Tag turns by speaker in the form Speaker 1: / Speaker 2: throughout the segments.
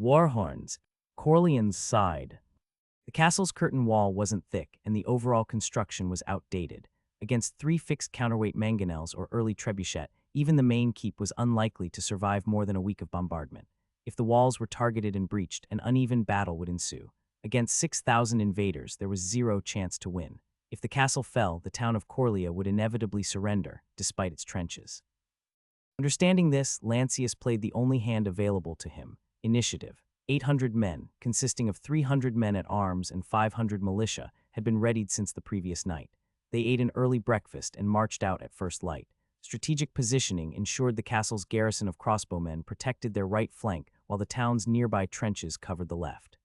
Speaker 1: War horns. Corleone's side. The castle's curtain wall wasn't thick, and the overall construction was outdated. Against 3 fixed counterweight mangonels or early trebuchet, even the main keep was unlikely to survive more than a week of bombardment. If the walls were targeted and breached, an uneven battle would ensue. Against 6,000 invaders, there was zero chance to win. If the castle fell, the town of Coria would inevitably surrender, despite its trenches. Understanding this, Lancius played the only hand available to him: initiative. 800 men, consisting of 300 men at arms and 500 militia, had been readied since the previous night. They ate an early breakfast and marched out at first light. Strategic positioning ensured the castle's garrison of crossbowmen protected their right flank while the town's nearby trenches covered the left.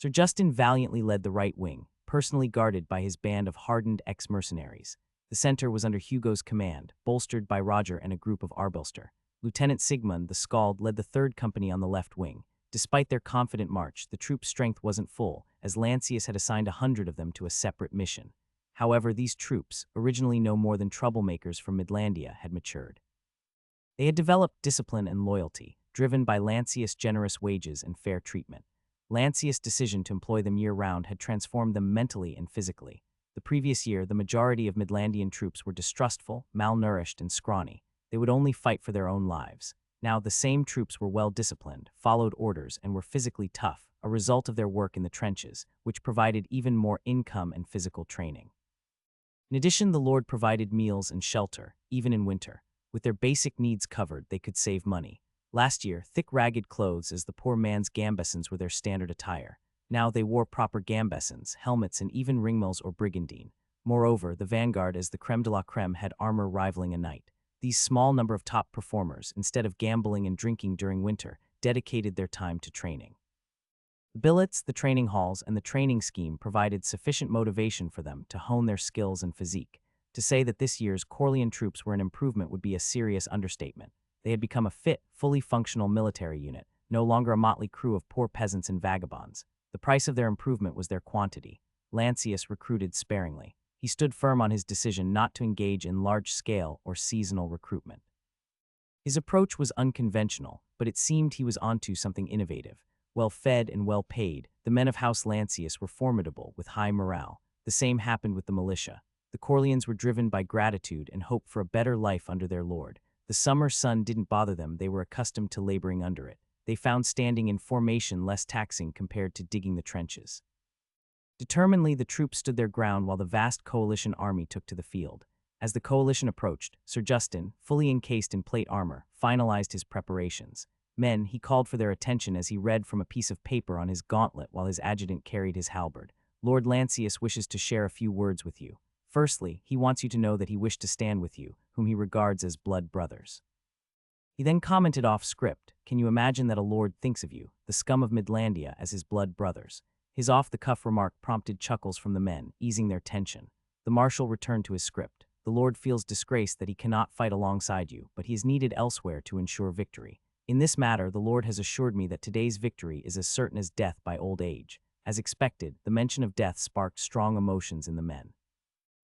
Speaker 1: Sir Justin valiantly led the right wing, personally guarded by his band of hardened ex-mercenaries. The center was under Hugo's command, bolstered by Roger and a group of Arbelster. Lieutenant Sigmund, the Scald, led the 3rd Company on the left wing. Despite their confident march, the troops' strength wasn't full, as Lancius had assigned 100 of them to a separate mission. However, these troops, originally no more than troublemakers from Midlandia, had matured. They had developed discipline and loyalty, driven by Lancius' generous wages and fair treatment. Lancius' decision to employ them year-round had transformed them mentally and physically. The previous year, the majority of Midlandian troops were distrustful, malnourished, and scrawny. They would only fight for their own lives. Now, the same troops were well-disciplined, followed orders, and were physically tough, a result of their work in the trenches, which provided even more income and physical training. In addition, the Lord provided meals and shelter, even in winter. With their basic needs covered, they could save money. Last year, thick ragged clothes as the poor man's gambesons were their standard attire. Now they wore proper gambesons, helmets, and even ringmails or brigandine. Moreover, the vanguard as the creme de la creme had armor rivaling a knight. These small number of top performers, instead of gambling and drinking during winter, dedicated their time to training. The billets, the training halls, and the training scheme provided sufficient motivation for them to hone their skills and physique. To say that this year's Corleone troops were an improvement would be a serious understatement. They had become a fit, fully functional military unit, no longer a motley crew of poor peasants and vagabonds. The price of their improvement was their quantity. Lancius recruited sparingly. He stood firm on his decision not to engage in large-scale or seasonal recruitment. His approach was unconventional, but it seemed he was onto something innovative. Well-fed and well-paid, the men of House Lancius were formidable with high morale. The same happened with the militia. The Corleans were driven by gratitude and hope for a better life under their lord. The summer sun didn't bother them, they were accustomed to laboring under it. They found standing in formation less taxing compared to digging the trenches. Determinedly, the troops stood their ground while the vast coalition army took to the field. As the coalition approached, Sir Justin, fully encased in plate armor, finalized his preparations. Men, he called for their attention as he read from a piece of paper on his gauntlet while his adjutant carried his halberd. Lord Lancius wishes to share a few words with you. Firstly, he wants you to know that he wished to stand with you, whom he regards as blood brothers. He then commented off script, "Can you imagine that a lord thinks of you, the scum of Midlandia, as his blood brothers?" His off-the-cuff remark prompted chuckles from the men, easing their tension. The marshal returned to his script. "The lord feels disgraced that he cannot fight alongside you, but he is needed elsewhere to ensure victory. In this matter, the lord has assured me that today's victory is as certain as death by old age." As expected, the mention of death sparked strong emotions in the men.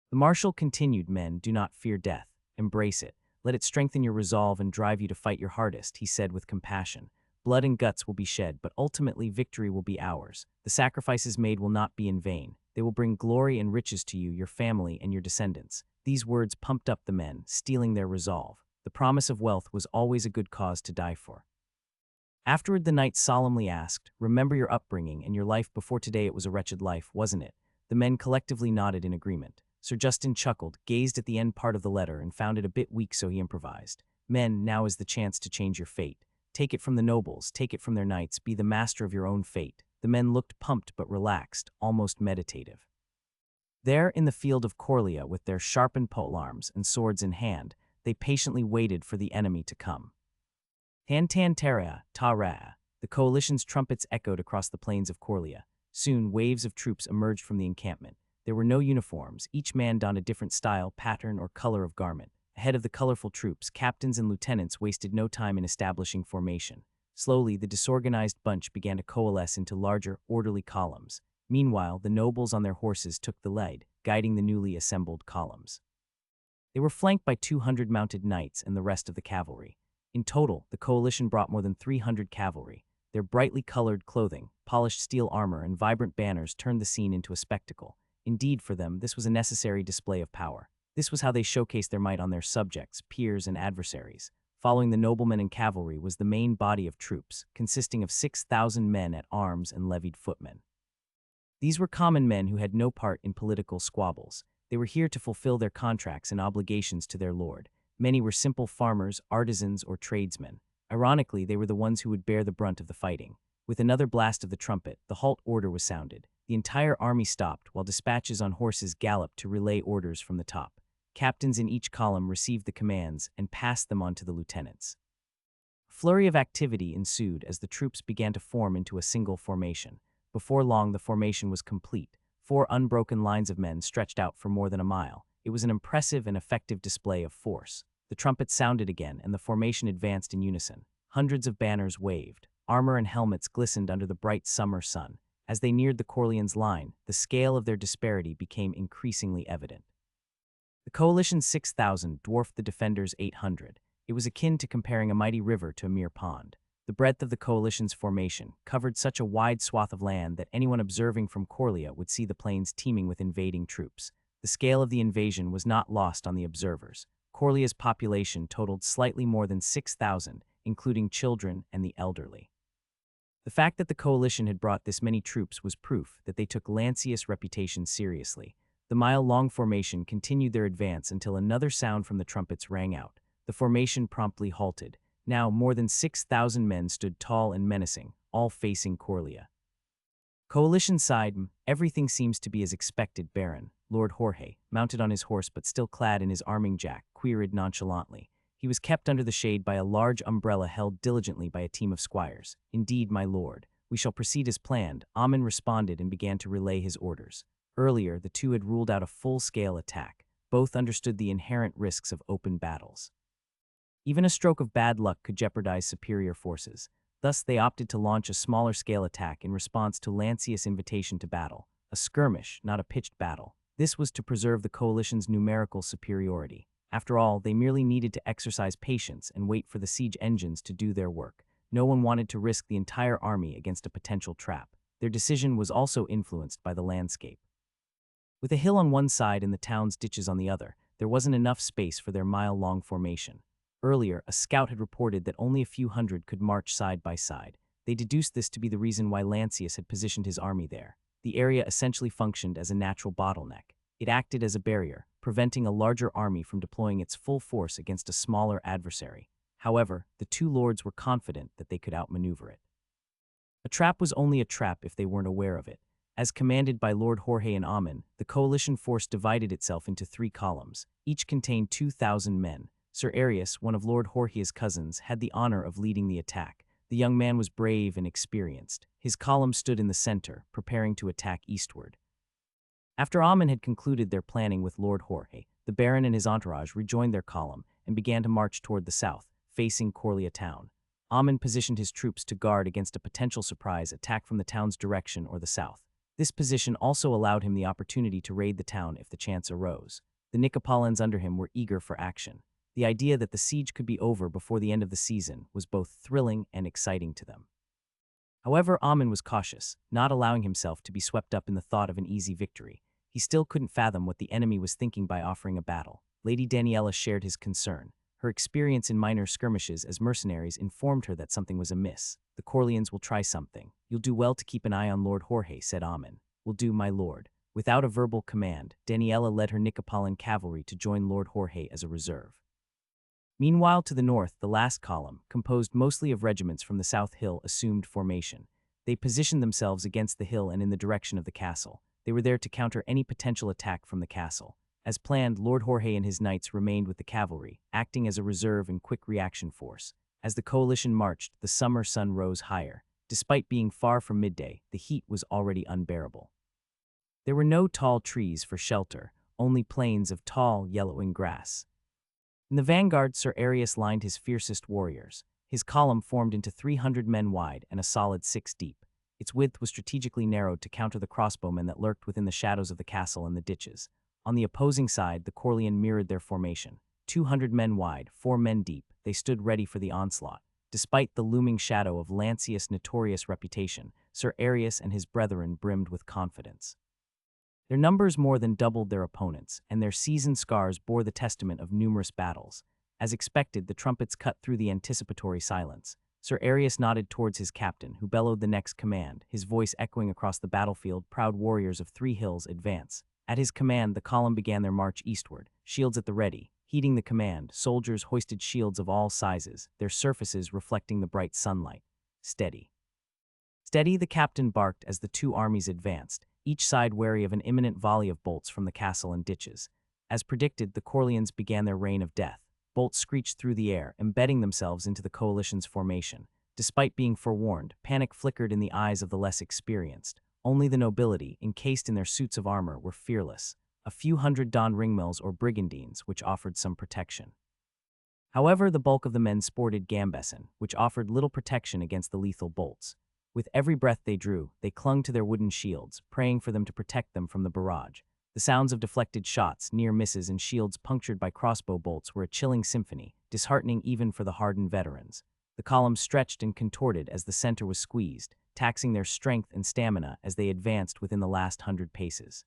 Speaker 1: The marshal continued, "Men, do not fear death. Embrace it. Let it strengthen your resolve and drive you to fight your hardest," he said with compassion. "Blood and guts will be shed, but ultimately victory will be ours. The sacrifices made will not be in vain. They will bring glory and riches to you, your family, and your descendants." These words pumped up the men, steeling their resolve. The promise of wealth was always a good cause to die for. Afterward, the knight solemnly asked, "Remember your upbringing and your life before today. It was a wretched life, wasn't it?" The men collectively nodded in agreement. Sir Justin chuckled, gazed at the end part of the letter, and found it a bit weak, so he improvised. "Men, now is the chance to change your fate. Take it from the nobles, take it from their knights, be the master of your own fate." The men looked pumped but relaxed, almost meditative. There, in the field of Coria, with their sharpened polearms and swords in hand, they patiently waited for the enemy to come. Tan-tan-tara, ta-ra. The coalition's trumpets echoed across the plains of Coria. Soon, waves of troops emerged from the encampment. There were no uniforms. Each man donned a different style, pattern, or color of garment. Ahead of the colorful troops, captains and lieutenants wasted no time in establishing formation. Slowly, the disorganized bunch began to coalesce into larger, orderly columns. Meanwhile, the nobles on their horses took the lead, guiding the newly assembled columns. They were flanked by 200 mounted knights and the rest of the cavalry. In total, the coalition brought more than 300 cavalry. Their brightly colored clothing, polished steel armor, and vibrant banners turned the scene into a spectacle. Indeed, for them, this was a necessary display of power. This was how they showcased their might on their subjects, peers, and adversaries. Following the noblemen and cavalry was the main body of troops, consisting of 6,000 men at arms and levied footmen. These were common men who had no part in political squabbles. They were here to fulfill their contracts and obligations to their lord. Many were simple farmers, artisans, or tradesmen. Ironically, they were the ones who would bear the brunt of the fighting. With another blast of the trumpet, the halt order was sounded. The entire army stopped while dispatches on horses galloped to relay orders from the top. Captains in each column received the commands and passed them on to the lieutenants. A flurry of activity ensued as the troops began to form into a single formation. Before long, the formation was complete. 4 unbroken lines of men stretched out for more than a mile. It was an impressive and effective display of force. The trumpet sounded again, and the formation advanced in unison. Hundreds of banners waved. Armor and helmets glistened under the bright summer sun. As they neared the Corleans' line, the scale of their disparity became increasingly evident. The coalition's 6,000 dwarfed the defenders' 800. It was akin to comparing a mighty river to a mere pond. The breadth of the coalition's formation covered such a wide swath of land that anyone observing from Coria would see the plains teeming with invading troops. The scale of the invasion was not lost on the observers. Coria's population totaled slightly more than 6,000, including children and the elderly. The fact that the coalition had brought this many troops was proof that they took Lancius' reputation seriously. The mile-long formation continued their advance until another sound from the trumpets rang out. The formation promptly halted. Now, more than 6,000 men stood tall and menacing, all facing Coria. Coalition side, everything seems to be as expected. Baron, Lord Jorge, mounted on his horse but still clad in his arming jack, queried nonchalantly. He was kept under the shade by a large umbrella held diligently by a team of squires. Indeed, my lord, we shall proceed as planned. Ammon responded and began to relay his orders. Earlier, the two had ruled out a full-scale attack. Both understood the inherent risks of open battles. Even a stroke of bad luck could jeopardize superior forces. Thus, they opted to launch a smaller-scale attack in response to Lancius' invitation to battle. A skirmish, not a pitched battle. This was to preserve the coalition's numerical superiority. After all, they merely needed to exercise patience and wait for the siege engines to do their work. No one wanted to risk the entire army against a potential trap. Their decision was also influenced by the landscape. With a hill on one side and the town's ditches on the other, there wasn't enough space for their mile-long formation. Earlier, a scout had reported that only a few hundred could march side by side. They deduced this to be the reason why Lancius had positioned his army there. The area essentially functioned as a natural bottleneck. It acted as a barrier, preventing a larger army from deploying its full force against a smaller adversary. However, the two lords were confident that they could outmaneuver it. A trap was only a trap if they weren't aware of it. As commanded by Lord Jorge and Ammon, the coalition force divided itself into 3 columns. Each contained 2,000 men. Sir Arius, one of Lord Jorge's cousins, had the honor of leading the attack. The young man was brave and experienced. His column stood in the center, preparing to attack eastward. After Ammon had concluded their planning with Lord Jorge, the Baron and his entourage rejoined their column and began to march toward the south, facing Coria town. Ammon positioned his troops to guard against a potential surprise attack from the town's direction or the south. This position also allowed him the opportunity to raid the town if the chance arose. The Nicopolins under him were eager for action. The idea that the siege could be over before the end of the season was both thrilling and exciting to them. However, Ammon was cautious, not allowing himself to be swept up in the thought of an easy victory. He still couldn't fathom what the enemy was thinking by offering a battle. Lady Daniela shared his concern. Her experience in minor skirmishes as mercenaries informed her that something was amiss. The Corleans will try something. You'll do well to keep an eye on Lord Jorge, said Ammon. Will do, my lord. Without a verbal command, Daniela led her Nicopolin cavalry to join Lord Jorge as a reserve. Meanwhile, to the north, the last column, composed mostly of regiments from the South Hill, assumed formation. They positioned themselves against the hill and in the direction of the castle. They were there to counter any potential attack from the castle. As planned, Lord Jorge and his knights remained with the cavalry, acting as a reserve and quick reaction force. As the coalition marched, the summer sun rose higher. Despite being far from midday, the heat was already unbearable. There were no tall trees for shelter, only plains of tall, yellowing grass. In the vanguard, Sir Arius lined his fiercest warriors. His column formed into 300 men wide and a solid 6 deep. Its width was strategically narrowed to counter the crossbowmen that lurked within the shadows of the castle and the ditches. On the opposing side, the Corlean mirrored their formation. 200 men wide, 4 men deep, they stood ready for the onslaught. Despite the looming shadow of Lancius' notorious reputation, Sir Arius and his brethren brimmed with confidence. Their numbers more than doubled their opponents, and their seasoned scars bore the testament of numerous battles. As expected, the trumpets cut through the anticipatory silence. Sir Arius nodded towards his captain, who bellowed the next command, his voice echoing across the battlefield. Proud warriors of 3 hills, advance. At his command, the column began their march eastward, shields at the ready. Heeding the command, soldiers hoisted shields of all sizes, their surfaces reflecting the bright sunlight. Steady. Steady, the captain barked as the 2 armies advanced, each side wary of an imminent volley of bolts from the castle and ditches. As predicted, the Corleans began their reign of death. Bolts screeched through the air, embedding themselves into the coalition's formation. Despite being forewarned, panic flickered in the eyes of the less experienced. Only the nobility, encased in their suits of armor, were fearless. A few hundred donned ringmills or brigandines, which offered some protection. However, the bulk of the men sported gambeson, which offered little protection against the lethal bolts. With every breath they drew, they clung to their wooden shields, praying for them to protect them from the barrage. The sounds of deflected shots, near misses, and shields punctured by crossbow bolts were a chilling symphony, disheartening even for the hardened veterans. The column stretched and contorted as the center was squeezed, taxing their strength and stamina as they advanced within the last 100 paces.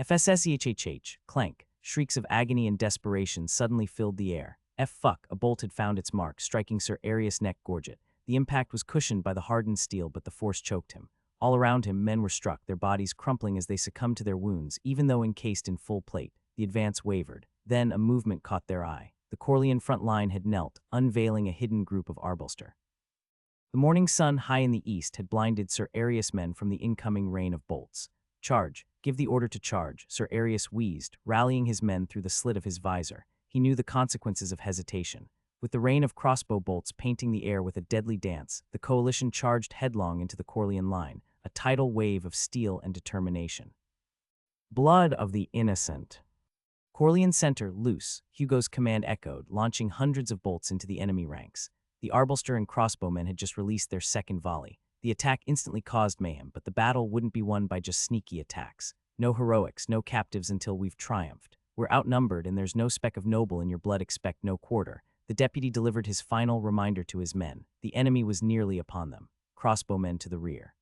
Speaker 1: FSSEHHH, clank, shrieks of agony and desperation suddenly filled the air. Fuck, a bolt had found its mark, striking Sir Arius' neck gorget. The impact was cushioned by the hardened steel, but the force choked him. All around him, men were struck, their bodies crumpling as they succumbed to their wounds. Even though encased in full plate, the advance wavered. Then a movement caught their eye. The Corlean front line had knelt, unveiling a hidden group of arbalister. The morning sun high in the east had blinded Sir Arius' men from the incoming rain of bolts. Charge, give the order to charge, Sir Arius wheezed, rallying his men through the slit of his visor. He knew the consequences of hesitation. With the rain of crossbow bolts painting the air with a deadly dance, the coalition charged headlong into the Corlean line, a tidal wave of steel and determination. Blood of the innocent. Corlean center, loose, Hugo's command echoed, launching hundreds of bolts into the enemy ranks. The arbalister and crossbowmen had just released their second volley. The attack instantly caused mayhem, but the battle wouldn't be won by just sneaky attacks. No heroics, no captives until we've triumphed. We're outnumbered and there's no speck of noble in your blood, expect no quarter. The deputy delivered his final reminder to his men. The enemy was nearly upon them. Crossbowmen to the rear.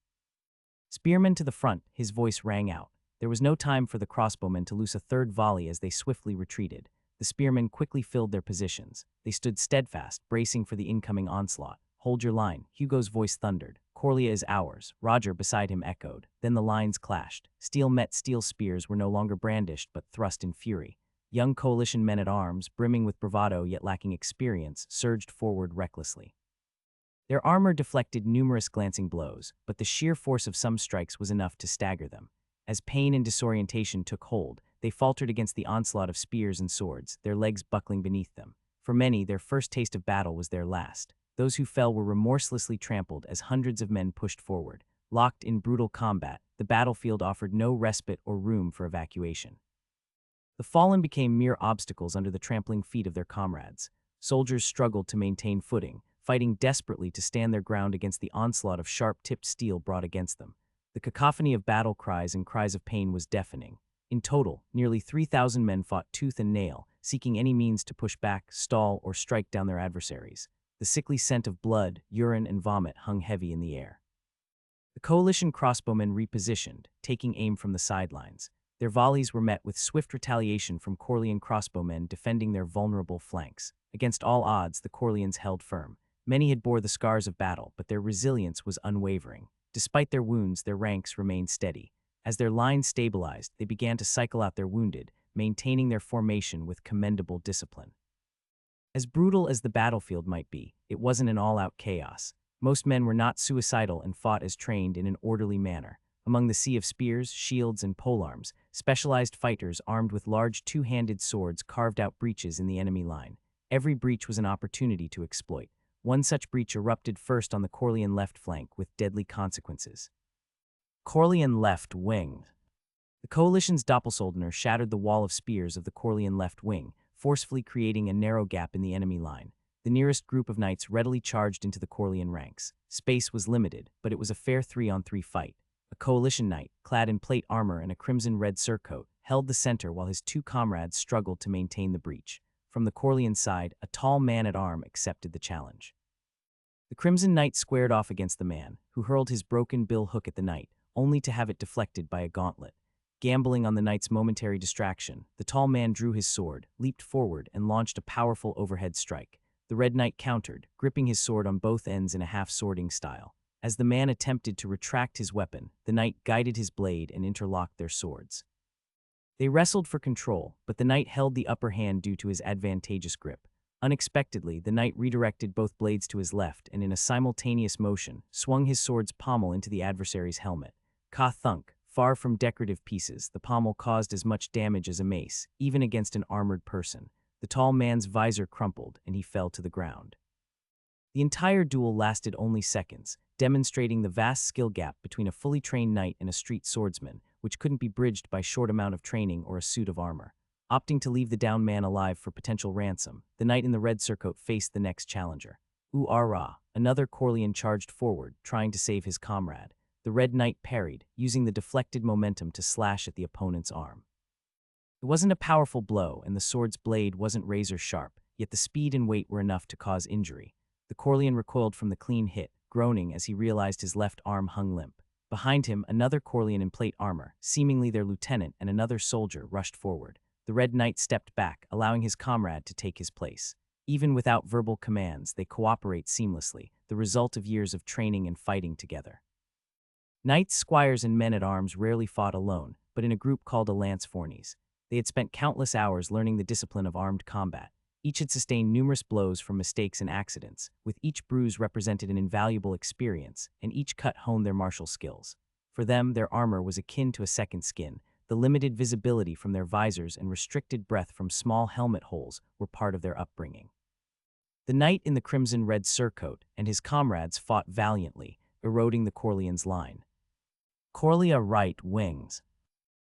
Speaker 1: Spearmen to the front, his voice rang out. There was no time for the crossbowmen to loose a third volley as they swiftly retreated. The spearmen quickly filled their positions. They stood steadfast, bracing for the incoming onslaught. Hold your line, Hugo's voice thundered. Coria is ours, Roger beside him echoed. Then the lines clashed. Steel met steel, spears were no longer brandished but thrust in fury. Young coalition men-at-arms, brimming with bravado yet lacking experience, surged forward recklessly. Their armor deflected numerous glancing blows, but the sheer force of some strikes was enough to stagger them. As pain and disorientation took hold, they faltered against the onslaught of spears and swords, their legs buckling beneath them. For many, their first taste of battle was their last. Those who fell were remorselessly trampled as hundreds of men pushed forward. Locked in brutal combat, the battlefield offered no respite or room for evacuation. The fallen became mere obstacles under the trampling feet of their comrades. Soldiers struggled to maintain footing, fighting desperately to stand their ground against the onslaught of sharp-tipped steel brought against them. The cacophony of battle cries and cries of pain was deafening. In total, nearly 3,000 men fought tooth and nail, seeking any means to push back, stall, or strike down their adversaries. The sickly scent of blood, urine, and vomit hung heavy in the air. The coalition crossbowmen repositioned, taking aim from the sidelines. Their volleys were met with swift retaliation from Corlean crossbowmen defending their vulnerable flanks. Against all odds, the Corleans held firm. Many had bore the scars of battle, but their resilience was unwavering. Despite their wounds, their ranks remained steady. As their lines stabilized, they began to cycle out their wounded, maintaining their formation with commendable discipline. As brutal as the battlefield might be, it wasn't an all-out chaos. Most men were not suicidal and fought as trained in an orderly manner. Among the sea of spears, shields, and polearms, specialized fighters armed with large two-handed swords carved out breaches in the enemy line. Every breach was an opportunity to exploit. One such breach erupted first on the Corlean left flank with deadly consequences. Corlean left wing. The coalition's Doppelsoldner shattered the wall of spears of the Corlean left wing, forcefully creating a narrow gap in the enemy line. The nearest group of knights readily charged into the Corlean ranks. Space was limited, but it was a fair 3-on-3 fight. A coalition knight, clad in plate armor and a crimson-red surcoat, held the center while his 2 comrades struggled to maintain the breach. From the Corlean side, a tall man-at-arms accepted the challenge. The Crimson Knight squared off against the man, who hurled his broken bill hook at the knight, only to have it deflected by a gauntlet. Gambling on the knight's momentary distraction, the tall man drew his sword, leaped forward, and launched a powerful overhead strike. The Red Knight countered, gripping his sword on both ends in a half-swording style. As the man attempted to retract his weapon, the knight guided his blade and interlocked their swords. They wrestled for control, but the knight held the upper hand due to his advantageous grip. Unexpectedly, the knight redirected both blades to his left and in a simultaneous motion, swung his sword's pommel into the adversary's helmet. Ka-thunk, far from decorative pieces, the pommel caused as much damage as a mace, even against an armored person. The tall man's visor crumpled, and he fell to the ground. The entire duel lasted only seconds, demonstrating the vast skill gap between a fully trained knight and a street swordsman, which couldn't be bridged by short amount of training or a suit of armor. Opting to leave the downed man alive for potential ransom, the knight in the red surcoat faced the next challenger. Rah! Another Corleone charged forward, trying to save his comrade. The Red Knight parried, using the deflected momentum to slash at the opponent's arm. It wasn't a powerful blow, and the sword's blade wasn't razor-sharp, yet the speed and weight were enough to cause injury. The Corleone recoiled from the clean hit, groaning as he realized his left arm hung limp. Behind him, another Corleone in plate armor, seemingly their lieutenant, and another soldier rushed forward. The Red Knight stepped back, allowing his comrade to take his place. Even without verbal commands, they cooperate seamlessly, the result of years of training and fighting together. Knights, squires, and men-at-arms rarely fought alone, but in a group called a lance fournies. They had spent countless hours learning the discipline of armed combat. Each had sustained numerous blows from mistakes and accidents, with each bruise represented an invaluable experience, and each cut honed their martial skills. For them, their armor was akin to a second skin. The limited visibility from their visors and restricted breath from small helmet holes were part of their upbringing. The knight in the crimson-red surcoat and his comrades fought valiantly, eroding the Corleone's line. Coria right wings.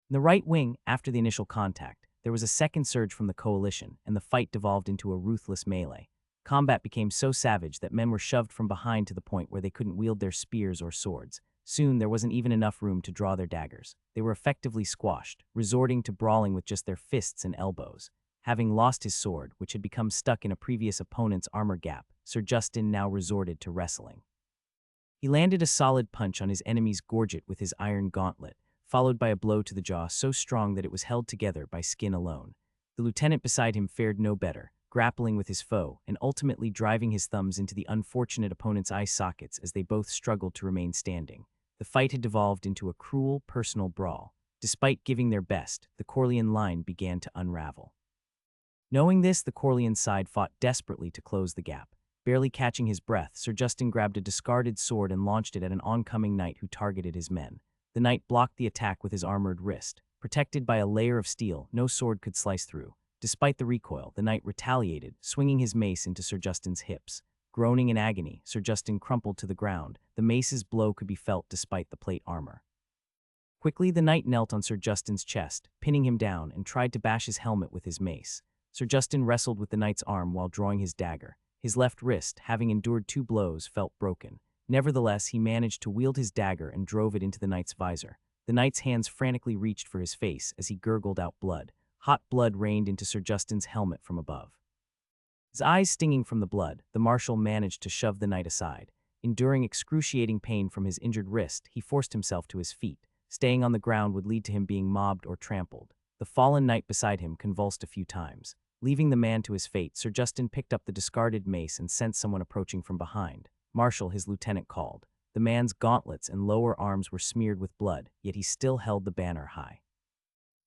Speaker 1: In the right wing, after the initial contact, there was a second surge from the coalition, and the fight devolved into a ruthless melee. Combat became so savage that men were shoved from behind to the point where they couldn't wield their spears or swords. Soon, there wasn't even enough room to draw their daggers. They were effectively squashed, resorting to brawling with just their fists and elbows. Having lost his sword, which had become stuck in a previous opponent's armor gap, Sir Justin now resorted to wrestling. He landed a solid punch on his enemy's gorget with his iron gauntlet, followed by a blow to the jaw so strong that it was held together by skin alone. The lieutenant beside him fared no better, grappling with his foe and ultimately driving his thumbs into the unfortunate opponent's eye sockets as they both struggled to remain standing. The fight had devolved into a cruel, personal brawl. Despite giving their best, the Corleone line began to unravel. Knowing this, the Corleone side fought desperately to close the gap. Barely catching his breath, Sir Justin grabbed a discarded sword and launched it at an oncoming knight who targeted his men. The knight blocked the attack with his armored wrist. Protected by a layer of steel, no sword could slice through. Despite the recoil, the knight retaliated, swinging his mace into Sir Justin's hips. Groaning in agony, Sir Justin crumpled to the ground. The mace's blow could be felt despite the plate armor. Quickly, the knight knelt on Sir Justin's chest, pinning him down, and tried to bash his helmet with his mace. Sir Justin wrestled with the knight's arm while drawing his dagger. His left wrist, having endured 2 blows, felt broken. Nevertheless, he managed to wield his dagger and drove it into the knight's visor. The knight's hands frantically reached for his face as he gurgled out blood. Hot blood rained into Sir Justin's helmet from above. His eyes stinging from the blood, the marshal managed to shove the knight aside. Enduring excruciating pain from his injured wrist, he forced himself to his feet. Staying on the ground would lead to him being mobbed or trampled. The fallen knight beside him convulsed a few times. Leaving the man to his fate, Sir Justin picked up the discarded mace and sensed someone approaching from behind. Marshal, his lieutenant, called. The man's gauntlets and lower arms were smeared with blood, yet he still held the banner high.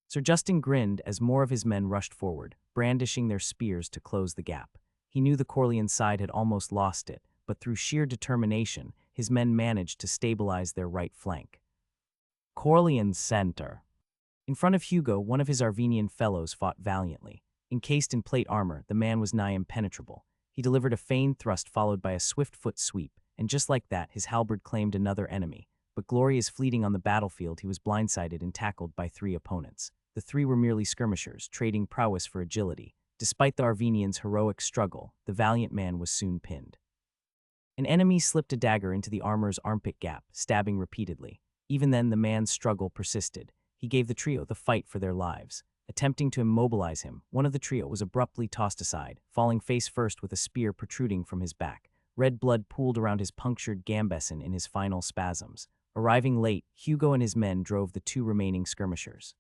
Speaker 1: Sir Justin grinned as more of his men rushed forward, brandishing their spears to close the gap. He knew the Corleone side had almost lost it, but through sheer determination, his men managed to stabilize their right flank. Corleone's center. In front of Hugo, one of his Arvenian fellows fought valiantly. Encased in plate armor, the man was nigh impenetrable. He delivered a feigned thrust followed by a swift foot sweep, and just like that, his halberd claimed another enemy. But glorious fleeting on the battlefield, he was blindsided and tackled by 3 opponents. The 3 were merely skirmishers, trading prowess for agility. Despite the Arvenian's heroic struggle, the valiant man was soon pinned. An enemy slipped a dagger into the armor's armpit gap, stabbing repeatedly. Even then, the man's struggle persisted. He gave the trio the fight for their lives. Attempting to immobilize him, one of the trio was abruptly tossed aside, falling face first with a spear protruding from his back. Red blood pooled around his punctured gambeson in his final spasms. Arriving late, Hugo and his men drove the two remaining skirmishers.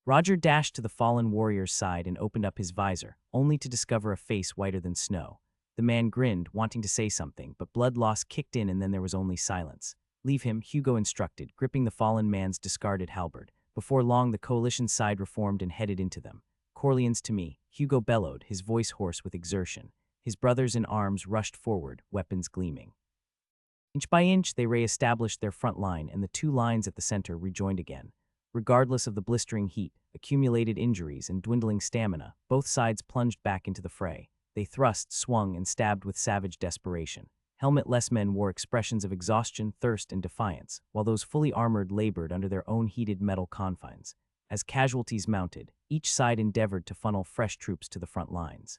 Speaker 1: Roger dashed to the fallen warrior's side and opened up his visor, only to discover a face whiter than snow. The man grinned, wanting to say something, but blood loss kicked in and then there was only silence. Leave him, Hugo instructed, gripping the fallen man's discarded halberd. Before long, the coalition side reformed and headed into them. Corleans to me, Hugo bellowed, his voice hoarse with exertion. His brothers in arms rushed forward, weapons gleaming. Inch by inch, they re-established their front line, and the two lines at the center rejoined again. Regardless of the blistering heat, accumulated injuries, and dwindling stamina, both sides plunged back into the fray. They thrust, swung, and stabbed with savage desperation. Helmet-less men wore expressions of exhaustion, thirst, and defiance, while those fully armored labored under their own heated metal confines. As casualties mounted, each side endeavored to funnel fresh troops to the front lines.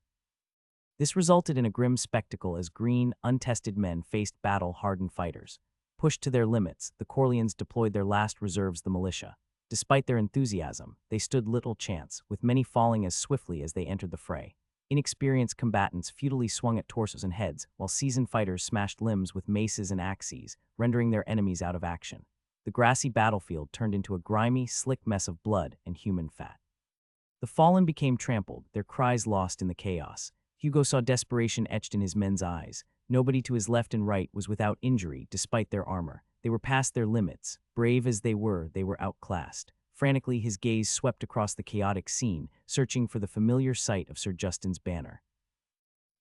Speaker 1: This resulted in a grim spectacle as green, untested men faced battle-hardened fighters. Pushed to their limits, the Corleans deployed their last reserves, the militia. Despite their enthusiasm, they stood little chance, with many falling as swiftly as they entered the fray. Inexperienced combatants futilely swung at torsos and heads, while seasoned fighters smashed limbs with maces and axes, rendering their enemies out of action. The grassy battlefield turned into a grimy, slick mess of blood and human fat. The fallen became trampled, their cries lost in the chaos. Hugo saw desperation etched in his men's eyes. Nobody to his left and right was without injury, despite their armor. They were past their limits. Brave as they were outclassed. Frantically, his gaze swept across the chaotic scene, searching for the familiar sight of Sir Justin's banner.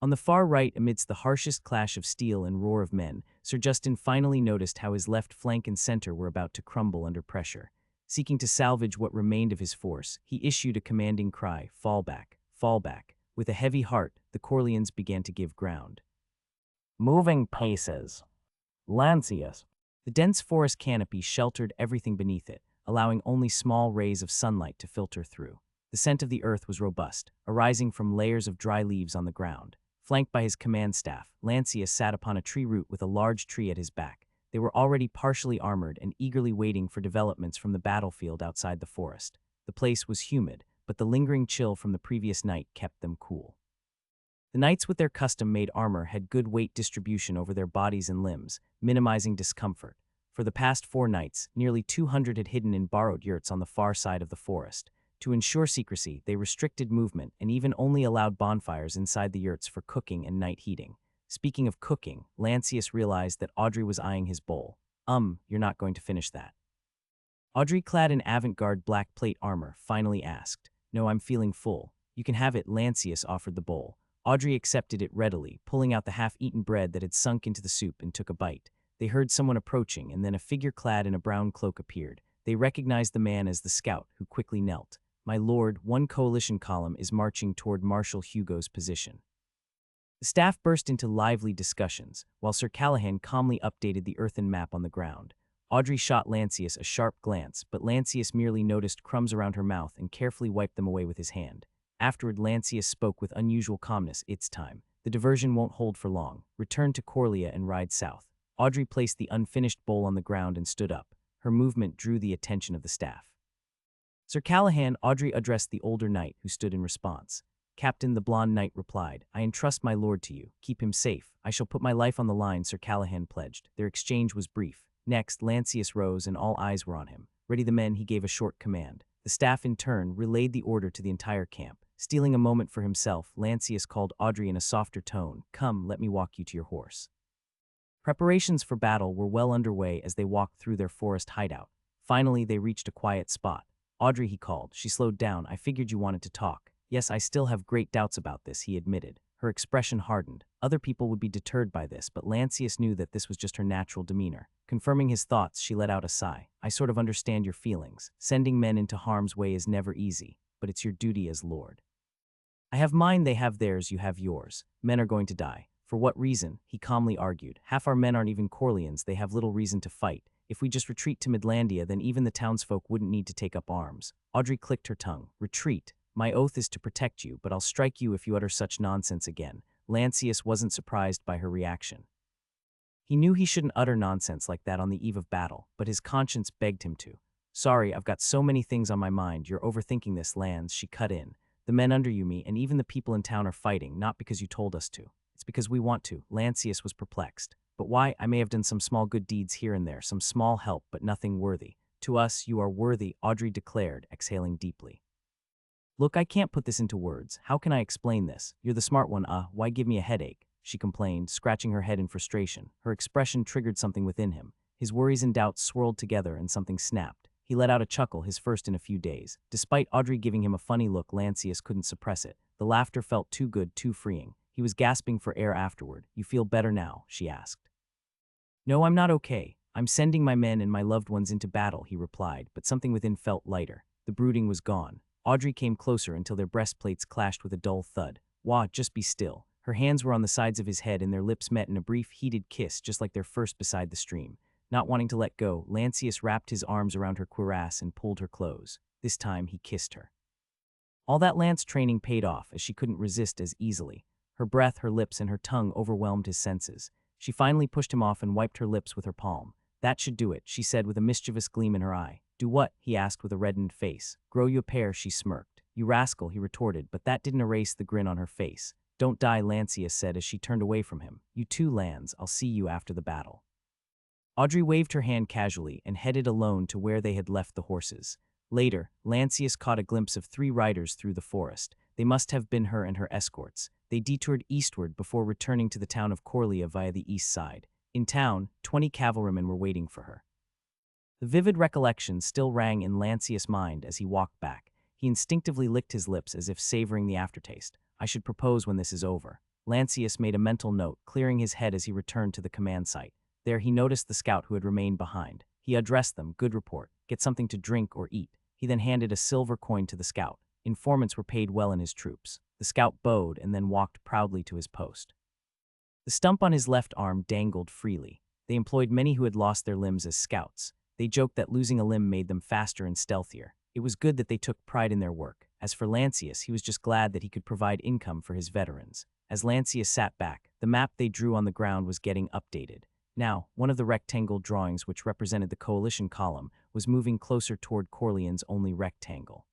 Speaker 1: On the far right, amidst the harshest clash of steel and roar of men, Sir Justin finally noticed how his left flank and center were about to crumble under pressure. Seeking to salvage what remained of his force, he issued a commanding cry, "Fall back, fall back." With a heavy heart, the Corleans began to give ground. Moving paces. Lancius. The dense forest canopy sheltered everything beneath it, allowing only small rays of sunlight to filter through. The scent of the earth was robust, arising from layers of dry leaves on the ground. Flanked by his command staff, Lancius sat upon a tree root with a large tree at his back. They were already partially armored and eagerly waiting for developments from the battlefield outside the forest. The place was humid, but the lingering chill from the previous night kept them cool. The knights with their custom-made armor had good weight distribution over their bodies and limbs, minimizing discomfort. For the past 4 nights, nearly 200 had hidden in borrowed yurts on the far side of the forest. To ensure secrecy, they restricted movement and even only allowed bonfires inside the yurts for cooking and night heating. Speaking of cooking, Lancius realized that Audrey was eyeing his bowl. You're not going to finish that." Audrey, clad in avant-garde black plate armor, finally asked. "No, I'm feeling full." "You can have it," Lancius offered the bowl. Audrey accepted it readily, pulling out the half-eaten bread that had sunk into the soup and took a bite. They heard someone approaching, and then a figure clad in a brown cloak appeared. They recognized the man as the scout, who quickly knelt. "My lord, one coalition column is marching toward Marshal Hugo's position." The staff burst into lively discussions, while Sir Callahan calmly updated the earthen map on the ground. Audrey shot Lancius a sharp glance, but Lancius merely noticed crumbs around her mouth and carefully wiped them away with his hand. Afterward, Lancius spoke with unusual calmness. "It's time. The diversion won't hold for long. Return to Coria and ride south." Audrey placed the unfinished bowl on the ground and stood up. Her movement drew the attention of the staff. "Sir Callahan," Audrey addressed the older knight, who stood in response. "Captain," the blonde knight replied, "I entrust my lord to you. Keep him safe." "I shall put my life on the line," Sir Callahan pledged. Their exchange was brief. Next, Lancius rose and all eyes were on him. "Ready the men," he gave a short command. The staff, in turn, relayed the order to the entire camp. Stealing a moment for himself, Lancius called Audrey in a softer tone. "Come, let me walk you to your horse." Preparations for battle were well underway as they walked through their forest hideout. Finally, they reached a quiet spot. "Audrey," he called. She slowed down. "I figured you wanted to talk." "Yes, I still have great doubts about this," he admitted. Her expression hardened. Other people would be deterred by this, but Lancius knew that this was just her natural demeanor. Confirming his thoughts, she let out a sigh. "I sort of understand your feelings. Sending men into harm's way is never easy, but it's your duty as lord. I have mine, they have theirs, you have yours. Men are going to die. For what reason?" he calmly argued. "Half our men aren't even Corleans, they have little reason to fight. If we just retreat to Midlandia, then even the townsfolk wouldn't need to take up arms." Audrey clicked her tongue. "Retreat? My oath is to protect you, but I'll strike you if you utter such nonsense again." Lancius wasn't surprised by her reaction. He knew he shouldn't utter nonsense like that on the eve of battle, but his conscience begged him to. "Sorry, I've got so many things on my mind. You're overthinking this, Lance," she cut in. "The men under you, me, and even the people in town are fighting, not because you told us to. It's because we want to. Lancius was perplexed. But why? I may have done some small good deeds here and there, some small help, but nothing worthy. To us, you are worthy, Audrey declared, exhaling deeply. Look, I can't put this into words. How can I explain this? You're the smart one, why give me a headache? She complained, scratching her head in frustration. Her expression triggered something within him. His worries and doubts swirled together and something snapped. He let out a chuckle, his first in a few days. Despite Audrey giving him a funny look, Lancius couldn't suppress it. The laughter felt too good, too freeing. He was gasping for air afterward. You feel better now? She asked. No, I'm not okay. I'm sending my men and my loved ones into battle, he replied, but something within felt lighter. The brooding was gone. Audrey came closer until their breastplates clashed with a dull thud. Wah, just be still. Her hands were on the sides of his head and their lips met in a brief, heated kiss, just like their first beside the stream. Not wanting to let go, Lancius wrapped his arms around her cuirass and pulled her close. This time, he kissed her. All that lance training paid off, as she couldn't resist as easily. Her breath, her lips, and her tongue overwhelmed his senses. She finally pushed him off and wiped her lips with her palm. That should do it, she said with a mischievous gleam in her eye. Do what? He asked with a reddened face. Grow you a pair, she smirked. You rascal, he retorted, but that didn't erase the grin on her face. Don't die, Lancius said as she turned away from him. You too, Lans, I'll see you after the battle. Audrey waved her hand casually and headed alone to where they had left the horses. Later, Lancius caught a glimpse of 3 riders through the forest. They must have been her and her escorts. They detoured eastward before returning to the town of Coria via the east side. In town, 20 cavalrymen were waiting for her. The vivid recollection still rang in Lancius' mind as he walked back. He instinctively licked his lips as if savoring the aftertaste. I should propose when this is over. Lancius made a mental note, clearing his head as he returned to the command site. There he noticed the scout who had remained behind. He addressed them, good report, get something to drink or eat. He then handed a silver coin to the scout. Informants were paid well in his troops. The scout bowed and then walked proudly to his post. The stump on his left arm dangled freely. They employed many who had lost their limbs as scouts. They joked that losing a limb made them faster and stealthier. It was good that they took pride in their work. As for Lancius, he was just glad that he could provide income for his veterans. As Lancius sat back, the map they drew on the ground was getting updated. Now, one of the rectangle drawings which represented the coalition column was moving closer toward Corleone's only rectangle.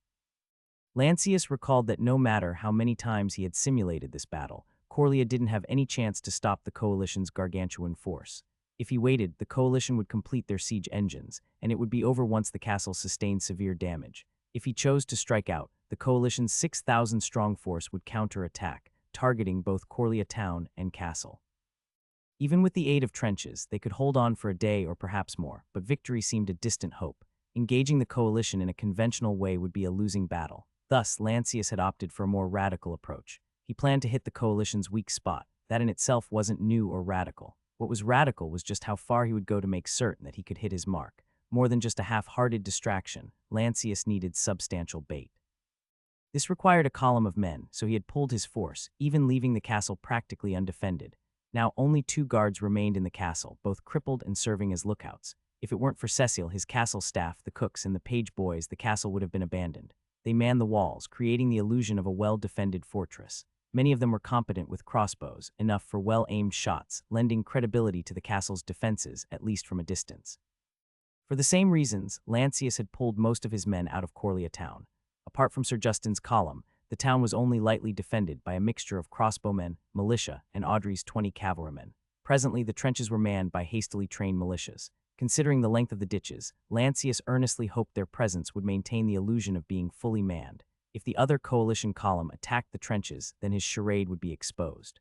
Speaker 1: Lancius recalled that no matter how many times he had simulated this battle, Coria didn't have any chance to stop the coalition's gargantuan force. If he waited, the coalition would complete their siege engines, and it would be over once the castle sustained severe damage. If he chose to strike out, the coalition's 6,000-strong force would counterattack, targeting both Coria town and castle. Even with the aid of trenches, they could hold on for a day or perhaps more, but victory seemed a distant hope. Engaging the coalition in a conventional way would be a losing battle. Thus, Lancius had opted for a more radical approach. He planned to hit the coalition's weak spot. That in itself wasn't new or radical. What was radical was just how far he would go to make certain that he could hit his mark. More than just a half-hearted distraction, Lancius needed substantial bait. This required a column of men, so he had pulled his force, even leaving the castle practically undefended. Now only 2 guards remained in the castle, both crippled and serving as lookouts. If it weren't for Cecil, his castle staff, the cooks, and the page boys, the castle would have been abandoned. They manned the walls, creating the illusion of a well-defended fortress. Many of them were competent with crossbows, enough for well-aimed shots, lending credibility to the castle's defenses, at least from a distance. For the same reasons, Lancius had pulled most of his men out of Coria town. Apart from Sir Justin's column, the town was only lightly defended by a mixture of crossbowmen, militia, and Audrey's 20 cavalrymen. Presently, the trenches were manned by hastily trained militias. Considering the length of the ditches, Lancius earnestly hoped their presence would maintain the illusion of being fully manned. If the other coalition column attacked the trenches, then his charade would be exposed.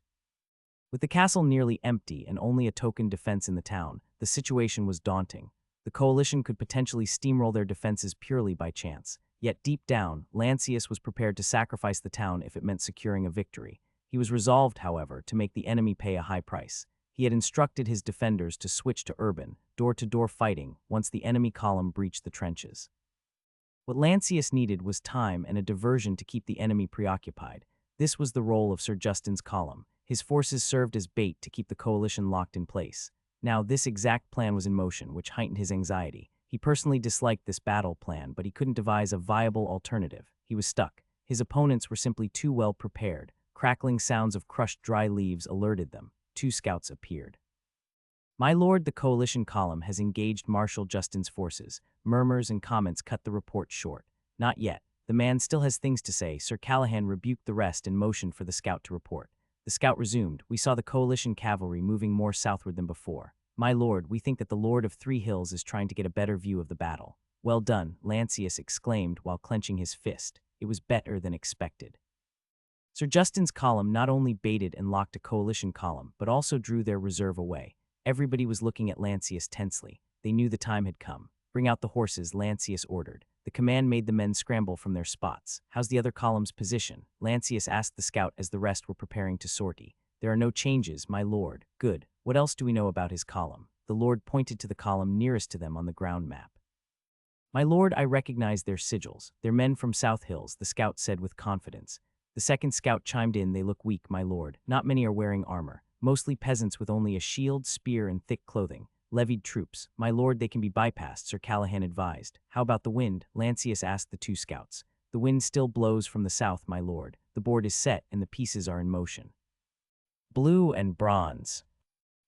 Speaker 1: With the castle nearly empty and only a token defense in the town, the situation was daunting. The coalition could potentially steamroll their defenses purely by chance. Yet deep down, Lancius was prepared to sacrifice the town if it meant securing a victory. He was resolved, however, to make the enemy pay a high price. He had instructed his defenders to switch to urban, door-to-door fighting once the enemy column breached the trenches. What Lancius needed was time and a diversion to keep the enemy preoccupied. This was the role of Sir Justin's column. His forces served as bait to keep the coalition locked in place. Now, this exact plan was in motion, which heightened his anxiety. He personally disliked this battle plan, but he couldn't devise a viable alternative. He was stuck. His opponents were simply too well prepared. Crackling sounds of crushed dry leaves alerted them. 2 scouts appeared. My lord, the coalition column has engaged Marshal Justin's forces. Murmurs and comments cut the report short. Not yet. The man still has things to say. Sir Callahan rebuked the rest and motioned for the scout to report. The scout resumed. We saw the coalition cavalry moving more southward than before. My lord, we think that the Lord of Three Hills is trying to get a better view of the battle. Well done, Lancius exclaimed while clenching his fist. It was better than expected. Sir Justin's column not only baited and locked a coalition column, but also drew their reserve away. Everybody was looking at Lancius tensely. They knew the time had come. Bring out the horses, Lancius ordered. The command made the men scramble from their spots. How's the other column's position? Lancius asked the scout as the rest were preparing to sortie. There are no changes, my lord. Good. What else do we know about his column? The lord pointed to the column nearest to them on the ground map. My lord, I recognize their sigils. They're men from South Hills, the scout said with confidence. The second scout chimed in. They look weak, my lord. Not many are wearing armor. Mostly peasants with only a shield, spear, and thick clothing. Levied troops. My lord, they can be bypassed, Sir Callahan advised. How about the wind? Lancius asked the two scouts. The wind still blows from the south, my lord. The board is set and the pieces are in motion. Blue and bronze.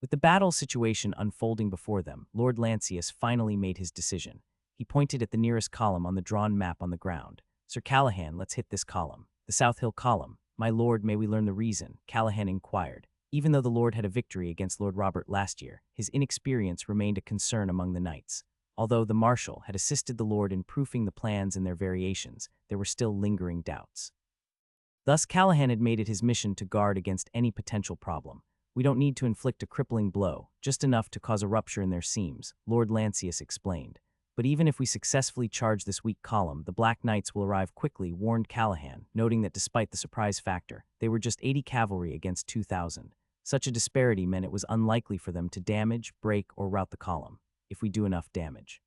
Speaker 1: With the battle situation unfolding before them, Lord Lancius finally made his decision. He pointed at the nearest column on the drawn map on the ground. Sir Callahan, let's hit this column. The South Hill column. My lord, may we learn the reason? Callahan inquired. Even though the lord had a victory against Lord Robert last year, his inexperience remained a concern among the knights. Although the marshal had assisted the lord in proofing the plans and their variations, there were still lingering doubts. Thus, Callahan had made it his mission to guard against any potential problem. We don't need to inflict a crippling blow, just enough to cause a rupture in their seams, Lord Lancius explained. But even if we successfully charge this weak column, the Black Knights will arrive quickly, warned Callahan, noting that despite the surprise factor, they were just 80 cavalry against 2,000. Such a disparity meant it was unlikely for them to damage, break, or rout the column, if we do enough damage.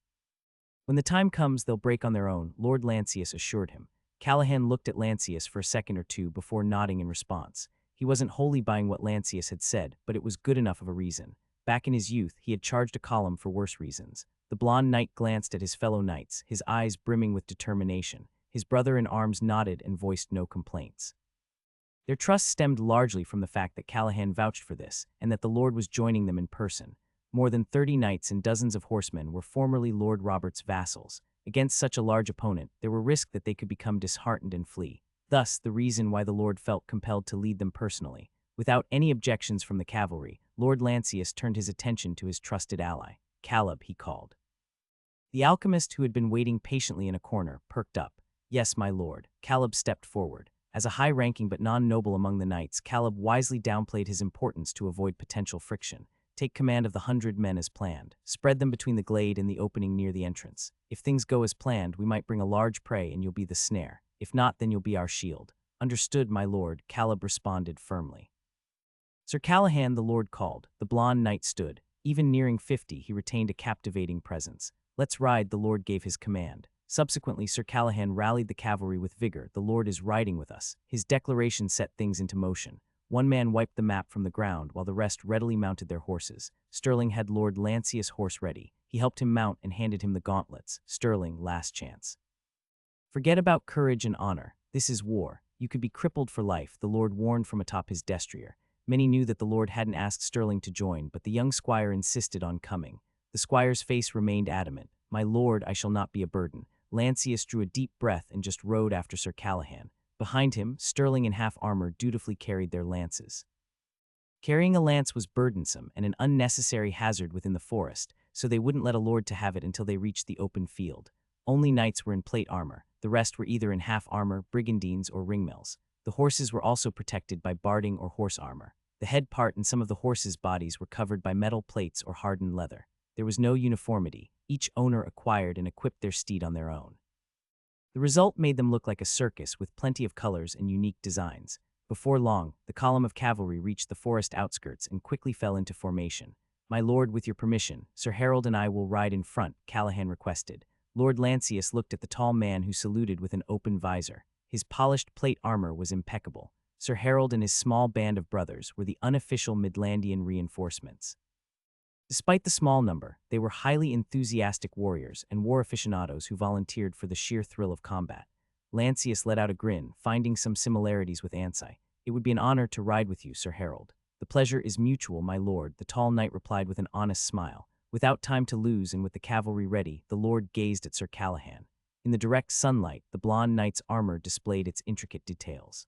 Speaker 1: When the time comes, they'll break on their own, Lord Lancius assured him. Callahan looked at Lancius for a second or two before nodding in response. He wasn't wholly buying what Lancius had said, but it was good enough of a reason. Back in his youth, he had charged a column for worse reasons. The blond knight glanced at his fellow knights, his eyes brimming with determination. His brother-in-arms nodded and voiced no complaints. Their trust stemmed largely from the fact that Callahan vouched for this, and that the Lord was joining them in person. More than 30 knights and dozens of horsemen were formerly Lord Robert's vassals. Against such a large opponent, there were risks that they could become disheartened and flee. Thus, the reason why the Lord felt compelled to lead them personally. Without any objections from the cavalry, Lord Lancius turned his attention to his trusted ally. Caleb, he called. The alchemist, who had been waiting patiently in a corner, perked up. Yes, my lord. Caleb stepped forward. As a high-ranking but non-noble among the knights, Caleb wisely downplayed his importance to avoid potential friction. Take command of the 100 men as planned. Spread them between the glade and the opening near the entrance. If things go as planned, we might bring a large prey and you'll be the snare. If not, then you'll be our shield. Understood, my lord, Caleb responded firmly. Sir Callahan, the lord called. The blond knight stood. Even nearing 50, he retained a captivating presence. Let's ride, the lord gave his command. Subsequently, Sir Callahan rallied the cavalry with vigor. The lord is riding with us. His declaration set things into motion. One man wiped the map from the ground while the rest readily mounted their horses. Sterling had Lord Lancius' horse ready. He helped him mount and handed him the gauntlets. Sterling, last chance. Forget about courage and honor. This is war. You could be crippled for life, the lord warned from atop his destrier. Many knew that the lord hadn't asked Sterling to join, but the young squire insisted on coming. The squire's face remained adamant. My lord, I shall not be a burden. Lancius drew a deep breath and just rode after Sir Callahan. Behind him, Sterling in half armor dutifully carried their lances. Carrying a lance was burdensome and an unnecessary hazard within the forest, so they wouldn't let a lord to have it until they reached the open field. Only knights were in plate armor. The rest were either in half armor, brigandines, or ringmails. The horses were also protected by barding or horse armor. The head part and some of the horses' bodies were covered by metal plates or hardened leather. There was no uniformity. Each owner acquired and equipped their steed on their own. The result made them look like a circus with plenty of colors and unique designs. Before long, the column of cavalry reached the forest outskirts and quickly fell into formation. My lord, with your permission, Sir Harold and I will ride in front, Callahan requested. Lord Lancius looked at the tall man who saluted with an open visor. His polished plate armor was impeccable. Sir Harold and his small band of brothers were the unofficial Midlandian reinforcements. Despite the small number, they were highly enthusiastic warriors and war aficionados who volunteered for the sheer thrill of combat. Lancius let out a grin, finding some similarities with Ansai. It would be an honor to ride with you, Sir Harold. The pleasure is mutual, my lord, the tall knight replied with an honest smile. Without time to lose and with the cavalry ready, the lord gazed at Sir Callahan. In the direct sunlight, the blond knight's armor displayed its intricate details.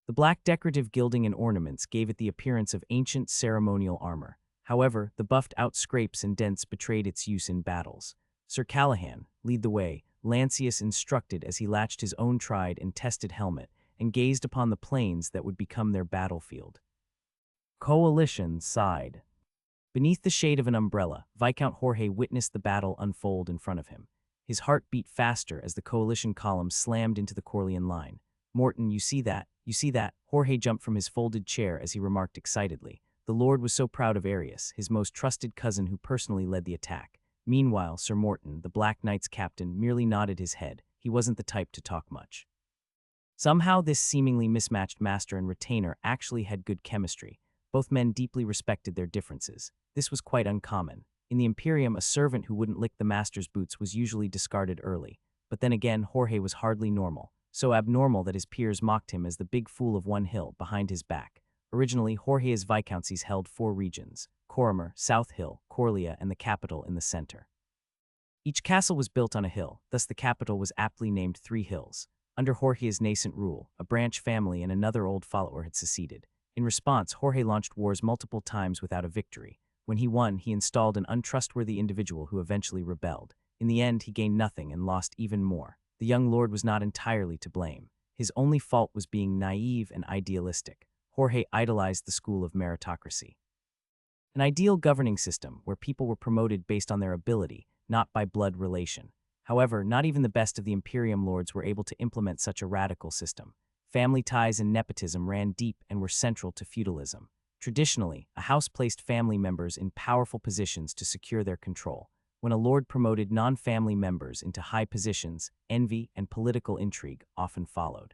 Speaker 1: The black decorative gilding and ornaments gave it the appearance of ancient ceremonial armor. However, the buffed-out scrapes and dents betrayed its use in battles. Sir Callahan, lead the way, Lancius instructed as he latched his own tried and tested helmet and gazed upon the plains that would become their battlefield. Coalition sighed. Beneath the shade of an umbrella, Viscount Jorge witnessed the battle unfold in front of him. His heart beat faster as the coalition column slammed into the Corlean line. "Morton, you see that? You see that?" Jorge jumped from his folded chair as he remarked excitedly. The Lord was so proud of Arius, his most trusted cousin who personally led the attack. Meanwhile, Sir Morton, the Black Knight's captain, merely nodded his head. He wasn't the type to talk much. Somehow, this seemingly mismatched master and retainer actually had good chemistry. Both men deeply respected their differences. This was quite uncommon. In the Imperium, a servant who wouldn't lick the master's boots was usually discarded early. But then again, Jorge was hardly normal. So abnormal that his peers mocked him as the big fool of one hill behind his back. Originally, Jorge's viscouncies held 4 regions: Corrimer, South Hill, Coria, and the capital in the center. Each castle was built on a hill, thus the capital was aptly named 3 Hills. Under Jorge's nascent rule, a branch family and another old follower had seceded. In response, Jorge launched wars multiple times without a victory. When he won, he installed an untrustworthy individual who eventually rebelled. In the end, he gained nothing and lost even more. The young lord was not entirely to blame. His only fault was being naive and idealistic. Jorge idolized the school of meritocracy, an ideal governing system where people were promoted based on their ability, not by blood relation. However, not even the best of the Imperium lords were able to implement such a radical system. Family ties and nepotism ran deep and were central to feudalism. Traditionally, a house placed family members in powerful positions to secure their control. When a lord promoted non-family members into high positions, envy and political intrigue often followed.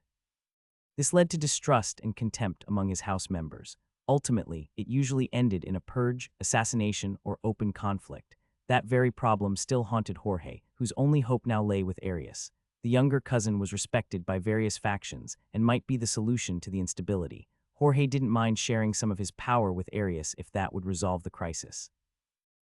Speaker 1: This led to distrust and contempt among his house members. Ultimately, it usually ended in a purge, assassination, or open conflict. That very problem still haunted Jorge, whose only hope now lay with Arius. The younger cousin was respected by various factions and might be the solution to the instability. Jorge didn't mind sharing some of his power with Arius if that would resolve the crisis.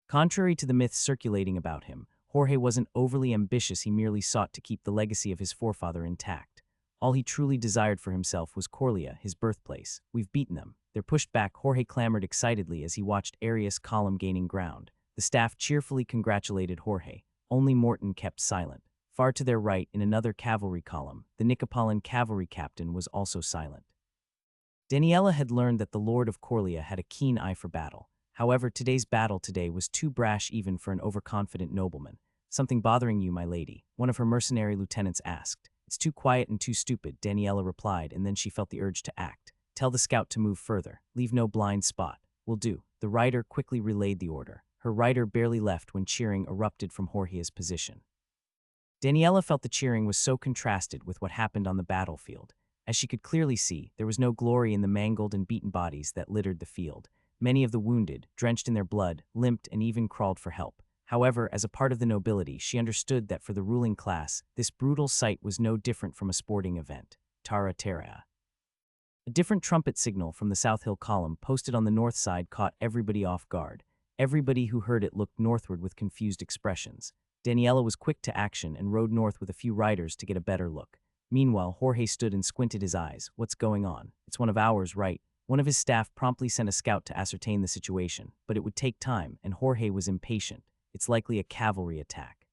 Speaker 1: Contrary to the myths circulating about him, Jorge wasn't overly ambitious. He merely sought to keep the legacy of his forefather intact. All he truly desired for himself was Coria, his birthplace. "We've beaten them. They're pushed back," Jorge clamored excitedly as he watched Arius' column gaining ground. The staff cheerfully congratulated Jorge. Only Morton kept silent. Far to their right, in another cavalry column, the Nicopolitan cavalry captain was also silent. Daniela had learned that the Lord of Coria had a keen eye for battle. However, today's battle was too brash even for an overconfident nobleman. "Something bothering you, my lady?" one of her mercenary lieutenants asked. "It's too quiet and too stupid," Daniela replied, and then she felt the urge to act. "Tell the scout to move further. Leave no blind spot." "Will do." The rider quickly relayed the order. Her rider barely left when cheering erupted from Jorge's position. Daniela felt the cheering was so contrasted with what happened on the battlefield. As she could clearly see, there was no glory in the mangled and beaten bodies that littered the field. Many of the wounded, drenched in their blood, limped and even crawled for help. However, as a part of the nobility, she understood that for the ruling class, this brutal sight was no different from a sporting event. Tara Terra. A different trumpet signal from the South Hill column posted on the north side caught everybody off guard. Everybody who heard it looked northward with confused expressions. Daniela was quick to action and rode north with a few riders to get a better look. Meanwhile, Jorge stood and squinted his eyes. "What's going on?" "It's one of ours, right?" One of his staff promptly sent a scout to ascertain the situation, but it would take time, and Jorge was impatient. "It's likely a cavalry attack."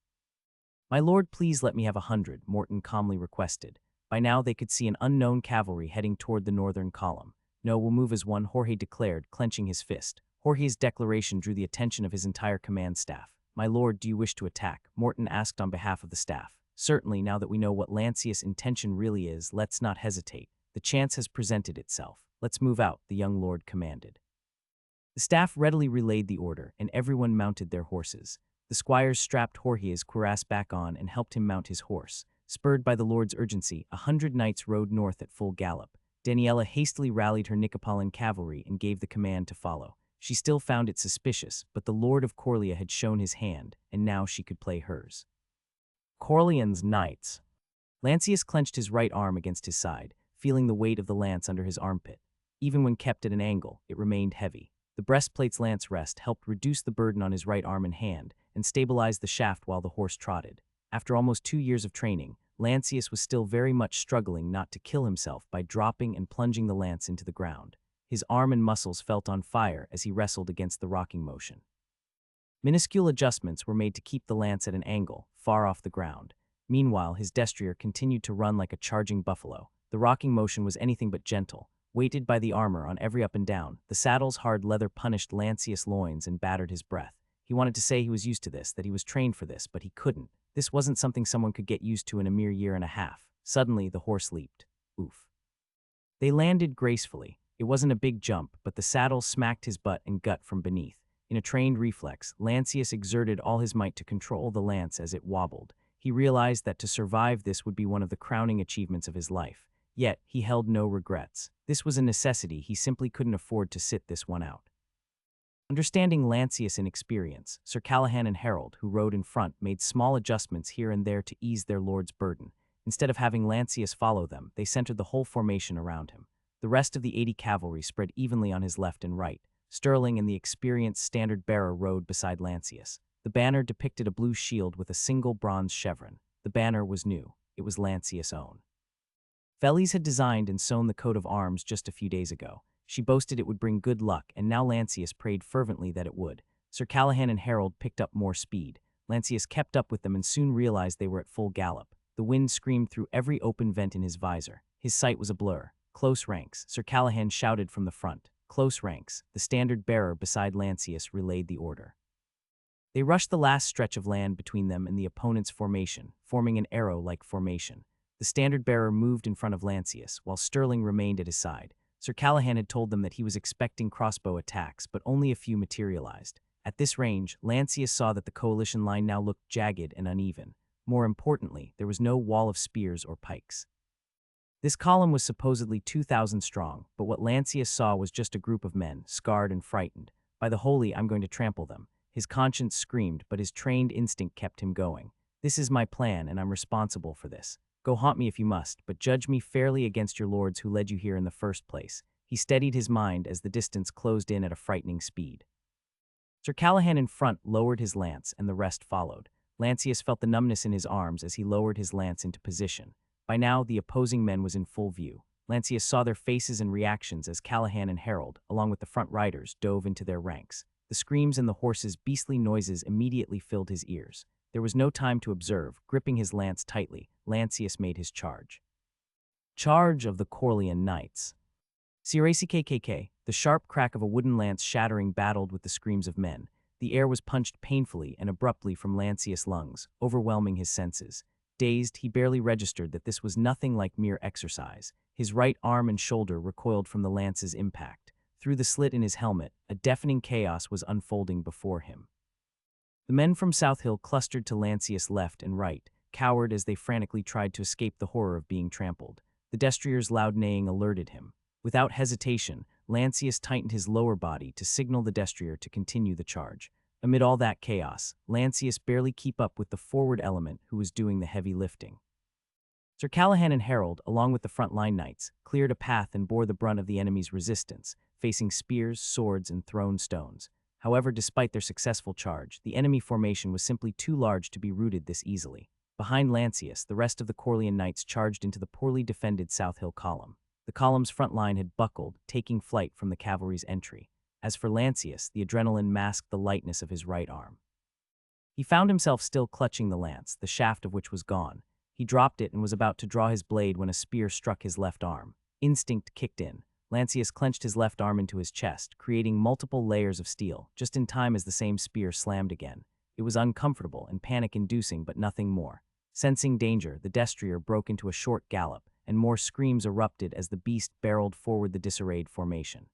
Speaker 1: "My lord, please let me have 100, Morton calmly requested. By now they could see an unknown cavalry heading toward the northern column. "No, we'll move as one," Jorge declared, clenching his fist. Jorge's declaration drew the attention of his entire command staff. "My lord, do you wish to attack?" Morton asked on behalf of the staff. "Certainly, now that we know what Lancius' intention really is, let's not hesitate. The chance has presented itself. Let's move out," the young lord commanded. The staff readily relayed the order, and everyone mounted their horses. The squires strapped Jorge's cuirass back on and helped him mount his horse. Spurred by the lord's urgency, 100 knights rode north at full gallop. Daniela hastily rallied her Nicopolitan cavalry and gave the command to follow. She still found it suspicious, but the Lord of Coria had shown his hand, and now she could play hers. Corlean's knights. Lancius clenched his right arm against his side, feeling the weight of the lance under his armpit. Even when kept at an angle, it remained heavy. The breastplate's lance rest helped reduce the burden on his right arm and hand, and stabilize the shaft while the horse trotted. After almost 2 years of training, Lancius was still very much struggling not to kill himself by dropping and plunging the lance into the ground. His arm and muscles felt on fire as he wrestled against the rocking motion. Minuscule adjustments were made to keep the lance at an angle, far off the ground. Meanwhile, his destrier continued to run like a charging buffalo. The rocking motion was anything but gentle. Weighted by the armor on every up and down, the saddle's hard leather punished Lancius' loins and battered his breath. He wanted to say he was used to this, that he was trained for this, but he couldn't. This wasn't something someone could get used to in a mere year and a half. Suddenly, the horse leaped. Oof. They landed gracefully. It wasn't a big jump, but the saddle smacked his butt and gut from beneath. In a trained reflex, Lancius exerted all his might to control the lance as it wobbled. He realized that to survive this would be one of the crowning achievements of his life. Yet, he held no regrets. This was a necessity. He simply couldn't afford to sit this one out. Understanding Lancius' inexperience, Sir Callahan and Harold, who rode in front, made small adjustments here and there to ease their lord's burden. Instead of having Lancius follow them, they centered the whole formation around him. The rest of the 80 cavalry spread evenly on his left and right. Sterling and the experienced standard bearer rode beside Lancius. The banner depicted a blue shield with a single bronze chevron. The banner was new. It was Lancius' own. Felice had designed and sewn the coat of arms just a few days ago. She boasted it would bring good luck, and now Lancius prayed fervently that it would. Sir Callahan and Harold picked up more speed. Lancius kept up with them and soon realized they were at full gallop. The wind screamed through every open vent in his visor. His sight was a blur. Close ranks, Sir Callahan shouted from the front. Close ranks. The standard bearer beside Lancius relayed the order. They rushed the last stretch of land between them and the opponent's formation, forming an arrow-like formation. The standard bearer moved in front of Lancius, while Sterling remained at his side. Sir Callahan had told them that he was expecting crossbow attacks, but only a few materialized. At this range, Lancius saw that the coalition line now looked jagged and uneven. More importantly, there was no wall of spears or pikes. This column was supposedly 2,000 strong, but what Lancius saw was just a group of men, scarred and frightened. By the holy, I'm going to trample them. His conscience screamed, but his trained instinct kept him going. This is my plan, and I'm responsible for this. Go haunt me if you must, but judge me fairly against your lords who led you here in the first place. He steadied his mind as the distance closed in at a frightening speed. Sir Callahan in front lowered his lance, and the rest followed. Lancius felt the numbness in his arms as he lowered his lance into position. By now, the opposing men was in full view. Lancius saw their faces and reactions as Callahan and Harold, along with the front riders, dove into their ranks. The screams and the horses' beastly noises immediately filled his ears. There was no time to observe. Gripping his lance tightly, Lancius made his charge. Charge of the Corlean Knights. CRACKKK, the sharp crack of a wooden lance shattering battled with the screams of men. The air was punched painfully and abruptly from Lancius' lungs, overwhelming his senses. Dazed, he barely registered that this was nothing like mere exercise. His right arm and shoulder recoiled from the lance's impact. Through the slit in his helmet, a deafening chaos was unfolding before him. The men from South Hill clustered to Lancius' left and right, cowered as they frantically tried to escape the horror of being trampled. The destrier's loud neighing alerted him. Without hesitation, Lancius tightened his lower body to signal the destrier to continue the charge. Amid all that chaos, Lancius barely kept up with the forward element who was doing the heavy lifting. Sir Callahan and Harold, along with the front-line knights, cleared a path and bore the brunt of the enemy's resistance, facing spears, swords, and thrown stones. However, despite their successful charge, the enemy formation was simply too large to be routed this easily. Behind Lancius, the rest of the Corlean knights charged into the poorly defended South Hill column. The column's front line had buckled, taking flight from the cavalry's entry. As for Lancius, the adrenaline masked the lightness of his right arm. He found himself still clutching the lance, the shaft of which was gone. He dropped it and was about to draw his blade when a spear struck his left arm. Instinct kicked in. Lancius clenched his left arm into his chest, creating multiple layers of steel, just in time as the same spear slammed again. It was uncomfortable and panic-inducing, but nothing more. Sensing danger, the destrier broke into a short gallop, and more screams erupted as the beast barreled forward the disarrayed formation.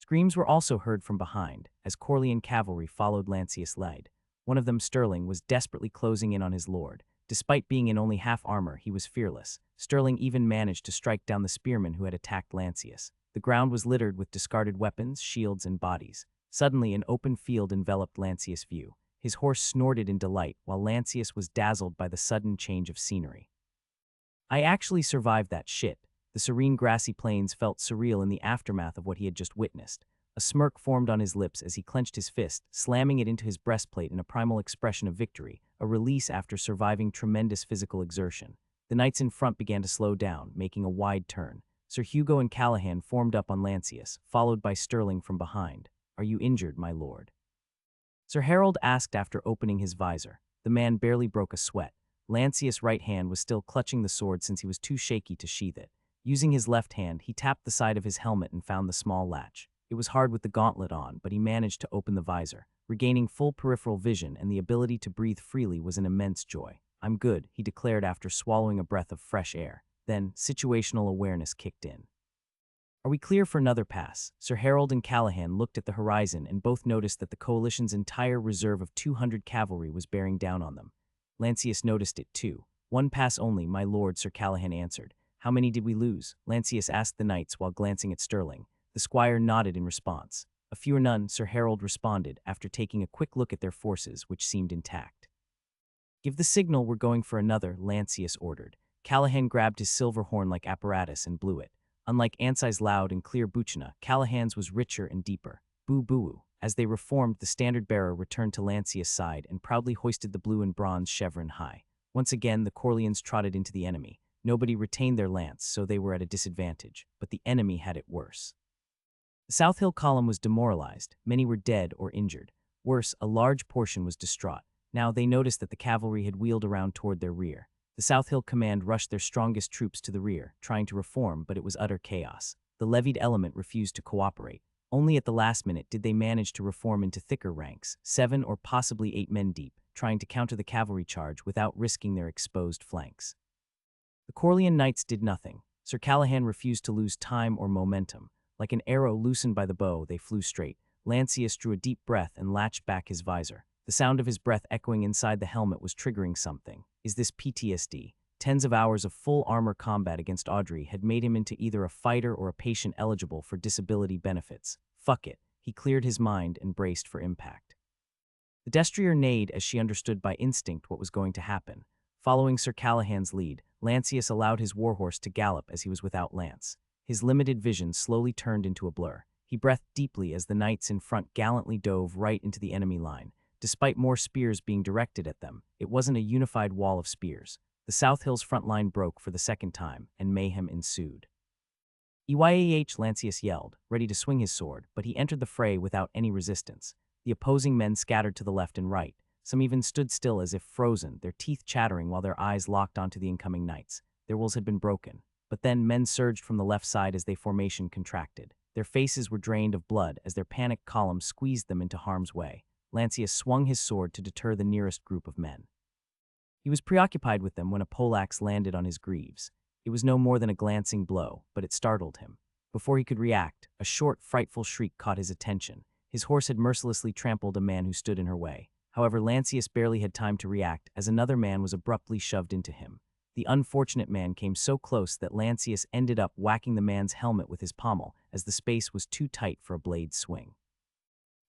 Speaker 1: Screams were also heard from behind, as Corlean cavalry followed Lancius' lead. One of them, Sterling, was desperately closing in on his lord. Despite being in only half armor, he was fearless. Sterling even managed to strike down the spearman who had attacked Lancius. The ground was littered with discarded weapons, shields, and bodies. Suddenly, an open field enveloped Lancius' view. His horse snorted in delight, while Lancius was dazzled by the sudden change of scenery. I actually survived that shit. The serene grassy plains felt surreal in the aftermath of what he had just witnessed. A smirk formed on his lips as he clenched his fist, slamming it into his breastplate in a primal expression of victory, a release after surviving tremendous physical exertion. The knights in front began to slow down, making a wide turn. Sir Hugo and Callahan formed up on Lancius, followed by Sterling from behind. "Are you injured, my lord?" Sir Harold asked after opening his visor. The man barely broke a sweat. Lancius' right hand was still clutching the sword since he was too shaky to sheath it. Using his left hand, he tapped the side of his helmet and found the small latch. It was hard with the gauntlet on, but he managed to open the visor. Regaining full peripheral vision and the ability to breathe freely was an immense joy. "I'm good," he declared after swallowing a breath of fresh air. Then, situational awareness kicked in. "Are we clear for another pass?" Sir Harold and Callahan looked at the horizon and both noticed that the coalition's entire reserve of 200 cavalry was bearing down on them. Lancius noticed it too. "One pass only, my lord," Sir Callahan answered. "How many did we lose?" Lancius asked the knights while glancing at Sterling. The squire nodded in response. "A few or none," Sir Harold responded after taking a quick look at their forces, which seemed intact. "Give the signal, we're going for another," Lancius ordered. Callahan grabbed his silver horn-like apparatus and blew it. Unlike Ansai's loud and clear buchana, Callahan's was richer and deeper. Boo-boo. As they reformed, the standard-bearer returned to Lancius' side and proudly hoisted the blue and bronze chevron high. Once again, the Corleans trotted into the enemy. Nobody retained their lance, so they were at a disadvantage, but the enemy had it worse. The South Hill column was demoralized. Many were dead or injured. Worse, a large portion was distraught. Now they noticed that the cavalry had wheeled around toward their rear. The South Hill command rushed their strongest troops to the rear, trying to reform, but it was utter chaos. The levied element refused to cooperate. Only at the last minute did they manage to reform into thicker ranks, 7 or possibly 8 men deep, trying to counter the cavalry charge without risking their exposed flanks. The Corlean knights did nothing. Sir Callahan refused to lose time or momentum. Like an arrow loosened by the bow, they flew straight. Lancius drew a deep breath and latched back his visor. The sound of his breath echoing inside the helmet was triggering something. Is this PTSD? Tens of hours of full armor combat against Audrey had made him into either a fighter or a patient eligible for disability benefits. Fuck it. He cleared his mind and braced for impact. The destrier neighed as she understood by instinct what was going to happen. Following Sir Callahan's lead, Lancius allowed his warhorse to gallop as he was without lance. His limited vision slowly turned into a blur. He breathed deeply as the knights in front gallantly dove right into the enemy line. Despite more spears being directed at them, it wasn't a unified wall of spears. The South Hill's front line broke for the second time, and mayhem ensued. "Eyah!" Lancius yelled, ready to swing his sword, but he entered the fray without any resistance. The opposing men scattered to the left and right. Some even stood still as if frozen, their teeth chattering while their eyes locked onto the incoming knights. Their wills had been broken. But then men surged from the left side as their formation contracted. Their faces were drained of blood as their panicked column squeezed them into harm's way. Lancius swung his sword to deter the nearest group of men. He was preoccupied with them when a poleaxe landed on his greaves. It was no more than a glancing blow, but it startled him. Before he could react, a short, frightful shriek caught his attention. His horse had mercilessly trampled a man who stood in her way. However, Lancius barely had time to react as another man was abruptly shoved into him. The unfortunate man came so close that Lancius ended up whacking the man's helmet with his pommel as the space was too tight for a blade's swing.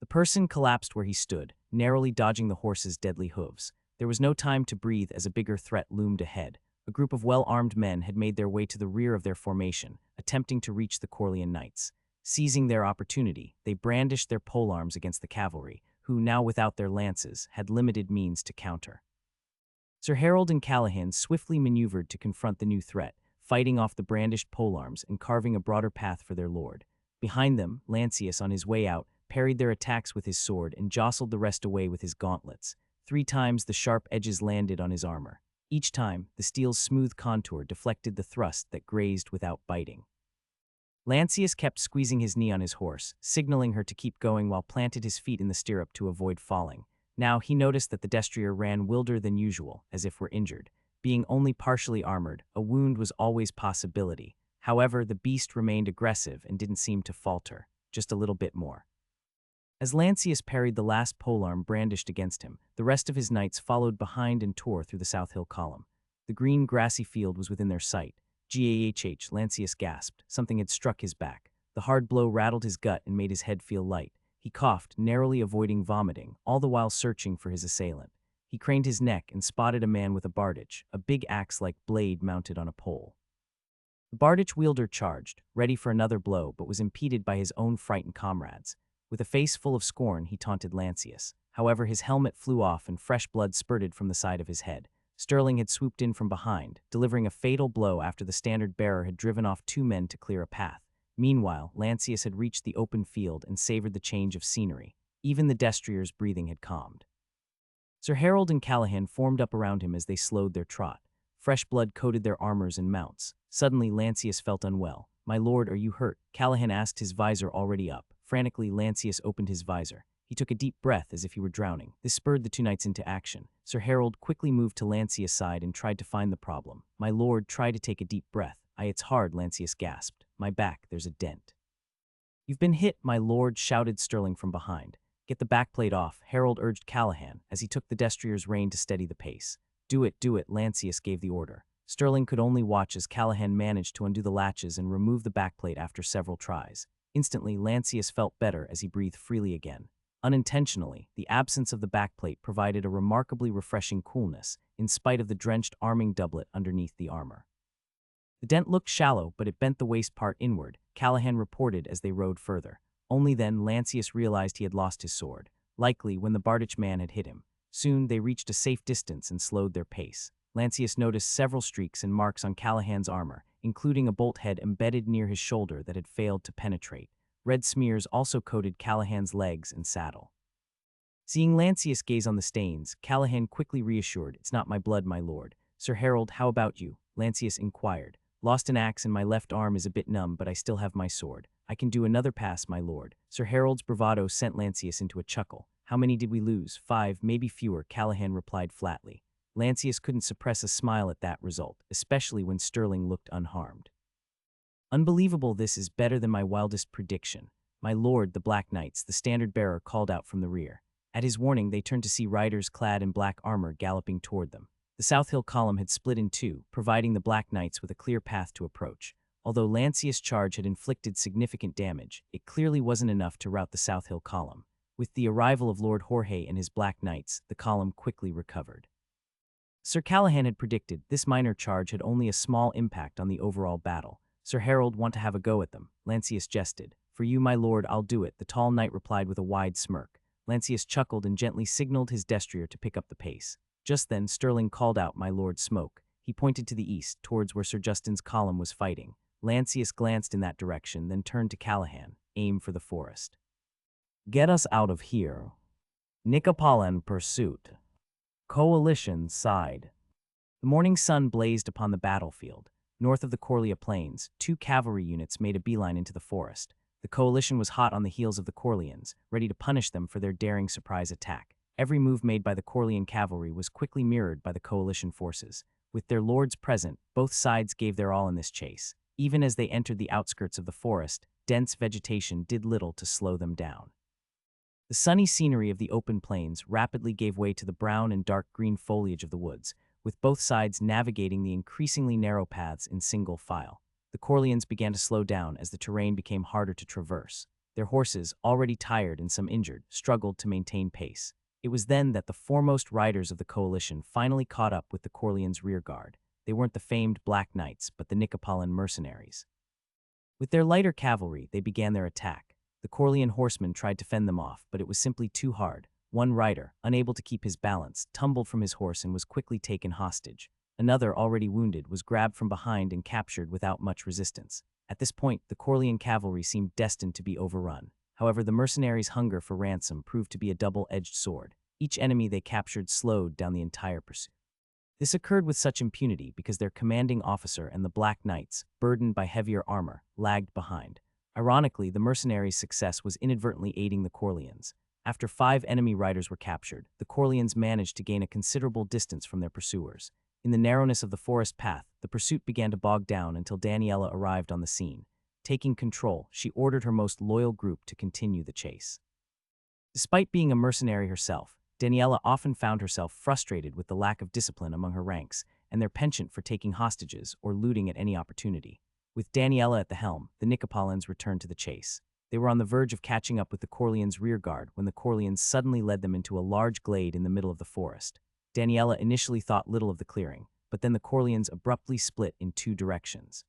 Speaker 1: The person collapsed where he stood, narrowly dodging the horse's deadly hooves. There was no time to breathe as a bigger threat loomed ahead. A group of well-armed men had made their way to the rear of their formation, attempting to reach the Corlean knights. Seizing their opportunity, they brandished their polearms against the cavalry, who, now without their lances, had limited means to counter. Sir Harold and Callahan swiftly maneuvered to confront the new threat, fighting off the brandished polearms and carving a broader path for their lord. Behind them, Lancius, on his way out, parried their attacks with his sword and jostled the rest away with his gauntlets. 3 times the sharp edges landed on his armor. Each time, the steel's smooth contour deflected the thrust that grazed without biting. Lancius kept squeezing his knee on his horse, signaling her to keep going while planted his feet in the stirrup to avoid falling. Now he noticed that the destrier ran wilder than usual, as if were injured. Being only partially armored, a wound was always possibility. However, the beast remained aggressive and didn't seem to falter, just a little bit more. As Lancius parried the last polearm brandished against him, the rest of his knights followed behind and tore through the South Hill column. The green, grassy field was within their sight. "Gahh," Lancius gasped. Something had struck his back. The hard blow rattled his gut and made his head feel light. He coughed, narrowly avoiding vomiting, all the while searching for his assailant. He craned his neck and spotted a man with a barrage, a big axe-like blade mounted on a pole. The barrage wielder charged, ready for another blow, but was impeded by his own frightened comrades. With a face full of scorn, he taunted Lancius. However, his helmet flew off and fresh blood spurted from the side of his head. Sterling had swooped in from behind, delivering a fatal blow after the standard bearer had driven off 2 men to clear a path. Meanwhile, Lancius had reached the open field and savored the change of scenery. Even the destriers' breathing had calmed. Sir Harold and Callahan formed up around him as they slowed their trot. Fresh blood coated their armors and mounts. Suddenly, Lancius felt unwell. "My lord, are you hurt?" Callahan asked, his visor already up. Frantically, Lancius opened his visor. He took a deep breath as if he were drowning. This spurred the 2 knights into action. Sir Harold quickly moved to Lancius' side and tried to find the problem. "My lord, try to take a deep breath." It's hard," Lancius gasped. "My back, there's a dent." "You've been hit, my lord," shouted Sterling from behind. "Get the backplate off," Harold urged Callahan as he took the destrier's rein to steady the pace. Do it, Lancius gave the order. Sterling could only watch as Callahan managed to undo the latches and remove the backplate after several tries. Instantly, Lancius felt better as he breathed freely again. Unintentionally, the absence of the backplate provided a remarkably refreshing coolness, in spite of the drenched arming doublet underneath the armor. The dent looked shallow, but it bent the waist part inward, Callahan reported as they rode further. Only then Lancius realized he had lost his sword, likely when the Bardich man had hit him. Soon they reached a safe distance and slowed their pace. Lancius noticed several streaks and marks on Callahan's armor, including a bolt head embedded near his shoulder that had failed to penetrate. Red smears also coated Callahan's legs and saddle. Seeing Lancius gaze on the stains, Callahan quickly reassured, "It's not my blood, my lord." "Sir Harold, how about you?" Lancius inquired. "Lost an axe and my left arm is a bit numb, but I still have my sword. I can do another pass, my lord." Sir Harold's bravado sent Lancius into a chuckle. "How many did we lose?" 5, maybe fewer, Callahan replied flatly. Lancius couldn't suppress a smile at that result, especially when Sterling looked unharmed. "Unbelievable, this is better than my wildest prediction. My lord, the Black Knights," the standard bearer called out from the rear. At his warning, they turned to see riders clad in black armor galloping toward them. The South Hill column had split in 2, providing the Black Knights with a clear path to approach. Although Lancius' charge had inflicted significant damage, it clearly wasn't enough to rout the South Hill column. With the arrival of Lord Jorge and his Black Knights, the column quickly recovered. Sir Callahan had predicted this minor charge had only a small impact on the overall battle. "Sir Harold, want to have a go at them?" Lancius jested. "For you, my lord, I'll do it," the tall knight replied with a wide smirk. Lancius chuckled and gently signaled his destrier to pick up the pace. Just then, Sterling called out, "My lord, smoke." He pointed to the east, towards where Sir Justin's column was fighting. Lancius glanced in that direction, then turned to Callahan. "Aim for the forest." "Get us out of here." Nicopolan pursuit. Coalition side. The morning sun blazed upon the battlefield. North of the Coria plains, 2 cavalry units made a beeline into the forest. The coalition was hot on the heels of the Corleans, ready to punish them for their daring surprise attack. Every move made by the Corlean cavalry was quickly mirrored by the coalition forces. With their lords present, both sides gave their all in this chase. Even as they entered the outskirts of the forest, dense vegetation did little to slow them down. The sunny scenery of the open plains rapidly gave way to the brown and dark green foliage of the woods, with both sides navigating the increasingly narrow paths in single file. The Corleans began to slow down as the terrain became harder to traverse. Their horses, already tired and some injured, struggled to maintain pace. It was then that the foremost riders of the coalition finally caught up with the Corleans' rearguard. They weren't the famed Black Knights, but the Nicopolan mercenaries. With their lighter cavalry, they began their attack. The Corlean horsemen tried to fend them off, but it was simply too hard. One rider, unable to keep his balance, tumbled from his horse and was quickly taken hostage. Another, already wounded, was grabbed from behind and captured without much resistance. At this point, the Corlean cavalry seemed destined to be overrun. However, the mercenaries' hunger for ransom proved to be a double-edged sword. Each enemy they captured slowed down the entire pursuit. This occurred with such impunity because their commanding officer and the Black Knights, burdened by heavier armor, lagged behind. Ironically, the mercenaries' success was inadvertently aiding the Corleans. After 5 enemy riders were captured, the Corleans managed to gain a considerable distance from their pursuers. In the narrowness of the forest path, the pursuit began to bog down until Daniela arrived on the scene. Taking control, she ordered her most loyal group to continue the chase. Despite being a mercenary herself, Daniela often found herself frustrated with the lack of discipline among her ranks and their penchant for taking hostages or looting at any opportunity. With Daniela at the helm, the Nicopolans returned to the chase. They were on the verge of catching up with the Corleans' rearguard when the Corleans suddenly led them into a large glade in the middle of the forest. Daniela initially thought little of the clearing, but then the Corleans abruptly split in 2 directions.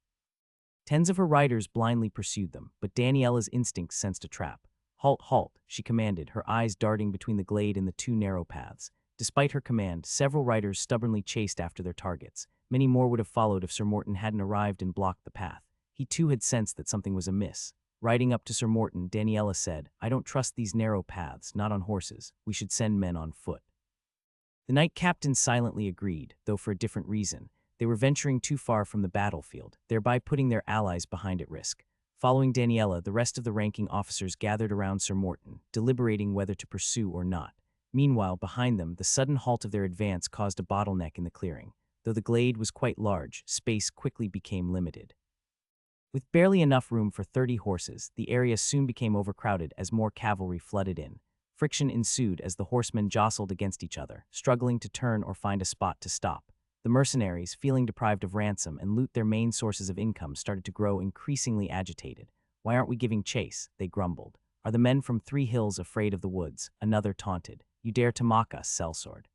Speaker 1: Tens of her riders blindly pursued them, but Daniela's instincts sensed a trap. "Halt, halt," she commanded, her eyes darting between the glade and the 2 narrow paths. Despite her command, several riders stubbornly chased after their targets. Many more would have followed if Sir Morton hadn't arrived and blocked the path. He too had sensed that something was amiss. Riding up to Sir Morton, Daniela said, "I don't trust these narrow paths, not on horses. We should send men on foot." The knight captain silently agreed, though for a different reason. They were venturing too far from the battlefield, thereby putting their allies behind at risk. Following Daniela, the rest of the ranking officers gathered around Sir Morton, deliberating whether to pursue or not. Meanwhile, behind them, the sudden halt of their advance caused a bottleneck in the clearing. Though the glade was quite large, space quickly became limited. With barely enough room for 30 horses, the area soon became overcrowded as more cavalry flooded in. Friction ensued as the horsemen jostled against each other, struggling to turn or find a spot to stop. The mercenaries, feeling deprived of ransom and loot, their main sources of income, started to grow increasingly agitated. "Why aren't we giving chase?" they grumbled. "Are the men from Three Hills afraid of the woods?" Another taunted. "You dare to mock us, sellsword."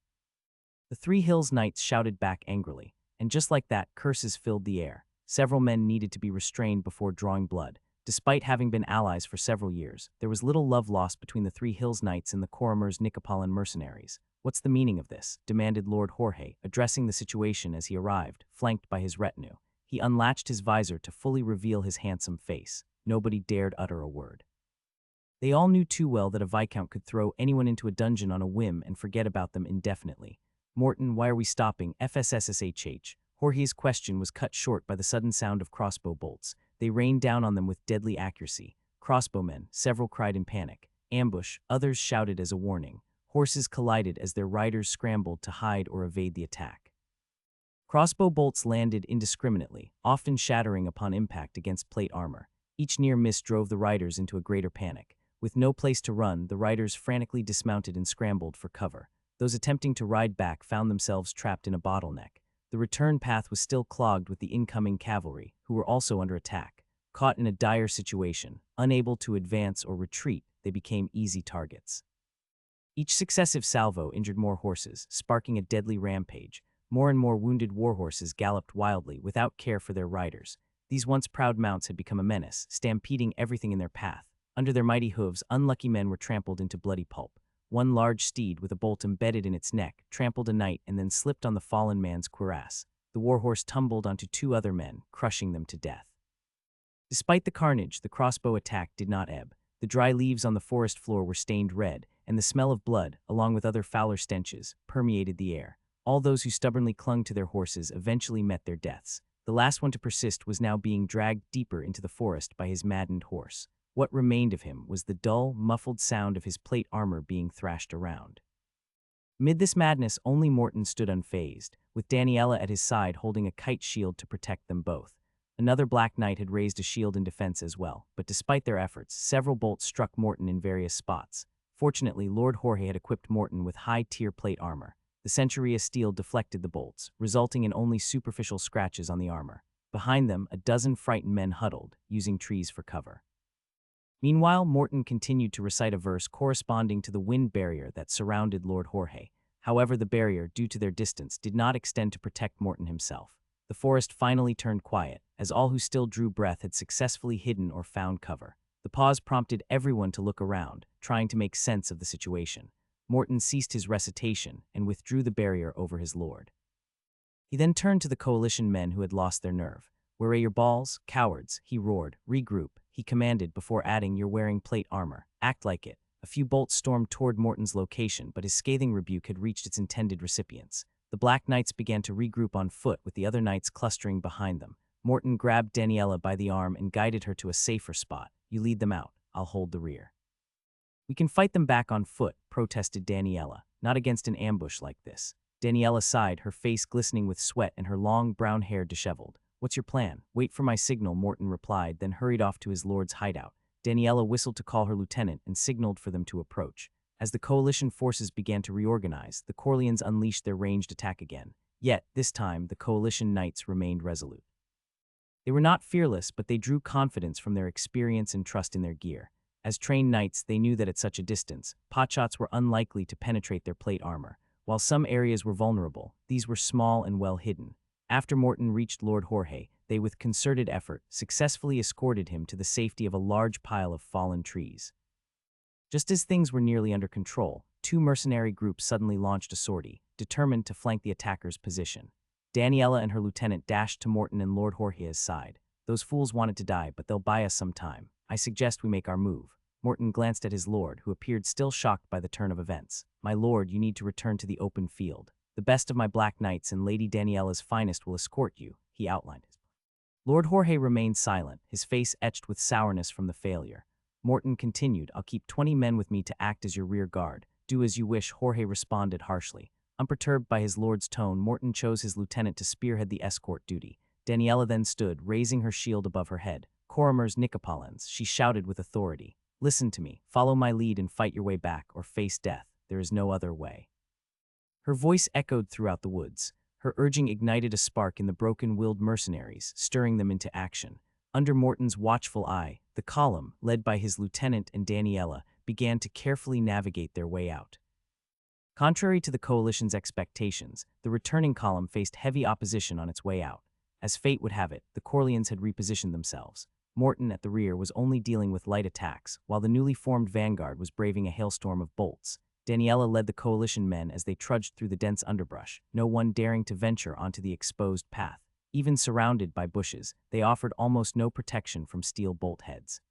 Speaker 1: The Three Hills knights shouted back angrily, and just like that, curses filled the air. Several men needed to be restrained before drawing blood. Despite having been allies for several years, there was little love lost between the Three Hills knights and the Coramer's Nicopolitan mercenaries. "What's the meaning of this?" demanded Lord Jorge, addressing the situation as he arrived, flanked by his retinue. He unlatched his visor to fully reveal his handsome face. Nobody dared utter a word. They all knew too well that a viscount could throw anyone into a dungeon on a whim and forget about them indefinitely. "Morton, why are we stopping? FSSSHH. Jorge's question was cut short by the sudden sound of crossbow bolts. They rained down on them with deadly accuracy. Crossbowmen, several cried in panic. "Ambush," others shouted as a warning. Horses collided as their riders scrambled to hide or evade the attack. Crossbow bolts landed indiscriminately, often shattering upon impact against plate armor. Each near miss drove the riders into a greater panic. With no place to run, the riders frantically dismounted and scrambled for cover. Those attempting to ride back found themselves trapped in a bottleneck. The return path was still clogged with the incoming cavalry, who were also under attack. Caught in a dire situation, unable to advance or retreat, they became easy targets. Each successive salvo injured more horses, sparking a deadly rampage. More and more wounded warhorses galloped wildly, without care for their riders. These once proud mounts had become a menace, stampeding everything in their path. Under their mighty hooves, unlucky men were trampled into bloody pulp. One large steed, with a bolt embedded in its neck, trampled a knight and then slipped on the fallen man's cuirass. The warhorse tumbled onto two other men, crushing them to death. Despite the carnage, the crossbow attack did not ebb. The dry leaves on the forest floor were stained red, and the smell of blood, along with other fouler stenches, permeated the air. All those who stubbornly clung to their horses eventually met their deaths. The last one to persist was now being dragged deeper into the forest by his maddened horse. What remained of him was the dull, muffled sound of his plate armor being thrashed around. Amid this madness, only Morton stood unfazed, with Daniela at his side holding a kite shield to protect them both. Another Black Knight had raised a shield in defense as well, but despite their efforts, several bolts struck Morton in various spots. Fortunately, Lord Jorge had equipped Morton with high-tier plate armor. The Centuria steel deflected the bolts, resulting in only superficial scratches on the armor. Behind them, a dozen frightened men huddled, using trees for cover. Meanwhile, Morton continued to recite a verse corresponding to the wind barrier that surrounded Lord Jorge. However, the barrier, due to their distance, did not extend to protect Morton himself. The forest finally turned quiet, as all who still drew breath had successfully hidden or found cover. The pause prompted everyone to look around, trying to make sense of the situation. Morton ceased his recitation and withdrew the barrier over his lord. He then turned to the coalition men who had lost their nerve. "Where are your balls, cowards?" he roared. "Regroup," he commanded before adding, "You're wearing plate armor. Act like it." A few bolts stormed toward Morton's location, but his scathing rebuke had reached its intended recipients. The Black Knights began to regroup on foot, with the other knights clustering behind them. Morton grabbed Daniela by the arm and guided her to a safer spot. "You lead them out. I'll hold the rear." "We can fight them back on foot," protested Daniela. "Not against an ambush like this." Daniela sighed, her face glistening with sweat and her long brown hair disheveled. "What's your plan?" "Wait for my signal," Morton replied, then hurried off to his lord's hideout. Daniela whistled to call her lieutenant and signaled for them to approach. As the coalition forces began to reorganize, the Corleans unleashed their ranged attack again. Yet, this time, the coalition knights remained resolute. They were not fearless, but they drew confidence from their experience and trust in their gear. As trained knights, they knew that at such a distance, potshots were unlikely to penetrate their plate armor. While some areas were vulnerable, these were small and well hidden. After Morton reached Lord Jorge, they, with concerted effort, successfully escorted him to the safety of a large pile of fallen trees. Just as things were nearly under control, two mercenary groups suddenly launched a sortie, determined to flank the attacker's position. Daniela and her lieutenant dashed to Morton and Lord Jorge's side. Those fools wanted to die, but they'll buy us some time. I suggest we make our move. Morton glanced at his lord, who appeared still shocked by the turn of events. My lord, you need to return to the open field. The best of my Black Knights and Lady Daniela's finest will escort you, he outlined. Lord Jorge remained silent, his face etched with sourness from the failure. Morton continued, I'll keep 20 men with me to act as your rear guard. Do as you wish, Jorge responded harshly. Unperturbed by his lord's tone, Morton chose his lieutenant to spearhead the escort duty. Daniela then stood, raising her shield above her head. Corimers Nicopolans, she shouted with authority. Listen to me, follow my lead and fight your way back, or face death. There is no other way. Her voice echoed throughout the woods. Her urging ignited a spark in the broken-willed mercenaries, stirring them into action. Under Morton's watchful eye, the column, led by his lieutenant and Daniela, began to carefully navigate their way out. Contrary to the coalition's expectations, the returning column faced heavy opposition on its way out. As fate would have it, the Corleans had repositioned themselves. Morton at the rear was only dealing with light attacks, while the newly formed vanguard was braving a hailstorm of bolts. Daniela led the coalition men as they trudged through the dense underbrush, no one daring to venture onto the exposed path. Even surrounded by bushes, they offered almost no protection from steel bolt heads.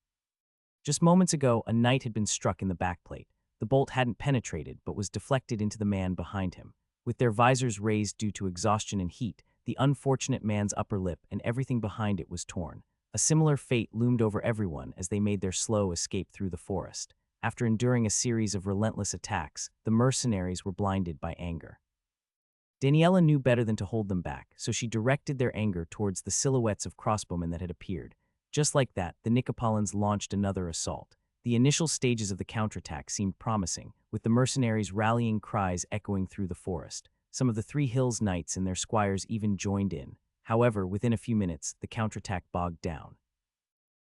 Speaker 1: Just moments ago, a knight had been struck in the backplate. The bolt hadn't penetrated, but was deflected into the man behind him. With their visors raised due to exhaustion and heat, the unfortunate man's upper lip and everything behind it was torn. A similar fate loomed over everyone as they made their slow escape through the forest. After enduring a series of relentless attacks, the mercenaries were blinded by anger. Daniela knew better than to hold them back, so she directed their anger towards the silhouettes of crossbowmen that had appeared. Just like that, the Nicopolans launched another assault. The initial stages of the counterattack seemed promising, with the mercenaries' rallying cries echoing through the forest. Some of the Three Hills knights and their squires even joined in. However, within a few minutes, the counterattack bogged down.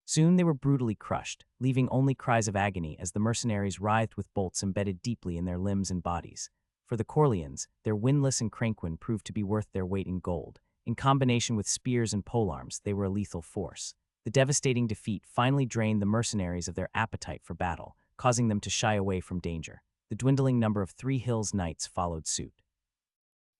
Speaker 1: Soon they were brutally crushed, leaving only cries of agony as the mercenaries writhed with bolts embedded deeply in their limbs and bodies. For the Corleans, their windlass and cranquin proved to be worth their weight in gold. In combination with spears and polearms, they were a lethal force. The devastating defeat finally drained the mercenaries of their appetite for battle, causing them to shy away from danger. The dwindling number of Three Hills knights followed suit.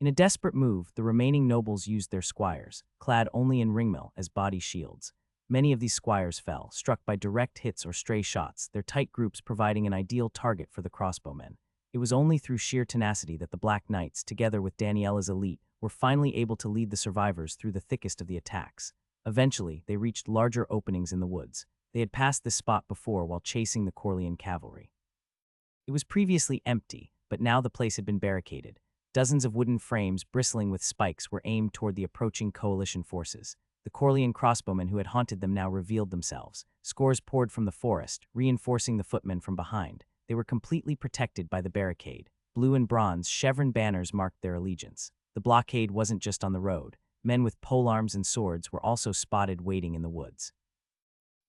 Speaker 1: In a desperate move, the remaining nobles used their squires, clad only in ringmail, as body shields. Many of these squires fell, struck by direct hits or stray shots, their tight groups providing an ideal target for the crossbowmen. It was only through sheer tenacity that the Black Knights, together with Daniela's elite, were finally able to lead the survivors through the thickest of the attacks. Eventually, they reached larger openings in the woods. They had passed this spot before while chasing the Corlean cavalry. It was previously empty, but now the place had been barricaded. Dozens of wooden frames bristling with spikes were aimed toward the approaching coalition forces. The Corlean crossbowmen who had haunted them now revealed themselves. Scores poured from the forest, reinforcing the footmen from behind. They were completely protected by the barricade. Blue and bronze chevron banners marked their allegiance. The blockade wasn't just on the road. Men with polearms and swords were also spotted waiting in the woods.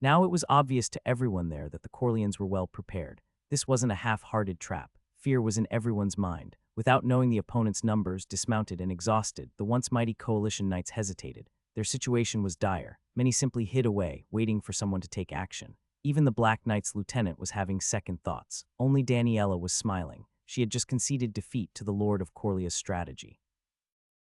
Speaker 1: Now it was obvious to everyone there that the Corleans were well prepared. This wasn't a half-hearted trap. Fear was in everyone's mind. Without knowing the opponent's numbers, dismounted and exhausted, the once mighty coalition knights hesitated. Their situation was dire. Many simply hid away, waiting for someone to take action. Even the Black Knight's lieutenant was having second thoughts. Only Daniela was smiling. She had just conceded defeat to the Lord of Coria's strategy.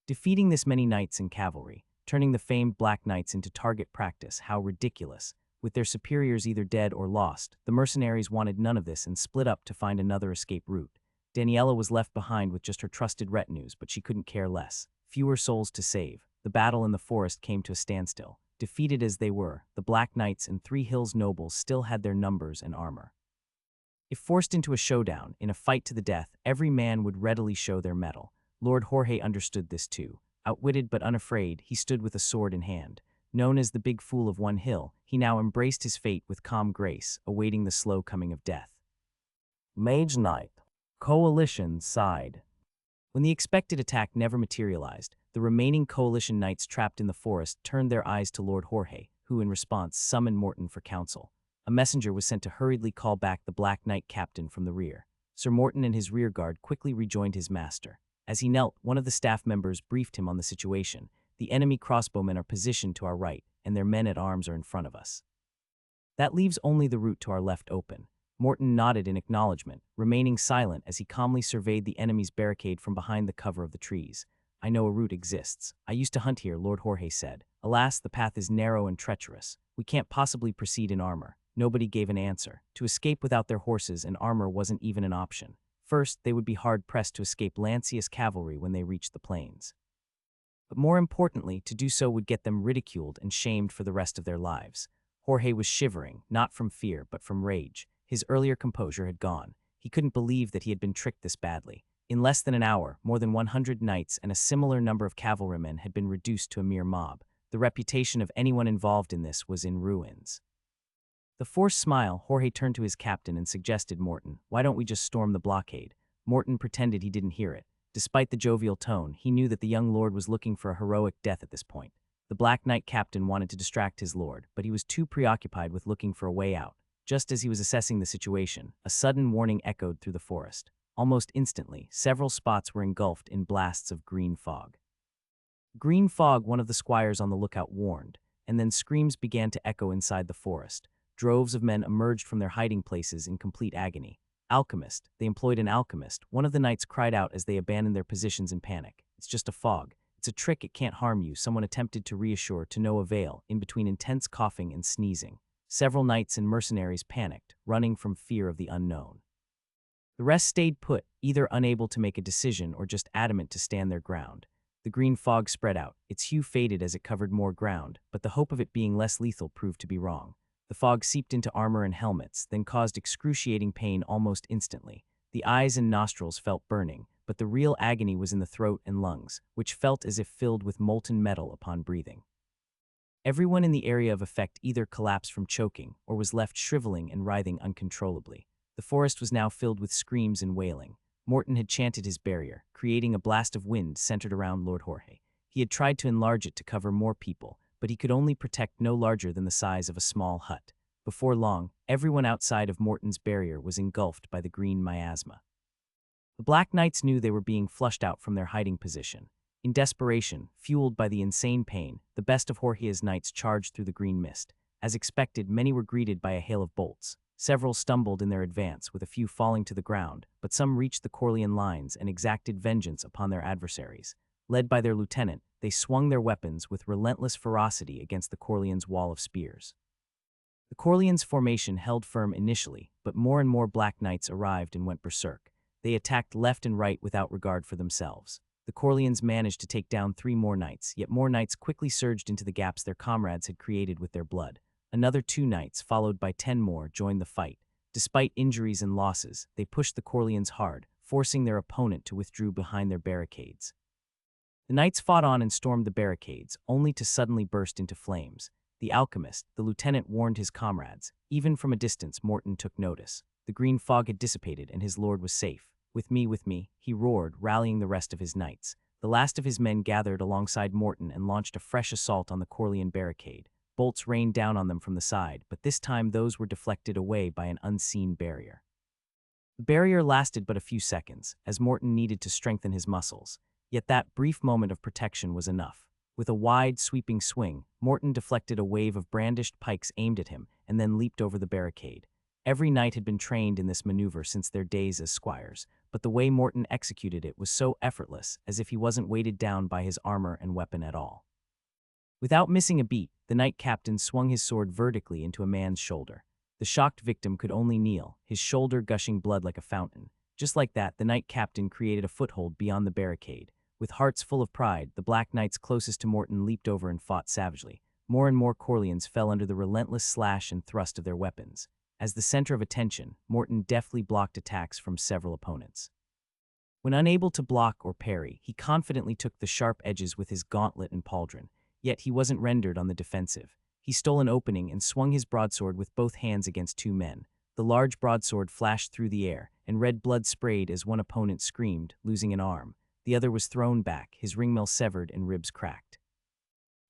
Speaker 1: Defeating this many knights and cavalry, turning the famed Black Knights into target practice, how ridiculous. With their superiors either dead or lost, the mercenaries wanted none of this and split up to find another escape route. Daniela was left behind with just her trusted retinues, but she couldn't care less. Fewer souls to save. The battle in the forest came to a standstill. Defeated as they were, the Black Knights and Three Hills nobles still had their numbers and armor. If forced into a showdown, in a fight to the death, every man would readily show their mettle. Lord Jorge understood this too. Outwitted but unafraid, he stood with a sword in hand. Known as the Big Fool of One Hill, he now embraced his fate with calm grace, awaiting the slow coming of death. Mage Knight. Coalition side. When the expected attack never materialized, the remaining coalition knights trapped in the forest turned their eyes to Lord Jorge, who in response summoned Morton for counsel. A messenger was sent to hurriedly call back the Black Knight captain from the rear. Sir Morton and his rearguard quickly rejoined his master. As he knelt, one of the staff members briefed him on the situation. The enemy crossbowmen are positioned to our right, and their men at arms are in front of us. That leaves only the route to our left open. Morton nodded in acknowledgement, remaining silent as he calmly surveyed the enemy's barricade from behind the cover of the trees. I know a route exists. I used to hunt here, Lord Jorge said. Alas, the path is narrow and treacherous. We can't possibly proceed in armor. Nobody gave an answer. To escape without their horses and armor wasn't even an option. First, they would be hard-pressed to escape Lancius cavalry when they reached the plains. But more importantly, to do so would get them ridiculed and shamed for the rest of their lives. Jorge was shivering, not from fear, but from rage. His earlier composure had gone. He couldn't believe that he had been tricked this badly. In less than an hour, more than 100 knights and a similar number of cavalrymen had been reduced to a mere mob. The reputation of anyone involved in this was in ruins. The forced smile, Jorge turned to his captain and suggested, Morton, why don't we just storm the blockade? Morton pretended he didn't hear it. Despite the jovial tone, he knew that the young lord was looking for a heroic death at this point. The Black Knight captain wanted to distract his lord, but he was too preoccupied with looking for a way out. Just as he was assessing the situation, a sudden warning echoed through the forest. Almost instantly, several spots were engulfed in blasts of green fog. Green fog, one of the squires on the lookout warned, and then screams began to echo inside the forest. Droves of men emerged from their hiding places in complete agony. Alchemist, they employed an alchemist. One of the knights cried out as they abandoned their positions in panic. It's just a fog. It's a trick, it can't harm you, someone attempted to reassure, to no avail, in between intense coughing and sneezing. Several knights and mercenaries panicked, running from fear of the unknown. The rest stayed put, either unable to make a decision or just adamant to stand their ground. The green fog spread out, its hue faded as it covered more ground, but the hope of it being less lethal proved to be wrong. The fog seeped into armor and helmets, then caused excruciating pain almost instantly. The eyes and nostrils felt burning, but the real agony was in the throat and lungs, which felt as if filled with molten metal upon breathing. Everyone in the area of effect either collapsed from choking or was left shriveling and writhing uncontrollably. The forest was now filled with screams and wailing. Morton had chanted his barrier, creating a blast of wind centered around Lord Jorge. He had tried to enlarge it to cover more people, but he could only protect no larger than the size of a small hut. Before long, everyone outside of Morton's barrier was engulfed by the green miasma. The Black Knights knew they were being flushed out from their hiding position. In desperation, fueled by the insane pain, the best of Jorge's knights charged through the green mist. As expected, many were greeted by a hail of bolts. Several stumbled in their advance, with a few falling to the ground, but some reached the Corian lines and exacted vengeance upon their adversaries. Led by their lieutenant, they swung their weapons with relentless ferocity against the Corians' wall of spears. The Corians' formation held firm initially, but more and more Black Knights arrived and went berserk. They attacked left and right without regard for themselves. The Corians managed to take down 3 more knights, yet more knights quickly surged into the gaps their comrades had created with their blood. Another 2 knights, followed by 10 more, joined the fight. Despite injuries and losses, they pushed the Corians hard, forcing their opponent to withdraw behind their barricades. The knights fought on and stormed the barricades, only to suddenly burst into flames. The alchemist, the lieutenant, warned his comrades. Even from a distance, Morton took notice. The green fog had dissipated and his lord was safe. With me, he roared, rallying the rest of his knights. The last of his men gathered alongside Morton and launched a fresh assault on the Corian barricade. Bolts rained down on them from the side, but this time those were deflected away by an unseen barrier. The barrier lasted but a few seconds, as Morton needed to strengthen his muscles. Yet that brief moment of protection was enough. With a wide, sweeping swing, Morton deflected a wave of brandished pikes aimed at him and then leaped over the barricade. Every knight had been trained in this maneuver since their days as squires, but the way Morton executed it was so effortless, as if he wasn't weighted down by his armor and weapon at all. Without missing a beat, the knight captain swung his sword vertically into a man's shoulder. The shocked victim could only kneel, his shoulder gushing blood like a fountain. Just like that, the knight captain created a foothold beyond the barricade. With hearts full of pride, the Black Knights closest to Morton leaped over and fought savagely. More and more Corians fell under the relentless slash and thrust of their weapons. As the center of attention, Morton deftly blocked attacks from several opponents. When unable to block or parry, he confidently took the sharp edges with his gauntlet and pauldron. Yet he wasn't rendered on the defensive. He stole an opening and swung his broadsword with both hands against 2 men. The large broadsword flashed through the air, and red blood sprayed as one opponent screamed, losing an arm. The other was thrown back, his ringmail severed and ribs cracked.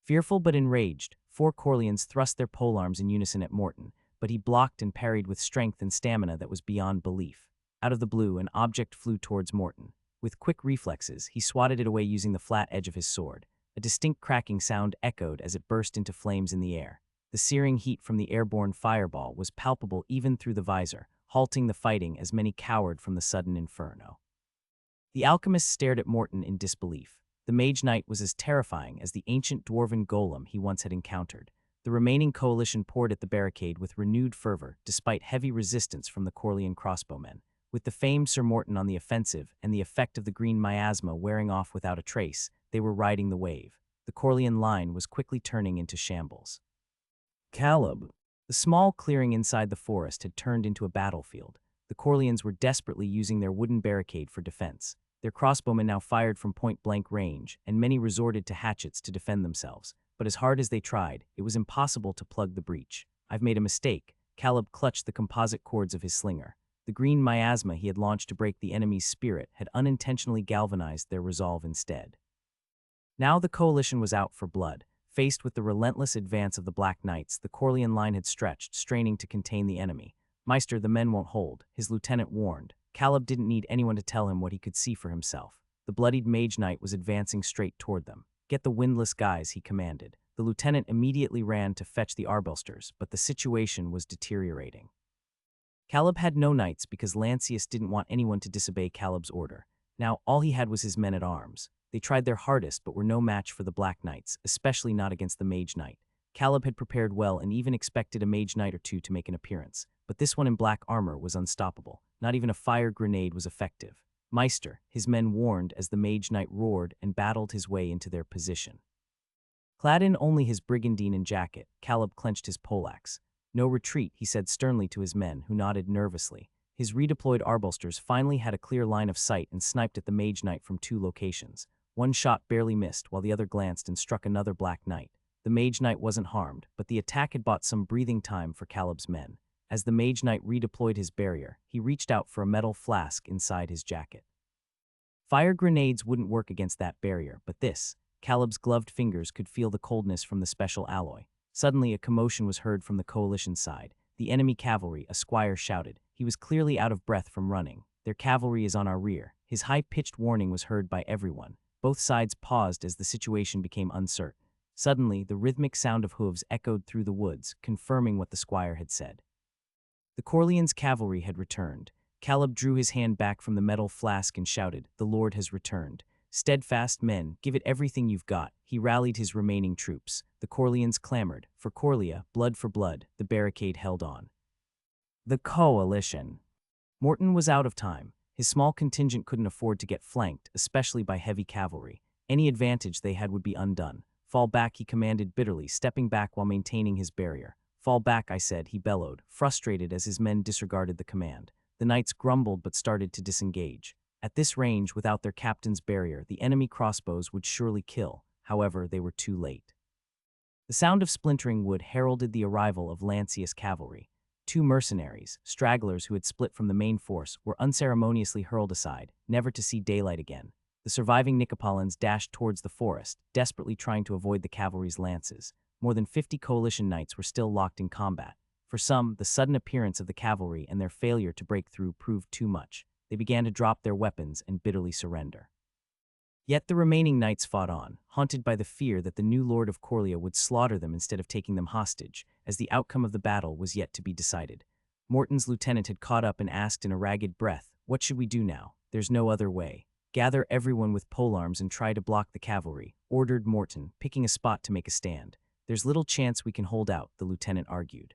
Speaker 1: Fearful but enraged, 4 Corians thrust their polearms in unison at Morton, but he blocked and parried with strength and stamina that was beyond belief. Out of the blue, an object flew towards Morton. With quick reflexes, he swatted it away using the flat edge of his sword. A distinct cracking sound echoed as it burst into flames in the air. The searing heat from the airborne fireball was palpable even through the visor, halting the fighting as many cowered from the sudden inferno. The alchemist stared at Morton in disbelief. The mage knight was as terrifying as the ancient dwarven golem he once had encountered. The remaining coalition poured at the barricade with renewed fervor, despite heavy resistance from the Corlean crossbowmen. With the famed Sir Morton on the offensive and the effect of the green miasma wearing off without a trace, they were riding the wave. The Corlean line was quickly turning into shambles. Caleb. The small clearing inside the forest had turned into a battlefield. The Corleans were desperately using their wooden barricade for defense. Their crossbowmen now fired from point-blank range, and many resorted to hatchets to defend themselves. But as hard as they tried, it was impossible to plug the breach. "I've made a mistake." Caleb clutched the composite cords of his slinger. The green miasma he had launched to break the enemy's spirit had unintentionally galvanized their resolve instead. Now the coalition was out for blood. Faced with the relentless advance of the Black Knights, the Corlean line had stretched, straining to contain the enemy. "Meister, the men won't hold," his lieutenant warned. Caleb didn't need anyone to tell him what he could see for himself. The bloodied mage knight was advancing straight toward them. "Get the windlass guys," he commanded. The lieutenant immediately ran to fetch the arbelsters, but the situation was deteriorating. Caleb had no knights because Lancius didn't want anyone to disobey Caleb's order. Now all he had was his men-at-arms. They tried their hardest but were no match for the Black Knights, especially not against the Mage Knight. Caleb had prepared well and even expected a Mage Knight or two to make an appearance, but this one in black armor was unstoppable. Not even a fire grenade was effective. "Meister," his men warned as the Mage Knight roared and battled his way into their position. Clad in only his brigandine and jacket, Caleb clenched his poleaxe. "No retreat," he said sternly to his men, who nodded nervously. His redeployed arbelsters finally had a clear line of sight and sniped at the Mage Knight from 2 locations. One shot barely missed, while the other glanced and struck another Black Knight. The Mage Knight wasn't harmed, but the attack had bought some breathing time for Caleb's men. As the Mage Knight redeployed his barrier, he reached out for a metal flask inside his jacket. Fire grenades wouldn't work against that barrier, but this. Caleb's gloved fingers could feel the coldness from the special alloy. Suddenly, a commotion was heard from the coalition side. "The enemy cavalry," a squire shouted. He was clearly out of breath from running. "Their cavalry is on our rear." His high-pitched warning was heard by everyone. Both sides paused as the situation became uncertain. Suddenly, the rhythmic sound of hooves echoed through the woods, confirming what the squire had said. The Corleans' cavalry had returned. Caleb drew his hand back from the metal flask and shouted, "The Lord has returned. Steadfast men, give it everything you've got." He rallied his remaining troops. The Corleans clamored. For Coria, blood for blood, the barricade held on. The coalition. Morton was out of time. His small contingent couldn't afford to get flanked, especially by heavy cavalry. Any advantage they had would be undone. "Fall back," he commanded bitterly, stepping back while maintaining his barrier. "Fall back," I said, he bellowed, frustrated as his men disregarded the command. The knights grumbled but started to disengage. At this range, without their captain's barrier, the enemy crossbows would surely kill. However, they were too late. The sound of splintering wood heralded the arrival of Lancius cavalry. 2 mercenaries, stragglers who had split from the main force, were unceremoniously hurled aside, never to see daylight again. The surviving Nicopolins dashed towards the forest, desperately trying to avoid the cavalry's lances. More than 50 coalition knights were still locked in combat. For some, the sudden appearance of the cavalry and their failure to break through proved too much. They began to drop their weapons and bitterly surrender. Yet the remaining knights fought on, haunted by the fear that the new lord of Coria would slaughter them instead of taking them hostage, as the outcome of the battle was yet to be decided. Morton's lieutenant had caught up and asked in a ragged breath, "What should we do now? There's no other way." "Gather everyone with polearms and try to block the cavalry," ordered Morton, picking a spot to make a stand. "There's little chance we can hold out," the lieutenant argued.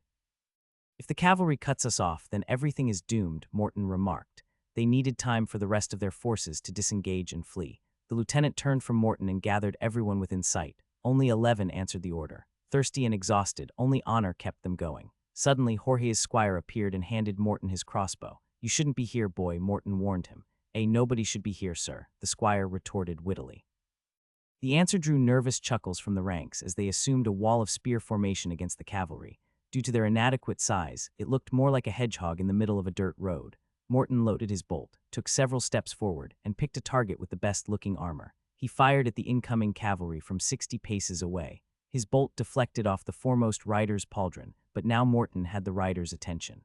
Speaker 1: "If the cavalry cuts us off, then everything is doomed," Morton remarked. They needed time for the rest of their forces to disengage and flee. The lieutenant turned from Morton and gathered everyone within sight. Only 11 answered the order. Thirsty and exhausted, only honor kept them going. Suddenly, Jorge's squire appeared and handed Morton his crossbow. "You shouldn't be here, boy," Morton warned him. Nobody should be here, sir," the squire retorted wittily. The answer drew nervous chuckles from the ranks as they assumed a wall of spear formation against the cavalry. Due to their inadequate size, it looked more like a hedgehog in the middle of a dirt road. Morton loaded his bolt, took several steps forward, and picked a target with the best-looking armor. He fired at the incoming cavalry from 60 paces away. His bolt deflected off the foremost rider's pauldron, but now Morton had the rider's attention.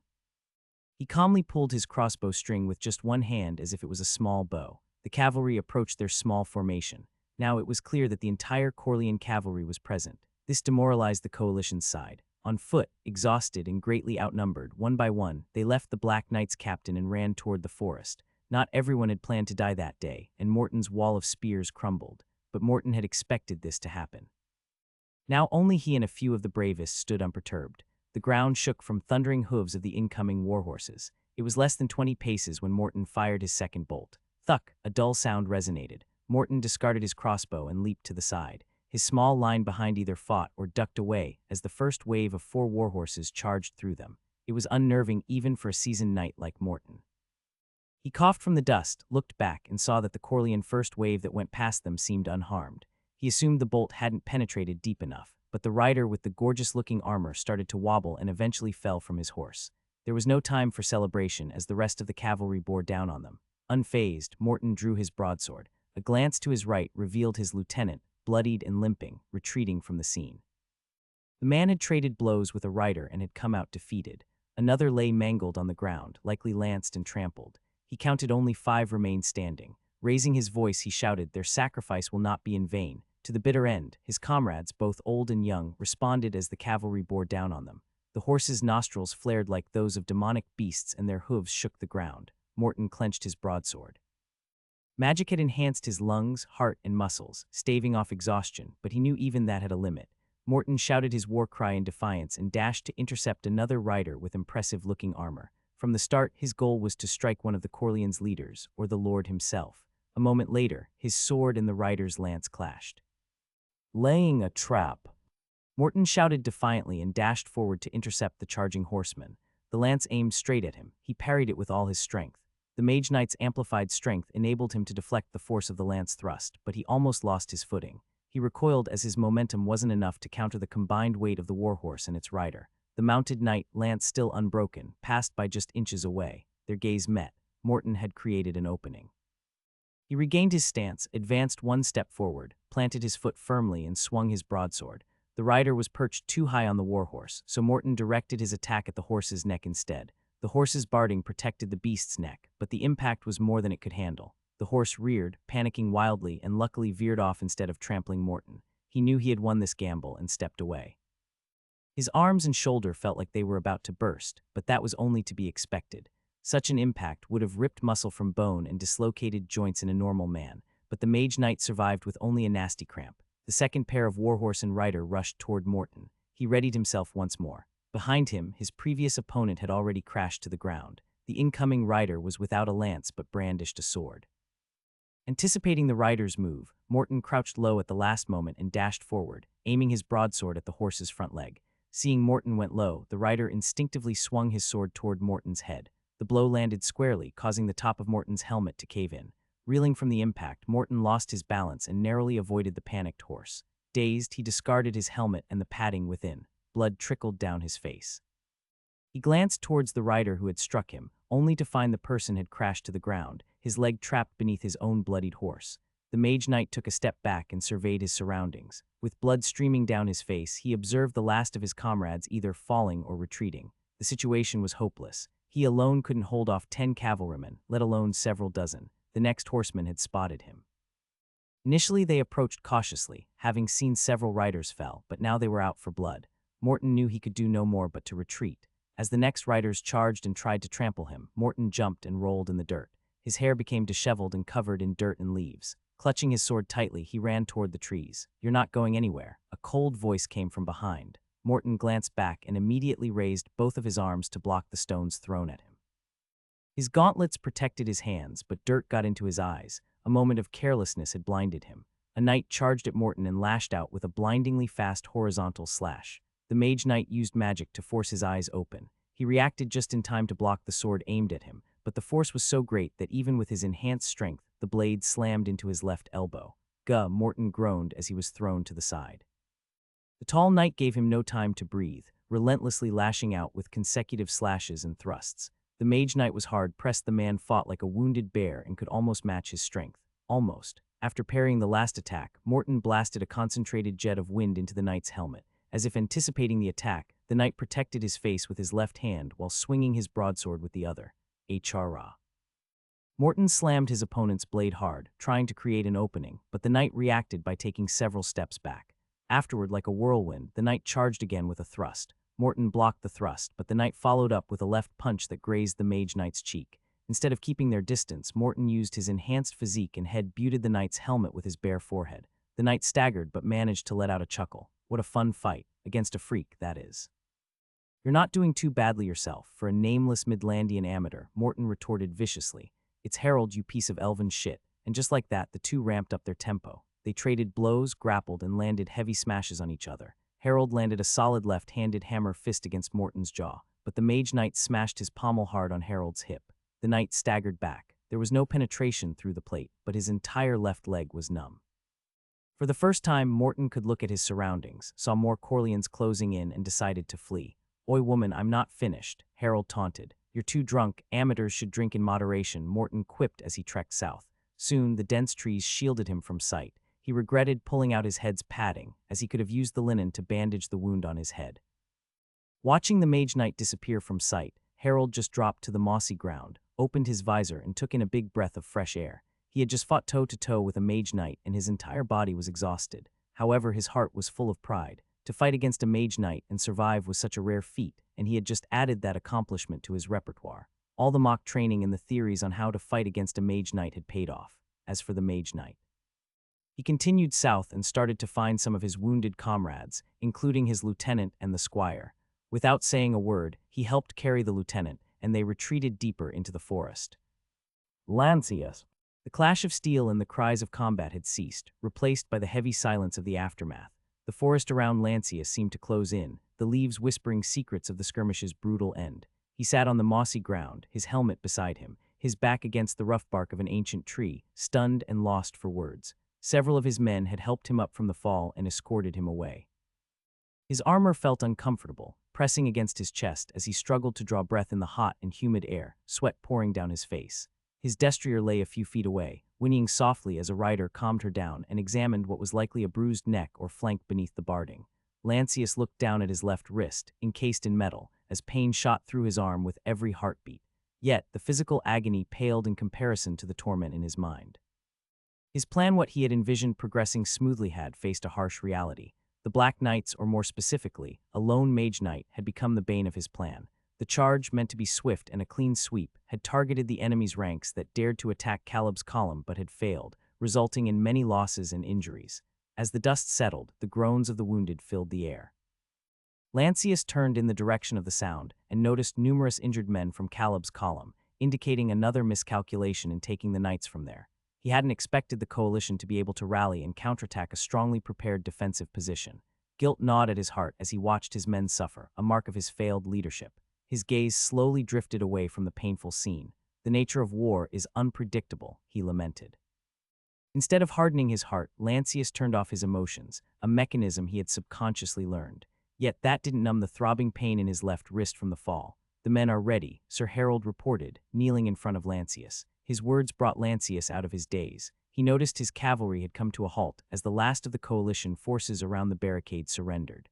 Speaker 1: He calmly pulled his crossbow string with just one hand as if it was a small bow. The cavalry approached their small formation. Now it was clear that the entire Corlean cavalry was present. This demoralized the coalition's side. On foot, exhausted and greatly outnumbered, one by one, they left the Black Knight's captain and ran toward the forest. Not everyone had planned to die that day, and Morton's wall of spears crumbled, but Morton had expected this to happen. Now only he and a few of the bravest stood unperturbed. The ground shook from thundering hooves of the incoming warhorses. It was less than 20 paces when Morton fired his second bolt. Thuck, a dull sound resonated. Morton discarded his crossbow and leaped to the side. His small line behind either fought or ducked away as the first wave of 4 warhorses charged through them. It was unnerving even for a seasoned knight like Morton. He coughed from the dust, looked back, and saw that the Corlean first wave that went past them seemed unharmed. He assumed the bolt hadn't penetrated deep enough, but the rider with the gorgeous-looking armor started to wobble and eventually fell from his horse. There was no time for celebration as the rest of the cavalry bore down on them. Unfazed, Morton drew his broadsword. A glance to his right revealed his lieutenant, bloodied and limping, retreating from the scene. The man had traded blows with a rider and had come out defeated. Another lay mangled on the ground, likely lanced and trampled. He counted only 5 remained standing. Raising his voice, he shouted, "Their sacrifice will not be in vain." To the bitter end, his comrades, both old and young, responded as the cavalry bore down on them. The horses' nostrils flared like those of demonic beasts and their hooves shook the ground. Morton clenched his broadsword. Magic had enhanced his lungs, heart, and muscles, staving off exhaustion, but he knew even that had a limit. Morton shouted his war cry in defiance and dashed to intercept another rider with impressive-looking armor. From the start, his goal was to strike one of the Corlean's leaders, or the Lord himself. A moment later, his sword and the rider's lance clashed. Laying a trap. Morton shouted defiantly and dashed forward to intercept the charging horseman. The lance aimed straight at him. He parried it with all his strength. The mage knight's amplified strength enabled him to deflect the force of the lance thrust, but he almost lost his footing. He recoiled as his momentum wasn't enough to counter the combined weight of the warhorse and its rider. The mounted knight, lance still unbroken, passed by just inches away. Their gaze met. Morton had created an opening. He regained his stance, advanced 1 step forward, planted his foot firmly, and swung his broadsword. The rider was perched too high on the warhorse, so Morton directed his attack at the horse's neck instead. The horse's barding protected the beast's neck, but the impact was more than it could handle. The horse reared, panicking wildly, and luckily veered off instead of trampling Morton. He knew he had won this gamble and stepped away. His arms and shoulder felt like they were about to burst, but that was only to be expected. Such an impact would have ripped muscle from bone and dislocated joints in a normal man, but the mage knight survived with only a nasty cramp. The second pair of warhorse and rider rushed toward Morton. He readied himself once more. Behind him, his previous opponent had already crashed to the ground. The incoming rider was without a lance but brandished a sword. Anticipating the rider's move, Morton crouched low at the last moment and dashed forward, aiming his broadsword at the horse's front leg. Seeing Morton went low, the rider instinctively swung his sword toward Morton's head. The blow landed squarely, causing the top of Morton's helmet to cave in. Reeling from the impact, Morton lost his balance and narrowly avoided the panicked horse. Dazed, he discarded his helmet and the padding within. Blood trickled down his face. He glanced towards the rider who had struck him, only to find the person had crashed to the ground, his leg trapped beneath his own bloodied horse. The mage knight took a step back and surveyed his surroundings. With blood streaming down his face, he observed the last of his comrades either falling or retreating. The situation was hopeless. He alone couldn't hold off 10 cavalrymen, let alone several dozen. The next horseman had spotted him. Initially, they approached cautiously, having seen several riders fell, but now they were out for blood. Morton knew he could do no more but to retreat. As the next riders charged and tried to trample him, Morton jumped and rolled in the dirt. His hair became disheveled and covered in dirt and leaves. Clutching his sword tightly, he ran toward the trees. "You're not going anywhere." A cold voice came from behind. Morton glanced back and immediately raised both of his arms to block the stones thrown at him. His gauntlets protected his hands, but dirt got into his eyes. A moment of carelessness had blinded him. A knight charged at Morton and lashed out with a blindingly fast horizontal slash. The mage knight used magic to force his eyes open. He reacted just in time to block the sword aimed at him, but the force was so great that even with his enhanced strength, the blade slammed into his left elbow. "Gah!" Morton groaned as he was thrown to the side. The tall knight gave him no time to breathe, relentlessly lashing out with consecutive slashes and thrusts. The mage knight was hard-pressed. The man fought like a wounded bear and could almost match his strength. Almost. After parrying the last attack, Morton blasted a concentrated jet of wind into the knight's helmet. As if anticipating the attack, the knight protected his face with his left hand while swinging his broadsword with the other. Hurrah. Morton slammed his opponent's blade hard, trying to create an opening, but the knight reacted by taking several steps back. Afterward, like a whirlwind, the knight charged again with a thrust. Morton blocked the thrust, but the knight followed up with a left punch that grazed the mage knight's cheek. Instead of keeping their distance, Morton used his enhanced physique and head butted the knight's helmet with his bare forehead. The knight staggered but managed to let out a chuckle. What a fun fight, against a freak, that is. You're not doing too badly yourself, for a nameless Midlandian amateur, Morton retorted viciously. It's Harold, you piece of elven shit. And just like that, the two ramped up their tempo. They traded blows, grappled, and landed heavy smashes on each other. Harold landed a solid left-handed hammer fist against Morton's jaw, but the mage knight smashed his pommel hard on Harold's hip. The knight staggered back. There was no penetration through the plate, but his entire left leg was numb. For the first time, Morton could look at his surroundings, saw more Corleans closing in, and decided to flee. "Oi, woman, I'm not finished," Harold taunted. "You're too drunk. Amateurs should drink in moderation," Morton quipped as he trekked south. Soon, the dense trees shielded him from sight. He regretted pulling out his head's padding, as he could have used the linen to bandage the wound on his head. Watching the mage knight disappear from sight, Harold just dropped to the mossy ground, opened his visor, and took in a big breath of fresh air. He had just fought toe-to-toe with a mage knight, and his entire body was exhausted. However, his heart was full of pride. To fight against a mage knight and survive was such a rare feat, and he had just added that accomplishment to his repertoire. All the mock training and the theories on how to fight against a mage knight had paid off. As for the mage knight, he continued south and started to find some of his wounded comrades, including his lieutenant and the squire. Without saying a word, he helped carry the lieutenant, and they retreated deeper into the forest. Lancius. The clash of steel and the cries of combat had ceased, replaced by the heavy silence of the aftermath. The forest around Lancius seemed to close in, the leaves whispering secrets of the skirmish's brutal end. He sat on the mossy ground, his helmet beside him, his back against the rough bark of an ancient tree, stunned and lost for words. Several of his men had helped him up from the fall and escorted him away. His armor felt uncomfortable, pressing against his chest as he struggled to draw breath in the hot and humid air, sweat pouring down his face. His destrier lay a few feet away, whinnying softly as a rider calmed her down and examined what was likely a bruised neck or flank beneath the barding. Lancius looked down at his left wrist, encased in metal, as pain shot through his arm with every heartbeat. Yet, the physical agony paled in comparison to the torment in his mind. His plan, what he had envisioned progressing smoothly, had faced a harsh reality. The Black Knights, or more specifically, a lone mage knight, had become the bane of his plan. The charge, meant to be swift and a clean sweep, had targeted the enemy's ranks that dared to attack Caleb's column but had failed, resulting in many losses and injuries. As the dust settled, the groans of the wounded filled the air. Lancius turned in the direction of the sound and noticed numerous injured men from Caleb's column, indicating another miscalculation in taking the knights from there. He hadn't expected the coalition to be able to rally and counterattack a strongly prepared defensive position. Guilt gnawed at his heart as he watched his men suffer, a mark of his failed leadership. His gaze slowly drifted away from the painful scene. "The nature of war is unpredictable," he lamented. Instead of hardening his heart, Lancius turned off his emotions, a mechanism he had subconsciously learned. Yet that didn't numb the throbbing pain in his left wrist from the fall. "The men are ready," Sir Harold reported, kneeling in front of Lancius. His words brought Lancius out of his daze. He noticed his cavalry had come to a halt as the last of the coalition forces around the barricade surrendered.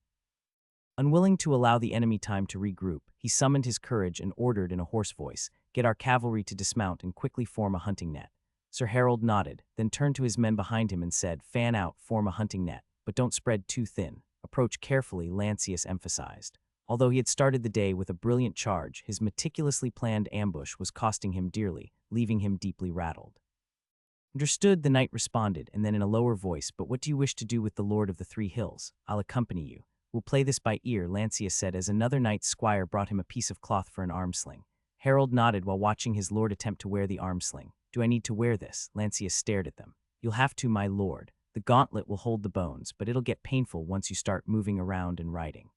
Speaker 1: Unwilling to allow the enemy time to regroup, he summoned his courage and ordered in a hoarse voice, "Get our cavalry to dismount and quickly form a hunting net." Sir Harold nodded, then turned to his men behind him and said, "Fan out, form a hunting net, but don't spread too thin. Approach carefully," Lancius emphasized. Although he had started the day with a brilliant charge, his meticulously planned ambush was costing him dearly, leaving him deeply rattled. "Understood," the knight responded, and then in a lower voice, "But what do you wish to do with the Lord of the Three Hills? I'll accompany you." "We'll play this by ear," Lancius said as another knight's squire brought him a piece of cloth for an arm sling. Harold nodded while watching his lord attempt to wear the arm sling. "Do I need to wear this?" Lancius stared at them. "You'll have to, my lord. The gauntlet will hold the bones, but it'll get painful once you start moving around and riding."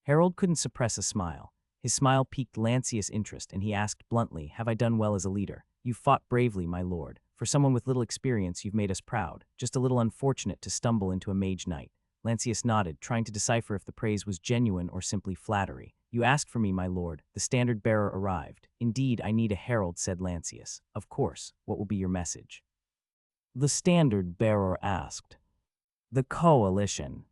Speaker 1: Harold couldn't suppress a smile. His smile piqued Lancius' interest, and he asked bluntly, "Have I done well as a leader?" "You've fought bravely, my lord. For someone with little experience, you've made us proud. Just a little unfortunate to stumble into a mage knight." Lancius nodded, trying to decipher if the praise was genuine or simply flattery. "You asked for me, my lord. The standard bearer arrived." "Indeed, I need a herald," said Lancius. "Of course. What will be your message?" The standard bearer asked. "The coalition."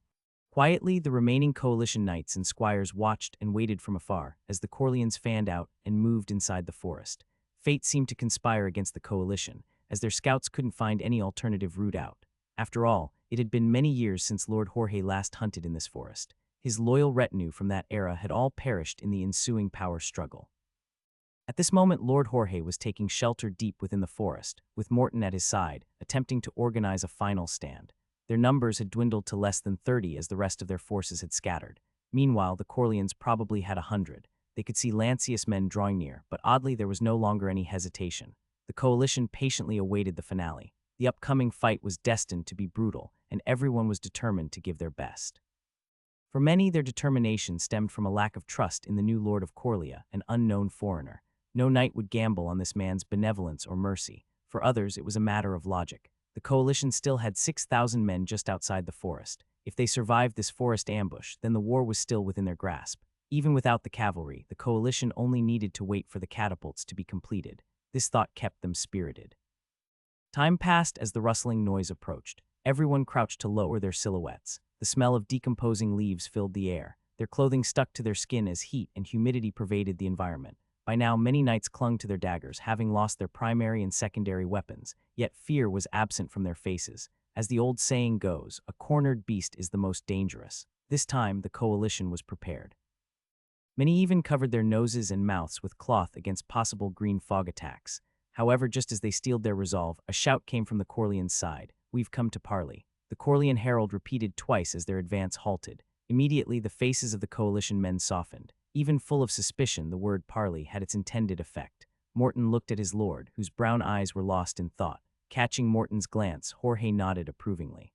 Speaker 1: Quietly, the remaining coalition knights and squires watched and waited from afar as the Corleans fanned out and moved inside the forest. Fate seemed to conspire against the coalition, as their scouts couldn't find any alternative route out. After all, it had been many years since Lord Jorge last hunted in this forest. His loyal retinue from that era had all perished in the ensuing power struggle. At this moment, Lord Jorge was taking shelter deep within the forest, with Morton at his side, attempting to organize a final stand. Their numbers had dwindled to less than 30 as the rest of their forces had scattered. Meanwhile, the Corleans probably had 100. They could see Lancius men drawing near, but oddly there was no longer any hesitation. The coalition patiently awaited the finale. The upcoming fight was destined to be brutal, and everyone was determined to give their best. For many, their determination stemmed from a lack of trust in the new Lord of Coria, an unknown foreigner. No knight would gamble on this man's benevolence or mercy. For others, it was a matter of logic. The coalition still had 6,000 men just outside the forest. If they survived this forest ambush, then the war was still within their grasp. Even without the cavalry, the coalition only needed to wait for the catapults to be completed. This thought kept them spirited. Time passed as the rustling noise approached. Everyone crouched to lower their silhouettes. The smell of decomposing leaves filled the air. Their clothing stuck to their skin as heat and humidity pervaded the environment. By now, many knights clung to their daggers, having lost their primary and secondary weapons, yet fear was absent from their faces. As the old saying goes, a cornered beast is the most dangerous. This time, the coalition was prepared. Many even covered their noses and mouths with cloth against possible green fog attacks. However, just as they steeled their resolve, a shout came from the Corleans' side. "We've come to parley." The Corlean herald repeated twice as their advance halted. Immediately, the faces of the coalition men softened. Even full of suspicion, the word parley had its intended effect. Morton looked at his lord, whose brown eyes were lost in thought. Catching Morton's glance, Jorge nodded approvingly.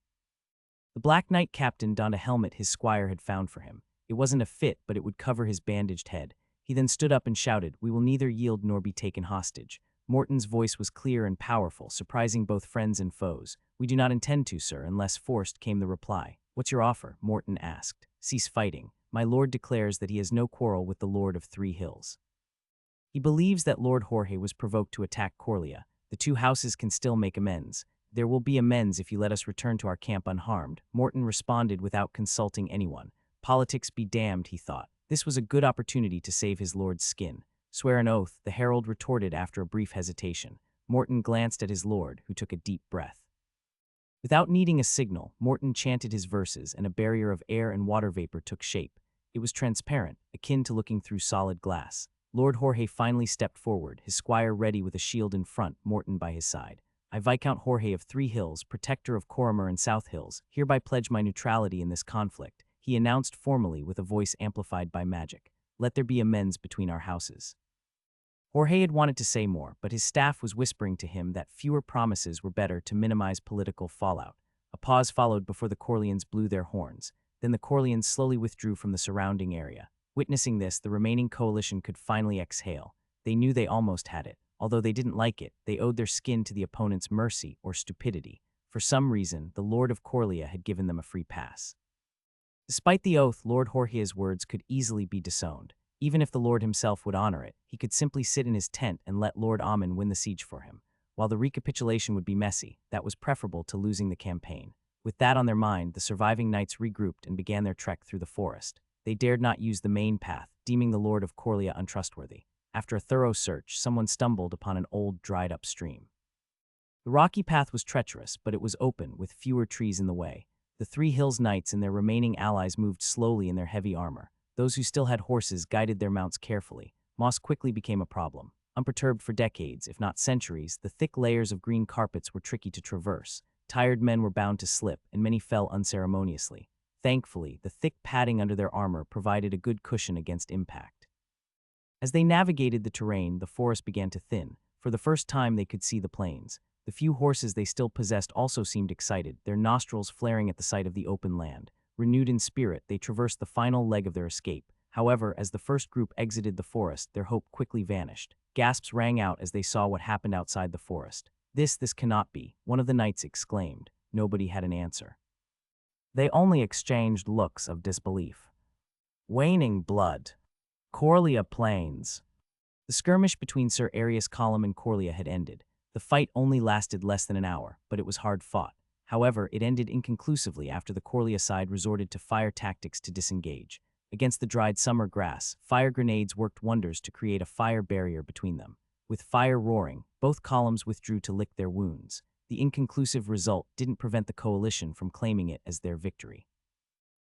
Speaker 1: The Black Knight captain donned a helmet his squire had found for him. It wasn't a fit, but it would cover his bandaged head. He then stood up and shouted, "We will neither yield nor be taken hostage." Morton's voice was clear and powerful, surprising both friends and foes. "We do not intend to, sir, unless forced," came the reply. "What's your offer?" Morton asked. "Cease fighting. My lord declares that he has no quarrel with the Lord of Three Hills. He believes that Lord Jorge was provoked to attack Coria. The two houses can still make amends. There will be amends if you let us return to our camp unharmed." Morton responded without consulting anyone. Politics be damned, he thought. This was a good opportunity to save his lord's skin. "Swear an oath," the herald retorted after a brief hesitation. Morton glanced at his lord, who took a deep breath. Without needing a signal, Morton chanted his verses, and a barrier of air and water vapor took shape. It was transparent, akin to looking through solid glass. Lord Jorge finally stepped forward, his squire ready with a shield in front, Morton by his side. "I, Viscount Jorge of Three Hills, protector of Coria and South Hills, hereby pledge my neutrality in this conflict," he announced formally with a voice amplified by magic. "Let there be amends between our houses." Jorge had wanted to say more, but his staff was whispering to him that fewer promises were better to minimize political fallout. A pause followed before the Corleans blew their horns. Then the Corleans slowly withdrew from the surrounding area. Witnessing this, the remaining coalition could finally exhale. They knew they almost had it. Although they didn't like it, they owed their skin to the opponent's mercy or stupidity. For some reason, the Lord of Coria had given them a free pass. Despite the oath, Lord Jorge's words could easily be disowned. Even if the Lord himself would honor it, he could simply sit in his tent and let Lord Ammon win the siege for him. While the recapitulation would be messy, that was preferable to losing the campaign. With that on their mind, the surviving knights regrouped and began their trek through the forest. They dared not use the main path, deeming the Lord of Coria untrustworthy. After a thorough search, someone stumbled upon an old, dried-up stream. The rocky path was treacherous, but it was open, with fewer trees in the way. The Three Hills knights and their remaining allies moved slowly in their heavy armor. Those who still had horses guided their mounts carefully. Moss quickly became a problem. Unperturbed for decades, if not centuries, the thick layers of green carpets were tricky to traverse. Tired men were bound to slip, and many fell unceremoniously. Thankfully, the thick padding under their armor provided a good cushion against impact. As they navigated the terrain, the forest began to thin. For the first time, they could see the plains. The few horses they still possessed also seemed excited, their nostrils flaring at the sight of the open land. Renewed in spirit, they traversed the final leg of their escape. However, as the first group exited the forest, their hope quickly vanished. Gasps rang out as they saw what happened outside the forest. This cannot be," one of the knights exclaimed. Nobody had an answer. They only exchanged looks of disbelief. Waning blood. Coria Plains. The skirmish between Sir Arius Column and Coria had ended. The fight only lasted less than an hour, but it was hard fought. However, it ended inconclusively after the Coria side resorted to fire tactics to disengage. Against the dried summer grass, fire grenades worked wonders to create a fire barrier between them. With fire roaring, both columns withdrew to lick their wounds. The inconclusive result didn't prevent the coalition from claiming it as their victory.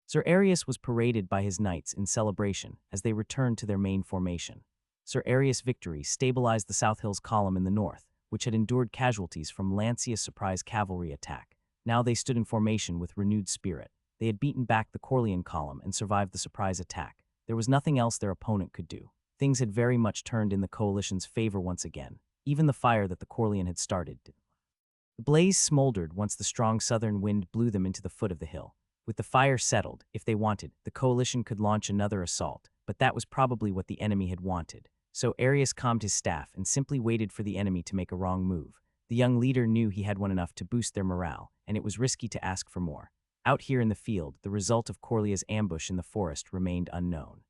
Speaker 1: Sir Arius was paraded by his knights in celebration as they returned to their main formation. Sir Arius' victory stabilized the South Hills column in the north, which had endured casualties from Lancius' surprise cavalry attack. Now they stood in formation with renewed spirit. They had beaten back the Corlean column and survived the surprise attack. There was nothing else their opponent could do. Things had very much turned in the coalition's favor once again. Even the fire that the Corlean had started did. The blaze smoldered once the strong southern wind blew them into the foot of the hill. With the fire settled, if they wanted, the coalition could launch another assault, but that was probably what the enemy had wanted. So Arius calmed his staff and simply waited for the enemy to make a wrong move. The young leader knew he had won enough to boost their morale, and it was risky to ask for more. Out here in the field, the result of Coria's ambush in the forest remained unknown.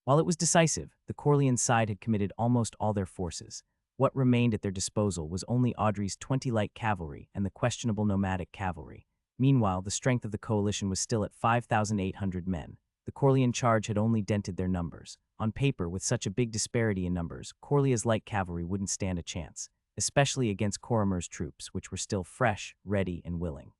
Speaker 1: While it was decisive, the Corlean side had committed almost all their forces. What remained at their disposal was only Audrey's 20 light cavalry and the questionable nomadic cavalry. Meanwhile, the strength of the coalition was still at 5,800 men. The Corlean charge had only dented their numbers. On paper, with such a big disparity in numbers, Coria's light cavalry wouldn't stand a chance, especially against Coromir's troops, which were still fresh, ready, and willing.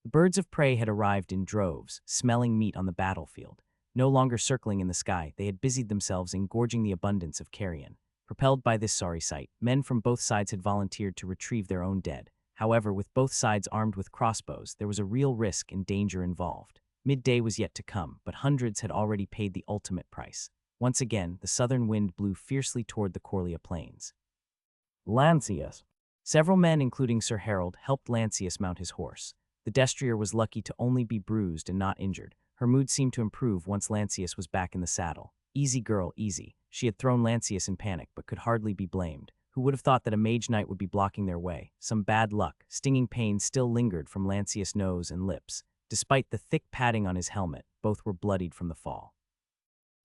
Speaker 1: The birds of prey had arrived in droves, smelling meat on the battlefield. No longer circling in the sky, they had busied themselves in gorging the abundance of carrion. Propelled by this sorry sight, men from both sides had volunteered to retrieve their own dead. However, with both sides armed with crossbows, there was a real risk and danger involved. Midday was yet to come, but hundreds had already paid the ultimate price. Once again, the southern wind blew fiercely toward the Coria plains. Lancius. Several men, including Sir Harold, helped Lancius mount his horse. The destrier was lucky to only be bruised and not injured. Her mood seemed to improve once Lancius was back in the saddle. Easy girl, easy. She had thrown Lancius in panic, but could hardly be blamed. Who would have thought that a mage knight would be blocking their way? Some bad luck. Stinging pain still lingered from Lancius' nose and lips. Despite the thick padding on his helmet, both were bloodied from the fall.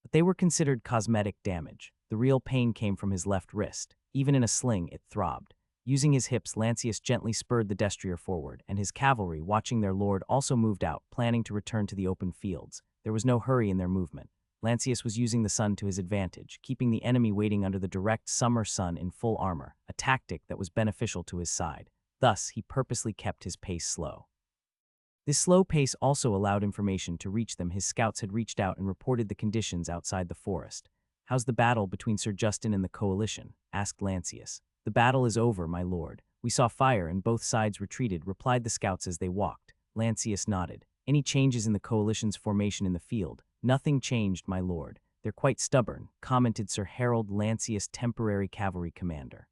Speaker 1: But they were considered cosmetic damage. The real pain came from his left wrist. Even in a sling, it throbbed. Using his hips, Lancius gently spurred the destrier forward, and his cavalry, watching their lord, also moved out, planning to return to the open fields. There was no hurry in their movement. Lancius was using the sun to his advantage, keeping the enemy waiting under the direct summer sun in full armor, a tactic that was beneficial to his side. Thus, he purposely kept his pace slow. This slow pace also allowed information to reach them. His scouts had reached out and reported the conditions outside the forest. "How's the battle between Sir Justin and the coalition?" asked Lancius. "The battle is over, my lord. We saw fire and both sides retreated," replied the scouts as they walked. Lancius nodded. "Any changes in the coalition's formation in the field?" "Nothing changed, my lord. They're quite stubborn," commented Sir Harold, Lancius' temporary cavalry commander.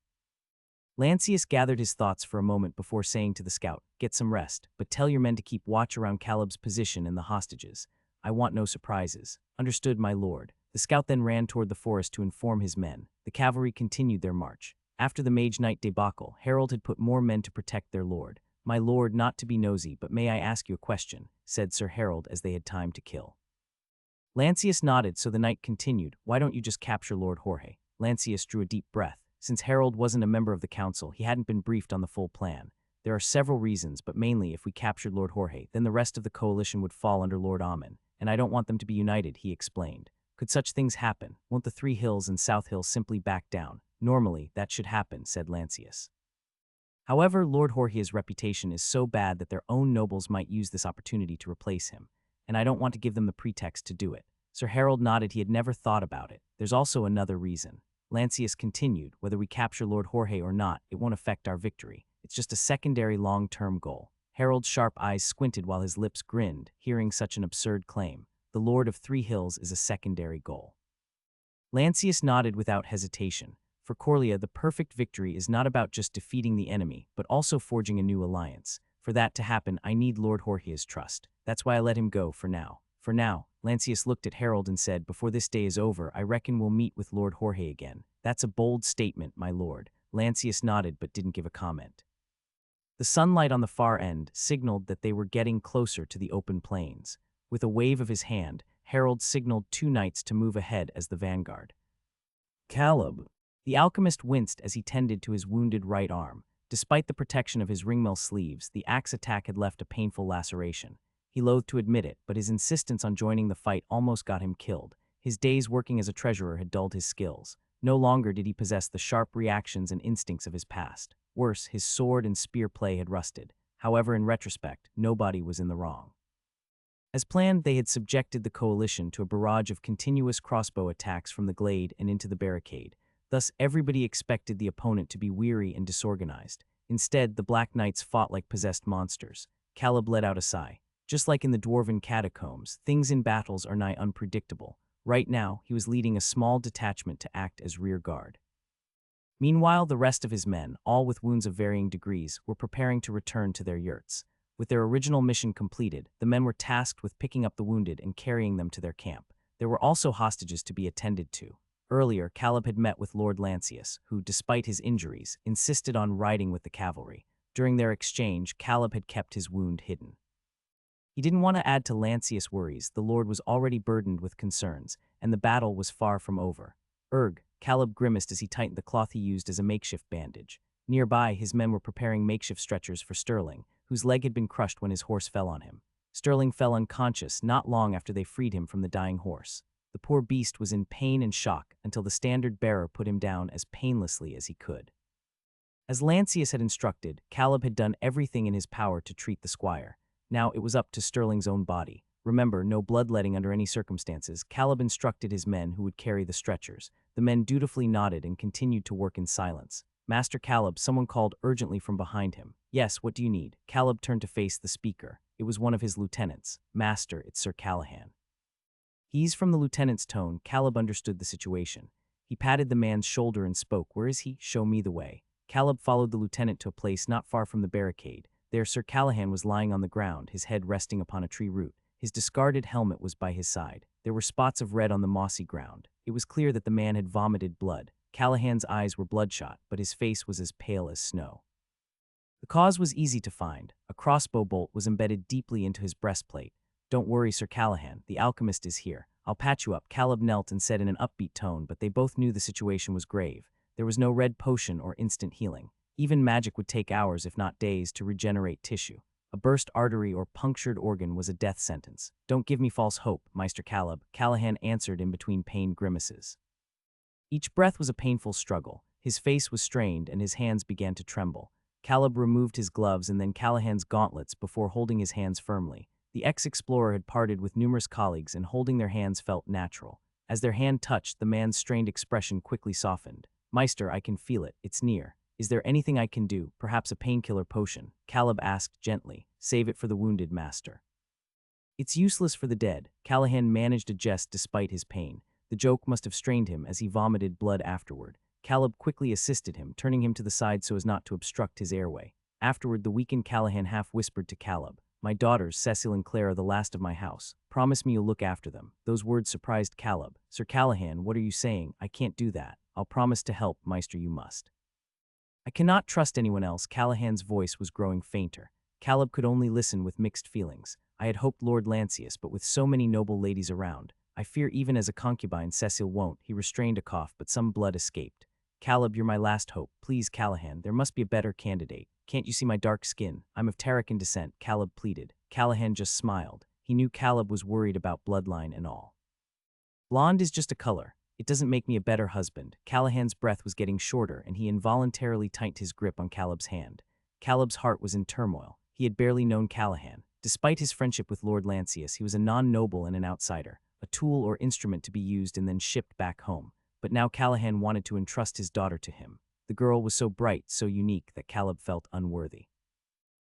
Speaker 1: Lancius gathered his thoughts for a moment before saying to the scout, "Get some rest, but tell your men to keep watch around Caleb's position and the hostages. I want no surprises." "Understood, my lord." The scout then ran toward the forest to inform his men. The cavalry continued their march. After the mage knight debacle, Harold had put more men to protect their lord. "My lord, not to be nosy, but may I ask you a question?" said Sir Harold as they had time to kill. Lancius nodded, so the knight continued, "Why don't you just capture Lord Jorge?" Lancius drew a deep breath. Since Harold wasn't a member of the council, he hadn't been briefed on the full plan. "There are several reasons, but mainly if we captured Lord Jorge, then the rest of the coalition would fall under Lord Ammon, and I don't want them to be united," he explained. "Could such things happen? Won't the Three Hills and South Hills simply back down?" "Normally, that should happen," said Lancius. "However, Lord Jorge's reputation is so bad that their own nobles might use this opportunity to replace him, and I don't want to give them the pretext to do it." Sir Harold nodded. He had never thought about it. "There's also another reason." Lancius continued, "Whether we capture Lord Jorge or not, it won't affect our victory. It's just a secondary long-term goal." Harold's sharp eyes squinted while his lips grinned, hearing such an absurd claim. The Lord of Three Hills is a secondary goal. Lancius nodded without hesitation. For Coria, the perfect victory is not about just defeating the enemy, but also forging a new alliance. For that to happen, I need Lord Jorge's trust. That's why I let him go for now. For now, Lancius looked at Harold and said, "Before this day is over, I reckon we'll meet with Lord Jorge again." "That's a bold statement, my lord." Lancius nodded but didn't give a comment. The sunlight on the far end signaled that they were getting closer to the open plains. With a wave of his hand, Harold signaled two knights to move ahead as the vanguard. "Caleb." The alchemist winced as he tended to his wounded right arm. Despite the protection of his ringmail sleeves, the axe attack had left a painful laceration. He loathed to admit it, but his insistence on joining the fight almost got him killed. His days working as a treasurer had dulled his skills. No longer did he possess the sharp reactions and instincts of his past. Worse, his sword and spear play had rusted. However, in retrospect, nobody was in the wrong. As planned, they had subjected the coalition to a barrage of continuous crossbow attacks from the glade and into the barricade. Thus, everybody expected the opponent to be weary and disorganized. Instead, the Black Knights fought like possessed monsters. Caleb let out a sigh. Just like in the dwarven catacombs, things in battles are nigh unpredictable. Right now, he was leading a small detachment to act as rear guard. Meanwhile, the rest of his men, all with wounds of varying degrees, were preparing to return to their yurts. With their original mission completed, the men were tasked with picking up the wounded and carrying them to their camp. There were also hostages to be attended to. Earlier, Caleb had met with Lord Lancius, who, despite his injuries, insisted on riding with the cavalry. During their exchange, Caleb had kept his wound hidden. He didn't want to add to Lancius' worries. The Lord was already burdened with concerns, and the battle was far from over. Caleb grimaced as he tightened the cloth he used as a makeshift bandage. Nearby, his men were preparing makeshift stretchers for Sterling, whose leg had been crushed when his horse fell on him. Sterling fell unconscious not long after they freed him from the dying horse. The poor beast was in pain and shock until the standard bearer put him down as painlessly as he could. As Lancius had instructed, Caleb had done everything in his power to treat the squire. Now it was up to Sterling's own body. Remember, no bloodletting under any circumstances. Caleb instructed his men who would carry the stretchers. The men dutifully nodded and continued to work in silence. Master Caleb, someone called urgently from behind him. Yes, what do you need? Caleb turned to face the speaker. It was one of his lieutenants. Master, it's Sir Callahan. Eased from the lieutenant's tone, Caleb understood the situation. He patted the man's shoulder and spoke. Where is he? Show me the way. Caleb followed the lieutenant to a place not far from the barricade. There Sir Callahan was lying on the ground, his head resting upon a tree root. His discarded helmet was by his side. There were spots of red on the mossy ground. It was clear that the man had vomited blood. Callahan's eyes were bloodshot, but his face was as pale as snow. The cause was easy to find. A crossbow bolt was embedded deeply into his breastplate. Don't worry, Sir Callahan, the alchemist is here. I'll patch you up. Caleb knelt and said in an upbeat tone, but they both knew the situation was grave. There was no red potion or instant healing. Even magic would take hours, if not days, to regenerate tissue. A burst artery or punctured organ was a death sentence. Don't give me false hope, Meister Caleb, Callahan answered in between pained grimaces. Each breath was a painful struggle. His face was strained and his hands began to tremble. Caleb removed his gloves and then Callahan's gauntlets before holding his hands firmly. The ex-explorer had parted with numerous colleagues and holding their hands felt natural. As their hand touched, the man's strained expression quickly softened. Meister, I can feel it. It's near. Is there anything I can do? Perhaps a painkiller potion? Caleb asked gently. Save it for the wounded, master. It's useless for the dead. Callahan managed a jest despite his pain. The joke must have strained him as he vomited blood afterward. Caleb quickly assisted him, turning him to the side so as not to obstruct his airway. Afterward, the weakened Callahan half whispered to Caleb, My daughters, Cecil and Claire, are the last of my house. Promise me you'll look after them. Those words surprised Caleb. Sir Callahan, what are you saying? I can't do that. I'll promise to help, Meister, you must. I cannot trust anyone else. Callahan's voice was growing fainter. Caleb could only listen with mixed feelings. I had hoped Lord Lancius, but with so many noble ladies around, I fear even as a concubine Cecil won't. He restrained a cough, but some blood escaped. Caleb, you're my last hope. Please, Callahan, there must be a better candidate. Can't you see my dark skin? I'm of Tarracan descent, Caleb pleaded. Callahan just smiled. He knew Caleb was worried about bloodline and all. Blonde is just a color. It doesn't make me a better husband. Callahan's breath was getting shorter, and he involuntarily tightened his grip on Caleb's hand. Caleb's heart was in turmoil. He had barely known Callahan. Despite his friendship with Lord Lancius, he was a non-noble and an outsider, a tool or instrument to be used and then shipped back home. But now Callahan wanted to entrust his daughter to him. The girl was so bright, so unique, that Caleb felt unworthy.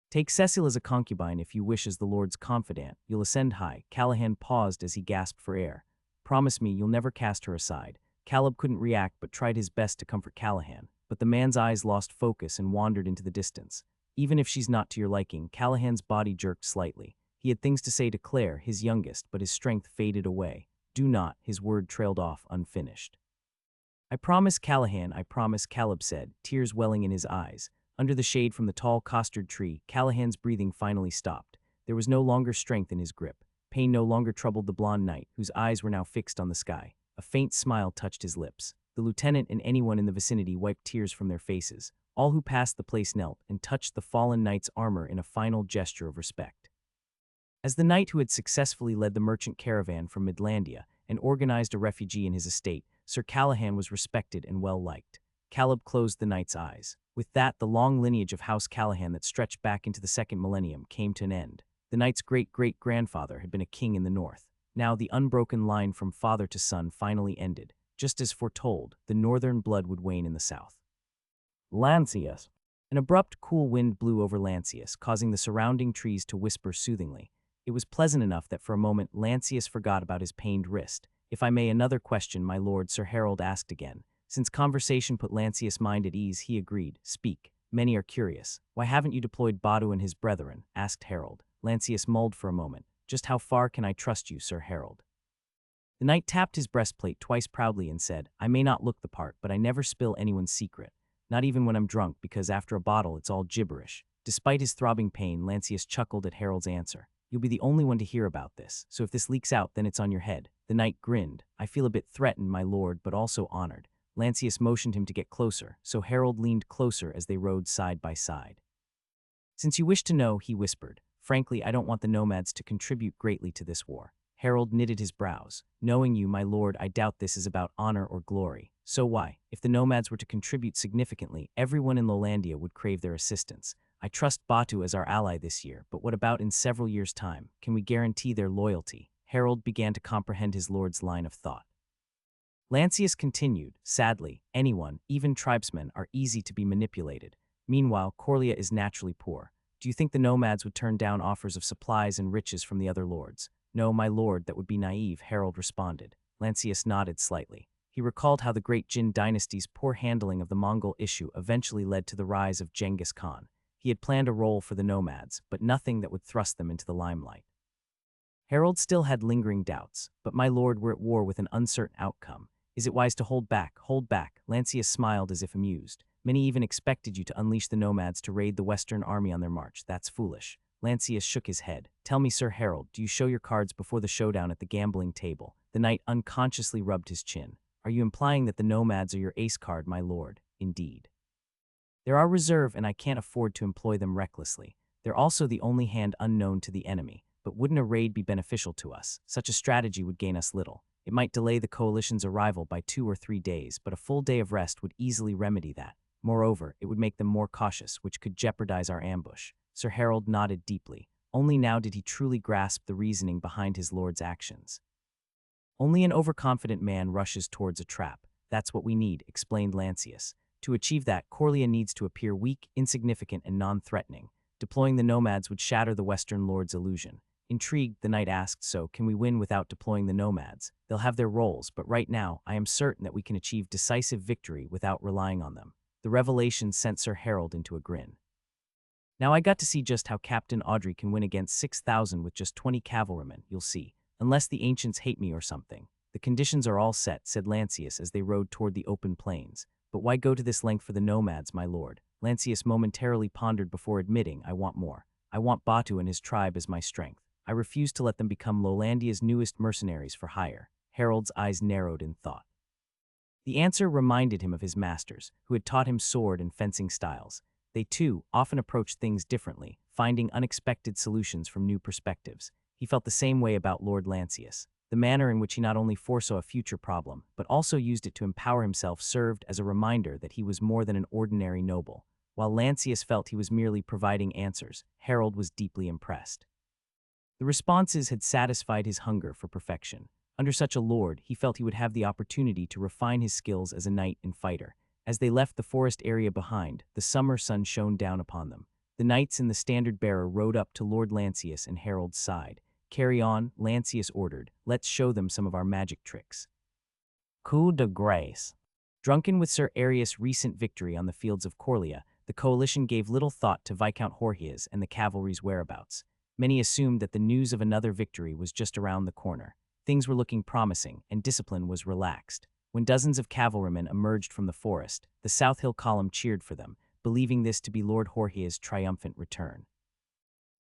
Speaker 1: Take Cecil as a concubine if you wish as the Lord's confidant. You'll ascend high. Callahan paused as he gasped for air. Promise me you'll never cast her aside. Caleb couldn't react but tried his best to comfort Callahan, but the man's eyes lost focus and wandered into the distance. Even if she's not to your liking, Callahan's body jerked slightly. He had things to say to Claire, his youngest, but his strength faded away. Do not, his word trailed off unfinished. I promise, Callahan, I promise, Caleb said, tears welling in his eyes. Under the shade from the tall costard tree, Callahan's breathing finally stopped. There was no longer strength in his grip. Pain no longer troubled the blonde knight, whose eyes were now fixed on the sky. A faint smile touched his lips. The lieutenant and anyone in the vicinity wiped tears from their faces. All who passed the place knelt and touched the fallen knight's armor in a final gesture of respect. As the knight who had successfully led the merchant caravan from Midlandia and organized a refugee in his estate, Sir Callahan was respected and well-liked. Caleb closed the knight's eyes. With that, the long lineage of House Callahan that stretched back into the second millennium came to an end. The knight's great-great-grandfather had been a king in the north. Now the unbroken line from father to son finally ended. Just as foretold, the northern blood would wane in the south. Lancius. An abrupt, cool wind blew over Lancius, causing the surrounding trees to whisper soothingly. It was pleasant enough that for a moment Lancius forgot about his pained wrist. "If I may, another question, my lord," Sir Harold asked again. Since conversation put Lancius' mind at ease, he agreed. "Speak. Many are curious." "Why haven't you deployed Badu and his brethren?" asked Harold. Lancius mulled for a moment. "Just how far can I trust you, Sir Harold?" The knight tapped his breastplate twice proudly and said, "I may not look the part, but I never spill anyone's secret. Not even when I'm drunk, because after a bottle it's all gibberish." Despite his throbbing pain, Lancius chuckled at Harold's answer. "You'll be the only one to hear about this, so if this leaks out, then it's on your head." The knight grinned. "I feel a bit threatened, my lord, but also honored." Lancius motioned him to get closer, so Harold leaned closer as they rode side by side. "Since you wish to know," he whispered, "frankly, I don't want the nomads to contribute greatly to this war." Harold knitted his brows. "Knowing you, my lord, I doubt this is about honor or glory. So why? If the nomads were to contribute significantly, everyone in Lolandia would crave their assistance. I trust Batu as our ally this year, but what about in several years' time? Can we guarantee their loyalty?" Harold began to comprehend his lord's line of thought. Lancius continued, "Sadly, anyone, even tribesmen, are easy to be manipulated. Meanwhile, Coria is naturally poor. Do you think the nomads would turn down offers of supplies and riches from the other lords?" "No, my lord, that would be naive," Harold responded. Lancius nodded slightly. He recalled how the great Jin dynasty's poor handling of the Mongol issue eventually led to the rise of Genghis Khan. He had planned a role for the nomads, but nothing that would thrust them into the limelight. Harold still had lingering doubts. "But my lord, we're at war with an uncertain outcome. Is it wise to hold back?" "Hold back," Lancius smiled as if amused. "Many even expected you to unleash the nomads to raid the Western army on their march. That's foolish." Lancius shook his head. "Tell me, Sir Harold, do you show your cards before the showdown at the gambling table?" The knight unconsciously rubbed his chin. "Are you implying that the nomads are your ace card, my lord?" "Indeed. They're our reserve, and I can't afford to employ them recklessly. They're also the only hand unknown to the enemy. But wouldn't a raid be beneficial to us? Such a strategy would gain us little. It might delay the coalition's arrival by 2 or 3 days, but a full day of rest would easily remedy that. Moreover, it would make them more cautious, which could jeopardize our ambush." Sir Harold nodded deeply. Only now did he truly grasp the reasoning behind his lord's actions. "Only an overconfident man rushes towards a trap. That's what we need," explained Lancius. "To achieve that, Coria needs to appear weak, insignificant, and non-threatening. Deploying the nomads would shatter the Western lord's illusion." Intrigued, the knight asked, "So, can we win without deploying the nomads?" "They'll have their roles, but right now, I am certain that we can achieve decisive victory without relying on them." The revelation sent Sir Harold into a grin. "Now I got to see just how Captain Audrey can win against 6,000 with just 20 cavalrymen, you'll see. Unless the ancients hate me or something. The conditions are all set," said Lancius as they rode toward the open plains. "But why go to this length for the nomads, my lord?" Lancius momentarily pondered before admitting, "I want more. I want Batu and his tribe as my strength. I refuse to let them become Lolandia's newest mercenaries for hire." Harold's eyes narrowed in thought. The answer reminded him of his masters, who had taught him sword and fencing styles. They, too, often approached things differently, finding unexpected solutions from new perspectives. He felt the same way about Lord Lancius. The manner in which he not only foresaw a future problem, but also used it to empower himself served as a reminder that he was more than an ordinary noble. While Lancius felt he was merely providing answers, Harold was deeply impressed. The responses had satisfied his hunger for perfection. Under such a lord, he felt he would have the opportunity to refine his skills as a knight and fighter. As they left the forest area behind, the summer sun shone down upon them. The knights and the standard-bearer rode up to Lord Lancius and Harold's side. "Carry on," Lancius ordered. "Let's show them some of our magic tricks." Coup de grace. Drunken with Sir Arius' recent victory on the fields of Coria, the coalition gave little thought to Viscount Jorge's and the cavalry's whereabouts. Many assumed that the news of another victory was just around the corner. Things were looking promising, and discipline was relaxed. When dozens of cavalrymen emerged from the forest, the South Hill column cheered for them, believing this to be Lord Jorge's triumphant return.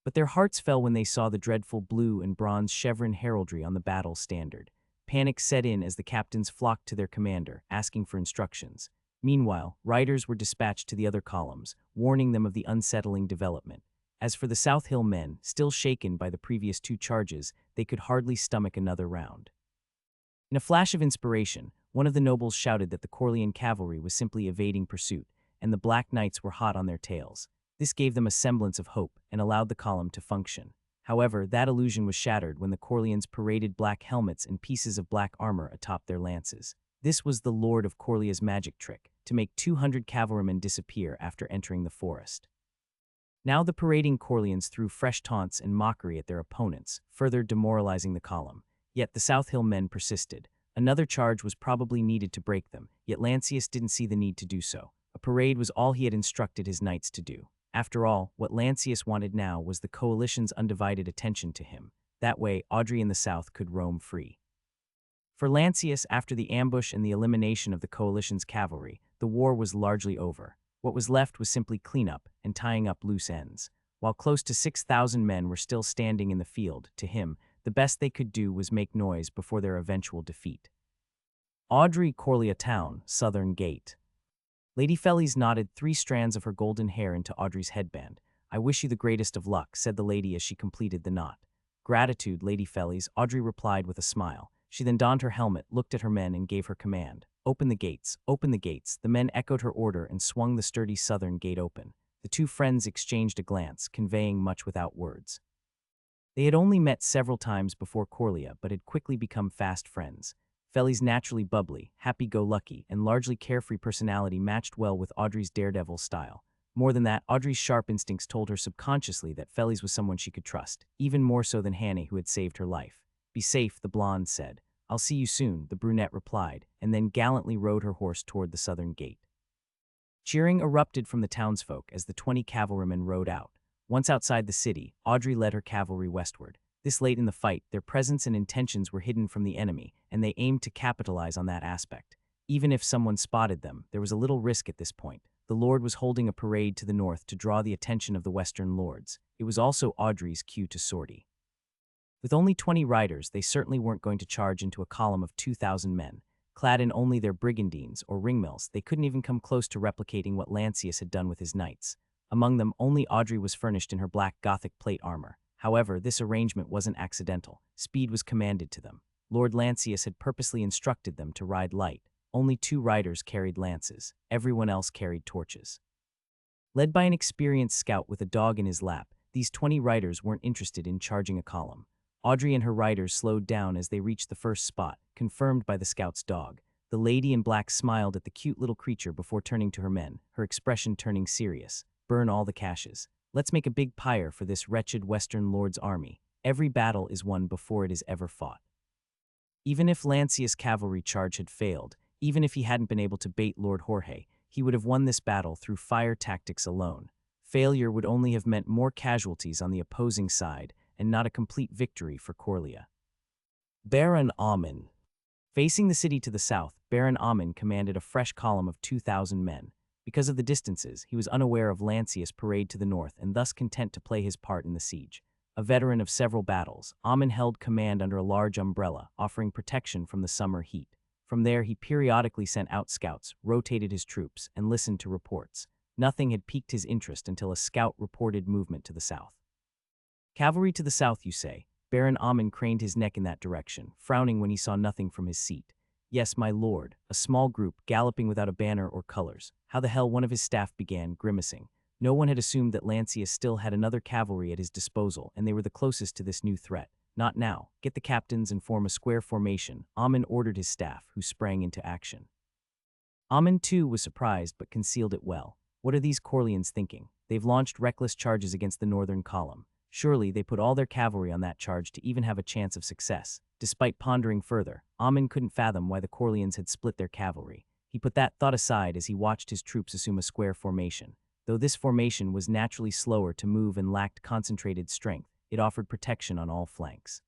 Speaker 1: But their hearts fell when they saw the dreadful blue and bronze chevron heraldry on the battle standard. Panic set in as the captains flocked to their commander, asking for instructions. Meanwhile, riders were dispatched to the other columns, warning them of the unsettling development. As for the South Hill men, still shaken by the previous 2 charges, they could hardly stomach another round. In a flash of inspiration, one of the nobles shouted that the Corlean cavalry was simply evading pursuit, and the Black Knights were hot on their tails. This gave them a semblance of hope and allowed the column to function. However, that illusion was shattered when the Corleans paraded black helmets and pieces of black armor atop their lances. This was the Lord of Corlea's magic trick, to make 200 cavalrymen disappear after entering the forest. Now the parading Corleans threw fresh taunts and mockery at their opponents, further demoralizing the column. Yet the South Hill men persisted. Another charge was probably needed to break them, yet Lancius didn't see the need to do so. A parade was all he had instructed his knights to do. After all, what Lancius wanted now was the coalition's undivided attention to him. That way, Audrey in the south could roam free. For Lancius, after the ambush and the elimination of the coalition's cavalry, the war was largely over. What was left was simply cleanup and tying up loose ends. While close to 6,000 men were still standing in the field, to him, the best they could do was make noise before their eventual defeat. Audrey, Coria Town, Southern Gate. Lady Felice knotted 3 strands of her golden hair into Audrey's headband. "I wish you the greatest of luck," said the lady as she completed the knot. "Gratitude, Lady Felice," Audrey replied with a smile. She then donned her helmet, looked at her men, and gave her command. "Open the gates, open the gates." The men echoed her order and swung the sturdy southern gate open. The two friends exchanged a glance, conveying much without words. They had only met several times before Coria, but had quickly become fast friends. Feli's naturally bubbly, happy-go-lucky, and largely carefree personality matched well with Audrey's daredevil style. More than that, Audrey's sharp instincts told her subconsciously that Felice was someone she could trust, even more so than Hanny, who had saved her life. "Be safe," the blonde said. "I'll see you soon," the brunette replied, and then gallantly rode her horse toward the southern gate. Cheering erupted from the townsfolk as the 20 cavalrymen rode out. Once outside the city, Audrey led her cavalry westward. This late in the fight, their presence and intentions were hidden from the enemy, and they aimed to capitalize on that aspect. Even if someone spotted them, there was a little risk at this point. The Lord was holding a parade to the north to draw the attention of the Western lords. It was also Audrey's cue to sortie. With only 20 riders, they certainly weren't going to charge into a column of 2,000 men. Clad in only their brigandines or ringmills, they couldn't even come close to replicating what Lancius had done with his knights. Among them, only Audrey was furnished in her black Gothic plate armor. However, this arrangement wasn't accidental. Speed was commanded to them. Lord Lancius had purposely instructed them to ride light. Only 2 riders carried lances. Everyone else carried torches. Led by an experienced scout with a dog in his lap, these 20 riders weren't interested in charging a column. Audrey and her riders slowed down as they reached the first spot, confirmed by the scout's dog. The lady in black smiled at the cute little creature before turning to her men, her expression turning serious. "Burn all the caches. Let's make a big pyre for this wretched Western lord's army. Every battle is won before it is ever fought." Even if Lancius' cavalry charge had failed, even if he hadn't been able to bait Lord Jorge, he would have won this battle through fire tactics alone. Failure would only have meant more casualties on the opposing side, and not a complete victory for Coria. Baron Ammon. Facing the city to the south, Baron Ammon commanded a fresh column of 2,000 men. Because of the distances, he was unaware of Lancius' parade to the north and thus content to play his part in the siege. A veteran of several battles, Ammon held command under a large umbrella, offering protection from the summer heat. From there, he periodically sent out scouts, rotated his troops, and listened to reports. Nothing had piqued his interest until a scout reported movement to the south. "Cavalry to the south, you say?" Baron Ammon craned his neck in that direction, frowning when he saw nothing from his seat. "Yes, my lord," a small group, galloping without a banner or colors. How the hell, one of his staff began, grimacing. No one had assumed that Lancius still had another cavalry at his disposal, and they were the closest to this new threat. "Not now. Get the captains and form a square formation," Ammon ordered his staff, who sprang into action. Ammon, too, was surprised but concealed it well. What are these Corleans thinking? They've launched reckless charges against the northern column. Surely they put all their cavalry on that charge to even have a chance of success. Despite pondering further, Ammon couldn't fathom why the Corleans had split their cavalry. He put that thought aside as he watched his troops assume a square formation. Though this formation was naturally slower to move and lacked concentrated strength, it offered protection on all flanks.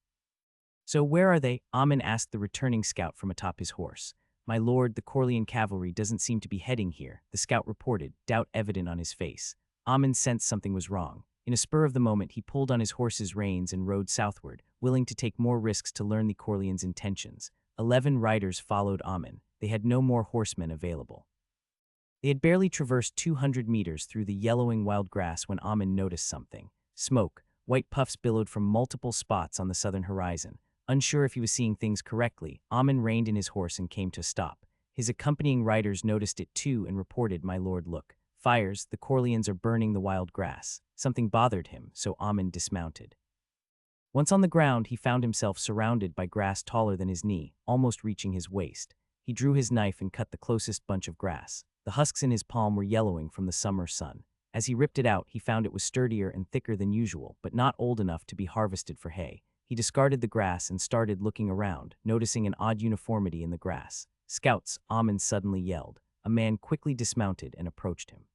Speaker 1: "So where are they?" Ammon asked the returning scout from atop his horse. "My lord, the Corlean cavalry doesn't seem to be heading here," the scout reported, doubt evident on his face. Ammon sensed something was wrong. In a spur of the moment, he pulled on his horse's reins and rode southward, willing to take more risks to learn the Corleans' intentions. 11 riders followed Ammon. They had no more horsemen available. They had barely traversed 200 meters through the yellowing wild grass when Ammon noticed something. Smoke, white puffs billowed from multiple spots on the southern horizon. Unsure if he was seeing things correctly, Ammon reined in his horse and came to a stop. His accompanying riders noticed it too and reported, "My lord, look. Fires, the Corleans are burning the wild grass." Something bothered him, so Ammon dismounted. Once on the ground, he found himself surrounded by grass taller than his knee, almost reaching his waist. He drew his knife and cut the closest bunch of grass. The husks in his palm were yellowing from the summer sun. As he ripped it out, he found it was sturdier and thicker than usual, but not old enough to be harvested for hay. He discarded the grass and started looking around, noticing an odd uniformity in the grass. "Scouts," Ammon suddenly yelled. A man quickly dismounted and approached him.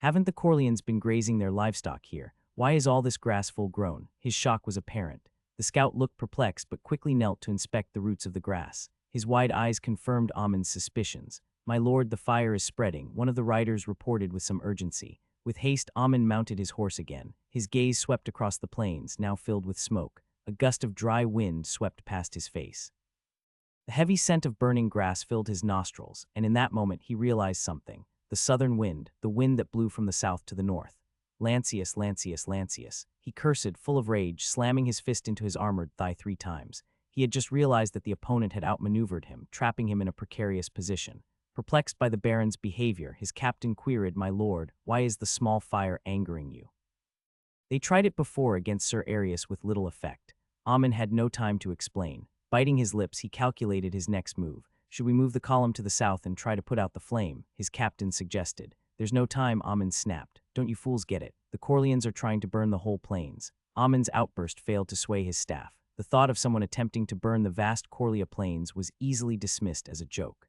Speaker 1: "Haven't the Corleans been grazing their livestock here? Why is all this grass full-grown?" His shock was apparent. The scout looked perplexed but quickly knelt to inspect the roots of the grass. His wide eyes confirmed Ammon's suspicions. "My lord, the fire is spreading," one of the riders reported with some urgency. With haste, Ammon mounted his horse again. His gaze swept across the plains, now filled with smoke. A gust of dry wind swept past his face. The heavy scent of burning grass filled his nostrils, and in that moment he realized something. The southern wind, the wind that blew from the south to the north. "Lancius, Lancius, Lancius," he cursed, full of rage, slamming his fist into his armored thigh 3 times. He had just realized that the opponent had outmaneuvered him, trapping him in a precarious position. Perplexed by the baron's behavior, his captain queried, "My lord, why is the small fire angering you?" They tried it before against Sir Arius with little effect. Ammon had no time to explain. Biting his lips, he calculated his next move. "Should we move the column to the south and try to put out the flame?" his captain suggested. "There's no time," Ammon snapped. "Don't you fools get it? The Corleans are trying to burn the whole plains." Ammon's outburst failed to sway his staff. The thought of someone attempting to burn the vast Coria plains was easily dismissed as a joke.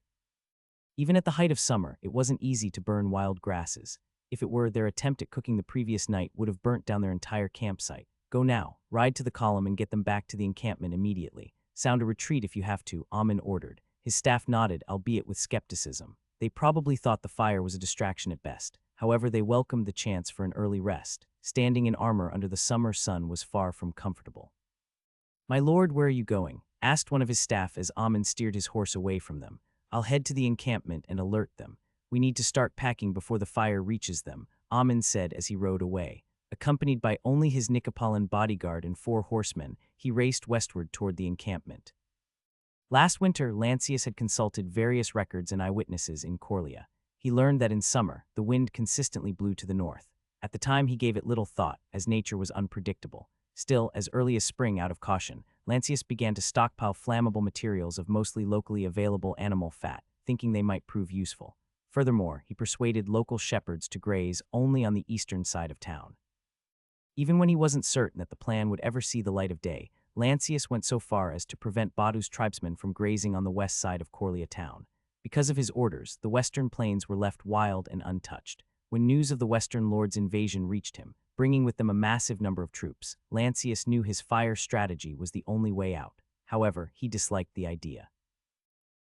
Speaker 1: Even at the height of summer, it wasn't easy to burn wild grasses. If it were, their attempt at cooking the previous night would have burnt down their entire campsite. "Go now, ride to the column and get them back to the encampment immediately. Sound a retreat if you have to," Ammon ordered. His staff nodded, albeit with skepticism. They probably thought the fire was a distraction at best. However, they welcomed the chance for an early rest. Standing in armor under the summer sun was far from comfortable. "My lord, where are you going?" asked one of his staff as Ammon steered his horse away from them. "I'll head to the encampment and alert them. We need to start packing before the fire reaches them," Ammon said as he rode away. Accompanied by only his Nicopolitan bodyguard and 4 horsemen, he raced westward toward the encampment. Last winter, Lancius had consulted various records and eyewitnesses in Coria. He learned that in summer, the wind consistently blew to the north. At the time, he gave it little thought, as nature was unpredictable. Still, as early as spring, out of caution, Lancius began to stockpile flammable materials of mostly locally available animal fat, thinking they might prove useful. Furthermore, he persuaded local shepherds to graze only on the eastern side of town. Even when he wasn't certain that the plan would ever see the light of day, Lancius went so far as to prevent Badu's tribesmen from grazing on the west side of Coria town. Because of his orders, the western plains were left wild and untouched. When news of the western lord's invasion reached him, bringing with them a massive number of troops, Lancius knew his fire strategy was the only way out. However, he disliked the idea.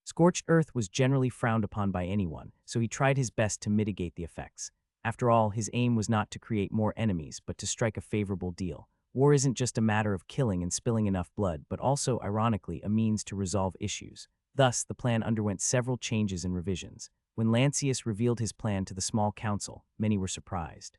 Speaker 1: Scorched earth was generally frowned upon by anyone, so he tried his best to mitigate the effects. After all, his aim was not to create more enemies, but to strike a favorable deal. War isn't just a matter of killing and spilling enough blood, but also, ironically, a means to resolve issues. Thus, the plan underwent several changes and revisions. When Lancius revealed his plan to the small council, many were surprised.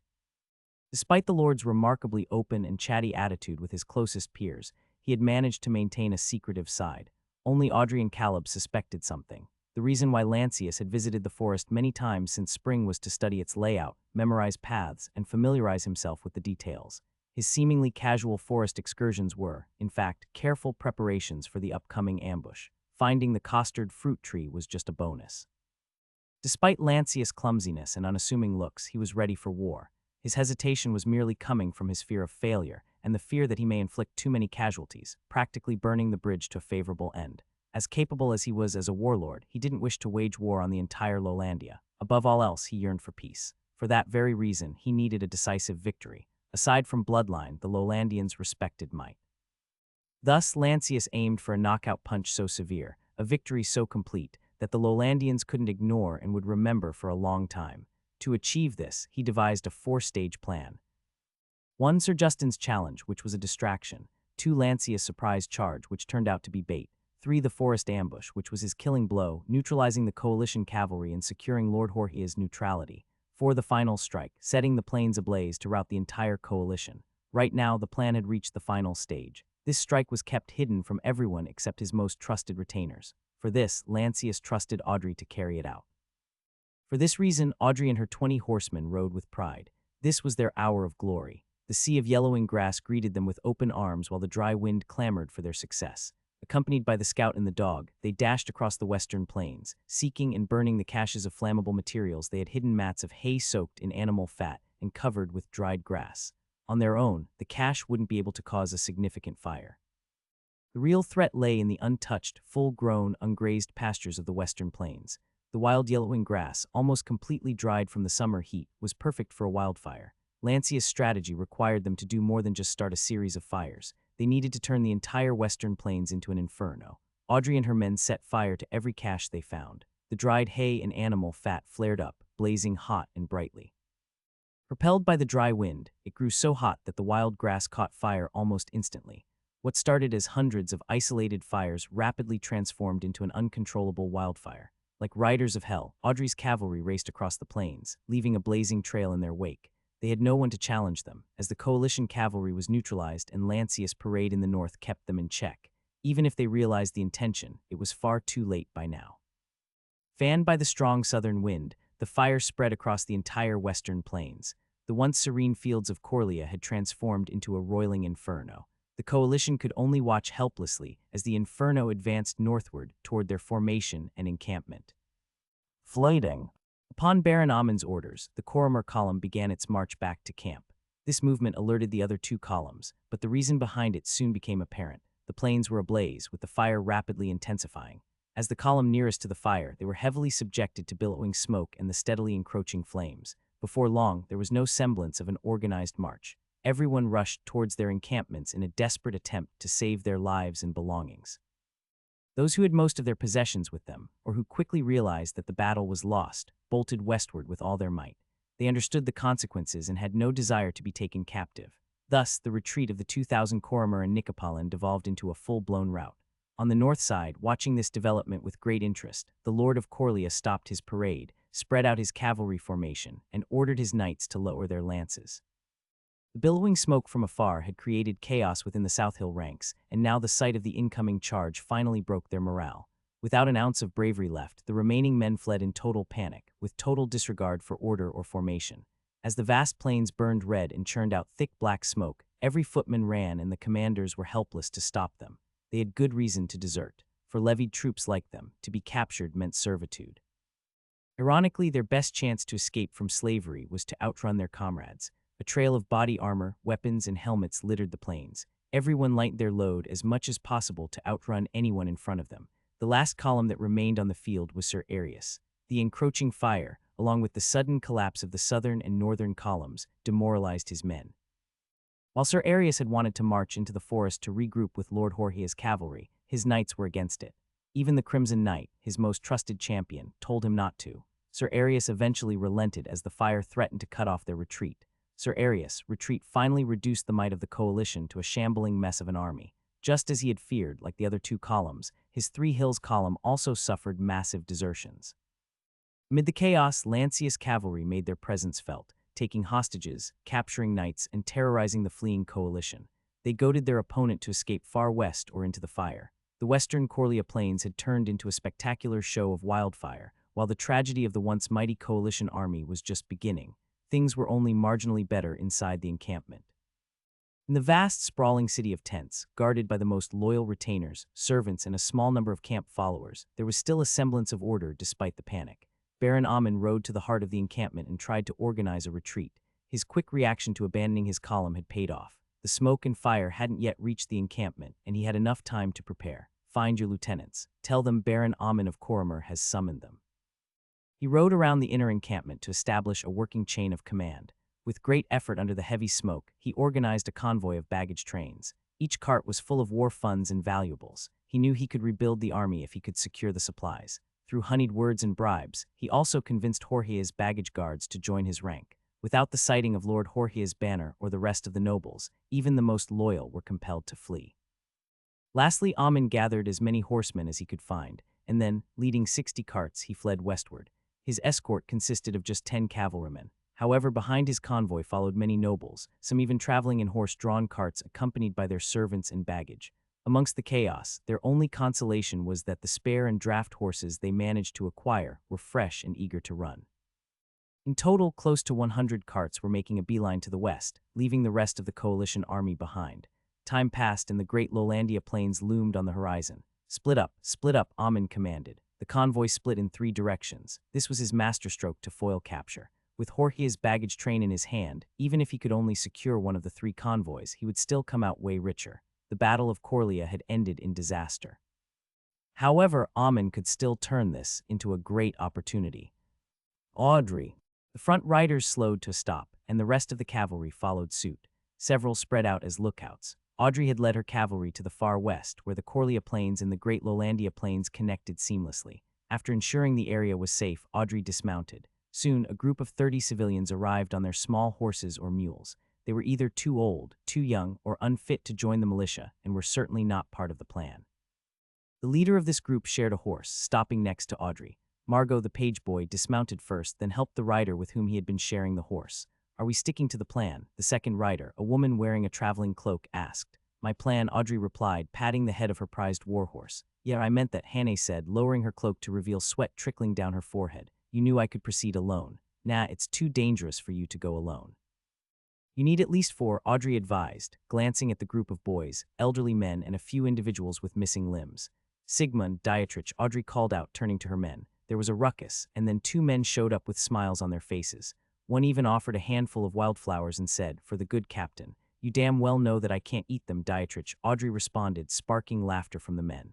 Speaker 1: Despite the lord's remarkably open and chatty attitude with his closest peers, he had managed to maintain a secretive side. Only Audrey and Caleb suspected something. The reason why Lancius had visited the forest many times since spring was to study its layout, memorize paths, and familiarize himself with the details. His seemingly casual forest excursions were, in fact, careful preparations for the upcoming ambush. Finding the costard fruit tree was just a bonus. Despite Lancius' clumsiness and unassuming looks, he was ready for war. His hesitation was merely coming from his fear of failure and the fear that he may inflict too many casualties, practically burning the bridge to a favorable end. As capable as he was as a warlord, he didn't wish to wage war on the entire Lowlandia. Above all else, he yearned for peace. For that very reason, he needed a decisive victory. Aside from bloodline, the Lowlandians respected might. Thus, Lancius aimed for a knockout punch so severe, a victory so complete, that the Lowlandians couldn't ignore and would remember for a long time. To achieve this, he devised a 4-stage plan. 1. Sir Justin's challenge, which was a distraction. 2. Lancius' surprise charge, which turned out to be bait. 3. The forest ambush, which was his killing blow, neutralizing the coalition cavalry and securing Lord Jorge's neutrality. 4. The final strike, setting the plains ablaze to rout the entire coalition. Right now, the plan had reached the final stage. This strike was kept hidden from everyone except his most trusted retainers. For this, Lancius trusted Audrey to carry it out. For this reason, Audrey and her 20 horsemen rode with pride. This was their hour of glory. The sea of yellowing grass greeted them with open arms while the dry wind clamored for their success. Accompanied by the scout and the dog, they dashed across the western plains, seeking and burning the caches of flammable materials. They had hidden mats of hay soaked in animal fat and covered with dried grass. On their own, the cache wouldn't be able to cause a significant fire. The real threat lay in the untouched, full-grown, ungrazed pastures of the western plains. The wild yellowing grass, almost completely dried from the summer heat, was perfect for a wildfire. Lancius' strategy required them to do more than just start a series of fires. They needed to turn the entire western plains into an inferno. Audrey and her men set fire to every cache they found. The dried hay and animal fat flared up, blazing hot and brightly. Propelled by the dry wind, it grew so hot that the wild grass caught fire almost instantly. What started as hundreds of isolated fires rapidly transformed into an uncontrollable wildfire. Like riders of hell, Audrey's cavalry raced across the plains, leaving a blazing trail in their wake. They had no one to challenge them, as the coalition cavalry was neutralized and Lancius' parade in the north kept them in check. Even if they realized the intention, it was far too late by now. Fanned by the strong southern wind, the fire spread across the entire western plains. The once serene fields of Coria had transformed into a roiling inferno. The coalition could only watch helplessly as the inferno advanced northward toward their formation and encampment. Flighting. Upon Baron Ammon's orders, the Coria column began its march back to camp. This movement alerted the other two columns, but the reason behind it soon became apparent. The plains were ablaze, with the fire rapidly intensifying. As the column nearest to the fire, they were heavily subjected to billowing smoke and the steadily encroaching flames. Before long, there was no semblance of an organized march. Everyone rushed towards their encampments in a desperate attempt to save their lives and belongings. Those who had most of their possessions with them, or who quickly realized that the battle was lost, bolted westward with all their might. They understood the consequences and had no desire to be taken captive. Thus, the retreat of the 2,000 Coria and Nicopolin devolved into a full-blown rout. On the north side, watching this development with great interest, the Lord of Coria stopped his parade, spread out his cavalry formation, and ordered his knights to lower their lances. The billowing smoke from afar had created chaos within the South Hill ranks, and now the sight of the incoming charge finally broke their morale. Without an ounce of bravery left, the remaining men fled in total panic, with total disregard for order or formation. As the vast plains burned red and churned out thick black smoke, every footman ran and the commanders were helpless to stop them. They had good reason to desert. For levied troops like them, to be captured meant servitude. Ironically, their best chance to escape from slavery was to outrun their comrades. A trail of body armor, weapons, and helmets littered the plains. Everyone lightened their load as much as possible to outrun anyone in front of them. The last column that remained on the field was Sir Arius. The encroaching fire, along with the sudden collapse of the southern and northern columns, demoralized his men. While Sir Arius had wanted to march into the forest to regroup with Lord Jorge's cavalry, his knights were against it. Even the Crimson Knight, his most trusted champion, told him not to. Sir Arius eventually relented as the fire threatened to cut off their retreat. Sir Arius' retreat finally reduced the might of the coalition to a shambling mess of an army. Just as he had feared, like the other two columns, his Three Hills column also suffered massive desertions. Amid the chaos, Lancius' cavalry made their presence felt, taking hostages, capturing knights, and terrorizing the fleeing coalition. They goaded their opponent to escape far west or into the fire. The western Coria plains had turned into a spectacular show of wildfire, while the tragedy of the once mighty coalition army was just beginning. Things were only marginally better inside the encampment. In the vast, sprawling city of tents, guarded by the most loyal retainers, servants, and a small number of camp followers, there was still a semblance of order despite the panic. Baron Ammon rode to the heart of the encampment and tried to organize a retreat. His quick reaction to abandoning his column had paid off. The smoke and fire hadn't yet reached the encampment, and he had enough time to prepare. Find your lieutenants. Tell them Baron Ammon of Coria has summoned them. He rode around the inner encampment to establish a working chain of command. With great effort under the heavy smoke, he organized a convoy of baggage trains. Each cart was full of war funds and valuables. He knew he could rebuild the army if he could secure the supplies. Through honeyed words and bribes, he also convinced Jorge's baggage guards to join his rank. Without the sighting of Lord Jorge's banner or the rest of the nobles, even the most loyal were compelled to flee. Lastly, Ammon gathered as many horsemen as he could find, and then, leading 60 carts, he fled westward. His escort consisted of just 10 cavalrymen. However, behind his convoy followed many nobles, some even traveling in horse-drawn carts accompanied by their servants and baggage. Amongst the chaos, their only consolation was that the spare and draft horses they managed to acquire were fresh and eager to run. In total, close to 100 carts were making a beeline to the west, leaving the rest of the coalition army behind. Time passed and the great Lowlandia plains loomed on the horizon. Split up, Ammon commanded. The convoy split in 3 directions. This was his masterstroke to foil capture. With Jorge's baggage train in his hand, even if he could only secure one of the 3 convoys, he would still come out way richer. The Battle of Coria had ended in disaster. However, Ammon could still turn this into a great opportunity. Audrey. The front riders slowed to a stop, and the rest of the cavalry followed suit. Several spread out as lookouts. Audrey had led her cavalry to the far west, where the Coria Plains and the Great Lowlandia Plains connected seamlessly. After ensuring the area was safe, Audrey dismounted. Soon, a group of 30 civilians arrived on their small horses or mules. They were either too old, too young, or unfit to join the militia, and were certainly not part of the plan. The leader of this group shared a horse, stopping next to Audrey. Margot, the page boy, dismounted first, then helped the rider with whom he had been sharing the horse. "Are we sticking to the plan?" the second rider, a woman wearing a traveling cloak, asked. "My plan," Audrey replied, patting the head of her prized warhorse. "Yeah, I meant that," Hannah said, lowering her cloak to reveal sweat trickling down her forehead. "You knew I could proceed alone. Nah, it's too dangerous for you to go alone." "You need at least 4, Audrey advised, glancing at the group of boys, elderly men, and a few individuals with missing limbs. "Sigmund, Dietrich," Audrey called out, turning to her men. There was a ruckus, and then 2 men showed up with smiles on their faces. One even offered a handful of wildflowers and said, "For the good captain." "You damn well know that I can't eat them, Dietrich," Audrey responded, sparking laughter from the men.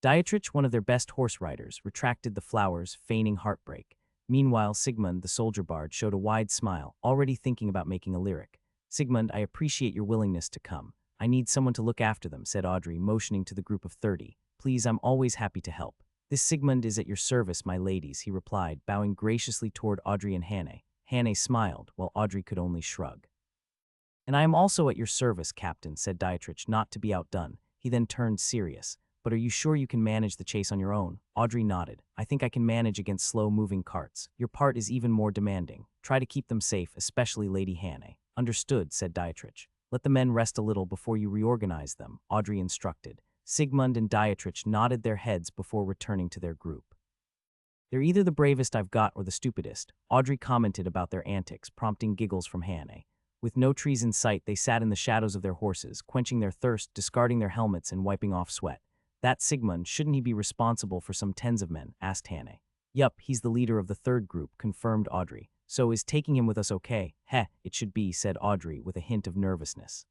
Speaker 1: Dietrich, one of their best horse riders, retracted the flowers, feigning heartbreak. Meanwhile, Sigmund, the soldier bard, showed a wide smile, already thinking about making a lyric. "Sigmund, I appreciate your willingness to come. I need someone to look after them," said Audrey, motioning to the group of 30. "Please, I'm always happy to help." "This Sigmund is at your service, my ladies," he replied, bowing graciously toward Audrey and Hannah. Hannah smiled, while Audrey could only shrug. "And I am also at your service, Captain," said Dietrich, not to be outdone. He then turned serious. "But are you sure you can manage the chase on your own?" Audrey nodded. "I think I can manage against slow-moving carts. Your part is even more demanding. Try to keep them safe, especially Lady Hannah." "Understood," said Dietrich. "Let the men rest a little before you reorganize them," Audrey instructed. Sigmund and Dietrich nodded their heads before returning to their group. "They're either the bravest I've got or the stupidest," Audrey commented about their antics, prompting giggles from Hannah. With no trees in sight, they sat in the shadows of their horses, quenching their thirst, discarding their helmets, and wiping off sweat. "That Sigmund, shouldn't he be responsible for some tens of men?" asked Hannah. "Yup, he's the leader of the third group," confirmed Audrey. "So is taking him with us okay?" "Heh, it should be," said Audrey with a hint of nervousness.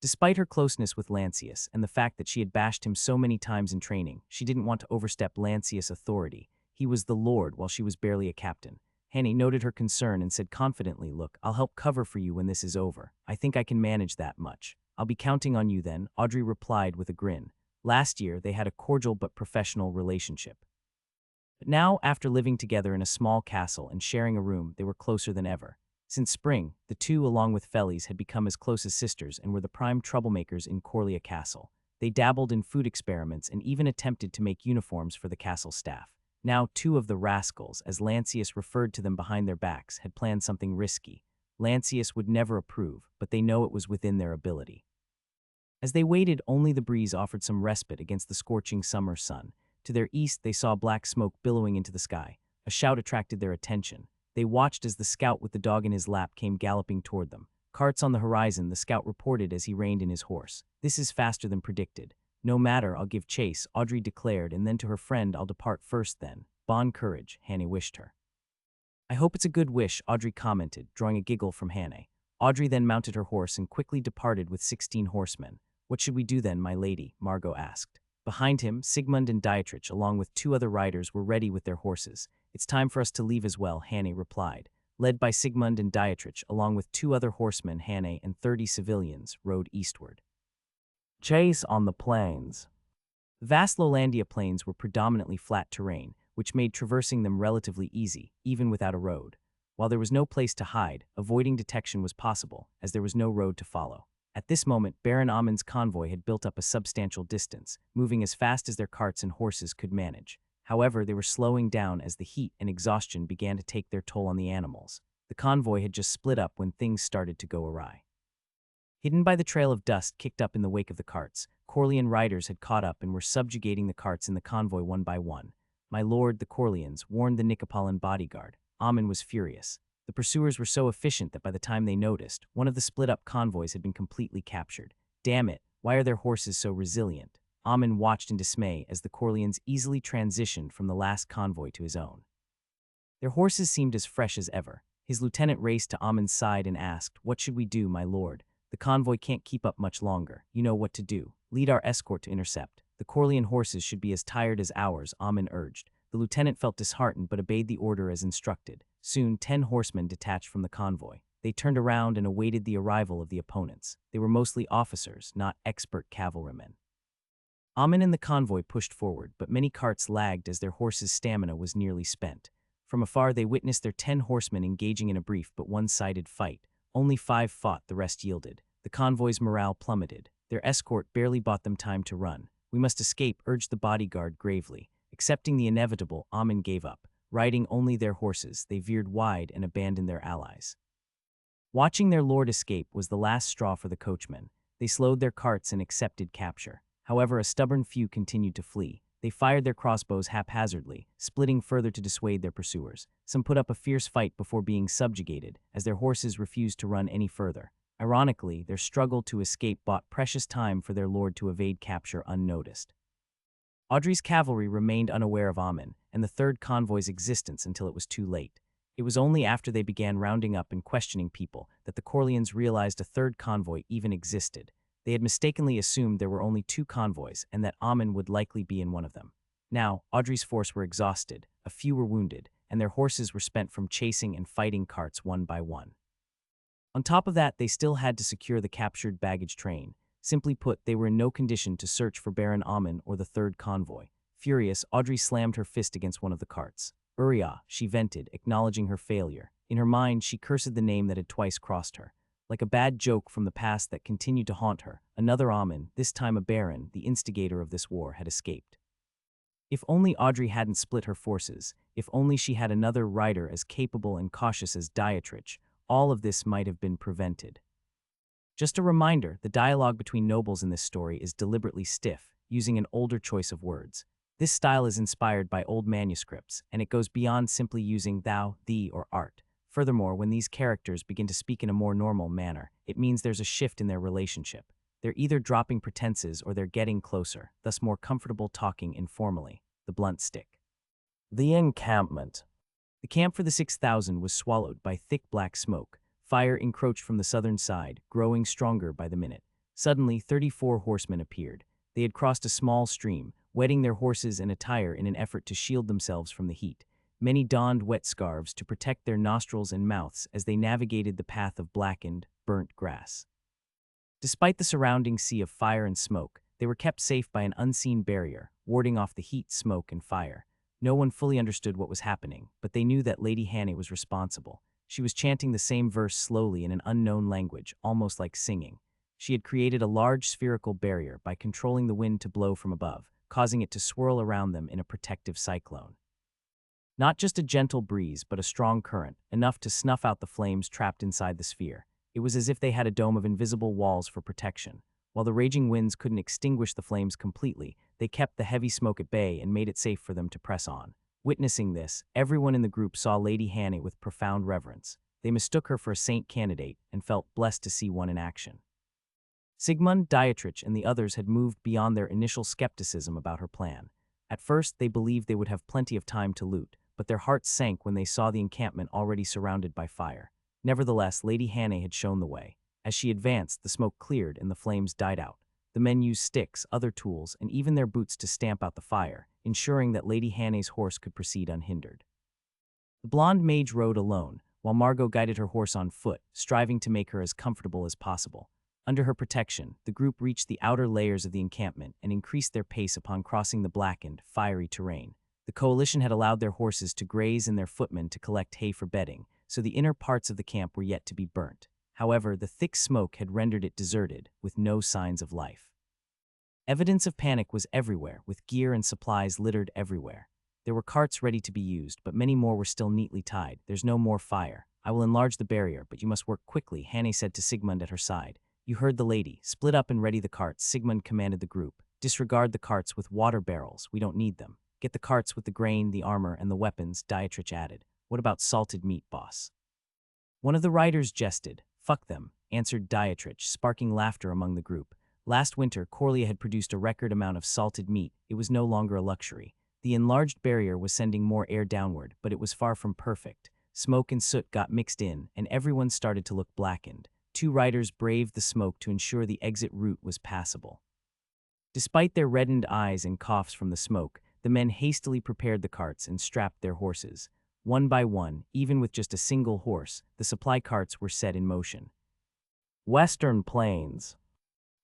Speaker 1: Despite her closeness with Lancius and the fact that she had bashed him so many times in training, she didn't want to overstep Lancius' authority. He was the lord while she was barely a captain. Hannah noted her concern and said confidently, "Look, I'll help cover for you when this is over. I think I can manage that much." "I'll be counting on you then," Audrey replied with a grin. Last year, they had a cordial but professional relationship. But now, after living together in a small castle and sharing a room, they were closer than ever. Since spring, the two, along with Feli's, had become as close as sisters and were the prime troublemakers in Coria Castle. They dabbled in food experiments and even attempted to make uniforms for the castle staff. Now, 2 of the rascals, as Lancius referred to them behind their backs, had planned something risky. Lancius would never approve, but they know it was within their ability. As they waited, only the breeze offered some respite against the scorching summer sun. To their east, they saw black smoke billowing into the sky. A shout attracted their attention. They watched as the scout with the dog in his lap came galloping toward them. "Carts on the horizon," the scout reported as he reined in his horse. "This is faster than predicted." "No matter, I'll give chase," Audrey declared, and then to her friend, "I'll depart first then." "Bon courage," Hannah wished her. "I hope it's a good wish," Audrey commented, drawing a giggle from Hannah. Audrey then mounted her horse and quickly departed with 16 horsemen. "What should we do then, my lady?" Margot asked. Behind him, Sigmund and Dietrich, along with 2 other riders, were ready with their horses. "It's time for us to leave as well," Hannah replied. Led by Sigmund and Dietrich, along with 2 other horsemen, Hannah and 30 civilians, rode eastward. Chase on the plains. The vast Lowlandia plains were predominantly flat terrain, which made traversing them relatively easy, even without a road. While there was no place to hide, avoiding detection was possible, as there was no road to follow. At this moment, Baron Ammon's convoy had built up a substantial distance, moving as fast as their carts and horses could manage. However, they were slowing down as the heat and exhaustion began to take their toll on the animals. The convoy had just split up when things started to go awry. Hidden by the trail of dust kicked up in the wake of the carts, Corlean riders had caught up and were subjugating the carts in the convoy one by one. "My lord," the Corleans warned the Nicopolitan bodyguard. Ammon was furious. The pursuers were so efficient that by the time they noticed, one of the split-up convoys had been completely captured. Damn it, why are their horses so resilient? Ammon watched in dismay as the Corleans easily transitioned from the last convoy to his own. Their horses seemed as fresh as ever. His lieutenant raced to Ammon's side and asked, "What should we do, my lord? The convoy can't keep up much longer. You know what to do. Lead our escort to intercept. The Corlean horses should be as tired as ours," Ammon urged. The lieutenant felt disheartened but obeyed the order as instructed. Soon, 10 horsemen detached from the convoy. They turned around and awaited the arrival of the opponents. They were mostly officers, not expert cavalrymen. Ammon and the convoy pushed forward, but many carts lagged as their horses' stamina was nearly spent. From afar, they witnessed their 10 horsemen engaging in a brief but one-sided fight. Only 5 fought, the rest yielded. The convoy's morale plummeted. Their escort barely bought them time to run. "We must escape," urged the bodyguard gravely. Accepting the inevitable, Ammon gave up. Riding only their horses, they veered wide and abandoned their allies. Watching their lord escape was the last straw for the coachmen. They slowed their carts and accepted capture. However, a stubborn few continued to flee. They fired their crossbows haphazardly, splitting further to dissuade their pursuers. Some put up a fierce fight before being subjugated, as their horses refused to run any further. Ironically, their struggle to escape bought precious time for their lord to evade capture unnoticed. Audrey's cavalry remained unaware of Ammon and the third convoy's existence until it was too late. It was only after they began rounding up and questioning people that the Corleans realized a third convoy even existed. They had mistakenly assumed there were only 2 convoys and that Ammon would likely be in one of them. Now, Audrey's force were exhausted, a few were wounded, and their horses were spent from chasing and fighting carts one by one. On top of that, they still had to secure the captured baggage train. Simply put, they were in no condition to search for Baron Ammon or the third convoy. Furious, Audrey slammed her fist against one of the carts. "Uriah," she vented, acknowledging her failure. In her mind, she cursed the name that had twice crossed her. Like a bad joke from the past that continued to haunt her, another Ammon, this time a baron, the instigator of this war, had escaped. If only Audrey hadn't split her forces, if only she had another rider as capable and cautious as Dietrich, all of this might have been prevented. Just a reminder, the dialogue between nobles in this story is deliberately stiff, using an older choice of words. This style is inspired by old manuscripts, and it goes beyond simply using thou, thee, or art. Furthermore, when these characters begin to speak in a more normal manner, it means there's a shift in their relationship. They're either dropping pretenses or they're getting closer, thus more comfortable talking informally. The blunt stick. The encampment. The camp for the 6,000 was swallowed by thick black smoke. Fire encroached from the southern side, growing stronger by the minute. Suddenly, 34 horsemen appeared. They had crossed a small stream, wetting their horses and attire in an effort to shield themselves from the heat. Many donned wet scarves to protect their nostrils and mouths as they navigated the path of blackened, burnt grass. Despite the surrounding sea of fire and smoke, they were kept safe by an unseen barrier, warding off the heat, smoke, and fire. No one fully understood what was happening, but they knew that Lady Hannah was responsible. She was chanting the same verse slowly in an unknown language, almost like singing. She had created a large spherical barrier by controlling the wind to blow from above, causing it to swirl around them in a protective cyclone. Not just a gentle breeze, but a strong current, enough to snuff out the flames trapped inside the sphere. It was as if they had a dome of invisible walls for protection. While the raging winds couldn't extinguish the flames completely, they kept the heavy smoke at bay and made it safe for them to press on. Witnessing this, everyone in the group saw Lady Hannah with profound reverence. They mistook her for a saint candidate and felt blessed to see one in action. Sigmund, Dietrich, and the others had moved beyond their initial skepticism about her plan. At first, they believed they would have plenty of time to loot, but their hearts sank when they saw the encampment already surrounded by fire. Nevertheless, Lady Hannah had shown the way. As she advanced, the smoke cleared and the flames died out. The men used sticks, other tools, and even their boots to stamp out the fire, ensuring that Lady Hannah's horse could proceed unhindered. The blonde mage rode alone, while Margot guided her horse on foot, striving to make her as comfortable as possible. Under her protection, the group reached the outer layers of the encampment and increased their pace upon crossing the blackened, fiery terrain. The coalition had allowed their horses to graze and their footmen to collect hay for bedding, so the inner parts of the camp were yet to be burnt. However, the thick smoke had rendered it deserted, with no signs of life. Evidence of panic was everywhere, with gear and supplies littered everywhere. There were carts ready to be used, but many more were still neatly tied. "There's no more fire. I will enlarge the barrier, but you must work quickly," Hannah said to Sigmund at her side. "You heard the lady. Split up and ready the carts," Sigmund commanded the group. "Disregard the carts with water barrels. We don't need them. Get the carts with the grain, the armor, and the weapons," Dietrich added. What about salted meat, boss? One of the riders jested. Fuck them, answered Dietrich, sparking laughter among the group. Last winter, Coria had produced a record amount of salted meat. It was no longer a luxury. The enlarged barrier was sending more air downward, but it was far from perfect. Smoke and soot got mixed in, and everyone started to look blackened. Two riders braved the smoke to ensure the exit route was passable. Despite their reddened eyes and coughs from the smoke, the men hastily prepared the carts and strapped their horses. One by one, even with just a single horse, the supply carts were set in motion. Western Plains.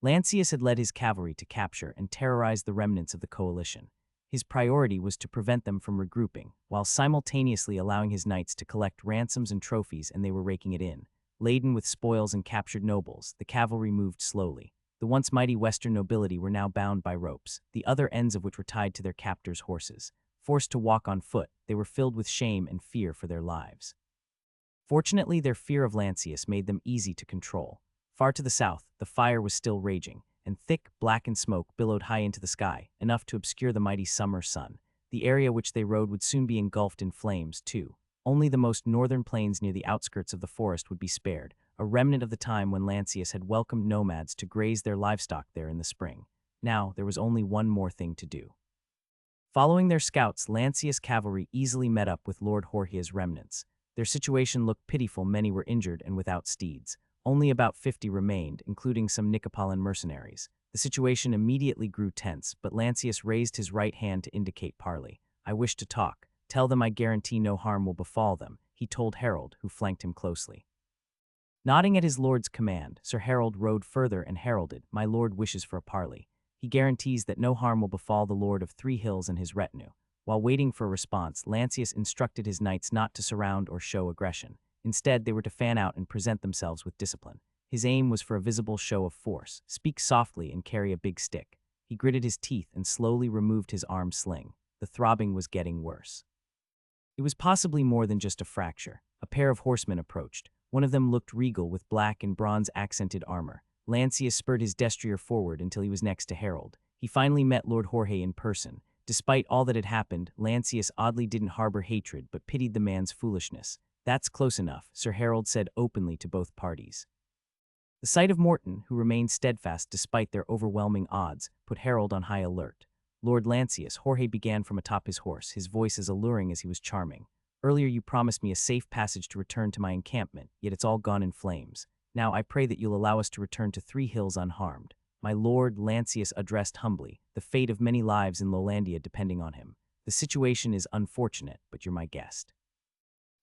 Speaker 1: Lancius had led his cavalry to capture and terrorize the remnants of the coalition. His priority was to prevent them from regrouping, while simultaneously allowing his knights to collect ransoms and trophies, and they were raking it in. Laden with spoils and captured nobles, the cavalry moved slowly. The once mighty Western nobility were now bound by ropes, the other ends of which were tied to their captors' horses. Forced to walk on foot, they were filled with shame and fear for their lives. Fortunately, their fear of Lancius made them easy to control. Far to the south, the fire was still raging, and thick, blackened smoke billowed high into the sky, enough to obscure the mighty summer sun. The area which they rode would soon be engulfed in flames, too. Only the most northern plains near the outskirts of the forest would be spared, a remnant of the time when Lancius had welcomed nomads to graze their livestock there in the spring. Now, there was only one more thing to do. Following their scouts, Lancius' cavalry easily met up with Lord Jorge's remnants. Their situation looked pitiful. Many were injured and without steeds. Only about 50 remained, including some Nicopolitan mercenaries. The situation immediately grew tense, but Lancius raised his right hand to indicate parley. "I wish to talk. Tell them I guarantee no harm will befall them," he told Harold, who flanked him closely. Nodding at his lord's command, Sir Harold rode further and heralded, "My lord wishes for a parley. He guarantees that no harm will befall the Lord of Three Hills and his retinue." While waiting for a response, Lancius instructed his knights not to surround or show aggression. Instead, they were to fan out and present themselves with discipline. His aim was for a visible show of force, speak softly and carry a big stick. He gritted his teeth and slowly removed his arm sling. The throbbing was getting worse. It was possibly more than just a fracture. A pair of horsemen approached. One of them looked regal with black and bronze-accented armor. Lancius spurred his destrier forward until he was next to Harold. He finally met Lord Jorge in person. Despite all that had happened, Lancius oddly didn't harbor hatred but pitied the man's foolishness. "That's close enough," Sir Harold said openly to both parties. The sight of Morton, who remained steadfast despite their overwhelming odds, put Harold on high alert. "Lord Lancius," Jorge began from atop his horse, his voice as alluring as he was charming. "Earlier you promised me a safe passage to return to my encampment, yet it's all gone in flames. Now I pray that you'll allow us to return to Three Hills unharmed." "My lord," Lancius addressed humbly, "the fate of many lives in Lowlandia depending on him. The situation is unfortunate, but you're my guest.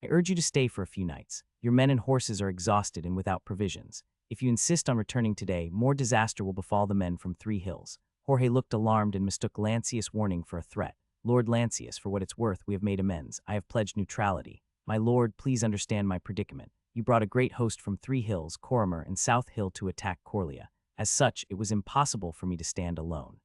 Speaker 1: I urge you to stay for a few nights. Your men and horses are exhausted and without provisions. If you insist on returning today, more disaster will befall the men from Three Hills." Jorge looked alarmed and mistook Lancius' warning for a threat. "Lord Lancius, for what it's worth, we have made amends. I have pledged neutrality. My lord, please understand my predicament. You brought a great host from Three Hills, Coria, and South Hill to attack Coria. As such, it was impossible for me to stand alone."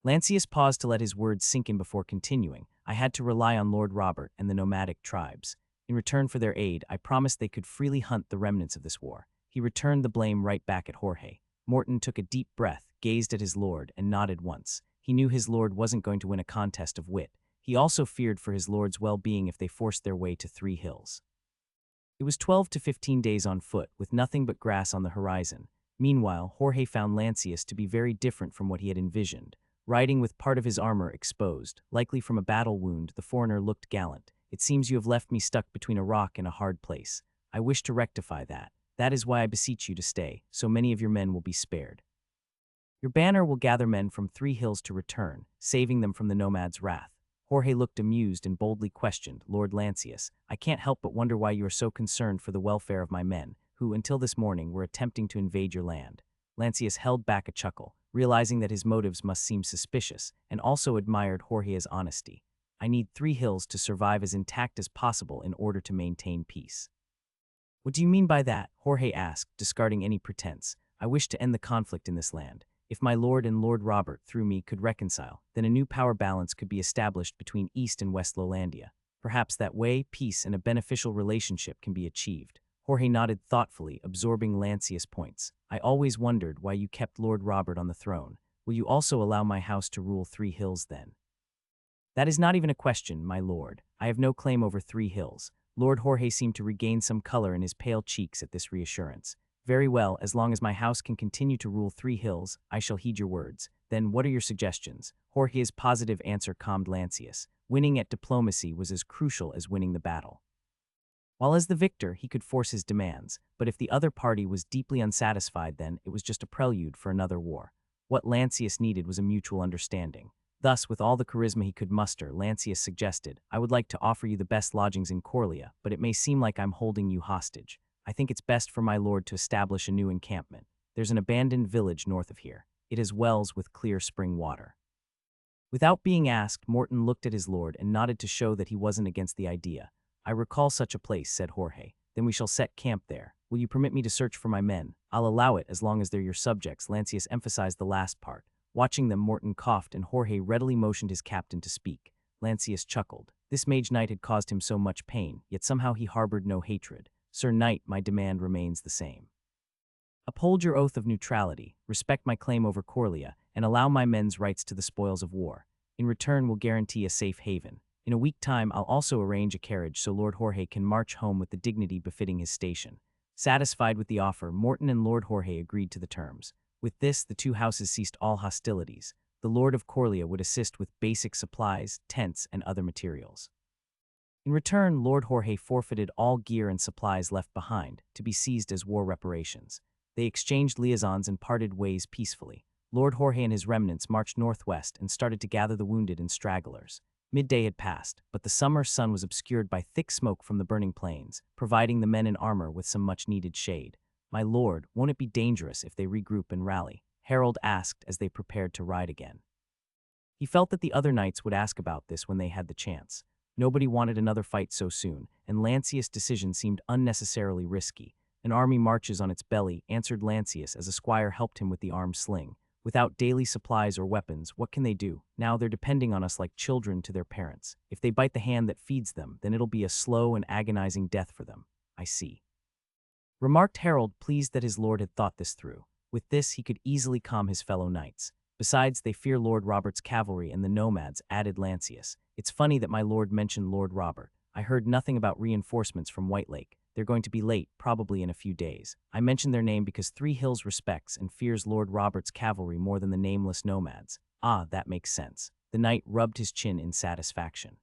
Speaker 1: Lancius paused to let his words sink in before continuing. "I had to rely on Lord Robert and the nomadic tribes. In return for their aid, I promised they could freely hunt the remnants of this war." He returned the blame right back at Jorge. Morton took a deep breath, gazed at his lord, and nodded once. He knew his lord wasn't going to win a contest of wit. He also feared for his lord's well-being if they forced their way to Three Hills. It was 12 to 15 days on foot, with nothing but grass on the horizon. Meanwhile, Jorge found Lancius to be very different from what he had envisioned. Riding with part of his armor exposed, likely from a battle wound, the foreigner looked gallant. "It seems you have left me stuck between a rock and a hard place. I wish to rectify that. That is why I beseech you to stay, so many of your men will be spared. Your banner will gather men from Three Hills to return, saving them from the nomads' wrath." Jorge looked amused and boldly questioned, "Lord Lancius, I can't help but wonder why you are so concerned for the welfare of my men, who, until this morning, were attempting to invade your land." Lancius held back a chuckle, realizing that his motives must seem suspicious, and also admired Jorge's honesty. "I need Three Hills to survive as intact as possible in order to maintain peace." "What do you mean by that?" Jorge asked, discarding any pretense. "I wish to end the conflict in this land. If my lord and Lord Robert, through me, could reconcile, then a new power balance could be established between East and West Lowlandia. Perhaps that way, peace and a beneficial relationship can be achieved." Jorge nodded thoughtfully, absorbing Lancius' points. "I always wondered why you kept Lord Robert on the throne. Will you also allow my house to rule Three Hills then?" That is not even a question, my lord. I have no claim over 3 hills. Lord Jorge seemed to regain some color in his pale cheeks at this reassurance. Very well, as long as my house can continue to rule 3 hills, I shall heed your words. Then what are your suggestions? Jorge's positive answer calmed Lancius. Winning at diplomacy was as crucial as winning the battle. While as the victor, he could force his demands, but if the other party was deeply unsatisfied, then it was just a prelude for another war. What Lancius needed was a mutual understanding. Thus, with all the charisma he could muster, Lancius suggested, I would like to offer you the best lodgings in Coria, but it may seem like I'm holding you hostage. I think it's best for my lord to establish a new encampment. There's an abandoned village north of here. It has wells with clear spring water. Without being asked, Morton looked at his lord and nodded to show that he wasn't against the idea. I recall such a place, said Jorge. Then we shall set camp there. Will you permit me to search for my men? I'll allow it as long as they're your subjects. Lancius emphasized the last part. Watching them, Morton coughed and Jorge readily motioned his captain to speak. Lancius chuckled. This mage knight had caused him so much pain, yet somehow he harbored no hatred. Sir Knight, my demand remains the same. Uphold your oath of neutrality, respect my claim over Coria, and allow my men's rights to the spoils of war. In return, we'll guarantee a safe haven. In a week's time, I'll also arrange a carriage so Lord Jorge can march home with the dignity befitting his station. Satisfied with the offer, Morton and Lord Jorge agreed to the terms. With this, the 2 houses ceased all hostilities. The Lord of Coria would assist with basic supplies, tents, and other materials. In return, Lord Jorge forfeited all gear and supplies left behind, to be seized as war reparations. They exchanged liaisons and parted ways peacefully. Lord Jorge and his remnants marched northwest and started to gather the wounded and stragglers. Midday had passed, but the summer sun was obscured by thick smoke from the burning plains, providing the men in armor with some much-needed shade. My lord, won't it be dangerous if they regroup and rally? Harold asked as they prepared to ride again. He felt that the other knights would ask about this when they had the chance. Nobody wanted another fight so soon, and Lancius' decision seemed unnecessarily risky. An army marches on its belly, answered Lancius as a squire helped him with the armed sling. Without daily supplies or weapons, what can they do? Now they're depending on us like children to their parents. If they bite the hand that feeds them, then it'll be a slow and agonizing death for them. I see, remarked Harold, pleased that his lord had thought this through. With this, he could easily calm his fellow knights. Besides, they fear Lord Robert's cavalry and the nomads, added Lancius. It's funny that my lord mentioned Lord Robert. I heard nothing about reinforcements from White Lake. They're going to be late, probably in a few days. I mentioned their name because 3 Hills respects and fears Lord Robert's cavalry more than the nameless nomads. Ah, that makes sense. The knight rubbed his chin in satisfaction.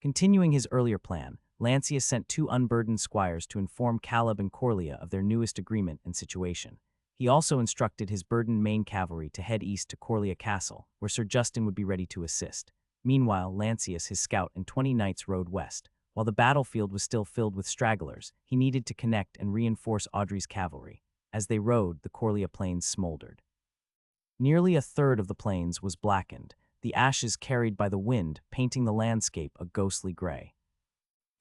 Speaker 1: Continuing his earlier plan, Lancius sent 2 unburdened squires to inform Caleb and Coria of their newest agreement and situation. He also instructed his burdened main cavalry to head east to Coria Castle, where Sir Justin would be ready to assist. Meanwhile, Lancius, his scout, and 20 knights rode west. While the battlefield was still filled with stragglers, he needed to connect and reinforce Audrey's cavalry. As they rode, the Coria plains smoldered. Nearly a third of the plains was blackened, the ashes carried by the wind painting the landscape a ghostly gray.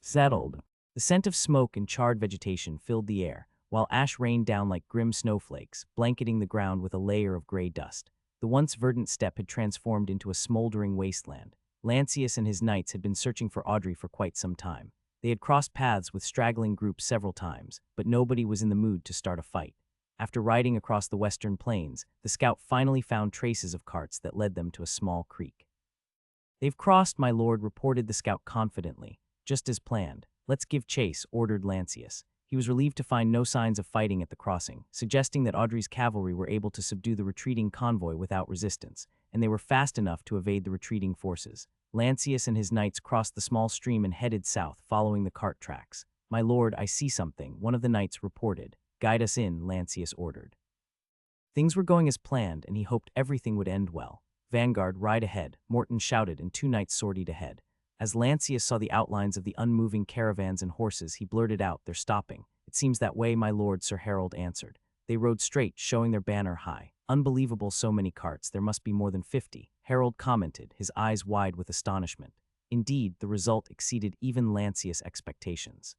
Speaker 1: Settled. The scent of smoke and charred vegetation filled the air, while ash rained down like grim snowflakes, blanketing the ground with a layer of gray dust. The once verdant steppe had transformed into a smoldering wasteland. Lancius and his knights had been searching for Audrey for quite some time. They had crossed paths with straggling groups several times, but nobody was in the mood to start a fight. After riding across the western plains, the scout finally found traces of carts that led them to a small creek. They've crossed, my lord, reported the scout confidently. Just as planned. Let's give chase, ordered Lancius. He was relieved to find no signs of fighting at the crossing, suggesting that Audrey's cavalry were able to subdue the retreating convoy without resistance, and they were fast enough to evade the retreating forces. Lancius and his knights crossed the small stream and headed south, following the cart tracks. My lord, I see something, one of the knights reported. Guide us in, Lancius ordered. Things were going as planned, and he hoped everything would end well. Vanguard, ride ahead, Morton shouted, and 2 knights sortied ahead. As Lancius saw the outlines of the unmoving caravans and horses, he blurted out, "They're stopping." "It seems that way, my lord," Sir Harold answered. They rode straight, showing their banner high. "Unbelievable, so many carts, there must be more than 50, Harold commented, his eyes wide with astonishment. Indeed, the result exceeded even Lancius' expectations.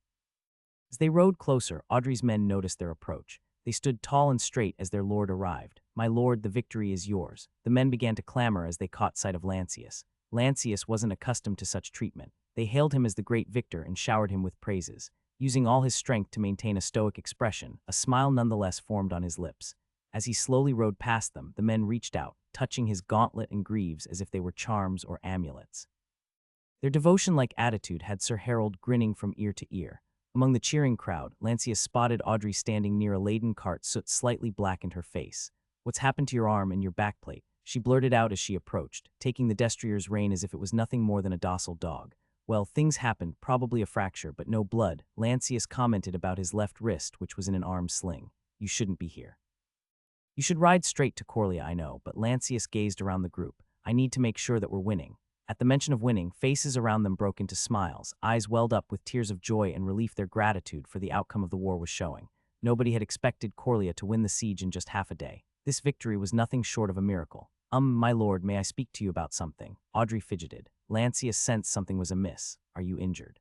Speaker 1: As they rode closer, Audrey's men noticed their approach. They stood tall and straight as their lord arrived. "My lord, the victory is yours." The men began to clamor as they caught sight of Lancius. Lancius wasn't accustomed to such treatment. They hailed him as the great victor and showered him with praises. Using all his strength to maintain a stoic expression, a smile nonetheless formed on his lips. As he slowly rode past them, the men reached out, touching his gauntlet and greaves as if they were charms or amulets. Their devotion-like attitude had Sir Harold grinning from ear to ear. Among the cheering crowd, Lancius spotted Audrey standing near a laden cart, soot slightly blackened her face. "What's happened to your arm and your backplate?" she blurted out as she approached, taking the destrier's rein as if it was nothing more than a docile dog. "Well, things happened, probably a fracture, but no blood," Lancius commented about his left wrist, which was in an arm sling. "You shouldn't be here. You should ride straight to Coria, I know," but Lancius gazed around the group. "I need to make sure that we're winning." At the mention of winning, faces around them broke into smiles, eyes welled up with tears of joy and relief. Their gratitude for the outcome of the war was showing. Nobody had expected Coria to win the siege in just half a day. This victory was nothing short of a miracle. My lord, may I speak to you about something?" Audrey fidgeted. Lancius sensed something was amiss. "Are you injured?"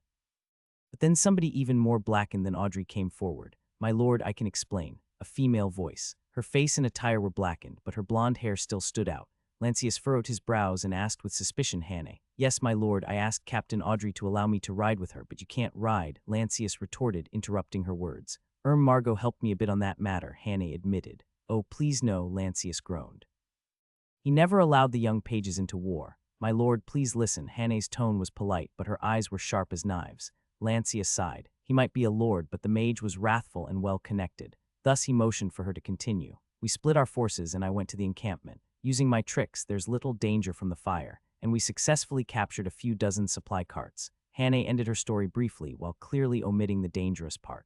Speaker 1: But then somebody even more blackened than Audrey came forward. "My lord, I can explain." A female voice. Her face and attire were blackened, but her blonde hair still stood out. Lancius furrowed his brows and asked with suspicion, "Hannah?" "Yes, my lord, I asked Captain Audrey to allow me to ride with her, but you can't ride," Lancius retorted, interrupting her words. Margot helped me a bit on that matter," Hannah admitted. "Oh, please no," Lancius groaned. "He never allowed the young pages into war." "My lord, please listen." Hannah's tone was polite, but her eyes were sharp as knives. Lancius sighed. He might be a lord, but the mage was wrathful and well-connected. Thus he motioned for her to continue. "We split our forces and I went to the encampment. Using my tricks, there's little danger from the fire, and we successfully captured a few dozen supply carts." Hannah ended her story briefly, while clearly omitting the dangerous part.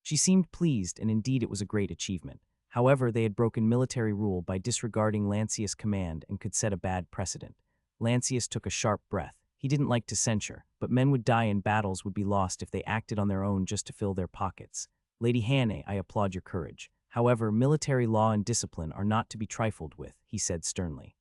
Speaker 1: She seemed pleased, and indeed it was a great achievement. However, they had broken military rule by disregarding Lancius' command and could set a bad precedent. Lancius took a sharp breath. He didn't like to censure, but men would die and battles would be lost if they acted on their own just to fill their pockets. "Lady Hannah, I applaud your courage. However, military law and discipline are not to be trifled with," he said sternly.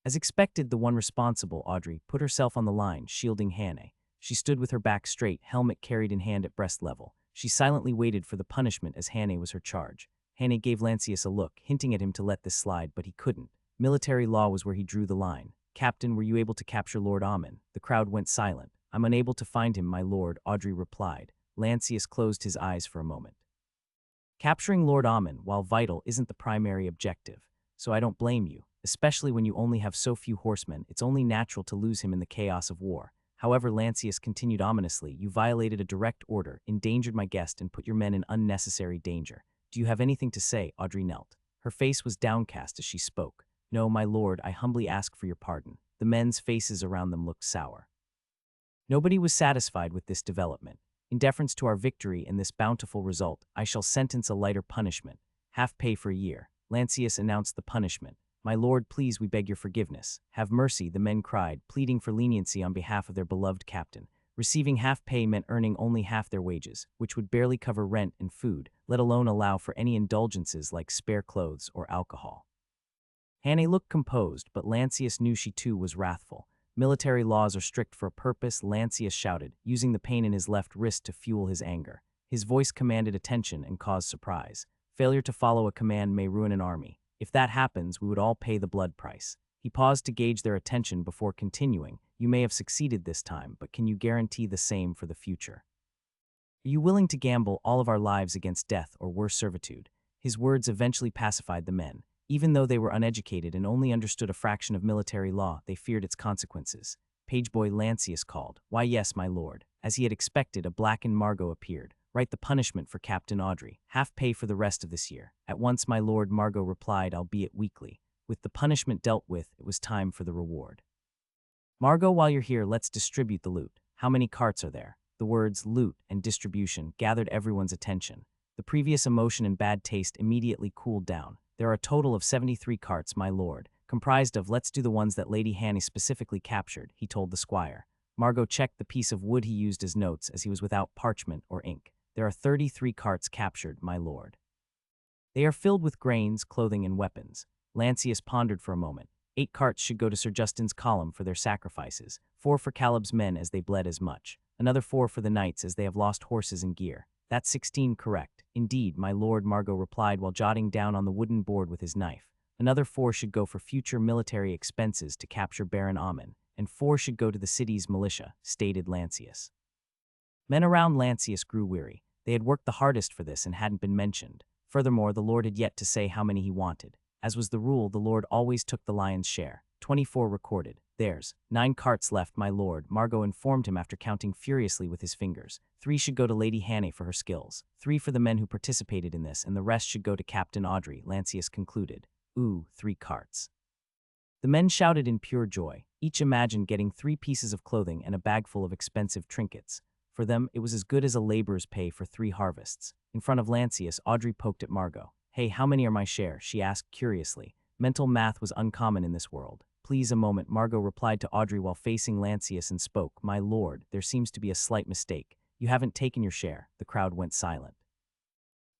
Speaker 1: As expected, the one responsible, Audrey, put herself on the line, shielding Hannah. She stood with her back straight, helmet carried in hand at breast level. She silently waited for the punishment as Hannah was her charge. Hannah gave Lancius a look, hinting at him to let this slide, but he couldn't. Military law was where he drew the line. "Captain, were you able to capture Lord Ammon?" The crowd went silent. "I'm unable to find him, my lord," Audrey replied. Lancius closed his eyes for a moment. "Capturing Lord Ammon, while vital, isn't the primary objective, so I don't blame you. Especially when you only have so few horsemen, it's only natural to lose him in the chaos of war." However, Lancius continued ominously, "You violated a direct order, endangered my guest, and put your men in unnecessary danger. Do you have anything to say?" Audrey knelt. Her face was downcast as she spoke. "No, my lord, I humbly ask for your pardon." The men's faces around them looked sour. Nobody was satisfied with this development. "In deference to our victory and this bountiful result, I shall sentence a lighter punishment. Half pay for a year." Lancius announced the punishment. "My lord, please, we beg your forgiveness. Have mercy," the men cried, pleading for leniency on behalf of their beloved captain. Receiving half pay meant earning only half their wages, which would barely cover rent and food, let alone allow for any indulgences like spare clothes or alcohol. Hannah looked composed, but Lancius knew she too was wrathful. "Military laws are strict for a purpose," Lancius shouted, using the pain in his left wrist to fuel his anger. His voice commanded attention and caused surprise. "Failure to follow a command may ruin an army. If that happens, we would all pay the blood price." He paused to gauge their attention before continuing. "You may have succeeded this time, but can you guarantee the same for the future? Are you willing to gamble all of our lives against death or worse servitude?" His words eventually pacified the men. Even though they were uneducated and only understood a fraction of military law, they feared its consequences. Pageboy Lancius called. "Why, yes, my lord." As he had expected, a blackened Margot appeared. "Write the punishment for Captain Audrey. Half pay for the rest of this year." "At once, my lord," Margot replied, albeit weakly. With the punishment dealt with, it was time for the reward. "Margot, while you're here, let's distribute the loot. How many carts are there?" The words loot and distribution gathered everyone's attention. The previous emotion and bad taste immediately cooled down. "There are a total of 73 carts, my lord, comprised of let's do the ones that Lady Hannah specifically captured," he told the squire. Margot checked the piece of wood he used as notes as he was without parchment or ink. "There are 33 carts captured, my lord. They are filled with grains, clothing, and weapons." Lancius pondered for a moment. 8 carts should go to Sir Justin's column for their sacrifices, 4 for Caleb's men as they bled as much, another 4 for the knights as they have lost horses and gear. "That's 16 correct." "Indeed, my lord," Margot replied while jotting down on the wooden board with his knife. "Another 4 should go for future military expenses to capture Baron Ammon, and 4 should go to the city's militia," stated Lancius. Men around Lancius grew weary. They had worked the hardest for this and hadn't been mentioned. Furthermore, the lord had yet to say how many he wanted. As was the rule, the lord always took the lion's share. 24 recorded. There's 9 carts left, my lord, Margot informed him after counting furiously with his fingers. 3 should go to Lady Hannah for her skills. 3 for the men who participated in this, and the rest should go to Captain Audrey, Lancius concluded. Ooh, 3 carts. The men shouted in pure joy. Each imagined getting 3 pieces of clothing and a bag full of expensive trinkets. For them, it was as good as a laborer's pay for 3 harvests. In front of Lancius, Audrey poked at Margot. Hey, how many are my share? She asked curiously. Mental math was uncommon in this world. Please a moment, Margot replied to Audrey while facing Lancius and spoke. My lord, there seems to be a slight mistake. You haven't taken your share. The crowd went silent.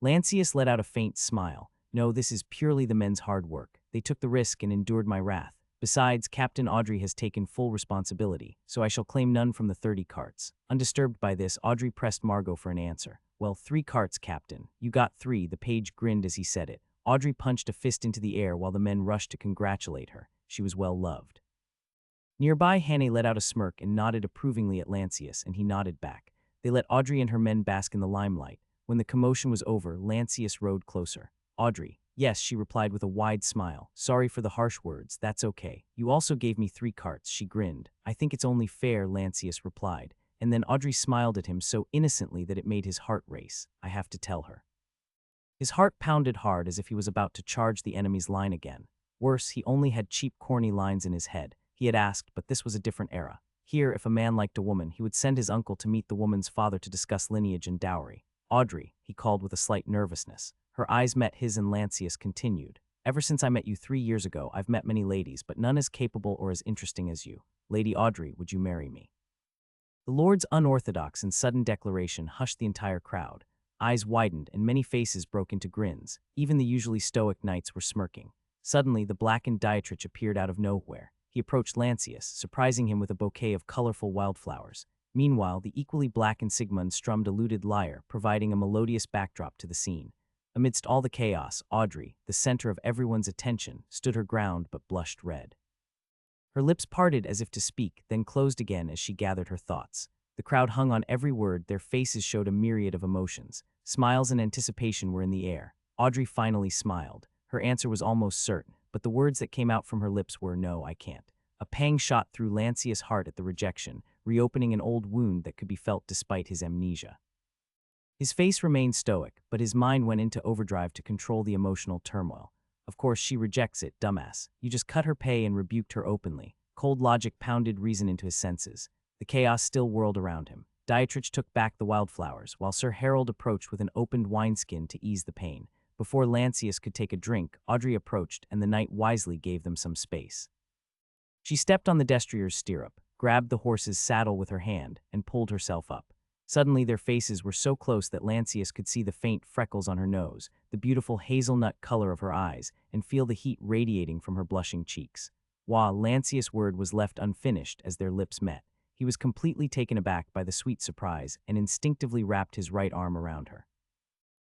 Speaker 1: Lancius let out a faint smile. No, this is purely the men's hard work. They took the risk and endured my wrath. Besides, Captain Audrey has taken full responsibility, so I shall claim none from the 30 carts. Undisturbed by this, Audrey pressed Margot for an answer. Well, 3 carts, Captain. You got 3, the page grinned as he said it. Audrey punched a fist into the air while the men rushed to congratulate her. She was well loved. Nearby, Hannah let out a smirk and nodded approvingly at Lancius, and he nodded back. They let Audrey and her men bask in the limelight. When the commotion was over, Lancius rode closer. Audrey. Yes, she replied with a wide smile. Sorry for the harsh words, that's okay. You also gave me 3 carts, she grinned. I think it's only fair, Lancius replied. And then Audrey smiled at him so innocently that it made his heart race. I have to tell her. His heart pounded hard as if he was about to charge the enemy's line again. Worse, he only had cheap, corny lines in his head. He had asked, but this was a different era. Here, if a man liked a woman, he would send his uncle to meet the woman's father to discuss lineage and dowry. Audrey, he called with a slight nervousness. Her eyes met his and Lancius continued. Ever since I met you 3 years ago, I've met many ladies, but none as capable or as interesting as you. Lady Audrey, would you marry me? The Lord's unorthodox and sudden declaration hushed the entire crowd. Eyes widened and many faces broke into grins. Even the usually stoic knights were smirking. Suddenly, the blackened Dietrich appeared out of nowhere. He approached Lancius, surprising him with a bouquet of colorful wildflowers. Meanwhile, the equally blackened Sigmund strummed a looted lyre, providing a melodious backdrop to the scene. Amidst all the chaos, Audrey, the center of everyone's attention, stood her ground but blushed red. Her lips parted as if to speak, then closed again as she gathered her thoughts. The crowd hung on every word, their faces showed a myriad of emotions. Smiles and anticipation were in the air. Audrey finally smiled. Her answer was almost certain, but the words that came out from her lips were, no, I can't. A pang shot through Lancius' heart at the rejection, reopening an old wound that could be felt despite his amnesia. His face remained stoic, but his mind went into overdrive to control the emotional turmoil. Of course, she rejects it, dumbass. You just cut her pay and rebuked her openly. Cold logic pounded reason into his senses. The chaos still whirled around him. Dietrich took back the wildflowers, while Sir Harold approached with an opened wineskin to ease the pain. Before Lancius could take a drink, Audrey approached, and the knight wisely gave them some space. She stepped on the destrier's stirrup, grabbed the horse's saddle with her hand, and pulled herself up. Suddenly, their faces were so close that Lancius could see the faint freckles on her nose, the beautiful hazelnut color of her eyes, and feel the heat radiating from her blushing cheeks. While Lancius' word was left unfinished as their lips met, he was completely taken aback by the sweet surprise and instinctively wrapped his right arm around her.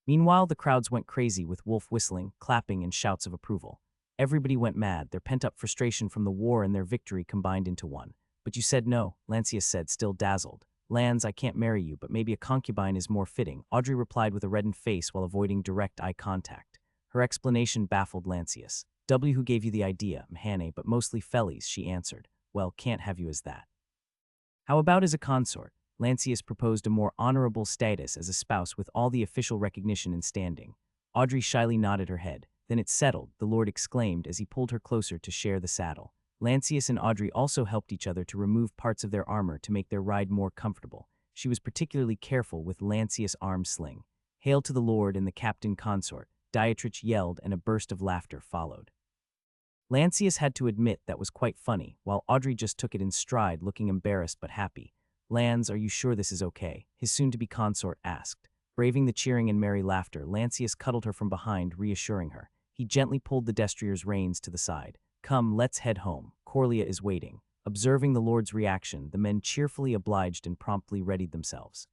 Speaker 1: Meanwhile, the crowds went crazy with wolf whistling, clapping, and shouts of approval. Everybody went mad, their pent-up frustration from the war and their victory combined into one. But you said no, Lancius said, still dazzled. Lance, I can't marry you, but maybe a concubine is more fitting, Audrey replied with a reddened face while avoiding direct eye contact. Her explanation baffled Lancius. Who gave you the idea, Hannah, but mostly fellies, she answered. Well, can't have you as that. How about as a consort? Lancius proposed a more honorable status as a spouse with all the official recognition and standing. Audrey shyly nodded her head. Then it's settled, the Lord exclaimed as he pulled her closer to share the saddle. Lancius and Audrey also helped each other to remove parts of their armor to make their ride more comfortable. She was particularly careful with Lancius' arm sling. Hail to the Lord and the captain consort, Dietrich yelled, and a burst of laughter followed. Lancius had to admit that was quite funny, while Audrey just took it in stride, looking embarrassed but happy. Lance, are you sure this is okay? His soon-to-be consort asked. Braving the cheering and merry laughter, Lancius cuddled her from behind, reassuring her. He gently pulled the destrier's reins to the side. Come, let's head home. Coria is waiting. Observing the Lord's reaction, the men cheerfully obliged and promptly readied themselves.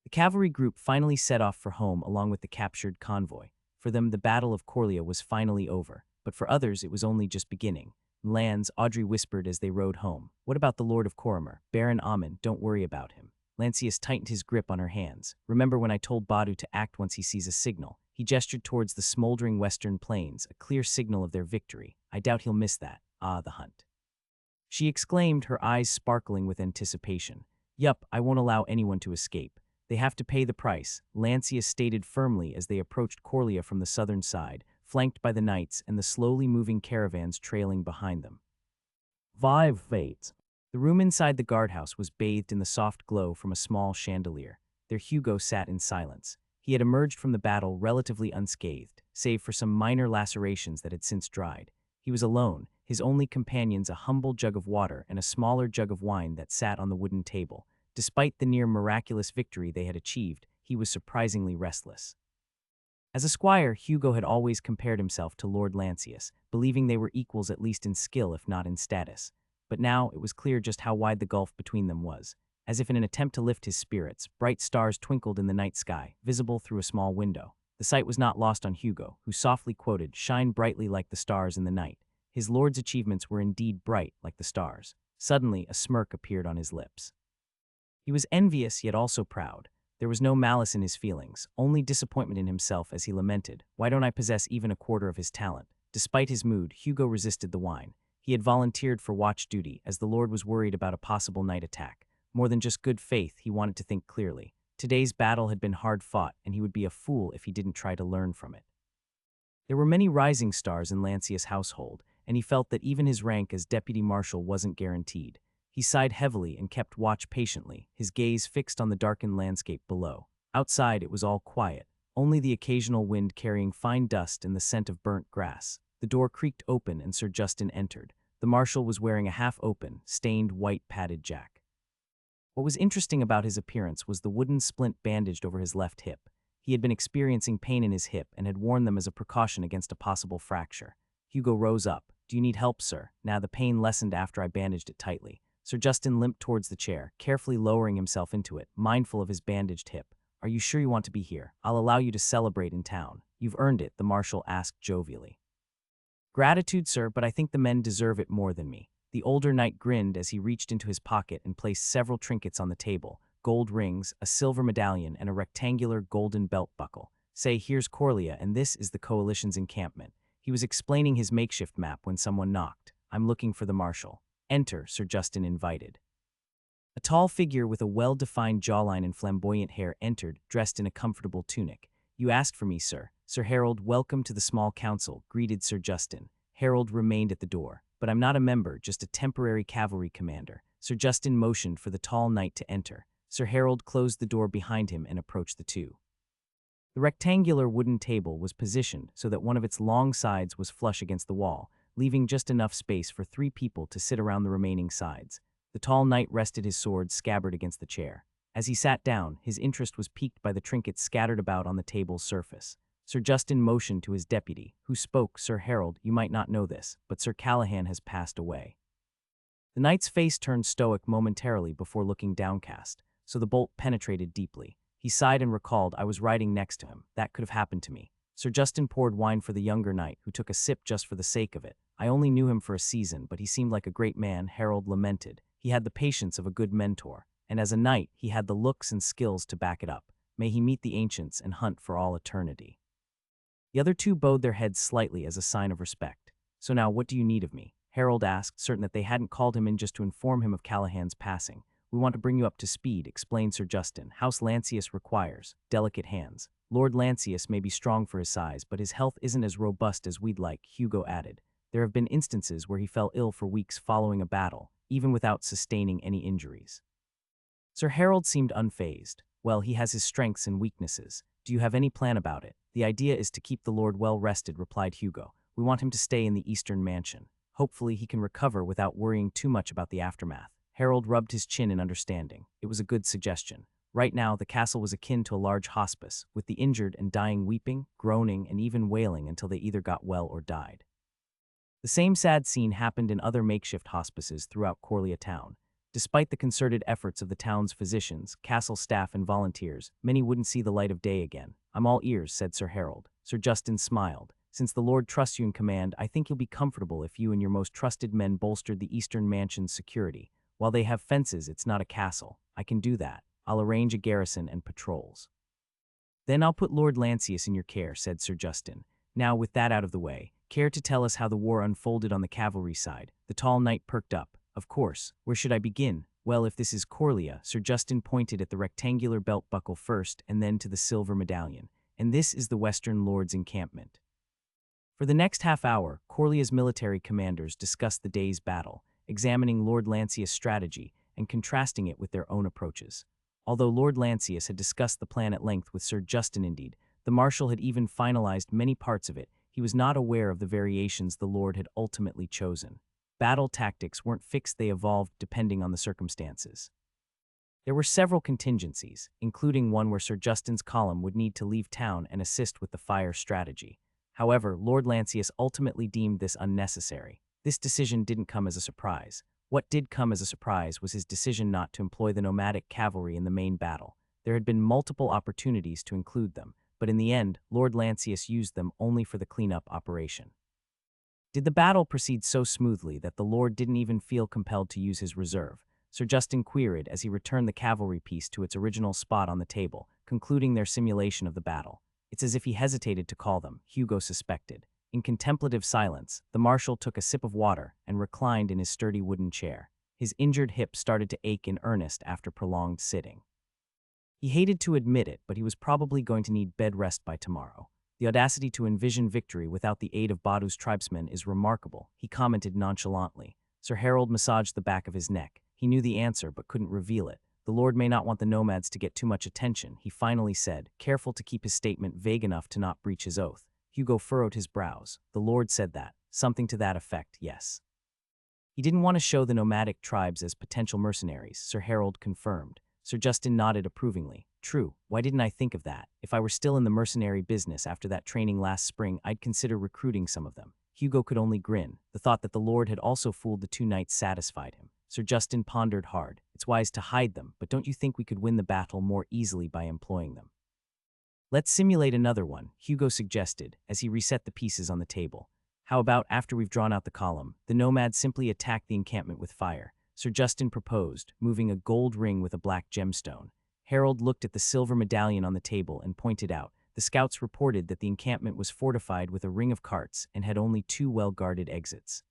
Speaker 1: The cavalry group finally set off for home along with the captured convoy. For them, the Battle of Coria was finally over, but for others, it was only just beginning. Lance, Audrey whispered as they rode home. What about the Lord of Coria? Baron Ammon, don't worry about him. Lancius tightened his grip on her hands. Remember when I told Badu to act once he sees a signal? He gestured towards the smoldering western plains, a clear signal of their victory. I doubt he'll miss that. Ah, the hunt. She exclaimed, her eyes sparkling with anticipation. Yup, I won't allow anyone to escape. They have to pay the price, Lancius stated firmly as they approached Coria from the southern side, flanked by the knights and the slowly moving caravans trailing behind them. Vive fate. The room inside the guardhouse was bathed in the soft glow from a small chandelier. There Hugo sat in silence. He had emerged from the battle relatively unscathed, save for some minor lacerations that had since dried. He was alone, his only companions a humble jug of water and a smaller jug of wine that sat on the wooden table. Despite the near miraculous victory they had achieved, he was surprisingly restless. As a squire, Hugo had always compared himself to Lord Lancius, believing they were equals at least in skill if not in status. But now it was clear just how wide the gulf between them was. As if in an attempt to lift his spirits, bright stars twinkled in the night sky, visible through a small window. The sight was not lost on Hugo, who softly quoted, "Shine brightly like the stars in the night." His lord's achievements were indeed bright like the stars. Suddenly, a smirk appeared on his lips. He was envious yet also proud. There was no malice in his feelings, only disappointment in himself as he lamented, "Why don't I possess even a quarter of his talent?" Despite his mood, Hugo resisted the wine. He had volunteered for watch duty, as the Lord was worried about a possible night attack. More than just good faith, he wanted to think clearly. Today's battle had been hard fought, and he would be a fool if he didn't try to learn from it. There were many rising stars in Lancius' household, and he felt that even his rank as deputy marshal wasn't guaranteed. He sighed heavily and kept watch patiently, his gaze fixed on the darkened landscape below. Outside, it was all quiet, only the occasional wind carrying fine dust and the scent of burnt grass. The door creaked open and Sir Justin entered. The marshal was wearing a half-open, stained white padded jack. What was interesting about his appearance was the wooden splint bandaged over his left hip. He had been experiencing pain in his hip and had worn them as a precaution against a possible fracture. Hugo rose up. "Do you need help, sir?" Now the pain lessened after I bandaged it tightly. Sir Justin limped towards the chair, carefully lowering himself into it, mindful of his bandaged hip. "Are you sure you want to be here? I'll allow you to celebrate in town." "You've earned it," the marshal asked jovially. "Gratitude, sir, but I think the men deserve it more than me." The older knight grinned as he reached into his pocket and placed several trinkets on the table: gold rings, a silver medallion, and a rectangular golden belt buckle. "Say, here's Coria, and this is the coalition's encampment." He was explaining his makeshift map when someone knocked. "I'm looking for the marshal." "Enter," Sir Justin invited. A tall figure with a well-defined jawline and flamboyant hair entered, dressed in a comfortable tunic. "You asked for me, sir." "Sir Harold, welcome to the small council," greeted Sir Justin. Harold remained at the door. "But I'm not a member, just a temporary cavalry commander." Sir Justin motioned for the tall knight to enter. Sir Harold closed the door behind him and approached the two. The rectangular wooden table was positioned so that one of its long sides was flush against the wall, leaving just enough space for 3 people to sit around the remaining sides. The tall knight rested his sword scabbard against the chair. As he sat down, his interest was piqued by the trinkets scattered about on the table's surface. Sir Justin motioned to his deputy, who spoke, "Sir Harold, you might not know this, but Sir Callahan has passed away." The knight's face turned stoic momentarily before looking downcast, so the bolt penetrated deeply. He sighed and recalled, "I was riding next to him. That could have happened to me." Sir Justin poured wine for the younger knight, who took a sip just for the sake of it. "I only knew him for a season, but he seemed like a great man," Harold lamented. "He had the patience of a good mentor, and as a knight, he had the looks and skills to back it up. May he meet the ancients and hunt for all eternity." The other two bowed their heads slightly as a sign of respect. "So now, what do you need of me?" Harold asked, certain that they hadn't called him in just to inform him of Callahan's passing. "We want to bring you up to speed," explained Sir Justin. "House Lancius requires delicate hands. Lord Lancius may be strong for his size, but his health isn't as robust as we'd like," Hugo added. "There have been instances where he fell ill for weeks following a battle, even without sustaining any injuries." Sir Harold seemed unfazed. "Well, he has his strengths and weaknesses. Do you have any plan about it?" "The idea is to keep the Lord well rested," replied Hugo. "We want him to stay in the Eastern Mansion. Hopefully he can recover without worrying too much about the aftermath." Harold rubbed his chin in understanding. It was a good suggestion. Right now, the castle was akin to a large hospice, with the injured and dying weeping, groaning, and even wailing until they either got well or died. The same sad scene happened in other makeshift hospices throughout Coria town. Despite the concerted efforts of the town's physicians, castle staff, and volunteers, many wouldn't see the light of day again. "I'm all ears," said Sir Harold. Sir Justin smiled. "Since the Lord trusts you in command, I think you'll be comfortable if you and your most trusted men bolstered the Eastern Mansion's security. While they have fences, it's not a castle. I can do that. I'll arrange a garrison and patrols." "Then I'll put Lord Lancius in your care," said Sir Justin. "Now, with that out of the way, Care to tell us how the war unfolded on the cavalry side? The tall knight perked up. Of course. Where should I begin? Well, if this is Coria, Sir Justin pointed at the rectangular belt buckle first and then to the silver medallion. And this is the Western Lord's encampment. For the next half hour, Coria's military commanders discussed the day's battle, examining Lord Lancius' strategy and contrasting it with their own approaches. Although Lord Lancius had discussed the plan at length with Sir Justin indeed, the marshal had even finalized many parts of it, he was not aware of the variations the Lord had ultimately chosen. Battle tactics weren't fixed, they evolved depending on the circumstances. There were several contingencies, including one where Sir Justin's column would need to leave town and assist with the fire strategy. However, Lord Lancius ultimately deemed this unnecessary. This decision didn't come as a surprise. What did come as a surprise was his decision not to employ the nomadic cavalry in the main battle. There had been multiple opportunities to include them, but in the end, Lord Lancius used them only for the cleanup operation. Did the battle proceed so smoothly that the Lord didn't even feel compelled to use his reserve? Sir Justin queried as he returned the cavalry piece to its original spot on the table, concluding their simulation of the battle. It's as if he hesitated to call them, Hugo suspected. In contemplative silence, the marshal took a sip of water and reclined in his sturdy wooden chair. His injured hip started to ache in earnest after prolonged sitting. He hated to admit it, but he was probably going to need bed rest by tomorrow. The audacity to envision victory without the aid of Badu's tribesmen is remarkable, he commented nonchalantly. Sir Harold massaged the back of his neck. He knew the answer but couldn't reveal it. The Lord may not want the nomads to get too much attention, he finally said, careful to keep his statement vague enough to not breach his oath. Hugo furrowed his brows. The Lord said that. Something to that effect, yes. He didn't want to show the nomadic tribes as potential mercenaries, Sir Harold confirmed. Sir Justin nodded approvingly. True, why didn't I think of that? If I were still in the mercenary business after that training last spring, I'd consider recruiting some of them. Hugo could only grin. The thought that the Lord had also fooled the two knights satisfied him. Sir Justin pondered hard. It's wise to hide them, but don't you think we could win the battle more easily by employing them? Let's simulate another one, Hugo suggested, as he reset the pieces on the table. How about, after we've drawn out the column, the nomads simply attack the encampment with fire? Sir Justin proposed, moving a gold ring with a black gemstone. Harold looked at the silver medallion on the table and pointed out, the scouts reported that the encampment was fortified with a ring of carts and had only 2 well-guarded exits.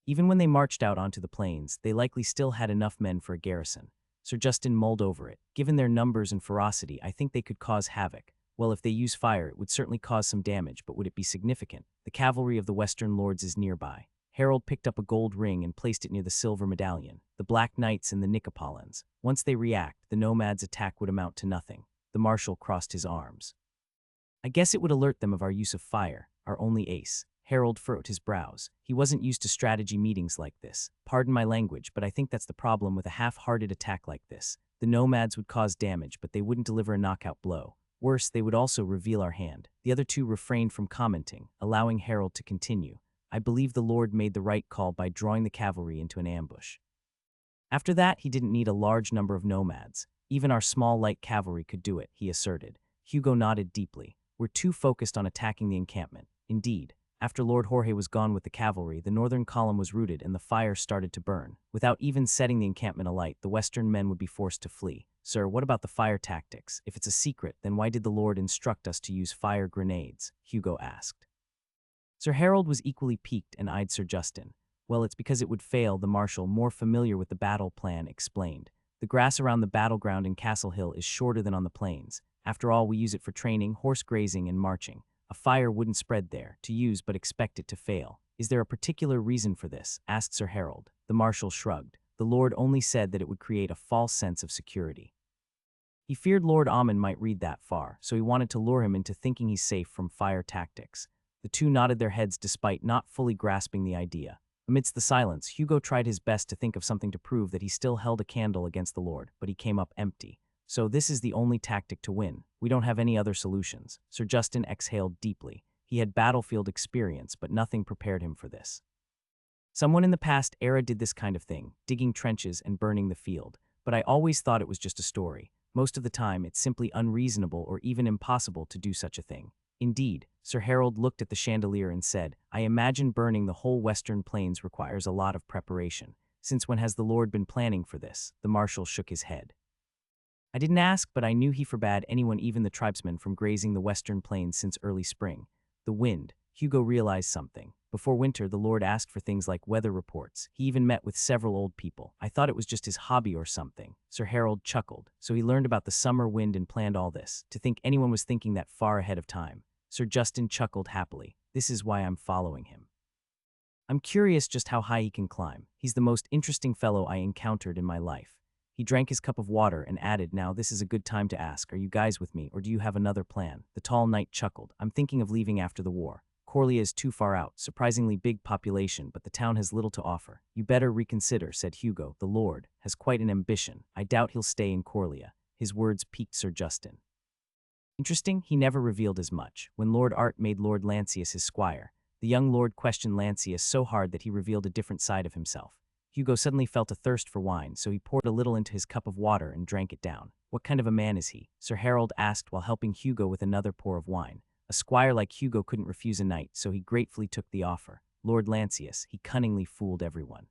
Speaker 1: Even when they marched out onto the plains, they likely still had enough men for a garrison. Sir Justin mulled over it. Given their numbers and ferocity, I think they could cause havoc. Well, if they use fire, it would certainly cause some damage, but would it be significant? The cavalry of the Western Lords is nearby. Harold picked up a gold ring and placed it near the silver medallion. The Black Knights and the Nicopolins. Once they react, the nomads' attack would amount to nothing. The marshal crossed his arms. I guess it would alert them of our use of fire, our only ace. Harold furrowed his brows. He wasn't used to strategy meetings like this. Pardon my language, but I think that's the problem with a half-hearted attack like this. The nomads would cause damage, but they wouldn't deliver a knockout blow. Worse, they would also reveal our hand. The other two refrained from commenting, allowing Harold to continue. I believe the Lord made the right call by drawing the cavalry into an ambush. After that, he didn't need a large number of nomads. Even our small light cavalry could do it, he asserted. Hugo nodded deeply. We're too focused on attacking the encampment. Indeed. After Lord Jorge was gone with the cavalry, the northern column was routed and the fire started to burn. Without even setting the encampment alight, the western men would be forced to flee. Sir, what about the fire tactics? If it's a secret, then why did the Lord instruct us to use fire grenades? Hugo asked. Sir Harold was equally piqued and eyed Sir Justin. Well, it's because it would fail, the marshal, more familiar with the battle plan, explained. The grass around the battleground in Castle Hill is shorter than on the plains. After all, we use it for training, horse grazing, and marching. A fire wouldn't spread there, to use but expect it to fail. Is there a particular reason for this? Asked Sir Harold. The marshal shrugged. The Lord only said that it would create a false sense of security. He feared Lord Ammon might read that far, so he wanted to lure him into thinking he's safe from fire tactics. The two nodded their heads despite not fully grasping the idea. Amidst the silence, Hugo tried his best to think of something to prove that he still held a candle against the Lord, but he came up empty. So this is the only tactic to win. We don't have any other solutions. Sir Justin exhaled deeply. He had battlefield experience, but nothing prepared him for this. Someone in the past era did this kind of thing, digging trenches and burning the field, but I always thought it was just a story. Most of the time, it's simply unreasonable or even impossible to do such a thing. Indeed, Sir Harold looked at the chandelier and said, I imagine burning the whole western plains requires a lot of preparation. Since when has the Lord been planning for this? The marshal shook his head. I didn't ask, but I knew he forbade anyone, even the tribesmen, from grazing the western plains since early spring. The wind. Hugo realized something. Before winter, the Lord asked for things like weather reports. He even met with several old people. I thought it was just his hobby or something. Sir Harold chuckled. So he learned about the summer wind and planned all this. To think anyone was thinking that far ahead of time. Sir Justin chuckled happily. This is why I'm following him. I'm curious just how high he can climb. He's the most interesting fellow I encountered in my life. He drank his cup of water and added, now this is a good time to ask, are you guys with me or do you have another plan? The tall knight chuckled. I'm thinking of leaving after the war. Coria is too far out, surprisingly big population, but the town has little to offer. You better reconsider, said Hugo. The Lord has quite an ambition. I doubt he'll stay in Coria. His words piqued Sir Justin. Interesting, he never revealed as much. When Lord Art made Lord Lancius his squire, the young lord questioned Lancius so hard that he revealed a different side of himself. Hugo suddenly felt a thirst for wine, so he poured a little into his cup of water and drank it down. What kind of a man is he? Sir Harold asked while helping Hugo with another pour of wine. A squire like Hugo couldn't refuse a knight, so he gratefully took the offer. Lord Lancius, he cunningly fooled everyone.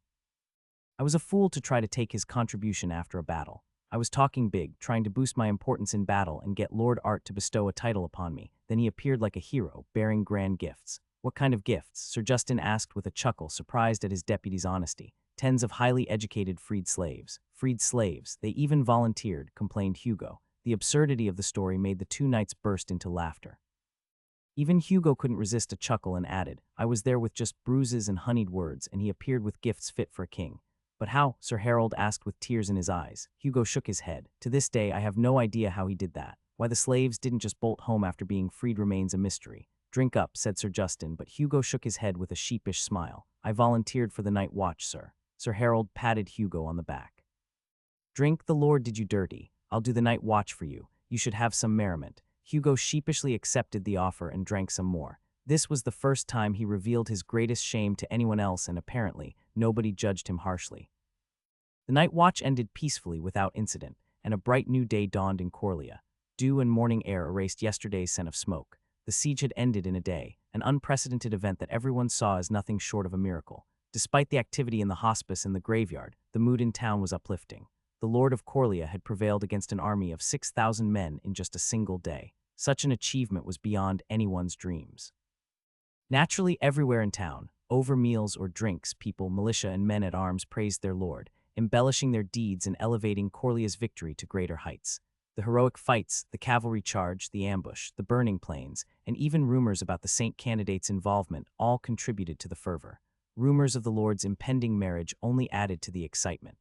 Speaker 1: I was a fool to try to take his contribution after a battle. I was talking big, trying to boost my importance in battle and get Lord Art to bestow a title upon me. Then he appeared like a hero, bearing grand gifts. What kind of gifts? Sir Justin asked with a chuckle, surprised at his deputy's honesty. Tens of highly educated freed slaves. Freed slaves, they even volunteered, complained Hugo. The absurdity of the story made the two knights burst into laughter. Even Hugo couldn't resist a chuckle and added, I was there with just bruises and honeyed words, and he appeared with gifts fit for a king. But how? Sir Harold asked with tears in his eyes. Hugo shook his head. To this day, I have no idea how he did that. Why the slaves didn't just bolt home after being freed remains a mystery. Drink up, said Sir Justin, but Hugo shook his head with a sheepish smile. I volunteered for the night watch, sir. Sir Harold patted Hugo on the back. Drink, the Lord did you dirty. I'll do the night watch for you. You should have some merriment. Hugo sheepishly accepted the offer and drank some more. This was the first time he revealed his greatest shame to anyone else, and apparently, nobody judged him harshly. The night watch ended peacefully without incident, and a bright new day dawned in Coria. Dew and morning air erased yesterday's scent of smoke. The siege had ended in a day, an unprecedented event that everyone saw as nothing short of a miracle. Despite the activity in the hospice and the graveyard, the mood in town was uplifting. The Lord of Coria had prevailed against an army of 6,000 men in just a single day. Such an achievement was beyond anyone's dreams. Naturally, everywhere in town, over meals or drinks, people, militia, and men-at-arms praised their lord, embellishing their deeds and elevating Coria's victory to greater heights. The heroic fights, the cavalry charge, the ambush, the burning plains, and even rumors about the saint candidate's involvement all contributed to the fervor. Rumors of the Lord's impending marriage only added to the excitement.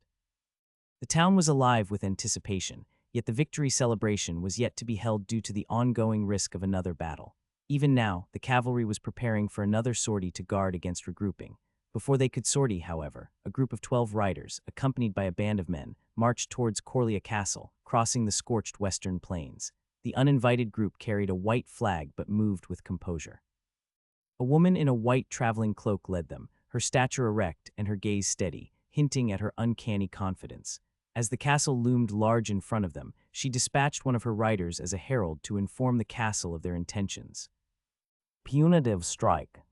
Speaker 1: The town was alive with anticipation, yet the victory celebration was yet to be held due to the ongoing risk of another battle. Even now, the cavalry was preparing for another sortie to guard against regrouping. Before they could sortie, however, a group of 12 riders, accompanied by a band of men, marched towards Coria Castle, crossing the scorched western plains. The uninvited group carried a white flag but moved with composure. A woman in a white traveling cloak led them, her stature erect and her gaze steady, hinting at her uncanny confidence. As the castle loomed large in front of them, she dispatched one of her riders as a herald to inform the castle of their intentions. Punitive strike.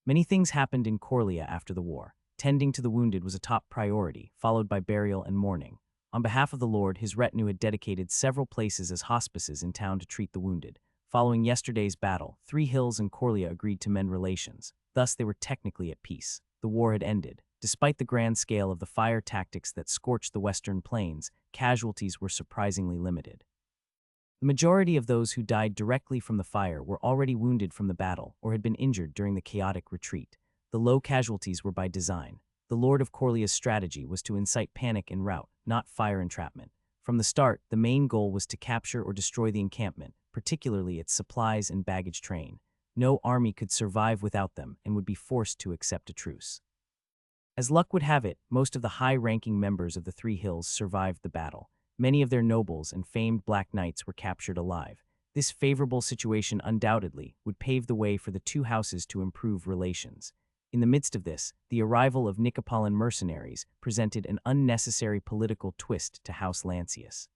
Speaker 1: Many things happened in Coria after the war. Tending to the wounded was a top priority, followed by burial and mourning. On behalf of the Lord, his retinue had dedicated several places as hospices in town to treat the wounded. Following yesterday's battle, Three Hills and Coria agreed to mend relations. Thus, they were technically at peace. The war had ended. Despite the grand scale of the fire tactics that scorched the western plains, casualties were surprisingly limited. The majority of those who died directly from the fire were already wounded from the battle or had been injured during the chaotic retreat. The low casualties were by design. The Lord of Coria's strategy was to incite panic en route, not fire entrapment. From the start, the main goal was to capture or destroy the encampment, particularly its supplies and baggage train. No army could survive without them and would be forced to accept a truce. As luck would have it, most of the high-ranking members of the Three Hills survived the battle. Many of their nobles and famed Black Knights were captured alive. This favorable situation undoubtedly would pave the way for the two houses to improve relations. In the midst of this, the arrival of Nicopolitan mercenaries presented an unnecessary political twist to House Lancius.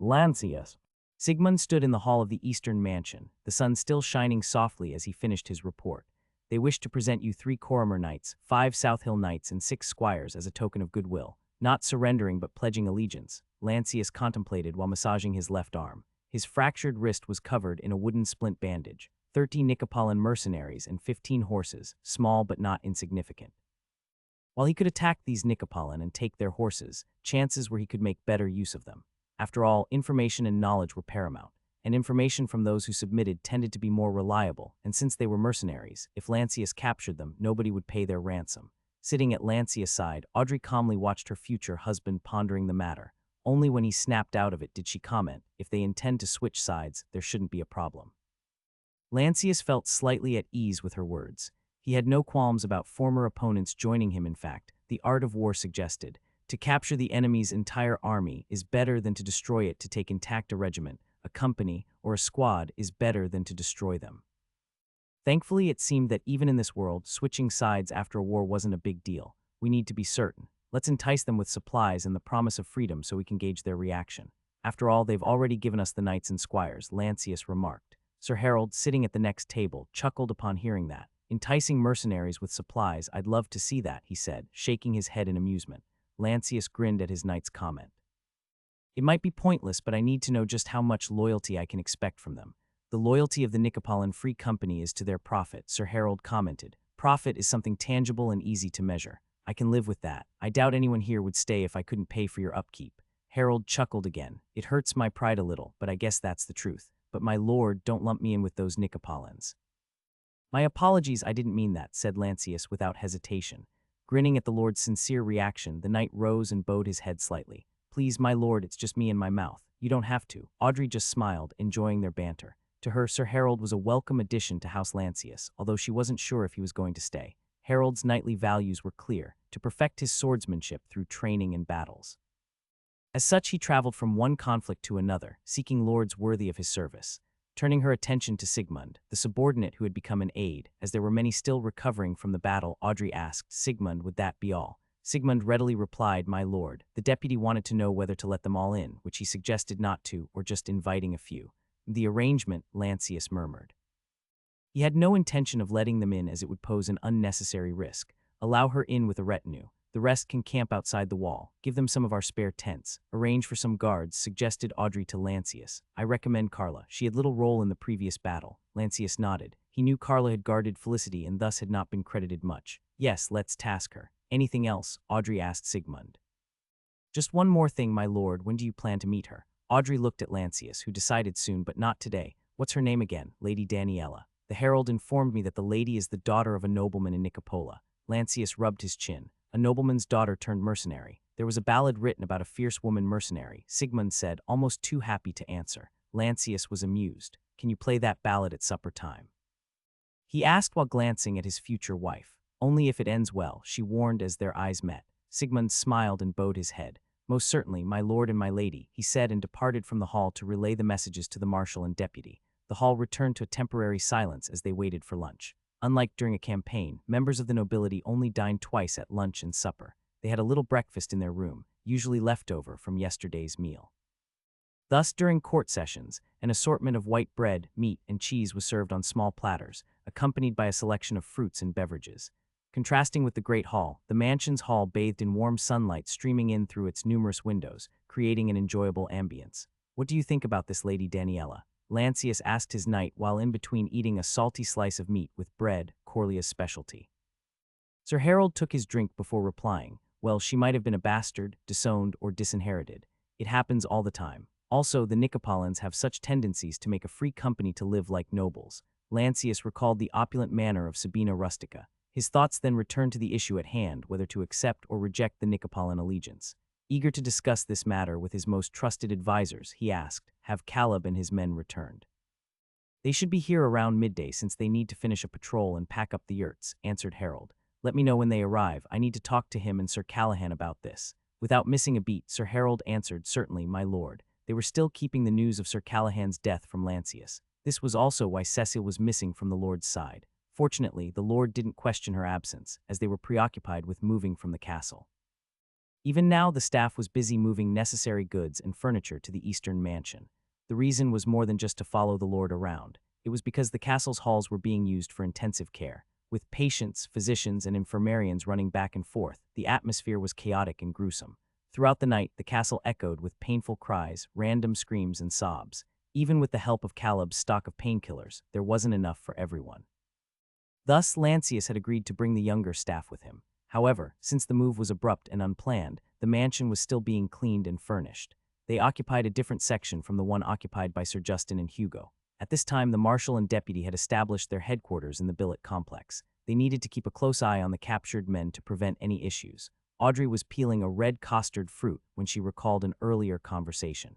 Speaker 1: Lancius. Sigmund stood in the hall of the Eastern Mansion, the sun still shining softly as he finished his report. They wish to present you 3 Corimer Knights, 5 South Hill Knights, and 6 Squires as a token of goodwill, not surrendering but pledging allegiance. Lancius contemplated while massaging his left arm. His fractured wrist was covered in a wooden splint bandage. 30 Nicopolitan mercenaries and 15 horses, small but not insignificant. While he could attack these Nicopolitan and take their horses, chances were he could make better use of them. After all, information and knowledge were paramount, and information from those who submitted tended to be more reliable, and since they were mercenaries, if Lancius captured them, nobody would pay their ransom. Sitting at Lancius' side, Audrey calmly watched her future husband pondering the matter. Only when he snapped out of it did she comment, if they intend to switch sides, there shouldn't be a problem. Lancius felt slightly at ease with her words. He had no qualms about former opponents joining him. In fact, the art of war suggested, to capture the enemy's entire army is better than to destroy it. To take intact a regiment, a company, or a squad is better than to destroy them. Thankfully, it seemed that even in this world, switching sides after a war wasn't a big deal. We need to be certain. Let's entice them with supplies and the promise of freedom so we can gauge their reaction. After all, they've already given us the knights and squires, Lancius remarked. Sir Harold, sitting at the next table, chuckled upon hearing that. Enticing mercenaries with supplies, I'd love to see that, he said, shaking his head in amusement. Lancius grinned at his knight's comment. It might be pointless, but I need to know just how much loyalty I can expect from them. The loyalty of the Nicopolitan Free Company is to their profit, Sir Harold commented. Profit is something tangible and easy to measure. I can live with that. I doubt anyone here would stay if I couldn't pay for your upkeep. Harold chuckled again. It hurts my pride a little, but I guess that's the truth. But my lord, don't lump me in with those Nicopolitans. My apologies, I didn't mean that, said Lancius without hesitation. Grinning at the lord's sincere reaction, the knight rose and bowed his head slightly. Please, my lord, it's just me and my mouth. You don't have to. Audrey just smiled, enjoying their banter. To her, Sir Harold was a welcome addition to House Lancius, although she wasn't sure if he was going to stay. Harold's knightly values were clear, to perfect his swordsmanship through training and battles. As such, he traveled from one conflict to another, seeking lords worthy of his service. Turning her attention to Sigmund, the subordinate who had become an aide, as there were many still recovering from the battle, Audrey asked, Sigmund, would that be all? Sigmund readily replied, my lord. The deputy wanted to know whether to let them all in, which he suggested not to, or just inviting a few. The arrangement, Lancius murmured. He had no intention of letting them in as it would pose an unnecessary risk. Allow her in with a retinue. The rest can camp outside the wall. Give them some of our spare tents. Arrange for some guards, suggested Audrey to Lancius. I recommend Carla. She had little role in the previous battle. Lancius nodded. He knew Carla had guarded Felicity and thus had not been credited much. Yes, let's task her. Anything else? Audrey asked Sigmund. Just one more thing, my lord. When do you plan to meet her? Audrey looked at Lancius, who decided soon, but not today. What's her name again? Lady Daniela. The herald informed me that the lady is the daughter of a nobleman in Nicopola. Lancius rubbed his chin. A nobleman's daughter turned mercenary. There was a ballad written about a fierce woman mercenary, Sigmund said, almost too happy to answer. Lancius was amused. Can you play that ballad at supper time? He asked while glancing at his future wife. Only if it ends well, she warned as their eyes met. Sigmund smiled and bowed his head. Most certainly, my lord and my lady, he said and departed from the hall to relay the messages to the marshal and deputy. The hall returned to a temporary silence as they waited for lunch. Unlike during a campaign, members of the nobility only dined twice at lunch and supper. They had a little breakfast in their room, usually leftover from yesterday's meal. Thus, during court sessions, an assortment of white bread, meat, and cheese was served on small platters, accompanied by a selection of fruits and beverages. Contrasting with the great hall, the mansion's hall bathed in warm sunlight streaming in through its numerous windows, creating an enjoyable ambience. What do you think about this, Lady Daniela? Lancius asked his knight while in between eating a salty slice of meat with bread, Coria's specialty. Sir Harold took his drink before replying. Well, she might have been a bastard, disowned, or disinherited. It happens all the time. Also, the Nicopolitans have such tendencies to make a free company to live like nobles. Lancius recalled the opulent manner of Sabina Rustica. His thoughts then returned to the issue at hand, whether to accept or reject the Nicopolitan allegiance. Eager to discuss this matter with his most trusted advisors, he asked, have Caleb and his men returned? They should be here around midday since they need to finish a patrol and pack up the yurts, answered Harold. Let me know when they arrive. I need to talk to him and Sir Callahan about this. Without missing a beat, Sir Harold answered, certainly, my lord. They were still keeping the news of Sir Callahan's death from Lancius. This was also why Cecil was missing from the lord's side. Fortunately, the lord didn't question her absence, as they were preoccupied with moving from the castle. Even now, the staff was busy moving necessary goods and furniture to the eastern mansion. The reason was more than just to follow the lord around. It was because the castle's halls were being used for intensive care. With patients, physicians, and infirmarians running back and forth, the atmosphere was chaotic and gruesome. Throughout the night, the castle echoed with painful cries, random screams, and sobs. Even with the help of Caleb's stock of painkillers, there wasn't enough for everyone. Thus, Lancius had agreed to bring the younger staff with him. However, since the move was abrupt and unplanned, the mansion was still being cleaned and furnished. They occupied a different section from the one occupied by Sir Justin and Hugo. At this time, the marshal and deputy had established their headquarters in the billet complex. They needed to keep a close eye on the captured men to prevent any issues. Audrey was peeling a red custard fruit when she recalled an earlier conversation.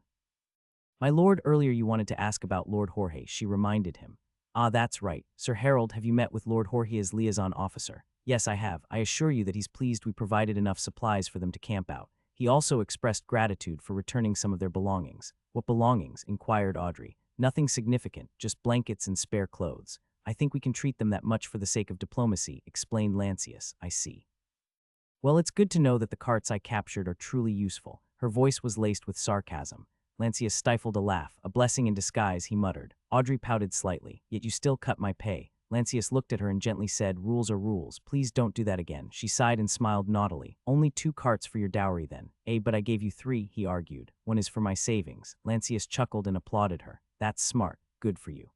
Speaker 1: "My lord, earlier you wanted to ask about Lord Jorge," she reminded him. "Ah, that's right. Sir Harold, have you met with Lord Jorge as liaison officer?" "Yes, I have. I assure you that he's pleased we provided enough supplies for them to camp out. He also expressed gratitude for returning some of their belongings." "What belongings?" inquired Audrey. "Nothing significant, just blankets and spare clothes. I think we can treat them that much for the sake of diplomacy," explained Lancius. "I see. Well, it's good to know that the carts I captured are truly useful." Her voice was laced with sarcasm. Lancius stifled a laugh. "A blessing in disguise," he muttered. Audrey pouted slightly. "Yet you still cut my pay." Lancius looked at her and gently said, "Rules are rules. Please don't do that again." She sighed and smiled naughtily. "Only 2 carts for your dowry then." But I gave you 3, he argued. "One is for my savings." Lancius chuckled and applauded her. "That's smart. Good for you."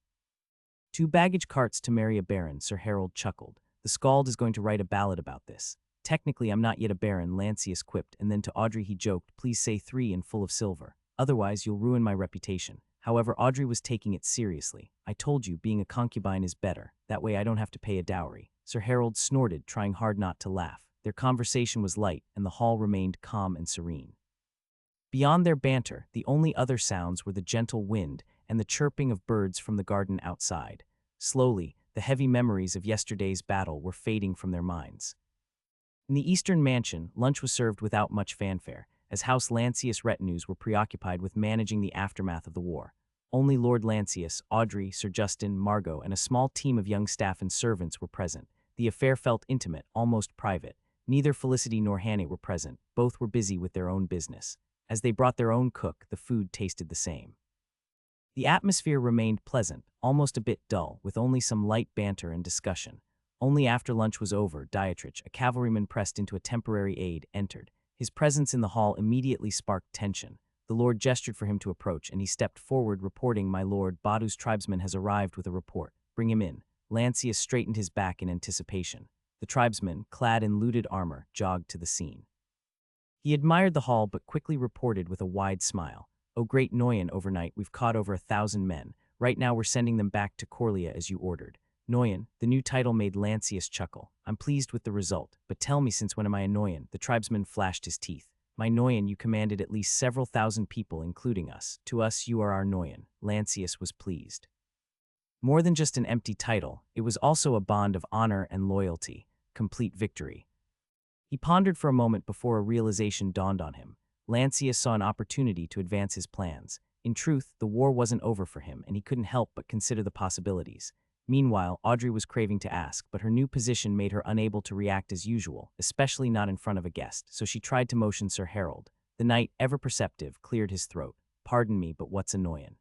Speaker 1: 2 baggage carts to marry a baron," Sir Harold chuckled. "The Scald is going to write a ballad about this." "Technically, I'm not yet a baron," Lancius quipped, and then to Audrey he joked, "Please say 3 and full of silver. Otherwise, you'll ruin my reputation." However, Audrey was taking it seriously. "I told you, being a concubine is better. That way I don't have to pay a dowry." Sir Harold snorted, trying hard not to laugh. Their conversation was light, and the hall remained calm and serene. Beyond their banter, the only other sounds were the gentle wind and the chirping of birds from the garden outside. Slowly, the heavy memories of yesterday's battle were fading from their minds. In the Eastern Mansion, lunch was served without much fanfare, as House Lancius retinues were preoccupied with managing the aftermath of the war. Only Lord Lancius, Audrey, Sir Justin, Margot, and a small team of young staff and servants were present. The affair felt intimate, almost private. Neither Felicity nor Hannah were present. Both were busy with their own business. As they brought their own cook, the food tasted the same. The atmosphere remained pleasant, almost a bit dull, with only some light banter and discussion. Only after lunch was over, Dietrich, a cavalryman pressed into a temporary aid, entered. His presence in the hall immediately sparked tension. The lord gestured for him to approach, and he stepped forward, reporting, "My lord, Badu's tribesman has arrived with a report. Bring him in." Lancius straightened his back in anticipation. The tribesman, clad in looted armor, jogged to the scene. He admired the hall but quickly reported with a wide smile, "Oh, great Noyen, overnight we've caught over 1,000 men. Right now we're sending them back to Coria as you ordered." Noyen, the new title made Lancius chuckle. "I'm pleased with the result, but tell me, since when am I a Noyen?" The tribesman flashed his teeth. "My Noyen, you commanded at least several thousand people, including us. To us, you are our Noyen." Lancius was pleased. More than just an empty title, it was also a bond of honor and loyalty, complete victory. He pondered for a moment before a realization dawned on him. Lancius saw an opportunity to advance his plans. In truth, the war wasn't over for him, and he couldn't help but consider the possibilities. Meanwhile, Audrey was craving to ask, but her new position made her unable to react as usual, especially not in front of a guest, so she tried to motion Sir Harold. The knight, ever perceptive, cleared his throat. "Pardon me, but what's annoying?"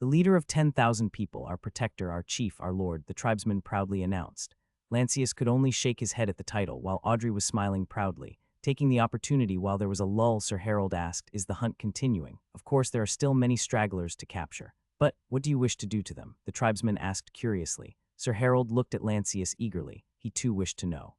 Speaker 1: "The leader of 10,000 people, our protector, our chief, our lord," the tribesman proudly announced. Lancius could only shake his head at the title, while Audrey was smiling proudly. Taking the opportunity while there was a lull, Sir Harold asked, "Is the hunt continuing?" "Of course, there are still many stragglers to capture." "But what do you wish to do to them?" the tribesman asked curiously. Sir Harold looked at Lancius eagerly. He too wished to know.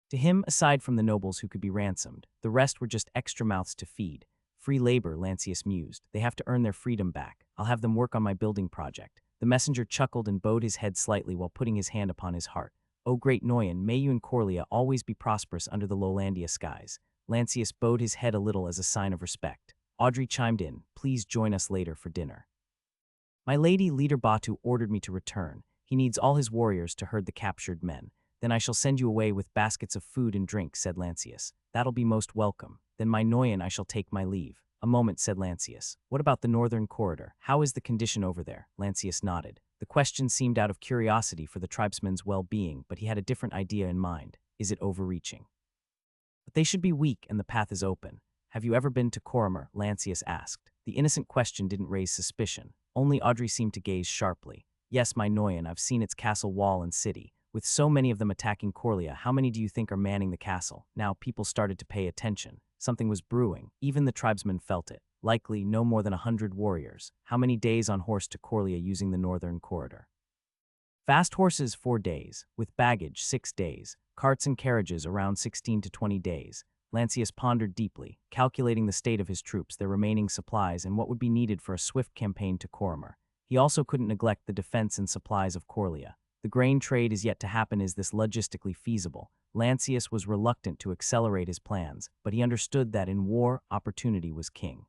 Speaker 1: To him, aside from the nobles who could be ransomed, the rest were just extra mouths to feed. "Free labor," Lancius mused. "They have to earn their freedom back. I'll have them work on my building project." The messenger chuckled and bowed his head slightly while putting his hand upon his heart. "O great Noyen, may you and Coria always be prosperous under the Lowlandia skies." Lancius bowed his head a little as a sign of respect. Audrey chimed in, "Please join us later for dinner." "My lady, Leader Batu ordered me to return. He needs all his warriors to herd the captured men. Then I shall send you away with baskets of food and drink," said Lancius. "That'll be most welcome. Then, my Noyen, I shall take my leave." "A moment," said Lancius. "What about the northern corridor? How is the condition over there?" Lancius nodded. The question seemed out of curiosity for the tribesman's well-being, but he had a different idea in mind. Is it overreaching? "But they should be weak, and the path is open." "Have you ever been to Coria?" Lancius asked. The innocent question didn't raise suspicion. Only Audrey seemed to gaze sharply. "Yes, my Noyen, I've seen its castle wall and city. With so many of them attacking Coria, how many do you think are manning the castle?" Now people started to pay attention. Something was brewing. Even the tribesmen felt it. likely no more than 100 warriors. How many days on horse to Coria using the northern corridor? Fast horses 4 days, with baggage 6 days, carts and carriages around 16 to 20 days. Lancius pondered deeply, calculating the state of his troops, their remaining supplies, and what would be needed for a swift campaign to Coria. He also couldn't neglect the defense and supplies of Coria. The grain trade is yet to happen. Is this logistically feasible? Lancius was reluctant to accelerate his plans, but he understood that in war, opportunity was king.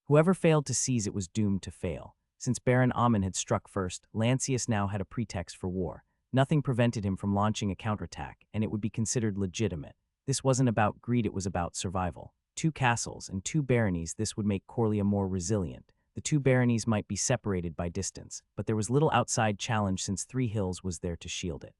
Speaker 1: Whoever failed to seize it was doomed to fail. Since Baron Ammon had struck first, Lancius now had a pretext for war. Nothing prevented him from launching a counterattack, and it would be considered legitimate. This wasn't about greed, it was about survival. 2 castles and 2 baronies, this would make Coria more resilient. The 2 baronies might be separated by distance, but there was little outside challenge since 3 hills was there to shield it.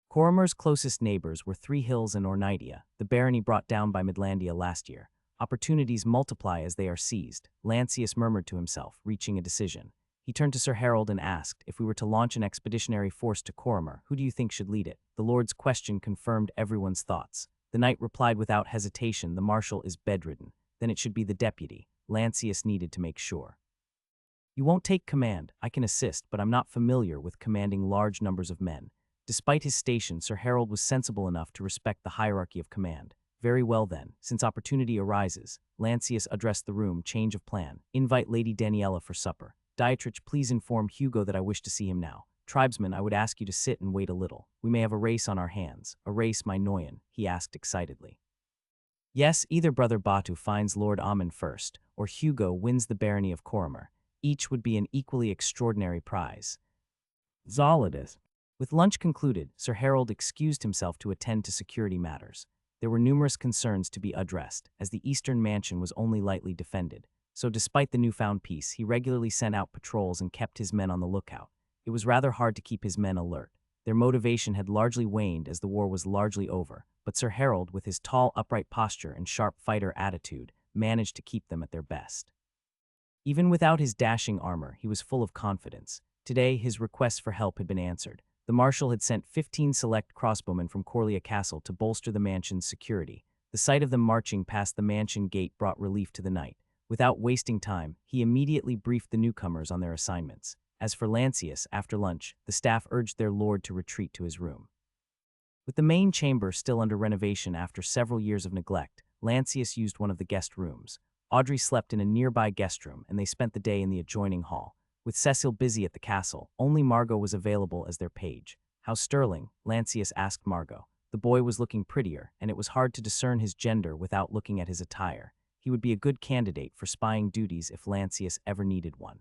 Speaker 1: Coria's closest neighbors were 3 hills and Ornidia, the barony brought down by Midlandia last year. Opportunities multiply as they are seized, Lancius murmured to himself, reaching a decision. He turned to Sir Harold and asked, if we were to launch an expeditionary force to Coria, who do you think should lead it? The Lord's question confirmed everyone's thoughts. The knight replied without hesitation, the marshal is bedridden. Then it should be the deputy. Lancius needed to make sure. You won't take command. I can assist, but I'm not familiar with commanding large numbers of men. Despite his station, Sir Harold was sensible enough to respect the hierarchy of command. Very well then, since opportunity arises, Lancius addressed the room. Change of plan. Invite Lady Daniela for supper. Dietrich, please inform Hugo that I wish to see him now. Tribesman, I would ask you to sit and wait a little. We may have a race on our hands. A race, my Noyan? He asked excitedly. Yes, either Brother Batu finds Lord Ammon first, or Hugo wins the barony of Coria. Each would be an equally extraordinary prize. Zolidus. With lunch concluded, Sir Harold excused himself to attend to security matters. There were numerous concerns to be addressed, as the eastern mansion was only lightly defended. So despite the newfound peace, he regularly sent out patrols and kept his men on the lookout. It was rather hard to keep his men alert. Their motivation had largely waned as the war was largely over, but Sir Harold, with his tall, upright posture and sharp fighter attitude, managed to keep them at their best. Even without his dashing armor, he was full of confidence. Today, his requests for help had been answered. The marshal had sent 15 select crossbowmen from Coria Castle to bolster the mansion's security. The sight of them marching past the mansion gate brought relief to the knight. Without wasting time, he immediately briefed the newcomers on their assignments. As for Lancius, after lunch, the staff urged their lord to retreat to his room. With the main chamber still under renovation after several years of neglect, Lancius used one of the guest rooms. Audrey slept in a nearby guest room, and they spent the day in the adjoining hall. With Cecil busy at the castle, only Margot was available as their page. How sterling? Lancius asked Margot. The boy was looking prettier, and it was hard to discern his gender without looking at his attire. He would be a good candidate for spying duties if Lancius ever needed one.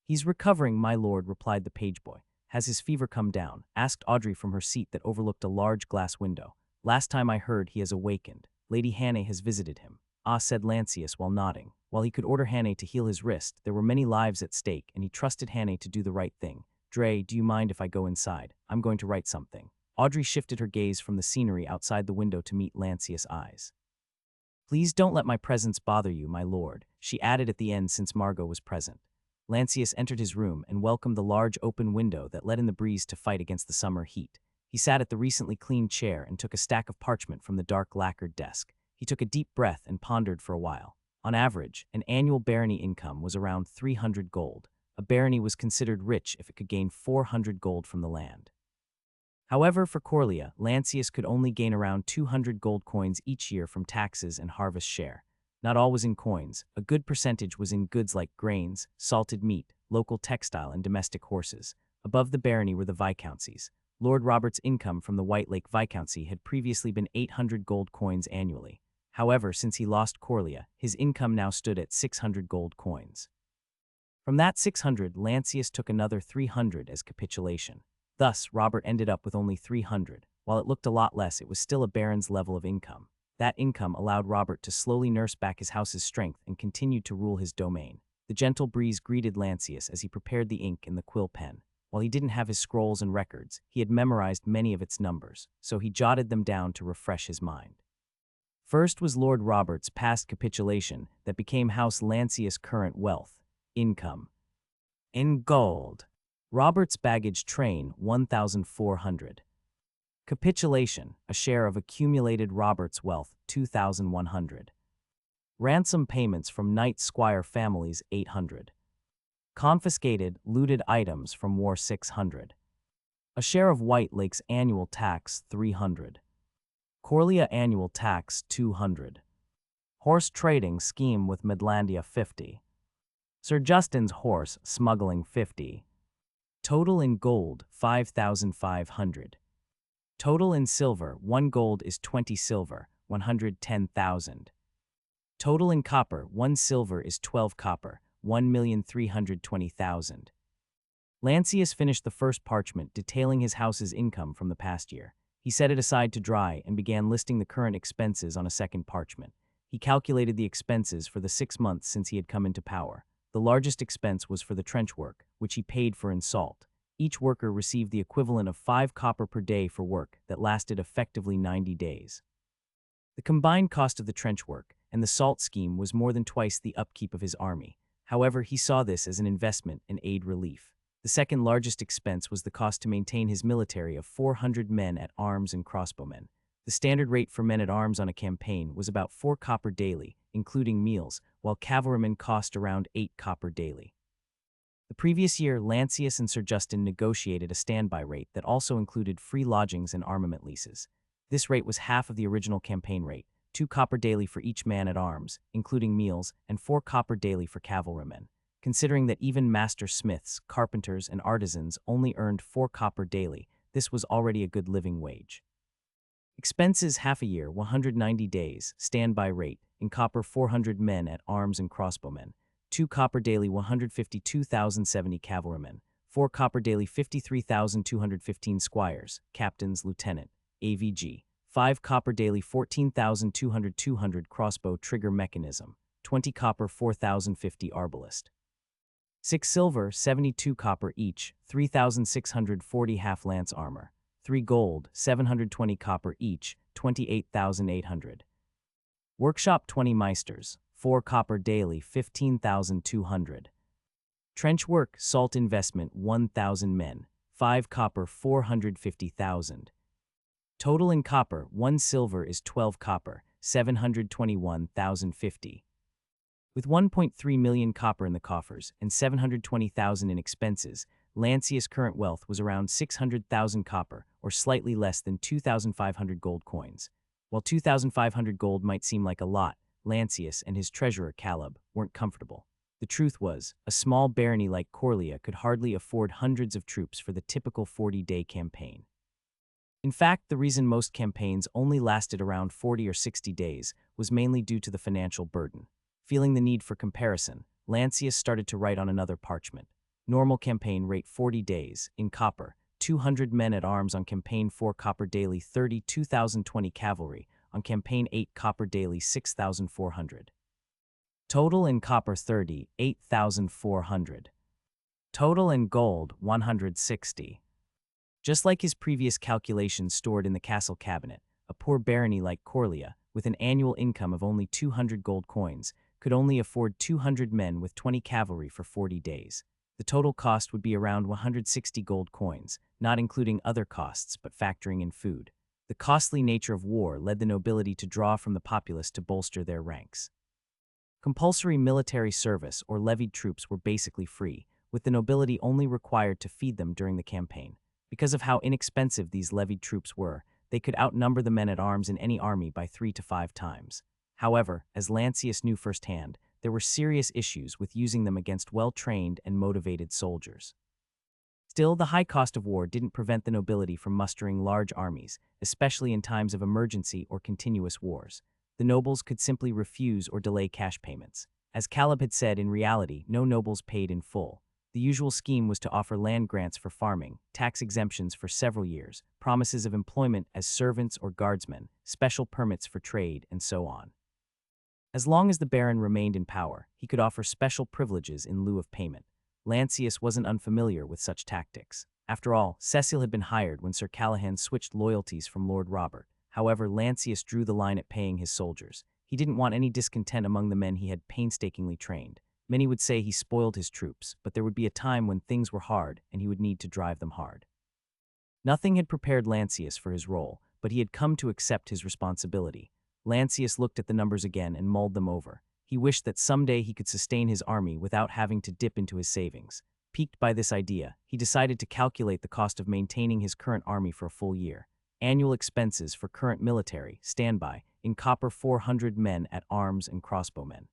Speaker 1: He's recovering, my lord, replied the page boy. Has his fever come down? Asked Audrey from her seat that overlooked a large glass window. Last time I heard, he has awakened. Lady Hannah has visited him. Ah, said Lancius while nodding. While he could order Hannah to heal his wrist, there were many lives at stake, and he trusted Hannah to do the right thing. Dre, do you mind if I go inside? I'm going to write something. Audrey shifted her gaze from the scenery outside the window to meet Lancius' eyes. Please don't let my presence bother you, my lord, she added at the end since Margot was present. Lancius entered his room and welcomed the large open window that let in the breeze to fight against the summer heat. He sat at the recently cleaned chair and took a stack of parchment from the dark lacquered desk. He took a deep breath and pondered for a while. On average, an annual barony income was around 300 gold. A barony was considered rich if it could gain 400 gold from the land. However, for Coria, Lancius could only gain around 200 gold coins each year from taxes and harvest share. Not all was in coins. A good percentage was in goods like grains, salted meat, local textile, and domestic horses. Above the barony were the viscountcies. Lord Robert's income from the White Lake Viscountcy had previously been 800 gold coins annually. However, since he lost Coria, his income now stood at 600 gold coins. From that 600, Lancius took another 300 as capitulation. Thus, Robert ended up with only 300. While it looked a lot less, it was still a baron's level of income. That income allowed Robert to slowly nurse back his house's strength and continued to rule his domain. The gentle breeze greeted Lancius as he prepared the ink and the quill pen. While he didn't have his scrolls and records, he had memorized many of its numbers, so he jotted them down to refresh his mind. First was Lord Robert's past capitulation that became House Lancius' current wealth, income. In gold. Robert's baggage train, 1,400. Capitulation, a share of accumulated Robert's wealth, 2,100. Ransom payments from knight squire families 800. Confiscated, looted items from war 600. A share of White Lake's annual tax 300. Coria annual tax 200. Horse trading scheme with Midlandia 50. Sir Justin's horse smuggling 50. Total in gold 5,500. Total in silver 1 gold is 20 silver, 110,000. Total in copper 1 silver is 12 copper, 1,320,000. Lancius finished the first parchment detailing his house's income from the past year. He set it aside to dry and began listing the current expenses on a second parchment. He calculated the expenses for the 6 months since he had come into power. The largest expense was for the trench work, which he paid for in salt. Each worker received the equivalent of 5 copper per day for work that lasted effectively 90 days. The combined cost of the trench work and the salt scheme was more than twice the upkeep of his army. However, he saw this as an investment in aid relief. The second largest expense was the cost to maintain his military of 400 men at arms and crossbowmen. The standard rate for men-at-arms on a campaign was about 4 copper daily, including meals, while cavalrymen cost around 8 copper daily. The previous year, Lancius and Sir Justin negotiated a standby rate that also included free lodgings and armament leases. This rate was half of the original campaign rate, 2 copper daily for each man-at-arms, including meals, and 4 copper daily for cavalrymen. Considering that even master smiths, carpenters, and artisans only earned 4 copper daily, this was already a good living wage. Expenses half a year, 190 days, standby rate, in copper 400 men at arms and crossbowmen, 2 copper daily 152,070 cavalrymen, 4 copper daily 53,215 squires, captains, lieutenant, AVG, 5 copper daily 14,200 crossbow trigger mechanism, 20 copper 4,050 arbalist. 6 silver, 72 copper each, 3,640 half-lance armor. 3 gold, 720 copper each, 28,800. Workshop 20 meisters, 4 copper daily, 15,200. Trench work, salt investment 1,000 men, 5 copper 450,000. Total in copper, 1 silver is 12 copper, 721,050. With 1.3 million copper in the coffers and 720,000 in expenses, Lancius' current wealth was around 600,000 copper, or slightly less than 2,500 gold coins. While 2,500 gold might seem like a lot, Lancius and his treasurer Caleb weren't comfortable. The truth was, a small barony like Coria could hardly afford hundreds of troops for the typical 40-day campaign. In fact, the reason most campaigns only lasted around 40 or 60 days was mainly due to the financial burden. Feeling the need for comparison, Lancius started to write on another parchment. Normal campaign rate 40 days, in copper, 200 men at arms on campaign 4 copper daily 30, 2,020 cavalry, on campaign 8 copper daily 6,400. Total in copper 30, 8,400. Total in gold 160. Just like his previous calculations stored in the castle cabinet, a poor barony like Coria, with an annual income of only 200 gold coins, could only afford 200 men with 20 cavalry for 40 days. The total cost would be around 160 gold coins, not including other costs but factoring in food. The costly nature of war led the nobility to draw from the populace to bolster their ranks. Compulsory military service or levied troops were basically free, with the nobility only required to feed them during the campaign. Because of how inexpensive these levied troops were, they could outnumber the men-at-arms in any army by 3 to 5 times. However, as Lancius knew firsthand, there were serious issues with using them against well-trained and motivated soldiers. Still, the high cost of war didn't prevent the nobility from mustering large armies, especially in times of emergency or continuous wars. The nobles could simply refuse or delay cash payments. As Caleb had said, in reality, no nobles paid in full. The usual scheme was to offer land grants for farming, tax exemptions for several years, promises of employment as servants or guardsmen, special permits for trade, and so on. As long as the baron remained in power, he could offer special privileges in lieu of payment. Lancius wasn't unfamiliar with such tactics. After all, Cecil had been hired when Sir Callahan switched loyalties from Lord Robert. However, Lancius drew the line at paying his soldiers. He didn't want any discontent among the men he had painstakingly trained. Many would say he spoiled his troops, but there would be a time when things were hard and he would need to drive them hard. Nothing had prepared Lancius for his role, but he had come to accept his responsibility. Lancius looked at the numbers again and mulled them over. He wished that someday he could sustain his army without having to dip into his savings. Piqued by this idea, he decided to calculate the cost of maintaining his current army for a full year. Annual expenses for current military, standby, in copper 400 men at arms and crossbowmen.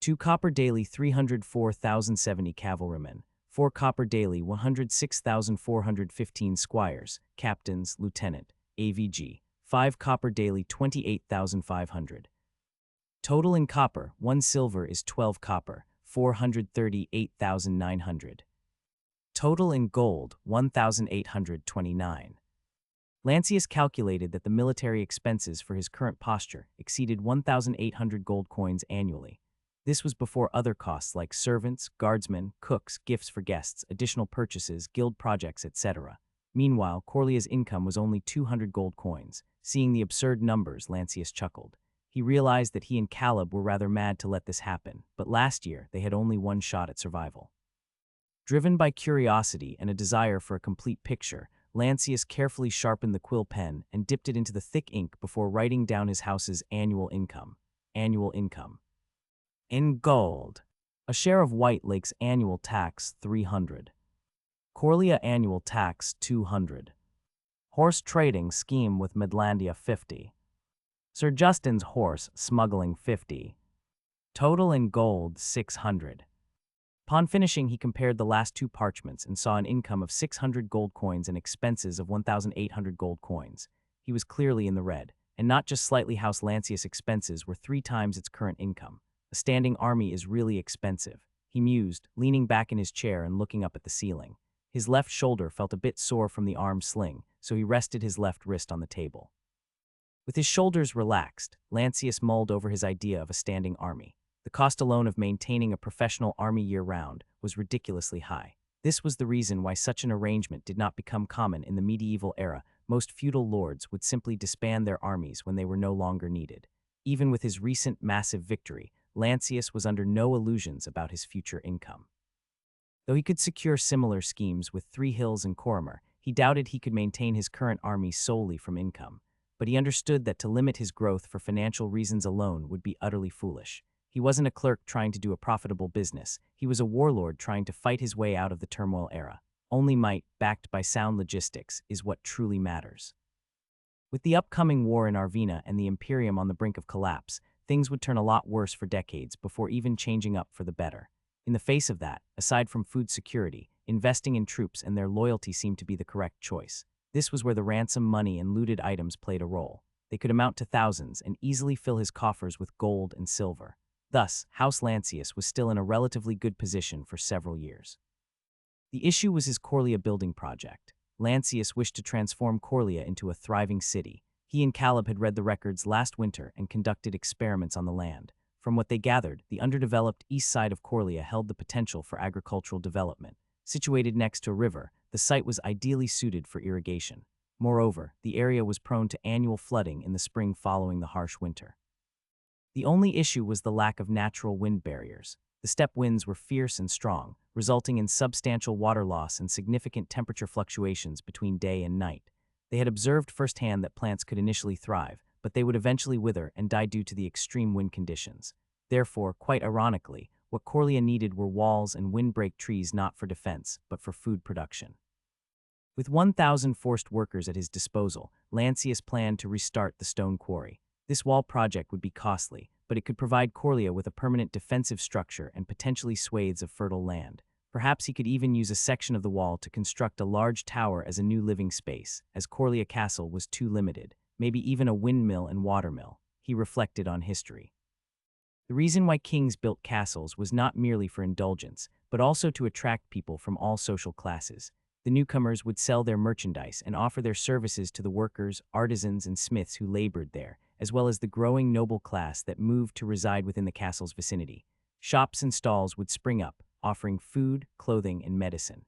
Speaker 1: 2 copper daily 304,070 cavalrymen. 4 copper daily 106,415 squires, captains, lieutenant, AVG. 5 copper daily 28,500. Total in copper, 1 silver is 12 copper, 438,900. Total in gold, 1,829. Lancius calculated that the military expenses for his current posture exceeded 1,800 gold coins annually. This was before other costs like servants, guardsmen, cooks, gifts for guests, additional purchases, guild projects, etc. Meanwhile, Coria's income was only 200 gold coins. Seeing the absurd numbers, Lancius chuckled. He realized that he and Caleb were rather mad to let this happen, but last year they had only one shot at survival. Driven by curiosity and a desire for a complete picture, Lancius carefully sharpened the quill pen and dipped it into the thick ink before writing down his house's annual income. Annual income. In gold. A share of White Lake's annual tax, 300. Coria annual tax, 200. Horse trading scheme with Midlandia, 50. Sir Justin's horse smuggling, 50. Total in gold, 600. Upon finishing, he compared the last 2 parchments and saw an income of 600 gold coins and expenses of 1,800 gold coins. He was clearly in the red, and not just slightly. House Lancius' expenses were 3 times its current income. A standing army is really expensive, he mused, leaning back in his chair and looking up at the ceiling. His left shoulder felt a bit sore from the arm sling, so he rested his left wrist on the table. With his shoulders relaxed, Lancius mulled over his idea of a standing army. The cost alone of maintaining a professional army year-round was ridiculously high. This was the reason why such an arrangement did not become common in the medieval era. Most feudal lords would simply disband their armies when they were no longer needed. Even with his recent massive victory, Lancius was under no illusions about his future income. Though he could secure similar schemes with 3 hills and Corrimer, he doubted he could maintain his current army solely from income. But he understood that to limit his growth for financial reasons alone would be utterly foolish. He wasn't a clerk trying to do a profitable business. He was a warlord trying to fight his way out of the turmoil era. Only might, backed by sound logistics, is what truly matters. With the upcoming war in Arvina and the Imperium on the brink of collapse, things would turn a lot worse for decades before even changing up for the better. In the face of that, aside from food security, investing in troops and their loyalty seemed to be the correct choice. This was where the ransom money and looted items played a role. They could amount to thousands and easily fill his coffers with gold and silver. Thus, House Lancius was still in a relatively good position for several years. The issue was his Coria building project. Lancius wished to transform Coria into a thriving city. He and Caleb had read the records last winter and conducted experiments on the land. From what they gathered, the underdeveloped east side of Coria held the potential for agricultural development. Situated next to a river, the site was ideally suited for irrigation. Moreover, the area was prone to annual flooding in the spring following the harsh winter. The only issue was the lack of natural wind barriers. The steppe winds were fierce and strong, resulting in substantial water loss and significant temperature fluctuations between day and night. They had observed firsthand that plants could initially thrive, but they would eventually wither and die due to the extreme wind conditions. Therefore, quite ironically, what Coria needed were walls and windbreak trees not for defense, but for food production. With 1,000 forced workers at his disposal, Lancius planned to restart the stone quarry. This wall project would be costly, but it could provide Coria with a permanent defensive structure and potentially swathes of fertile land. Perhaps he could even use a section of the wall to construct a large tower as a new living space, as Coria Castle was too limited, maybe even a windmill and watermill. He reflected on history. The reason why kings built castles was not merely for indulgence, but also to attract people from all social classes. The newcomers would sell their merchandise and offer their services to the workers, artisans, and smiths who labored there, as well as the growing noble class that moved to reside within the castle's vicinity. Shops and stalls would spring up, offering food, clothing, and medicine.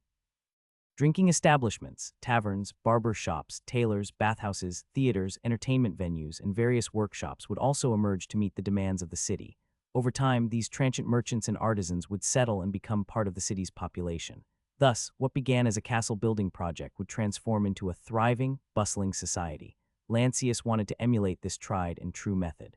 Speaker 1: Drinking establishments, taverns, barber shops, tailors, bathhouses, theaters, entertainment venues, and various workshops would also emerge to meet the demands of the city. Over time, these transient merchants and artisans would settle and become part of the city's population. Thus, what began as a castle building project would transform into a thriving, bustling society. Lancius wanted to emulate this tried and true method.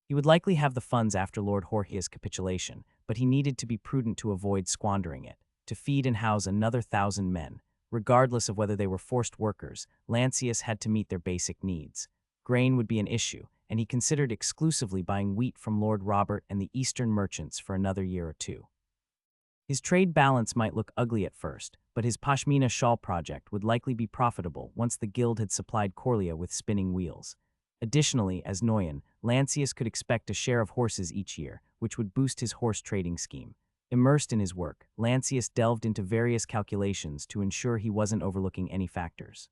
Speaker 1: He would likely have the funds after Lord Jorge's capitulation, but he needed to be prudent to avoid squandering it. To feed and house another 1,000 men, regardless of whether they were forced workers, Lancius had to meet their basic needs. Grain would be an issue, and he considered exclusively buying wheat from Lord Robert and the Eastern merchants for another year or two. His trade balance might look ugly at first, but his pashmina shawl project would likely be profitable once the guild had supplied Coria with spinning wheels. Additionally, as Noyan, Lancius could expect a share of horses each year, which would boost his horse trading scheme. Immersed in his work, Lancius delved into various calculations to ensure he wasn't overlooking any factors.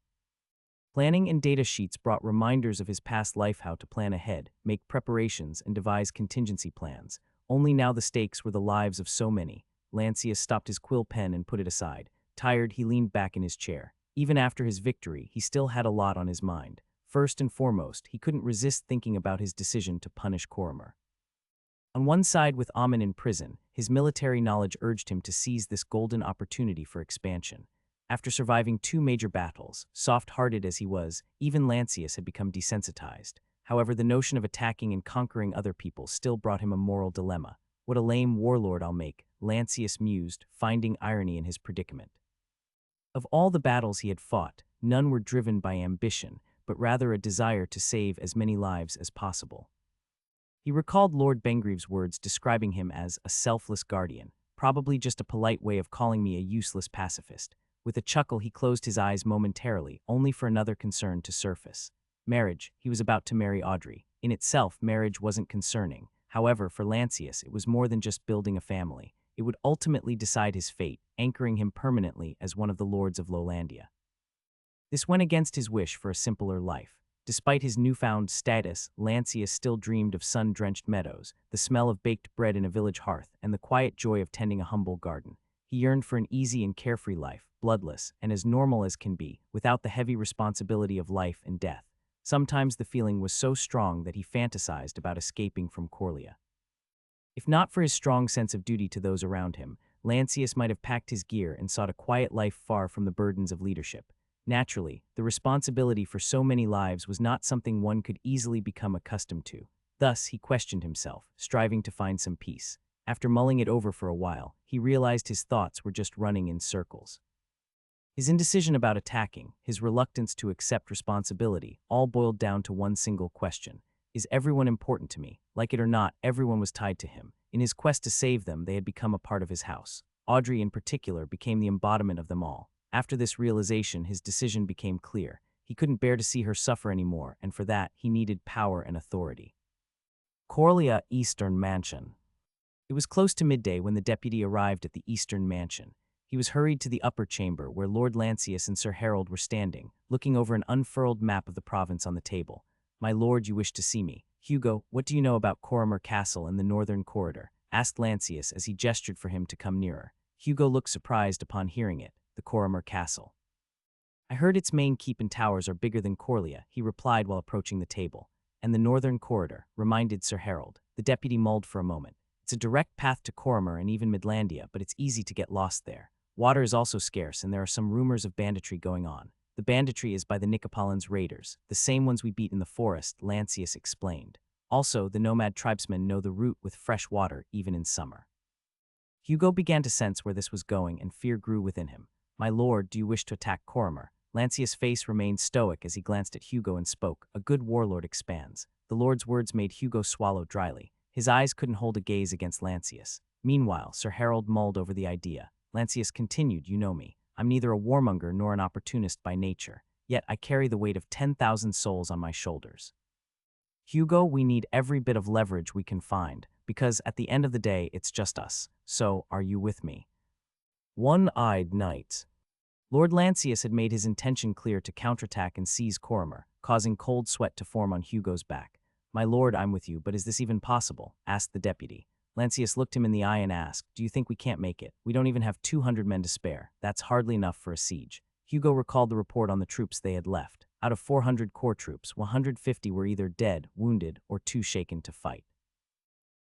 Speaker 1: Planning and data sheets brought reminders of his past life, how to plan ahead, make preparations, and devise contingency plans. Only now the stakes were the lives of so many. Lancius stopped his quill pen and put it aside. Tired, he leaned back in his chair. Even after his victory, he still had a lot on his mind. First and foremost, he couldn't resist thinking about his decision to punish Coria. On one side, with Ammon in prison, his military knowledge urged him to seize this golden opportunity for expansion. After surviving 2 major battles, soft-hearted as he was, even Lancius had become desensitized. However, the notion of attacking and conquering other people still brought him a moral dilemma. What a lame warlord I'll make, Lancius mused, finding irony in his predicament. Of all the battles he had fought, none were driven by ambition, but rather a desire to save as many lives as possible. He recalled Lord Bengreave's words describing him as a selfless guardian, probably just a polite way of calling me a useless pacifist. With a chuckle, he closed his eyes momentarily, only for another concern to surface. Marriage. He was about to marry Audrey. In itself, marriage wasn't concerning. However, for Lancius, it was more than just building a family. It would ultimately decide his fate, anchoring him permanently as one of the lords of Lowlandia. This went against his wish for a simpler life. Despite his newfound status, Lancius still dreamed of sun-drenched meadows, the smell of baked bread in a village hearth, and the quiet joy of tending a humble garden. He yearned for an easy and carefree life, bloodless and as normal as can be, without the heavy responsibility of life and death. Sometimes the feeling was so strong that he fantasized about escaping from Coria. If not for his strong sense of duty to those around him, Lancius might have packed his gear and sought a quiet life far from the burdens of leadership. Naturally, the responsibility for so many lives was not something one could easily become accustomed to. Thus, he questioned himself, striving to find some peace. After mulling it over for a while, he realized his thoughts were just running in circles. His indecision about attacking, his reluctance to accept responsibility, all boiled down to one single question. Is everyone important to me? Like it or not, everyone was tied to him. In his quest to save them, they had become a part of his house. Audrey, in particular, became the embodiment of them all. After this realization, his decision became clear. He couldn't bear to see her suffer anymore, and for that, he needed power and authority. Coria Eastern Mansion. It was close to midday when the deputy arrived at the Eastern Mansion. He was hurried to the upper chamber where Lord Lancius and Sir Harold were standing, looking over an unfurled map of the province on the table. "My lord, you wish to see me. Hugo, what do you know about Coria Castle in the northern corridor?" asked Lancius as he gestured for him to come nearer. Hugo looked surprised upon hearing it. The Coria Castle. "I heard its main keep and towers are bigger than Coria," he replied while approaching the table. "And the northern corridor," reminded Sir Harold. The deputy mulled for a moment. "It's a direct path to Coria and even Midlandia, but it's easy to get lost there. Water is also scarce, and there are some rumors of banditry going on. The banditry is by the Nicopolins raiders, the same ones we beat in the forest," Lancius explained. "Also, the nomad tribesmen know the route with fresh water, even in summer." Hugo began to sense where this was going, and fear grew within him. "My lord, do you wish to attack Coria?" Lancius' face remained stoic as he glanced at Hugo and spoke. "A good warlord expands." The lord's words made Hugo swallow dryly. His eyes couldn't hold a gaze against Lancius. Meanwhile, Sir Harold mulled over the idea. Lancius continued, "You know me. I'm neither a warmonger nor an opportunist by nature, yet I carry the weight of 10,000 souls on my shoulders. Hugo, we need every bit of leverage we can find, because at the end of the day, it's just us. So, are you with me?" One-eyed knight. Lord Lancius had made his intention clear to counterattack and seize Coria, causing cold sweat to form on Hugo's back. "My lord, I'm with you, but is this even possible?" asked the deputy. Lancius looked him in the eye and asked, "Do you think we can't make it? We don't even have 200 men to spare. That's hardly enough for a siege." Hugo recalled the report on the troops they had left. Out of 400 core troops, 150 were either dead, wounded, or too shaken to fight.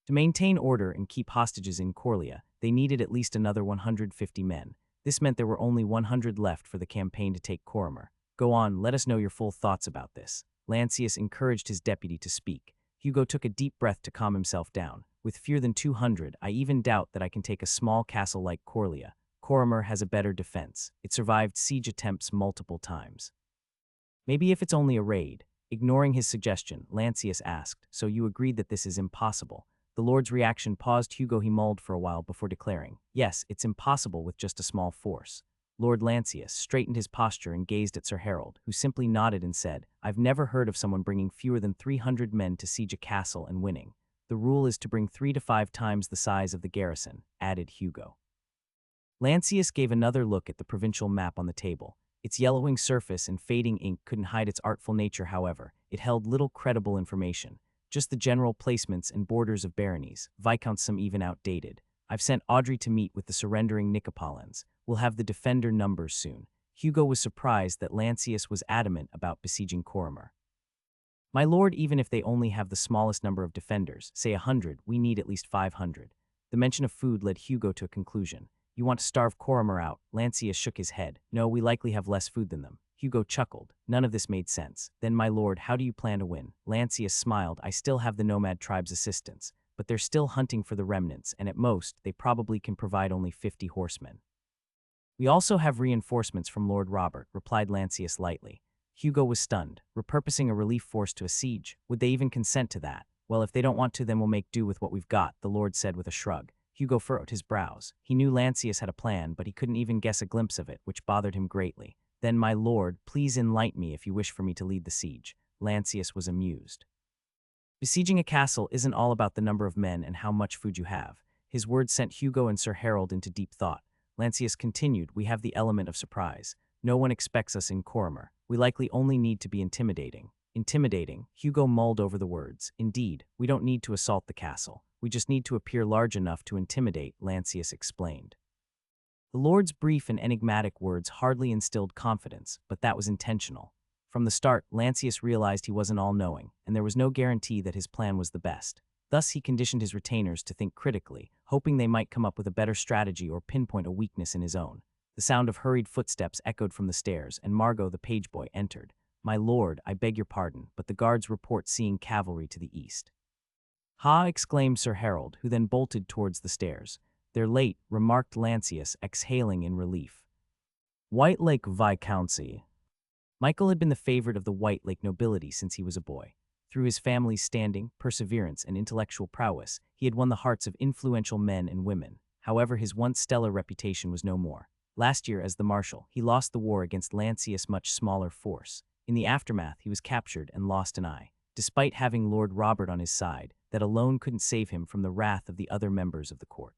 Speaker 1: To maintain order and keep hostages in Coria, they needed at least another 150 men. This meant there were only 100 left for the campaign to take Coria. "Go on, let us know your full thoughts about this." Lancius encouraged his deputy to speak. Hugo took a deep breath to calm himself down. With fewer than 200, I even doubt that I can take a small castle like Coria. Coria has a better defense. It survived siege attempts multiple times. Maybe if it's only a raid. Ignoring his suggestion, Lancius asked, so you agreed that this is impossible? The Lord's reaction paused. He mulled for a while before declaring, yes, it's impossible with just a small force. Lord Lancius straightened his posture and gazed at Sir Harold, who simply nodded and said, I've never heard of someone bringing fewer than 300 men to siege a castle and winning. The rule is to bring 3 to 5 times the size of the garrison, added Hugo. Lancius gave another look at the provincial map on the table. Its yellowing surface and fading ink couldn't hide its artful nature. However, it held little credible information, just the general placements and borders of baronies, viscounts, some even outdated. I've sent Audrey to meet with the surrendering Nicopolins. We'll have the defender numbers soon. Hugo was surprised that Lancius was adamant about besieging Coria. My lord, even if they only have the smallest number of defenders, say 100, we need at least 500. The mention of food led Hugo to a conclusion. You want to starve Coria out? Lancius shook his head. No, we likely have less food than them. Hugo chuckled. None of this made sense. Then, my lord, how do you plan to win? Lancius smiled. I still have the nomad tribe's assistance, but they're still hunting for the remnants, and at most, they probably can provide only 50 horsemen. We also have reinforcements from Lord Robert, replied Lancius lightly. Hugo was stunned. Repurposing a relief force to a siege? Would they even consent to that? Well, if they don't want to, then we'll make do with what we've got, the Lord said with a shrug. Hugo furrowed his brows. He knew Lancius had a plan, but he couldn't even guess a glimpse of it, which bothered him greatly. Then, my lord, please enlighten me if you wish for me to lead the siege. Lancius was amused. Besieging a castle isn't all about the number of men and how much food you have. His words sent Hugo and Sir Harold into deep thought. Lancius continued, we have the element of surprise. No one expects us in Coria. We likely only need to be intimidating. Intimidating? Hugo mulled over the words. Indeed, we don't need to assault the castle. We just need to appear large enough to intimidate, Lancius explained. The Lord's brief and enigmatic words hardly instilled confidence, but that was intentional. From the start, Lancius realized he wasn't all-knowing, and there was no guarantee that his plan was the best. Thus, he conditioned his retainers to think critically, hoping they might come up with a better strategy or pinpoint a weakness in his own. The sound of hurried footsteps echoed from the stairs, and Margot, the page boy, entered. My lord, I beg your pardon, but the guards report seeing cavalry to the east. Ha! Exclaimed Sir Harold, who then bolted towards the stairs. They're late, remarked Lancius, exhaling in relief. White Lake Viscountcy. Michael had been the favorite of the White Lake nobility since he was a boy. Through his family's standing, perseverance, and intellectual prowess, he had won the hearts of influential men and women. However, his once stellar reputation was no more. Last year, as the marshal, he lost the war against Lancius' much smaller force. In the aftermath, he was captured and lost an eye. Despite having Lord Robert on his side, that alone couldn't save him from the wrath of the other members of the court.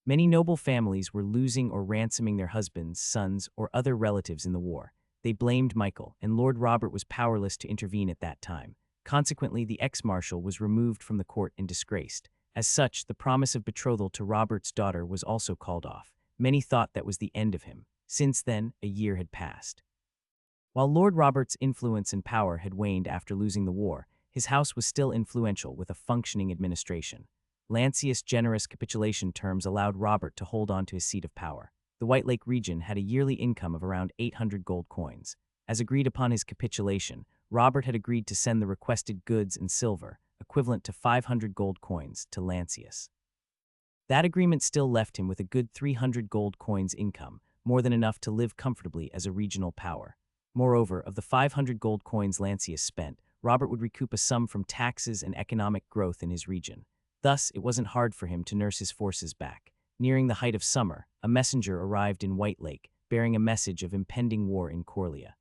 Speaker 1: Many noble families were losing or ransoming their husbands, sons, or other relatives in the war. They blamed Michael, and Lord Robert was powerless to intervene at that time. Consequently, the ex-marshal was removed from the court and disgraced. As such, the promise of betrothal to Robert's daughter was also called off. Many thought that was the end of him. Since then, a year had passed. While Lord Robert's influence and power had waned after losing the war, his house was still influential with a functioning administration. Lancius' generous capitulation terms allowed Robert to hold on to his seat of power. The White Lake region had a yearly income of around 800 gold coins. As agreed upon his capitulation, Robert had agreed to send the requested goods and silver, equivalent to 500 gold coins, to Lancius. That agreement still left him with a good 300 gold coins income, more than enough to live comfortably as a regional power. Moreover, of the 500 gold coins Lancius spent, Robert would recoup a sum from taxes and economic growth in his region. Thus, it wasn't hard for him to nurse his forces back. Nearing the height of summer, a messenger arrived in White Lake, bearing a message of impending war in Coria.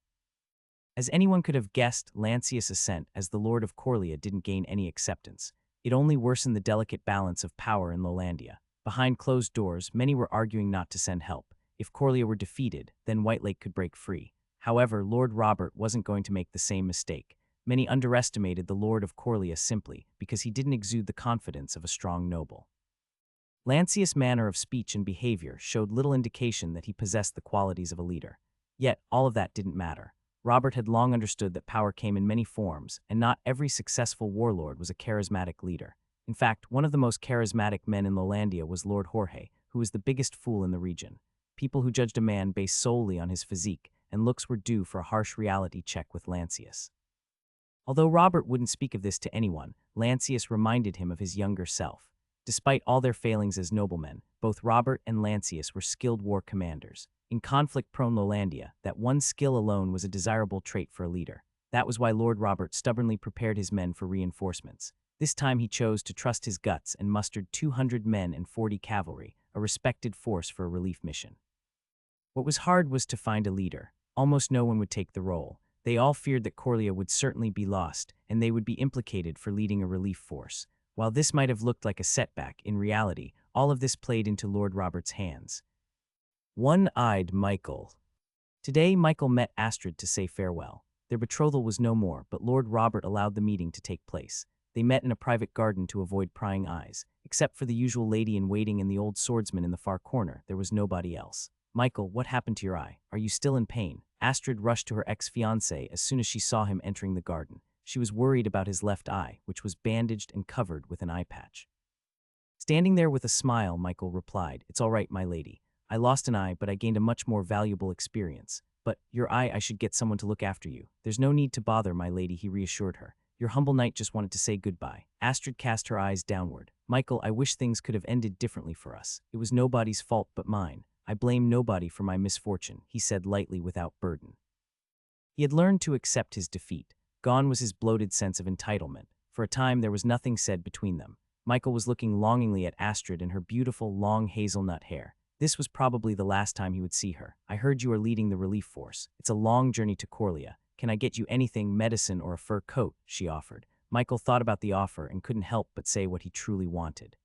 Speaker 1: As anyone could have guessed, Lancius' assent as the Lord of Coria didn't gain any acceptance. It only worsened the delicate balance of power in Lowlandia. Behind closed doors, many were arguing not to send help. If Coria were defeated, then White Lake could break free. However, Lord Robert wasn't going to make the same mistake. Many underestimated the Lord of Coria simply because he didn't exude the confidence of a strong noble. Lancius' manner of speech and behavior showed little indication that he possessed the qualities of a leader. Yet, all of that didn't matter. Robert had long understood that power came in many forms, and not every successful warlord was a charismatic leader. In fact, one of the most charismatic men in Lowlandia was Lord Jorge, who was the biggest fool in the region. People who judged a man based solely on his physique and looks were due for a harsh reality check with Lancius. Although Robert wouldn't speak of this to anyone, Lancius reminded him of his younger self. Despite all their failings as noblemen, both Robert and Lancius were skilled war commanders. In conflict-prone Lolandia, that one skill alone was a desirable trait for a leader. That was why Lord Robert stubbornly prepared his men for reinforcements. This time he chose to trust his guts and mustered 200 men and 40 cavalry, a respected force for a relief mission. What was hard was to find a leader. Almost no one would take the role. They all feared that Coria would certainly be lost, and they would be implicated for leading a relief force. While this might have looked like a setback, in reality, all of this played into Lord Robert's hands. One-eyed Michael. Today, Michael met Astrid to say farewell. Their betrothal was no more, but Lord Robert allowed the meeting to take place. They met in a private garden to avoid prying eyes. Except for the usual lady-in-waiting and the old swordsman in the far corner, there was nobody else. Michael, what happened to your eye? Are you still in pain? Astrid rushed to her ex-fiancé as soon as she saw him entering the garden. She was worried about his left eye, which was bandaged and covered with an eye patch. Standing there with a smile, Michael replied, "It's all right, my lady. I lost an eye, but I gained a much more valuable experience. But your eye, I should get someone to look after you. There's no need to bother, my lady," he reassured her. "Your humble knight just wanted to say goodbye." Astrid cast her eyes downward. "Michael, I wish things could have ended differently for us. It was nobody's fault but mine. I blame nobody for my misfortune," he said lightly without burden. He had learned to accept his defeat. Gone was his bloated sense of entitlement. For a time there was nothing said between them. Michael was looking longingly at Astrid and her beautiful, long hazelnut hair. This was probably the last time he would see her. "I heard you are leading the relief force. It's a long journey to Coria. Can I get you anything, medicine or a fur coat?" she offered. Michael thought about the offer and couldn't help but say what he truly wanted.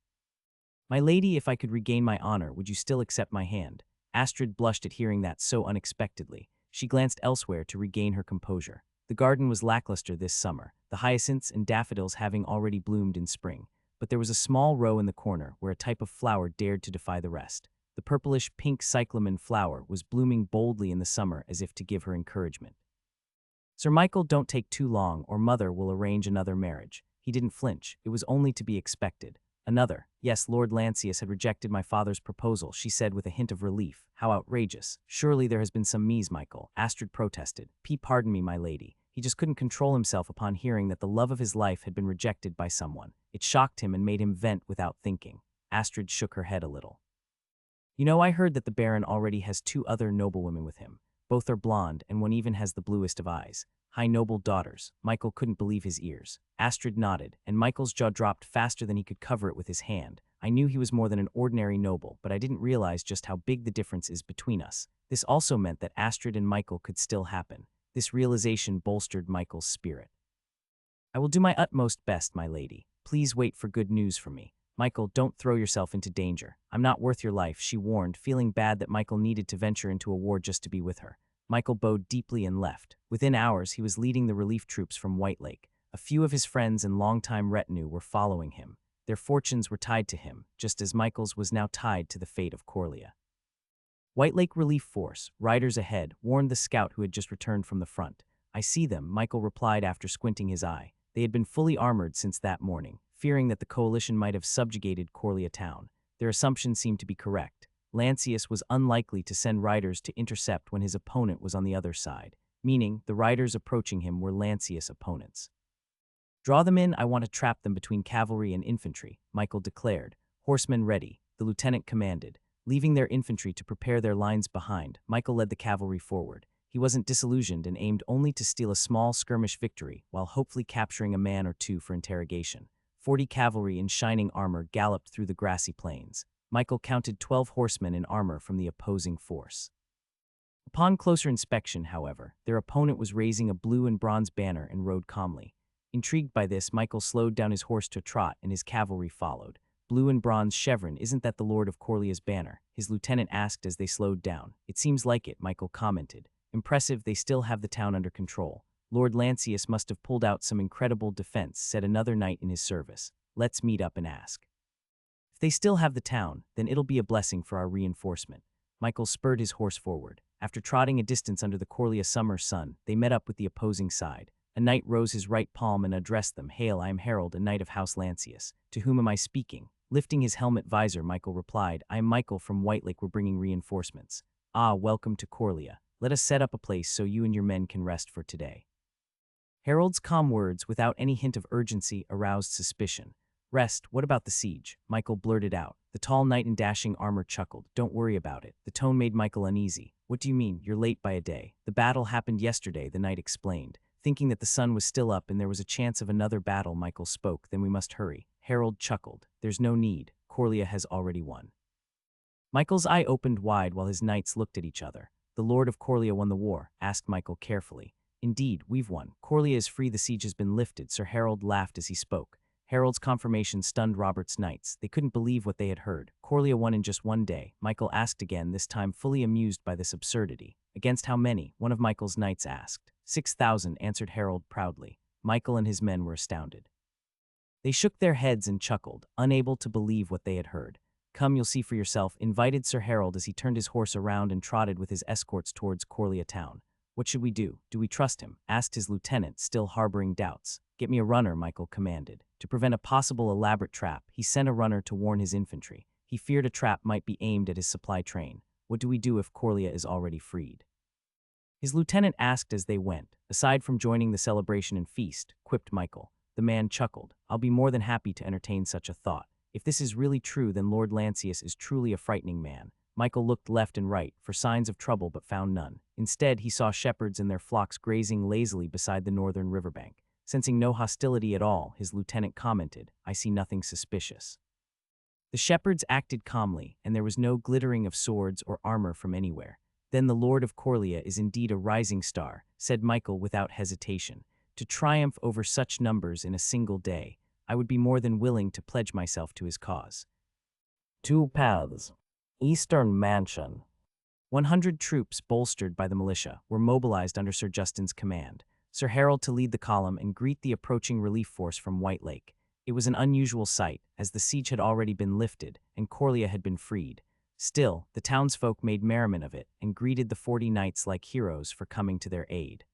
Speaker 1: "My lady, if I could regain my honor, would you still accept my hand?" Astrid blushed at hearing that so unexpectedly. She glanced elsewhere to regain her composure. The garden was lackluster this summer, the hyacinths and daffodils having already bloomed in spring. But there was a small row in the corner where a type of flower dared to defy the rest. The purplish-pink cyclamen flower was blooming boldly in the summer as if to give her encouragement. "Sir Michael, don't take too long, or mother will arrange another marriage." He didn't flinch. It was only to be expected. "Another? Yes, Lord Lancius had rejected my father's proposal," she said with a hint of relief. "How outrageous. Surely there has been some mise, Michael," Astrid protested. "Pardon me, my lady." He just couldn't control himself upon hearing that the love of his life had been rejected by someone. It shocked him and made him vent without thinking. Astrid shook her head a little. "You know, I heard that the Baron already has 2 other noblewomen with him. Both are blonde, and one even has the bluest of eyes. High noble daughters." Michael couldn't believe his ears. Astrid nodded, and Michael's jaw dropped faster than he could cover it with his hand. "I knew he was more than an ordinary noble, but I didn't realize just how big the difference is between us." This also meant that Astrid and Michael could still happen. This realization bolstered Michael's spirit. "I will do my utmost best, my lady. Please wait for good news from me." "Michael, don't throw yourself into danger. I'm not worth your life," she warned, feeling bad that Michael needed to venture into a war just to be with her. Michael bowed deeply and left. Within hours, he was leading the relief troops from White Lake. A few of his friends and longtime retinue were following him. Their fortunes were tied to him, just as Michael's was now tied to the fate of Coria. White Lake Relief Force, riders ahead, warned the scout who had just returned from the front. "I see them," Michael replied after squinting his eye. They had been fully armored since that morning, fearing that the coalition might have subjugated Coria town. Their assumption seemed to be correct. Lancius was unlikely to send riders to intercept when his opponent was on the other side, meaning the riders approaching him were Lancius' opponents. "Draw them in, I want to trap them between cavalry and infantry," Michael declared. "Horsemen ready," the lieutenant commanded. Leaving their infantry to prepare their lines behind, Michael led the cavalry forward. He wasn't disillusioned and aimed only to steal a small skirmish victory while hopefully capturing a man or two for interrogation. 40 cavalry in shining armor galloped through the grassy plains. Michael counted 12 horsemen in armor from the opposing force. Upon closer inspection, however, their opponent was raising a blue and bronze banner and rode calmly. Intrigued by this, Michael slowed down his horse to a trot and his cavalry followed. "Blue and bronze chevron, isn't that the Lord of Coria's banner?" his lieutenant asked as they slowed down. "It seems like it," Michael commented. "Impressive, they still have the town under control. Lord Lancius must have pulled out some incredible defense," said another knight in his service. "Let's meet up and ask." "If they still have the town, then it'll be a blessing for our reinforcement." Michael spurred his horse forward. After trotting a distance under the Coria summer sun, they met up with the opposing side. A knight rose his right palm and addressed them. "Hail, I am Harold, a knight of House Lancius. To whom am I speaking?" Lifting his helmet visor, Michael replied, "I am Michael from White Lake. We're bringing reinforcements." "Ah, welcome to Coria. Let us set up a place so you and your men can rest for today." Harold's calm words, without any hint of urgency, aroused suspicion. Rest, what about the siege? Michael blurted out. The tall knight in dashing armor chuckled. Don't worry about it. The tone made Michael uneasy. What do you mean? You're late by a day. The battle happened yesterday, the knight explained. Thinking that the sun was still up and there was a chance of another battle, Michael spoke. Then we must hurry. Harold chuckled. There's no need. Coria has already won. Michael's eye opened wide while his knights looked at each other. The Lord of Coria won the war, asked Michael carefully. Indeed, we've won. Coria is free, the siege has been lifted. Sir Harold laughed as he spoke. Harold's confirmation stunned Robert's knights. They couldn't believe what they had heard. Coria won in just one day. Michael asked again, this time fully amused by this absurdity. Against how many? One of Michael's knights asked. 6,000, answered Harold proudly. Michael and his men were astounded. They shook their heads and chuckled, unable to believe what they had heard. Come, you'll see for yourself, invited Sir Harold as he turned his horse around and trotted with his escorts towards Coria town. What should we do? Do we trust him? Asked his lieutenant, still harboring doubts. Get me a runner, Michael commanded. To prevent a possible elaborate trap, he sent a runner to warn his infantry. He feared a trap might be aimed at his supply train. What do we do if Coria is already freed? His lieutenant asked as they went. Aside from joining the celebration and feast, quipped Michael. The man chuckled. I'll be more than happy to entertain such a thought. If this is really true, then Lord Lancius is truly a frightening man. Michael looked left and right for signs of trouble but found none. Instead, he saw shepherds and their flocks grazing lazily beside the northern riverbank. Sensing no hostility at all, his lieutenant commented, I see nothing suspicious. The shepherds acted calmly, and there was no glittering of swords or armor from anywhere. Then the Lord of Coria is indeed a rising star, said Michael without hesitation. To triumph over such numbers in a single day, I would be more than willing to pledge myself to his cause. 2 paths. Eastern Mansion. 100 troops, bolstered by the militia, were mobilized under Sir Justin's command. Sir Harold to lead the column and greet the approaching relief force from White Lake. It was an unusual sight, as the siege had already been lifted and Coria had been freed. Still, the townsfolk made merriment of it and greeted the 40 knights like heroes for coming to their aid.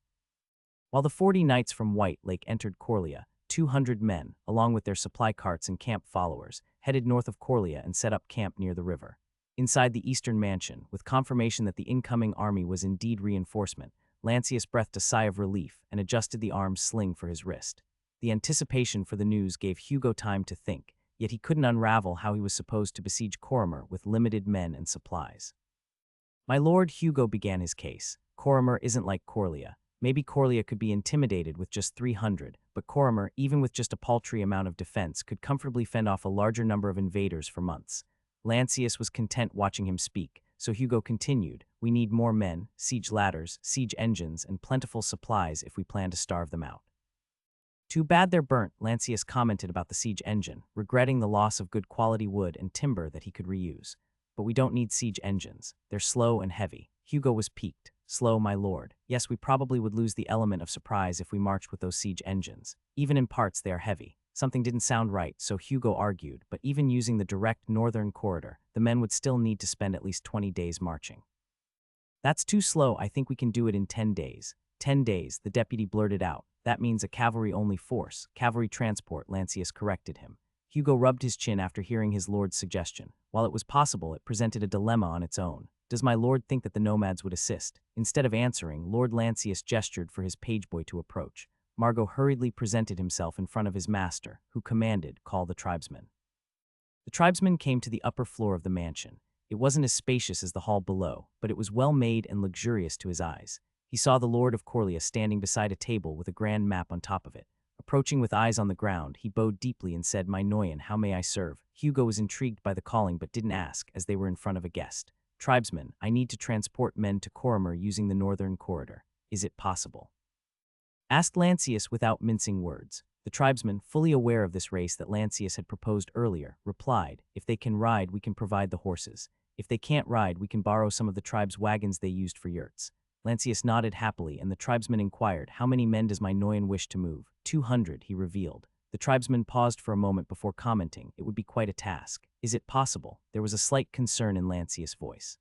Speaker 1: While the 40 knights from White Lake entered Coria, 200 men, along with their supply carts and camp followers, headed north of Coria and set up camp near the river. Inside the Eastern Mansion, with confirmation that the incoming army was indeed reinforcement, Lancius breathed a sigh of relief and adjusted the arm's sling for his wrist. The anticipation for the news gave Hugo time to think, yet he couldn't unravel how he was supposed to besiege Coria with limited men and supplies. My lord, Hugo began his case. Coria isn't like Coria. Maybe Coria could be intimidated with just 300, but Coria, even with just a paltry amount of defense, could comfortably fend off a larger number of invaders for months. Lancius was content watching him speak, so Hugo continued, we need more men, siege ladders, siege engines, and plentiful supplies if we plan to starve them out. Too bad they're burnt, Lancius commented about the siege engine, regretting the loss of good quality wood and timber that he could reuse. But we don't need siege engines. They're slow and heavy. Hugo was piqued. Slow, my lord. Yes, we probably would lose the element of surprise if we marched with those siege engines. Even in parts, they are heavy. Something didn't sound right, so Hugo argued, but even using the direct northern corridor, the men would still need to spend at least 20 days marching. That's too slow. I think we can do it in 10 days. 10 days, the deputy blurted out. That means a cavalry-only force. Cavalry transport, Lancius corrected him. Hugo rubbed his chin after hearing his lord's suggestion. While it was possible, it presented a dilemma on its own. Does my lord think that the nomads would assist? Instead of answering, Lord Lancius gestured for his pageboy to approach. Margot hurriedly presented himself in front of his master, who commanded, call the tribesmen. The tribesmen came to the upper floor of the mansion. It wasn't as spacious as the hall below, but it was well made and luxurious to his eyes. He saw the Lord of Coria standing beside a table with a grand map on top of it. Approaching with eyes on the ground, he bowed deeply and said, My Noyen, how may I serve? Hugo was intrigued by the calling but didn't ask, as they were in front of a guest. Tribesmen, I need to transport men to Coria using the northern corridor. Is it possible? Asked Lancius without mincing words. The tribesmen, fully aware of this race that Lancius had proposed earlier, replied, If they can ride, we can provide the horses. If they can't ride, we can borrow some of the tribe's wagons they used for yurts. Lancius nodded happily, and the tribesman inquired, How many men does my Noyen wish to move? 200, he revealed. The tribesman paused for a moment before commenting, It would be quite a task. Is it possible? There was a slight concern in Lancius' voice.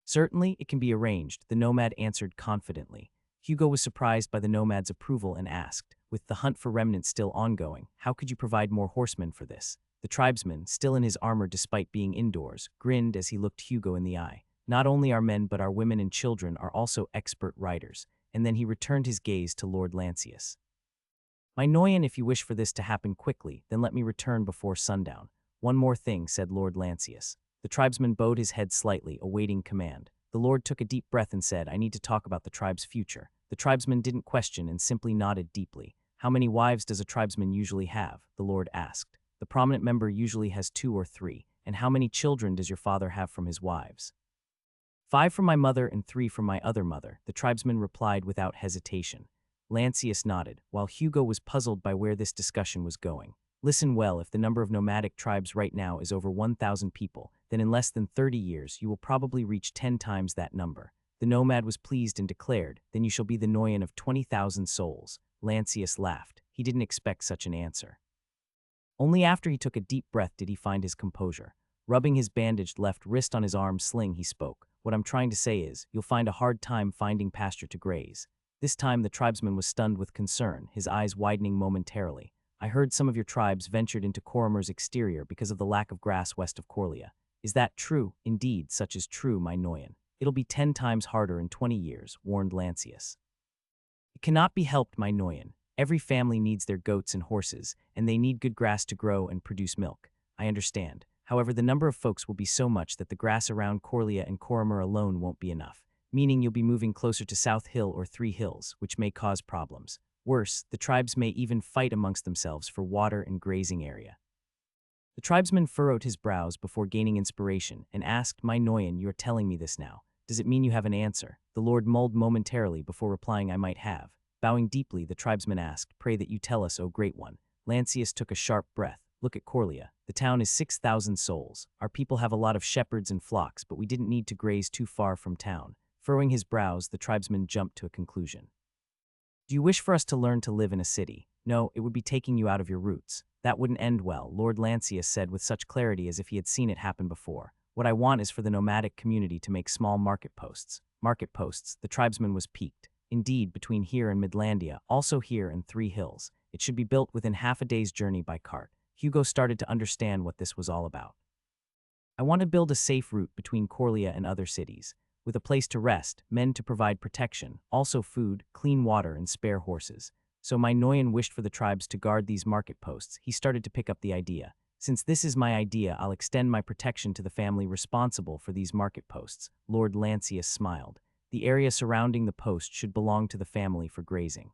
Speaker 1: Certainly, it can be arranged, the nomad answered confidently. Hugo was surprised by the nomad's approval and asked, With the hunt for remnants still ongoing, how could you provide more horsemen for this? The tribesman, still in his armor despite being indoors, grinned as he looked Hugo in the eye. Not only our men but our women and children are also expert riders, and then he returned his gaze to Lord Lancius. "My Noyan, if you wish for this to happen quickly, then let me return before sundown." "One more thing," said Lord Lancius. The tribesman bowed his head slightly, awaiting command. The lord took a deep breath and said, "I need to talk about the tribe's future." The tribesman didn't question and simply nodded deeply. "How many wives does a tribesman usually have?" the lord asked. "The prominent member usually has 2 or 3. "And how many children does your father have from his wives?" 5 from my mother and 3 from my other mother," the tribesman replied without hesitation. Lancius nodded, while Hugo was puzzled by where this discussion was going. "Listen well, if the number of nomadic tribes right now is over 1,000 people, then in less than 30 years you will probably reach 10 times that number." The nomad was pleased and declared, "Then you shall be the Noyan of 20,000 souls." Lancius laughed. He didn't expect such an answer. Only after he took a deep breath did he find his composure. Rubbing his bandaged left wrist on his arm sling, he spoke. "What I'm trying to say is, you'll find a hard time finding pasture to graze." This time the tribesman was stunned with concern, his eyes widening momentarily. "I heard some of your tribes ventured into Coromer's exterior because of the lack of grass west of Coria. Is that true?" "Indeed, such is true, my Noyan." "It'll be 10 times harder in 20 years, warned Lancius. "It cannot be helped, my Noyan. Every family needs their goats and horses, and they need good grass to grow and produce milk." "I understand. However, the number of folks will be so much that the grass around Coria and Coromer alone won't be enough, meaning you'll be moving closer to South Hill or 3 Hills, which may cause problems. Worse, the tribes may even fight amongst themselves for water and grazing area." The tribesman furrowed his brows before gaining inspiration and asked, "My Noyan, you are telling me this now. Does it mean you have an answer?" The lord mulled momentarily before replying, "I might have." Bowing deeply, the tribesman asked, "Pray that you tell us, O great one." Lancius took a sharp breath. "Look at Coria. The town is 6,000 souls. Our people have a lot of shepherds and flocks, but we didn't need to graze too far from town." Furrowing his brows, the tribesman jumped to a conclusion. "Do you wish for us to learn to live in a city? No, it would be taking you out of your roots. That wouldn't end well," Lord Lancius said with such clarity as if he had seen it happen before. "What I want is for the nomadic community to make small market posts." "Market posts," the tribesman was piqued. "Indeed, between here and Midlandia, also here and 3 Hills. It should be built within half a day's journey by cart." Hugo started to understand what this was all about. "I want to build a safe route between Coria and other cities, with a place to rest, men to provide protection, also food, clean water, and spare horses." So my Noyan wished for the tribes to guard these market posts. He started to pick up the idea. "Since this is my idea, I'll extend my protection to the family responsible for these market posts." Lord Lancius smiled. "The area surrounding the post should belong to the family for grazing.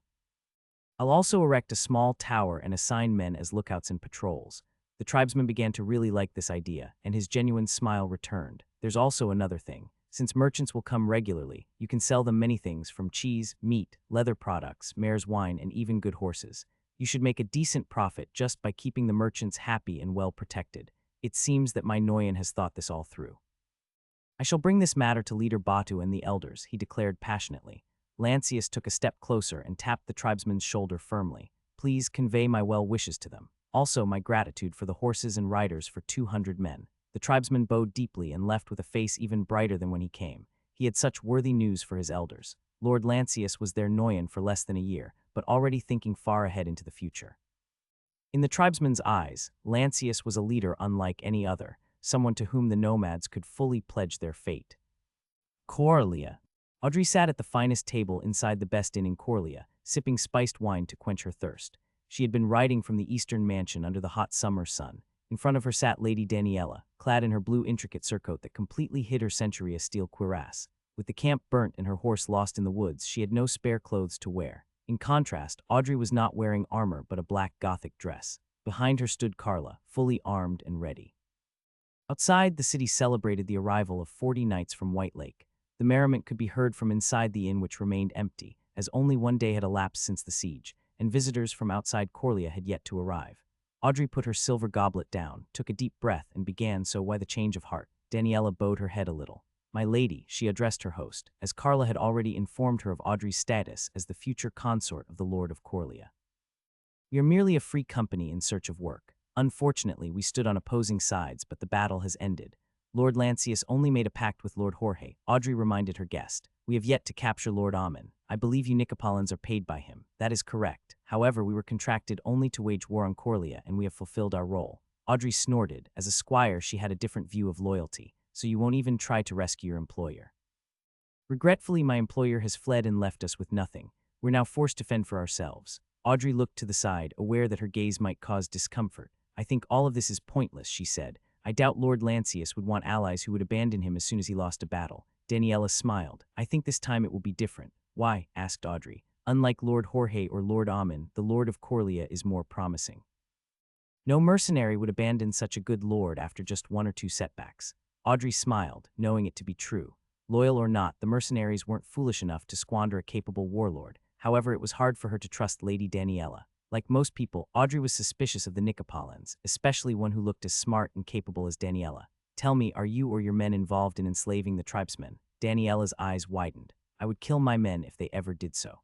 Speaker 1: I'll also erect a small tower and assign men as lookouts and patrols." The tribesman began to really like this idea, and his genuine smile returned. "There's also another thing. Since merchants will come regularly, you can sell them many things from cheese, meat, leather products, mare's wine, and even good horses. You should make a decent profit just by keeping the merchants happy and well protected." It seems that my Noyan has thought this all through. "I shall bring this matter to leader Batu and the elders," he declared passionately. Lancius took a step closer and tapped the tribesman's shoulder firmly. "Please convey my well wishes to them. Also my gratitude for the horses and riders for 200 men." The tribesman bowed deeply and left with a face even brighter than when he came. He had such worthy news for his elders. Lord Lancius was their Noyan for less than a year, but already thinking far ahead into the future. In the tribesman's eyes, Lancius was a leader unlike any other, someone to whom the nomads could fully pledge their fate. Coria. Audrey sat at the finest table inside the best inn in Coria, sipping spiced wine to quench her thirst. She had been riding from the eastern mansion under the hot summer sun. In front of her sat Lady Daniela, clad in her blue intricate surcoat that completely hid her century steel cuirass. With the camp burnt and her horse lost in the woods, she had no spare clothes to wear. In contrast, Audrey was not wearing armor but a black Gothic dress. Behind her stood Carla, fully armed and ready. Outside, the city celebrated the arrival of 40 knights from White Lake. The merriment could be heard from inside the inn, which remained empty, as only one day had elapsed since the siege, and visitors from outside Coria had yet to arrive. Audrey put her silver goblet down, took a deep breath, and began, "So why the change of heart?" Daniela bowed her head a little. "My lady," she addressed her host, as Carla had already informed her of Audrey's status as the future consort of the Lord of Coria. "We are merely a free company in search of work. Unfortunately, we stood on opposing sides, but the battle has ended. Lord Lancius only made a pact with Lord Jorge," Audrey reminded her guest. "We have yet to capture Lord Ammon. I believe you Nicopolins are paid by him." "That is correct. However, we were contracted only to wage war on Coria, and we have fulfilled our role." Audrey snorted. As a squire, she had a different view of loyalty. "So you won't even try to rescue your employer?" Regretfully, my employer has fled and left us with nothing. We're now forced to fend for ourselves. Audrey looked to the side, aware that her gaze might cause discomfort. I think all of this is pointless, she said. I doubt Lord Lancius would want allies who would abandon him as soon as he lost a battle. Daniela smiled. I think this time it will be different. Why? Asked Audrey. Unlike Lord Jorge or Lord Ammon, the Lord of Coria is more promising. No mercenary would abandon such a good lord after just one or two setbacks. Audrey smiled, knowing it to be true. Loyal or not, the mercenaries weren't foolish enough to squander a capable warlord. However, it was hard for her to trust Lady Daniela. Like most people, Audrey was suspicious of the Nicopolins, especially one who looked as smart and capable as Daniela. Tell me, are you or your men involved in enslaving the tribesmen? Daniela's eyes widened. I would kill my men if they ever did so.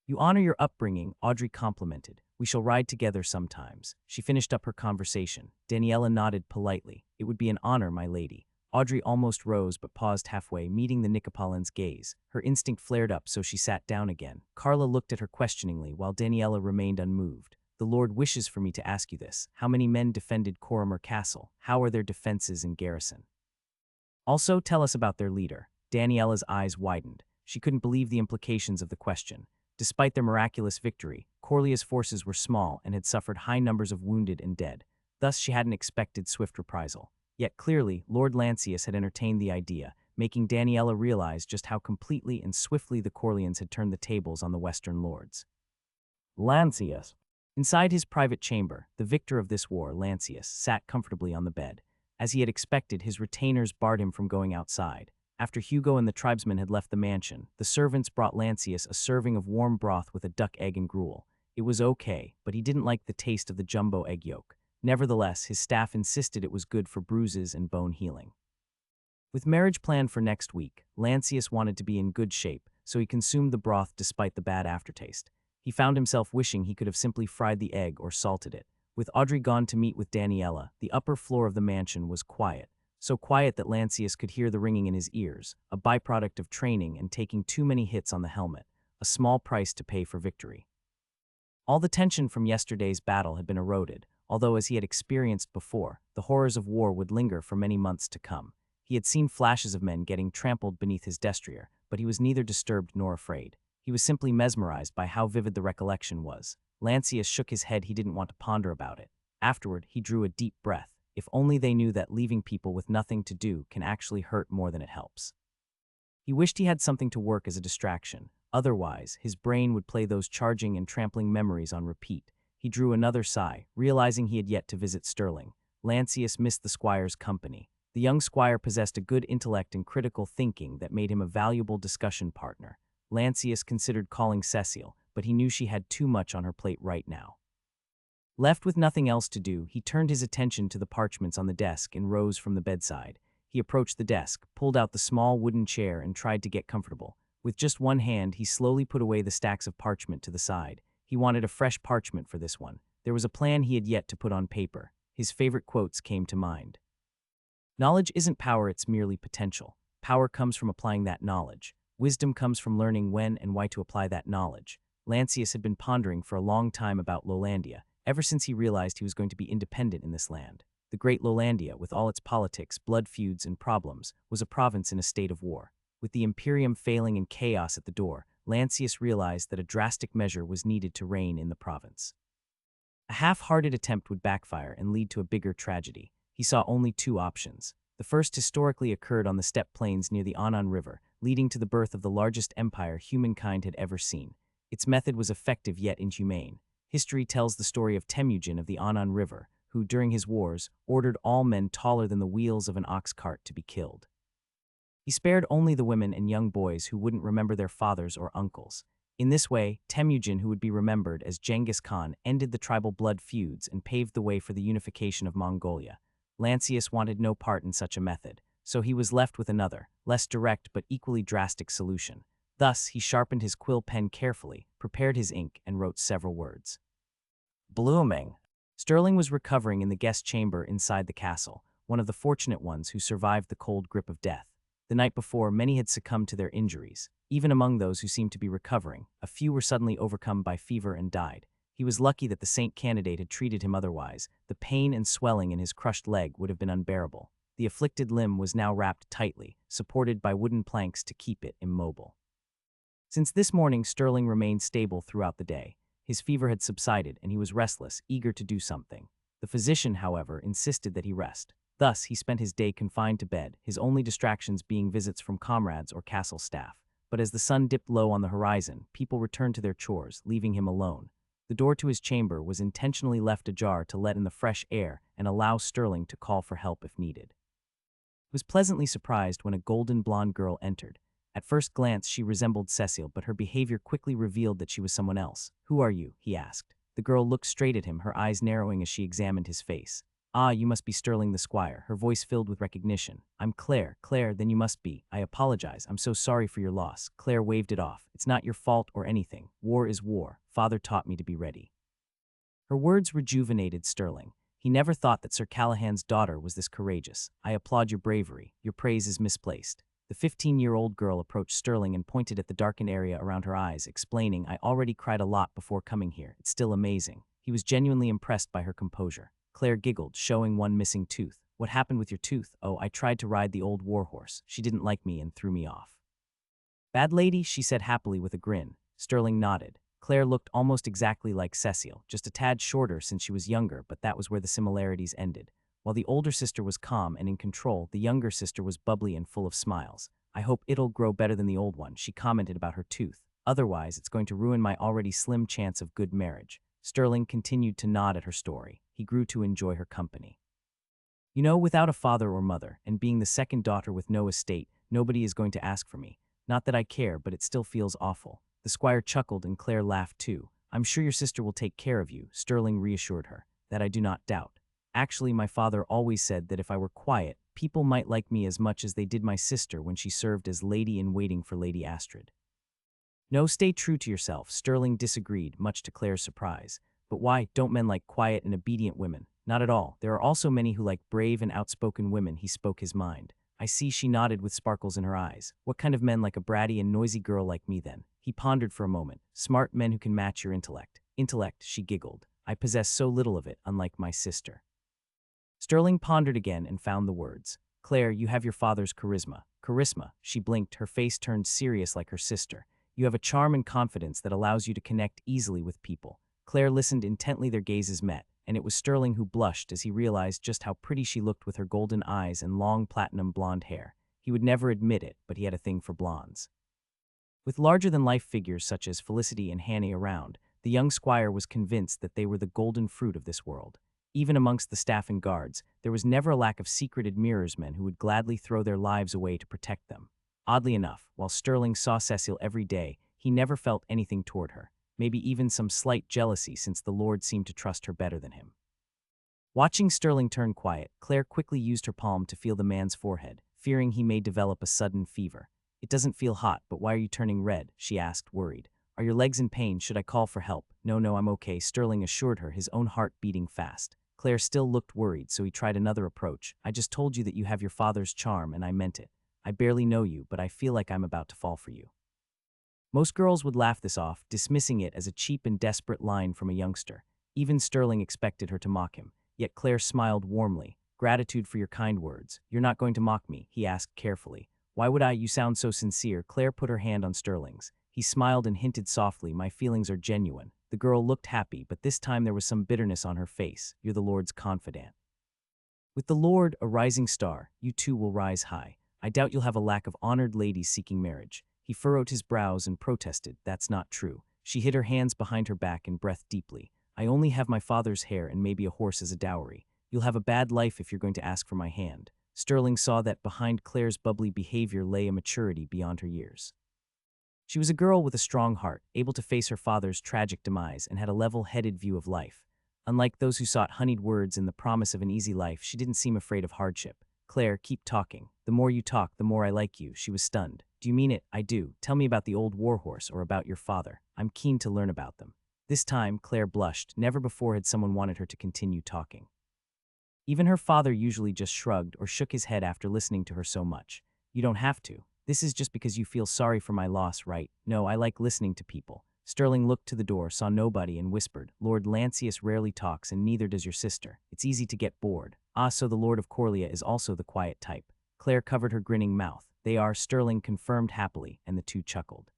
Speaker 1: You honor your upbringing, Audrey complimented. We shall ride together sometimes. She finished up her conversation. Daniela nodded politely. It would be an honor, my lady. Audrey almost rose but paused halfway, meeting the Nicopolin's gaze. Her instinct flared up, so she sat down again. Carla looked at her questioningly, while Daniela remained unmoved. The Lord wishes for me to ask you this. How many men defended Coria Castle? How are their defenses and garrison? Also, tell us about their leader. Daniela's eyes widened. She couldn't believe the implications of the question. Despite their miraculous victory, Coria's forces were small and had suffered high numbers of wounded and dead. Thus, she hadn't expected swift reprisal. Yet clearly, Lord Lancius had entertained the idea, making Daniela realize just how completely and swiftly the Corleans had turned the tables on the Western lords. Lancius. Inside his private chamber, the victor of this war, Lancius, sat comfortably on the bed. As he had expected, his retainers barred him from going outside. After Hugo and the tribesmen had left the mansion, the servants brought Lancius a serving of warm broth with a duck egg and gruel. It was okay, but he didn't like the taste of the jumbo egg yolk. Nevertheless, his staff insisted it was good for bruises and bone healing. With marriage planned for next week, Lancius wanted to be in good shape, so he consumed the broth despite the bad aftertaste. He found himself wishing he could have simply fried the egg or salted it. With Audrey gone to meet with Daniela, the upper floor of the mansion was quiet. So quiet that Lancius could hear the ringing in his ears, a byproduct of training and taking too many hits on the helmet, a small price to pay for victory. All the tension from yesterday's battle had been eroded, although as he had experienced before, the horrors of war would linger for many months to come. He had seen flashes of men getting trampled beneath his destrier, but he was neither disturbed nor afraid. He was simply mesmerized by how vivid the recollection was. Lancius shook his head. He didn't want to ponder about it. Afterward, he drew a deep breath. If only they knew that leaving people with nothing to do can actually hurt more than it helps. He wished he had something to work as a distraction. Otherwise, his brain would play those charging and trampling memories on repeat. He drew another sigh, realizing he had yet to visit Sterling. Lancius missed the squire's company. The young squire possessed a good intellect and critical thinking that made him a valuable discussion partner. Lancius considered calling Cecile, but he knew she had too much on her plate right now. Left with nothing else to do, he turned his attention to the parchments on the desk and rose from the bedside. He approached the desk, pulled out the small wooden chair, and tried to get comfortable. With just one hand, he slowly put away the stacks of parchment to the side. He wanted a fresh parchment for this one. There was a plan he had yet to put on paper. His favorite quotes came to mind. Knowledge isn't power, it's merely potential. Power comes from applying that knowledge. Wisdom comes from learning when and why to apply that knowledge. Lancius had been pondering for a long time about Lolandia, ever since he realized he was going to be independent in this land. The great Lolandia, with all its politics, blood feuds, and problems, was a province in a state of war. With the Imperium failing and chaos at the door, Lancius realized that a drastic measure was needed to reign in the province. A half-hearted attempt would backfire and lead to a bigger tragedy. He saw only two options. The first historically occurred on the steppe plains near the Ammon River, leading to the birth of the largest empire humankind had ever seen. Its method was effective yet inhumane. History tells the story of Temujin of the Ammon River, who, during his wars, ordered all men taller than the wheels of an ox cart to be killed. He spared only the women and young boys who wouldn't remember their fathers or uncles. In this way, Temujin, who would be remembered as Genghis Khan, ended the tribal blood feuds and paved the way for the unification of Mongolia. Lancius wanted no part in such a method, so he was left with another, less direct but equally drastic solution. Thus, he sharpened his quill pen carefully, prepared his ink, and wrote several words. Blooming. Sterling was recovering in the guest chamber inside the castle, one of the fortunate ones who survived the cold grip of death. The night before, many had succumbed to their injuries. Even among those who seemed to be recovering, a few were suddenly overcome by fever and died. He was lucky that the saint candidate had treated him otherwise. The pain and swelling in his crushed leg would have been unbearable. The afflicted limb was now wrapped tightly, supported by wooden planks to keep it immobile. Since this morning, Sterling remained stable throughout the day. His fever had subsided, and he was restless, eager to do something. The physician, however, insisted that he rest. Thus, he spent his day confined to bed, his only distractions being visits from comrades or castle staff. But as the sun dipped low on the horizon, people returned to their chores, leaving him alone. The door to his chamber was intentionally left ajar to let in the fresh air and allow Sterling to call for help if needed. He was pleasantly surprised when a golden blonde girl entered. At first glance, she resembled Cecile, but her behavior quickly revealed that she was someone else. "Who are you?" he asked. The girl looked straight at him, her eyes narrowing as she examined his face. "Ah, you must be Sterling the Squire," her voice filled with recognition. "I'm Claire." "Claire, then you must be. I apologize. I'm so sorry for your loss." Claire waved it off. "It's not your fault or anything. War is war. Father taught me to be ready." Her words rejuvenated Sterling. He never thought that Sir Callahan's daughter was this courageous. "I applaud your bravery. Your praise is misplaced." The 15-year-old girl approached Sterling and pointed at the darkened area around her eyes, explaining, "I already cried a lot before coming here. It's still amazing." He was genuinely impressed by her composure. Claire giggled, showing one missing tooth. "What happened with your tooth?" "Oh, I tried to ride the old warhorse. She didn't like me and threw me off." "Bad lady," she said happily with a grin. Sterling nodded. Claire looked almost exactly like Cecile, just a tad shorter since she was younger, but that was where the similarities ended. While the older sister was calm and in control, the younger sister was bubbly and full of smiles. "I hope it'll grow better than the old one," she commented about her tooth. "Otherwise, it's going to ruin my already slim chance of good marriage." Sterling continued to nod at her story. He grew to enjoy her company. "You know, without a father or mother, and being the second daughter with no estate, nobody is going to ask for me. Not that I care, but it still feels awful." The squire chuckled and Claire laughed too. "I'm sure your sister will take care of you," Sterling reassured her. "That I do not doubt. Actually, my father always said that if I were quiet, people might like me as much as they did my sister when she served as lady-in-waiting for Lady Astrid." "No, stay true to yourself," Sterling disagreed, much to Claire's surprise. "But why don't men like quiet and obedient women?" "Not at all. There are also many who like brave and outspoken women." He spoke his mind. "I see," she nodded with sparkles in her eyes. "What kind of men like a bratty and noisy girl like me then?" He pondered for a moment. "Smart men who can match your intellect." "Intellect," she giggled. "I possess so little of it, unlike my sister." Sterling pondered again and found the words. "Claire, you have your father's charisma." "Charisma," she blinked, her face turned serious like her sister. "You have a charm and confidence that allows you to connect easily with people." Claire listened intently, their gazes met, and it was Sterling who blushed as he realized just how pretty she looked with her golden eyes and long platinum blonde hair. He would never admit it, but he had a thing for blondes. With larger-than-life figures such as Felicity and Hanny around, the young squire was convinced that they were the golden fruit of this world. Even amongst the staff and guards, there was never a lack of secret admirers, men who would gladly throw their lives away to protect them. Oddly enough, while Sterling saw Cecile every day, he never felt anything toward her, maybe even some slight jealousy since the Lord seemed to trust her better than him. Watching Sterling turn quiet, Claire quickly used her palm to feel the man's forehead, fearing he may develop a sudden fever. "It doesn't feel hot, but why are you turning red?" she asked, worried. "Are your legs in pain? Should I call for help?" No, I'm okay," Sterling assured her, his own heart beating fast. Claire still looked worried, so he tried another approach. "I just told you that you have your father's charm, and I meant it. I barely know you, but I feel like I'm about to fall for you." Most girls would laugh this off, dismissing it as a cheap and desperate line from a youngster. Even Sterling expected her to mock him, yet Claire smiled warmly. "Gratitude for your kind words. You're not going to mock me?" he asked carefully. "Why would I? You sound so sincere." Claire put her hand on Sterling's. He smiled and hinted softly, "My feelings are genuine." The girl looked happy, but this time there was some bitterness on her face. "You're the Lord's confidant. With the Lord, a rising star, you too will rise high. I doubt you'll have a lack of honored ladies seeking marriage." He furrowed his brows and protested, "That's not true." She hid her hands behind her back and breathed deeply. "I only have my father's hair and maybe a horse as a dowry. You'll have a bad life if you're going to ask for my hand." Sterling saw that behind Claire's bubbly behavior lay a maturity beyond her years. She was a girl with a strong heart, able to face her father's tragic demise, and had a level-headed view of life. Unlike those who sought honeyed words and the promise of an easy life, she didn't seem afraid of hardship. "Claire, keep talking. The more you talk, the more I like you." She was stunned. "Do you mean it?" "I do. Tell me about the old warhorse or about your father. I'm keen to learn about them." This time, Claire blushed. Never before had someone wanted her to continue talking. Even her father usually just shrugged or shook his head after listening to her so much. "You don't have to. This is just because you feel sorry for my loss, right?" "No, I like listening to people. Sterling looked to the door, saw nobody, and whispered, "Lord Lancius rarely talks, and neither does your sister. It's easy to get bored." "Ah, so the Lord of Coria is also the quiet type." Claire covered her grinning mouth. "They are," Sterling confirmed happily, and the two chuckled.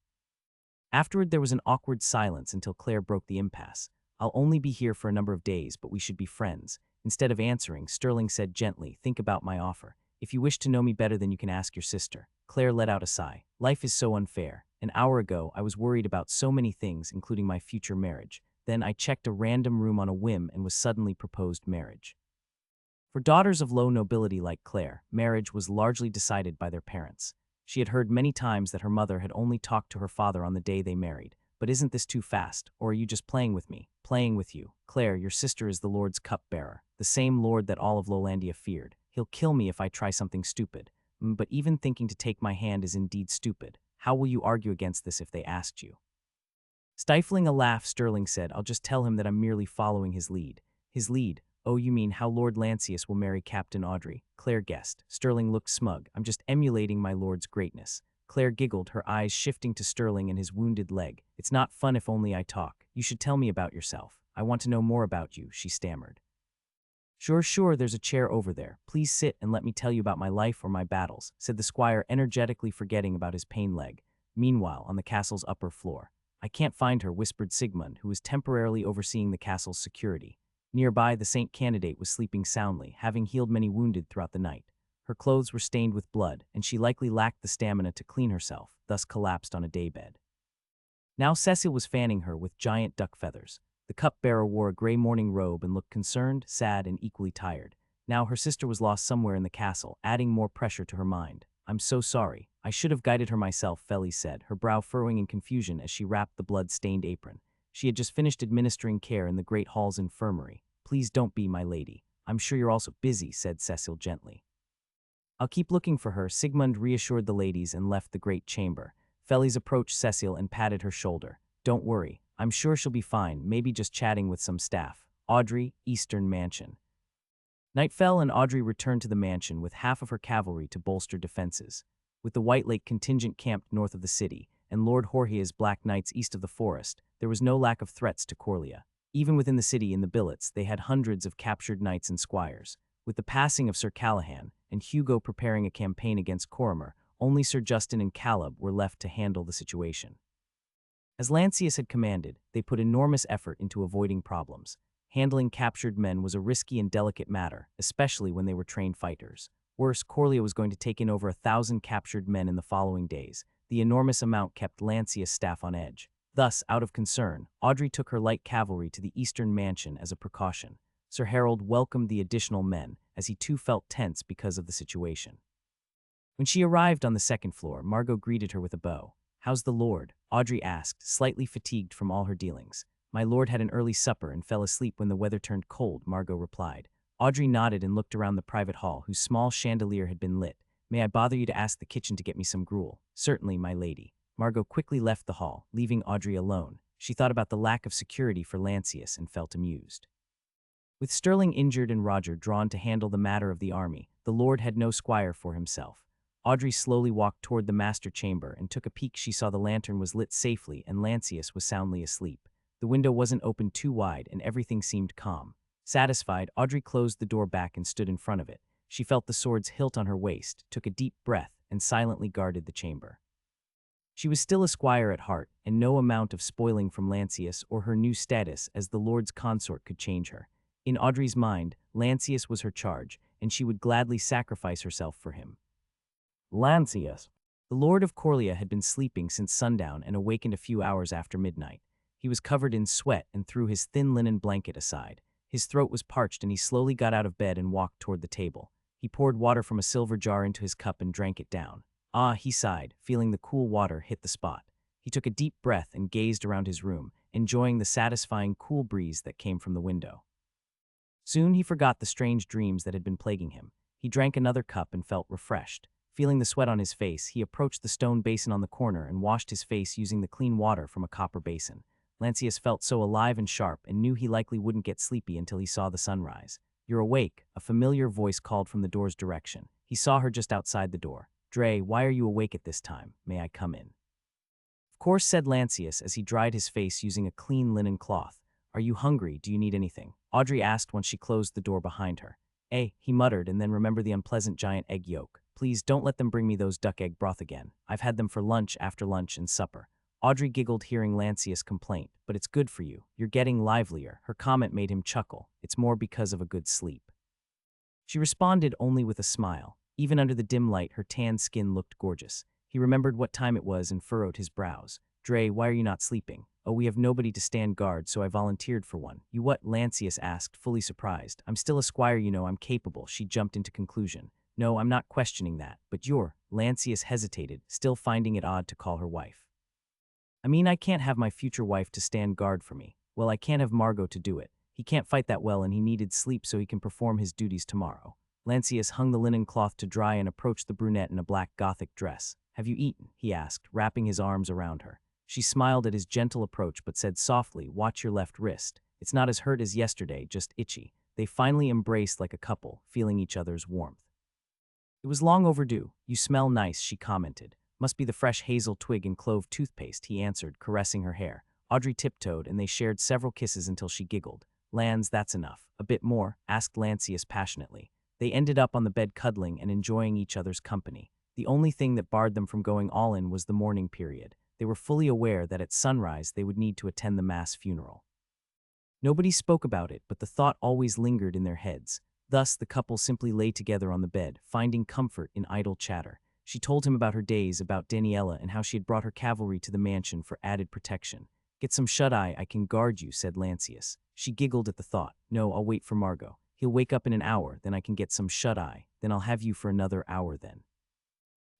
Speaker 1: Afterward, there was an awkward silence until Claire broke the impasse. "I'll only be here for a number of days, but we should be friends." Instead of answering, Sterling said gently, "Think about my offer. If you wish to know me better, then you can ask your sister." Claire let out a sigh. "Life is so unfair. An hour ago, I was worried about so many things, including my future marriage. Then I checked a random room on a whim and was suddenly proposed marriage." For daughters of low nobility like Claire, marriage was largely decided by their parents. She had heard many times that her mother had only talked to her father on the day they married. "But isn't this too fast? Or are you just playing with me?" "Playing with you. Claire, your sister is the Lord's cup-bearer, the same Lord that all of Lowlandia feared. He'll kill me if I try something stupid. But even thinking to take my hand is indeed stupid. How will you argue against this if they asked you?" Stifling a laugh, Sterling said, "I'll just tell him that I'm merely following his lead." "His lead? Oh, you mean how Lord Lancius will marry Captain Audrey?" Claire guessed. Sterling looked smug. "I'm just emulating my lord's greatness." Claire giggled, her eyes shifting to Sterling and his wounded leg. "It's not fun if only I talk. You should tell me about yourself. I want to know more about you," she stammered. Sure, there's a chair over there. Please sit and let me tell you about my life or my battles," said the squire, energetically forgetting about his pain leg. Meanwhile, on the castle's upper floor, "I can't find her," whispered Sigmund, who was temporarily overseeing the castle's security. Nearby, the saint candidate was sleeping soundly, having healed many wounded throughout the night. Her clothes were stained with blood, and she likely lacked the stamina to clean herself, thus collapsed on a daybed. Now Cecil was fanning her with giant duck feathers. The cup-bearer wore a gray mourning robe and looked concerned, sad, and equally tired. Now her sister was lost somewhere in the castle, adding more pressure to her mind. "I'm so sorry. I should have guided her myself," Felice said, her brow furrowing in confusion as she wrapped the blood-stained apron. She had just finished administering care in the Great Hall's infirmary. "Please don't be, my lady. I'm sure you're also busy," said Cecil gently. "I'll keep looking for her," Sigmund reassured the ladies and left the great chamber. Felice approached Cecil and patted her shoulder. "Don't worry. I'm sure she'll be fine, maybe just chatting with some staff." Audrey, Eastern Mansion. Night fell and Audrey returned to the mansion with half of her cavalry to bolster defenses. With the White Lake contingent camped north of the city, and Lord Jorge's Black Knights east of the forest, there was no lack of threats to Coria. Even within the city in the billets, they had hundreds of captured knights and squires. With the passing of Sir Callahan, and Hugo preparing a campaign against Corrimer, only Sir Justin and Caleb were left to handle the situation. As Lancius had commanded, they put enormous effort into avoiding problems. Handling captured men was a risky and delicate matter, especially when they were trained fighters. Worse, Coria was going to take in over 1,000 captured men in the following days. The enormous amount kept Lancius' staff on edge. Thus, out of concern, Audrey took her light cavalry to the Eastern Mansion as a precaution. Sir Harold welcomed the additional men, as he too felt tense because of the situation. When she arrived on the second floor, Margot greeted her with a bow. "How's the lord?" Audrey asked, slightly fatigued from all her dealings. "My lord had an early supper and fell asleep when the weather turned cold," Margot replied. Audrey nodded and looked around the private hall, whose small chandelier had been lit. "May I bother you to ask the kitchen to get me some gruel?" "Certainly, my lady." Margot quickly left the hall, leaving Audrey alone. She thought about the lack of security for Lancius and felt amused. With Sterling injured and Roger drawn to handle the matter of the army, the lord had no squire for himself. Audrey slowly walked toward the master chamber and took a peek. She saw the lantern was lit safely and Lancius was soundly asleep. The window wasn't opened too wide and everything seemed calm. Satisfied, Audrey closed the door back and stood in front of it. She felt the sword's hilt on her waist, took a deep breath, and silently guarded the chamber. She was still a squire at heart, and no amount of spoiling from Lancius or her new status as the lord's consort could change her. In Audrey's mind, Lancius was her charge, and she would gladly sacrifice herself for him. Lancius. The Lord of Coria had been sleeping since sundown and awakened a few hours after midnight. He was covered in sweat and threw his thin linen blanket aside. His throat was parched and he slowly got out of bed and walked toward the table. He poured water from a silver jar into his cup and drank it down. "Ah," he sighed, feeling the cool water hit the spot. He took a deep breath and gazed around his room, enjoying the satisfying cool breeze that came from the window. Soon he forgot the strange dreams that had been plaguing him. He drank another cup and felt refreshed. Feeling the sweat on his face, he approached the stone basin on the corner and washed his face using the clean water from a copper basin. Lancius felt so alive and sharp and knew he likely wouldn't get sleepy until he saw the sunrise. "You're awake," a familiar voice called from the door's direction. He saw her just outside the door. "Dre, why are you awake at this time? May I come in?" Of course, said Lancius as he dried his face using a clean linen cloth. Are you hungry? Do you need anything? Audrey asked when she closed the door behind her. He muttered, and then remember the unpleasant giant egg yolk. Please don't let them bring me those duck egg broth again. I've had them for lunch, after lunch, and supper. Audrey giggled hearing Lancius' complaint. But it's good for you. You're getting livelier. Her comment made him chuckle. It's more because of a good sleep. She responded only with a smile. Even under the dim light, her tanned skin looked gorgeous. He remembered what time it was and furrowed his brows. Dre, why are you not sleeping? Oh, we have nobody to stand guard, so I volunteered for one. You what? Lancius asked, fully surprised. I'm still a squire, you know, I'm capable. She jumped into conclusion. No, I'm not questioning that, but you're… Lancius hesitated, still finding it odd to call her wife. I mean, I can't have my future wife to stand guard for me. Well, I can't have Margot to do it. He can't fight that well and he needed sleep so he can perform his duties tomorrow. Lancius hung the linen cloth to dry and approached the brunette in a black Gothic dress. Have you eaten? He asked, wrapping his arms around her. She smiled at his gentle approach but said softly, watch your left wrist. It's not as hurt as yesterday, just itchy. They finally embraced like a couple, feeling each other's warmth. It was long overdue. You smell nice, she commented. Must be the fresh hazel twig and clove toothpaste, he answered, caressing her hair. Audrey tiptoed and they shared several kisses until she giggled. Lans, that's enough. A bit more? Asked Lancius passionately. They ended up on the bed cuddling and enjoying each other's company. The only thing that barred them from going all in was the mourning period. They were fully aware that at sunrise they would need to attend the mass funeral. Nobody spoke about it, but the thought always lingered in their heads. Thus, the couple simply lay together on the bed, finding comfort in idle chatter. She told him about her days, about Daniela, and how she had brought her cavalry to the mansion for added protection. Get some shut-eye, I can guard you, said Lancius. She giggled at the thought. No, I'll wait for Margot. He'll wake up in an hour, then I can get some shut-eye. Then I'll have you for another hour then.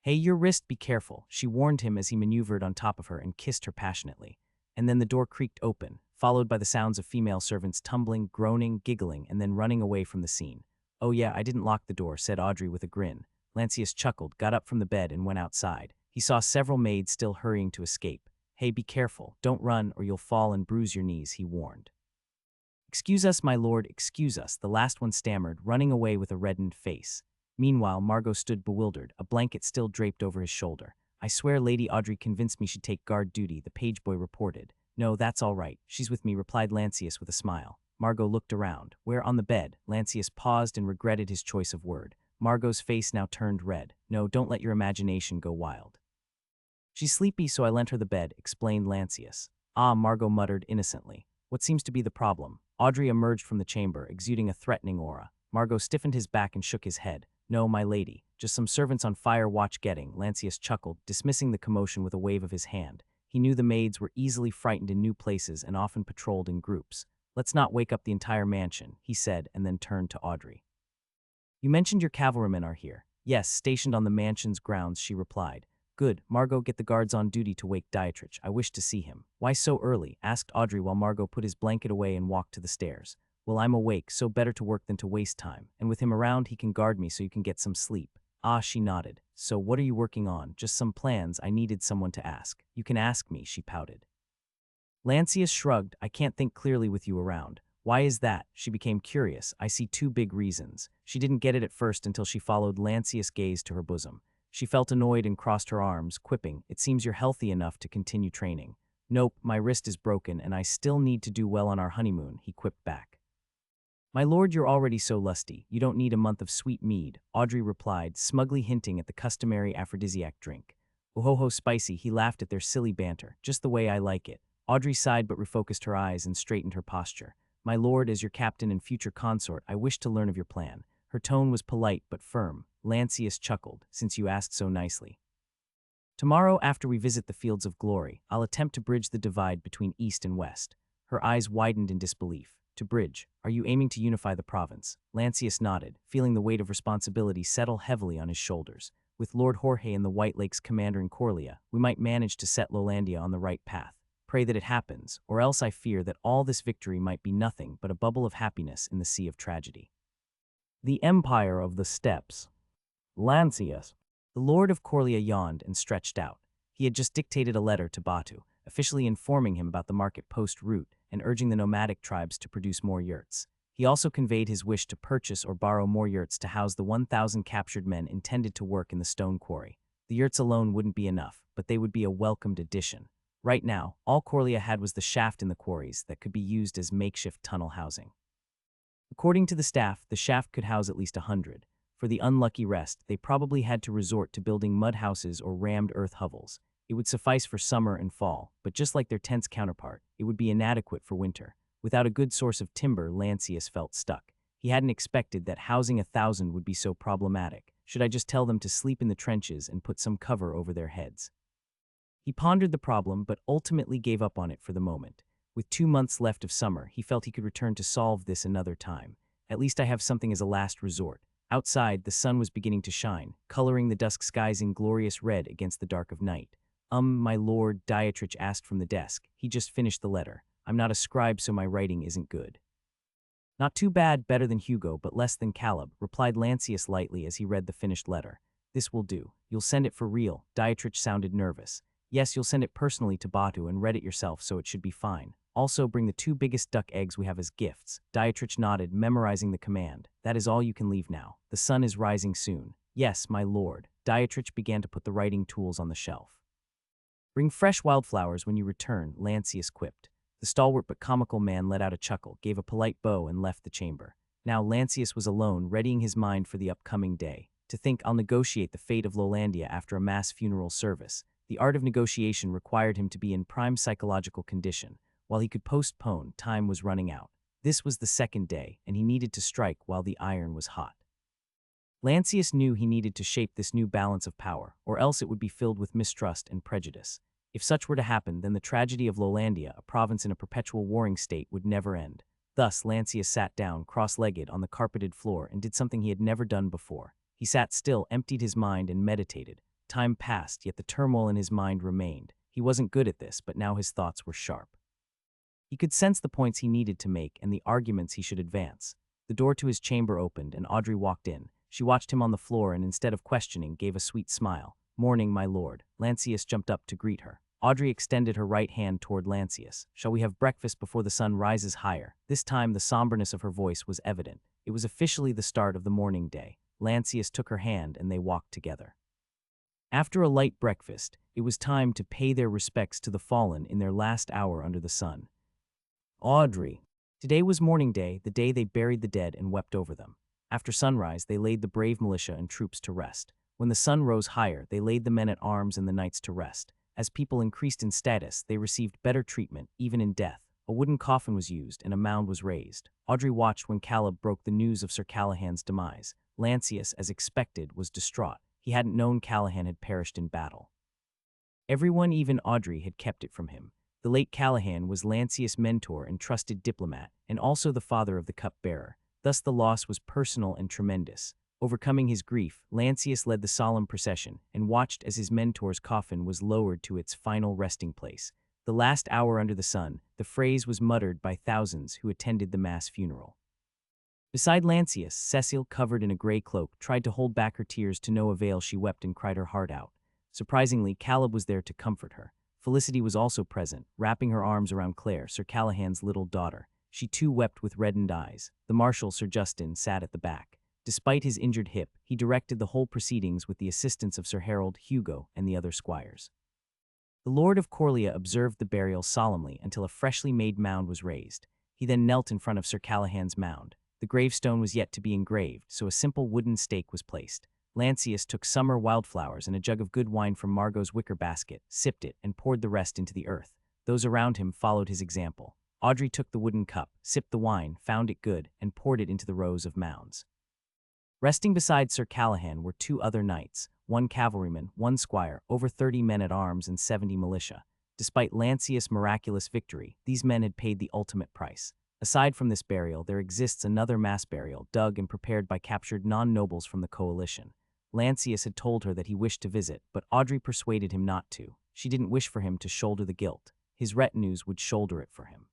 Speaker 1: Hey, your wrist, be careful, she warned him as he maneuvered on top of her and kissed her passionately. And then the door creaked open, followed by the sounds of female servants tumbling, groaning, giggling, and then running away from the scene. Oh yeah, I didn't lock the door, said Audrey with a grin. Lancius chuckled, got up from the bed, and went outside. He saw several maids still hurrying to escape. Hey, be careful, don't run or you'll fall and bruise your knees, he warned. Excuse us, my lord, excuse us, the last one stammered, running away with a reddened face. Meanwhile, Margot stood bewildered, a blanket still draped over his shoulder. I swear Lady Audrey convinced me she'd take guard duty, the page boy reported. No, that's all right, she's with me, replied Lancius with a smile. Margot looked around. Where on the bed? Lancius paused and regretted his choice of word. Margot's face now turned red. No, don't let your imagination go wild. She's sleepy, so I lent her the bed, explained Lancius. Ah, Margot muttered innocently. What seems to be the problem? Audrey emerged from the chamber, exuding a threatening aura. Margot stiffened his back and shook his head. No, my lady. Just some servants on fire watch getting, Lancius chuckled, dismissing the commotion with a wave of his hand. He knew the maids were easily frightened in new places and often patrolled in groups. Let's not wake up the entire mansion, he said, and then turned to Audrey. You mentioned your cavalrymen are here. Yes, stationed on the mansion's grounds, she replied. Good. Margot, get the guards on duty to wake Dietrich. I wish to see him. Why so early? Asked Audrey while Margot put his blanket away and walked to the stairs. Well, I'm awake, so better to work than to waste time. And with him around, he can guard me so you can get some sleep. Ah, she nodded. So what are you working on? Just some plans. I needed someone to ask. You can ask me, she pouted. Lancius shrugged. I can't think clearly with you around. Why is that? She became curious. I see two big reasons. She didn't get it at first until she followed Lancius' gaze to her bosom. She felt annoyed and crossed her arms, quipping, it seems you're healthy enough to continue training. Nope, my wrist is broken and I still need to do well on our honeymoon, he quipped back. My lord, you're already so lusty. You don't need a month of sweet mead, Audrey replied, smugly hinting at the customary aphrodisiac drink. Oh-ho-ho spicy, he laughed at their silly banter. Just the way I like it. Audrey sighed but refocused her eyes and straightened her posture. My lord, as your captain and future consort, I wish to learn of your plan. Her tone was polite but firm. Lancius chuckled, since you asked so nicely. Tomorrow, after we visit the Fields of Glory, I'll attempt to bridge the divide between East and West. Her eyes widened in disbelief. To bridge, are you aiming to unify the province? Lancius nodded, feeling the weight of responsibility settle heavily on his shoulders. With Lord Jorge and the White Lakes commander in Coria, we might manage to set Lolandia on the right path. Pray that it happens, or else I fear that all this victory might be nothing but a bubble of happiness in the sea of tragedy. The Empire of the Steppes. Lancius. The Lord of Coria yawned and stretched out. He had just dictated a letter to Batu, officially informing him about the market post route and urging the nomadic tribes to produce more yurts. He also conveyed his wish to purchase or borrow more yurts to house the 1,000 captured men intended to work in the stone quarry. The yurts alone wouldn't be enough, but they would be a welcomed addition. Right now, all Coria had was the shaft in the quarries that could be used as makeshift tunnel housing. According to the staff, the shaft could house at least 100. For the unlucky rest, they probably had to resort to building mud houses or rammed earth hovels. It would suffice for summer and fall, but just like their tent's counterpart, it would be inadequate for winter. Without a good source of timber, Lancius felt stuck. He hadn't expected that housing 1,000 would be so problematic. Should I just tell them to sleep in the trenches and put some cover over their heads? He pondered the problem, but ultimately gave up on it for the moment. With 2 months left of summer, he felt he could return to solve this another time. At least I have something as a last resort. Outside, the sun was beginning to shine, coloring the dusk skies in glorious red against the dark of night. My lord, Dietrich asked from the desk. He just finished the letter. I'm not a scribe, so my writing isn't good. Not too bad, better than Hugo, but less than Caleb, replied Lancius lightly as he read the finished letter. This will do. You'll send it for real. Dietrich sounded nervous. Yes, you'll send it personally to Batu and read it yourself, so it should be fine. Also, bring the 2 biggest duck eggs we have as gifts. Dietrich nodded, memorizing the command. That is all you can leave now. The sun is rising soon. Yes, my lord. Dietrich began to put the writing tools on the shelf. Bring fresh wildflowers when you return, Lancius quipped. The stalwart but comical man let out a chuckle, gave a polite bow, and left the chamber. Now Lancius was alone, readying his mind for the upcoming day. To think, I'll negotiate the fate of Lolandia after a mass funeral service. The art of negotiation required him to be in prime psychological condition. While he could postpone, time was running out. This was the second day, and he needed to strike while the iron was hot. Lancius knew he needed to shape this new balance of power, or else it would be filled with mistrust and prejudice. If such were to happen, then the tragedy of Lolandia, a province in a perpetual warring state, would never end. Thus, Lancius sat down, cross-legged, on the carpeted floor and did something he had never done before. He sat still, emptied his mind, and meditated. Time passed, yet the turmoil in his mind remained. He wasn't good at this, but now his thoughts were sharp. He could sense the points he needed to make and the arguments he should advance. The door to his chamber opened, and Audrey walked in. She watched him on the floor and, instead of questioning, gave a sweet smile. "Morning, my lord." Lancius jumped up to greet her. Audrey extended her right hand toward Lancius. "Shall we have breakfast before the sun rises higher?" This time the somberness of her voice was evident. It was officially the start of the morning day. Lancius took her hand and they walked together. After a light breakfast, it was time to pay their respects to the fallen in their last hour under the sun. Audrey. Today was mourning day, the day they buried the dead and wept over them. After sunrise, they laid the brave militia and troops to rest. When the sun rose higher, they laid the men-at-arms and the knights to rest. As people increased in status, they received better treatment, even in death. A wooden coffin was used and a mound was raised. Audrey watched when Caleb broke the news of Sir Callahan's demise. Lancius, as expected, was distraught. He hadn't known Callahan had perished in battle. Everyone, even Audrey, had kept it from him. The late Callahan was Lancius' mentor and trusted diplomat, and also the father of the cup-bearer. Thus the loss was personal and tremendous. Overcoming his grief, Lancius led the solemn procession and watched as his mentor's coffin was lowered to its final resting place. The last hour under the sun, the phrase was muttered by thousands who attended the mass funeral. Beside Lancius, Cecile, covered in a gray cloak, tried to hold back her tears. To no avail, she wept and cried her heart out. Surprisingly, Caleb was there to comfort her. Felicity was also present, wrapping her arms around Claire, Sir Callahan's little daughter. She too wept with reddened eyes. The marshal, Sir Justin, sat at the back. Despite his injured hip, he directed the whole proceedings with the assistance of Sir Harold, Hugo, and the other squires. The Lord of Coria observed the burial solemnly until a freshly made mound was raised. He then knelt in front of Sir Callahan's mound. The gravestone was yet to be engraved, so a simple wooden stake was placed. Lancius took summer wildflowers and a jug of good wine from Margot's wicker basket, sipped it, and poured the rest into the earth. Those around him followed his example. Audrey took the wooden cup, sipped the wine, found it good, and poured it into the rows of mounds. Resting beside Sir Callahan were 2 other knights, 1 cavalryman, 1 squire, over 30 men-at-arms, and 70 militia. Despite Lancius' miraculous victory, these men had paid the ultimate price. Aside from this burial, there exists another mass burial, dug and prepared by captured non-nobles from the coalition. Lancius had told her that he wished to visit, but Audrey persuaded him not to. She didn't wish for him to shoulder the guilt. His retinues would shoulder it for him.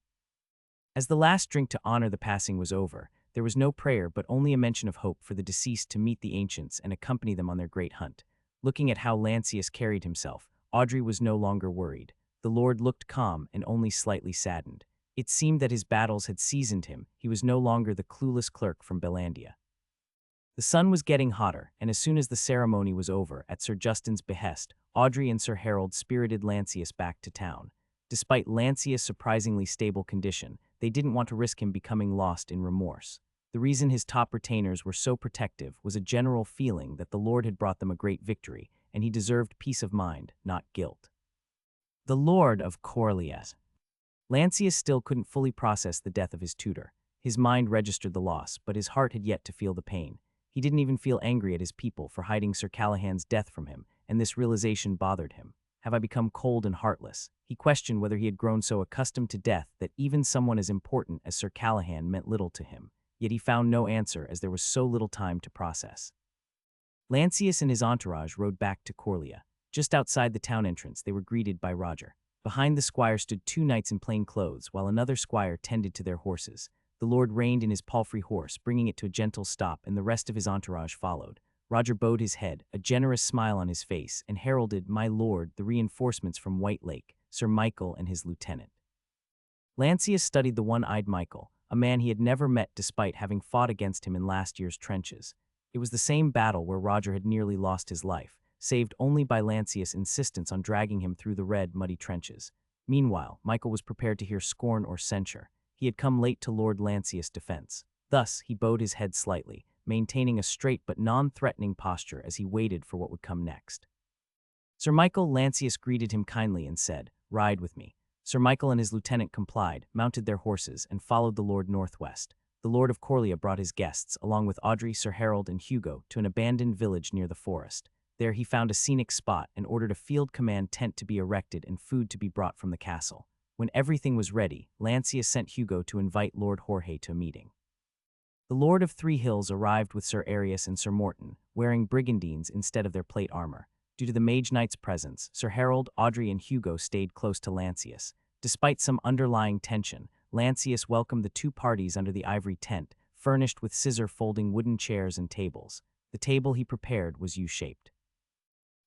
Speaker 1: As the last drink to honor the passing was over, there was no prayer but only a mention of hope for the deceased to meet the ancients and accompany them on their great hunt. Looking at how Lancius carried himself, Audrey was no longer worried. The Lord looked calm and only slightly saddened. It seemed that his battles had seasoned him. He was no longer the clueless clerk from Bellandia. The sun was getting hotter, and as soon as the ceremony was over, at Sir Justin's behest, Audrey and Sir Harold spirited Lancius back to town. Despite Lancius' surprisingly stable condition, they didn't want to risk him becoming lost in remorse. The reason his top retainers were so protective was a general feeling that the Lord had brought them a great victory, and he deserved peace of mind, not guilt. The Lord of Coria. Lancius still couldn't fully process the death of his tutor. His mind registered the loss, but his heart had yet to feel the pain. He didn't even feel angry at his people for hiding Sir Callahan's death from him, and this realization bothered him. Have I become cold and heartless? He questioned whether he had grown so accustomed to death that even someone as important as Sir Callahan meant little to him. Yet he found no answer as there was so little time to process. Lancius and his entourage rode back to Coria. Just outside the town entrance, they were greeted by Roger. Behind the squire stood two knights in plain clothes, while another squire tended to their horses. The lord reined in his palfrey horse, bringing it to a gentle stop, and the rest of his entourage followed. Roger bowed his head, a generous smile on his face, and heralded, "My lord," the reinforcements from White Lake, Sir Michael and his lieutenant. Lancius studied the one-eyed Michael, a man he had never met despite having fought against him in last year's trenches. It was the same battle where Roger had nearly lost his life, saved only by Lancius' insistence on dragging him through the red, muddy trenches. Meanwhile, Michael was prepared to hear scorn or censure. He had come late to Lord Lancius' defense. Thus, he bowed his head slightly, maintaining a straight but non-threatening posture as he waited for what would come next. Sir Michael Lancius greeted him kindly and said, "Ride with me." Sir Michael and his lieutenant complied, mounted their horses, and followed the lord northwest. The Lord of Coria brought his guests, along with Audrey, Sir Harold, and Hugo, to an abandoned village near the forest. There he found a scenic spot and ordered a field command tent to be erected and food to be brought from the castle. When everything was ready, Lancius sent Hugo to invite Lord Jorge to a meeting. The Lord of Three Hills arrived with Sir Arius and Sir Morton, wearing brigandines instead of their plate armor. Due to the mage knight's presence, Sir Harold, Audrey, and Hugo stayed close to Lancius. Despite some underlying tension, Lancius welcomed the two parties under the ivory tent, furnished with scissor-folding wooden chairs and tables. The table he prepared was U-shaped.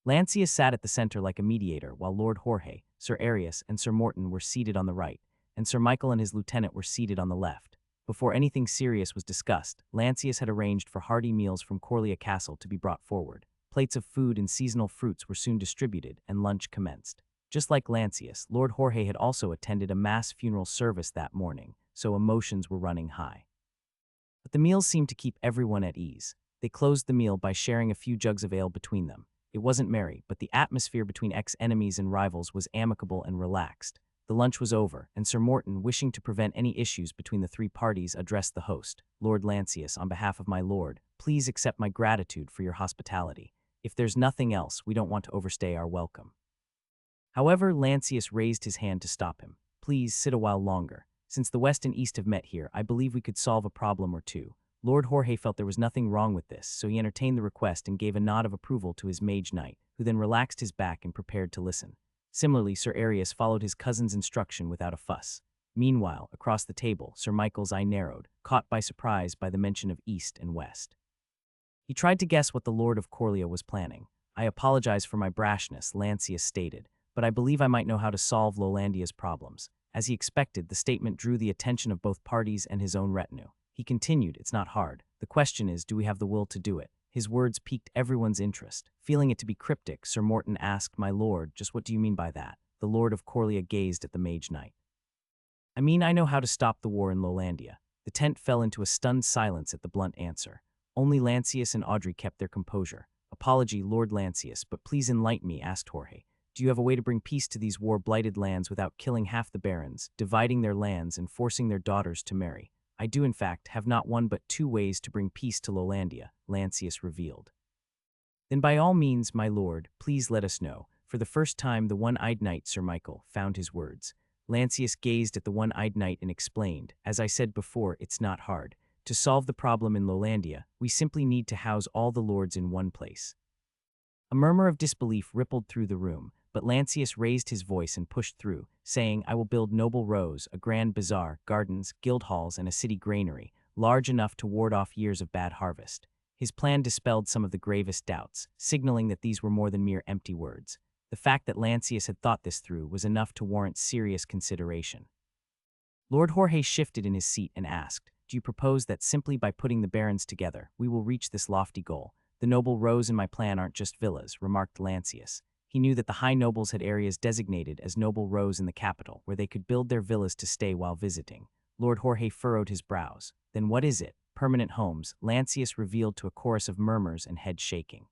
Speaker 1: Lancius sat at the center like a mediator, while Lord Jorge, Sir Arius, and Sir Morton were seated on the right, and Sir Michael and his lieutenant were seated on the left. Before anything serious was discussed, Lancius had arranged for hearty meals from Coria Castle to be brought forward. Plates of food and seasonal fruits were soon distributed, and lunch commenced. Just like Lancius, Lord Jorge had also attended a mass funeral service that morning, so emotions were running high. But the meals seemed to keep everyone at ease. They closed the meal by sharing a few jugs of ale between them. It wasn't merry, but the atmosphere between ex-enemies and rivals was amicable and relaxed. The lunch was over, and Sir Morton, wishing to prevent any issues between the three parties, addressed the host. "Lord Lancius, on behalf of my lord, please accept my gratitude for your hospitality. If there's nothing else, we don't want to overstay our welcome." However, Lancius raised his hand to stop him. "Please sit a while longer. Since the West and East have met here, I believe we could solve a problem or two." Lord Jorge felt there was nothing wrong with this, so he entertained the request and gave a nod of approval to his mage knight, who then relaxed his back and prepared to listen. Similarly, Sir Arius followed his cousin's instruction without a fuss. Meanwhile, across the table, Sir Michael's eye narrowed, caught by surprise by the mention of East and West. He tried to guess what the Lord of Coria was planning. "I apologize for my brashness," Lancius stated, "but I believe I might know how to solve Lowlandia's problems." As he expected, the statement drew the attention of both parties and his own retinue. He continued, "It's not hard. The question is, do we have the will to do it?" His words piqued everyone's interest. Feeling it to be cryptic, Sir Morton asked, "My lord, just what do you mean by that?" The Lord of Coria gazed at the mage knight. "I mean, I know how to stop the war in Lowlandia." The tent fell into a stunned silence at the blunt answer. Only Lancius and Audrey kept their composure. "Apology, Lord Lancius, but please enlighten me," asked Jorge. "Do you have a way to bring peace to these war-blighted lands without killing half the barons, dividing their lands, and forcing their daughters to marry?" "I do, in fact, have not one but two ways to bring peace to Lowlandia," Lancius revealed. "Then by all means, my lord, please let us know." For the first time, the one-eyed knight, Sir Michael, found his words. Lancius gazed at the one-eyed knight and explained, "As I said before, it's not hard. To solve the problem in Lowlandia, we simply need to house all the lords in one place." A murmur of disbelief rippled through the room, but Lancius raised his voice and pushed through, saying, "I will build noble rows, a grand bazaar, gardens, guild halls, and a city granary, large enough to ward off years of bad harvest." His plan dispelled some of the gravest doubts, signaling that these were more than mere empty words. The fact that Lancius had thought this through was enough to warrant serious consideration. Lord Jorge shifted in his seat and asked, "Do you propose that simply by putting the barons together, we will reach this lofty goal?" "The noble rows in my plan aren't just villas," remarked Lancius. He knew that the high nobles had areas designated as noble rows in the capital, where they could build their villas to stay while visiting. Lord Jorge furrowed his brows. Then what is it? Permanent homes, Lancius revealed to a chorus of murmurs and head shaking.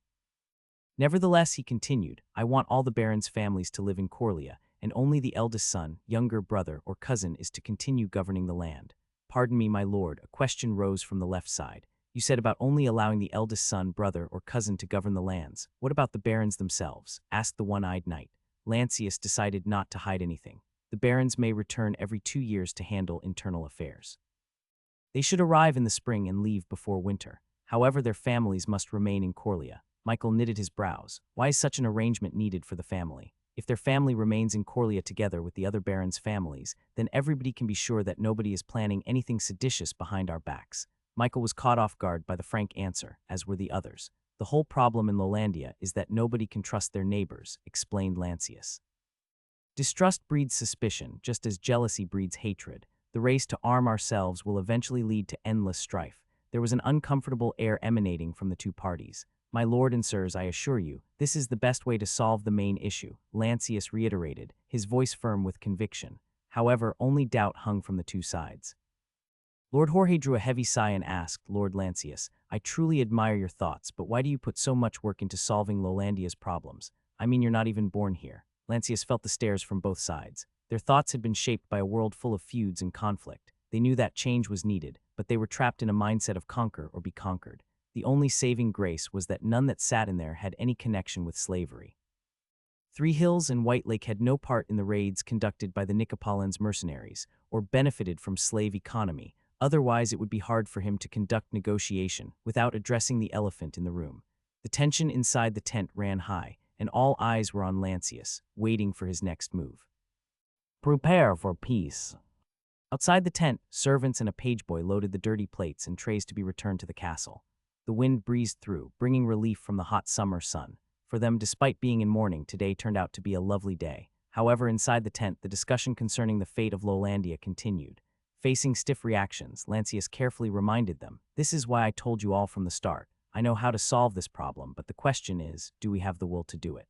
Speaker 1: Nevertheless, he continued, I want all the barons' families to live in Coria, and only the eldest son, younger brother, or cousin is to continue governing the land. Pardon me, my lord, a question rose from the left side. You said about only allowing the eldest son, brother, or cousin to govern the lands. What about the barons themselves? Asked the one-eyed knight. Lancius decided not to hide anything. The barons may return every 2 years to handle internal affairs. They should arrive in the spring and leave before winter. However, their families must remain in Coria. Michael knitted his brows. Why is such an arrangement needed for the family? If their family remains in Coria together with the other barons' families, then everybody can be sure that nobody is planning anything seditious behind our backs. Michael was caught off guard by the frank answer, as were the others. The whole problem in Lolandia is that nobody can trust their neighbors, explained Lancius. Distrust breeds suspicion, just as jealousy breeds hatred. The race to arm ourselves will eventually lead to endless strife. There was an uncomfortable air emanating from the two parties. My lord and sirs, I assure you, this is the best way to solve the main issue, Lancius reiterated, his voice firm with conviction. However, only doubt hung from the two sides. Lord Jorge drew a heavy sigh and asked, Lord Lancius, I truly admire your thoughts, but why do you put so much work into solving Lolandia's problems? I mean, you're not even born here. Lancius felt the stares from both sides. Their thoughts had been shaped by a world full of feuds and conflict. They knew that change was needed, but they were trapped in a mindset of conquer or be conquered. The only saving grace was that none that sat in there had any connection with slavery. Three Hills and White Lake had no part in the raids conducted by the Nicopolins mercenaries, or benefited from slave economy. Otherwise, it would be hard for him to conduct negotiation without addressing the elephant in the room. The tension inside the tent ran high, and all eyes were on Lancius, waiting for his next move. Prepare for peace. Outside the tent, servants and a pageboy loaded the dirty plates and trays to be returned to the castle. The wind breezed through, bringing relief from the hot summer sun. For them, despite being in mourning, today turned out to be a lovely day. However, inside the tent, the discussion concerning the fate of Lolandia continued. Facing stiff reactions, Lancius carefully reminded them, this is why I told you all from the start. I know how to solve this problem, but the question is, do we have the will to do it?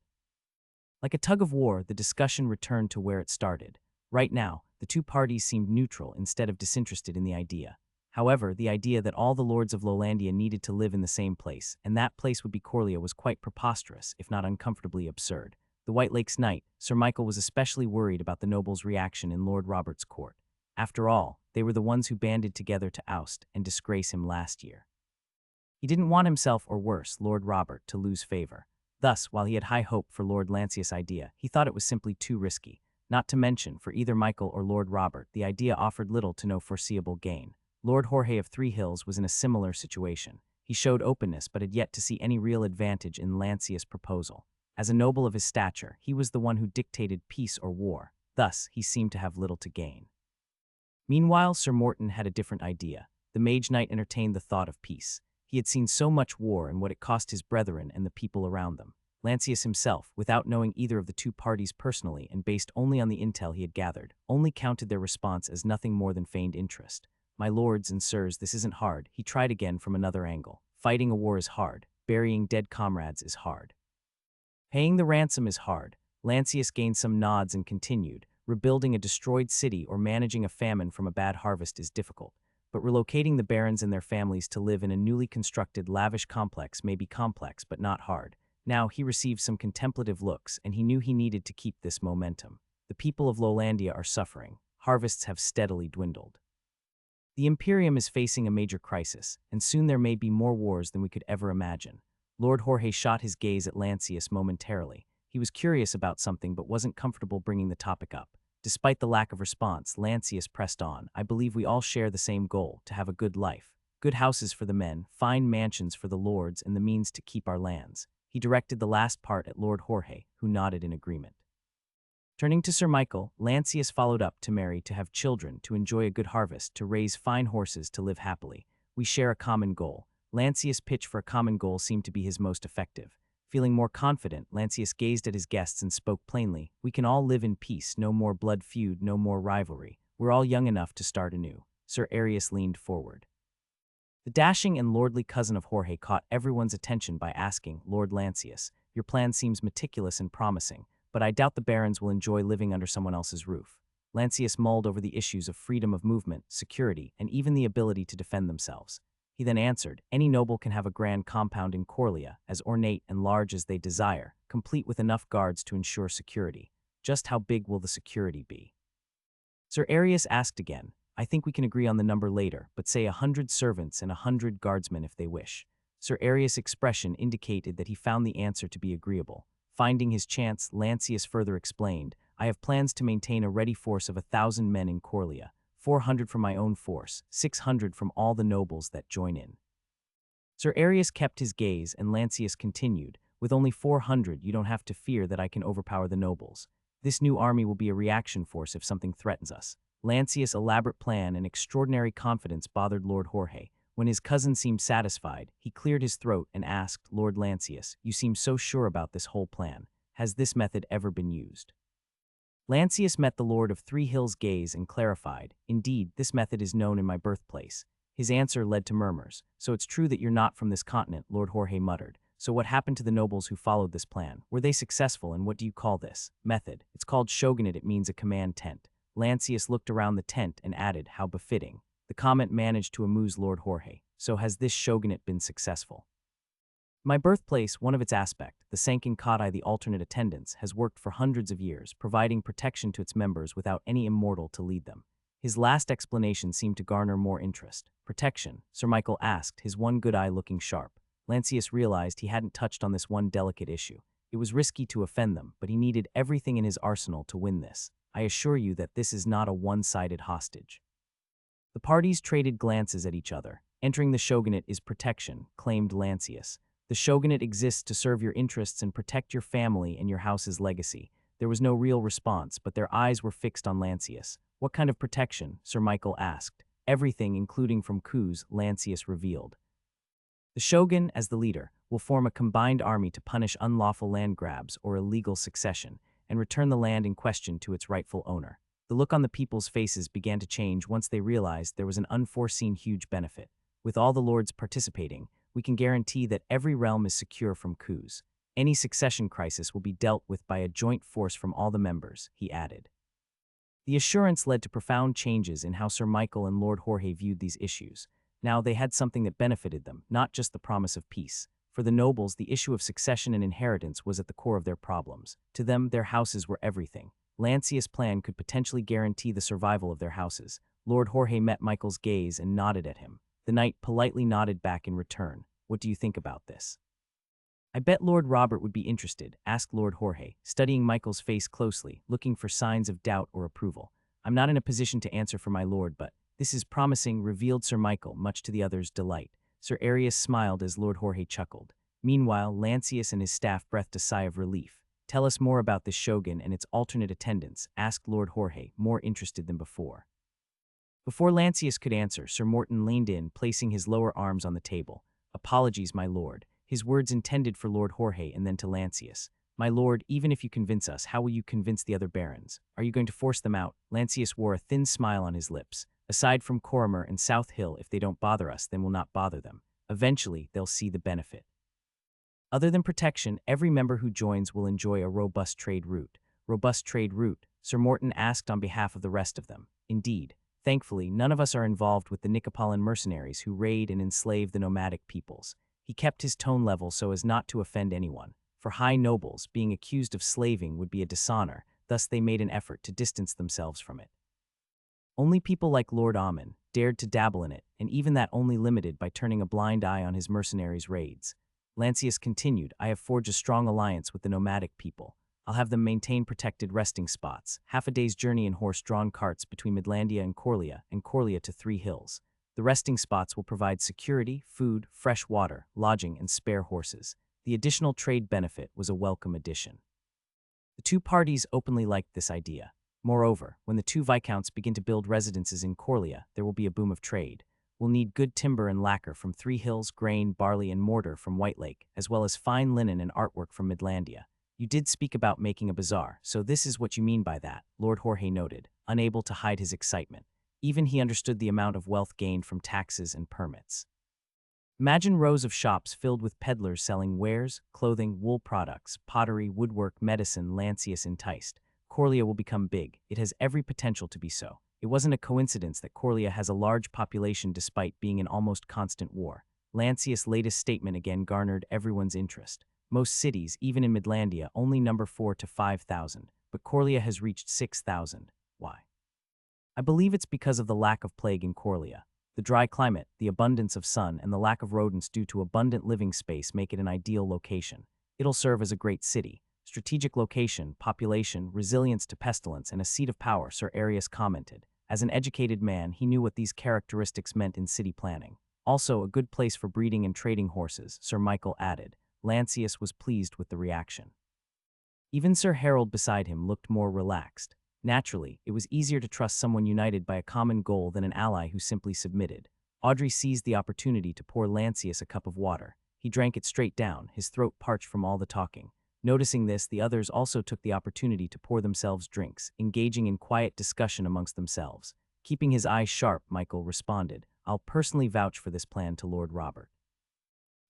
Speaker 1: Like a tug of war, the discussion returned to where it started. Right now, the two parties seemed neutral instead of disinterested in the idea. However, the idea that all the lords of Lolandia needed to live in the same place, and that place would be Coria, was quite preposterous, if not uncomfortably absurd. The White Lake's knight, Sir Michael, was especially worried about the nobles' reaction in Lord Robert's court. After all, they were the ones who banded together to oust and disgrace him last year. He didn't want himself, or worse, Lord Robert, to lose favor. Thus, while he had high hope for Lord Lancius' idea, he thought it was simply too risky. Not to mention, for either Michael or Lord Robert, the idea offered little to no foreseeable gain. Lord Jorge of Three Hills was in a similar situation. He showed openness but had yet to see any real advantage in Lancius' proposal. As a noble of his stature, he was the one who dictated peace or war. Thus, he seemed to have little to gain. Meanwhile, Sir Morton had a different idea. The mage knight entertained the thought of peace. He had seen so much war and what it cost his brethren and the people around them. Lancius himself, without knowing either of the two parties personally and based only on the intel he had gathered, only counted their response as nothing more than feigned interest. My lords and sirs, this isn't hard. He tried again from another angle. Fighting a war is hard. Burying dead comrades is hard. Paying the ransom is hard. Lancius gained some nods and continued. Rebuilding a destroyed city or managing a famine from a bad harvest is difficult, but relocating the barons and their families to live in a newly constructed, lavish complex may be complex but not hard. Now, he received some contemplative looks, and he knew he needed to keep this momentum. The people of Lolandia are suffering. Harvests have steadily dwindled. The Imperium is facing a major crisis, and soon there may be more wars than we could ever imagine. Lord Jorge shot his gaze at Lancius momentarily. He was curious about something but wasn't comfortable bringing the topic up. Despite the lack of response, Lancius pressed on. I believe we all share the same goal, to have a good life. Good houses for the men, fine mansions for the lords, and the means to keep our lands. He directed the last part at Lord Jorge, who nodded in agreement. Turning to Sir Michael, Lancius followed up to marry, to have children, to enjoy a good harvest, to raise fine horses, to live happily. We share a common goal. Lancius' pitch for a common goal seemed to be his most effective. Feeling more confident, Lancius gazed at his guests and spoke plainly. We can all live in peace, no more blood feud, no more rivalry. We're all young enough to start anew. Sir Arius leaned forward. The dashing and lordly cousin of Jorge caught everyone's attention by asking, Lord Lancius, Your plan seems meticulous and promising, but I doubt the barons will enjoy living under someone else's roof. Lancius mulled over the issues of freedom of movement, security, and even the ability to defend themselves. He then answered, any noble can have a grand compound in Coria, as ornate and large as they desire, complete with enough guards to ensure security. Just how big will the security be? Sir Arius asked again. I think we can agree on the number later, but say 100 servants and 100 guardsmen if they wish. Sir Arius' expression indicated that he found the answer to be agreeable. Finding his chance, Lancius further explained, I have plans to maintain a ready force of 1,000 men in Coria, 400 from my own force, 600 from all the nobles that join in. Sir Arius kept his gaze, and Lancius continued, with only 400 you don't have to fear that I can overpower the nobles. This new army will be a reaction force if something threatens us. Lancius' elaborate plan and extraordinary confidence bothered Lord Jorge. When his cousin seemed satisfied, he cleared his throat and asked, Lord Lancius, you seem so sure about this whole plan. Has this method ever been used? Lancius met the Lord of Three Hills' gaze and clarified, indeed, this method is known in my birthplace. His answer led to murmurs. So it's true that you're not from this continent, Lord Jorge muttered. So what happened to the nobles who followed this plan? Were they successful, and what do you call this method? It's called shogunate. It means a command tent. Lancius looked around the tent and added, how befitting. The comment managed to amuse Lord Jorge. So has this shogunate been successful? My birthplace, one of its aspects, the Sankinkadai, the alternate attendants, has worked for hundreds of years, providing protection to its members without any immortal to lead them. His last explanation seemed to garner more interest. Protection, Sir Michael asked, his one good eye looking sharp. Lancius realized he hadn't touched on this one delicate issue. It was risky to offend them, but he needed everything in his arsenal to win this. I assure you that this is not a one-sided hostage. The parties traded glances at each other. Entering the shogunate is protection, claimed Lancius. The shogunate exists to serve your interests and protect your family and your house's legacy. There was no real response, but their eyes were fixed on Lancius. What kind of protection? Sir Michael asked. Everything, including from coups, Lancius revealed. The shogun, as the leader, will form a combined army to punish unlawful land grabs or illegal succession, and return the land in question to its rightful owner. The look on the people's faces began to change once they realized there was an unforeseen huge benefit. With all the lords participating, we can guarantee that every realm is secure from coups. Any succession crisis will be dealt with by a joint force from all the members, he added. The assurance led to profound changes in how Sir Michael and Lord Jorge viewed these issues. Now they had something that benefited them, not just the promise of peace. For the nobles, the issue of succession and inheritance was at the core of their problems. To them, their houses were everything. Lancius' plan could potentially guarantee the survival of their houses. Lord Jorge met Michael's gaze and nodded at him. The knight politely nodded back in return. What do you think about this? I bet Lord Robert would be interested, asked Lord Jorge, studying Michael's face closely, looking for signs of doubt or approval. I'm not in a position to answer for my lord, but this is promising, revealed Sir Michael, much to the other's delight. Sir Arius smiled as Lord Jorge chuckled. Meanwhile, Lancius and his staff breathed a sigh of relief. Tell us more about this shogun and its alternate attendants, asked Lord Jorge, more interested than before. Before Lancius could answer, Sir Morton leaned in, placing his lower arms on the table. Apologies, my lord. His words intended for Lord Jorge and then to Lancius. My lord, even if you convince us, how will you convince the other barons? Are you going to force them out? Lancius wore a thin smile on his lips. Aside from Coria and South Hill, if they don't bother us, then we'll not bother them. Eventually, they'll see the benefit. Other than protection, every member who joins will enjoy a robust trade route. Robust trade route? Sir Morton asked on behalf of the rest of them. Indeed. Thankfully, none of us are involved with the Nicopolitan mercenaries who raid and enslave the nomadic peoples. He kept his tone level so as not to offend anyone. For high nobles, being accused of slaving would be a dishonor, thus they made an effort to distance themselves from it. Only people like Lord Ammon dared to dabble in it, and even that only limited by turning a blind eye on his mercenaries' raids. Lancius continued, I have forged a strong alliance with the nomadic people. I'll have them maintain protected resting spots, half a day's journey in horse-drawn carts between Midlandia and Coria to Three Hills. The resting spots will provide security, food, fresh water, lodging, and spare horses. The additional trade benefit was a welcome addition. The two parties openly liked this idea. Moreover, when the two viscounts begin to build residences in Coria, there will be a boom of trade. We'll need good timber and lacquer from Three Hills, grain, barley, and mortar from White Lake, as well as fine linen and artwork from Midlandia. You did speak about making a bazaar, so this is what you mean by that, Lord Jorge noted, unable to hide his excitement. Even he understood the amount of wealth gained from taxes and permits. Imagine rows of shops filled with peddlers selling wares, clothing, wool products, pottery, woodwork, medicine. Lancius enticed. Coria will become big. It has every potential to be so. It wasn't a coincidence that Coria has a large population despite being in almost constant war. Lancius' latest statement again garnered everyone's interest. Most cities, even in Midlandia, only number 4 to 5,000, but Coria has reached 6,000. Why? I believe it's because of the lack of plague in Coria. The dry climate, the abundance of sun, and the lack of rodents due to abundant living space make it an ideal location. It'll serve as a great city. Strategic location, population, resilience to pestilence, and a seat of power, Sir Arius commented. As an educated man, he knew what these characteristics meant in city planning. Also, a good place for breeding and trading horses, Sir Michael added. Lancius was pleased with the reaction. Even Sir Harold beside him looked more relaxed. Naturally, it was easier to trust someone united by a common goal than an ally who simply submitted. Audrey seized the opportunity to pour Lancius a cup of water. He drank it straight down, his throat parched from all the talking. Noticing this, the others also took the opportunity to pour themselves drinks, engaging in quiet discussion amongst themselves. Keeping his eyes sharp, Michael responded, "I'll personally vouch for this plan to Lord Robert.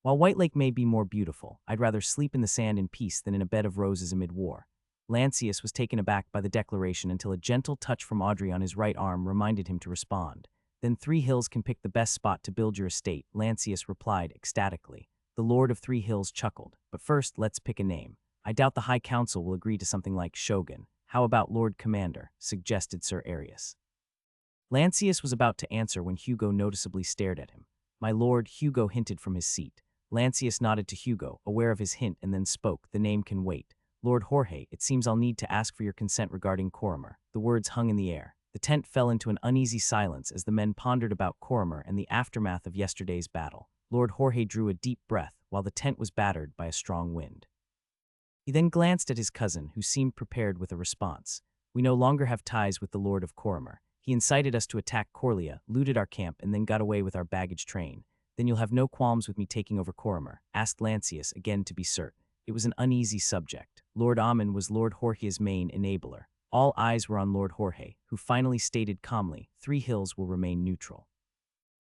Speaker 1: While White Lake may be more beautiful, I'd rather sleep in the sand in peace than in a bed of roses amid war." Lancius was taken aback by the declaration until a gentle touch from Audrey on his right arm reminded him to respond. "Then 3 Hills can pick the best spot to build your estate," Lancius replied ecstatically. The Lord of 3 Hills chuckled. "But first, let's pick a name. I doubt the High Council will agree to something like Shogun. How about Lord Commander?" suggested Sir Arius. Lancius was about to answer when Hugo noticeably stared at him. "My lord," Hugo hinted from his seat. Lancius nodded to Hugo, aware of his hint, and then spoke. "The name can wait. Lord Jorge, it seems I'll need to ask for your consent regarding Corrimer." The words hung in the air. The tent fell into an uneasy silence as the men pondered about Corrimer and the aftermath of yesterday's battle. Lord Jorge drew a deep breath, while the tent was battered by a strong wind. He then glanced at his cousin, who seemed prepared with a response. "We no longer have ties with the Lord of Corrimer. He incited us to attack Coria, looted our camp, and then got away with our baggage train. Then you'll have no qualms with me taking over Corrimer?" asked Lancius, again to be certain. It was an uneasy subject. Lord Ammon was Lord Jorge's main enabler. All eyes were on Lord Jorge, who finally stated calmly, 3 Hills will remain neutral.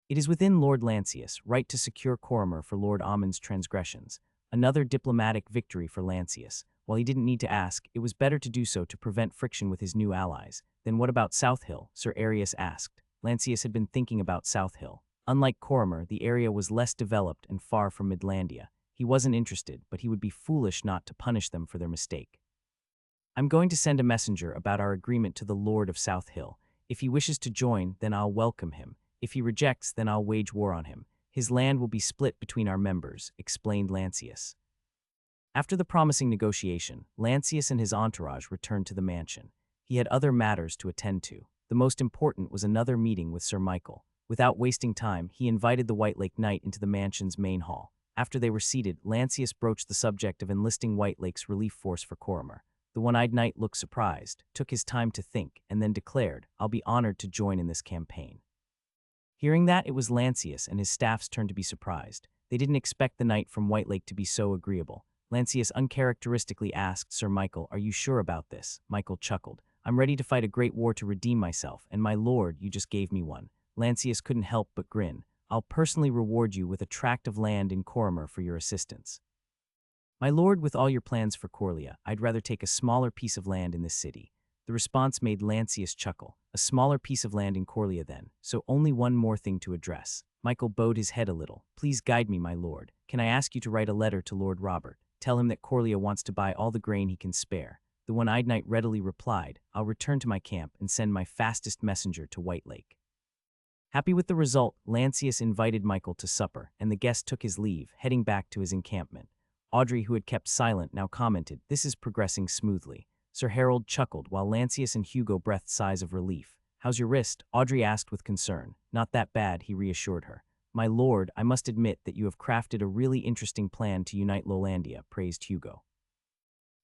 Speaker 1: It is within Lord Lancius' right to secure Corrimer for Lord Ammon's transgressions. Another diplomatic victory for Lancius. While he didn't need to ask, it was better to do so to prevent friction with his new allies. "Then what about South Hill?" Sir Arius asked. Lancius had been thinking about South Hill. Unlike Corrimer, the area was less developed and far from Midlandia. He wasn't interested, but he would be foolish not to punish them for their mistake. "I'm going to send a messenger about our agreement to the Lord of South Hill. If he wishes to join, then I'll welcome him. If he rejects, then I'll wage war on him. His land will be split between our members," explained Lancius. After the promising negotiation, Lancius and his entourage returned to the mansion. He had other matters to attend to. The most important was another meeting with Sir Michael. Without wasting time, he invited the White Lake Knight into the mansion's main hall. After they were seated, Lancius broached the subject of enlisting White Lake's relief force for Corrimer. The one-eyed knight looked surprised, took his time to think, and then declared, "I'll be honored to join in this campaign." Hearing that, it was Lancius and his staff's turn to be surprised. They didn't expect the knight from White Lake to be so agreeable. Lancius uncharacteristically asked Sir Michael, "Are you sure about this?" Michael chuckled. "I'm ready to fight a great war to redeem myself, and my lord, you just gave me one." Lancius couldn't help but grin. "I'll personally reward you with a tract of land in Corrimer for your assistance." "My lord, with all your plans for Coria, I'd rather take a smaller piece of land in this city." The response made Lancius chuckle. "A smaller piece of land in Coria then, so only one more thing to address." Michael bowed his head a little. "Please guide me, my lord. Can I ask you to write a letter to Lord Robert? Tell him that Coria wants to buy all the grain he can spare." The one-eyed knight readily replied, "I'll return to my camp and send my fastest messenger to White Lake." Happy with the result, Lancius invited Michael to supper, and the guest took his leave, heading back to his encampment. Audrey, who had kept silent, now commented, "This is progressing smoothly." Sir Harold chuckled, while Lancius and Hugo breathed sighs of relief. "How's your wrist?" Audrey asked with concern. "Not that bad," he reassured her. "My lord, I must admit that you have crafted a really interesting plan to unite Lowlandia," praised Hugo.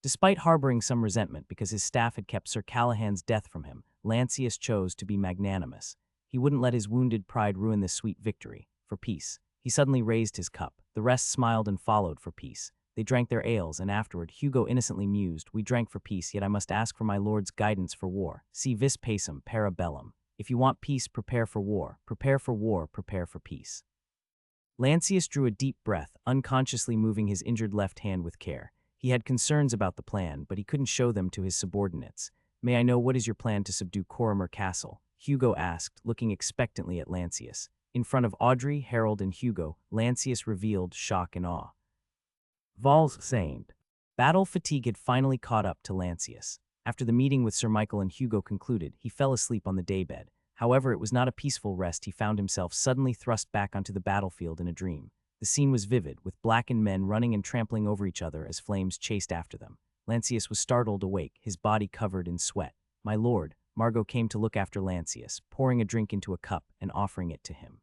Speaker 1: Despite harboring some resentment because his staff had kept Sir Callahan's death from him, Lancius chose to be magnanimous. He wouldn't let his wounded pride ruin this sweet victory. For peace. He suddenly raised his cup. The rest smiled and followed for peace. They drank their ales, and afterward Hugo innocently mused, "We drank for peace, yet I must ask for my lord's guidance for war. Si vis pacem, para bellum. If you want peace, prepare for war. Prepare for war, prepare for peace." Lancius drew a deep breath, unconsciously moving his injured left hand with care. He had concerns about the plan, but he couldn't show them to his subordinates. "May I know what is your plan to subdue Coria Castle?" Hugo asked, looking expectantly at Lancius. In front of Audrey, Harold, and Hugo, Lancius revealed shock and awe. Val's saying. Battle fatigue had finally caught up to Lancius. After the meeting with Sir Michael and Hugo concluded, he fell asleep on the daybed. However, it was not a peaceful rest. He found himself suddenly thrust back onto the battlefield in a dream. The scene was vivid, with blackened men running and trampling over each other as flames chased after them. Lancius was startled awake, his body covered in sweat. "My lord," Margot came to look after Lancius, pouring a drink into a cup and offering it to him.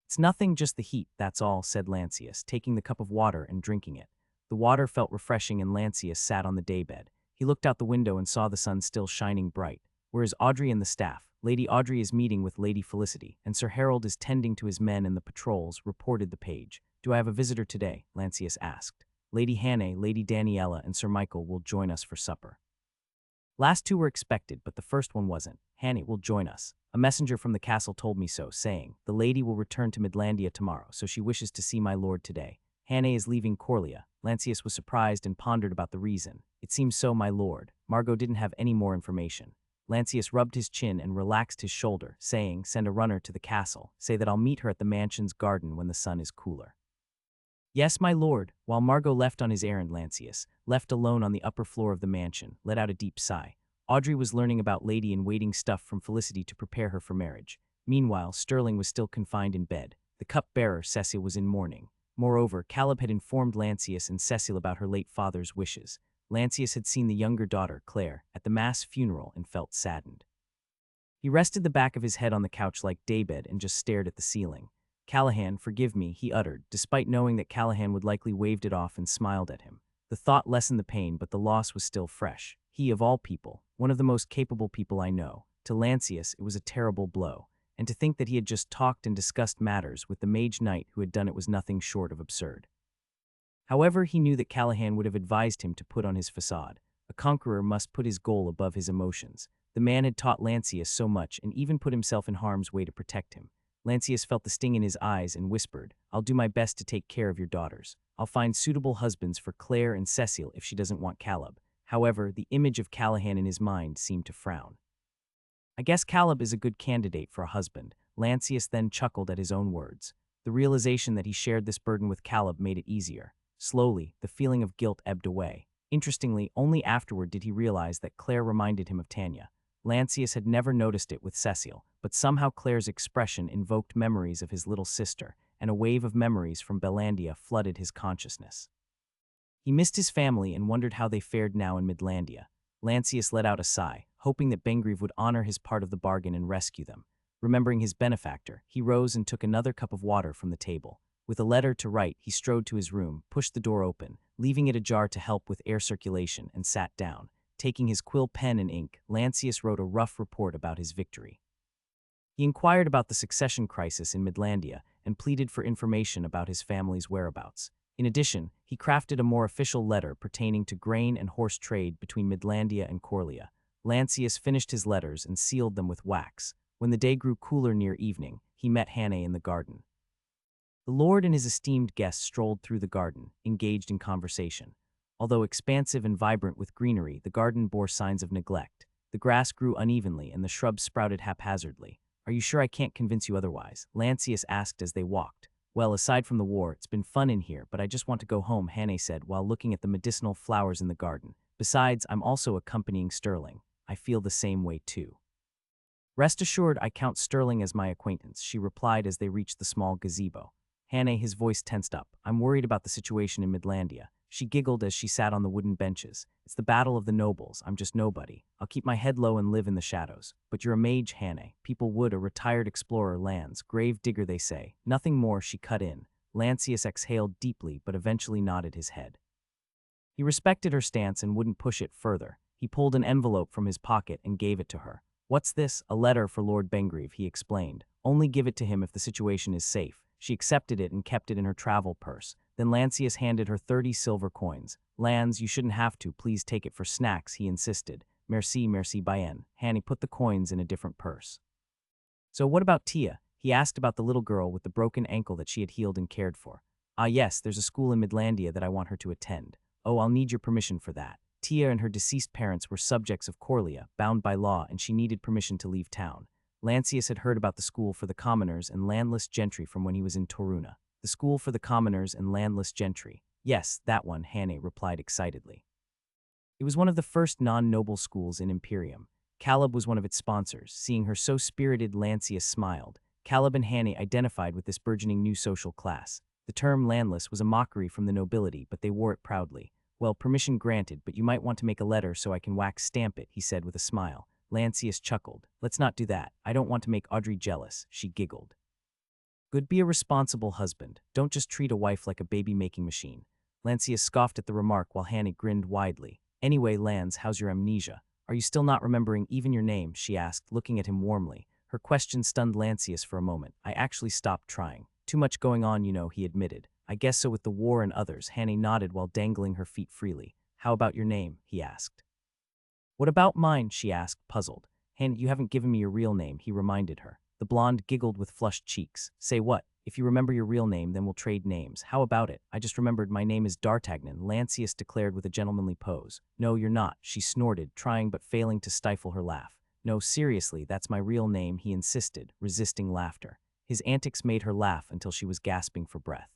Speaker 1: "It's nothing, just the heat, that's all," said Lancius, taking the cup of water and drinking it. The water felt refreshing and Lancius sat on the daybed. He looked out the window and saw the sun still shining bright. "Where is Audrey and the staff?" "Lady Audrey is meeting with Lady Felicity, and Sir Harold is tending to his men and the patrols," reported the page. "Do I have a visitor today?" Lancius asked. "Lady Hannah, Lady Daniela, and Sir Michael will join us for supper." Last two were expected, but the first one wasn't. "Hannah will join us. A messenger from the castle told me so, saying, 'The lady will return to Midlandia tomorrow, so she wishes to see my lord today.' Hannah is leaving Coria." Lancius was surprised and pondered about the reason. "It seems so, my lord." Margot didn't have any more information. Lancius rubbed his chin and relaxed his shoulder, saying, "Send a runner to the castle. Say that I'll meet her at the mansion's garden when the sun is cooler." "Yes, my lord." While Margot left on his errand, Lancius, left alone on the upper floor of the mansion, let out a deep sigh. Audrey was learning about lady-in-waiting stuff from Felicity to prepare her for marriage. Meanwhile, Sterling was still confined in bed. The cup-bearer, Cecil, was in mourning. Moreover, Caleb had informed Lancius and Cecil about her late father's wishes. Lancius had seen the younger daughter, Claire, at the mass funeral and felt saddened. He rested the back of his head on the couch like daybed and just stared at the ceiling. "Callahan, forgive me," he uttered, despite knowing that Callahan would likely waved it off and smiled at him. The thought lessened the pain, but the loss was still fresh. He, of all people, one of the most capable people I know. To Lancius, it was a terrible blow. And to think that he had just talked and discussed matters with the mage knight who had done it was nothing short of absurd. However, he knew that Callahan would have advised him to put on his facade. A conqueror must put his goal above his emotions. The man had taught Lancius so much and even put himself in harm's way to protect him. Lancius felt the sting in his eyes and whispered, "I'll do my best to take care of your daughters. I'll find suitable husbands for Claire and Cecile if she doesn't want Caleb." However, the image of Callahan in his mind seemed to frown. "I guess Caleb is a good candidate for a husband." Lancius then chuckled at his own words. The realization that he shared this burden with Caleb made it easier. Slowly, the feeling of guilt ebbed away. Interestingly, only afterward did he realize that Claire reminded him of Tanya. Lancius had never noticed it with Cecile, but somehow Claire's expression invoked memories of his little sister, and a wave of memories from Bellandia flooded his consciousness. He missed his family and wondered how they fared now in Midlandia. Lancius let out a sigh, hoping that Bengrieve would honor his part of the bargain and rescue them. Remembering his benefactor, he rose and took another cup of water from the table. With a letter to write, he strode to his room, pushed the door open, leaving it ajar to help with air circulation, and sat down. Taking his quill pen and ink, Lancius wrote a rough report about his victory. He inquired about the succession crisis in Midlandia and pleaded for information about his family's whereabouts. In addition, he crafted a more official letter pertaining to grain and horse trade between Midlandia and Coria. Lancius finished his letters and sealed them with wax. When the day grew cooler near evening, he met Hannah in the garden. The lord and his esteemed guest strolled through the garden, engaged in conversation. Although expansive and vibrant with greenery, the garden bore signs of neglect. The grass grew unevenly and the shrubs sprouted haphazardly. "Are you sure I can't convince you otherwise?" Lancius asked as they walked. "Well, aside from the war, it's been fun in here, but I just want to go home," Hannah said while looking at the medicinal flowers in the garden. "Besides, I'm also accompanying Sterling. I feel the same way too." "Rest assured, I count Sterling as my acquaintance," she replied as they reached the small gazebo. Hannah, his voice tensed up. "I'm worried about the situation in Midlandia." She giggled as she sat on the wooden benches. "It's the battle of the nobles. I'm just nobody. I'll keep my head low and live in the shadows. But you're a mage, Hannah. People would, a retired explorer lands, grave digger they say." "Nothing more," she cut in. Lancius exhaled deeply but eventually nodded his head. He respected her stance and wouldn't push it further. He pulled an envelope from his pocket and gave it to her. "What's this?" "A letter for Lord Bengrieve," he explained. "Only give it to him if the situation is safe." She accepted it and kept it in her travel purse. Then Lancius handed her 30 silver coins. "Lands, you shouldn't have to. Please take it for snacks," he insisted. "Merci, merci bien." Hannah put the coins in a different purse. "So what about Tia?" He asked about the little girl with the broken ankle that she had healed and cared for. Ah yes, there's a school in Midlandia that I want her to attend. Oh, I'll need your permission for that. Tia and her deceased parents were subjects of Coria, bound by law, and she needed permission to leave town. Lancius had heard about the school for the commoners and landless gentry from when he was in Toruna. The school for the commoners and landless gentry. Yes, that one, Hannah replied excitedly. It was one of the first non-noble schools in Imperium. Caleb was one of its sponsors. Seeing her so spirited, Lancius smiled. Caleb and Hannah identified with this burgeoning new social class. The term landless was a mockery from the nobility, but they wore it proudly. Well, permission granted, but you might want to make a letter so I can wax stamp it, he said with a smile. Lancius chuckled. Let's not do that. I don't want to make Audrey jealous, she giggled. Good, be a responsible husband. Don't just treat a wife like a baby-making machine. Lancius scoffed at the remark while Hannah grinned widely. Anyway, Lance, how's your amnesia? Are you still not remembering even your name? She asked, looking at him warmly. Her question stunned Lancius for a moment. I actually stopped trying. Too much going on, you know, he admitted. I guess so with the war and others. Hannah nodded while dangling her feet freely. How about your name? He asked. What about mine? She asked, puzzled. Hannah, you haven't given me your real name, he reminded her. The blonde giggled with flushed cheeks. Say what? If you remember your real name, then we'll trade names. How about it? I just remembered my name is D'Artagnan, Lancius declared with a gentlemanly pose. No, you're not, she snorted, trying but failing to stifle her laugh. No, seriously, that's my real name, he insisted, resisting laughter. His antics made her laugh until she was gasping for breath.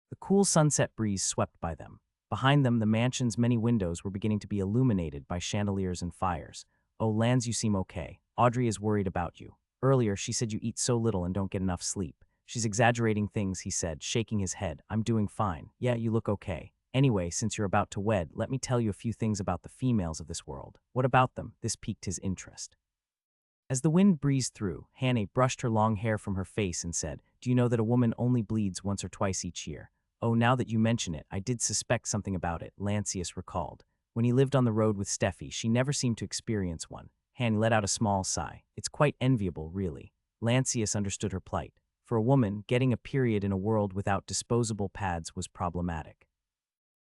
Speaker 1: The cool sunset breeze swept by them. Behind them, the mansion's many windows were beginning to be illuminated by chandeliers and fires. Oh, Lance, you seem okay. Audrey is worried about you. Earlier, she said you eat so little and don't get enough sleep. She's exaggerating things, he said, shaking his head. I'm doing fine. Yeah, you look okay. Anyway, since you're about to wed, let me tell you a few things about the females of this world. What about them? This piqued his interest. As the wind breezed through, Hannah brushed her long hair from her face and said, Do you know that a woman only bleeds once or twice each year? Oh, now that you mention it, I did suspect something about it, Lancius recalled. When he lived on the road with Steffi, she never seemed to experience one. Hannah let out a small sigh. It's quite enviable, really. Lancius understood her plight. For a woman, getting a period in a world without disposable pads was problematic.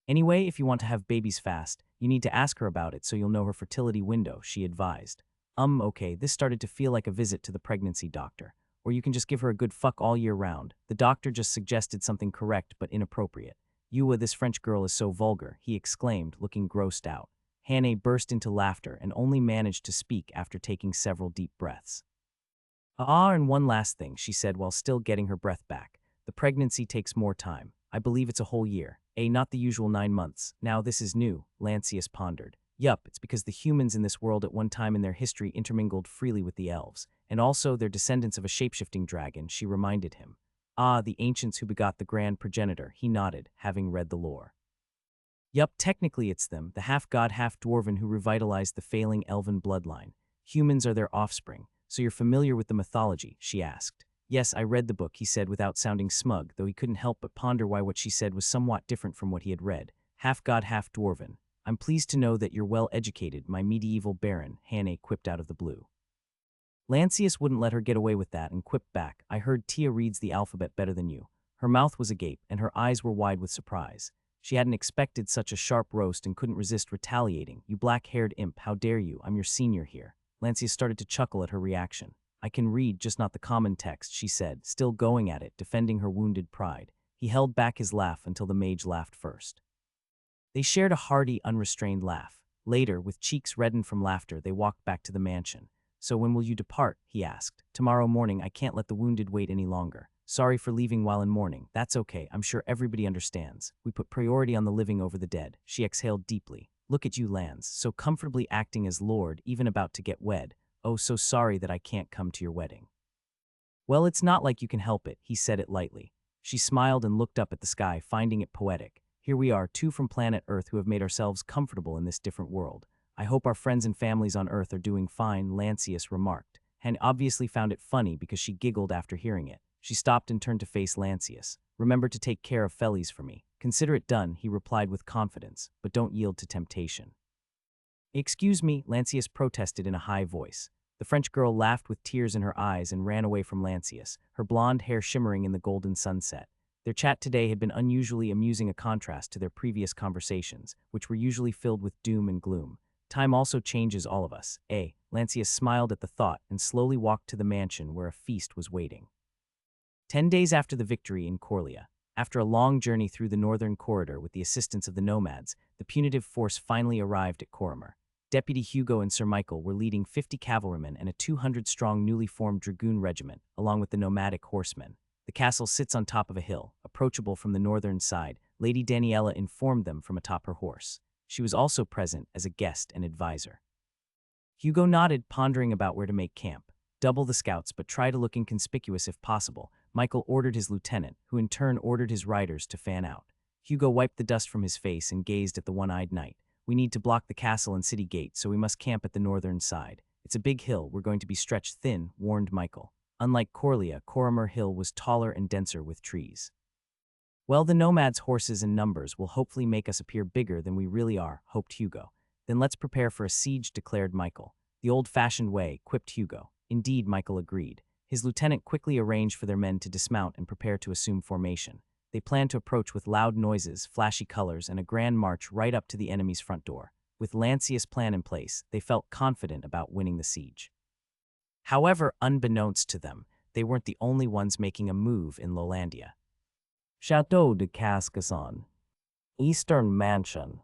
Speaker 1: Anyway, if you want to have babies fast, you need to ask her about it so you'll know her fertility window, she advised. Okay, this started to feel like a visit to the pregnancy doctor. Or you can just give her a good fuck all year round. The doctor just suggested something correct but inappropriate. Ewa, this French girl is so vulgar, he exclaimed, looking grossed out. Hannah burst into laughter and only managed to speak after taking several deep breaths. And one last thing, she said while still getting her breath back. The pregnancy takes more time. I believe it's a whole year. Not the usual 9 months. Now this is new, Lancius pondered. Yup, it's because the humans in this world at one time in their history intermingled freely with the elves, and also they're descendants of a shapeshifting dragon, she reminded him. The ancients who begot the grand progenitor, he nodded, having read the lore. Yup, technically it's them, the half-god, half-dwarven who revitalized the failing elven bloodline. Humans are their offspring, so you're familiar with the mythology, she asked. Yes, I read the book, he said without sounding smug, though he couldn't help but ponder why what she said was somewhat different from what he had read. Half-god, half-dwarven. I'm pleased to know that you're well-educated, my medieval baron, Hannah quipped out of the blue. Lancius wouldn't let her get away with that and quipped back, I heard Tia reads the alphabet better than you. Her mouth was agape, and her eyes were wide with surprise. She hadn't expected such a sharp roast and couldn't resist retaliating. You black-haired imp, how dare you, I'm your senior here. Lancius started to chuckle at her reaction. I can read, just not the common text, she said, still going at it, defending her wounded pride. He held back his laugh until the mage laughed first. They shared a hearty, unrestrained laugh. Later, with cheeks reddened from laughter, they walked back to the mansion. So when will you depart? He asked. Tomorrow morning, I can't let the wounded wait any longer. Sorry for leaving while in mourning. That's okay, I'm sure everybody understands. We put priority on the living over the dead. She exhaled deeply. Look at you, Lance, so comfortably acting as lord, even about to get wed. Oh, so sorry that I can't come to your wedding. Well, it's not like you can help it, he said it lightly. She smiled and looked up at the sky, finding it poetic. Here we are, two from planet Earth who have made ourselves comfortable in this different world. I hope our friends and families on Earth are doing fine, Lancius remarked, and obviously found it funny because she giggled after hearing it. She stopped and turned to face Lancius. Remember to take care of Fellies for me. Consider it done, he replied with confidence, but don't yield to temptation. Excuse me, Lancius protested in a high voice. The French girl laughed with tears in her eyes and ran away from Lancius, her blonde hair shimmering in the golden sunset. Their chat today had been unusually amusing, a contrast to their previous conversations, which were usually filled with doom and gloom. Time also changes all of us. Lancius smiled at the thought and slowly walked to the mansion where a feast was waiting. 10 days after the victory in Coria, after a long journey through the northern corridor with the assistance of the nomads, the punitive force finally arrived at Coria. Deputy Hugo and Sir Michael were leading 50 cavalrymen and a 200-strong newly formed dragoon regiment, along with the nomadic horsemen. The castle sits on top of a hill, approachable from the northern side. Lady Daniela informed them from atop her horse. She was also present as a guest and advisor. Hugo nodded, pondering about where to make camp. Double the scouts, but try to look inconspicuous if possible. Michael ordered his lieutenant, who in turn ordered his riders to fan out. Hugo wiped the dust from his face and gazed at the one-eyed knight. We need to block the castle and city gate, so we must camp at the northern side. It's a big hill, we're going to be stretched thin, warned Michael. Unlike Coria, Coria Hill was taller and denser with trees. Well, the nomads' horses and numbers will hopefully make us appear bigger than we really are, hoped Hugo. Then let's prepare for a siege, declared Michael. The old-fashioned way, quipped Hugo. Indeed, Michael agreed. His lieutenant quickly arranged for their men to dismount and prepare to assume formation. They planned to approach with loud noises, flashy colors, and a grand march right up to the enemy's front door. With Lancius' plan in place, they felt confident about winning the siege. However, unbeknownst to them, they weren't the only ones making a move in Lolandia. Château de Cascasson, Eastern Mansion.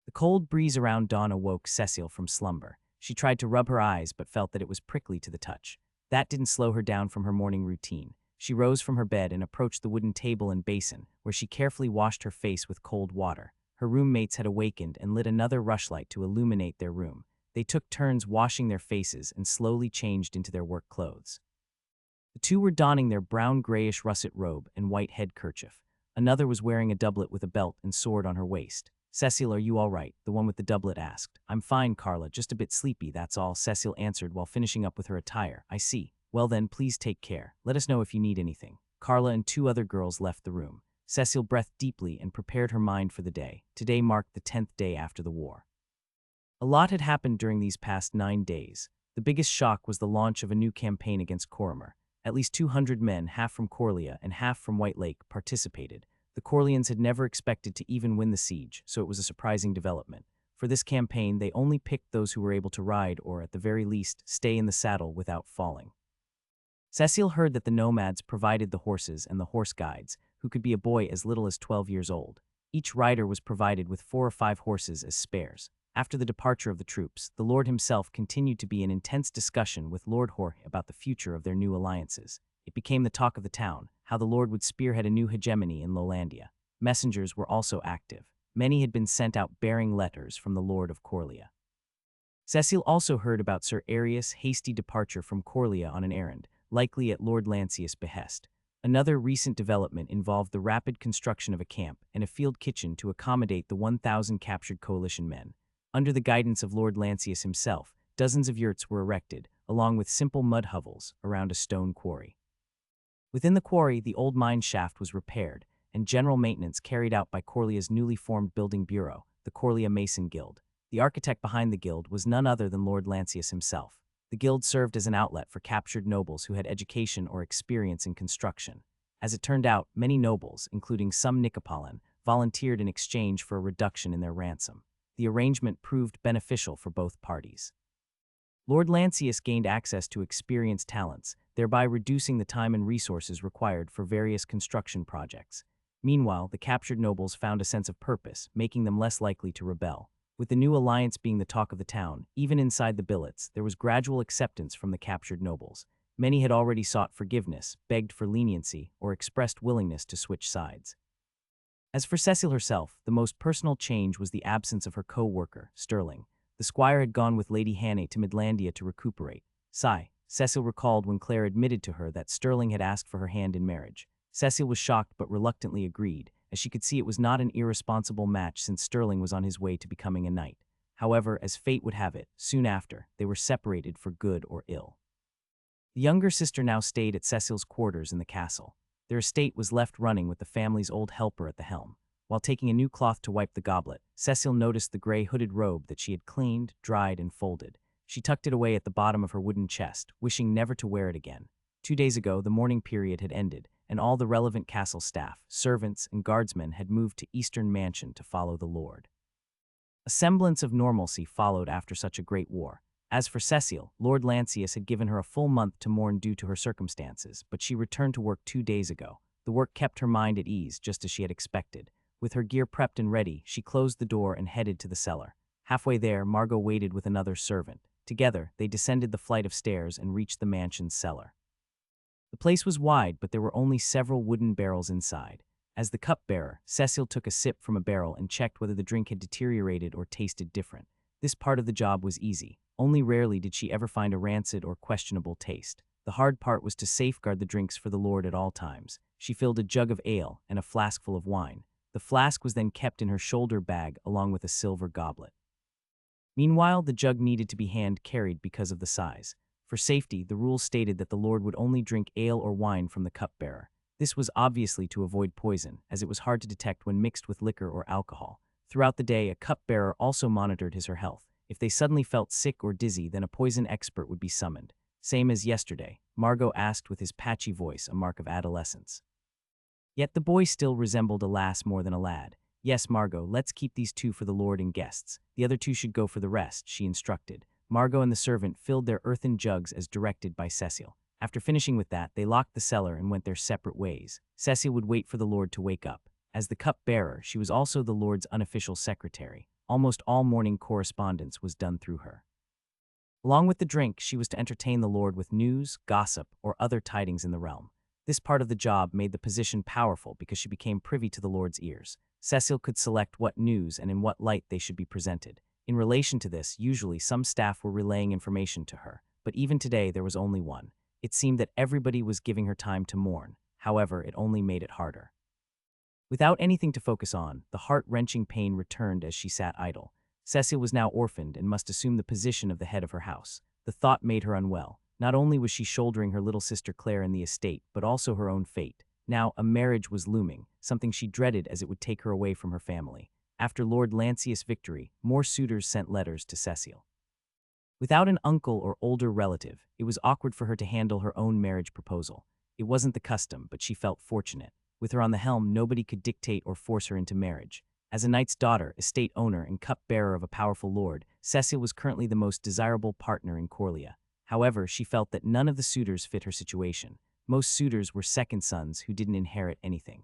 Speaker 1: The cold breeze around dawn awoke Cecile from slumber. She tried to rub her eyes but felt that it was prickly to the touch. That didn't slow her down from her morning routine. She rose from her bed and approached the wooden table and basin, where she carefully washed her face with cold water. Her roommates had awakened and lit another rushlight to illuminate their room. They took turns washing their faces and slowly changed into their work clothes. The two were donning their brown-grayish russet robe and white head kerchief. Another was wearing a doublet with a belt and sword on her waist. "Cecile, are you all right?" the one with the doublet asked. "I'm fine, Carla, just a bit sleepy, that's all," Cecile answered while finishing up with her attire. "I see. Well then, please take care. Let us know if you need anything." Carla and two other girls left the room. Cecile breathed deeply and prepared her mind for the day. Today marked the 10th day after the war. A lot had happened during these past 9 days. The biggest shock was the launch of a new campaign against Coria. At least 200 men, half from Coria and half from White Lake, participated. The Corlians had never expected to even win the siege, so it was a surprising development. For this campaign, they only picked those who were able to ride or, at the very least, stay in the saddle without falling. Cecile heard that the nomads provided the horses and the horse guides, who could be a boy as little as 12 years old. Each rider was provided with 4 or 5 horses as spares. After the departure of the troops, the Lord himself continued to be in intense discussion with Lord Jorge about the future of their new alliances. It became the talk of the town, how the Lord would spearhead a new hegemony in Lolandia. Messengers were also active. Many had been sent out bearing letters from the Lord of Coria. Cecile also heard about Sir Arius' hasty departure from Coria on an errand, likely at Lord Lancius' behest. Another recent development involved the rapid construction of a camp and a field kitchen to accommodate the 1,000 captured coalition men. Under the guidance of Lord Lancius himself, dozens of yurts were erected, along with simple mud hovels, around a stone quarry. Within the quarry, the old mine shaft was repaired, and general maintenance carried out by Coria's newly formed building bureau, the Coria Mason Guild. The architect behind the guild was none other than Lord Lancius himself. The guild served as an outlet for captured nobles who had education or experience in construction. As it turned out, many nobles, including some Nicopolitan, volunteered in exchange for a reduction in their ransom. The arrangement proved beneficial for both parties. Lord Lancius gained access to experienced talents, thereby reducing the time and resources required for various construction projects. Meanwhile, the captured nobles found a sense of purpose, making them less likely to rebel. With the new alliance being the talk of the town, even inside the billets, there was gradual acceptance from the captured nobles. Many had already sought forgiveness, begged for leniency, or expressed willingness to switch sides. As for Cecile herself, the most personal change was the absence of her co-worker, Sterling. The squire had gone with Lady Hannah to Midlandia to recuperate. Cecile recalled when Claire admitted to her that Sterling had asked for her hand in marriage. Cecile was shocked but reluctantly agreed, as she could see it was not an irresponsible match since Sterling was on his way to becoming a knight. However, as fate would have it, soon after, they were separated for good or ill. The younger sister now stayed at Cecile's quarters in the castle. Their estate was left running with the family's old helper at the helm. While taking a new cloth to wipe the goblet, Cecile noticed the gray hooded robe that she had cleaned, dried, and folded. She tucked it away at the bottom of her wooden chest, wishing never to wear it again. 2 days ago, the mourning period had ended, and all the relevant castle staff, servants, and guardsmen had moved to Eastern Mansion to follow the Lord. A semblance of normalcy followed after such a great war. As for Cecile, Lord Lancius had given her a full month to mourn due to her circumstances, but she returned to work 2 days ago. The work kept her mind at ease, just as she had expected. With her gear prepped and ready, she closed the door and headed to the cellar. Halfway there, Margot waited with another servant. Together, they descended the flight of stairs and reached the mansion's cellar. The place was wide, but there were only several wooden barrels inside. As the cupbearer, Cecile took a sip from a barrel and checked whether the drink had deteriorated or tasted different. This part of the job was easy. Only rarely did she ever find a rancid or questionable taste. The hard part was to safeguard the drinks for the Lord at all times. She filled a jug of ale and a flask full of wine. The flask was then kept in her shoulder bag along with a silver goblet. Meanwhile, the jug needed to be hand-carried because of the size. For safety, the rules stated that the Lord would only drink ale or wine from the cupbearer. This was obviously to avoid poison, as it was hard to detect when mixed with liquor or alcohol. Throughout the day, a cupbearer also monitored his or her health. If they suddenly felt sick or dizzy, then a poison expert would be summoned. Same as yesterday, Margot asked with his patchy voice, a mark of adolescence. Yet the boy still resembled a lass more than a lad. Yes, Margot, let's keep these 2 for the Lord and guests. The other 2 should go for the rest, she instructed. Margot and the servant filled their earthen jugs as directed by Cecile. After finishing with that, they locked the cellar and went their separate ways. Cecile would wait for the Lord to wake up. As the cup-bearer, she was also the Lord's unofficial secretary. Almost all morning correspondence was done through her. Along with the drink, she was to entertain the Lord with news, gossip, or other tidings in the realm. This part of the job made the position powerful because she became privy to the Lord's ears. Cecile could select what news and in what light they should be presented. In relation to this, usually some staff were relaying information to her, but even today there was only one. It seemed that everybody was giving her time to mourn. However, it only made it harder. Without anything to focus on, the heart-wrenching pain returned as she sat idle. Cecile was now orphaned and must assume the position of the head of her house. The thought made her unwell. Not only was she shouldering her little sister Claire in the estate, but also her own fate. Now, a marriage was looming, something she dreaded as it would take her away from her family. After Lord Lancius' victory, more suitors sent letters to Cecile. Without an uncle or older relative, it was awkward for her to handle her own marriage proposal. It wasn't the custom, but she felt fortunate. With her on the helm, nobody could dictate or force her into marriage. As a knight's daughter, estate owner, and cup-bearer of a powerful lord, Cecile was currently the most desirable partner in Coria. However, she felt that none of the suitors fit her situation. Most suitors were second sons who didn't inherit anything.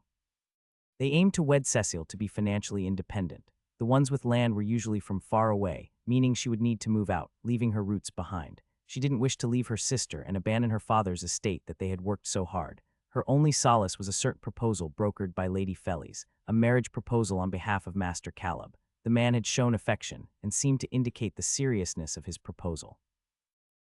Speaker 1: They aimed to wed Cecile to be financially independent. The ones with land were usually from far away, meaning she would need to move out, leaving her roots behind. She didn't wish to leave her sister and abandon her father's estate that they had worked so hard. Her only solace was a certain proposal brokered by Lady Felice, a marriage proposal on behalf of Master Caleb. The man had shown affection and seemed to indicate the seriousness of his proposal.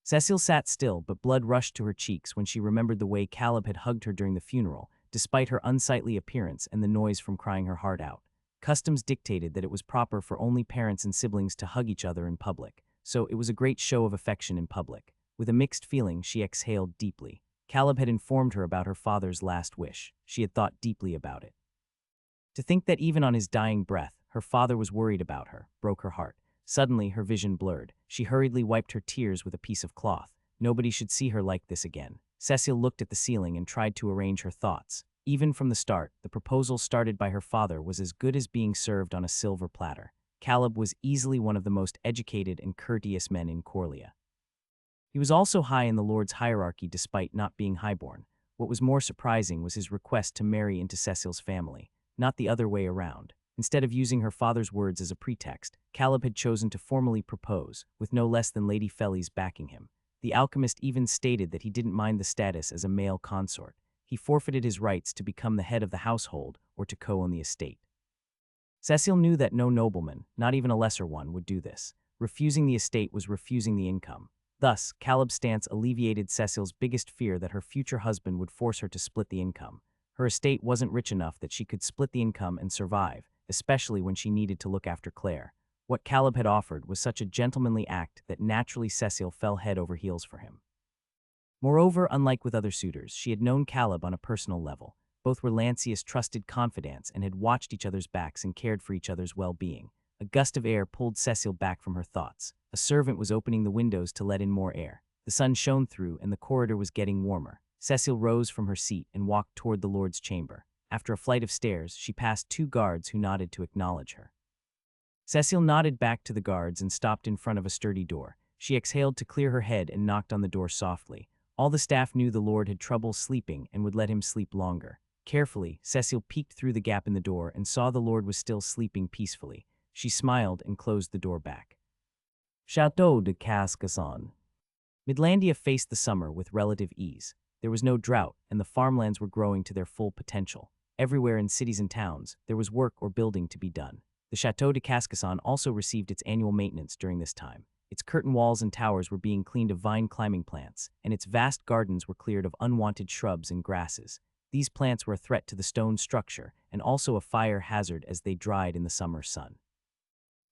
Speaker 1: Cecile sat still, but blood rushed to her cheeks when she remembered the way Caleb had hugged her during the funeral, despite her unsightly appearance and the noise from crying her heart out. Customs dictated that it was proper for only parents and siblings to hug each other in public, so it was a great show of affection in public. With a mixed feeling, she exhaled deeply. Caleb had informed her about her father's last wish. She had thought deeply about it. To think that even on his dying breath, her father was worried about her, broke her heart. Suddenly, her vision blurred. She hurriedly wiped her tears with a piece of cloth. Nobody should see her like this again. Cecile looked at the ceiling and tried to arrange her thoughts. Even from the start, the proposal started by her father was as good as being served on a silver platter. Caleb was easily one of the most educated and courteous men in Coria. He was also high in the Lord's hierarchy despite not being highborn. What was more surprising was his request to marry into Cecile's family, not the other way around. Instead of using her father's words as a pretext, Caleb had chosen to formally propose, with no less than Lady Felice backing him. The alchemist even stated that he didn't mind the status as a male consort. He forfeited his rights to become the head of the household or to co-own the estate. Cecile knew that no nobleman, not even a lesser one, would do this. Refusing the estate was refusing the income. Thus, Caleb's stance alleviated Cecile's biggest fear that her future husband would force her to split the income. Her estate wasn't rich enough that she could split the income and survive, especially when she needed to look after Claire. What Caleb had offered was such a gentlemanly act that naturally Cecile fell head over heels for him. Moreover, unlike with other suitors, she had known Caleb on a personal level. Both were Lancius' trusted confidants and had watched each other's backs and cared for each other's well-being. A gust of air pulled Cecile back from her thoughts. A servant was opening the windows to let in more air. The sun shone through and the corridor was getting warmer. Cecile rose from her seat and walked toward the Lord's chamber. After a flight of stairs, she passed two guards who nodded to acknowledge her. Cecile nodded back to the guards and stopped in front of a sturdy door. She exhaled to clear her head and knocked on the door softly. All the staff knew the lord had trouble sleeping and would let him sleep longer. Carefully, Cecile peeked through the gap in the door and saw the lord was still sleeping peacefully. She smiled and closed the door back. Château de Cascasson. Midlandia faced the summer with relative ease. There was no drought, and the farmlands were growing to their full potential. Everywhere in cities and towns, there was work or building to be done. The Château de Cascasson also received its annual maintenance during this time. Its curtain walls and towers were being cleaned of vine-climbing plants, and its vast gardens were cleared of unwanted shrubs and grasses. These plants were a threat to the stone structure, and also a fire hazard as they dried in the summer sun.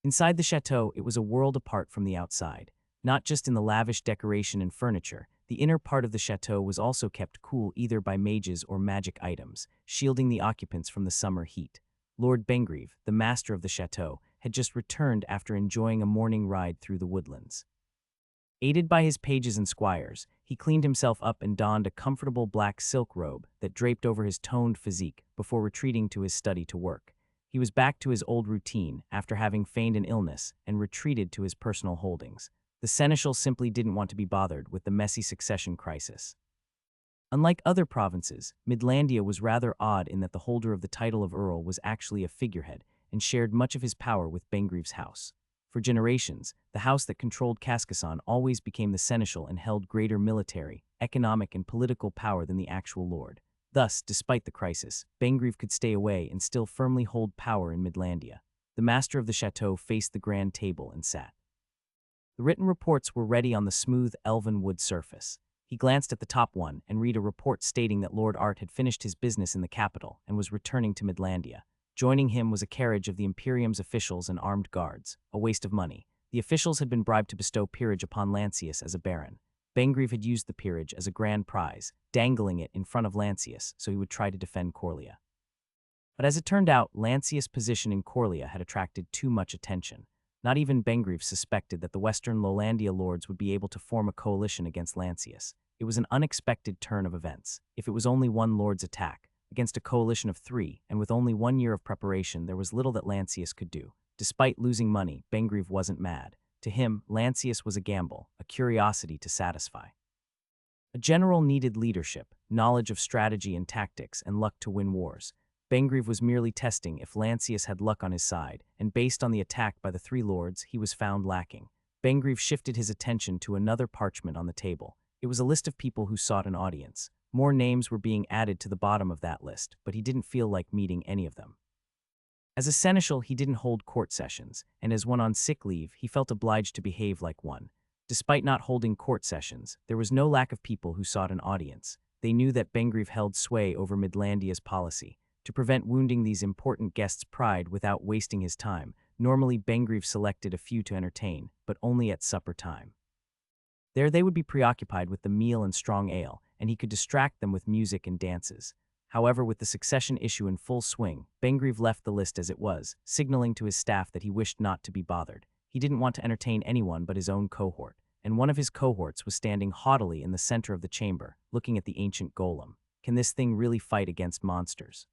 Speaker 1: Inside the chateau, it was a world apart from the outside. Not just in the lavish decoration and furniture, the inner part of the chateau was also kept cool either by mages or magic items, shielding the occupants from the summer heat. Lord Bengreve, the master of the chateau, had just returned after enjoying a morning ride through the woodlands. Aided by his pages and squires, he cleaned himself up and donned a comfortable black silk robe that draped over his toned physique before retreating to his study to work. He was back to his old routine after having feigned an illness and retreated to his personal holdings. The seneschal simply didn't want to be bothered with the messy succession crisis. Unlike other provinces, Midlandia was rather odd in that the holder of the title of Earl was actually a figurehead and shared much of his power with Bengreve's house. For generations, the house that controlled Cascasson always became the seneschal and held greater military, economic, and political power than the actual lord. Thus, despite the crisis, Bengreve could stay away and still firmly hold power in Midlandia. The master of the chateau faced the grand table and sat. The written reports were ready on the smooth elven wood surface. He glanced at the top one and read a report stating that Lord Art had finished his business in the capital and was returning to Midlandia. Joining him was a carriage of the Imperium's officials and armed guards, a waste of money. The officials had been bribed to bestow peerage upon Lancius as a baron. Bengreve had used the peerage as a grand prize, dangling it in front of Lancius so he would try to defend Coria. But as it turned out, Lancius' position in Coria had attracted too much attention. Not even Bengreve suspected that the Western Lowlandia lords would be able to form a coalition against Lancius. It was an unexpected turn of events. If it was only one lord's attack, against a coalition of 3, and with only 1 year of preparation, there was little that Lancius could do. Despite losing money, Bengreve wasn't mad. To him, Lancius was a gamble, a curiosity to satisfy. A general needed leadership, knowledge of strategy and tactics, and luck to win wars. Bengreve was merely testing if Lancius had luck on his side, and based on the attack by the 3 lords, he was found lacking. Bengreve shifted his attention to another parchment on the table. It was a list of people who sought an audience. More names were being added to the bottom of that list, but he didn't feel like meeting any of them. As a seneschal, he didn't hold court sessions, and as one on sick leave, he felt obliged to behave like one. Despite not holding court sessions, there was no lack of people who sought an audience. They knew that Bengreve held sway over Midlandia's policy. To prevent wounding these important guests' pride without wasting his time, normally Bengreve selected a few to entertain, but only at supper time. There they would be preoccupied with the meal and strong ale, and he could distract them with music and dances. However, with the succession issue in full swing, Bengreve left the list as it was, signaling to his staff that he wished not to be bothered. He didn't want to entertain anyone but his own cohort, and one of his cohorts was standing haughtily in the center of the chamber, looking at the ancient golem. Can this thing really fight against monsters?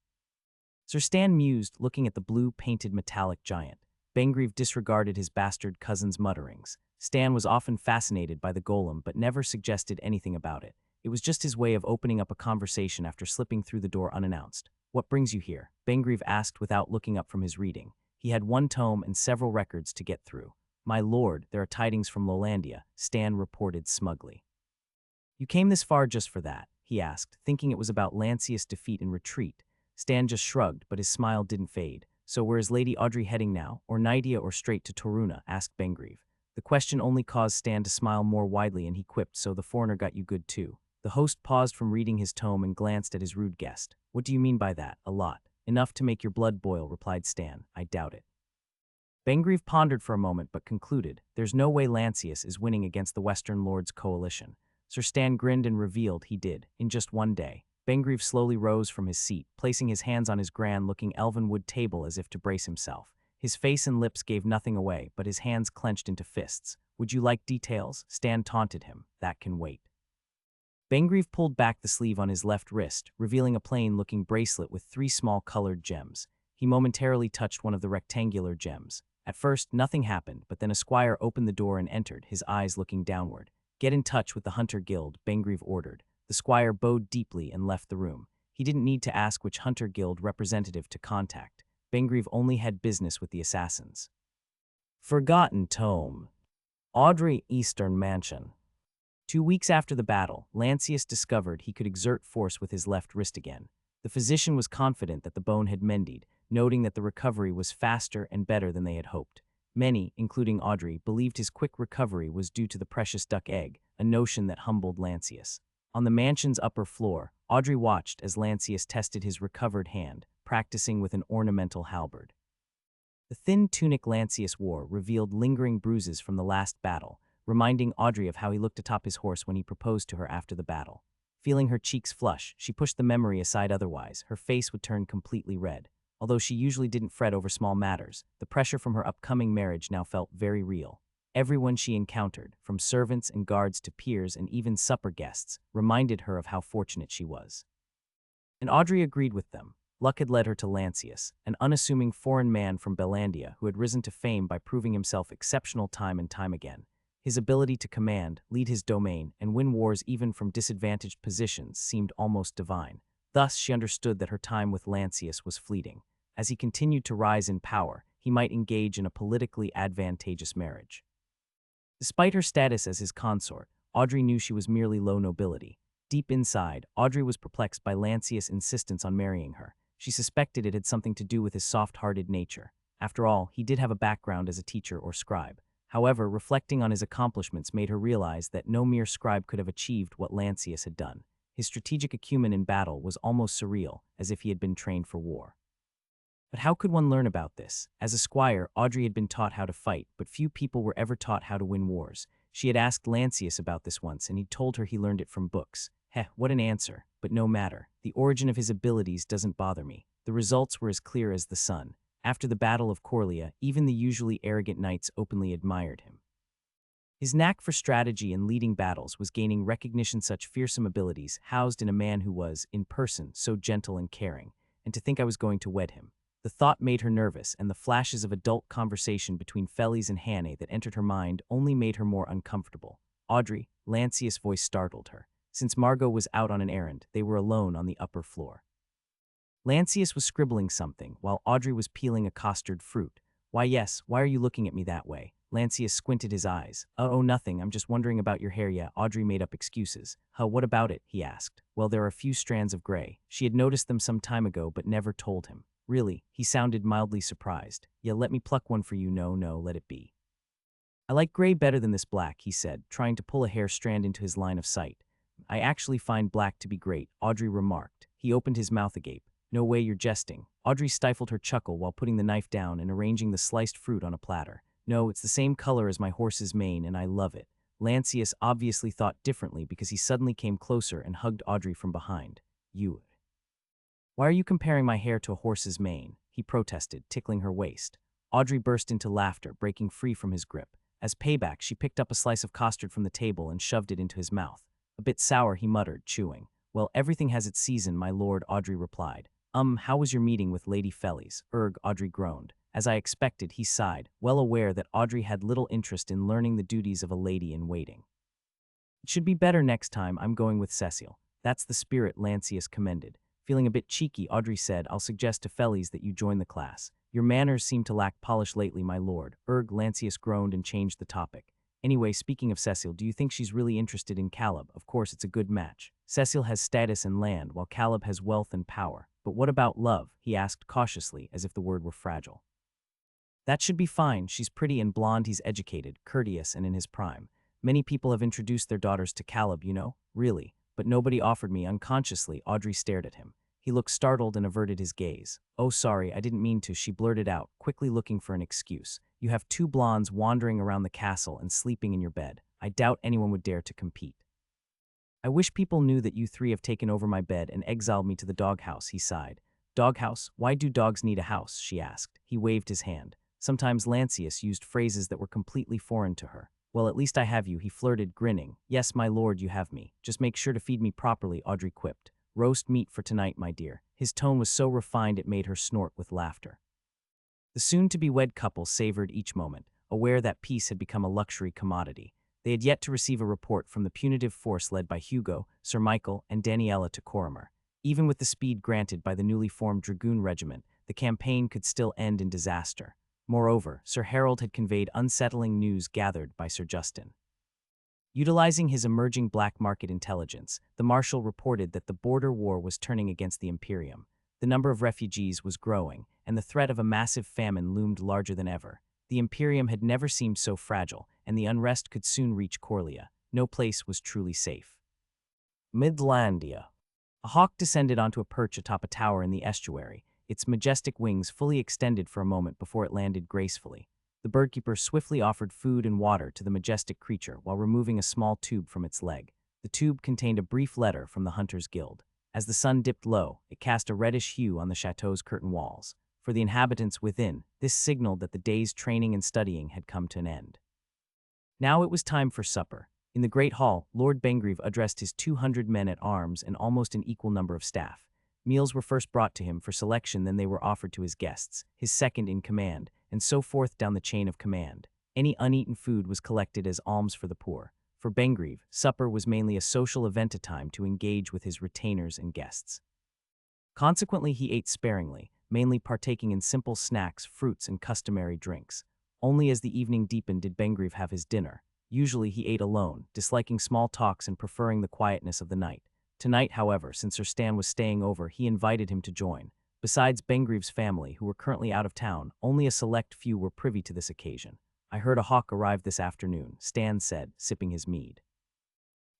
Speaker 1: Sir Stan mused, looking at the blue-painted metallic giant. Bengreve disregarded his bastard cousin's mutterings. Stan was often fascinated by the golem but never suggested anything about it. It was just his way of opening up a conversation after slipping through the door unannounced. "What brings you here?" Bengreve asked without looking up from his reading. He had 1 tome and several records to get through. "My lord, there are tidings from Lowlandia," Stan reported smugly. "You came this far just for that?" he asked, thinking it was about Lancius' defeat and retreat. Stan just shrugged, but his smile didn't fade. "So where is Lady Audrey heading now, or Nydia or straight to Toruna?" asked Bengreve. The question only caused Stan to smile more widely, and he quipped, "So the foreigner got you good too." The host paused from reading his tome and glanced at his rude guest. "What do you mean by that? A lot." "Enough to make your blood boil," replied Stan. "I doubt it." Bengreve pondered for a moment but concluded, "There's no way Lancius is winning against the Western Lords' coalition." Sir Stan grinned and revealed he did, in just 1 day. Bengreve slowly rose from his seat, placing his hands on his grand-looking elven wood table as if to brace himself. His face and lips gave nothing away, but his hands clenched into fists. "Would you like details?" Stan taunted him. "That can wait." Bengreve pulled back the sleeve on his left wrist, revealing a plain-looking bracelet with 3 small colored gems. He momentarily touched one of the rectangular gems. At first, nothing happened, but then a squire opened the door and entered, his eyes looking downward. "Get in touch with the Hunter Guild," Bangreve ordered. The squire bowed deeply and left the room. He didn't need to ask which Hunter Guild representative to contact. Bangreve only had business with the assassins. Forgotten Tome. Audrey Eastern Mansion. 2 weeks after the battle, Lancius discovered he could exert force with his left wrist again. The physician was confident that the bone had mended, noting that the recovery was faster and better than they had hoped. Many, including Audrey, believed his quick recovery was due to the precious duck egg, a notion that humbled Lancius. On the mansion's upper floor, Audrey watched as Lancius tested his recovered hand, practicing with an ornamental halberd. The thin tunic Lancius wore revealed lingering bruises from the last battle, reminding Audrey of how he looked atop his horse when he proposed to her after the battle. Feeling her cheeks flush, she pushed the memory aside otherwise. Her face would turn completely red. Although she usually didn't fret over small matters, the pressure from her upcoming marriage now felt very real. Everyone she encountered, from servants and guards to peers and even supper guests, reminded her of how fortunate she was. And Audrey agreed with them. Luck had led her to Lancius, an unassuming foreign man from Bellandia who had risen to fame by proving himself exceptional time and time again. His ability to command, lead his domain, and win wars even from disadvantaged positions seemed almost divine. Thus, she understood that her time with Lancius was fleeting. As he continued to rise in power, he might engage in a politically advantageous marriage. Despite her status as his consort, Audrey knew she was merely low nobility. Deep inside, Audrey was perplexed by Lancius' insistence on marrying her. She suspected it had something to do with his soft-hearted nature. After all, he did have a background as a teacher or scribe. However, reflecting on his accomplishments made her realize that no mere scribe could have achieved what Lancius had done. His strategic acumen in battle was almost surreal, as if he had been trained for war. But how could one learn about this? As a squire, Audrey had been taught how to fight, but few people were ever taught how to win wars. She had asked Lancius about this once, and he'd told her he learned it from books. What an answer. But no matter. The origin of his abilities doesn't bother me. The results were as clear as the sun. After the Battle of Coria, even the usually arrogant knights openly admired him. His knack for strategy and leading battles was gaining recognition. Such fearsome abilities housed in a man who was, in person, so gentle and caring. And to think I was going to wed him. The thought made her nervous, and the flashes of adult conversation between Feliz and Hannah that entered her mind only made her more uncomfortable. Audrey, Lancius' voice startled her. Since Margot was out on an errand, they were alone on the upper floor. Lancius was scribbling something, while Audrey was peeling a custard fruit. "Why yes, why are you looking at me that way?" Lancius squinted his eyes. "Oh, nothing, I'm just wondering about your hair." "Yeah," Audrey made up excuses. What about it?" he asked. "Well, there are a few strands of gray." She had noticed them some time ago but never told him. "Really?" He sounded mildly surprised. "Yeah, let me pluck one for you." No, let it be." "I like gray better than this black," he said, trying to pull a hair strand into his line of sight. "I actually find black to be great," Audrey remarked. He opened his mouth agape. "No way, you're jesting." Audrey stifled her chuckle while putting the knife down and arranging the sliced fruit on a platter. "No, it's the same color as my horse's mane and I love it." Lancius obviously thought differently because he suddenly came closer and hugged Audrey from behind. Why are you comparing my hair to a horse's mane?" he protested, tickling her waist. Audrey burst into laughter, breaking free from his grip. As payback, she picked up a slice of custard from the table and shoved it into his mouth. "A bit sour," he muttered, chewing. "Well, everything has its season, my lord," Audrey replied. How was your meeting with Lady Feliz?" Audrey groaned. "As I expected," he sighed, well aware that Audrey had little interest in learning the duties of a lady-in-waiting. "It should be better next time. I'm going with Cecile." "That's the spirit," Lancius commended. Feeling a bit cheeky, Audrey said, "I'll suggest to Feliz that you join the class. Your manners seem to lack polish lately, my lord." Lancius groaned and changed the topic. "Anyway, speaking of Cecile, do you think she's really interested in Caleb? Of course, it's a good match. Cecile has status and land, while Caleb has wealth and power. But what about love?" he asked cautiously, as if the word were fragile. "That should be fine. She's pretty and blonde. He's educated, courteous, and in his prime. Many people have introduced their daughters to Caleb, you know." "Really? But nobody offered me." Unconsciously, Audrey stared at him. He looked startled and averted his gaze. "Oh, sorry, I didn't mean to," she blurted out, quickly looking for an excuse. "You have two blondes wandering around the castle and sleeping in your bed. I doubt anyone would dare to compete." "I wish people knew that you three have taken over my bed and exiled me to the doghouse," he sighed. "Doghouse? Why do dogs need a house?" she asked. He waved his hand. Sometimes Lancius used phrases that were completely foreign to her. "Well, at least I have you," he flirted, grinning. "Yes, my lord, you have me. Just make sure to feed me properly," Audrey quipped. "Roast meat for tonight, my dear." His tone was so refined it made her snort with laughter. The soon-to-be-wed couple savored each moment, aware that peace had become a luxury commodity. They had yet to receive a report from the punitive force led by Hugo, Sir Michael, and Daniela to Corrimer. Even with the speed granted by the newly formed dragoon regiment, the campaign could still end in disaster. Moreover, Sir Harold had conveyed unsettling news gathered by Sir Justin. Utilizing his emerging black market intelligence, the Marshal reported that the border war was turning against the Imperium. The number of refugees was growing, and the threat of a massive famine loomed larger than ever. The Imperium had never seemed so fragile, and the unrest could soon reach Coria. No place was truly safe. Midlandia. A hawk descended onto a perch atop a tower in the estuary, its majestic wings fully extended for a moment before it landed gracefully. The birdkeeper swiftly offered food and water to the majestic creature while removing a small tube from its leg. The tube contained a brief letter from the Hunters' Guild. As the sun dipped low, it cast a reddish hue on the chateau's curtain walls. For the inhabitants within, this signaled that the day's training and studying had come to an end. Now it was time for supper. In the great hall, Lord Bangreve addressed his 200 men-at-arms and almost an equal number of staff. Meals were first brought to him for selection, then they were offered to his guests, his second in command, and so forth down the chain of command. Any uneaten food was collected as alms for the poor. For Bangreve, supper was mainly a social event, a time to engage with his retainers and guests. Consequently, he ate sparingly, mainly partaking in simple snacks, fruits, and customary drinks. Only as the evening deepened did Bangreve have his dinner. Usually he ate alone, disliking small talks and preferring the quietness of the night. Tonight, however, since Sir Stan was staying over, he invited him to join. Besides Bangreve's family, who were currently out of town, only a select few were privy to this occasion. "I heard a hawk arrived this afternoon," Stan said, sipping his mead.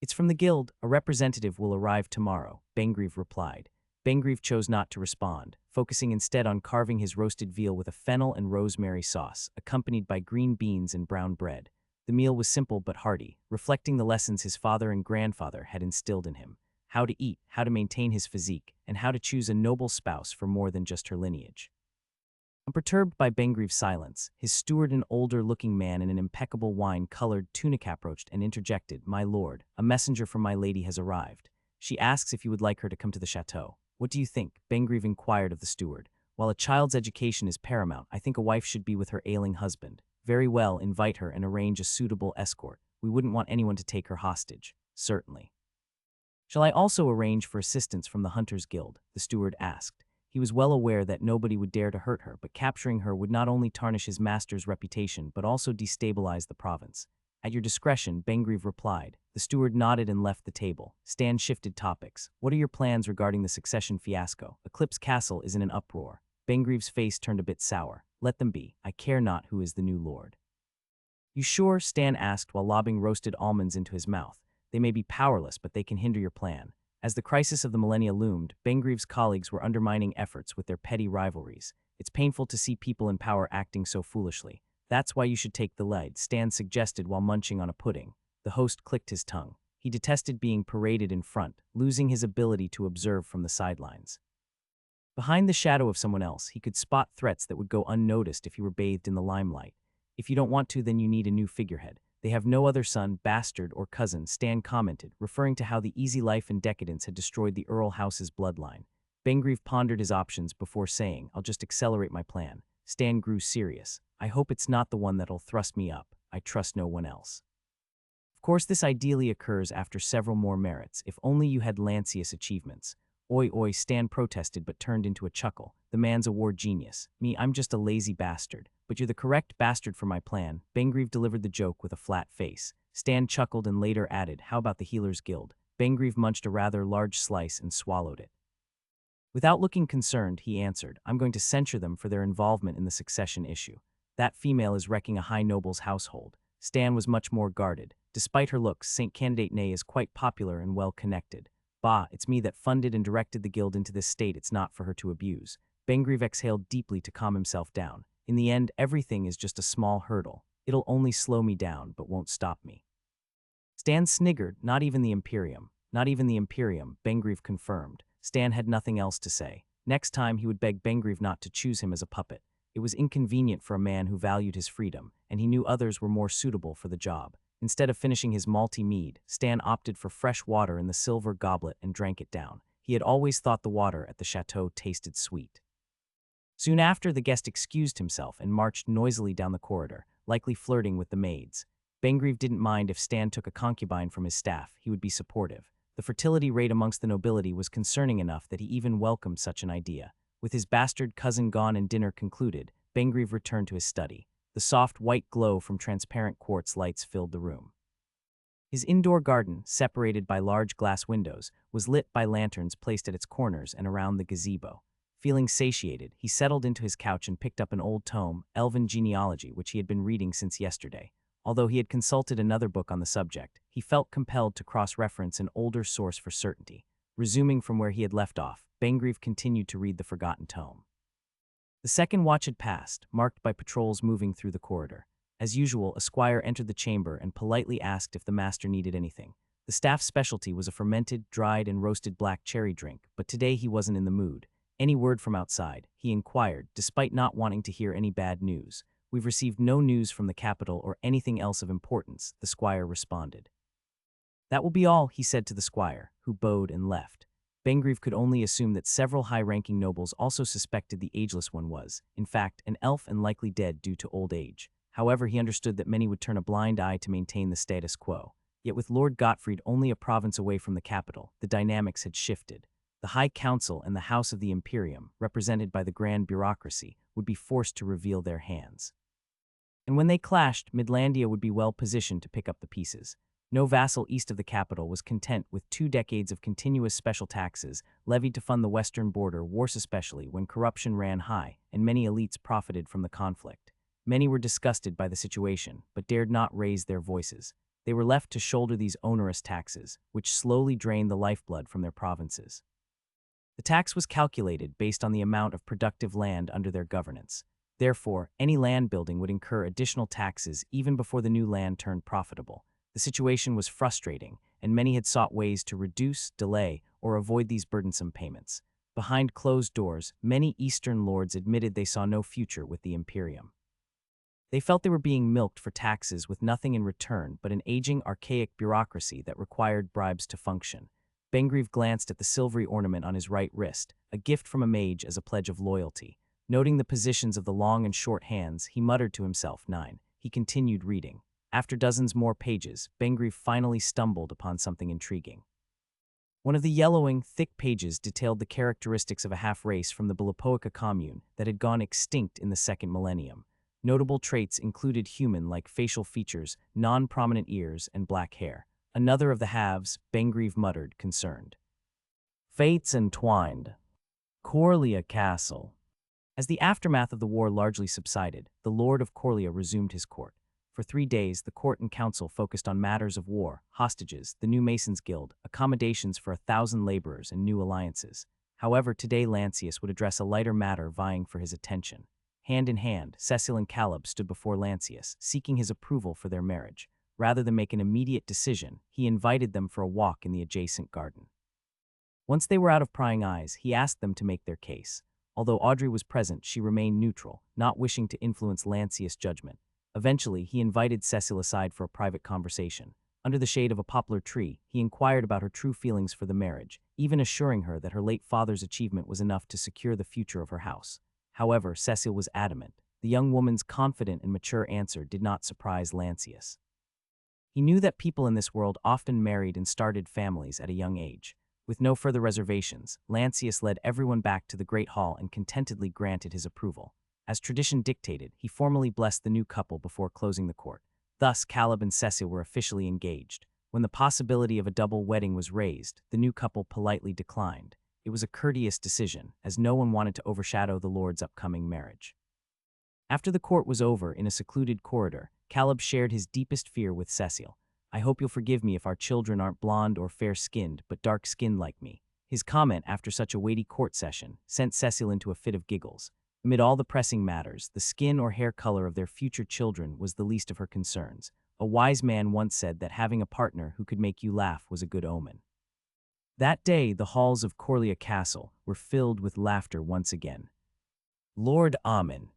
Speaker 1: "It's from the guild. A representative will arrive tomorrow," Bangreve replied. Bangreve chose not to respond, focusing instead on carving his roasted veal with a fennel and rosemary sauce, accompanied by green beans and brown bread. The meal was simple but hearty, reflecting the lessons his father and grandfather had instilled in him: how to eat, how to maintain his physique, and how to choose a noble spouse for more than just her lineage. Unperturbed by Bangreve's silence, his steward, an older-looking man in an impeccable wine-colored tunic, approached and interjected, "My lord, a messenger from my lady has arrived. She asks if you would like her to come to the chateau." "What do you think?" Bangreve inquired of the steward. "While a child's education is paramount, I think a wife should be with her ailing husband." "Very well, invite her and arrange a suitable escort. We wouldn't want anyone to take her hostage." "Certainly." "Shall I also arrange for assistance from the Hunters' Guild?" the steward asked. He was well aware that nobody would dare to hurt her, but capturing her would not only tarnish his master's reputation but also destabilize the province. "At your discretion," Bangreve replied. The steward nodded and left the table. Stan shifted topics. "What are your plans regarding the succession fiasco? Eclipse Castle is in an uproar." Bangreve's face turned a bit sour. "Let them be. I care not who is the new lord." "You sure?" Stan asked while lobbing roasted almonds into his mouth. "They may be powerless, but they can hinder your plan." As the crisis of the millennia loomed, Bangreve's colleagues were undermining efforts with their petty rivalries. "It's painful to see people in power acting so foolishly. That's why you should take the lead," Stan suggested while munching on a pudding. The host clicked his tongue. He detested being paraded in front, losing his ability to observe from the sidelines. Behind the shadow of someone else, he could spot threats that would go unnoticed if he were bathed in the limelight. "If you don't want to, then you need a new figurehead. They have no other son, bastard, or cousin," Stan commented, referring to how the easy life and decadence had destroyed the Earl house's bloodline. Bangreve pondered his options before saying, "I'll just accelerate my plan." Stan grew serious. "I hope it's not the one that'll thrust me up. I trust no one else." "Of course, this ideally occurs after several more merits. If only you had Lancius achievements." "Oi, oi," Stan protested but turned into a chuckle. "The man's a war genius. Me, I'm just a lazy bastard. But you're the correct bastard for my plan." Bangreve delivered the joke with a flat face. Stan chuckled and later added, "How about the Healers' Guild?" Bangreve munched a rather large slice and swallowed it. Without looking concerned, he answered, "I'm going to censure them for their involvement in the succession issue. That female is wrecking a high noble's household." Stan was much more guarded. "Despite her looks, Saint Candidate Ney is quite popular and well-connected. Bah, it's me that funded and directed the guild into this state. It's not for her to abuse." Bangreve exhaled deeply to calm himself down. "In the end, everything is just a small hurdle. It'll only slow me down, but won't stop me." Stan sniggered. "Not even the Imperium." "Not even the Imperium," Bangreve confirmed. Stan had nothing else to say. Next time, he would beg Bangreve not to choose him as a puppet. It was inconvenient for a man who valued his freedom, and he knew others were more suitable for the job. Instead of finishing his malty mead, Stan opted for fresh water in the silver goblet and drank it down. He had always thought the water at the chateau tasted sweet. Soon after, the guest excused himself and marched noisily down the corridor, likely flirting with the maids. Bangreve didn't mind if Stan took a concubine from his staff, he would be supportive. The fertility rate amongst the nobility was concerning enough that he even welcomed such an idea. With his bastard cousin gone and dinner concluded, Bangreve returned to his study. The soft white glow from transparent quartz lights filled the room. His indoor garden, separated by large glass windows, was lit by lanterns placed at its corners and around the gazebo. Feeling satiated, he settled into his couch and picked up an old tome, Elven Genealogy, which he had been reading since yesterday. Although he had consulted another book on the subject, he felt compelled to cross-reference an older source for certainty. Resuming from where he had left off, Bangreve continued to read the forgotten tome. The second watch had passed, marked by patrols moving through the corridor. As usual, a squire entered the chamber and politely asked if the master needed anything. The staff's specialty was a fermented, dried, and roasted black cherry drink, but today he wasn't in the mood. Any word from outside? He inquired, despite not wanting to hear any bad news. We've received no news from the capital or anything else of importance, the squire responded. That will be all, he said to the squire, who bowed and left. Bangreve could only assume that several high-ranking nobles also suspected the ageless one was, in fact, an elf and likely dead due to old age. However, he understood that many would turn a blind eye to maintain the status quo. Yet with Lord Gottfried only a province away from the capital, the dynamics had shifted. The High Council and the House of the Imperium, represented by the Grand Bureaucracy, would be forced to reveal their hands. And when they clashed, Midlandia would be well positioned to pick up the pieces. No vassal east of the capital was content with 2 decades of continuous special taxes levied to fund the western border wars, especially when corruption ran high and many elites profited from the conflict. Many were disgusted by the situation, but dared not raise their voices. They were left to shoulder these onerous taxes, which slowly drained the lifeblood from their provinces. The tax was calculated based on the amount of productive land under their governance. Therefore, any land building would incur additional taxes even before the new land turned profitable. The situation was frustrating, and many had sought ways to reduce, delay, or avoid these burdensome payments. Behind closed doors, many Eastern lords admitted they saw no future with the Imperium. They felt they were being milked for taxes with nothing in return but an aging, archaic bureaucracy that required bribes to function. Bangreve glanced at the silvery ornament on his right wrist, a gift from a mage as a pledge of loyalty. Noting the positions of the long and short hands, he muttered to himself, 9. He continued reading. After dozens more pages, Bangreve finally stumbled upon something intriguing. One of the yellowing, thick pages detailed the characteristics of a half-race from the Balapoica commune that had gone extinct in the second millennium. Notable traits included human-like facial features, non-prominent ears, and black hair. Another of the halves, Bangreve muttered, concerned. Fates entwined. Coria Castle. As the aftermath of the war largely subsided, the Lord of Coria resumed his court. For 3 days, the court and council focused on matters of war, hostages, the new Masons Guild, accommodations for 1,000 laborers, and new alliances. However, today Lancius would address a lighter matter vying for his attention. Hand in hand, Cecil and Caleb stood before Lancius, seeking his approval for their marriage. Rather than make an immediate decision, he invited them for a walk in the adjacent garden. Once they were out of prying eyes, he asked them to make their case. Although Audrey was present, she remained neutral, not wishing to influence Lancius' judgment. Eventually, he invited Cecil aside for a private conversation. Under the shade of a poplar tree, he inquired about her true feelings for the marriage, even assuring her that her late father's achievement was enough to secure the future of her house. However, Cecil was adamant. The young woman's confident and mature answer did not surprise Lancius. He knew that people in this world often married and started families at a young age. With no further reservations, Lancius led everyone back to the Great Hall and contentedly granted his approval. As tradition dictated, he formally blessed the new couple before closing the court. Thus, Caleb and Cecil were officially engaged. When the possibility of a double wedding was raised, the new couple politely declined. It was a courteous decision, as no one wanted to overshadow the Lord's upcoming marriage. After the court was over, in a secluded corridor, Caleb shared his deepest fear with Cecil. I hope you'll forgive me if our children aren't blonde or fair-skinned, but dark-skinned like me. His comment after such a weighty court session sent Cecil into a fit of giggles. Amid all the pressing matters, the skin or hair color of their future children was the least of her concerns. A wise man once said that having a partner who could make you laugh was a good omen. That day, the halls of Coria Castle were filled with laughter once again. Lord Ammon.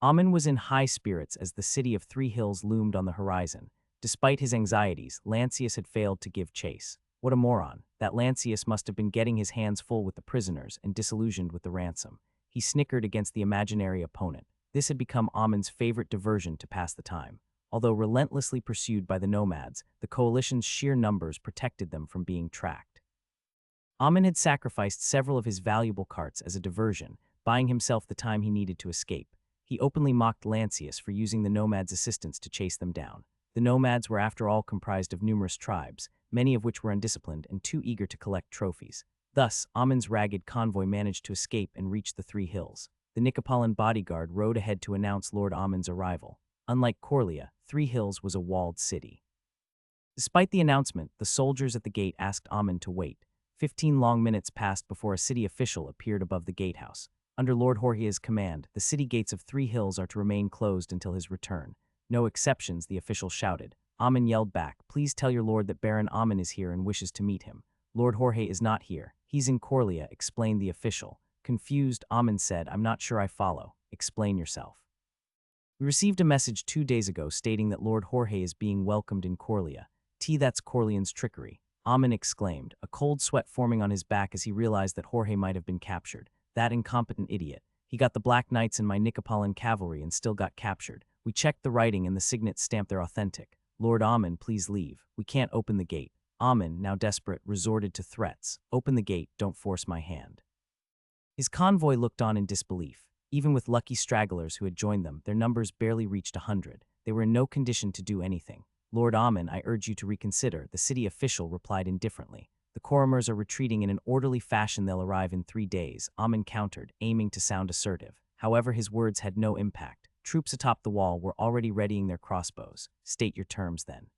Speaker 1: Ammon was in high spirits as the city of 3 Hills loomed on the horizon. Despite his anxieties, Lancius had failed to give chase. What a moron. That Lancius must have been getting his hands full with the prisoners and disillusioned with the ransom. He snickered against the imaginary opponent. This had become Ammon's favorite diversion to pass the time. Although relentlessly pursued by the nomads, the coalition's sheer numbers protected them from being tracked. Ammon had sacrificed several of his valuable carts as a diversion, buying himself the time he needed to escape. He openly mocked Lancius for using the nomads' assistance to chase them down. The nomads were after all comprised of numerous tribes, many of which were undisciplined and too eager to collect trophies. Thus, Ammon's ragged convoy managed to escape and reach the three hills. The Nicopolitan bodyguard rode ahead to announce Lord Ammon's arrival. Unlike Coria, Three Hills was a walled city. Despite the announcement, the soldiers at the gate asked Ammon to wait. 15 long minutes passed before a city official appeared above the gatehouse. Under Lord Jorge's command, the city gates of Three Hills are to remain closed until his return. No exceptions, the official shouted. Ammon yelled back, "Please tell your lord that Baron Ammon is here and wishes to meet him." "Lord Jorge is not here. He's in Coria," explained the official. Confused, Ammon said, "I'm not sure I follow. Explain yourself." "We received a message 2 days ago stating that Lord Jorge is being welcomed in Coria." That's Corleone's trickery," Ammon exclaimed, a cold sweat forming on his back as he realized that Jorge might have been captured. "That incompetent idiot. He got the Black Knights and my Nicopolitan cavalry and still got captured. We checked the writing and the signets stamp they're authentic. Lord Ammon, please leave. We can't open the gate." Ammon, now desperate, resorted to threats. "Open the gate, don't force my hand." His convoy looked on in disbelief. Even with lucky stragglers who had joined them, their numbers barely reached 100. They were in no condition to do anything. "Lord Ammon, I urge you to reconsider," the city official replied indifferently. "The Corimers are retreating in an orderly fashion. They'll arrive in 3 days, Ammon countered, aiming to sound assertive. However, his words had no impact. Troops atop the wall were already readying their crossbows. "State your terms, then."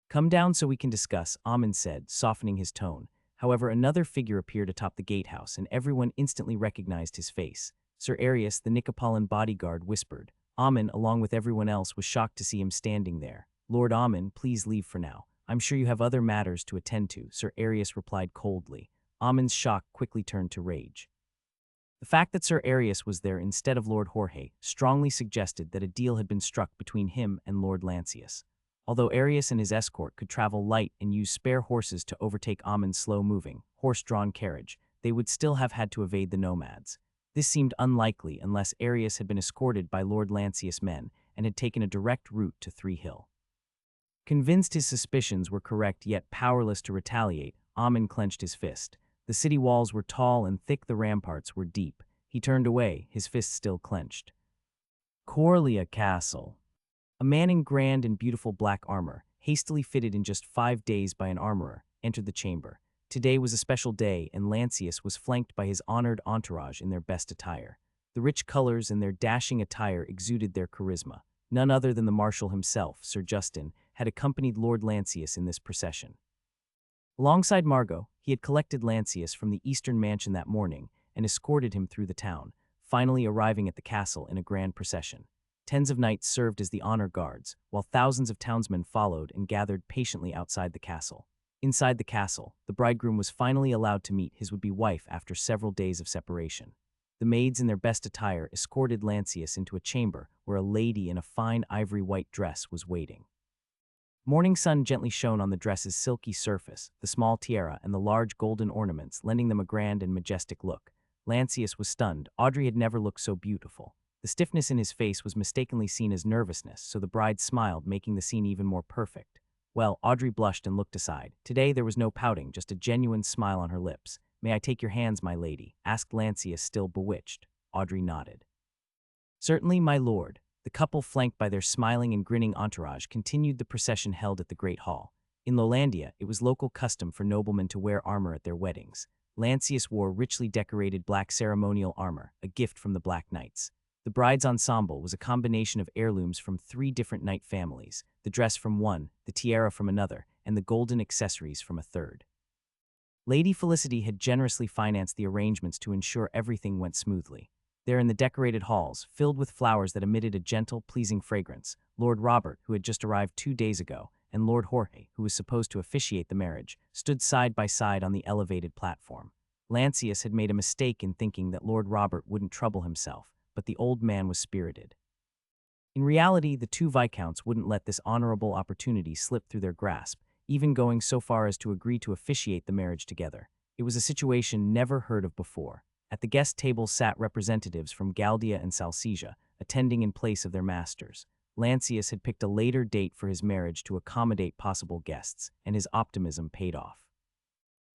Speaker 1: "Come down so we can discuss," Ammon said, softening his tone. However, another figure appeared atop the gatehouse, and everyone instantly recognized his face. Sir Arius, the Nicopolitan bodyguard, whispered. Ammon, along with everyone else, was shocked to see him standing there. "Lord Ammon, please leave for now. I'm sure you have other matters to attend to," Sir Arius replied coldly. Ammon's shock quickly turned to rage. The fact that Sir Arius was there instead of Lord Jorge strongly suggested that a deal had been struck between him and Lord Lancius. Although Arius and his escort could travel light and use spare horses to overtake Ammon's slow-moving, horse-drawn carriage, they would still have had to evade the nomads. This seemed unlikely unless Arius had been escorted by Lord Lancius' men and had taken a direct route to Three Hill. Convinced his suspicions were correct yet powerless to retaliate, Ammon clenched his fist. The city walls were tall and thick, the ramparts were deep. He turned away, his fist still clenched. Coria Castle. A man in grand and beautiful black armor, hastily fitted in just 5 days by an armorer, entered the chamber. Today was a special day, and Lancius was flanked by his honored entourage in their best attire. The rich colors in their dashing attire exuded their charisma. None other than the marshal himself, Sir Justin, had accompanied Lord Lancius in this procession. Alongside Margot, he had collected Lancius from the eastern mansion that morning and escorted him through the town, finally arriving at the castle in a grand procession. Tens of knights served as the honor guards, while thousands of townsmen followed and gathered patiently outside the castle. Inside the castle, the bridegroom was finally allowed to meet his would-be wife after several days of separation. The maids in their best attire escorted Lancius into a chamber where a lady in a fine ivory-white dress was waiting. Morning sun gently shone on the dress's silky surface, the small tiara and the large golden ornaments lending them a grand and majestic look. Lancius was stunned. Audrey had never looked so beautiful. The stiffness in his face was mistakenly seen as nervousness, so the bride smiled, making the scene even more perfect. Well, Audrey blushed and looked aside. Today there was no pouting, just a genuine smile on her lips. "May I take your hands, my lady?" asked Lancius, still bewitched. Audrey nodded. "Certainly, my lord." The couple, flanked by their smiling and grinning entourage, continued the procession held at the Great Hall. In Lolandia, it was local custom for noblemen to wear armor at their weddings. Lancius wore richly decorated black ceremonial armor, a gift from the Black Knights. The bride's ensemble was a combination of heirlooms from 3 different knight families, the dress from one, the tiara from another, and the golden accessories from a third. Lady Felicity had generously financed the arrangements to ensure everything went smoothly. There in the decorated halls, filled with flowers that emitted a gentle, pleasing fragrance, Lord Robert, who had just arrived 2 days ago, and Lord Jorge, who was supposed to officiate the marriage, stood side by side on the elevated platform. Lancius had made a mistake in thinking that Lord Robert wouldn't trouble himself, but the old man was spirited. In reality, the 2 viscounts wouldn't let this honorable opportunity slip through their grasp, even going so far as to agree to officiate the marriage together. It was a situation never heard of before. At the guest table sat representatives from Galdia and Salcesia, attending in place of their masters. Lancius had picked a later date for his marriage to accommodate possible guests, and his optimism paid off.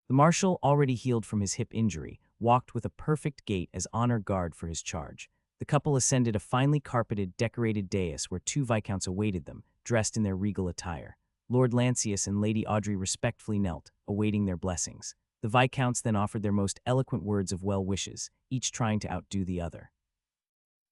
Speaker 1: The marshal, already healed from his hip injury, walked with a perfect gait as honor guard for his charge. The couple ascended a finely carpeted, decorated dais where two viscounts awaited them, dressed in their regal attire. Lord Lancius and Lady Audrey respectfully knelt, awaiting their blessings. The viscounts then offered their most eloquent words of well wishes, each trying to outdo the other.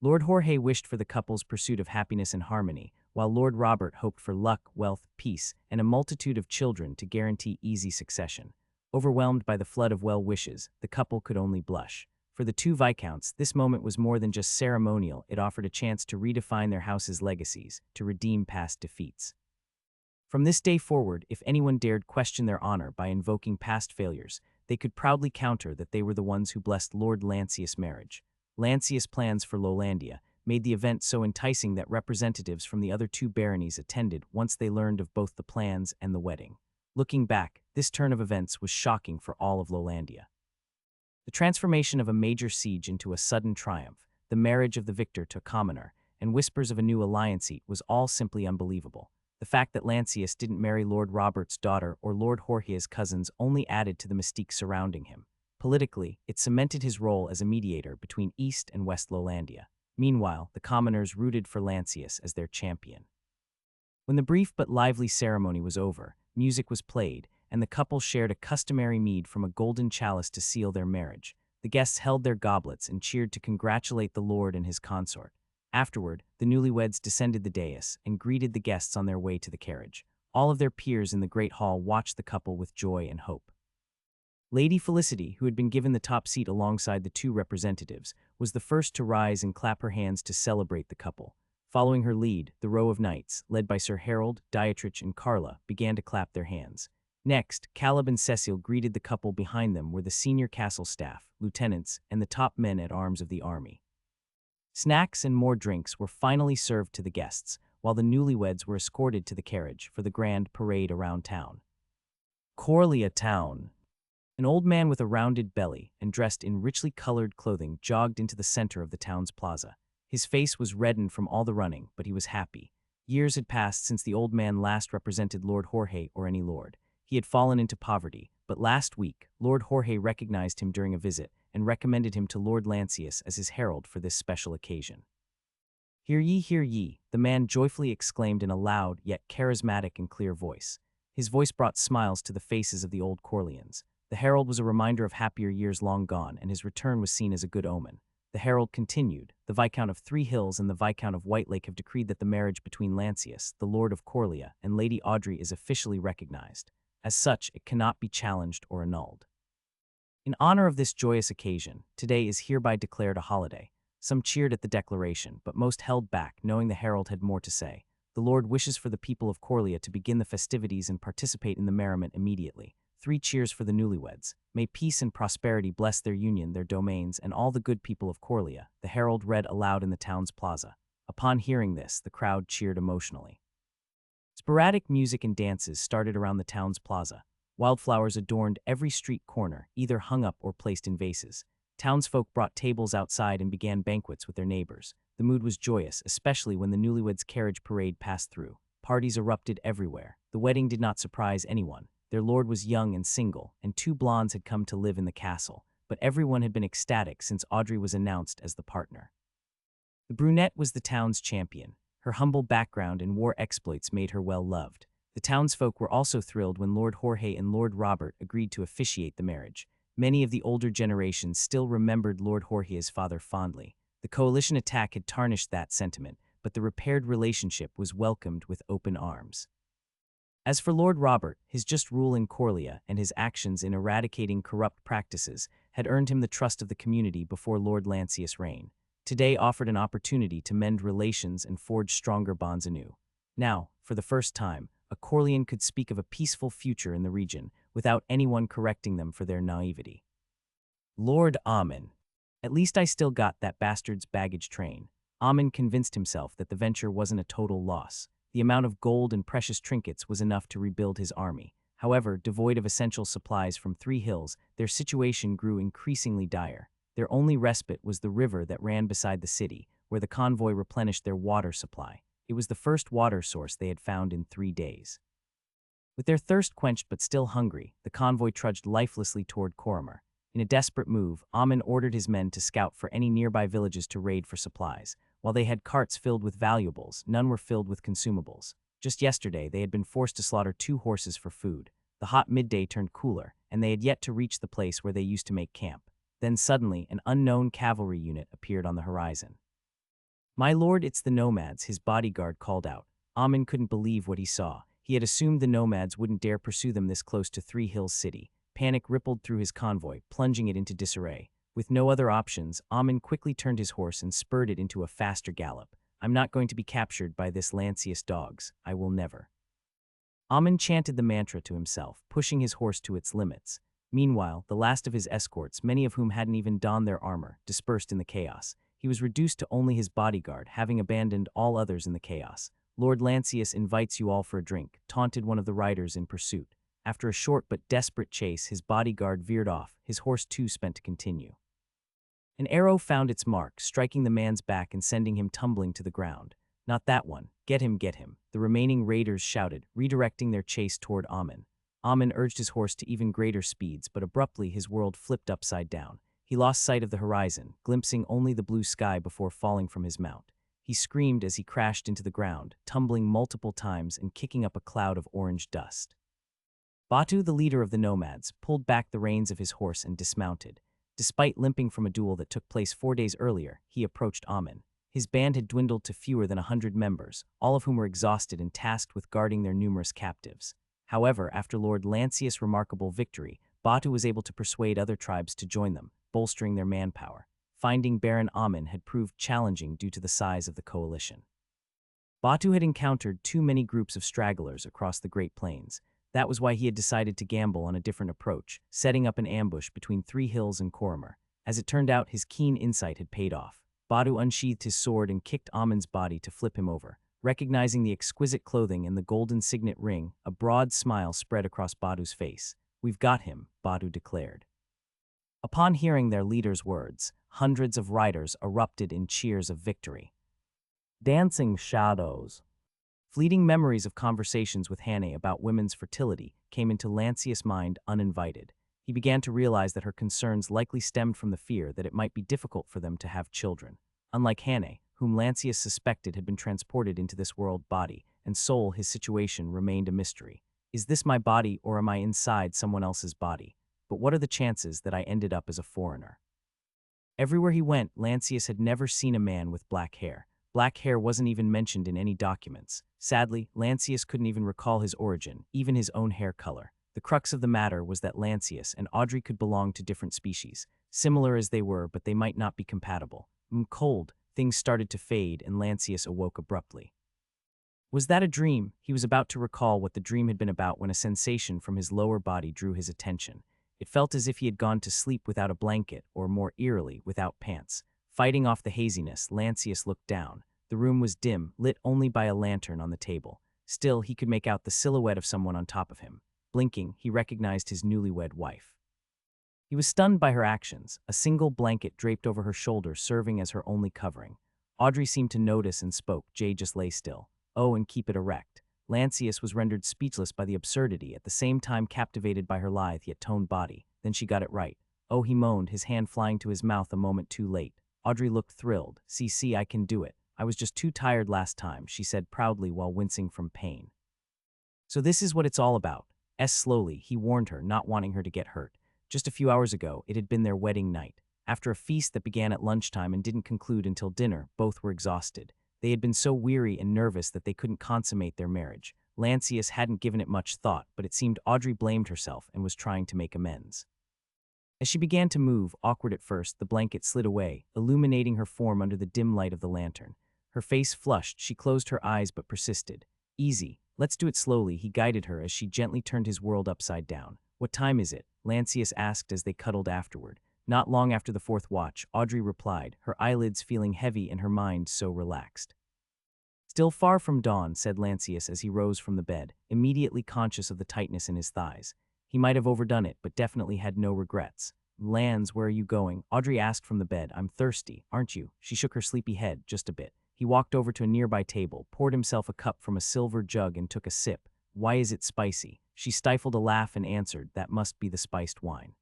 Speaker 1: Lord Jorge wished for the couple's pursuit of happiness and harmony, while Lord Robert hoped for luck, wealth, peace, and a multitude of children to guarantee easy succession. Overwhelmed by the flood of well wishes, the couple could only blush. For the two viscounts, this moment was more than just ceremonial. It offered a chance to redefine their house's legacies, to redeem past defeats. From this day forward, if anyone dared question their honor by invoking past failures, they could proudly counter that they were the ones who blessed Lord Lancius' marriage. Lancius' plans for Lowlandia made the event so enticing that representatives from the other two baronies attended once they learned of both the plans and the wedding. Looking back, this turn of events was shocking for all of Lowlandia. The transformation of a major siege into a sudden triumph, the marriage of the victor to a commoner, and whispers of a new alliance was all simply unbelievable. The fact that Lancius didn't marry Lord Robert's daughter or Lord Jorge's cousins only added to the mystique surrounding him. Politically, it cemented his role as a mediator between East and West Lowlandia. Meanwhile, the commoners rooted for Lancius as their champion. When the brief but lively ceremony was over, music was played, and the couple shared a customary mead from a golden chalice to seal their marriage. The guests held their goblets and cheered to congratulate the lord and his consort. Afterward, the newlyweds descended the dais and greeted the guests on their way to the carriage. All of their peers in the great hall watched the couple with joy and hope. Lady Felicity, who had been given the top seat alongside the two representatives, was the first to rise and clap her hands to celebrate the couple. Following her lead, the row of knights, led by Sir Harold, Dietrich, and Carla, began to clap their hands. Next, Caleb and Cecile greeted the couple. Behind them were the senior castle staff, lieutenants, and the top men at arms of the army. Snacks and more drinks were finally served to the guests, while the newlyweds were escorted to the carriage for the grand parade around town. Coria town. An old man with a rounded belly and dressed in richly colored clothing jogged into the center of the town's plaza. His face was reddened from all the running, but he was happy. Years had passed since the old man last represented Lord Jorge or any lord. He had fallen into poverty, but last week, Lord Jorge recognized him during a visit and recommended him to Lord Lancius as his herald for this special occasion. Hear ye, the man joyfully exclaimed in a loud yet charismatic and clear voice. His voice brought smiles to the faces of the old Corleans. The herald was a reminder of happier years long gone, and his return was seen as a good omen. The herald continued, "The Viscount of Three Hills and the Viscount of White Lake have decreed that the marriage between Lancius, the Lord of Coria, and Lady Audrey is officially recognized. As such, it cannot be challenged or annulled. In honor of this joyous occasion, today is hereby declared a holiday." Some cheered at the declaration, but most held back, knowing the herald had more to say. The Lord wishes for the people of Coria to begin the festivities and participate in the merriment immediately. 3 cheers for the newlyweds. May peace and prosperity bless their union, their domains, and all the good people of Coria, the herald read aloud in the town's plaza. Upon hearing this, the crowd cheered emotionally. Sporadic music and dances started around the town's plaza. Wildflowers adorned every street corner, either hung up or placed in vases. Townsfolk brought tables outside and began banquets with their neighbors. The mood was joyous, especially when the newlyweds' carriage parade passed through. Parties erupted everywhere. The wedding did not surprise anyone. Their lord was young and single, and 2 blondes had come to live in the castle, but everyone had been ecstatic since Audrey was announced as the partner. The brunette was the town's champion. Her humble background and war exploits made her well loved. The townsfolk were also thrilled when Lord Jorge and Lord Robert agreed to officiate the marriage. Many of the older generations still remembered Lord Jorge's father fondly. The coalition attack had tarnished that sentiment, but the repaired relationship was welcomed with open arms. As for Lord Robert, his just rule in Coria and his actions in eradicating corrupt practices had earned him the trust of the community before Lord Lancius' reign. Today offered an opportunity to mend relations and forge stronger bonds anew. Now, for the first time, a Corlean could speak of a peaceful future in the region without anyone correcting them for their naivety. Lord Ammon. At least I still got that bastard's baggage train. Ammon convinced himself that the venture wasn't a total loss. The amount of gold and precious trinkets was enough to rebuild his army. However, devoid of essential supplies from 3 Hills, their situation grew increasingly dire. Their only respite was the river that ran beside the city, where the convoy replenished their water supply. It was the first water source they had found in 3 days. With their thirst quenched but still hungry, the convoy trudged lifelessly toward Coria. In a desperate move, Ammon ordered his men to scout for any nearby villages to raid for supplies. While they had carts filled with valuables, none were filled with consumables. Just yesterday, they had been forced to slaughter 2 horses for food. The hot midday turned cooler, and they had yet to reach the place where they used to make camp. Then suddenly, an unknown cavalry unit appeared on the horizon. "My lord, it's the nomads," his bodyguard called out. Ammon couldn't believe what he saw. He had assumed the nomads wouldn't dare pursue them this close to Three Hills City. Panic rippled through his convoy, plunging it into disarray. With no other options, Ammon quickly turned his horse and spurred it into a faster gallop. "I'm not going to be captured by this Lancius dogs. I will never." Ammon chanted the mantra to himself, pushing his horse to its limits. Meanwhile, the last of his escorts, many of whom hadn't even donned their armor, dispersed in the chaos. He was reduced to only his bodyguard, having abandoned all others in the chaos. "Lord Lancius invites you all for a drink," taunted one of the riders in pursuit. After a short but desperate chase, his bodyguard veered off, his horse too spent to continue. An arrow found its mark, striking the man's back and sending him tumbling to the ground. "Not that one. Get him, get him," the remaining raiders shouted, redirecting their chase toward Ammon. Ammon urged his horse to even greater speeds, but abruptly his world flipped upside down. He lost sight of the horizon, glimpsing only the blue sky before falling from his mount. He screamed as he crashed into the ground, tumbling multiple times and kicking up a cloud of orange dust. Batu, the leader of the nomads, pulled back the reins of his horse and dismounted. Despite limping from a duel that took place 4 days earlier, he approached Ammon. His band had dwindled to fewer than 100 members, all of whom were exhausted and tasked with guarding their numerous captives. However, after Lord Lancius' remarkable victory, Batu was able to persuade other tribes to join them, bolstering their manpower. Finding Baron Ammon had proved challenging due to the size of the coalition. Batu had encountered too many groups of stragglers across the Great Plains. That was why he had decided to gamble on a different approach, setting up an ambush between Three Hills and Coria. As it turned out, his keen insight had paid off. Batu unsheathed his sword and kicked Ammon's body to flip him over. Recognizing the exquisite clothing and the golden signet ring, a broad smile spread across Batu's face. "We've got him," Batu declared. Upon hearing their leader's words, hundreds of riders erupted in cheers of victory. Dancing shadows. Fleeting memories of conversations with Hannah about women's fertility came into Lancius' mind uninvited. He began to realize that her concerns likely stemmed from the fear that it might be difficult for them to have children. Unlike Hannah, whom Lancius suspected had been transported into this world body and soul, his situation remained a mystery. Is this my body or am I inside someone else's body? But what are the chances that I ended up as a foreigner? Everywhere he went, Lancius had never seen a man with black hair. Black hair wasn't even mentioned in any documents. Sadly, Lancius couldn't even recall his origin, even his own hair color. The crux of the matter was that Lancius and Audrey could belong to different species. Similar as they were, but they might not be compatible. Cold, things started to fade and Lancius awoke abruptly. Was that a dream? He was about to recall what the dream had been about when a sensation from his lower body drew his attention. It felt as if he had gone to sleep without a blanket, or more eerily, without pants. Fighting off the haziness, Lancius looked down. The room was dim, lit only by a lantern on the table. Still, he could make out the silhouette of someone on top of him. Blinking, he recognized his newlywed wife. He was stunned by her actions, a single blanket draped over her shoulder serving as her only covering. Audrey seemed to notice and spoke. "Jay, just lay still. Oh, and keep it erect." Lancius was rendered speechless by the absurdity, at the same time captivated by her lithe yet toned body. Then she got it right. "Oh," he moaned, his hand flying to his mouth a moment too late. Audrey looked thrilled. See, I can do it. I was just too tired last time," she said proudly while wincing from pain. "So this is what it's all about." Slowly, he warned her, not wanting her to get hurt. Just a few hours ago, it had been their wedding night. After a feast that began at lunchtime and didn't conclude until dinner, both were exhausted. They had been so weary and nervous that they couldn't consummate their marriage. Lancius hadn't given it much thought, but it seemed Audrey blamed herself and was trying to make amends. As she began to move, awkward at first, the blanket slid away, illuminating her form under the dim light of the lantern. Her face flushed, she closed her eyes but persisted. "Easy. Let's do it slowly," he guided her as she gently turned his world upside down. "What time is it?" Lancius asked as they cuddled afterward. "Not long after the 4th watch," Audrey replied, her eyelids feeling heavy and her mind so relaxed. "Still far from dawn," said Lancius as he rose from the bed, immediately conscious of the tightness in his thighs. He might have overdone it, but definitely had no regrets. Lands, where are you going? Audrey asked from the bed. I'm thirsty, aren't you? She shook her sleepy head, just a bit. He walked over to a nearby table, poured himself a cup from a silver jug and took a sip. Why is it spicy? She stifled a laugh and answered, that must be the spiced wine.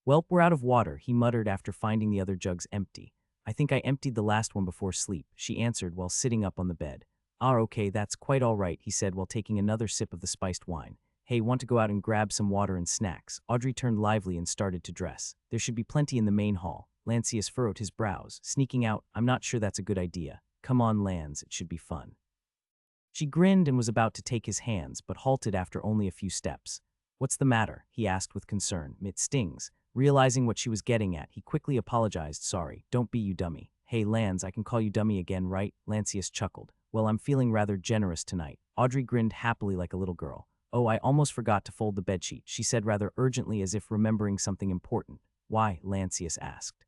Speaker 1: Welp, we're out of water, he muttered after finding the other jugs empty. I think I emptied the last one before sleep, she answered while sitting up on the bed. Ah, okay, that's quite all right, he said while taking another sip of the spiced wine. Hey, want to go out and grab some water and snacks? Audrey turned lively and started to dress. There should be plenty in the main hall. Lancius furrowed his brows, sneaking out, I'm not sure that's a good idea. Come on, Lance, it should be fun. She grinned and was about to take his hands, but halted after only a few steps. What's the matter? He asked with concern. It stings. Realizing what she was getting at, he quickly apologized. Sorry, don't be you dummy. Hey, Lance, I can call you dummy again, right? Lancius chuckled. Well, I'm feeling rather generous tonight. Audrey grinned happily like a little girl. Oh, I almost forgot to fold the bedsheet, she said rather urgently as if remembering something important. Why? Lancius asked.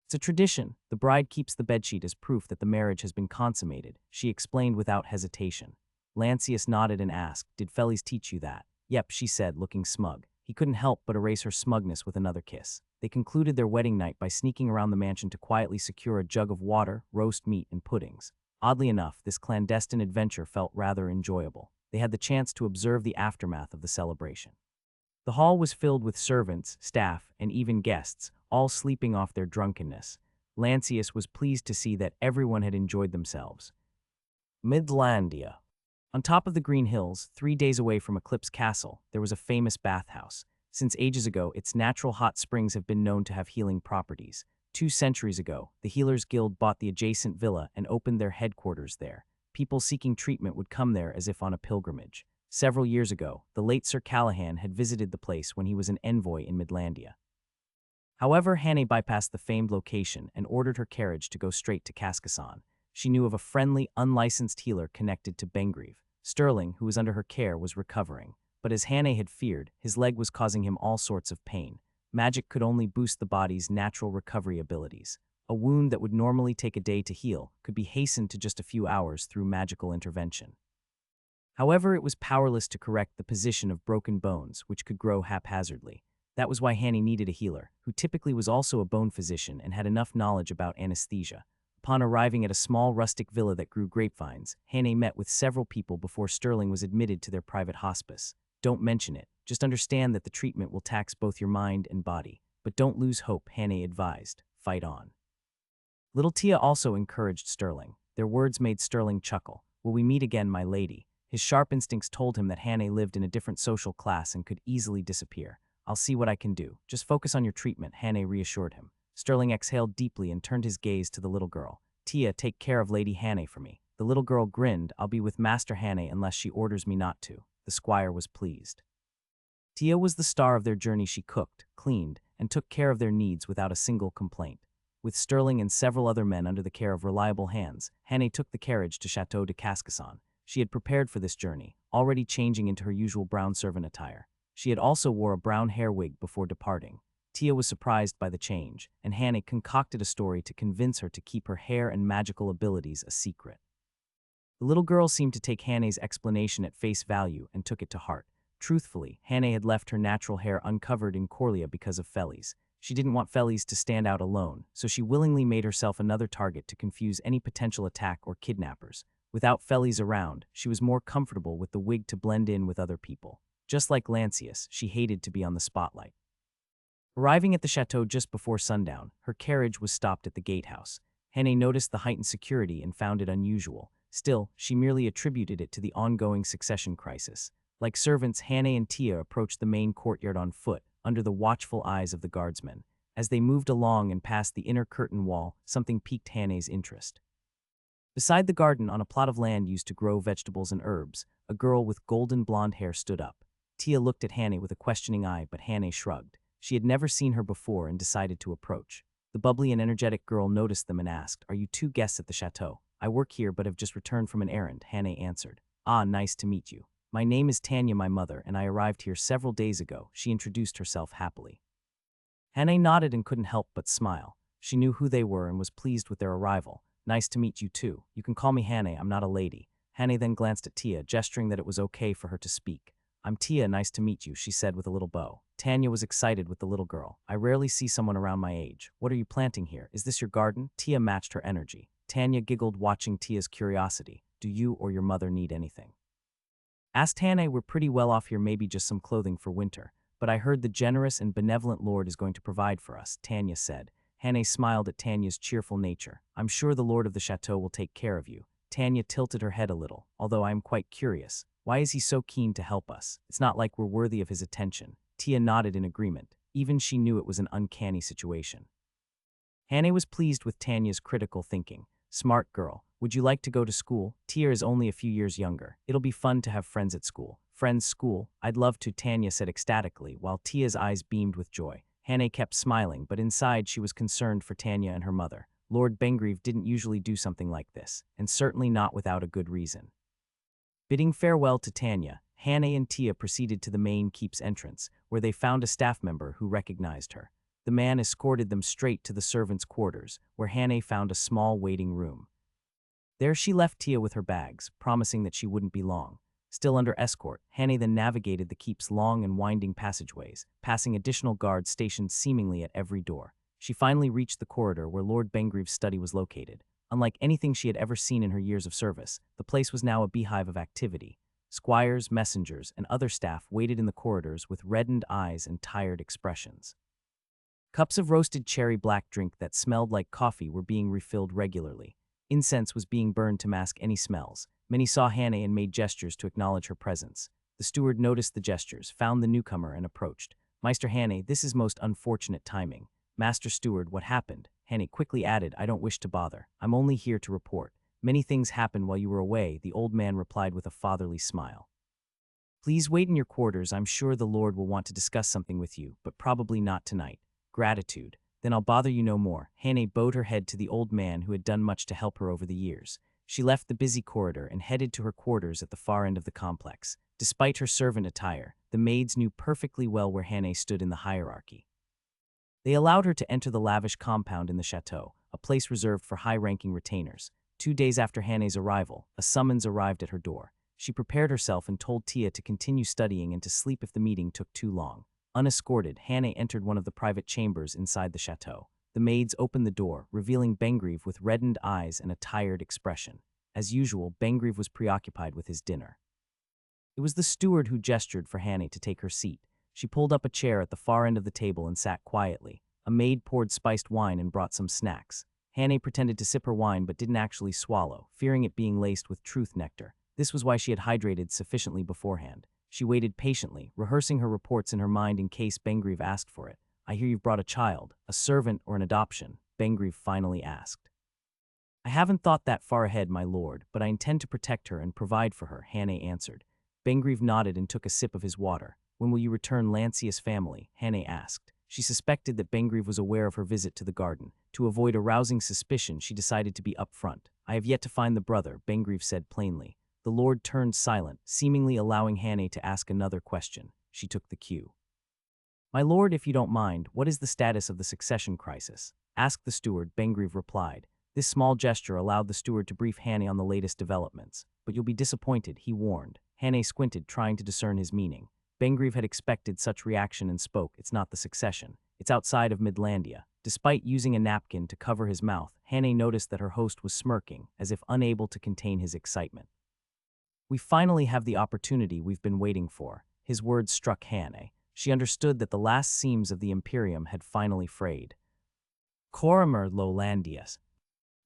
Speaker 1: It's a tradition. The bride keeps the bedsheet as proof that the marriage has been consummated, she explained without hesitation. Lancius nodded and asked, Did Felice teach you that? Yep, she said, looking smug. He couldn't help but erase her smugness with another kiss. They concluded their wedding night by sneaking around the mansion to quietly secure a jug of water, roast meat, and puddings. Oddly enough, this clandestine adventure felt rather enjoyable. They had the chance to observe the aftermath of the celebration. The hall was filled with servants, staff, and even guests, all sleeping off their drunkenness. Lancius was pleased to see that everyone had enjoyed themselves. Midlandia. On top of the Green Hills, 3 days away from Eclipse Castle, there was a famous bathhouse. Since ages ago, its natural hot springs have been known to have healing properties. 2 centuries ago, the Healers Guild bought the adjacent villa and opened their headquarters there. People seeking treatment would come there as if on a pilgrimage. Several years ago, the late Sir Callahan had visited the place when he was an envoy in Midlandia. However, Hannah bypassed the famed location and ordered her carriage to go straight to Cascason. She knew of a friendly, unlicensed healer connected to Bengreve. Sterling, who was under her care, was recovering. But as Hannah had feared, his leg was causing him all sorts of pain. Magic could only boost the body's natural recovery abilities. A wound that would normally take a day to heal could be hastened to just a few hours through magical intervention. However, it was powerless to correct the position of broken bones, which could grow haphazardly. That was why Hannah needed a healer, who typically was also a bone physician and had enough knowledge about anesthesia. Upon arriving at a small rustic villa that grew grapevines, Hannah met with several people before Sterling was admitted to their private hospice. Don't mention it. Just understand that the treatment will tax both your mind and body. But don't lose hope, Hannah advised. Fight on. Little Tia also encouraged Sterling. Their words made Sterling chuckle. Will we meet again, my lady? His sharp instincts told him that Hannah lived in a different social class and could easily disappear. I'll see what I can do. Just focus on your treatment, Hannah reassured him. Sterling exhaled deeply and turned his gaze to the little girl. Tia, take care of Lady Hannah for me. The little girl grinned. I'll be with Master Hannah unless she orders me not to. The squire was pleased. Tia was the star of their journey. She cooked, cleaned, and took care of their needs without a single complaint. With Sterling and several other men under the care of reliable hands, Hannah took the carriage to Chateau de Cascason. She had prepared for this journey, already changing into her usual brown servant attire. She had also wore a brown hair wig before departing. Tia was surprised by the change, and Hannah concocted a story to convince her to keep her hair and magical abilities a secret. The little girl seemed to take Hannah's explanation at face value and took it to heart. Truthfully, Hannah had left her natural hair uncovered in Coria because of Felice. She didn't want Felice to stand out alone, so she willingly made herself another target to confuse any potential attack or kidnappers. Without Felice around, she was more comfortable with the wig to blend in with other people. Just like Lancius, she hated to be on the spotlight. Arriving at the chateau just before sundown, her carriage was stopped at the gatehouse. Hannah noticed the heightened security and found it unusual. Still, she merely attributed it to the ongoing succession crisis. Like servants, Hannah and Tia approached the main courtyard on foot, under the watchful eyes of the guardsmen. As they moved along and passed the inner curtain wall, something piqued Hannah's interest. Beside the garden, on a plot of land used to grow vegetables and herbs, a girl with golden blonde hair stood up. Tia looked at Hannah with a questioning eye, but Hannah shrugged. She had never seen her before and decided to approach. The bubbly and energetic girl noticed them and asked, "Are you 2 guests at the chateau?" "I work here but have just returned from an errand," Hannah answered. "Ah, nice to meet you. My name is Tanya, my mother, and I arrived here several days ago," she introduced herself happily. Hannah nodded and couldn't help but smile. She knew who they were and was pleased with their arrival. "Nice to meet you too. You can call me Hannah, I'm not a lady." Hannah then glanced at Tia, gesturing that it was okay for her to speak. I'm Tia, nice to meet you, she said with a little bow. Tanya was excited with the little girl. I rarely see someone around my age. What are you planting here? Is this your garden? Tia matched her energy. Tanya giggled, watching Tia's curiosity. Do you or your mother need anything? Asked Hannah. We're pretty well off here, maybe just some clothing for winter. But I heard the generous and benevolent Lord is going to provide for us, Tanya said. Hannah smiled at Tanya's cheerful nature. I'm sure the Lord of the chateau will take care of you. Tanya tilted her head a little, although I am quite curious. Why is he so keen to help us? It's not like we're worthy of his attention. Tia nodded in agreement. Even she knew it was an uncanny situation. Hannah was pleased with Tanya's critical thinking. Smart girl. Would you like to go to school? Tia is only a few years younger. It'll be fun to have friends at school. Friends, school? I'd love to, Tanya said ecstatically, while Tia's eyes beamed with joy. Hannah kept smiling, but inside she was concerned for Tanya and her mother. Lord Bengrieve didn't usually do something like this, and certainly not without a good reason. Bidding farewell to Tanya, Hannah and Tia proceeded to the main keep's entrance, where they found a staff member who recognized her. The man escorted them straight to the servants' quarters, where Hannah found a small waiting room. There she left Tia with her bags, promising that she wouldn't be long. Still under escort, Hannah then navigated the keep's long and winding passageways, passing additional guards stationed seemingly at every door. She finally reached the corridor where Lord Bengrieve's study was located. Unlike anything she had ever seen in her years of service, the place was now a beehive of activity. Squires, messengers, and other staff waited in the corridors with reddened eyes and tired expressions. Cups of roasted cherry black drink that smelled like coffee were being refilled regularly. Incense was being burned to mask any smells. Many saw Hannah and made gestures to acknowledge her presence. The steward noticed the gestures, found the newcomer, and approached. Meister Hannah, this is most unfortunate timing. Master Steward, what happened? Hannah quickly added, I don't wish to bother. I'm only here to report. Many things happened while you were away, the old man replied with a fatherly smile. Please wait in your quarters. I'm sure the Lord will want to discuss something with you, but probably not tonight. Gratitude. Then I'll bother you no more. Hannah bowed her head to the old man who had done much to help her over the years. She left the busy corridor and headed to her quarters at the far end of the complex. Despite her servant attire, the maids knew perfectly well where Hannah stood in the hierarchy. They allowed her to enter the lavish compound in the chateau, a place reserved for high-ranking retainers. 2 days after Hannah's arrival, a summons arrived at her door. She prepared herself and told Tia to continue studying and to sleep if the meeting took too long. Unescorted, Hannah entered one of the private chambers inside the chateau. The maids opened the door, revealing Bengrieve with reddened eyes and a tired expression. As usual, Bengrieve was preoccupied with his dinner. It was the steward who gestured for Hannah to take her seat. She pulled up a chair at the far end of the table and sat quietly. A maid poured spiced wine and brought some snacks. Hannah pretended to sip her wine but didn't actually swallow, fearing it being laced with truth nectar. This was why she had hydrated sufficiently beforehand. She waited patiently, rehearsing her reports in her mind in case Bengrieve asked for it. I hear you've brought a child, a servant or an adoption, Bengrieve finally asked. I haven't thought that far ahead, my lord, but I intend to protect her and provide for her, Hannah answered. Bengrieve nodded and took a sip of his water. When will you return Lancius family? Hannah asked. She suspected that Bengrieve was aware of her visit to the garden. To avoid arousing suspicion, she decided to be upfront. I have yet to find the brother, Bengrieve said plainly. The lord turned silent, seemingly allowing Hannah to ask another question. She took the cue. My lord, if you don't mind, what is the status of the succession crisis? Asked the steward, Bengrieve replied. This small gesture allowed the steward to brief Hannah on the latest developments. But you'll be disappointed, he warned. Hannah squinted, trying to discern his meaning. Bengrieve had expected such reaction and spoke, it's not the succession. It's outside of Midlandia. Despite using a napkin to cover his mouth, Hannah noticed that her host was smirking, as if unable to contain his excitement. We finally have the opportunity we've been waiting for. His words struck Hannah. She understood that the last seams of the Imperium had finally frayed. Coria Lolandias.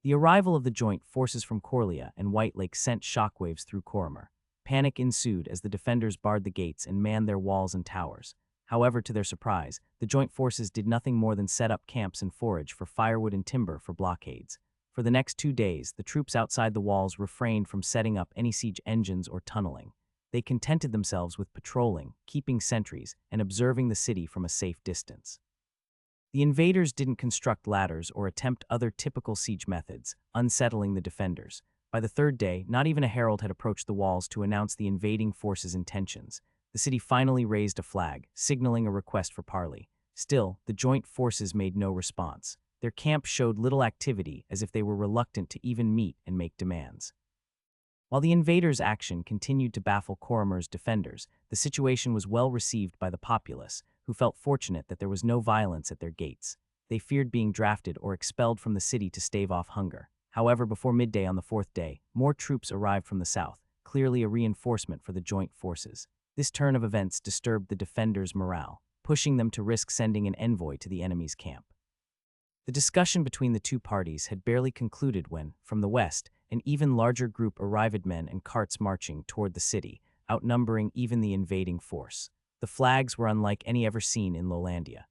Speaker 1: The arrival of the joint forces from Coria and White Lake sent shockwaves through Coria. Panic ensued as the defenders barred the gates and manned their walls and towers. However, to their surprise, the joint forces did nothing more than set up camps and forage for firewood and timber for blockades. For the next 2 days, the troops outside the walls refrained from setting up any siege engines or tunneling. They contented themselves with patrolling, keeping sentries, and observing the city from a safe distance. The invaders didn't construct ladders or attempt other typical siege methods, unsettling the defenders. By the 3rd day, not even a herald had approached the walls to announce the invading forces' intentions. The city finally raised a flag, signaling a request for parley. Still, the joint forces made no response. Their camp showed little activity, as if they were reluctant to even meet and make demands. While the invaders' action continued to baffle Coromer's defenders, the situation was well received by the populace, who felt fortunate that there was no violence at their gates. They feared being drafted or expelled from the city to stave off hunger. However, before midday on the fourth day, more troops arrived from the south, clearly a reinforcement for the joint forces. This turn of events disturbed the defenders' morale, pushing them to risk sending an envoy to the enemy's camp. The discussion between the two parties had barely concluded when, from the west, an even larger group arrived, men and carts marching toward the city, outnumbering even the invading force. The flags were unlike any ever seen in Lowlandia.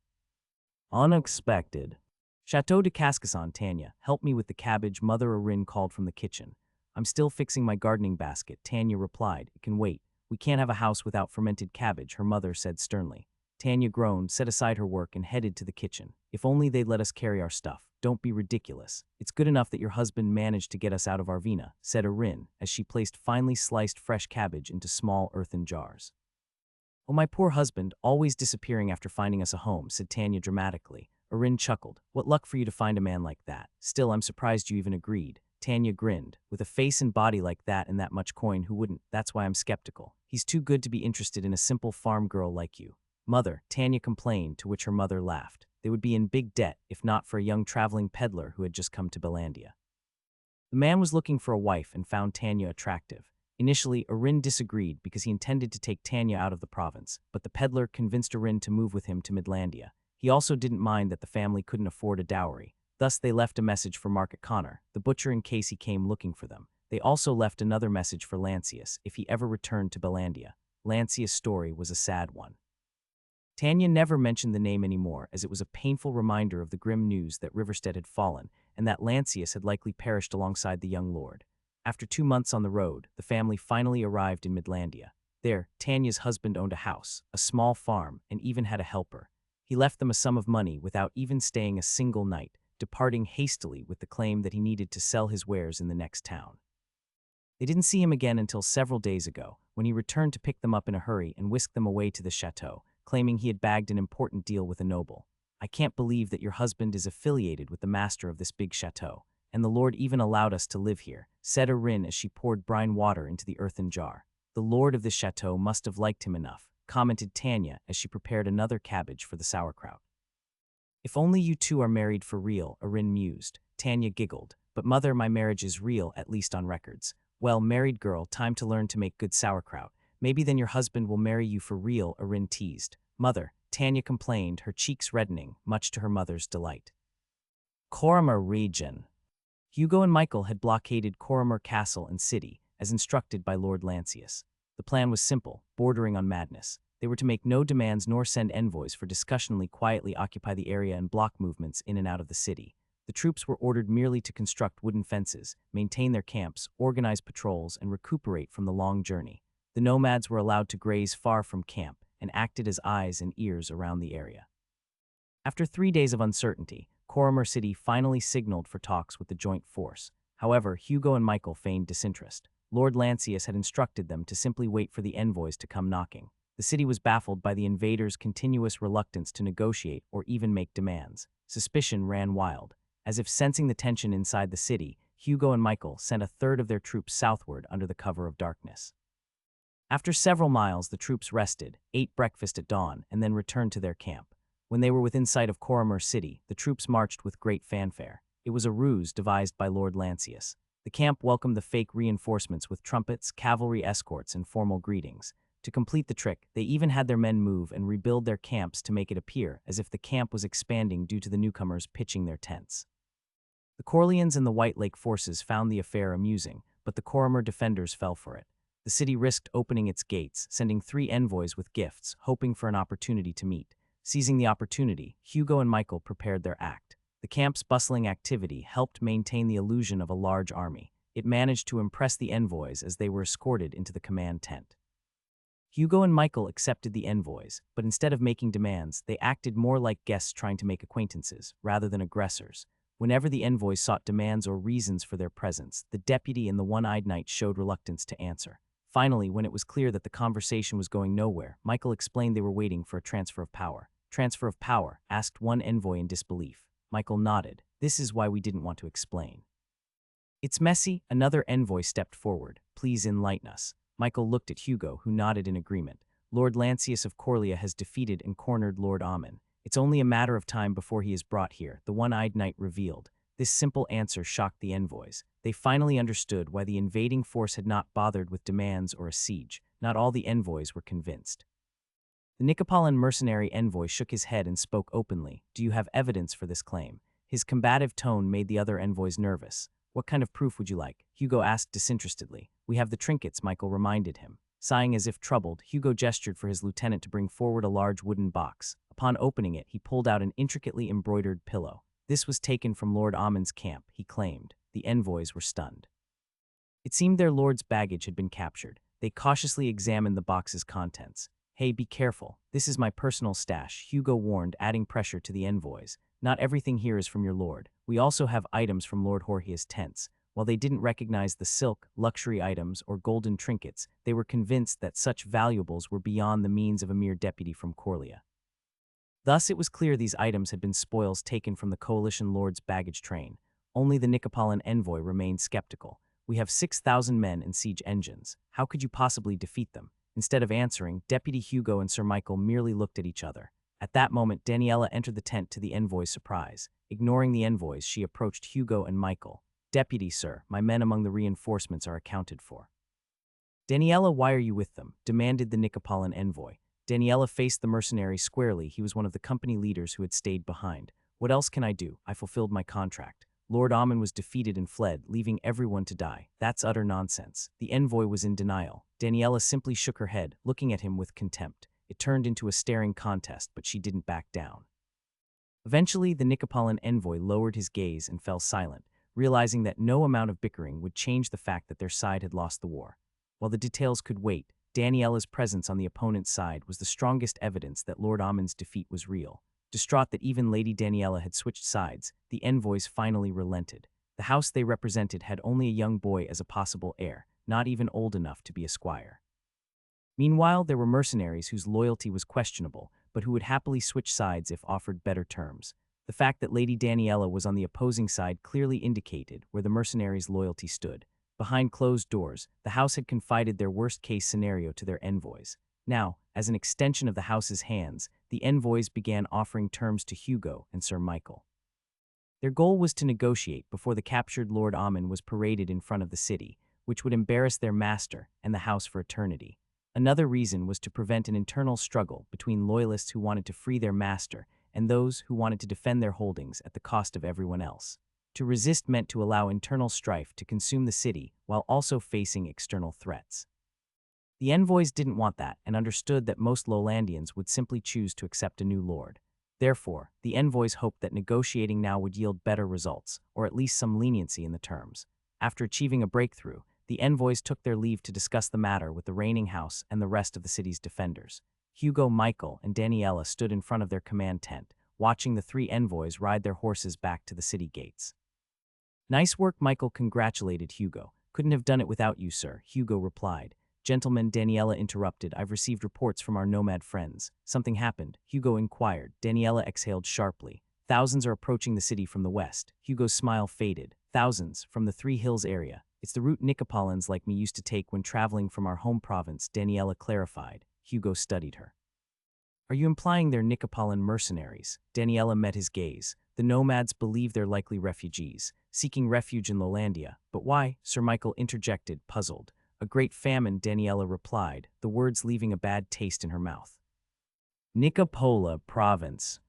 Speaker 1: Unexpected. Chateau de Cascasson, Tanya, help me with the cabbage, Mother Arin called from the kitchen. I'm still fixing my gardening basket, Tanya replied. It can wait. We can't have a house without fermented cabbage, her mother said sternly. Tanya groaned, set aside her work, and headed to the kitchen. If only they'd let us carry our stuff. Don't be ridiculous. It's good enough that your husband managed to get us out of Arvina, said Arin, as she placed finely sliced fresh cabbage into small earthen jars. Oh, my poor husband, always disappearing after finding us a home, said Tanya dramatically. Arin chuckled. What luck for you to find a man like that. Still, I'm surprised you even agreed. Tanya grinned. With a face and body like that and that much coin, who wouldn't? That's why I'm skeptical. He's too good to be interested in a simple farm girl like you. Mother, Tanya complained, to which her mother laughed. They would be in big debt if not for a young traveling peddler who had just come to Belandia. The man was looking for a wife and found Tanya attractive. Initially, Arin disagreed because he intended to take Tanya out of the province, but the peddler convinced Arin to move with him to Midlandia. He also didn't mind that the family couldn't afford a dowry. Thus, they left a message for Market Connor, the butcher, in case he came looking for them. They also left another message for Lancius if he ever returned to Belandia. Lancius' story was a sad one. Tanya never mentioned the name anymore, as it was a painful reminder of the grim news that Riverstead had fallen and that Lancius had likely perished alongside the young lord. After 2 months on the road, the family finally arrived in Midlandia. There, Tanya's husband owned a house, a small farm, and even had a helper. He left them a sum of money without even staying a single night, departing hastily with the claim that he needed to sell his wares in the next town. They didn't see him again until several days ago, when he returned to pick them up in a hurry and whisk them away to the chateau, claiming he had bagged an important deal with a noble. I can't believe that your husband is affiliated with the master of this big chateau, and the lord even allowed us to live here, said Arin as she poured brine water into the earthen jar. The lord of this chateau must have liked him enough, commented Tanya as she prepared another cabbage for the sauerkraut. If only you two are married for real, Arin mused. Tanya giggled. But mother, my marriage is real, at least on records. Well, married girl, time to learn to make good sauerkraut. Maybe then your husband will marry you for real, Arin teased. Mother, Tanya complained, her cheeks reddening, much to her mother's delight. Coria region. Hugo and Michael had blockaded Coria Castle and city, as instructed by Lord Lancius. The plan was simple, bordering on madness. They were to make no demands nor send envoys for discussionally quietly occupy the area and block movements in and out of the city. The troops were ordered merely to construct wooden fences, maintain their camps, organize patrols, and recuperate from the long journey. The nomads were allowed to graze far from camp and acted as eyes and ears around the area. After 3 days of uncertainty, Coria City finally signaled for talks with the joint force. However, Hugo and Michael feigned disinterest. Lord Lancius had instructed them to simply wait for the envoys to come knocking. The city was baffled by the invaders' continuous reluctance to negotiate or even make demands. Suspicion ran wild. As if sensing the tension inside the city, Hugo and Michael sent a third of their troops southward under the cover of darkness. After several miles, the troops rested, ate breakfast at dawn, and then returned to their camp. When they were within sight of Coria City, the troops marched with great fanfare. It was a ruse devised by Lord Lancius. The camp welcomed the fake reinforcements with trumpets, cavalry escorts, and formal greetings. To complete the trick, they even had their men move and rebuild their camps to make it appear as if the camp was expanding due to the newcomers pitching their tents. The Corleans and the White Lake forces found the affair amusing, but the Coria defenders fell for it. The city risked opening its gates, sending 3 envoys with gifts, hoping for an opportunity to meet. Seizing the opportunity, Hugo and Michael prepared their act. The camp's bustling activity helped maintain the illusion of a large army. It managed to impress the envoys as they were escorted into the command tent. Hugo and Michael accepted the envoys, but instead of making demands, they acted more like guests trying to make acquaintances, rather than aggressors. Whenever the envoys sought demands or reasons for their presence, the deputy and the one-eyed knight showed reluctance to answer. Finally, when it was clear that the conversation was going nowhere, Michael explained they were waiting for a transfer of power. Transfer of power? Asked one envoy in disbelief. Michael nodded. This is why we didn't want to explain. It's messy, another envoy stepped forward. please enlighten us. Michael looked at Hugo, who nodded in agreement. Lord Lancius of Coria has defeated and cornered Lord Ammon. It's only a matter of time before he is brought here, the one-eyed knight revealed. This simple answer shocked the envoys. They finally understood why the invading force had not bothered with demands or a siege. Not all the envoys were convinced. The Nicopolitan mercenary envoy shook his head and spoke openly. Do you have evidence for this claim? His combative tone made the other envoys nervous. What kind of proof would you like? Hugo asked disinterestedly. We have the trinkets, Michael reminded him. Sighing as if troubled, Hugo gestured for his lieutenant to bring forward a large wooden box. Upon opening it, he pulled out an intricately embroidered pillow. This was taken from Lord Ammon's camp, he claimed. The envoys were stunned. It seemed their lord's baggage had been captured. They cautiously examined the box's contents. Hey, be careful. This is my personal stash, Hugo warned, adding pressure to the envoys. Not everything here is from your lord. We also have items from Lord Jorge's tents. While they didn't recognize the silk, luxury items, or golden trinkets, they were convinced that such valuables were beyond the means of a mere deputy from Coria. Thus, it was clear these items had been spoils taken from the coalition lord's baggage train. Only the Nicopolitan envoy remained skeptical. We have 6,000 men and siege engines. How could you possibly defeat them? Instead of answering, Deputy Hugo and Sir Michael merely looked at each other. At that moment, Daniela entered the tent to the envoy's surprise. Ignoring the envoys, she approached Hugo and Michael. Deputy, sir, my men among the reinforcements are accounted for. Daniela, why are you with them? Demanded the Nicopolitan envoy. Daniela faced the mercenary squarely. He was one of the company leaders who had stayed behind. What else can I do? I fulfilled my contract. Lord Ammon was defeated and fled, leaving everyone to die. That's utter nonsense. The envoy was in denial. Daniela simply shook her head, looking at him with contempt. It turned into a staring contest, but she didn't back down. Eventually, the Nicopolitan envoy lowered his gaze and fell silent, realizing that no amount of bickering would change the fact that their side had lost the war. While the details could wait, Daniela's presence on the opponent's side was the strongest evidence that Lord Ammon's defeat was real. Distraught that even Lady Daniela had switched sides, the envoys finally relented. The house they represented had only a young boy as a possible heir, not even old enough to be a squire. Meanwhile, there were mercenaries whose loyalty was questionable, but who would happily switch sides if offered better terms. The fact that Lady Daniela was on the opposing side clearly indicated where the mercenaries' loyalty stood. Behind closed doors, the house had confided their worst-case scenario to their envoys. Now, as an extension of the house's hands, the envoys began offering terms to Hugo and Sir Michael. Their goal was to negotiate before the captured Lord Ammon was paraded in front of the city, which would embarrass their master and the house for eternity. Another reason was to prevent an internal struggle between loyalists who wanted to free their master and those who wanted to defend their holdings at the cost of everyone else. To resist meant to allow internal strife to consume the city while also facing external threats. The envoys didn't want that and understood that most Lowlandians would simply choose to accept a new lord. Therefore, the envoys hoped that negotiating now would yield better results, or at least some leniency in the terms. After achieving a breakthrough, the envoys took their leave to discuss the matter with the reigning house and the rest of the city's defenders. Hugo, Michael, and Daniela stood in front of their command tent, watching the three envoys ride their horses back to the city gates. Nice work, Michael congratulated Hugo. Couldn't have done it without you, sir, Hugo replied. Gentlemen, Daniela interrupted. I've received reports from our nomad friends. Something happened, Hugo inquired. Daniela exhaled sharply. Thousands are approaching the city from the west. Hugo's smile faded. Thousands, from the Three Hills area. It's the route Nicopolitans like me used to take when traveling from our home province, Daniela clarified. Hugo studied her. Are you implying they're Nicopolitan mercenaries? Daniela met his gaze. The nomads believe they're likely refugees, seeking refuge in Lowlandia. But why? Sir Michael interjected, puzzled. A great famine, Daniela replied, the words leaving a bad taste in her mouth. Nicopola province.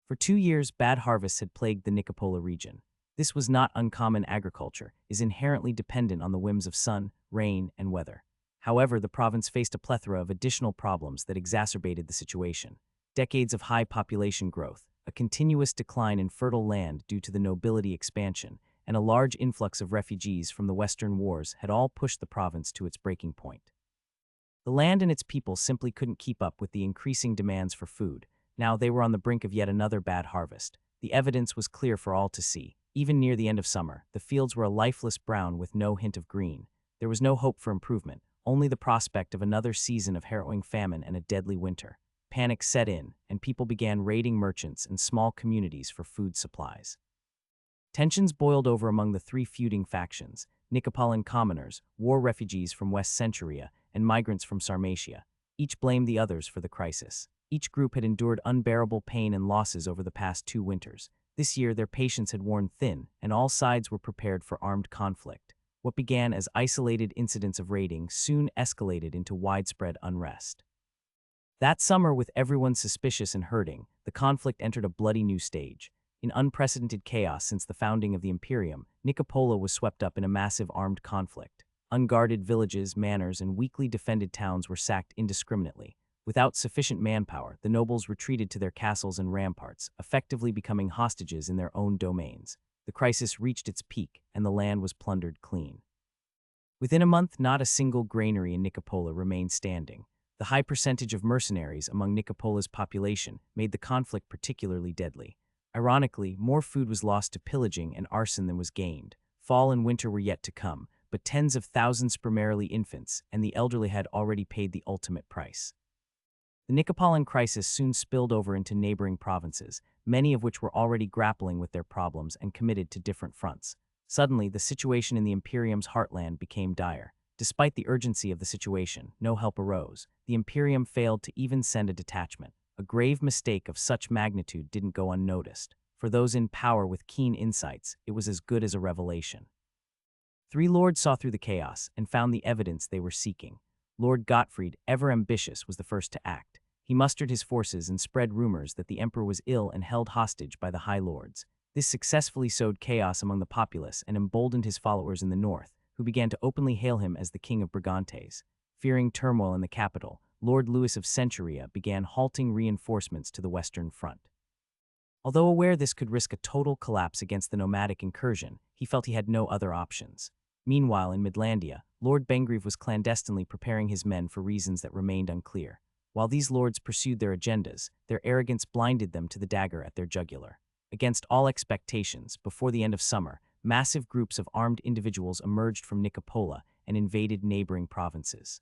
Speaker 1: For 2 years, bad harvests had plagued the Nicopola region. This was not uncommon. Agriculture is inherently dependent on the whims of sun, rain, and weather. However, the province faced a plethora of additional problems that exacerbated the situation. Decades of high population growth, a continuous decline in fertile land due to the nobility expansion, and a large influx of refugees from the Western wars had all pushed the province to its breaking point. The land and its people simply couldn't keep up with the increasing demands for food. Now they were on the brink of yet another bad harvest. The evidence was clear for all to see. Even near the end of summer, the fields were a lifeless brown with no hint of green. There was no hope for improvement, only the prospect of another season of harrowing famine and a deadly winter. Panic set in, and people began raiding merchants and small communities for food supplies. Tensions boiled over among the three feuding factions. Nicopolitan commoners, war refugees from West Centuria, and migrants from Sarmatia. Each blamed the others for the crisis. Each group had endured unbearable pain and losses over the past 2 winters. This year, their patience had worn thin, and all sides were prepared for armed conflict. What began as isolated incidents of raiding soon escalated into widespread unrest. That summer, with everyone suspicious and hurting, the conflict entered a bloody new stage. In unprecedented chaos since the founding of the Imperium, Nicopola was swept up in a massive armed conflict. Unguarded villages, manors, and weakly defended towns were sacked indiscriminately. Without sufficient manpower, the nobles retreated to their castles and ramparts, effectively becoming hostages in their own domains. The crisis reached its peak, and the land was plundered clean. Within a month, not a single granary in Nicopola remained standing. The high percentage of mercenaries among Nicopola's population made the conflict particularly deadly. Ironically, more food was lost to pillaging and arson than was gained. Fall and winter were yet to come, but tens of thousands, primarily infants, and the elderly had already paid the ultimate price. The Nicopolitan crisis soon spilled over into neighboring provinces, many of which were already grappling with their problems and committed to different fronts. Suddenly, the situation in the Imperium's heartland became dire. Despite the urgency of the situation, no help arose. The Imperium failed to even send a detachment. A grave mistake of such magnitude didn't go unnoticed. For those in power with keen insights, it was as good as a revelation. 3 lords saw through the chaos and found the evidence they were seeking. Lord Gottfried, ever ambitious, was the first to act. He mustered his forces and spread rumors that the emperor was ill and held hostage by the High Lords. This successfully sowed chaos among the populace and emboldened his followers in the north, who began to openly hail him as the King of Brigantes. Fearing turmoil in the capital, Lord Louis of Centuria began halting reinforcements to the western front. Although aware this could risk a total collapse against the nomadic incursion, he felt he had no other options. Meanwhile, in Midlandia, Lord Bengrieve was clandestinely preparing his men for reasons that remained unclear. While these lords pursued their agendas, their arrogance blinded them to the dagger at their jugular. Against all expectations, before the end of summer, massive groups of armed individuals emerged from Nicopola and invaded neighboring provinces.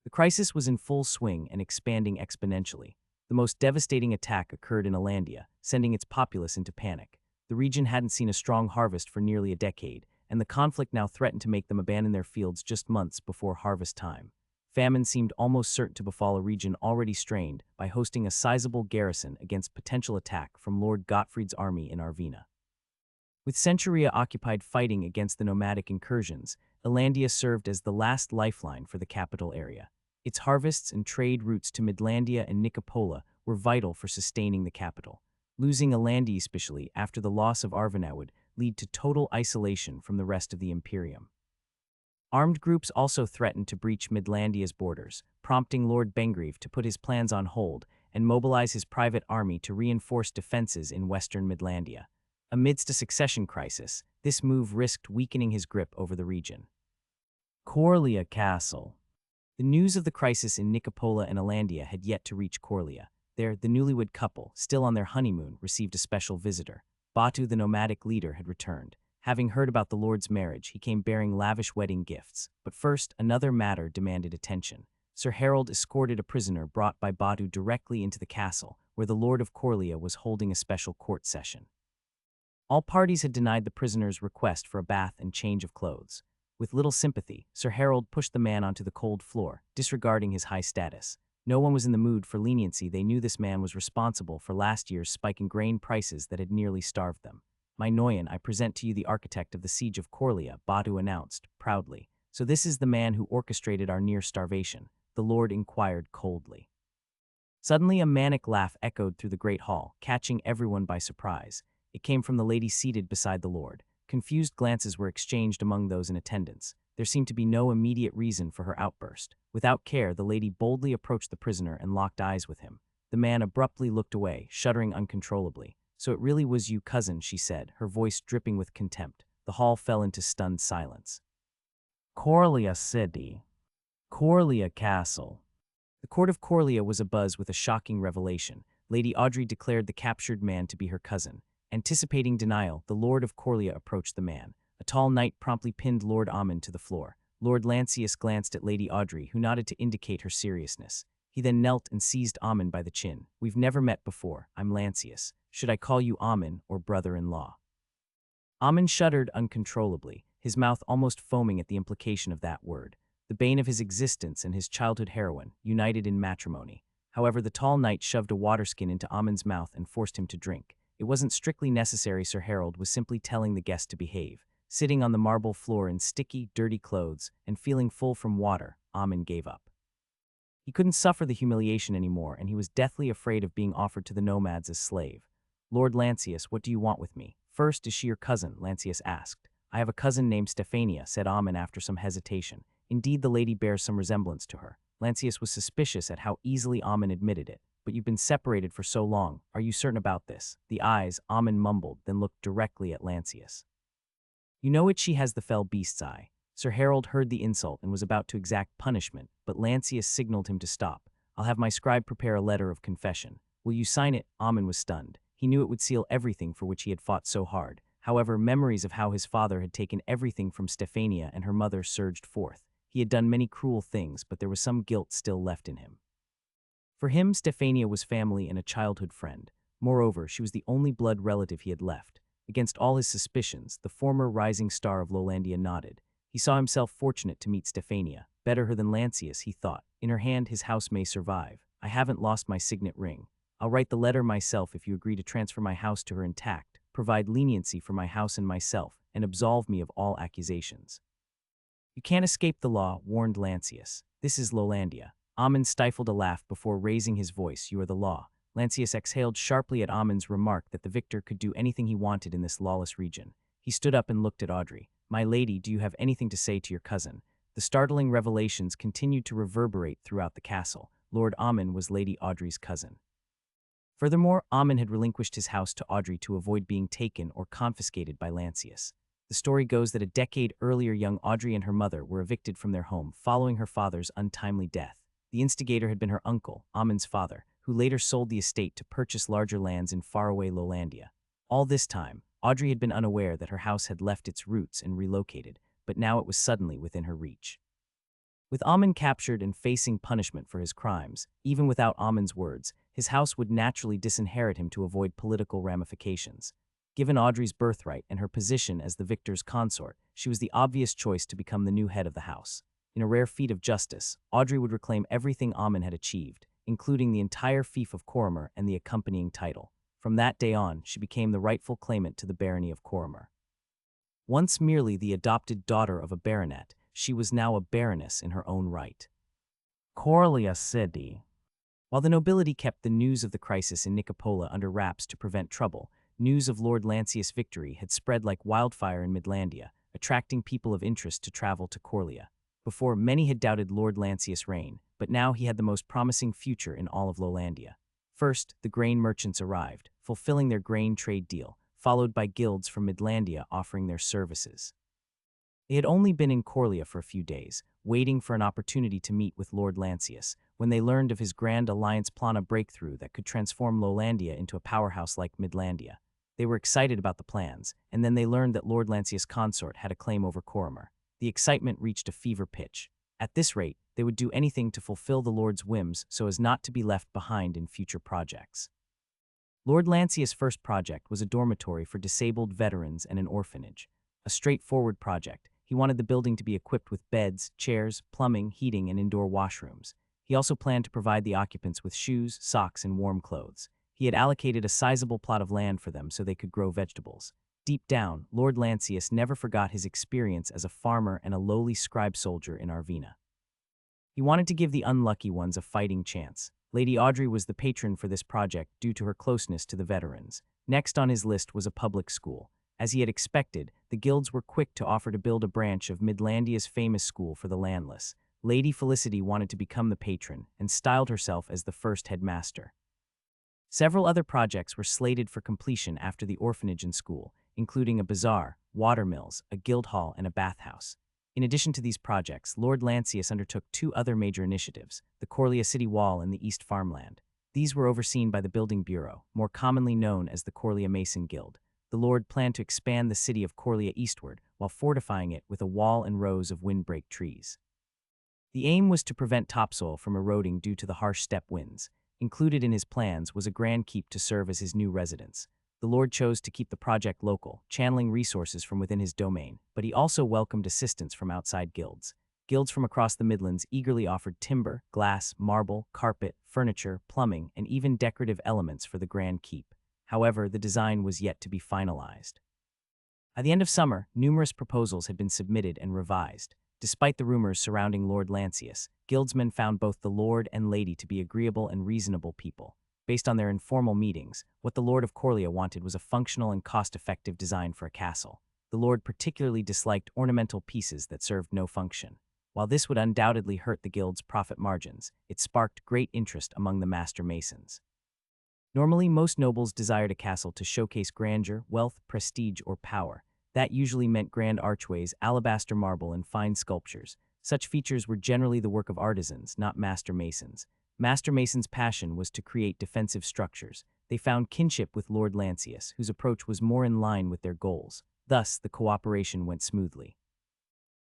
Speaker 1: The crisis was in full swing and expanding exponentially. The most devastating attack occurred in Alandia, sending its populace into panic. The region hadn't seen a strong harvest for nearly a decade, and the conflict now threatened to make them abandon their fields just months before harvest time. Famine seemed almost certain to befall a region already strained by hosting a sizable garrison against potential attack from Lord Gottfried's army in Arvina. With Centuria occupied fighting against the nomadic incursions, Alandia served as the last lifeline for the capital area. Its harvests and trade routes to Midlandia and Nicopola were vital for sustaining the capital. Losing Alandia, especially after the loss of Arvina, would lead to total isolation from the rest of the Imperium. Armed groups also threatened to breach Midlandia's borders, prompting Lord Bengrieve to put his plans on hold and mobilize his private army to reinforce defenses in western Midlandia. Amidst a succession crisis, this move risked weakening his grip over the region. Coria Castle. The news of the crisis in Nicopola and Alandia had yet to reach Coria. There, the newlywed couple, still on their honeymoon, received a special visitor. Batu, the nomadic leader, had returned. Having heard about the Lord's marriage, he came bearing lavish wedding gifts. But first, another matter demanded attention. Sir Harold escorted a prisoner brought by Batu directly into the castle, where the Lord of Coria was holding a special court session. All parties had denied the prisoner's request for a bath and change of clothes. With little sympathy, Sir Harold pushed the man onto the cold floor, disregarding his high status. No one was in the mood for leniency. They knew this man was responsible for last year's spike in grain prices that had nearly starved them. "My Noyan, I present to you the architect of the siege of Coria," Batu announced, proudly. "So this is the man who orchestrated our near starvation?" the Lord inquired coldly. Suddenly a manic laugh echoed through the great hall, catching everyone by surprise. It came from the lady seated beside the Lord. Confused glances were exchanged among those in attendance. There seemed to be no immediate reason for her outburst. Without care, the lady boldly approached the prisoner and locked eyes with him. The man abruptly looked away, shuddering uncontrollably. "So it really was you, cousin," she said, her voice dripping with contempt. The hall fell into stunned silence. Coria City. Coria Castle. The court of Coria was abuzz with a shocking revelation. Lady Audrey declared the captured man to be her cousin. Anticipating denial, the Lord of Coria approached the man. A tall knight promptly pinned Lord Ammon to the floor. Lord Lancius glanced at Lady Audrey, who nodded to indicate her seriousness. He then knelt and seized Ammon by the chin. "We've never met before. I'm Lancius. Should I call you Ammon or brother-in-law?" Ammon shuddered uncontrollably. his mouth almost foaming at the implication of that word. The bane of his existence and his childhood heroine, united in matrimony. However, the tall knight shoved a waterskin into Ammon's mouth and forced him to drink. It wasn't strictly necessary, Sir Harold was simply telling the guest to behave. Sitting on the marble floor in sticky, dirty clothes and feeling full from water, Ammon gave up. He couldn't suffer the humiliation anymore, and he was deathly afraid of being offered to the nomads as slave. Lord Lancius, what do you want with me? First, is she your cousin? Lancius asked. I have a cousin named Stephania, said Ammon after some hesitation. Indeed, the lady bears some resemblance to her. Lancius was suspicious at how easily Ammon admitted it. But you've been separated for so long. Are you certain about this? The eyes, Ammon mumbled, then looked directly at Lancius. You know it, she has the fell beast's eye. Sir Harold heard the insult and was about to exact punishment, but Lancius signaled him to stop. I'll have my scribe prepare a letter of confession. Will you sign it? Ammon was stunned. He knew it would seal everything for which he had fought so hard. However, memories of how his father had taken everything from Stephania and her mother surged forth. He had done many cruel things, but there was some guilt still left in him. For him, Stephania was family and a childhood friend. Moreover, she was the only blood relative he had left. Against all his suspicions, the former rising star of Lolandia nodded. He saw himself fortunate to meet Stephania. Better her than Lancius, he thought. In her hand, his house may survive. I haven't lost my signet ring. I'll write the letter myself if you agree to transfer my house to her intact, provide leniency for my house and myself, and absolve me of all accusations. You can't escape the law, warned Lancius. This is Lolandia. Ammon stifled a laugh before raising his voice. You are the law. Lancius exhaled sharply at Ammon's remark that the victor could do anything he wanted in this lawless region. He stood up and looked at Audrey. My lady, do you have anything to say to your cousin? The startling revelations continued to reverberate throughout the castle. Lord Ammon was Lady Audrey's cousin. Furthermore, Ammon had relinquished his house to Audrey to avoid being taken or confiscated by Lancius. The story goes that a decade earlier, young Audrey and her mother were evicted from their home following her father's untimely death. The instigator had been her uncle, Ammon's father, who later sold the estate to purchase larger lands in faraway Lolandia. All this time, Audrey had been unaware that her house had left its roots and relocated, but now it was suddenly within her reach. With Ammon captured and facing punishment for his crimes, even without Ammon's words, his house would naturally disinherit him to avoid political ramifications. Given Audrey's birthright and her position as the victor's consort, she was the obvious choice to become the new head of the house. In a rare feat of justice, Audrey would reclaim everything Ammon had achieved, including the entire fief of Coria and the accompanying title. From that day on, she became the rightful claimant to the barony of Coria. Once merely the adopted daughter of a baronet, she was now a baroness in her own right. Coria City. While the nobility kept the news of the crisis in Nicopola under wraps to prevent trouble, news of Lord Lancius' victory had spread like wildfire in Midlandia, attracting people of interest to travel to Coria. Before, many had doubted Lord Lancius' reign, but now he had the most promising future in all of Lolandia. First, the grain merchants arrived, fulfilling their grain trade deal, followed by guilds from Midlandia offering their services. They had only been in Coria for a few days, waiting for an opportunity to meet with Lord Lancius, when they learned of his Grand Alliance Plana breakthrough that could transform Lolandia into a powerhouse like Midlandia. They were excited about the plans, and then they learned that Lord Lancius' consort had a claim over Coria. The excitement reached a fever pitch. At this rate, they would do anything to fulfill the Lord's whims so as not to be left behind in future projects. Lord Lancius' first project was a dormitory for disabled veterans and an orphanage. A straightforward project. He wanted the building to be equipped with beds, chairs, plumbing, heating, and indoor washrooms. He also planned to provide the occupants with shoes, socks, and warm clothes. He had allocated a sizable plot of land for them so they could grow vegetables. Deep down, Lord Lancius never forgot his experience as a farmer and a lowly scribe soldier in Arvina. He wanted to give the unlucky ones a fighting chance. Lady Audrey was the patron for this project due to her closeness to the veterans. Next on his list was a public school. As he had expected, the guilds were quick to offer to build a branch of Midlandia's famous school for the landless. Lady Felicity wanted to become the patron and styled herself as the first headmaster. Several other projects were slated for completion after the orphanage and school, including a bazaar, watermills, a guild hall, and a bathhouse. In addition to these projects, Lord Lancius undertook two other major initiatives, the Coria City Wall and the East Farmland. These were overseen by the Building Bureau, more commonly known as the Coria Mason Guild. The Lord planned to expand the city of Coria eastward, while fortifying it with a wall and rows of windbreak trees. The aim was to prevent topsoil from eroding due to the harsh steppe winds. Included in his plans was a grand keep to serve as his new residence. The Lord chose to keep the project local, channeling resources from within his domain, but he also welcomed assistance from outside guilds. Guilds from across the Midlands eagerly offered timber, glass, marble, carpet, furniture, plumbing, and even decorative elements for the grand keep. However, the design was yet to be finalized. By the end of summer, numerous proposals had been submitted and revised. Despite the rumors surrounding Lord Lancius, guildsmen found both the Lord and Lady to be agreeable and reasonable people. Based on their informal meetings, what the Lord of Coria wanted was a functional and cost-effective design for a castle. The Lord particularly disliked ornamental pieces that served no function. While this would undoubtedly hurt the guild's profit margins, it sparked great interest among the master masons. Normally, most nobles desired a castle to showcase grandeur, wealth, prestige, or power. That usually meant grand archways, alabaster marble, and fine sculptures. Such features were generally the work of artisans, not master masons. Master masons' passion was to create defensive structures. They found kinship with Lord Lancius, whose approach was more in line with their goals. Thus, the cooperation went smoothly.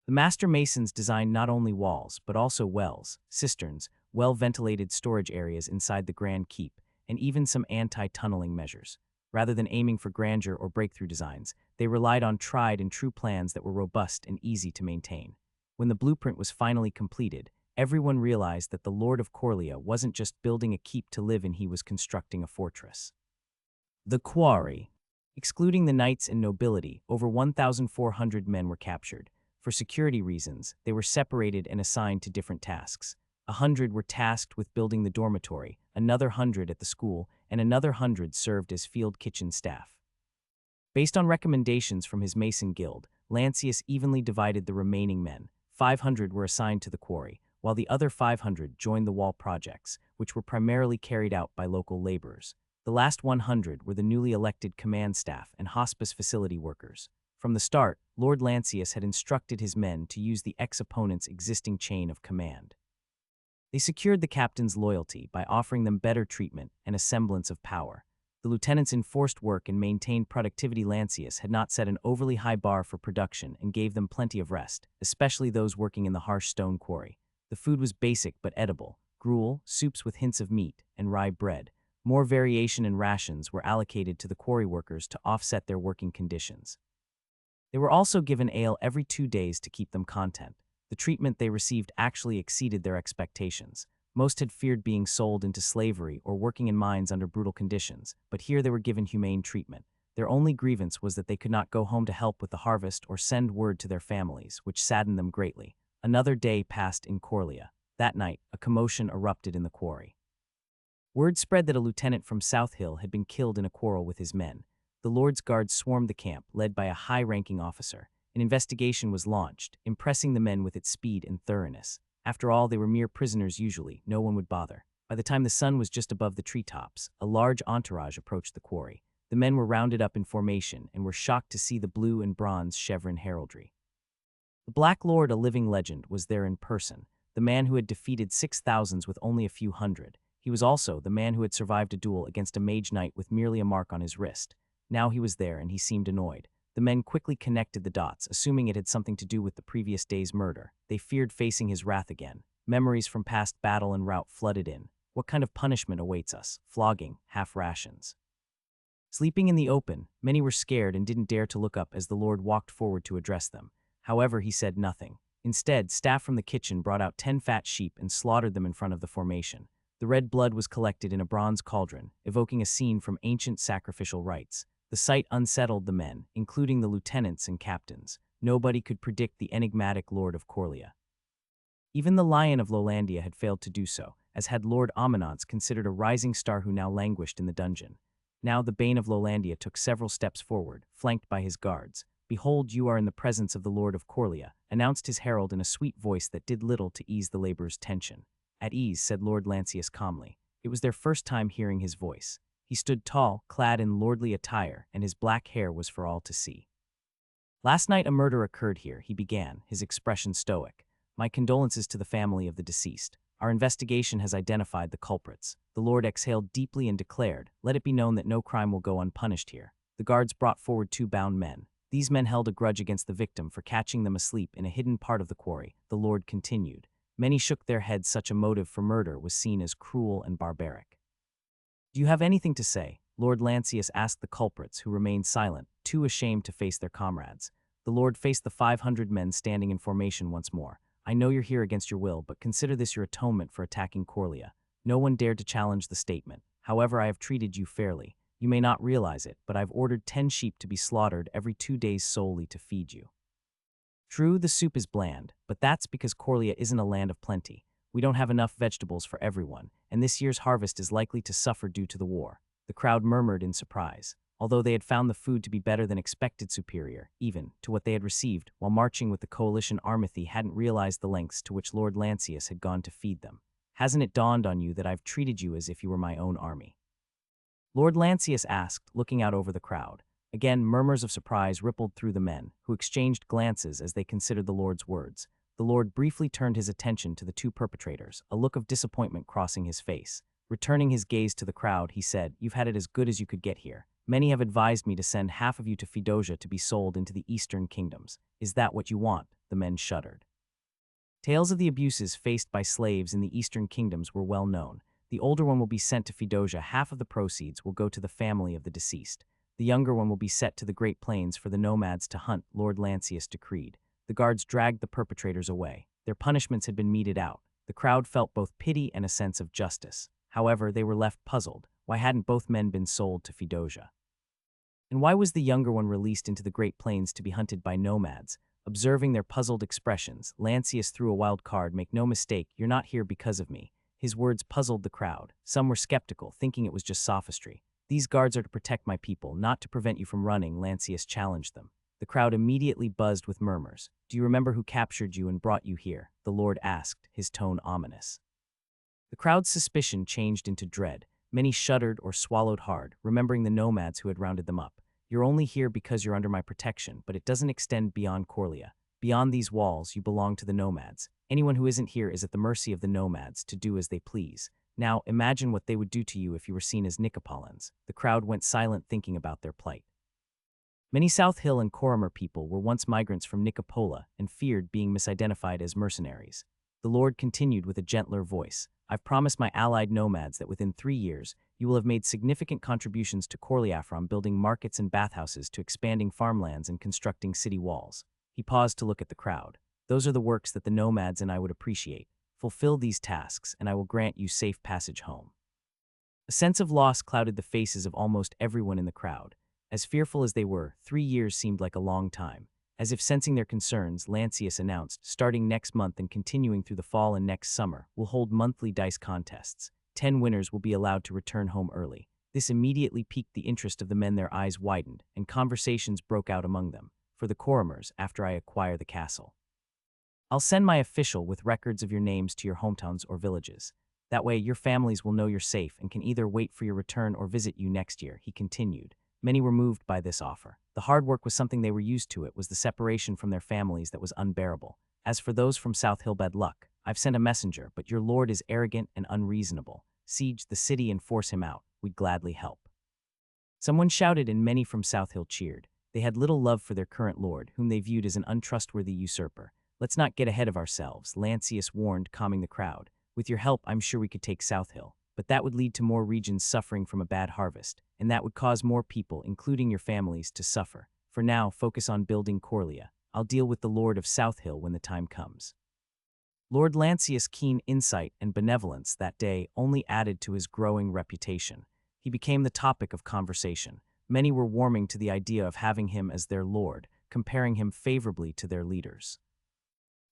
Speaker 1: The master masons designed not only walls, but also wells, cisterns, well-ventilated storage areas inside the grand keep, and even some anti-tunneling measures. Rather than aiming for grandeur or breakthrough designs, they relied on tried and true plans that were robust and easy to maintain. When the blueprint was finally completed, everyone realized that the Lord of Coria wasn't just building a keep to live in, he was constructing a fortress. The quarry. Excluding the knights and nobility, over 1,400 men were captured. For security reasons, they were separated and assigned to different tasks. 100 were tasked with building the dormitory, another 100 at the school, and another 100 served as field kitchen staff. Based on recommendations from his Mason Guild, Lancius evenly divided the remaining men. 500 were assigned to the quarry, while the other 500 joined the wall projects, which were primarily carried out by local laborers. The last 100 were the newly elected command staff and hospice facility workers. From the start, Lord Lancius had instructed his men to use the ex-opponent's existing chain of command. They secured the captain's loyalty by offering them better treatment and a semblance of power. The lieutenants enforced work and maintained productivity. Lancius had not set an overly high bar for production and gave them plenty of rest, especially those working in the harsh stone quarry. The food was basic but edible: gruel, soups with hints of meat, and rye bread. More variation and rations were allocated to the quarry workers to offset their working conditions. They were also given ale every 2 days to keep them content. The treatment they received actually exceeded their expectations. Most had feared being sold into slavery or working in mines under brutal conditions, but here they were given humane treatment. Their only grievance was that they could not go home to help with the harvest or send word to their families, which saddened them greatly. Another day passed in Coria. That night, a commotion erupted in the quarry. Word spread that a lieutenant from South Hill had been killed in a quarrel with his men. The Lord's Guard swarmed the camp, led by a high-ranking officer. An investigation was launched, impressing the men with its speed and thoroughness. After all, they were mere prisoners usually, no one would bother. By the time the sun was just above the treetops, a large entourage approached the quarry. The men were rounded up in formation and were shocked to see the blue and bronze chevron heraldry. The Black Lord, a living legend, was there in person, the man who had defeated 6,000s with only a few hundred. He was also the man who had survived a duel against a mage knight with merely a mark on his wrist. Now he was there and he seemed annoyed. The men quickly connected the dots, assuming it had something to do with the previous day's murder. They feared facing his wrath again. Memories from past battle and rout flooded in. What kind of punishment awaits us? Flogging, half rations. Sleeping in the open, many were scared and didn't dare to look up as the Lord walked forward to address them. However, he said nothing. Instead, staff from the kitchen brought out 10 fat sheep and slaughtered them in front of the formation. The red blood was collected in a bronze cauldron, evoking a scene from ancient sacrificial rites. The sight unsettled the men, including the lieutenants and captains. Nobody could predict the enigmatic Lord of Coria. Even the Lion of Lowlandia had failed to do so, as had Lord Ammon, considered a rising star who now languished in the dungeon. Now the Bane of Lowlandia took several steps forward, flanked by his guards. "Behold, you are in the presence of the Lord of Coria," announced his herald in a sweet voice that did little to ease the laborers' tension. "At ease," said Lord Lancius calmly. It was their first time hearing his voice. He stood tall, clad in lordly attire, and his black hair was for all to see. "Last night a murder occurred here," he began, his expression stoic. "My condolences to the family of the deceased. Our investigation has identified the culprits." The Lord exhaled deeply and declared, "Let it be known that no crime will go unpunished here." The guards brought forward 2 bound men. These men held a grudge against the victim for catching them asleep in a hidden part of the quarry. The Lord continued. Many shook their heads. Such a motive for murder was seen as cruel and barbaric. "Do you have anything to say?" Lord Lancius asked the culprits, who remained silent, too ashamed to face their comrades. The Lord faced the 500 men standing in formation once more. I know you're here against your will, but consider this your atonement for attacking Coria. No one dared to challenge the statement. However, I have treated you fairly. You may not realize it, but I've ordered 10 sheep to be slaughtered every 2 days solely to feed you. True, the soup is bland, but that's because Coria isn't a land of plenty. We don't have enough vegetables for everyone, and this year's harvest is likely to suffer due to the war. The crowd murmured in surprise. Although they had found the food to be better than expected, superior, even, to what they had received while marching with the coalition army, hadn't realized the lengths to which Lord Lancius had gone to feed them. Hasn't it dawned on you that I've treated you as if you were my own army? Lord Lancius asked, looking out over the crowd. Again, murmurs of surprise rippled through the men, who exchanged glances as they considered the Lord's words. The Lord briefly turned his attention to the two perpetrators, a look of disappointment crossing his face. Returning his gaze to the crowd, he said, "You've had it as good as you could get here. Many have advised me to send half of you to Fedosia to be sold into the eastern kingdoms. Is that what you want?" The men shuddered. Tales of the abuses faced by slaves in the eastern kingdoms were well known. The older one will be sent to Fedosia. Half of the proceeds will go to the family of the deceased. The younger one will be set to the Great Plains for the nomads to hunt, Lord Lancius decreed. The guards dragged the perpetrators away. Their punishments had been meted out. The crowd felt both pity and a sense of justice. However, they were left puzzled. Why hadn't both men been sold to Fedosia? And why was the younger one released into the Great Plains to be hunted by nomads? Observing their puzzled expressions, Lancius threw a wild card. "Make no mistake, you're not here because of me." His words puzzled the crowd. Some were skeptical, thinking it was just sophistry. "These guards are to protect my people, not to prevent you from running," Lancius challenged them. The crowd immediately buzzed with murmurs. "Do you remember who captured you and brought you here?" the Lord asked, his tone ominous. The crowd's suspicion changed into dread. Many shuddered or swallowed hard, remembering the nomads who had rounded them up. "You're only here because you're under my protection, but it doesn't extend beyond Coria. Beyond these walls, you belong to the nomads. Anyone who isn't here is at the mercy of the nomads to do as they please. Now, imagine what they would do to you if you were seen as Nicopolins." The crowd went silent, thinking about their plight. Many South Hill and Coramer people were once migrants from Nicopola and feared being misidentified as mercenaries. The Lord continued with a gentler voice. "I've promised my allied nomads that within 3 years, you will have made significant contributions to Coria, from building markets and bathhouses to expanding farmlands and constructing city walls." He paused to look at the crowd. "Those are the works that the nomads and I would appreciate. Fulfill these tasks, and I will grant you safe passage home." A sense of loss clouded the faces of almost everyone in the crowd. As fearful as they were, 3 years seemed like a long time. As if sensing their concerns, Lancius announced, "Starting next month and continuing through the fall and next summer, we'll hold monthly dice contests. 10 winners will be allowed to return home early." This immediately piqued the interest of the men. Their eyes widened, and conversations broke out among them. "For the Coramers, after I acquire the castle, I'll send my official with records of your names to your hometowns or villages. That way, your families will know you're safe and can either wait for your return or visit you next year," he continued. Many were moved by this offer. The hard work was something they were used to. It was the separation from their families that was unbearable. "As for those from South Hill, bad luck. I've sent a messenger, but your lord is arrogant and unreasonable. Siege the city and force him out. We'd gladly help." Someone shouted, and many from South Hill cheered. They had little love for their current lord, whom they viewed as an untrustworthy usurper. "Let's not get ahead of ourselves," Lancius warned, calming the crowd. "With your help, I'm sure we could take South Hill. But that would lead to more regions suffering from a bad harvest, and that would cause more people, including your families, to suffer. For now, focus on building Coria. I'll deal with the Lord of South Hill when the time comes." Lord Lancius' keen insight and benevolence that day only added to his growing reputation. He became the topic of conversation. Many were warming to the idea of having him as their lord, comparing him favorably to their leaders.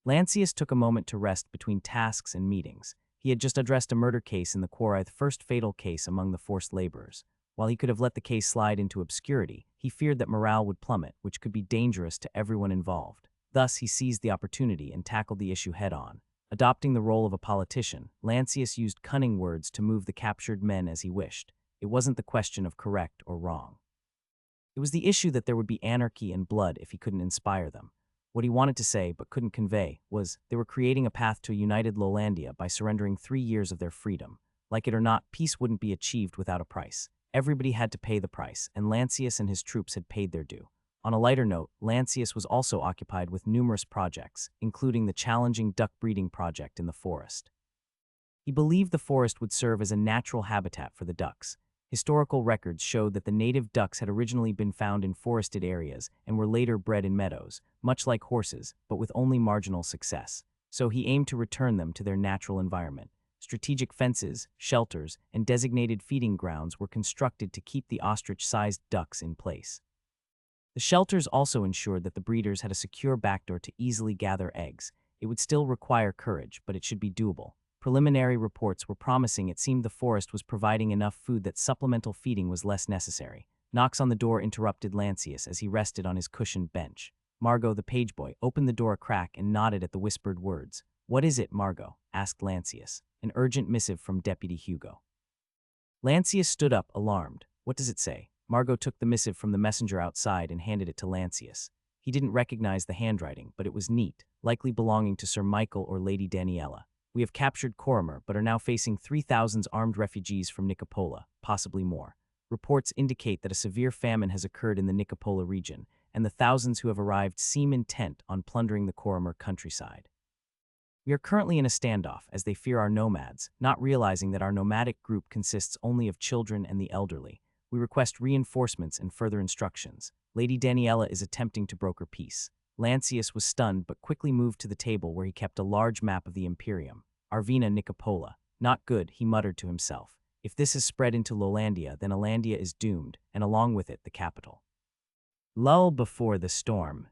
Speaker 1: Lancius took a moment to rest between tasks and meetings. He had just addressed a murder case in the Coria, the first fatal case among the forced laborers. While he could have let the case slide into obscurity, he feared that morale would plummet, which could be dangerous to everyone involved. Thus, he seized the opportunity and tackled the issue head-on. Adopting the role of a politician, Lancius used cunning words to move the captured men as he wished. It wasn't the question of correct or wrong. It was the issue that there would be anarchy and blood if he couldn't inspire them. What he wanted to say, but couldn't convey, was they were creating a path to a united Lowlandia by surrendering 3 years of their freedom. Like it or not, peace wouldn't be achieved without a price. Everybody had to pay the price, and Lancius and his troops had paid their due. On a lighter note, Lancius was also occupied with numerous projects, including the challenging duck breeding project in the forest. He believed the forest would serve as a natural habitat for the ducks. Historical records showed that the native ducks had originally been found in forested areas and were later bred in meadows, much like horses, but with only marginal success. So he aimed to return them to their natural environment. Strategic fences, shelters, and designated feeding grounds were constructed to keep the ostrich-sized ducks in place. The shelters also ensured that the breeders had a secure backdoor to easily gather eggs. It would still require courage, but it should be doable. Preliminary reports were promising. It seemed the forest was providing enough food that supplemental feeding was less necessary. Knocks on the door interrupted Lancius as he rested on his cushioned bench. Margot, the page boy, opened the door a crack and nodded at the whispered words. "What is it, Margot?" asked Lancius. "An urgent missive from Deputy Hugo." Lancius stood up, alarmed. "What does it say?" Margot took the missive from the messenger outside and handed it to Lancius. He didn't recognize the handwriting, but it was neat, likely belonging to Sir Michael or Lady Daniela. "We have captured Coria, but are now facing 3,000 armed refugees from Nicopola, possibly more. Reports indicate that a severe famine has occurred in the Nicopola region, and the thousands who have arrived seem intent on plundering the Coria countryside. We are currently in a standoff, as they fear our nomads, not realizing that our nomadic group consists only of children and the elderly. We request reinforcements and further instructions. Lady Daniela is attempting to broker peace." Lancius was stunned but quickly moved to the table where he kept a large map of the Imperium. Arvina Nicopola. "Not good," he muttered to himself. "If this is spread into Lowlandia, then Alandia is doomed, and along with it the capital." Lull before the storm.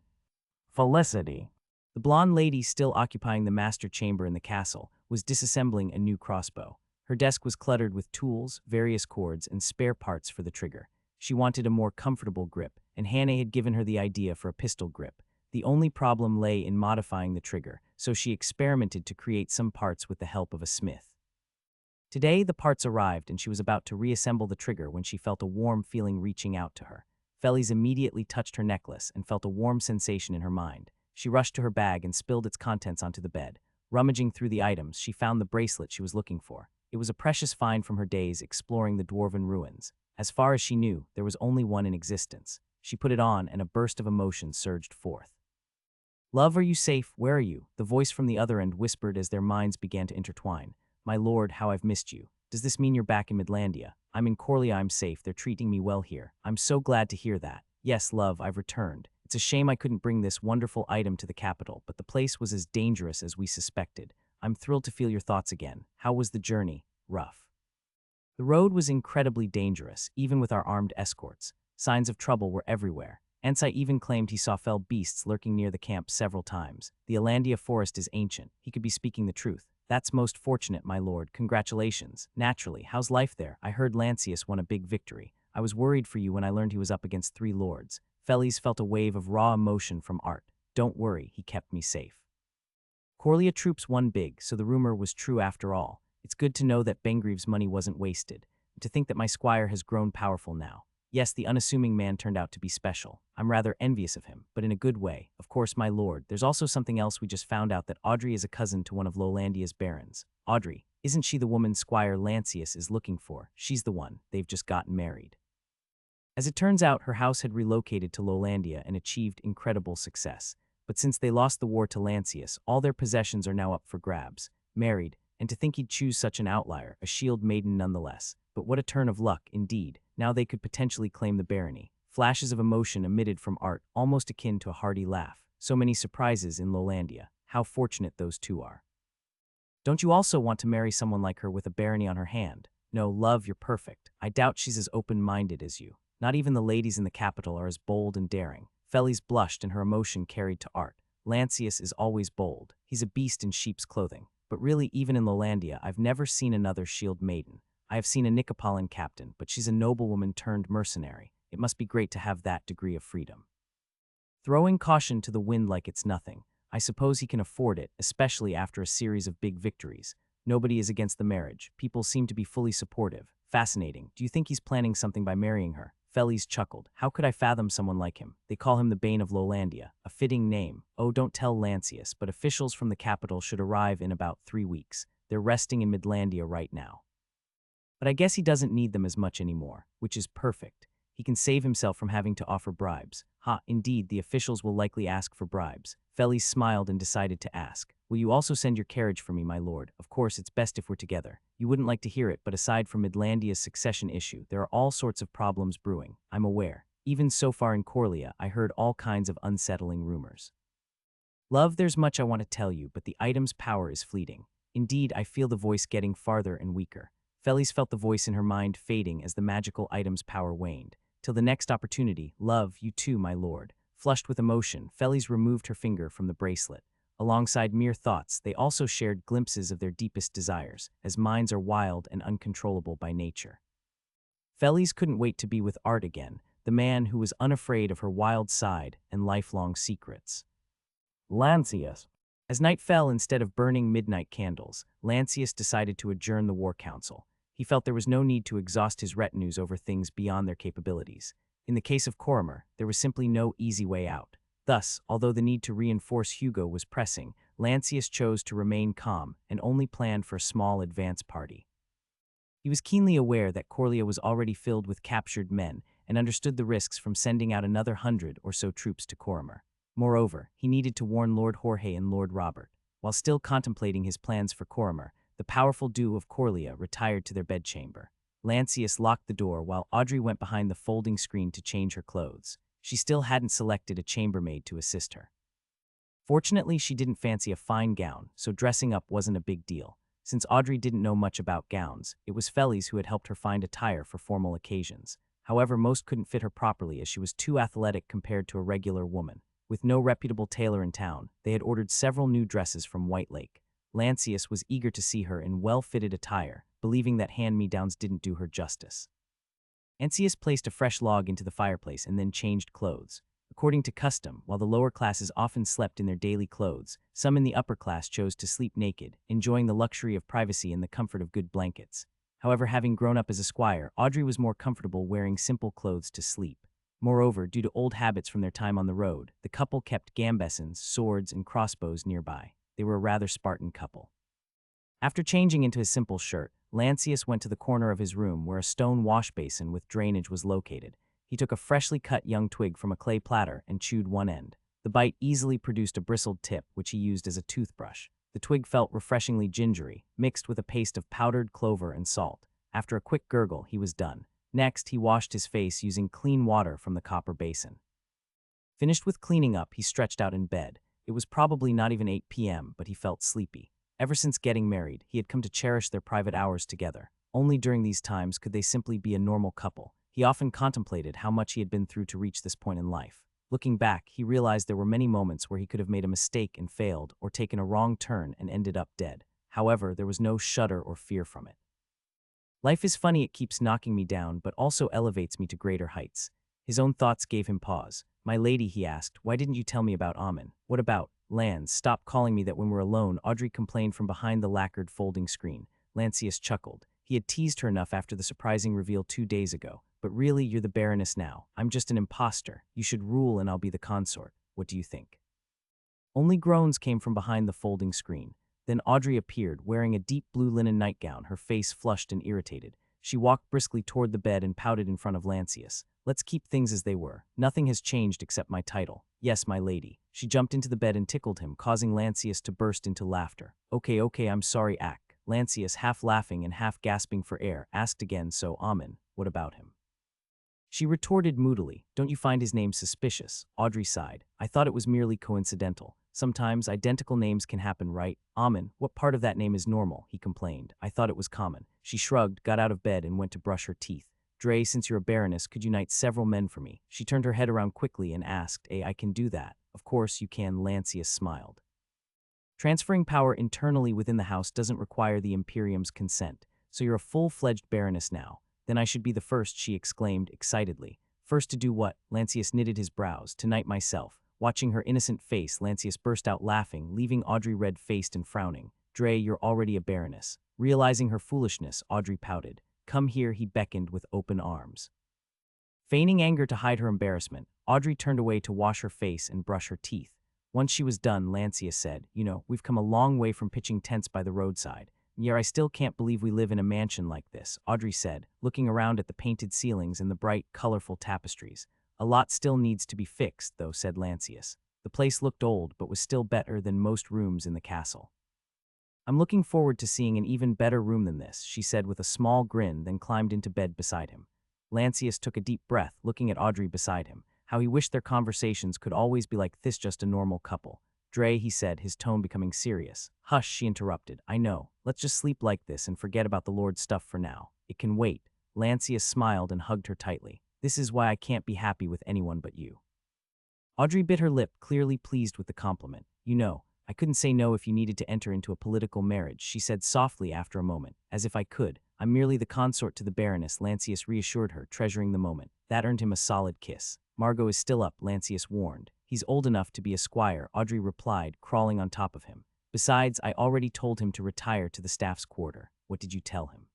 Speaker 1: Felicity. The blonde lady, still occupying the master chamber in the castle, was disassembling a new crossbow. Her desk was cluttered with tools, various cords, and spare parts for the trigger. She wanted a more comfortable grip, and Hannah had given her the idea for a pistol grip. The only problem lay in modifying the trigger, so she experimented to create some parts with the help of a smith. Today, the parts arrived, and she was about to reassemble the trigger when she felt a warm feeling reaching out to her. Felice immediately touched her necklace and felt a warm sensation in her mind. She rushed to her bag and spilled its contents onto the bed. Rummaging through the items, she found the bracelet she was looking for. It was a precious find from her days exploring the dwarven ruins. As far as she knew, there was only one in existence. She put it on, and a burst of emotion surged forth. "Love, are you safe? Where are you?" the voice from the other end whispered as their minds began to intertwine. "My lord, how I've missed you. Does this mean you're back in Midlandia?" "I'm in Coria, I'm safe. They're treating me well here." "I'm so glad to hear that." "Yes, love, I've returned. It's a shame I couldn't bring this wonderful item to the capital, but the place was as dangerous as we suspected. I'm thrilled to feel your thoughts again. How was the journey?" "Rough." The road was incredibly dangerous, even with our armed escorts. Signs of trouble were everywhere. Ensai even claimed he saw fell beasts lurking near the camp several times. The Alandia forest is ancient. He could be speaking the truth. "That's most fortunate, my lord. Congratulations." "Naturally. How's life there? I heard Lancius won a big victory. I was worried for you when I learned he was up against 3 lords." Felice felt a wave of raw emotion from Art. "Don't worry, he kept me safe." Coria troops won big, so the rumor was true after all. It's good to know that Bengreave's money wasn't wasted, and to think that my squire has grown powerful now. Yes, the unassuming man turned out to be special. I'm rather envious of him, but in a good way. Of course, my lord, there's also something else. We just found out that Audrey is a cousin to one of Lowlandia's barons. Audrey, isn't she the woman Squire Lancius is looking for? She's the one. They've just gotten married. As it turns out, her house had relocated to Lowlandia and achieved incredible success. But since they lost the war to Lancius, all their possessions are now up for grabs. Married, and to think he'd choose such an outlier, a shield maiden nonetheless. But what a turn of luck, indeed. Now they could potentially claim the barony. Flashes of emotion emitted from Art, almost akin to a hearty laugh. So many surprises in Lowlandia. How fortunate those two are. Don't you also want to marry someone like her with a barony on her hand? No, love, you're perfect. I doubt she's as open-minded as you. Not even the ladies in the capital are as bold and daring. Felice blushed and her emotion carried to Art. Lancius is always bold. He's a beast in sheep's clothing. But really, even in Lowlandia, I've never seen another shield maiden. I have seen a Nicopolan captain, but she's a noblewoman turned mercenary. It must be great to have that degree of freedom. Throwing caution to the wind like it's nothing. I suppose he can afford it, especially after a series of big victories. Nobody is against the marriage. People seem to be fully supportive. Fascinating. Do you think he's planning something by marrying her? Felice chuckled. How could I fathom someone like him? They call him the Bane of Lowlandia. A fitting name. Oh, don't tell Lancius, but officials from the capital should arrive in about 3 weeks. They're resting in Midlandia right now. But I guess he doesn't need them as much anymore, which is perfect. He can save himself from having to offer bribes. Ha, indeed, the officials will likely ask for bribes. Felis smiled and decided to ask. Will you also send your carriage for me, my lord? Of course, it's best if we're together. You wouldn't like to hear it, but aside from Midlandia's succession issue, there are all sorts of problems brewing. I'm aware. Even so far in Coria, I heard all kinds of unsettling rumors. Love, there's much I want to tell you, but the item's power is fleeting. Indeed, I feel the voice getting farther and weaker. Felis felt the voice in her mind fading as the magical item's power waned. Till the next opportunity, love, you too, my lord. Flushed with emotion, Felis removed her finger from the bracelet. Alongside mere thoughts, they also shared glimpses of their deepest desires, as minds are wild and uncontrollable by nature. Felis couldn't wait to be with Art again, the man who was unafraid of her wild side and lifelong secrets. Lancius. As night fell, instead of burning midnight candles, Lancius decided to adjourn the war council. He felt there was no need to exhaust his retinues over things beyond their capabilities. In the case of Corimer, there was simply no easy way out. Thus, although the need to reinforce Hugo was pressing, Lancius chose to remain calm and only planned for a small advance party. He was keenly aware that Coria was already filled with captured men and understood the risks from sending out another 100 or so troops to Corimer. Moreover, he needed to warn Lord Jorge and Lord Robert. While still contemplating his plans for Corimer, the powerful duo of Coria retired to their bedchamber. Lancius locked the door while Audrey went behind the folding screen to change her clothes. She still hadn't selected a chambermaid to assist her. Fortunately, she didn't fancy a fine gown, so dressing up wasn't a big deal. Since Audrey didn't know much about gowns, it was Felis who had helped her find attire for formal occasions. However, most couldn't fit her properly as she was too athletic compared to a regular woman. With no reputable tailor in town, they had ordered several new dresses from White Lake. Lancius was eager to see her in well-fitted attire, believing that hand-me-downs didn't do her justice. Lancius placed a fresh log into the fireplace and then changed clothes. According to custom, while the lower classes often slept in their daily clothes, some in the upper class chose to sleep naked, enjoying the luxury of privacy and the comfort of good blankets. However, having grown up as a squire, Audrey was more comfortable wearing simple clothes to sleep. Moreover, due to old habits from their time on the road, the couple kept gambesons, swords, and crossbows nearby. They were a rather Spartan couple. After changing into his simple shirt, Lancius went to the corner of his room where a stone wash basin with drainage was located. He took a freshly cut young twig from a clay platter and chewed one end. The bite easily produced a bristled tip, which he used as a toothbrush. The twig felt refreshingly gingery, mixed with a paste of powdered clover and salt. After a quick gurgle, he was done. Next, he washed his face using clean water from the copper basin. Finished with cleaning up, he stretched out in bed. It was probably not even 8 p.m., but he felt sleepy. Ever since getting married, he had come to cherish their private hours together. Only during these times could they simply be a normal couple. He often contemplated how much he had been through to reach this point in life. Looking back, he realized there were many moments where he could have made a mistake and failed, or taken a wrong turn and ended up dead. However, there was no shudder or fear from it. Life is funny, it keeps knocking me down, but also elevates me to greater heights. His own thoughts gave him pause. My lady, he asked, why didn't you tell me about Ammon? What about? Lance, stop calling me that when we're alone, Audrey complained from behind the lacquered folding screen. Lancius chuckled. He had teased her enough after the surprising reveal 2 days ago. But really, you're the baroness now. I'm just an imposter. You should rule and I'll be the consort. What do you think? Only groans came from behind the folding screen. Then Audrey appeared, wearing a deep blue linen nightgown, her face flushed and irritated. She walked briskly toward the bed and pouted in front of Lancius. Let's keep things as they were. Nothing has changed except my title. Yes, my lady. She jumped into the bed and tickled him, causing Lancius to burst into laughter. Okay, I'm sorry, Ack. Lancius, half laughing and half gasping for air, asked again, so Ammon, what about him? She retorted moodily, don't you find his name suspicious? Audrey sighed. I thought it was merely coincidental. Sometimes identical names can happen, right? Ammon, what part of that name is normal? He complained. I thought it was common. She shrugged, got out of bed, and went to brush her teeth. Dre, since you're a baroness, could you knight several men for me? She turned her head around quickly and asked, I can do that. Of course you can, Lancius smiled. Transferring power internally within the house doesn't require the Imperium's consent, so you're a full-fledged baroness now. Then I should be the first, she exclaimed excitedly. First to do what? Lancius knitted his brows. To knight myself. Watching her innocent face, Lancius burst out laughing, leaving Audrey red-faced and frowning. Dre, you're already a baroness. Realizing her foolishness, Audrey pouted. Come here, he beckoned with open arms. Feigning anger to hide her embarrassment, Audrey turned away to wash her face and brush her teeth. Once she was done, Lancius said, we've come a long way from pitching tents by the roadside. "Yeah, I still can't believe we live in a mansion like this," Audrey said, looking around at the painted ceilings and the bright, colorful tapestries. "A lot still needs to be fixed, though," said Lancius. The place looked old, but was still better than most rooms in the castle. "I'm looking forward to seeing an even better room than this," she said with a small grin, then climbed into bed beside him. Lancius took a deep breath, looking at Audrey beside him. How he wished their conversations could always be like this, just a normal couple. "Dre," he said, his tone becoming serious. "Hush," she interrupted. "I know. Let's just sleep like this and forget about the Lord's stuff for now. It can wait." Lancius smiled and hugged her tightly. "This is why I can't be happy with anyone but you." Audrey bit her lip, clearly pleased with the compliment. "You know, I couldn't say no if you needed to enter into a political marriage," she said softly after a moment. "As if I could. I'm merely the consort to the baroness," Lancius reassured her, treasuring the moment. That earned him a solid kiss. "Margot is still up," Lancius warned. "He's old enough to be a squire," Audrey replied, crawling on top of him. "Besides, I already told him to retire to the staff's quarter." "What did you tell him?"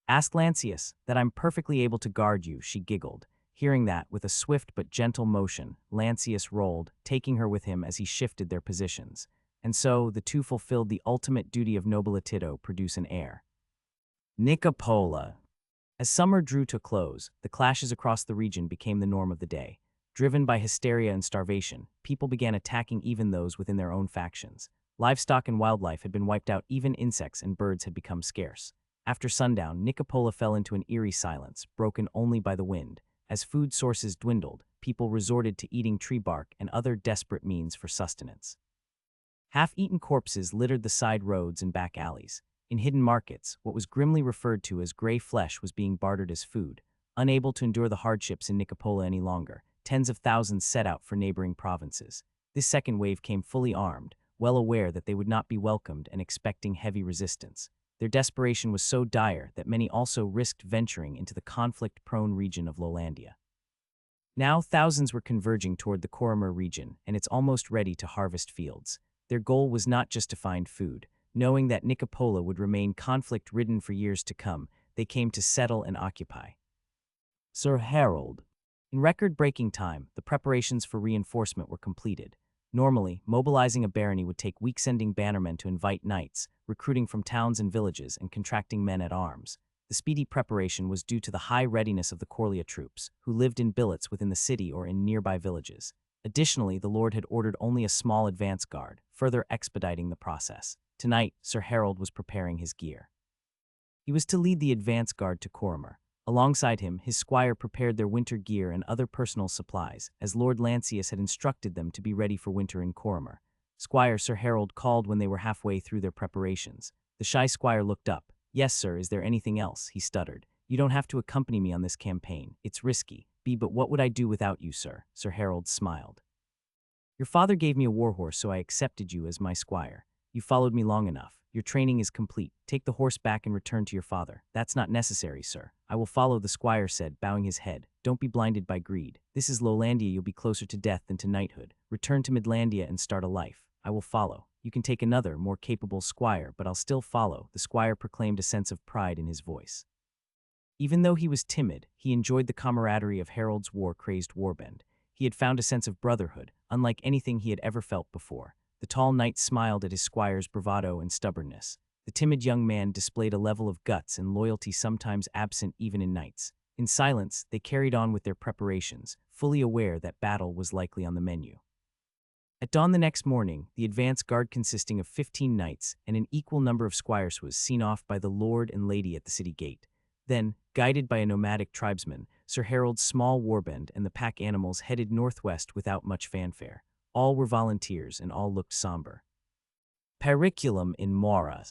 Speaker 1: asked Lancius. "That I'm perfectly able to guard you," she giggled. Hearing that, with a swift but gentle motion, Lancius rolled, taking her with him as he shifted their positions. And so, the two fulfilled the ultimate duty of nobilitito, produce an heir. Nicopola. As summer drew to a close, the clashes across the region became the norm of the day. Driven by hysteria and starvation, people began attacking even those within their own factions. Livestock and wildlife had been wiped out, even insects and birds had become scarce. After sundown, Nicopola fell into an eerie silence, broken only by the wind. As food sources dwindled, people resorted to eating tree bark and other desperate means for sustenance. Half-eaten corpses littered the side roads and back alleys. In hidden markets, what was grimly referred to as gray flesh was being bartered as food. Unable to endure the hardships in Nicopola any longer, tens of thousands set out for neighboring provinces. This second wave came fully armed, well aware that they would not be welcomed and expecting heavy resistance. Their desperation was so dire that many also risked venturing into the conflict-prone region of Lowlandia. Now thousands were converging toward the Coria region and its almost ready to harvest fields. Their goal was not just to find food. Knowing that Nicopola would remain conflict-ridden for years to come, they came to settle and occupy. Sir Harold. In record-breaking time, the preparations for reinforcement were completed. Normally, mobilizing a barony would take weeks, sending bannermen to invite knights, recruiting from towns and villages, and contracting men at arms. The speedy preparation was due to the high readiness of the Coria troops, who lived in billets within the city or in nearby villages. Additionally, the Lord had ordered only a small advance guard, further expediting the process. Tonight, Sir Harold was preparing his gear. He was to lead the advance guard to Coria. Alongside him, his squire prepared their winter gear and other personal supplies, as Lord Lancius had instructed them to be ready for winter in Coria. Squire, Sir Harold called when they were halfway through their preparations. The shy squire looked up. "Yes, sir, is there anything else?" he stuttered. "You don't have to accompany me on this campaign. It's risky. But what would I do without you, sir?" Sir Harold smiled. "Your father gave me a warhorse, so I accepted you as my squire. You followed me long enough. Your training is complete. Take the horse back and return to your father." "That's not necessary, sir. I will follow," the squire said, bowing his head. "Don't be blinded by greed. This is Lowlandia. You'll be closer to death than to knighthood. Return to Midlandia and start a life. I will follow. You can take another, more capable squire, but I'll still follow," the squire proclaimed, a sense of pride in his voice. Even though he was timid, he enjoyed the camaraderie of Harold's war-crazed warband. He had found a sense of brotherhood, unlike anything he had ever felt before. The tall knight smiled at his squire's bravado and stubbornness. The timid young man displayed a level of guts and loyalty sometimes absent even in knights. In silence, they carried on with their preparations, fully aware that battle was likely on the menu. At dawn the next morning, the advance guard consisting of 15 knights and an equal number of squires was seen off by the lord and lady at the city gate. Then, guided by a nomadic tribesman, Sir Harold's small warband and the pack animals headed northwest without much fanfare. All were volunteers and all looked somber. Periculum in Mora.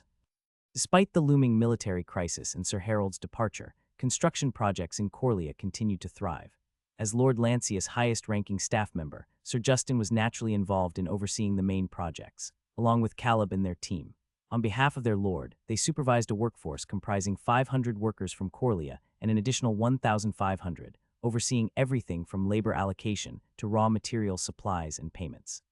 Speaker 1: Despite the looming military crisis and Sir Harold's departure, construction projects in Coria continued to thrive. As Lord Lancius' highest-ranking staff member, Sir Justin was naturally involved in overseeing the main projects, along with Caleb and their team. On behalf of their lord, they supervised a workforce comprising 500 workers from Coria and an additional 1,500, overseeing everything from labor allocation to raw material supplies and payments.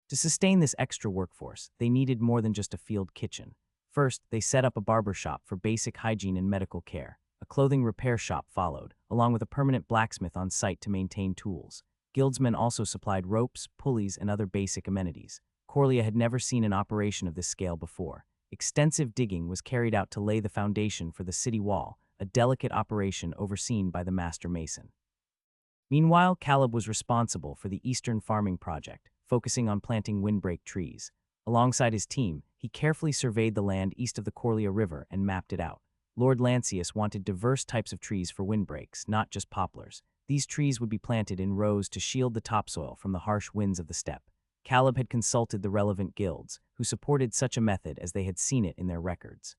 Speaker 1: To sustain this extra workforce, they needed more than just a field kitchen. First, they set up a barber shop for basic hygiene and medical care. A clothing repair shop followed, along with a permanent blacksmith on site to maintain tools. Guildsmen also supplied ropes, pulleys, and other basic amenities. Coria had never seen an operation of this scale before. Extensive digging was carried out to lay the foundation for the city wall, a delicate operation overseen by the master mason. Meanwhile, Caleb was responsible for the Eastern Farming Project, focusing on planting windbreak trees. Alongside his team, he carefully surveyed the land east of the Coria River and mapped it out. Lord Lancius wanted diverse types of trees for windbreaks, not just poplars. These trees would be planted in rows to shield the topsoil from the harsh winds of the steppe. Caleb had consulted the relevant guilds, who supported such a method as they had seen it in their records.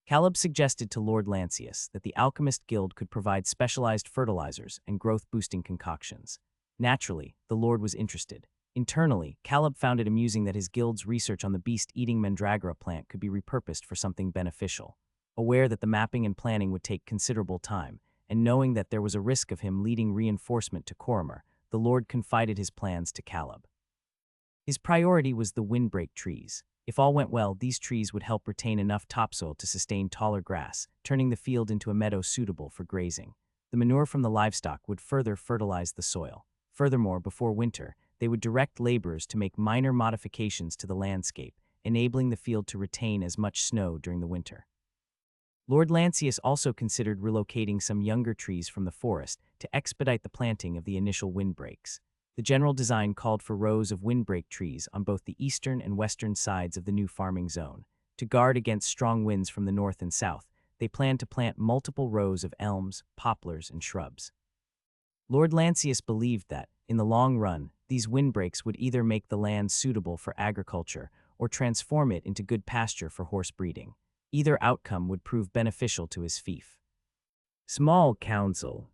Speaker 1: Caleb suggested to Lord Lancius that the Alchemist Guild could provide specialized fertilizers and growth-boosting concoctions. Naturally, the Lord was interested. Internally, Caleb found it amusing that his guild's research on the beast-eating mandragora plant could be repurposed for something beneficial. Aware that the mapping and planning would take considerable time, and knowing that there was a risk of him leading reinforcement to Coria, the Lord confided his plans to Caleb. His priority was the windbreak trees. If all went well, these trees would help retain enough topsoil to sustain taller grass, turning the field into a meadow suitable for grazing. The manure from the livestock would further fertilize the soil. Furthermore, before winter, they would direct laborers to make minor modifications to the landscape, enabling the field to retain as much snow during the winter. Lord Lancius also considered relocating some younger trees from the forest to expedite the planting of the initial windbreaks. The general design called for rows of windbreak trees on both the eastern and western sides of the new farming zone. To guard against strong winds from the north and south, they planned to plant multiple rows of elms, poplars, and shrubs. Lord Lancius believed that, in the long run, these windbreaks would either make the land suitable for agriculture or transform it into good pasture for horse breeding. Either outcome would prove beneficial to his fief. Small council.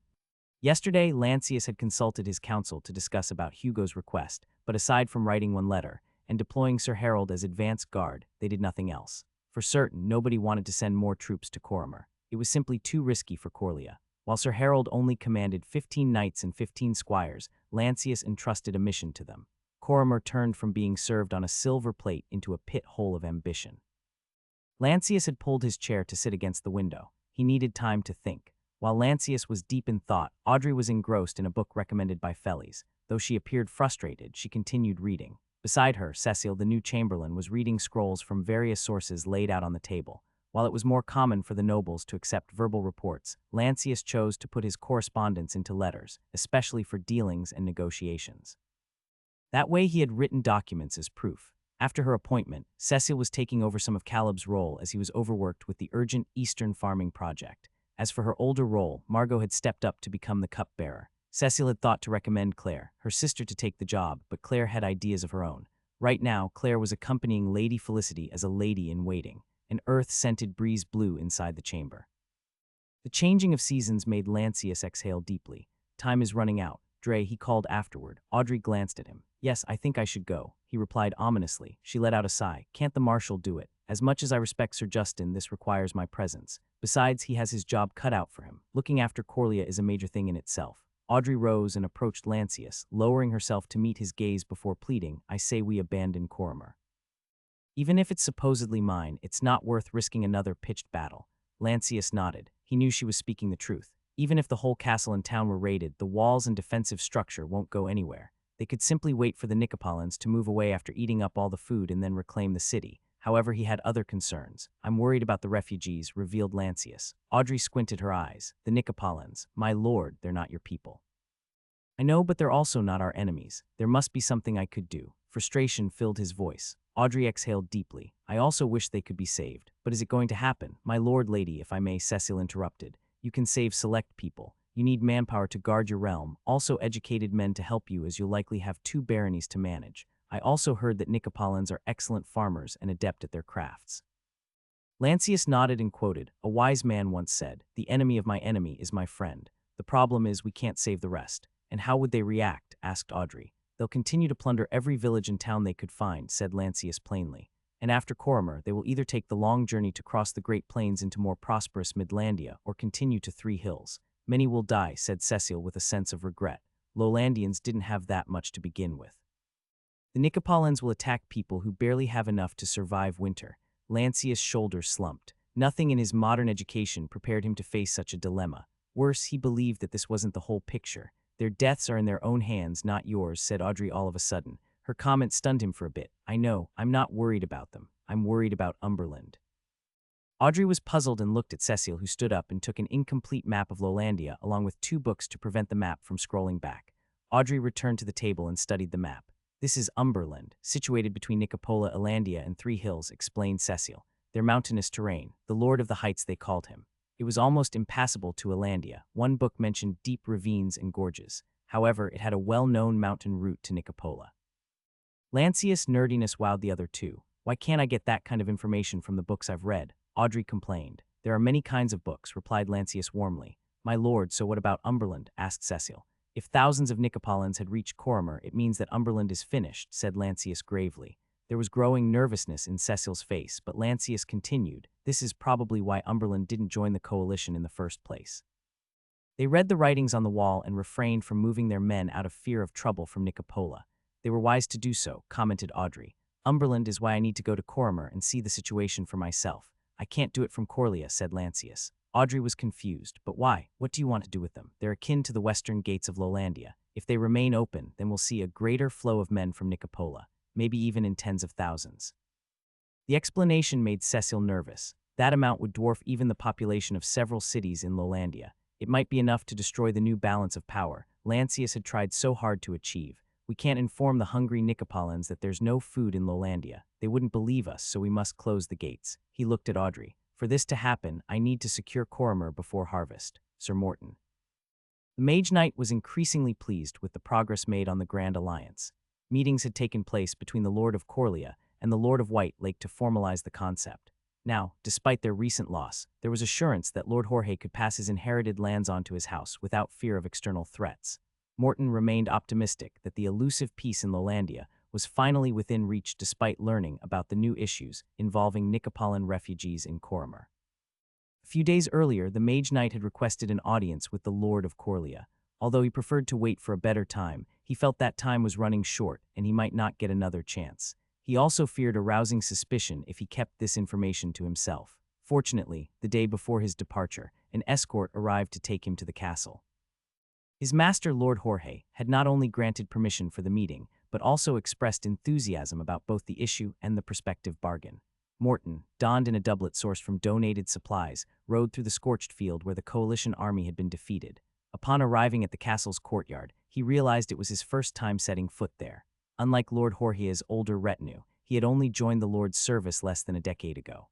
Speaker 1: Yesterday, Lancius had consulted his council to discuss about Hugo's request, but aside from writing one letter and deploying Sir Harold as advance guard, they did nothing else. For certain, nobody wanted to send more troops to Coria. It was simply too risky for Coria. While Sir Harold only commanded 15 knights and 15 squires, Lancius entrusted a mission to them. Coria turned from being served on a silver plate into a pit hole of ambition. Lancius had pulled his chair to sit against the window. He needed time to think. While Lancius was deep in thought, Audrey was engrossed in a book recommended by Felice. Though she appeared frustrated, she continued reading. Beside her, Cecil, the new chamberlain, was reading scrolls from various sources laid out on the table. While it was more common for the nobles to accept verbal reports, Lancius chose to put his correspondence into letters, especially for dealings and negotiations. That way he had written documents as proof. After her appointment, Cecil was taking over some of Caleb's role as he was overworked with the urgent Eastern Farming Project. As for her older role, Margot had stepped up to become the cupbearer. Cecil had thought to recommend Claire, her sister, to take the job, but Claire had ideas of her own. Right now, Claire was accompanying Lady Felicity as a lady-in-waiting. An earth-scented breeze blew inside the chamber. The changing of seasons made Lancius exhale deeply. Time is running out, Dre, he called afterward. Audrey glanced at him. Yes, I think I should go, he replied ominously. She let out a sigh. Can't the marshal do it? As much as I respect Sir Justin, this requires my presence. Besides, he has his job cut out for him. Looking after Coria is a major thing in itself. Audrey rose and approached Lancius, lowering herself to meet his gaze before pleading, I say we abandon Coria. Even if it's supposedly mine, it's not worth risking another pitched battle. Lancius nodded. He knew she was speaking the truth. Even if the whole castle and town were raided, the walls and defensive structure won't go anywhere. They could simply wait for the Nicopolins to move away after eating up all the food and then reclaim the city. However, he had other concerns. I'm worried about the refugees, revealed Lancius. Audrey squinted her eyes. The Nicopolins. My lord, they're not your people. I know, but they're also not our enemies. There must be something I could do. Frustration filled his voice. Audrey exhaled deeply. I also wish they could be saved. But is it going to happen? My lord, lady, if I may, Cecil interrupted. You can save select people. You need manpower to guard your realm, also educated men to help you, as you'll likely have 2 baronies to manage. I also heard that Nicopolins are excellent farmers and adept at their crafts. Lancius nodded and quoted, a wise man once said, the enemy of my enemy is my friend. The problem is we can't save the rest. And how would they react? Asked Audrey. They'll continue to plunder every village and town they could find, said Lancius plainly. And after Coria, they will either take the long journey to cross the Great Plains into more prosperous Midlandia or continue to 3 Hills. Many will die, said Cecil with a sense of regret. Lowlandians didn't have that much to begin with. The Nicopolins will attack people who barely have enough to survive winter. Lancius' shoulders slumped. Nothing in his modern education prepared him to face such a dilemma. Worse, he believed that this wasn't the whole picture. Their deaths are in their own hands, not yours, said Audrey all of a sudden. Her comment stunned him for a bit. I know, I'm not worried about them. I'm worried about Umberland. Audrey was puzzled and looked at Cecile, who stood up and took an incomplete map of Lolandia along with 2 books to prevent the map from scrolling back. Audrey returned to the table and studied the map. This is Umberland, situated between Nicopola, Elandia, and 3 hills, explained Cecile. Their mountainous terrain, the Lord of the Heights they called him. It was almost impassable to Elandia. One book mentioned deep ravines and gorges. However, it had a well-known mountain route to Nicopola. Lancius' nerdiness wowed the other 2. Why can't I get that kind of information from the books I've read? Audrey complained. There are many kinds of books, replied Lancius warmly. My lord, so what about Umberland? Asked Cecile. If thousands of Nicopolians had reached Coria, it means that Umberland is finished, said Lancius gravely. There was growing nervousness in Cecile's face, but Lancius continued. This is probably why Umberland didn't join the coalition in the first place. They read the writings on the wall and refrained from moving their men out of fear of trouble from Nicopola. They were wise to do so, commented Audrey. Umberland is why I need to go to Coria and see the situation for myself. I can't do it from Coria, said Lancius. Audrey was confused. But why? What do you want to do with them? They're akin to the western gates of Lolandia. If they remain open, then we'll see a greater flow of men from Nicopola, maybe even in tens of thousands. The explanation made Cecile nervous. That amount would dwarf even the population of several cities in Lolandia. It might be enough to destroy the new balance of power Lancius had tried so hard to achieve. We can't inform the hungry Nicopolians that there's no food in Lolandia. They wouldn't believe us, so we must close the gates. He looked at Audrey. For this to happen, I need to secure Coria before harvest. Sir Morton. The Mage Knight was increasingly pleased with the progress made on the Grand Alliance. Meetings had taken place between the Lord of Coria and the Lord of White Lake to formalize the concept. Now, despite their recent loss, there was assurance that Lord Jorge could pass his inherited lands on to his house without fear of external threats. Morton remained optimistic that the elusive peace in Lolandia was finally within reach despite learning about the new issues involving Nicopolan refugees in Coria. A few days earlier, the Mage Knight had requested an audience with the Lord of Coria. Although he preferred to wait for a better time, he felt that time was running short and he might not get another chance. He also feared arousing suspicion if he kept this information to himself. Fortunately, the day before his departure, an escort arrived to take him to the castle. His master, Lord Jorge, had not only granted permission for the meeting, but also expressed enthusiasm about both the issue and the prospective bargain. Morton, donned in a doublet sourced from donated supplies, rode through the scorched field where the coalition army had been defeated. Upon arriving at the castle's courtyard, he realized it was his first time setting foot there. Unlike Lord Jorge's older retinue, he had only joined the Lord's service less than a decade ago.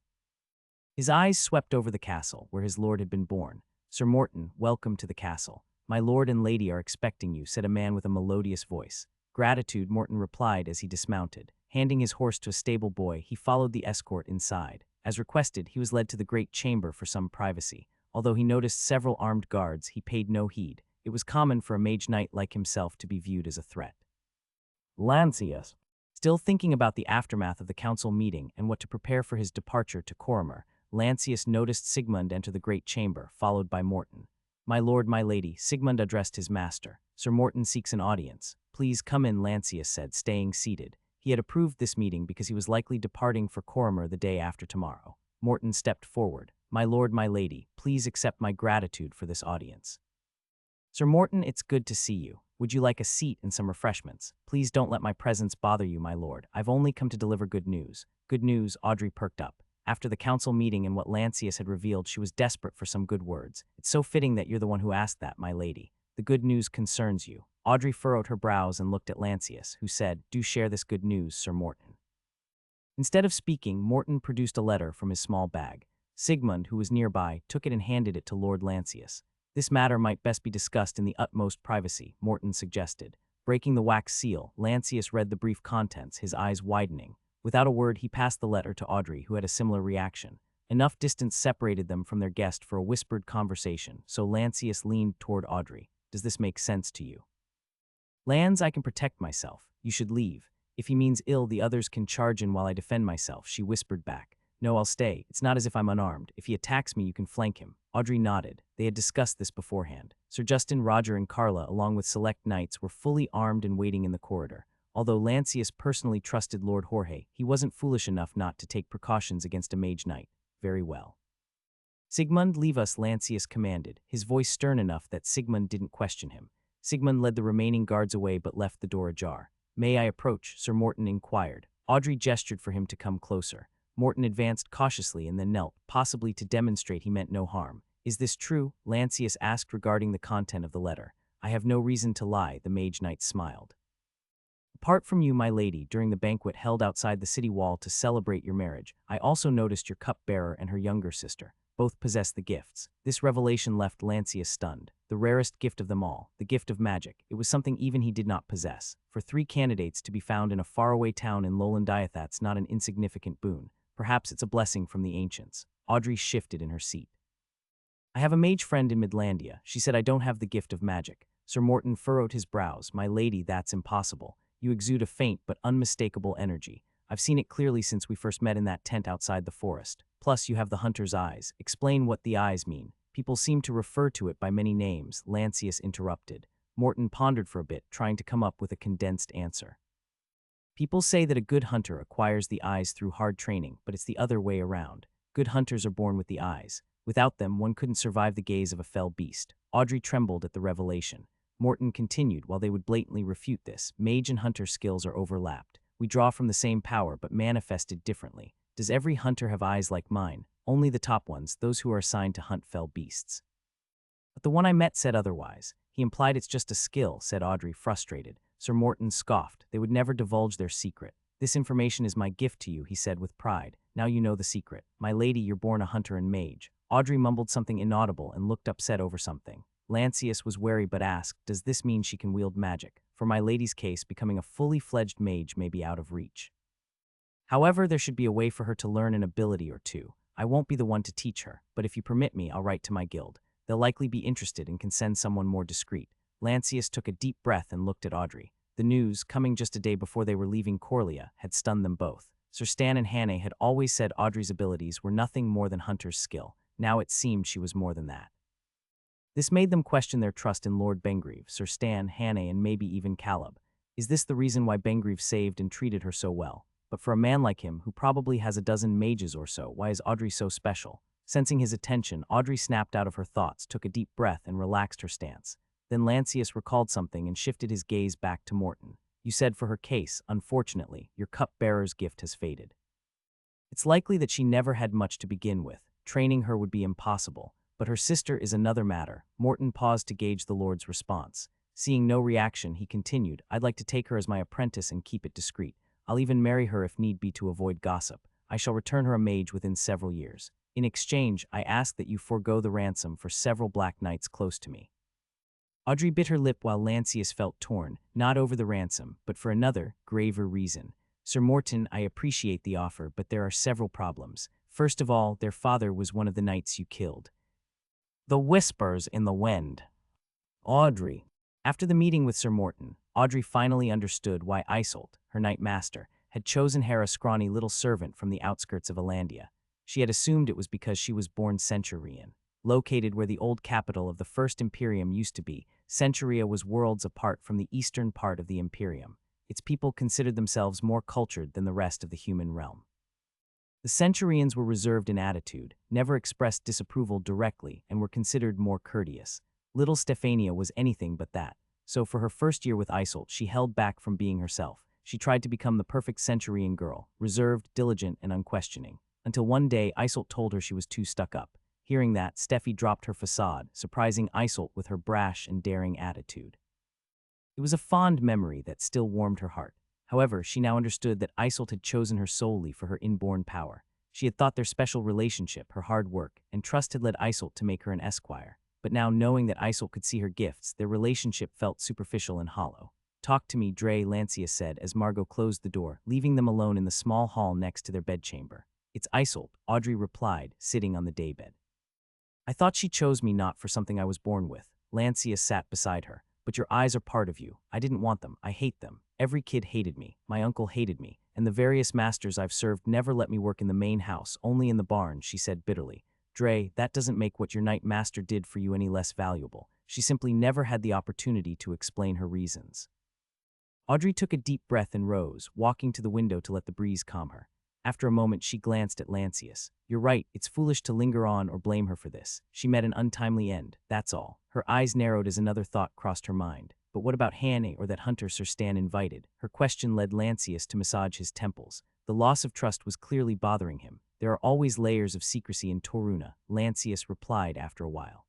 Speaker 1: His eyes swept over the castle, where his lord had been born. Sir Morton, welcome to the castle. My lord and lady are expecting you, said a man with a melodious voice. Gratitude, Morton replied as he dismounted. Handing his horse to a stable boy, he followed the escort inside. As requested, he was led to the great chamber for some privacy. Although he noticed several armed guards, he paid no heed. It was common for a mage knight like himself to be viewed as a threat. Lancius. Still thinking about the aftermath of the council meeting and what to prepare for his departure to Coria, Lancius noticed Sigmund enter the great chamber, followed by Morton. My lord, my lady, Sigmund addressed his master. Sir Morton seeks an audience. Please come in, Lancius said, staying seated. He had approved this meeting because he was likely departing for Coria the day after tomorrow. Morton stepped forward. My lord, my lady, please accept my gratitude for this audience. Sir Morton, it's good to see you. Would you like a seat and some refreshments? Please don't let my presence bother you, my lord. I've only come to deliver good news. Good news, Audrey perked up. After the council meeting and what Lancius had revealed, she was desperate for some good words. It's so fitting that you're the one who asked that, my lady. The good news concerns you. Audrey furrowed her brows and looked at Lancius, who said, Do share this good news, Sir Morton. Instead of speaking, Morton produced a letter from his small bag. Sigmund, who was nearby, took it and handed it to Lord Lancius. This matter might best be discussed in the utmost privacy, Morton suggested. Breaking the wax seal, Lancius read the brief contents, his eyes widening. Without a word, he passed the letter to Audrey, who had a similar reaction. Enough distance separated them from their guest for a whispered conversation, so Lancius leaned toward Audrey. Does this make sense to you? Lance, I can protect myself. You should leave. If he means ill, the others can charge in while I defend myself, she whispered back. No, I'll stay. It's not as if I'm unarmed. If he attacks me, you can flank him. Audrey nodded. They had discussed this beforehand. Sir Justin, Roger, and Carla, along with select knights, were fully armed and waiting in the corridor. Although Lancius personally trusted Lord Jorge, he wasn't foolish enough not to take precautions against a mage knight. Very well. Sigmund, leave us, Lancius commanded, his voice stern enough that Sigmund didn't question him. Sigmund led the remaining guards away but left the door ajar. May I approach? Sir Morton inquired. Audrey gestured for him to come closer. Morton advanced cautiously and then knelt, possibly to demonstrate he meant no harm. Is this true? Lancius asked regarding the content of the letter. I have no reason to lie, the mage knight smiled. Apart from you, my lady, during the banquet held outside the city wall to celebrate your marriage, I also noticed your cupbearer and her younger sister. Both possess the gifts. This revelation left Lancius stunned. The rarest gift of them all, the gift of magic. It was something even he did not possess. For 3 candidates to be found in a faraway town in lowland Diathat's not an insignificant boon. Perhaps it's a blessing from the ancients. Audrey shifted in her seat. I have a mage friend in Midlandia. She said I don't have the gift of magic. Sir Morton furrowed his brows. My lady, that's impossible. You exude a faint but unmistakable energy. I've seen it clearly since we first met in that tent outside the forest. Plus, you have the hunter's eyes. Explain what the eyes mean. People seem to refer to it by many names, Lancius interrupted. Morton pondered for a bit, trying to come up with a condensed answer. People say that a good hunter acquires the eyes through hard training, but it's the other way around. Good hunters are born with the eyes. Without them, one couldn't survive the gaze of a fell beast. Audrey trembled at the revelation. Morton continued, while they would blatantly refute this. Mage and hunter skills are overlapped. We draw from the same power, but manifested differently. Does every hunter have eyes like mine? Only the top ones, those who are assigned to hunt fell beasts. But the one I met said otherwise. He implied it's just a skill, said Audrey, frustrated. Sir Morton scoffed. They would never divulge their secret. This information is my gift to you, he said with pride. Now you know the secret. My lady, you're born a hunter and mage. Audrey mumbled something inaudible and looked upset over something. Lancius was wary but asked, does this mean she can wield magic? For my lady's case, becoming a fully fledged mage may be out of reach. However, there should be a way for her to learn an ability or two. I won't be the one to teach her, but if you permit me, I'll write to my guild. They'll likely be interested and can send someone more discreet. Lancius took a deep breath and looked at Audrey. The news, coming just a day before they were leaving Coria, had stunned them both. Sir Stan and Hannah had always said Audrey's abilities were nothing more than hunter's skill. Now it seemed she was more than that. This made them question their trust in Lord Bengrieve, Sir Stan, Hannah, and maybe even Caleb. Is this the reason why Bengrieve saved and treated her so well? But for a man like him, who probably has a dozen mages or so, why is Audrey so special? Sensing his attention, Audrey snapped out of her thoughts, took a deep breath, and relaxed her stance. Then Lancius recalled something and shifted his gaze back to Morton. You said for her case, unfortunately, your cupbearer's gift has faded. It's likely that she never had much to begin with. Training her would be impossible. But her sister is another matter. Morton paused to gauge the Lord's response. Seeing no reaction, he continued, I'd like to take her as my apprentice and keep it discreet. I'll even marry her if need be to avoid gossip. I shall return her a mage within several years. In exchange, I ask that you forego the ransom for several black knights close to me. Audrey bit her lip while Lancius felt torn, not over the ransom, but for another, graver reason. Sir Morton, I appreciate the offer, but there are several problems. First of all, their father was one of the knights you killed. The whispers in the wind. Audrey. After the meeting with Sir Morton, Audrey finally understood why Isolde, her knight master, had chosen her a scrawny little servant from the outskirts of Alandia. She had assumed it was because she was born Centurion. Located where the old capital of the First Imperium used to be, Centuria was worlds apart from the eastern part of the Imperium. Its people considered themselves more cultured than the rest of the human realm. The Centurions were reserved in attitude, never expressed disapproval directly, and were considered more courteous. Little Stephania was anything but that. So for her first year with Isolde, she held back from being herself. She tried to become the perfect Centurion girl, reserved, diligent, and unquestioning. Until one day, Isolde told her she was too stuck up. Hearing that, Steffi dropped her facade, surprising Isolde with her brash and daring attitude. It was a fond memory that still warmed her heart. However, she now understood that Isolde had chosen her solely for her inborn power. She had thought their special relationship, her hard work, and trust had led Isolde to make her an esquire. But now, knowing that Isolde could see her gifts, their relationship felt superficial and hollow. Talk to me, Dre, Lancius said as Margot closed the door, leaving them alone in the small hall next to their bedchamber. It's Isolde, Audrey replied, sitting on the daybed. I thought she chose me not for something I was born with. Lancius sat beside her. But your eyes are part of you. I didn't want them. I hate them. Every kid hated me. My uncle hated me. And the various masters I've served never let me work in the main house, only in the barn, she said bitterly. Dre, that doesn't make what your knight master did for you any less valuable. She simply never had the opportunity to explain her reasons. Audrey took a deep breath and rose, walking to the window to let the breeze calm her. After a moment, she glanced at Lancius. You're right, it's foolish to linger on or blame her for this. She met an untimely end, that's all. Her eyes narrowed as another thought crossed her mind. But what about Hannah or that hunter Sir Stan invited? Her question led Lancius to massage his temples. The loss of trust was clearly bothering him. There are always layers of secrecy in Toruna, Lancius replied after a while.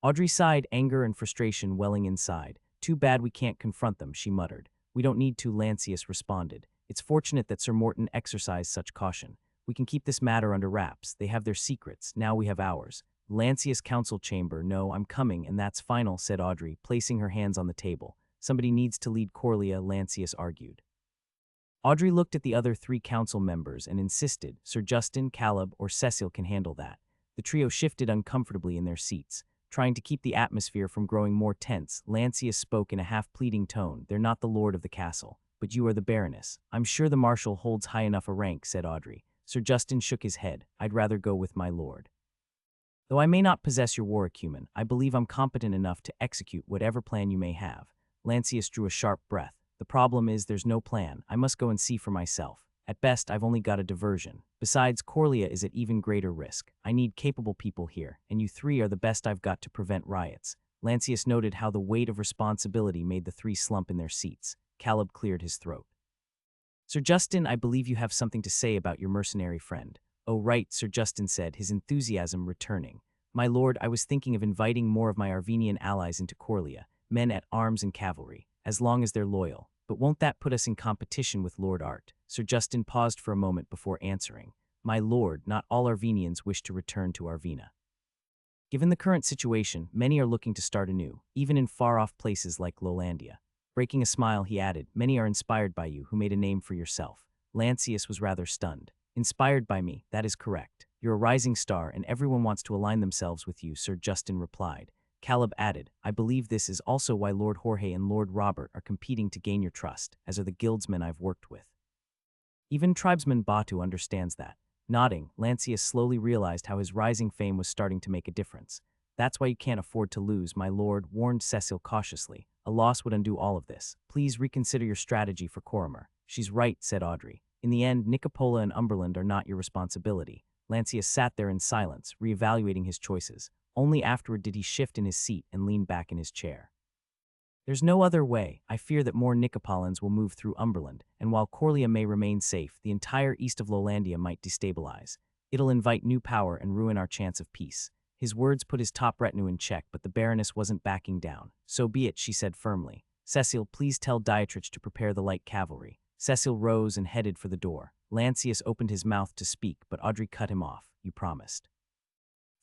Speaker 1: Audrey sighed, anger and frustration welling inside. Too bad we can't confront them, she muttered. We don't need to, Lancius responded. It's fortunate that Sir Morton exercised such caution. We can keep this matter under wraps. They have their secrets. Now we have ours. Lancius council chamber. No, I'm coming, and that's final, said Audrey, placing her hands on the table. Somebody needs to lead Coria, Lancius argued. Audrey looked at the other 3 council members and insisted, Sir Justin, Caleb, or Cecil can handle that. The trio shifted uncomfortably in their seats. Trying to keep the atmosphere from growing more tense, Lancius spoke in a half-pleading tone. They're not the lord of the castle, but you are the baroness. I'm sure the marshal holds high enough a rank, said Audrey. Sir Justin shook his head. I'd rather go with my lord. Though I may not possess your war acumen, I believe I'm competent enough to execute whatever plan you may have. Lancius drew a sharp breath. The problem is there's no plan. I must go and see for myself. At best, I've only got a diversion. Besides, Coria is at even greater risk. I need capable people here, and you 3 are the best I've got to prevent riots. Lancius noted how the weight of responsibility made the 3 slump in their seats. Caleb cleared his throat. Sir Justin, I believe you have something to say about your mercenary friend. Oh, right, Sir Justin said, his enthusiasm returning. My lord, I was thinking of inviting more of my Arvenian allies into Coria, men at arms and cavalry, as long as they're loyal. But won't that put us in competition with Lord Art? Sir Justin paused for a moment before answering. My lord, not all Arvenians wish to return to Arvena. Given the current situation, many are looking to start anew, even in far-off places like Lowlandia. Breaking a smile, he added, many are inspired by you, who made a name for yourself. Lancius was rather stunned. Inspired by me, that is correct. You're a rising star, and everyone wants to align themselves with you, Sir Justin replied. Caleb added, I believe this is also why Lord Jorge and Lord Robert are competing to gain your trust, as are the guildsmen I've worked with. Even tribesman Batu understands that. Nodding, Lancius slowly realized how his rising fame was starting to make a difference. That's why you can't afford to lose, my lord, warned Cecil cautiously. A loss would undo all of this. Please reconsider your strategy for Corimer. She's right, said Audrey. In the end, Nicopola and Umberland are not your responsibility. Lancius sat there in silence, reevaluating his choices. Only afterward did he shift in his seat and lean back in his chair. There's no other way. I fear that more Nicopolians will move through Umberland, and while Coria may remain safe, the entire east of Lowlandia might destabilize. It'll invite new power and ruin our chance of peace. His words put his top retinue in check, but the baroness wasn't backing down. So be it, she said firmly. Cecil, please tell Dietrich to prepare the light cavalry. Cecil rose and headed for the door. Lancius opened his mouth to speak, but Audrey cut him off. You promised.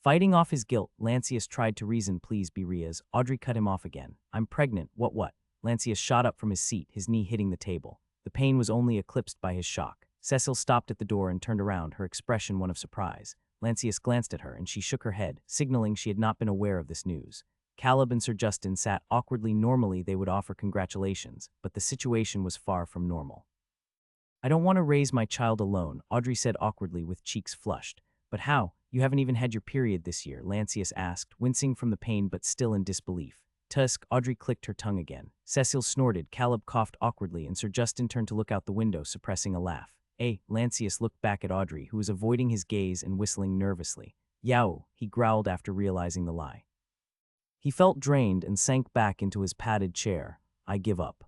Speaker 1: Fighting off his guilt, Lancius tried to reason. Please be Ria's. Audrey cut him off again. I'm pregnant. What? Lancius shot up from his seat, his knee hitting the table. The pain was only eclipsed by his shock. Cecil stopped at the door and turned around, her expression one of surprise. Lancius glanced at her, and she shook her head, signaling she had not been aware of this news. Caleb and Sir Justin sat awkwardly. Normally they would offer congratulations, but the situation was far from normal. I don't want to raise my child alone, Audrey said awkwardly with cheeks flushed. But how? You haven't even had your period this year, Lancius asked, wincing from the pain but still in disbelief. Tusk, Audrey clicked her tongue again. Cecil snorted, Caleb coughed awkwardly, and Sir Justin turned to look out the window, suppressing a laugh. Lancius looked back at Audrey, who was avoiding his gaze and whistling nervously. Yow, he growled after realizing the lie. He felt drained and sank back into his padded chair. I give up.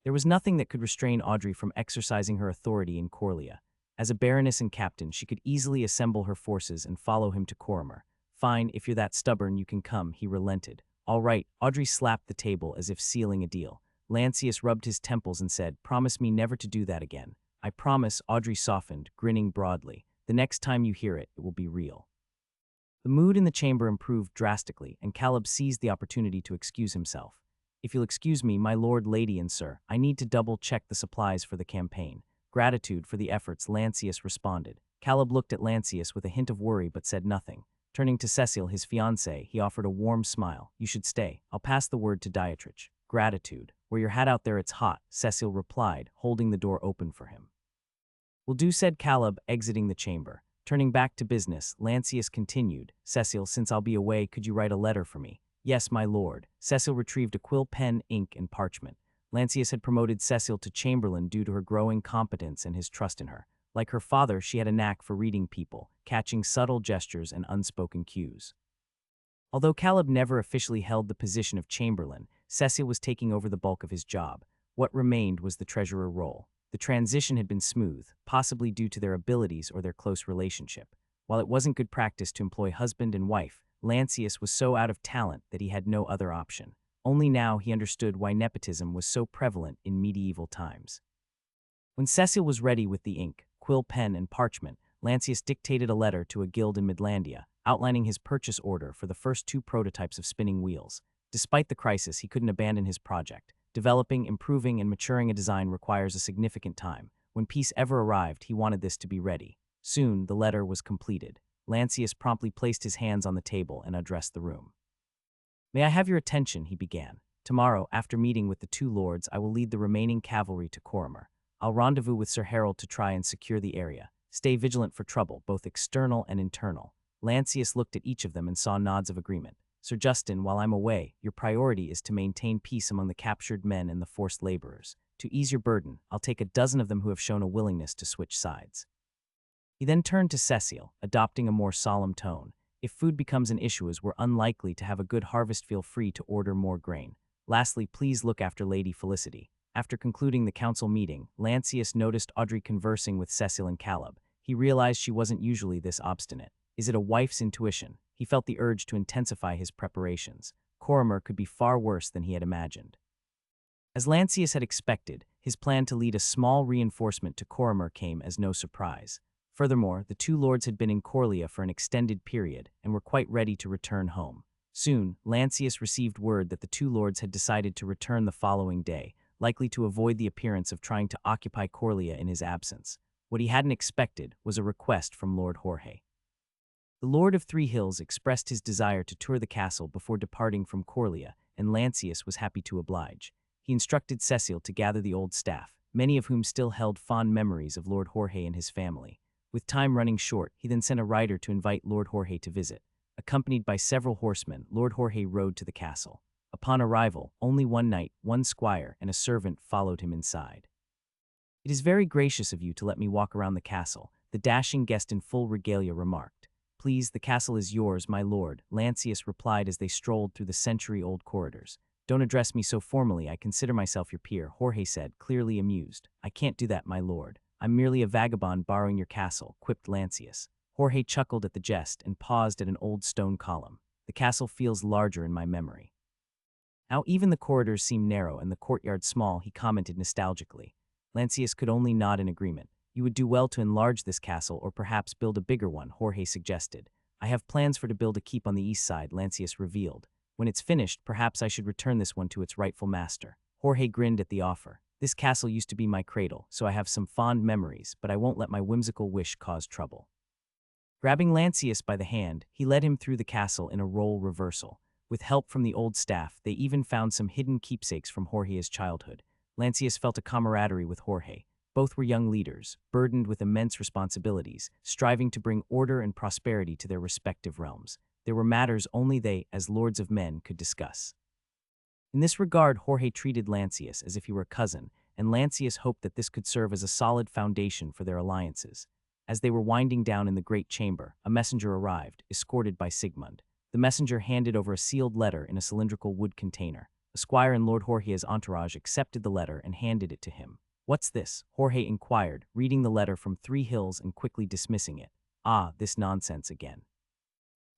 Speaker 1: There was nothing that could restrain Audrey from exercising her authority in Coria. As a baroness and captain, she could easily assemble her forces and follow him to Corimer. Fine, if you're that stubborn, you can come, he relented. All right, Audrey slapped the table as if sealing a deal. Lancius rubbed his temples and said, promise me never to do that again. I promise, Audrey softened, grinning broadly. The next time you hear it, it will be real. The mood in the chamber improved drastically, and Caleb seized the opportunity to excuse himself. If you'll excuse me, my lord, lady, and sir, I need to double-check the supplies for the campaign. Gratitude for the efforts, Lancius responded. Caleb looked at Lancius with a hint of worry but said nothing. Turning to Cecil, his fiancée, he offered a warm smile. You should stay. I'll pass the word to Dietrich. Gratitude. Wear your hat out there, it's hot, Cecil replied, holding the door open for him. Will do, said Caleb, exiting the chamber. Turning back to business, Lancius continued. Cecil, since I'll be away, could you write a letter for me? Yes, my lord. Cecil retrieved a quill, pen, ink, and parchment. Lancius had promoted Cecil to chamberlain due to her growing competence and his trust in her. Like her father, she had a knack for reading people, catching subtle gestures and unspoken cues. Although Caleb never officially held the position of chamberlain, Cecil was taking over the bulk of his job. What remained was the treasurer role. The transition had been smooth, possibly due to their abilities or their close relationship. While it wasn't good practice to employ husband and wife, Lancius was so out of talent that he had no other option. Only now he understood why nepotism was so prevalent in medieval times. When Cecil was ready with the ink, quill pen, and parchment, Lancius dictated a letter to a guild in Midlandia, outlining his purchase order for the first 2 prototypes of spinning wheels. Despite the crisis, he couldn't abandon his project. Developing, improving, and maturing a design requires a significant time. When peace ever arrived, he wanted this to be ready. Soon, the letter was completed. Lancius promptly placed his hands on the table and addressed the room. "May I have your attention," he began. "Tomorrow, after meeting with the 2 lords, I will lead the remaining cavalry to Coria. I'll rendezvous with Sir Harold to try and secure the area. Stay vigilant for trouble, both external and internal." Lancius looked at each of them and saw nods of agreement. "Sir Justin, while I'm away, your priority is to maintain peace among the captured men and the forced laborers. To ease your burden, I'll take a dozen of them who have shown a willingness to switch sides." He then turned to Cecil, adopting a more solemn tone. "If food becomes an issue as we're unlikely to have a good harvest, feel free to order more grain. Lastly, please look after Lady Felicity." After concluding the council meeting, Lancius noticed Audrey conversing with Cecil and Caleb. He realized she wasn't usually this obstinate. Is it a wife's intuition? He felt the urge to intensify his preparations. Coria could be far worse than he had imagined. As Lancius had expected, his plan to lead a small reinforcement to Coria came as no surprise. Furthermore, the 2 lords had been in Coria for an extended period and were quite ready to return home. Soon, Lancius received word that the 2 lords had decided to return the following day, likely to avoid the appearance of trying to occupy Coria in his absence. What he hadn't expected was a request from Lord Jorge. The Lord of 3 Hills expressed his desire to tour the castle before departing from Coria, and Lancius was happy to oblige. He instructed Cecil to gather the old staff, many of whom still held fond memories of Lord Jorge and his family. With time running short, he then sent a rider to invite Lord Jorge to visit. Accompanied by several horsemen, Lord Jorge rode to the castle. Upon arrival, only one knight, one squire, and a servant followed him inside. "It is very gracious of you to let me walk around the castle," the dashing guest in full regalia remarked. "Please, the castle is yours, my lord," Lancius replied as they strolled through the century-old corridors. "Don't address me so formally, I consider myself your peer," Jorge said, clearly amused. "I can't do that, my lord. I'm merely a vagabond borrowing your castle," quipped Lancius. Jorge chuckled at the jest and paused at an old stone column. "The castle feels larger in my memory." Now even the corridors seemed narrow and the courtyard small, he commented nostalgically. Lancius could only nod in agreement. "You would do well to enlarge this castle or perhaps build a bigger one," Jorge suggested. "I have plans for to build a keep on the east side," Lancius revealed. "When it's finished, perhaps I should return this one to its rightful master." Jorge grinned at the offer. "This castle used to be my cradle, so I have some fond memories, but I won't let my whimsical wish cause trouble." Grabbing Lancius by the hand, he led him through the castle in a role reversal. With help from the old staff, they even found some hidden keepsakes from Jorge's childhood. Lancius felt a camaraderie with Jorge. Both were young leaders, burdened with immense responsibilities, striving to bring order and prosperity to their respective realms. There were matters only they, as lords of men, could discuss. In this regard, Jorge treated Lancius as if he were a cousin, and Lancius hoped that this could serve as a solid foundation for their alliances. As they were winding down in the great chamber, a messenger arrived, escorted by Sigmund. The messenger handed over a sealed letter in a cylindrical wood container. A squire in Lord Jorge's entourage accepted the letter and handed it to him. "What's this?" Jorge inquired, reading the letter from 3 Hills and quickly dismissing it. "Ah, this nonsense again."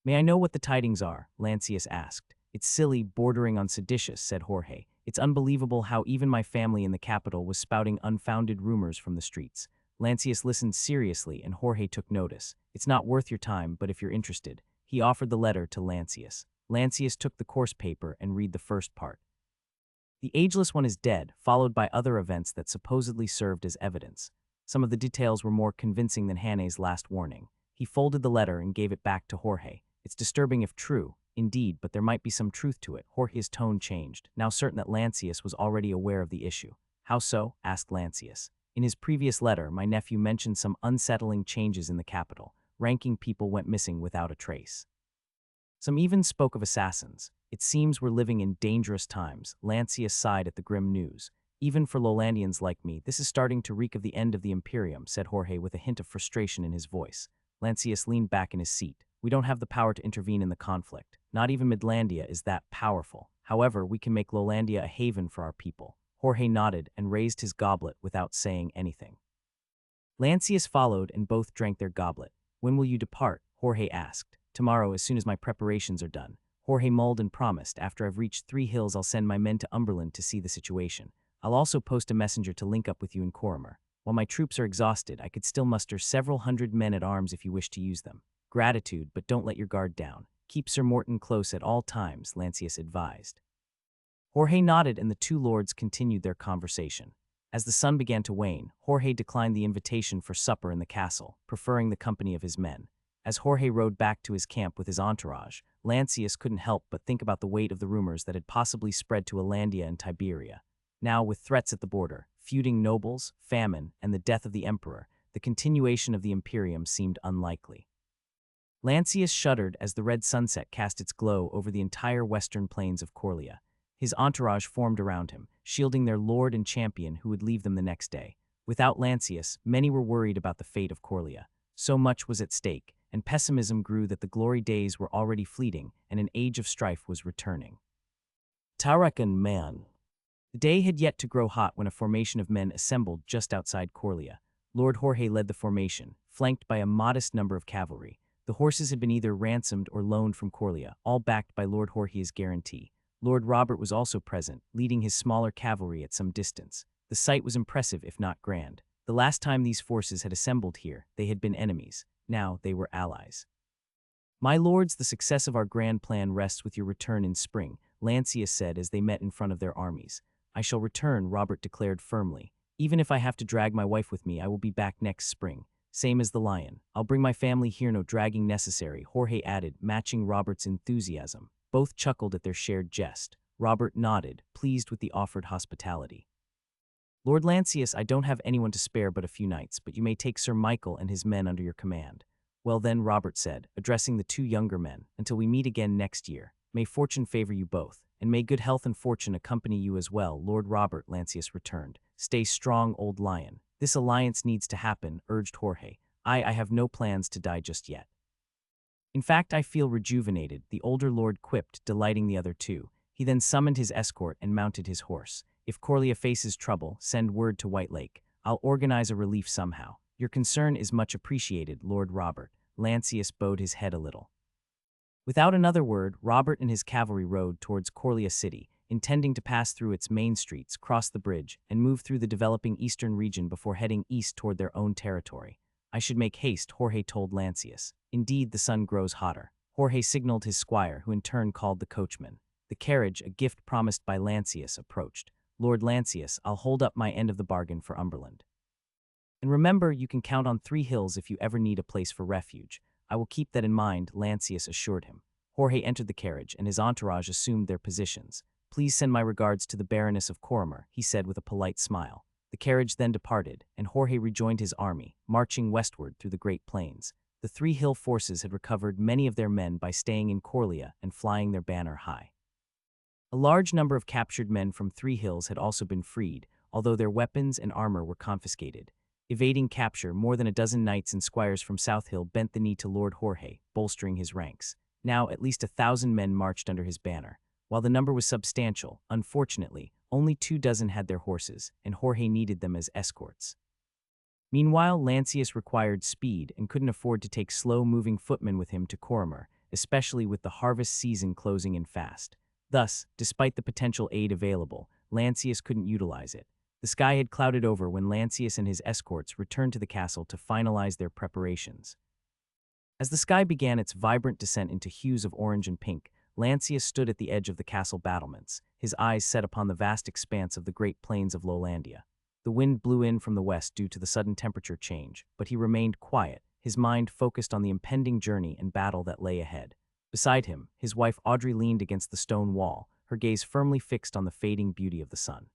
Speaker 1: "May I know what the tidings are?" Lancius asked. "It's silly, bordering on seditious," said Jorge. "It's unbelievable how even my family in the capital was spouting unfounded rumors from the streets." Lancius listened seriously and Jorge took notice. "It's not worth your time, but if you're interested." He offered the letter to Lancius. Lancius took the course paper and read the first part. "The ageless one is dead," followed by other events that supposedly served as evidence. Some of the details were more convincing than Hanne's last warning. He folded the letter and gave it back to Jorge. "It's disturbing if true, indeed, but there might be some truth to it." Jorge's tone changed, now certain that Lancius was already aware of the issue. "How so?" asked Lancius. "In his previous letter, my nephew mentioned some unsettling changes in the capital. Ranking people went missing without a trace. Some even spoke of assassins. It seems we're living in dangerous times." Lancius sighed at the grim news. "Even for Lowlandians like me, this is starting to reek of the end of the Imperium," said Jorge with a hint of frustration in his voice. Lancius leaned back in his seat. "We don't have the power to intervene in the conflict. Not even Midlandia is that powerful. However, we can make Lowlandia a haven for our people." Jorge nodded and raised his goblet without saying anything. Lancius followed and both drank their goblet. When will you depart? Jorge asked. Tomorrow, as soon as my preparations are done. Jorge mulled and promised, after I've reached 3 hills I'll send my men to Umberland to see the situation. I'll also post a messenger to link up with you in Coria. While my troops are exhausted, I could still muster several hundred men at arms if you wish to use them. Gratitude, but don't let your guard down. Keep Sir Morton close at all times, Lancius advised. Jorge nodded and the two lords continued their conversation. As the sun began to wane, Jorge declined the invitation for supper in the castle, preferring the company of his men. As Jorge rode back to his camp with his entourage, Lancius couldn't help but think about the weight of the rumors that had possibly spread to Alandia and Tiberia. Now, with threats at the border, feuding nobles, famine, and the death of the emperor, the continuation of the Imperium seemed unlikely. Lancius shuddered as the red sunset cast its glow over the entire western plains of Coria. His entourage formed around him, shielding their lord and champion who would leave them the next day. Without Lancius, many were worried about the fate of Coria. So much was at stake, and pessimism grew that the glory days were already fleeting and an age of strife was returning. Tarakan man. The day had yet to grow hot when a formation of men assembled just outside Coria. Lord Jorge led the formation, flanked by a modest number of cavalry. The horses had been either ransomed or loaned from Coria, all backed by Lord Jorge's guarantee. Lord Robert was also present, leading his smaller cavalry at some distance. The sight was impressive if not grand. The last time these forces had assembled here, they had been enemies. Now they were allies. My lords, the success of our grand plan rests with your return in spring, Lancius said as they met in front of their armies. I shall return, Robert declared firmly. Even if I have to drag my wife with me, I will be back next spring. Same as the lion. I'll bring my family here, no dragging necessary, Jorge added, matching Robert's enthusiasm. Both chuckled at their shared jest. Robert nodded, pleased with the offered hospitality. Lord Lancius, I don't have anyone to spare but a few knights, but you may take Sir Michael and his men under your command. Well then, Robert said, addressing the two younger men, until we meet again next year. May fortune favor you both, and may good health and fortune accompany you as well, Lord Robert, Lancius returned. Stay strong, old lion. This alliance needs to happen, urged Jorge. I have no plans to die just yet. In fact, I feel rejuvenated, the older lord quipped, delighting the other two. He then summoned his escort and mounted his horse. If Coria faces trouble, send word to White Lake. I'll organize a relief somehow. Your concern is much appreciated, Lord Robert. Lancius bowed his head a little. Without another word, Robert and his cavalry rode towards Coria City, intending to pass through its main streets, cross the bridge, and move through the developing eastern region before heading east toward their own territory. I should make haste, Jorge told Lancius. Indeed, the sun grows hotter. Jorge signaled his squire, who in turn called the coachman. The carriage, a gift promised by Lancius, approached. Lord Lancius, I'll hold up my end of the bargain for Umberland. And remember, you can count on 3 hills if you ever need a place for refuge. I will keep that in mind, Lancius assured him. Jorge entered the carriage, and his entourage assumed their positions. Please send my regards to the Baroness of Coria, he said with a polite smile. The carriage then departed, and Jorge rejoined his army, marching westward through the Great Plains. The 3 hill forces had recovered many of their men by staying in Coria and flying their banner high. A large number of captured men from 3 hills had also been freed, although their weapons and armor were confiscated. Evading capture, more than a dozen knights and squires from South Hill bent the knee to Lord Jorge, bolstering his ranks. Now, at least 1,000 men marched under his banner. While the number was substantial, unfortunately, only 24 had their horses, and Jorge needed them as escorts. Meanwhile, Lancius required speed and couldn't afford to take slow-moving footmen with him to Coria, especially with the harvest season closing in fast. Thus, despite the potential aid available, Lancius couldn't utilize it. The sky had clouded over when Lancius and his escorts returned to the castle to finalize their preparations. As the sky began its vibrant descent into hues of orange and pink, Lancius stood at the edge of the castle battlements, his eyes set upon the vast expanse of the Great Plains of Lowlandia. The wind blew in from the west due to the sudden temperature change, but he remained quiet, his mind focused on the impending journey and battle that lay ahead. Beside him, his wife Audrey leaned against the stone wall, her gaze firmly fixed on the fading beauty of the sun.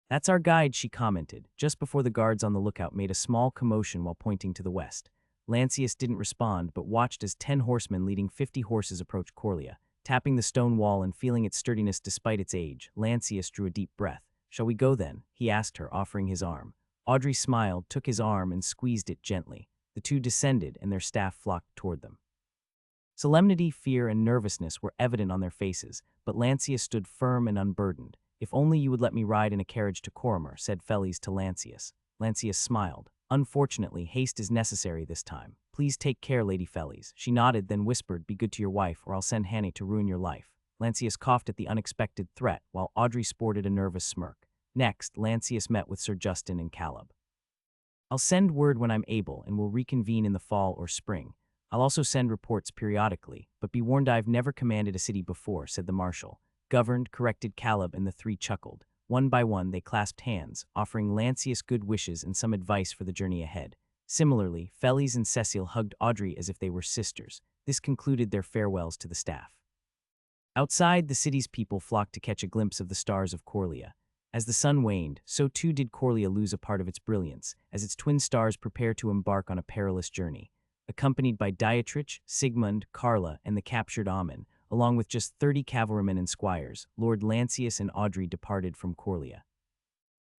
Speaker 1: That's our guide, she commented, just before the guards on the lookout made a small commotion while pointing to the west. Lancius didn't respond but watched as 10 horsemen leading 50 horses approached Coria. Tapping the stone wall and feeling its sturdiness despite its age, Lancius drew a deep breath. Shall we go then? He asked her, offering his arm. Audrey smiled, took his arm and squeezed it gently. The two descended and their staff flocked toward them. Solemnity, fear, and nervousness were evident on their faces, but Lancius stood firm and unburdened. If only you would let me ride in a carriage to Coria, said Felis to Lancius. Lancius smiled. Unfortunately, haste is necessary this time. Please take care, Lady Felis. She nodded, then whispered, be good to your wife, or I'll send Hanny to ruin your life. Lancius coughed at the unexpected threat, while Audrey sported a nervous smirk. Next, Lancius met with Sir Justin and Caleb. I'll send word when I'm able, and we'll reconvene in the fall or spring. I'll also send reports periodically, but be warned I've never commanded a city before, said the marshal. Governed, corrected Caleb, and the three chuckled. One by one, they clasped hands, offering Lancius good wishes and some advice for the journey ahead. Similarly, Felis and Cecile hugged Audrey as if they were sisters. This concluded their farewells to the staff. Outside, the city's people flocked to catch a glimpse of the stars of Coria. As the sun waned, so too did Coria lose a part of its brilliance, as its twin stars prepare to embark on a perilous journey. Accompanied by Dietrich, Sigmund, Carla, and the captured Ammon, along with just 30 cavalrymen and squires, Lord Lancius and Audrey departed from Coria.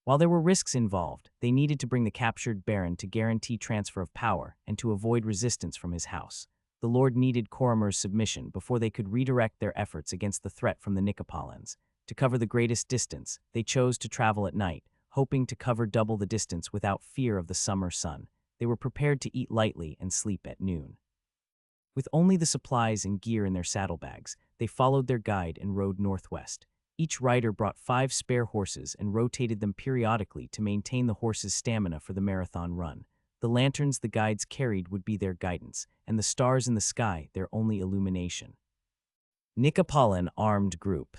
Speaker 1: While there were risks involved, they needed to bring the captured baron to guarantee transfer of power and to avoid resistance from his house. The lord needed Coria's submission before they could redirect their efforts against the threat from the Nicopolins. To cover the greatest distance, they chose to travel at night, hoping to cover double the distance without fear of the summer sun. They were prepared to eat lightly and sleep at noon. With only the supplies and gear in their saddlebags, they followed their guide and rode northwest. Each rider brought 5 spare horses and rotated them periodically to maintain the horses' stamina for the marathon run. The lanterns the guides carried would be their guidance, and the stars in the sky their only illumination. Nicopolin Armed Group.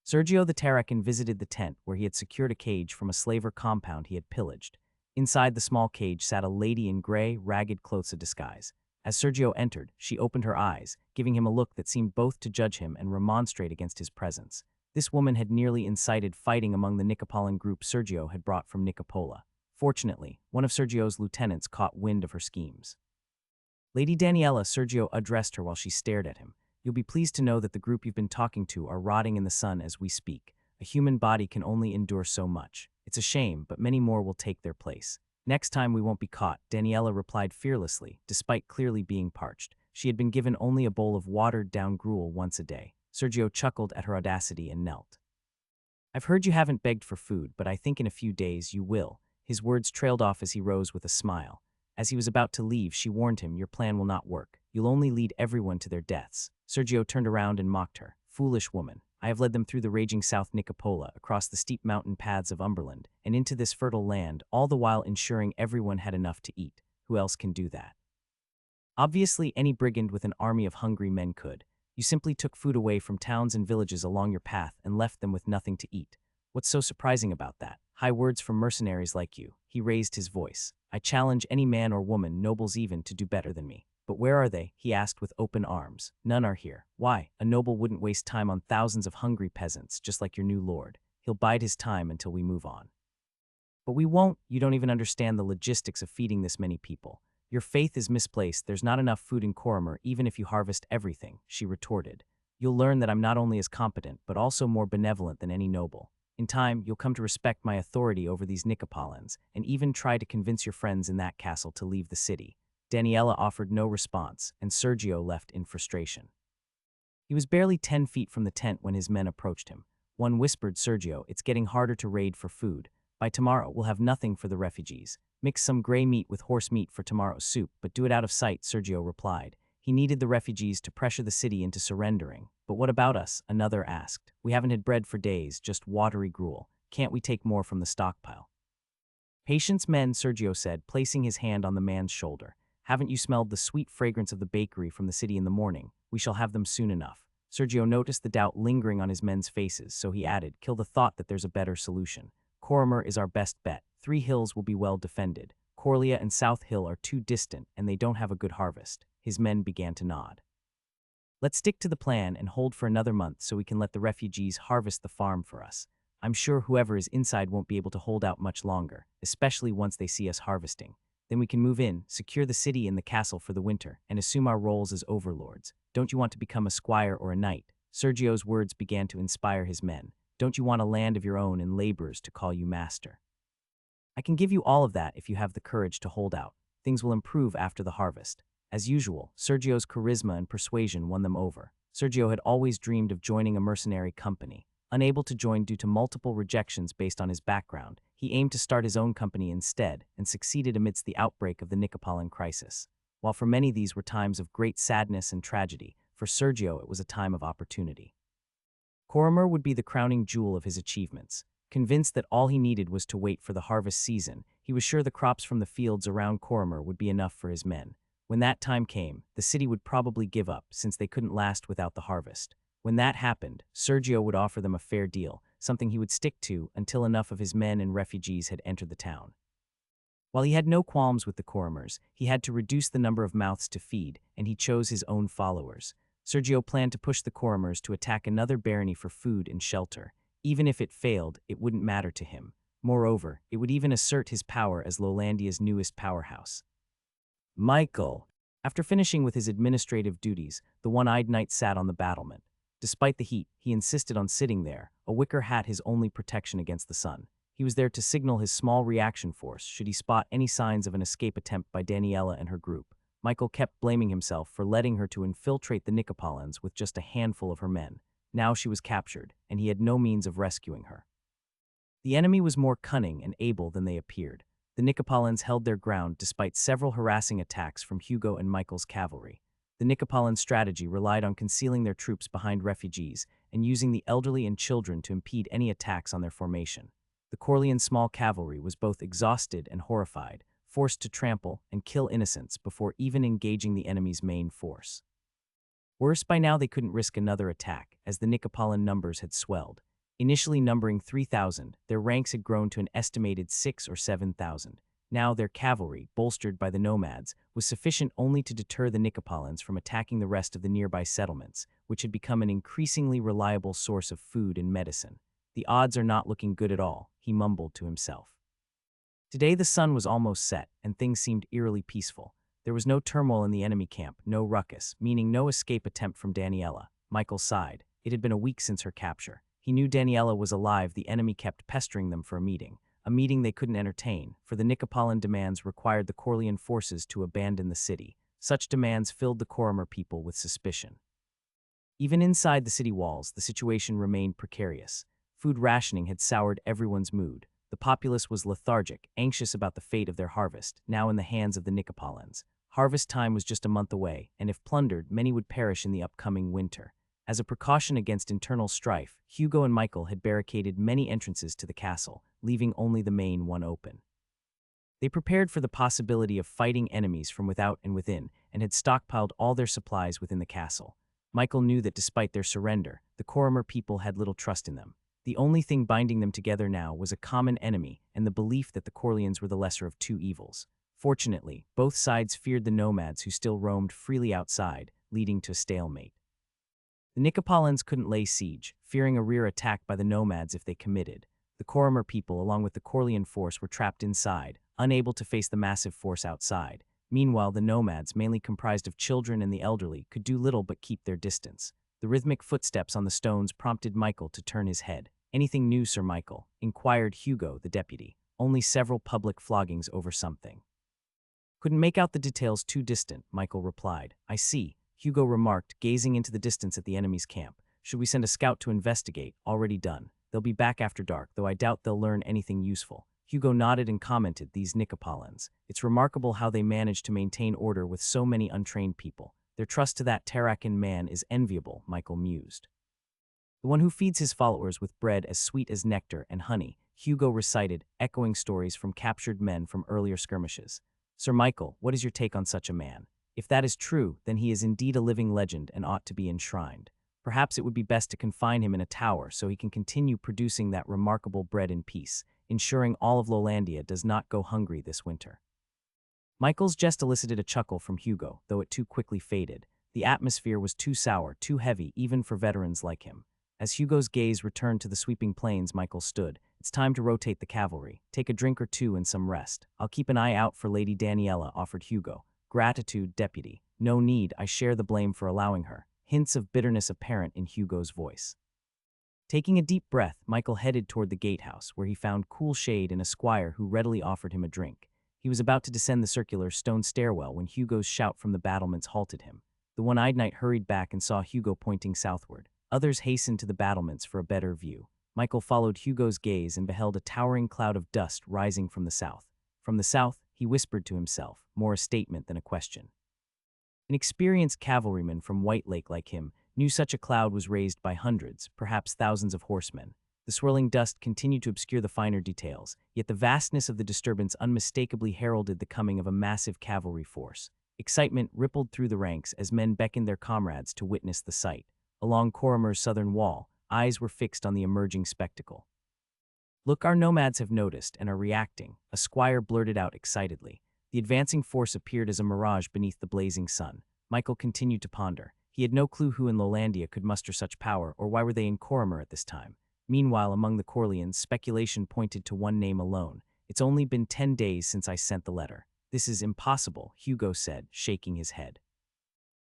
Speaker 1: Sergio the Terracan visited the tent where he had secured a cage from a slaver compound he had pillaged. Inside the small cage sat a lady in gray, ragged clothes of disguise. As Sergio entered, she opened her eyes, giving him a look that seemed both to judge him and remonstrate against his presence. This woman had nearly incited fighting among the Nicopolin group Sergio had brought from Nicopola. Fortunately, one of Sergio's lieutenants caught wind of her schemes. Lady Daniela, Sergio addressed her while she stared at him. You'll be pleased to know that the group you've been talking to are rotting in the sun as we speak. A human body can only endure so much. It's a shame, but many more will take their place. Next time we won't be caught, Daniela replied fearlessly, despite clearly being parched. She had been given only a bowl of watered-down gruel once a day. Sergio chuckled at her audacity and knelt. I've heard you haven't begged for food, but I think in a few days you will. His words trailed off as he rose with a smile. As he was about to leave, she warned him, your plan will not work. You'll only lead everyone to their deaths. Sergio turned around and mocked her. Foolish woman. I have led them through the raging South Nicopola, across the steep mountain paths of Umberland, and into this fertile land, all the while ensuring everyone had enough to eat. Who else can do that? Obviously, any brigand with an army of hungry men could. You simply took food away from towns and villages along your path and left them with nothing to eat. What's so surprising about that? High words from mercenaries like you. He raised his voice. I challenge any man or woman, nobles even, to do better than me. But where are they? He asked with open arms. None are here. Why? A noble wouldn't waste time on thousands of hungry peasants, just like your new lord. He'll bide his time until we move on. But we won't. You don't even understand the logistics of feeding this many people. Your faith is misplaced. There's not enough food in Coria, even if you harvest everything, she retorted. You'll learn that I'm not only as competent, but also more benevolent than any noble. In time, you'll come to respect my authority over these Nicopolins, and even try to convince your friends in that castle to leave the city. Daniela offered no response, and Sergio left in frustration. He was barely 10 feet from the tent when his men approached him. One whispered, Sergio, it's getting harder to raid for food. By tomorrow, we'll have nothing for the refugees. Mix some gray meat with horse meat for tomorrow's soup, but do it out of sight, Sergio replied. He needed the refugees to pressure the city into surrendering. But what about us? Another asked. We haven't had bread for days, just watery gruel. Can't we take more from the stockpile? Patience, men, Sergio said, placing his hand on the man's shoulder. Haven't you smelled the sweet fragrance of the bakery from the city in the morning? We shall have them soon enough. Sergio noticed the doubt lingering on his men's faces, so he added, kill the thought that there's a better solution. Coria is our best bet. 3 hills will be well defended. Coria and South Hill are too distant, and they don't have a good harvest. His men began to nod. Let's stick to the plan and hold for another month so we can let the refugees harvest the farm for us. I'm sure whoever is inside won't be able to hold out much longer, especially once they see us harvesting. Then we can move in, secure the city and the castle for the winter, and assume our roles as overlords. Don't you want to become a squire or a knight? Sergio's words began to inspire his men. Don't you want a land of your own and laborers to call you master? I can give you all of that if you have the courage to hold out. Things will improve after the harvest. As usual, Sergio's charisma and persuasion won them over. Sergio had always dreamed of joining a mercenary company. Unable to join due to multiple rejections based on his background, he aimed to start his own company instead and succeeded amidst the outbreak of the Nicopolitan crisis. While for many these were times of great sadness and tragedy, for Sergio it was a time of opportunity. Coria would be the crowning jewel of his achievements. Convinced that all he needed was to wait for the harvest season, he was sure the crops from the fields around Coria would be enough for his men. When that time came, the city would probably give up since they couldn't last without the harvest. When that happened, Sergio would offer them a fair deal, something he would stick to until enough of his men and refugees had entered the town. While he had no qualms with the Corians, he had to reduce the number of mouths to feed, and he chose his own followers. Sergio planned to push the Corians to attack another barony for food and shelter. Even if it failed, it wouldn't matter to him. Moreover, it would even assert his power as Lowlandia's newest powerhouse. Michael. After finishing with his administrative duties, the one-eyed knight sat on the battlement. Despite the heat, he insisted on sitting there, a wicker hat his only protection against the sun. He was there to signal his small reaction force should he spot any signs of an escape attempt by Daniela and her group. Michael kept blaming himself for letting her to infiltrate the Nicopolitans with just a handful of her men. Now she was captured, and he had no means of rescuing her. The enemy was more cunning and able than they appeared. The Nicopolitans held their ground despite several harassing attacks from Hugo and Michael's cavalry. The Nicopolitan strategy relied on concealing their troops behind refugees and using the elderly and children to impede any attacks on their formation. The Corian small cavalry was both exhausted and horrified, forced to trample and kill innocents before even engaging the enemy's main force. Worse, by now they couldn't risk another attack, as the Nicopolitan numbers had swelled. Initially numbering 3,000, their ranks had grown to an estimated 6,000 or 7,000. Now their cavalry, bolstered by the nomads, was sufficient only to deter the Nicopolitans from attacking the rest of the nearby settlements, which had become an increasingly reliable source of food and medicine. The odds are not looking good at all, he mumbled to himself. Today the sun was almost set, and things seemed eerily peaceful. There was no turmoil in the enemy camp, no ruckus, meaning no escape attempt from Daniela. Michael sighed. It had been a week since her capture. He knew Daniela was alive. The enemy kept pestering them for a meeting they couldn't entertain, for the Nicopolitan demands required the Corian forces to abandon the city. Such demands filled the Coria people with suspicion. Even inside the city walls, the situation remained precarious. Food rationing had soured everyone's mood. The populace was lethargic, anxious about the fate of their harvest, now in the hands of the Nicopolitans. Harvest time was just a month away, and if plundered, many would perish in the upcoming winter. As a precaution against internal strife, Hugo and Michael had barricaded many entrances to the castle, leaving only the main one open. They prepared for the possibility of fighting enemies from without and within, and had stockpiled all their supplies within the castle. Michael knew that despite their surrender, the Coria people had little trust in them. The only thing binding them together now was a common enemy and the belief that the Corians were the lesser of two evils. Fortunately, both sides feared the nomads who still roamed freely outside, leading to a stalemate. The Nicopolitans couldn't lay siege, fearing a rear attack by the nomads if they committed. The Coria people, along with the Corian force, were trapped inside, unable to face the massive force outside. Meanwhile, the nomads, mainly comprised of children and the elderly, could do little but keep their distance. The rhythmic footsteps on the stones prompted Michael to turn his head. "Anything new, Sir Michael?" inquired Hugo, the deputy. "Only several public floggings over something." "Couldn't make out the details, too distant," Michael replied. "I see," Hugo remarked, gazing into the distance at the enemy's camp. "Should we send a scout to investigate?" "Already done. They'll be back after dark, though I doubt they'll learn anything useful." Hugo nodded and commented, "These Nicopolitans. It's remarkable how they manage to maintain order with so many untrained people. Their trust to that Terracan man is enviable," Michael mused. "The one who feeds his followers with bread as sweet as nectar and honey," Hugo recited, echoing stories from captured men from earlier skirmishes. "Sir Michael, what is your take on such a man? If that is true, then he is indeed a living legend and ought to be enshrined. Perhaps it would be best to confine him in a tower so he can continue producing that remarkable bread in peace, ensuring all of Lowlandia does not go hungry this winter." Michael's jest elicited a chuckle from Hugo, though it too quickly faded. The atmosphere was too sour, too heavy, even for veterans like him. As Hugo's gaze returned to the sweeping plains, Michael stood. "It's time to rotate the cavalry. Take a drink or two and some rest. I'll keep an eye out for Lady Daniela," offered Hugo. "Gratitude, deputy. No need, I share the blame for allowing her." Hints of bitterness apparent in Hugo's voice. Taking a deep breath, Michael headed toward the gatehouse, where he found cool shade and a squire who readily offered him a drink. He was about to descend the circular stone stairwell when Hugo's shout from the battlements halted him. The one-eyed knight hurried back and saw Hugo pointing southward. Others hastened to the battlements for a better view. Michael followed Hugo's gaze and beheld a towering cloud of dust rising from the south. From the south, he whispered to himself, more a statement than a question. An experienced cavalryman from White Lake like him knew such a cloud was raised by hundreds, perhaps thousands of horsemen. The swirling dust continued to obscure the finer details, yet the vastness of the disturbance unmistakably heralded the coming of a massive cavalry force. Excitement rippled through the ranks as men beckoned their comrades to witness the sight. Along Coromer's southern wall, eyes were fixed on the emerging spectacle. "Look, our nomads have noticed and are reacting," a squire blurted out excitedly. The advancing force appeared as a mirage beneath the blazing sun. Michael continued to ponder. He had no clue who in Lolandia could muster such power, or why were they in Coromer at this time. Meanwhile, among the Corleans, speculation pointed to one name alone. "It's only been 10 days since I sent the letter." "This is impossible," Hugo said, shaking his head.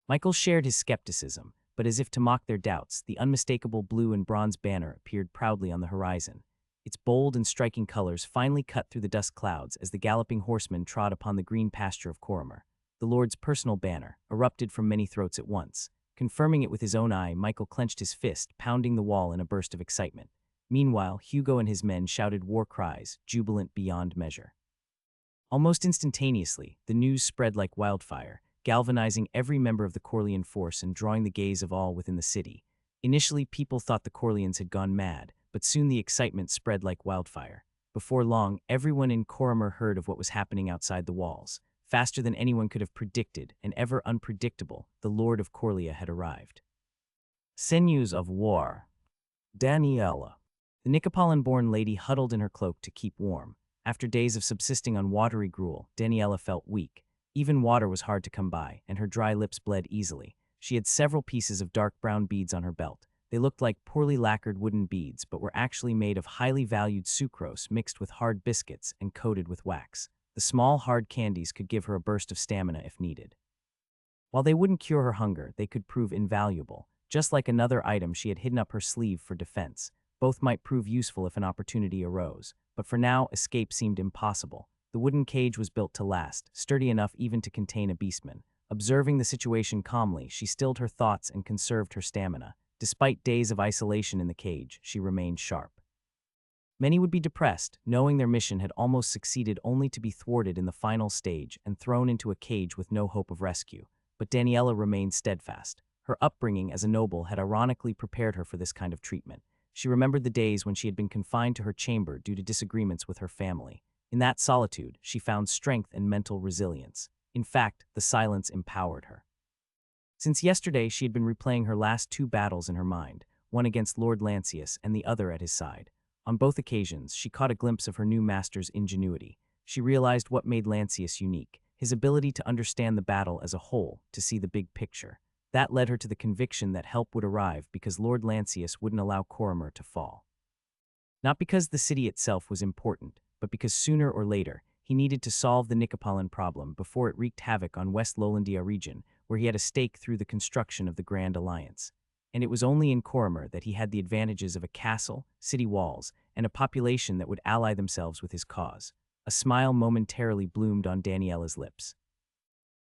Speaker 1: Michael shared his skepticism, but as if to mock their doubts, the unmistakable blue and bronze banner appeared proudly on the horizon. Its bold and striking colors finally cut through the dust clouds as the galloping horsemen trod upon the green pasture of Coromer. The Lord's personal banner erupted from many throats at once. Confirming it with his own eye, Michael clenched his fist, pounding the wall in a burst of excitement. Meanwhile, Hugo and his men shouted war cries, jubilant beyond measure. Almost instantaneously, the news spread like wildfire, galvanizing every member of the Corlean force and drawing the gaze of all within the city. Initially, people thought the Corleans had gone mad, but soon the excitement spread like wildfire. Before long, everyone in Coromer heard of what was happening outside the walls. Faster than anyone could have predicted, and ever unpredictable, the Lord of Coria had arrived. Sinews of war. Daniela. The Nicopolin-born lady huddled in her cloak to keep warm. After days of subsisting on watery gruel, Daniela felt weak. Even water was hard to come by, and her dry lips bled easily. She had several pieces of dark brown beads on her belt. They looked like poorly lacquered wooden beads, but were actually made of highly valued sucrose mixed with hard biscuits and coated with wax. The small, hard candies could give her a burst of stamina if needed. While they wouldn't cure her hunger, they could prove invaluable. Just like another item she had hidden up her sleeve for defense. Both might prove useful if an opportunity arose, but for now, escape seemed impossible. The wooden cage was built to last, sturdy enough even to contain a beastman. Observing the situation calmly, she stilled her thoughts and conserved her stamina. Despite days of isolation in the cage, she remained sharp. Many would be depressed, knowing their mission had almost succeeded only to be thwarted in the final stage and thrown into a cage with no hope of rescue. But Daniela remained steadfast. Her upbringing as a noble had ironically prepared her for this kind of treatment. She remembered the days when she had been confined to her chamber due to disagreements with her family. In that solitude, she found strength and mental resilience. In fact, the silence empowered her. Since yesterday, she had been replaying her last 2 battles in her mind, one against Lord Lancius and the other at his side. On both occasions, she caught a glimpse of her new master's ingenuity. She realized what made Lancius unique, his ability to understand the battle as a whole, to see the big picture. That led her to the conviction that help would arrive because Lord Lancius wouldn't allow Coromer to fall. Not because the city itself was important, but because sooner or later, he needed to solve the Nicopolin problem before it wreaked havoc on West Lolandia region, where he had a stake through the construction of the Grand Alliance. And it was only in Coromer that he had the advantages of a castle, city walls, and a population that would ally themselves with his cause. A smile momentarily bloomed on Daniela's lips.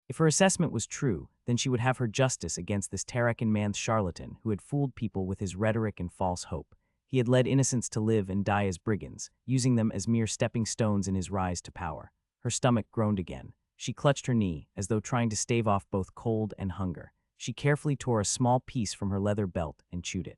Speaker 1: If her assessment was true, then she would have her justice against this Tarakan man charlatan who had fooled people with his rhetoric and false hope. He had led innocents to live and die as brigands, using them as mere stepping stones in his rise to power. Her stomach groaned again. She clutched her knee, as though trying to stave off both cold and hunger. She carefully tore a small piece from her leather belt and chewed it.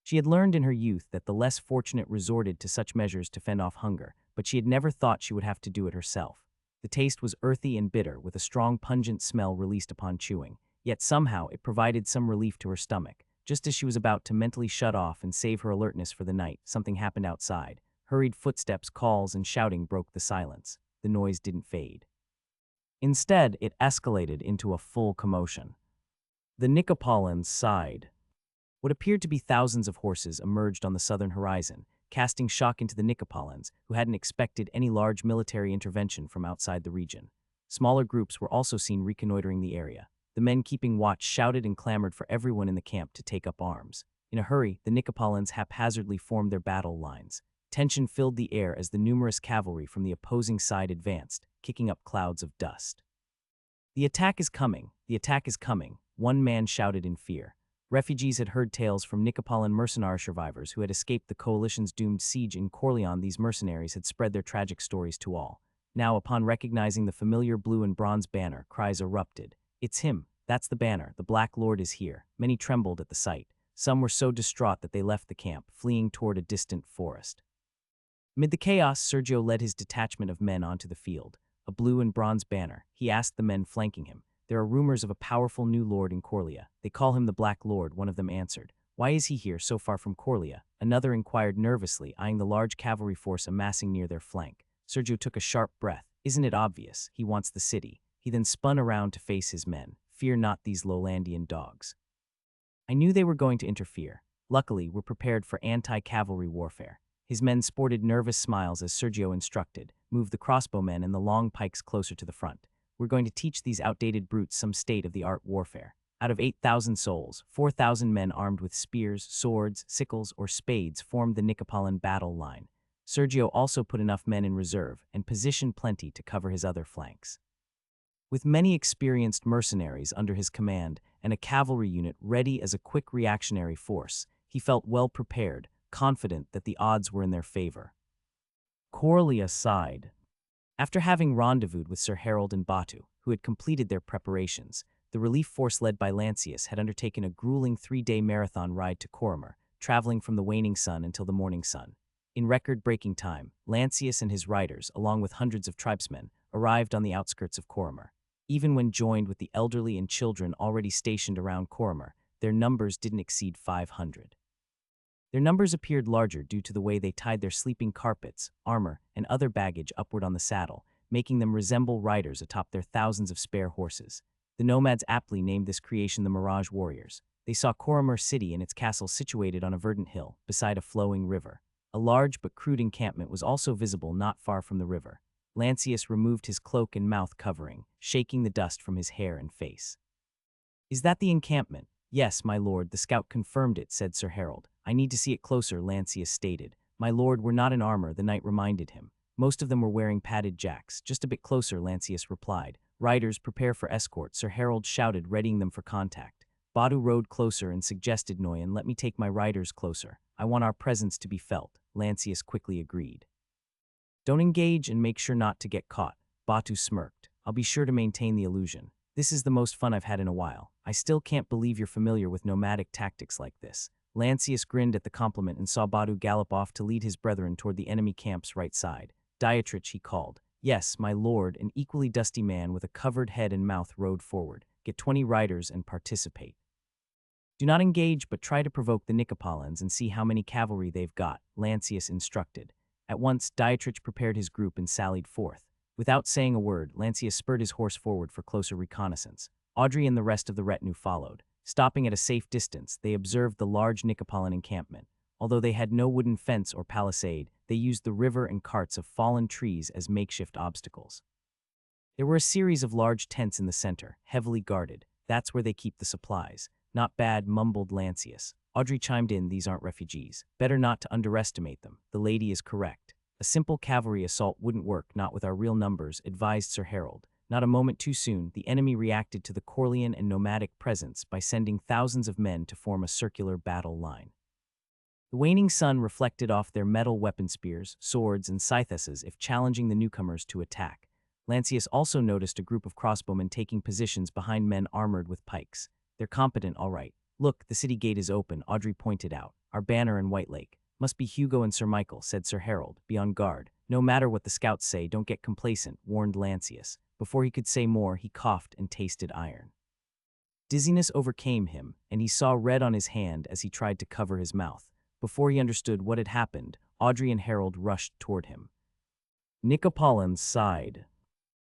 Speaker 1: She had learned in her youth that the less fortunate resorted to such measures to fend off hunger, but she had never thought she would have to do it herself. The taste was earthy and bitter, with a strong pungent smell released upon chewing, yet somehow it provided some relief to her stomach. Just as she was about to mentally shut off and save her alertness for the night, something happened outside. Hurried footsteps, calls, and shouting broke the silence. The noise didn't fade. Instead, it escalated into a full commotion. The Nicopolins sighed. What appeared to be thousands of horses emerged on the southern horizon, casting shock into the Nicopolins, who hadn't expected any large military intervention from outside the region. Smaller groups were also seen reconnoitering the area. The men keeping watch shouted and clamored for everyone in the camp to take up arms. In a hurry, the Nicopolins haphazardly formed their battle lines. Tension filled the air as the numerous cavalry from the opposing side advanced, kicking up clouds of dust. "The attack is coming! The attack is coming!" one man shouted in fear. Refugees had heard tales from Nicopolitan mercenary survivors who had escaped the coalition's doomed siege in Corleone. These mercenaries had spread their tragic stories to all. Now, upon recognizing the familiar blue and bronze banner, cries erupted. "It's him! That's the banner! The Black Lord is here!" Many trembled at the sight. Some were so distraught that they left the camp, fleeing toward a distant forest. Amid the chaos, Sergio led his detachment of men onto the field. A blue and bronze banner. He asked the men flanking him. "There are rumors of a powerful new lord in Coria. They call him the Black Lord," one of them answered. "Why is he here so far from Coria?" Another inquired nervously, eyeing the large cavalry force amassing near their flank. Sergio took a sharp breath. "Isn't it obvious? He wants the city." He then spun around to face his men. "Fear not these Lowlandian dogs. I knew they were going to interfere. Luckily, we're prepared for anti-cavalry warfare." His men sported nervous smiles as Sergio instructed. "Move the crossbowmen and the long pikes closer to the front. We're going to teach these outdated brutes some state-of-the-art warfare." Out of 8,000 souls, 4,000 men armed with spears, swords, sickles, or spades formed the Nicopolitan battle line. Sergio also put enough men in reserve and positioned plenty to cover his other flanks. With many experienced mercenaries under his command and a cavalry unit ready as a quick reactionary force, he felt well prepared, confident that the odds were in their favor. Coria sighed. After having rendezvoused with Sir Harold and Batu, who had completed their preparations, the relief force led by Lancius had undertaken a grueling 3-day marathon ride to Coria, traveling from the waning sun until the morning sun. In record-breaking time, Lancius and his riders, along with hundreds of tribesmen, arrived on the outskirts of Coria. Even when joined with the elderly and children already stationed around Coria, their numbers didn't exceed 500. Their numbers appeared larger due to the way they tied their sleeping carpets, armor, and other baggage upward on the saddle, making them resemble riders atop their thousands of spare horses. The nomads aptly named this creation the Mirage Warriors. They saw Coria City and its castle situated on a verdant hill, beside a flowing river. A large but crude encampment was also visible not far from the river. Lancius removed his cloak and mouth covering, shaking the dust from his hair and face. "Is that the encampment?" "Yes, my lord, the scout confirmed it," said Sir Harold. "I need to see it closer," Lancius stated. "My lord, we're not in armor," the knight reminded him. "Most of them were wearing padded jacks." "Just a bit closer," Lancius replied. "Riders, prepare for escort," Sir Harold shouted, readying them for contact. Badu rode closer and suggested, "Noyan, let me take my riders closer. I want our presence to be felt." Lancius quickly agreed. "Don't engage and make sure not to get caught." Batu smirked. "I'll be sure to maintain the illusion. This is the most fun I've had in a while. I still can't believe you're familiar with nomadic tactics like this." Lancius grinned at the compliment and saw Badu gallop off to lead his brethren toward the enemy camp's right side. "Dietrich," he called. "Yes, my lord," an equally dusty man with a covered head and mouth rode forward. "Get 20 riders and participate. Do not engage, but try to provoke the Nicopolitans and see how many cavalry they've got," Lancius instructed. At once, Dietrich prepared his group and sallied forth. Without saying a word, Lancius spurred his horse forward for closer reconnaissance. Audrey and the rest of the retinue followed. Stopping at a safe distance, they observed the large Nicopolitan encampment. Although they had no wooden fence or palisade, they used the river and carts of fallen trees as makeshift obstacles. There were a series of large tents in the center, heavily guarded. "That's where they keep the supplies." "Not bad," mumbled Lancius. Audrey chimed in, "These aren't refugees. Better not to underestimate them. The lady is correct. A simple cavalry assault wouldn't work, not with our real numbers," advised Sir Harold. Not a moment too soon, the enemy reacted to the Corleone and nomadic presence by sending thousands of men to form a circular battle line. The waning sun reflected off their metal weapon spears, swords, and scythes as if challenging the newcomers to attack. Lancius also noticed a group of crossbowmen taking positions behind men armored with pikes. "They're competent, all right. Look, the city gate is open," Audrey pointed out. "Our banner in White Lake. Must be Hugo and Sir Michael," said Sir Harold. "Be on guard. No matter what the scouts say, don't get complacent," warned Lancius. Before he could say more, he coughed and tasted iron. Dizziness overcame him, and he saw red on his hand as he tried to cover his mouth. Before he understood what had happened, Audrey and Harold rushed toward him. Nicopolitan sighed.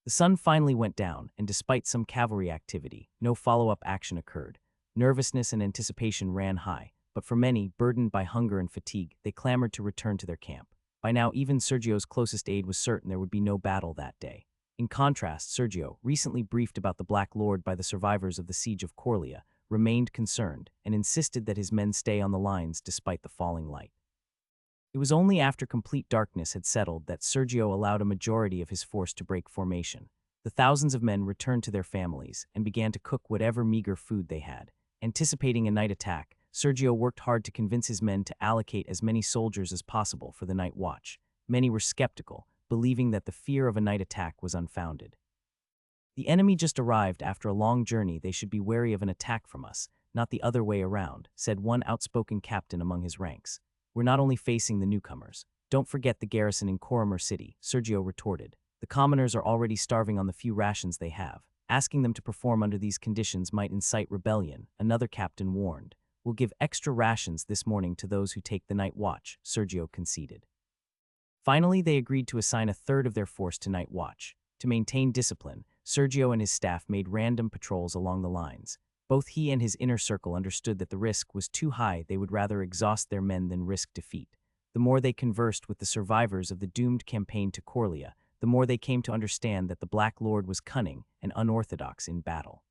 Speaker 1: The sun finally went down, and despite some cavalry activity, no follow-up action occurred. Nervousness and anticipation ran high, but for many, burdened by hunger and fatigue, they clamored to return to their camp. By now, even Sergio's closest aide was certain there would be no battle that day. In contrast, Sergio, recently briefed about the Black Lord by the survivors of the siege of Coria, remained concerned and insisted that his men stay on the lines despite the falling light. It was only after complete darkness had settled that Sergio allowed a majority of his force to break formation. The thousands of men returned to their families and began to cook whatever meager food they had. Anticipating a night attack, Sergio worked hard to convince his men to allocate as many soldiers as possible for the night watch. Many were skeptical, believing that the fear of a night attack was unfounded. The enemy just arrived after a long journey. They should be wary of an attack from us, not the other way around, said one outspoken captain among his ranks. We're not only facing the newcomers. Don't forget the garrison in Coria City, Sergio retorted. The commoners are already starving on the few rations they have. Asking them to perform under these conditions might incite rebellion, another captain warned. We'll give extra rations this morning to those who take the night watch, Sergio conceded. Finally, they agreed to assign a third of their force to night watch. To maintain discipline, Sergio and his staff made random patrols along the lines. Both he and his inner circle understood that the risk was too high. They would rather exhaust their men than risk defeat. The more they conversed with the survivors of the doomed campaign to Coria, the more they came to understand that the Black Lord was cunning and unorthodox in battle.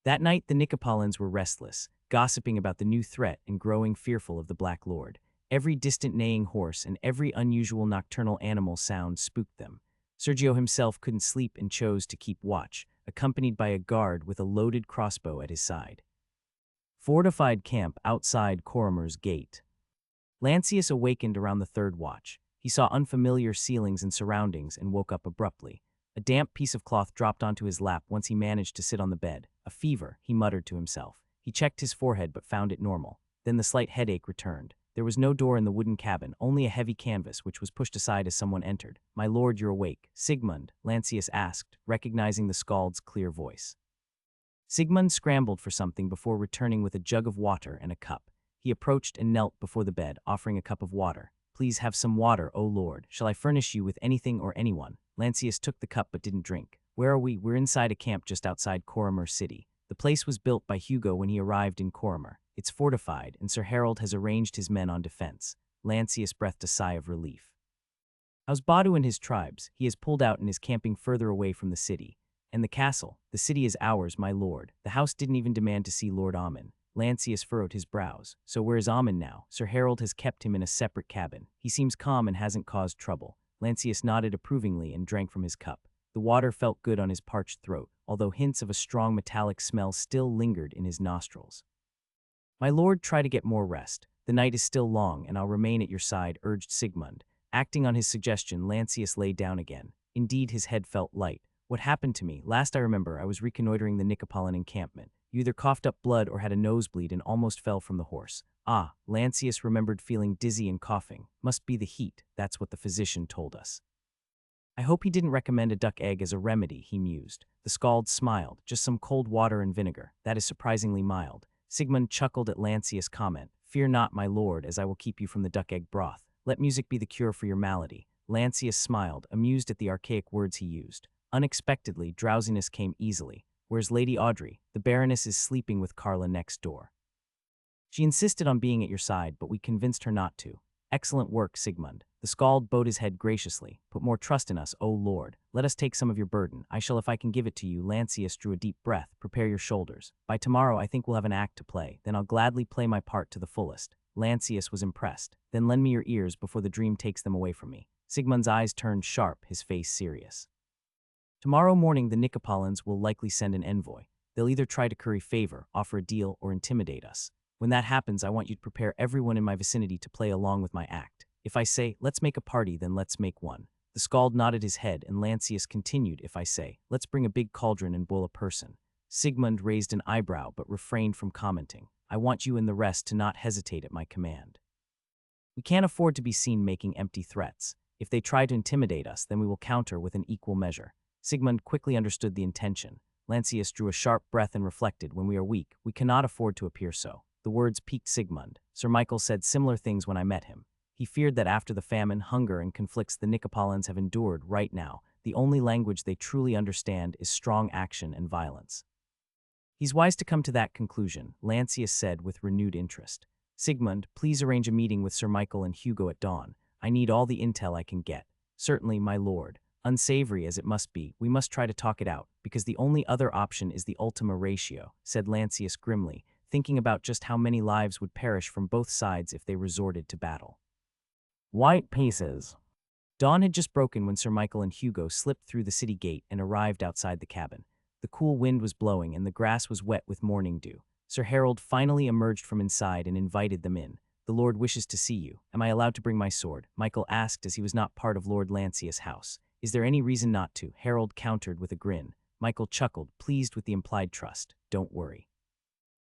Speaker 1: That night, the Nicopolins were restless, gossiping about the new threat and growing fearful of the Black Lord. Every distant neighing horse and every unusual nocturnal animal sound spooked them. Sergio himself couldn't sleep and chose to keep watch, accompanied by a guard with a loaded crossbow at his side. Fortified camp outside Coria's gate. Lancius awakened around the third watch. He saw unfamiliar ceilings and surroundings and woke up abruptly. A damp piece of cloth dropped onto his lap once he managed to sit on the bed. A fever, he muttered to himself. He checked his forehead but found it normal. Then the slight headache returned. There was no door in the wooden cabin, only a heavy canvas which was pushed aside as someone entered. "My lord, you're awake." "Sigmund?" Lancius asked, recognizing the Scald's clear voice. Sigmund scrambled for something before returning with a jug of water and a cup. He approached and knelt before the bed, offering a cup of water. "Please have some water, O lord. Shall I furnish you with anything or anyone?" Lancius took the cup but didn't drink. "Where are we?" "We're inside a camp just outside Coria City. The place was built by Hugo when he arrived in Coria. It's fortified, and Sir Harold has arranged his men on defense." Lancius breathed a sigh of relief. "How's Badu and his tribes?" "He has pulled out and is camping further away from the city." "And the castle?" "The city is ours, my lord. The house didn't even demand to see Lord Ammon." Lancius furrowed his brows. "So where's Ammon now?" "Sir Harold has kept him in a separate cabin. He seems calm and hasn't caused trouble." Lancius nodded approvingly and drank from his cup. The water felt good on his parched throat, although hints of a strong metallic smell still lingered in his nostrils. "My lord, try to get more rest. The night is still long, and I'll remain at your side," urged Sigmund. Acting on his suggestion, Lancius lay down again. Indeed, his head felt light. "What happened to me? Last I remember, I was reconnoitering the Nicopolin encampment. You either coughed up blood or had a nosebleed and almost fell from the horse." "Ah," Lancius remembered feeling dizzy and coughing. "Must be the heat. That's what the physician told us." "I hope he didn't recommend a duck egg as a remedy," he mused. The Scald smiled. "Just some cold water and vinegar. That is surprisingly mild." Sigmund chuckled at Lancius' comment. "Fear not, my lord, as I will keep you from the duck egg broth. Let music be the cure for your malady." Lancius smiled, amused at the archaic words he used. Unexpectedly, drowsiness came easily. "Where's Lady Audrey?" "The baroness is sleeping with Carla next door. She insisted on being at your side, but we convinced her not to." "Excellent work, Sigmund." The Scald bowed his head graciously. "Put more trust in us, O lord. Let us take some of your burden. I shall if I can give it to you." Lancius drew a deep breath. "Prepare your shoulders. By tomorrow I think we'll have an act to play. Then I'll gladly play my part to the fullest." Lancius was impressed. "Then lend me your ears before the dream takes them away from me." Sigmund's eyes turned sharp, his face serious. "Tomorrow morning the Nicopolins will likely send an envoy. They'll either try to curry favor, offer a deal, or intimidate us. When that happens, I want you to prepare everyone in my vicinity to play along with my act. If I say, 'Let's make a party,' then let's make one." The Scald nodded his head, and Lancius continued, "If I say, 'Let's bring a big cauldron and boil a person.'" Sigmund raised an eyebrow but refrained from commenting. "I want you and the rest to not hesitate at my command. We can't afford to be seen making empty threats. If they try to intimidate us, then we will counter with an equal measure." Sigmund quickly understood the intention. Lancius drew a sharp breath and reflected, "When we are weak, we cannot afford to appear so." The words piqued Sigmund. Sir Michael said similar things when I met him. He feared that after the famine, hunger, and conflicts the Nicopolins have endured right now, the only language they truly understand is strong action and violence. "He's wise to come to that conclusion," Lancius said with renewed interest. "Sigmund, please arrange a meeting with Sir Michael and Hugo at dawn. I need all the intel I can get." "Certainly, my lord." "Unsavory as it must be, we must try to talk it out, because the only other option is the ultima ratio," said Lancius grimly, thinking about just how many lives would perish from both sides if they resorted to battle. White pieces. Dawn had just broken when Sir Michael and Hugo slipped through the city gate and arrived outside the cabin. The cool wind was blowing and the grass was wet with morning dew. Sir Harold finally emerged from inside and invited them in. The Lord wishes to see you. Am I allowed to bring my sword? Michael asked as he was not part of Lord Lancius' house. Is there any reason not to? Harold countered with a grin. Michael chuckled, pleased with the implied trust. Don't worry.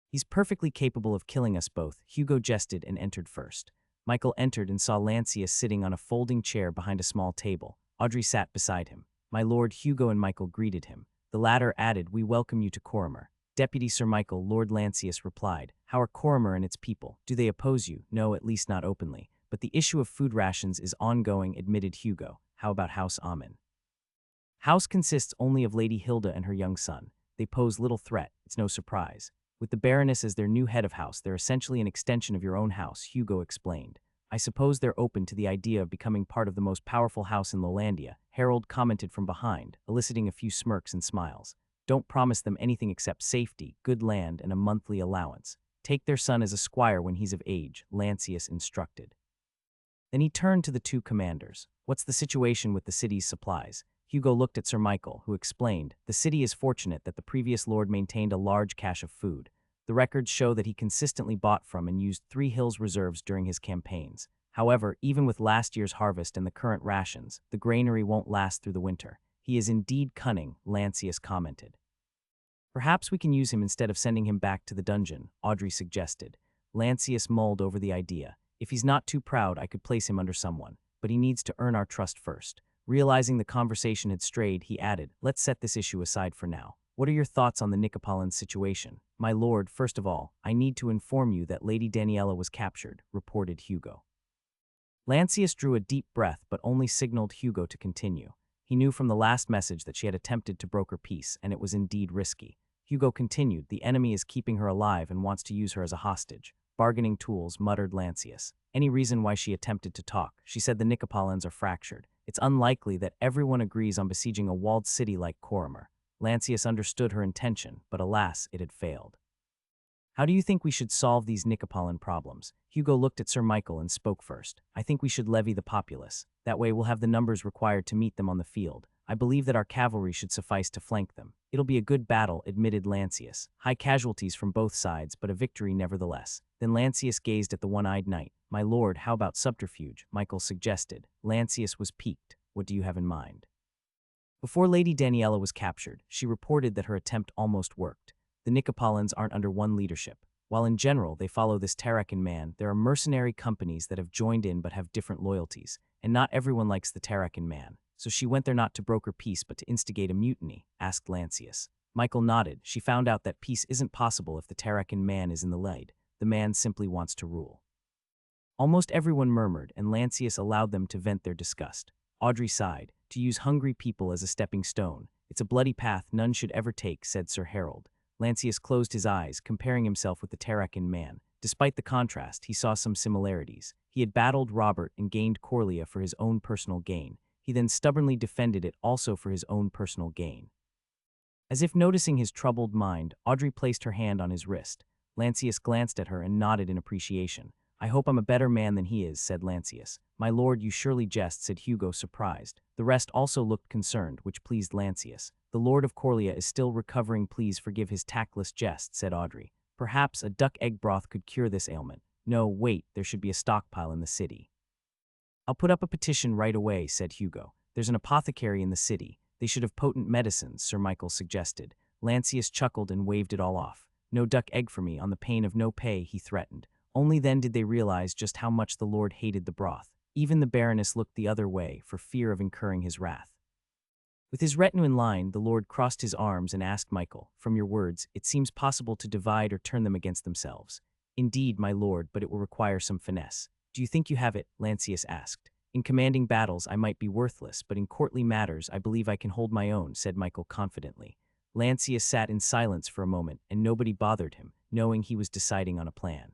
Speaker 1: He's perfectly capable of killing us both. Hugo jested and entered first. Michael entered and saw Lancius sitting on a folding chair behind a small table. Audrey sat beside him. My lord, Hugo and Michael greeted him. The latter added, we welcome you to Coria. Deputy Sir Michael, Lord Lancius replied, how are Coria and its people? Do they oppose you? No, at least not openly. But the issue of food rations is ongoing, admitted Hugo. How about House Ammon? House consists only of Lady Hilda and her young son. They pose little threat, it's no surprise. With the baroness as their new head of house, they're essentially an extension of your own house, Hugo explained. I suppose they're open to the idea of becoming part of the most powerful house in Lolandia, Harold commented from behind, eliciting a few smirks and smiles. Don't promise them anything except safety, good land, and a monthly allowance. Take their son as a squire when he's of age, Lancius instructed. Then he turned to the two commanders. What's the situation with the city's supplies? Hugo looked at Sir Michael, who explained, the city is fortunate that the previous lord maintained a large cache of food. The records show that he consistently bought from and used 3 Hills reserves during his campaigns. However, even with last year's harvest and the current rations, the granary won't last through the winter. He is indeed cunning, Lancius commented. Perhaps we can use him instead of sending him back to the dungeon, Audrey suggested. Lancius mulled over the idea. If he's not too proud, I could place him under someone, but he needs to earn our trust first. Realizing the conversation had strayed, he added, let's set this issue aside for now. What are your thoughts on the Nicopolitan situation? My lord, first of all, I need to inform you that Lady Daniela was captured, reported Hugo. Lancius drew a deep breath but only signaled Hugo to continue. He knew from the last message that she had attempted to broker peace, and it was indeed risky. Hugo continued, the enemy is keeping her alive and wants to use her as a hostage. Bargaining tools, muttered Lancius. Any reason why she attempted to talk? She said the Nicopolitans are fractured. It's unlikely that everyone agrees on besieging a walled city like Coria. Lancius understood her intention, but alas, it had failed. How do you think we should solve these Nicopolitan problems? Hugo looked at Sir Michael and spoke first. I think we should levy the populace. That way we'll have the numbers required to meet them on the field. I believe that our cavalry should suffice to flank them. It'll be a good battle, admitted Lancius. High casualties from both sides, but a victory nevertheless. Then Lancius gazed at the one-eyed knight. My lord, how about subterfuge? Michael suggested. Lancius was piqued. What do you have in mind? Before Lady Daniela was captured, she reported that her attempt almost worked. The Nicopolitans aren't under one leadership. While in general they follow this Terracan man, there are mercenary companies that have joined in but have different loyalties, and not everyone likes the Terracan man. So she went there not to broker peace but to instigate a mutiny, asked Lancius. Michael nodded. She found out that peace isn't possible if the Terracan man is in the lead. The man simply wants to rule. Almost everyone murmured, and Lancius allowed them to vent their disgust. Audrey sighed. To use hungry people as a stepping stone. It's a bloody path none should ever take, said Sir Harold. Lancius closed his eyes, comparing himself with the Terracan man. Despite the contrast, he saw some similarities. He had battled Robert and gained Coria for his own personal gain. He then stubbornly defended it also for his own personal gain. As if noticing his troubled mind, Audrey placed her hand on his wrist. Lancius glanced at her and nodded in appreciation. I hope I'm a better man than he is, said Lancius. My lord, you surely jest, said Hugo, surprised. The rest also looked concerned, which pleased Lancius. The lord of Coria is still recovering, please forgive his tactless jest, said Audrey. Perhaps a duck egg broth could cure this ailment. No, wait, there should be a stockpile in the city. I'll put up a petition right away, said Hugo. There's an apothecary in the city. They should have potent medicines, Sir Michael suggested. Lancius chuckled and waved it all off. No duck egg for me, on the pain of no pay, he threatened. Only then did they realize just how much the lord hated the broth. Even the baroness looked the other way, for fear of incurring his wrath. With his retinue in line, the lord crossed his arms and asked Michael, from your words, it seems possible to divide or turn them against themselves. Indeed, my lord, but it will require some finesse. Do you think you have it? Lancius asked. In commanding battles, I might be worthless, but in courtly matters, I believe I can hold my own, said Michael confidently. Lancius sat in silence for a moment, and nobody bothered him, knowing he was deciding on a plan.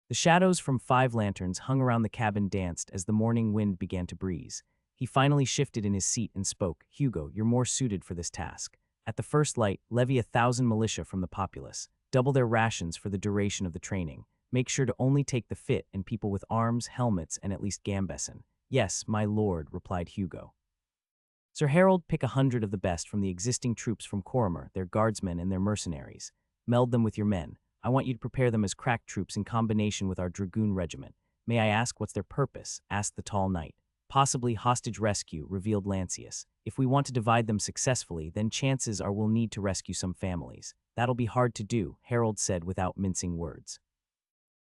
Speaker 1: The shadows from 5 lanterns hung around the cabin danced as the morning wind began to breeze. He finally shifted in his seat and spoke. Hugo, you're more suited for this task. At the first light, levy 1,000 militia from the populace. Double their rations for the duration of the training. Make sure to only take the fit and people with arms, helmets, and at least gambeson. Yes, my lord, replied Hugo. Sir Harold, pick 100 of the best from the existing troops from Coria, their guardsmen and their mercenaries. Meld them with your men. I want you to prepare them as crack troops in combination with our dragoon regiment. May I ask what's their purpose? Asked the tall knight. Possibly hostage rescue, revealed Lancius. If we want to divide them successfully, then chances are we'll need to rescue some families. That'll be hard to do, Harold said without mincing words.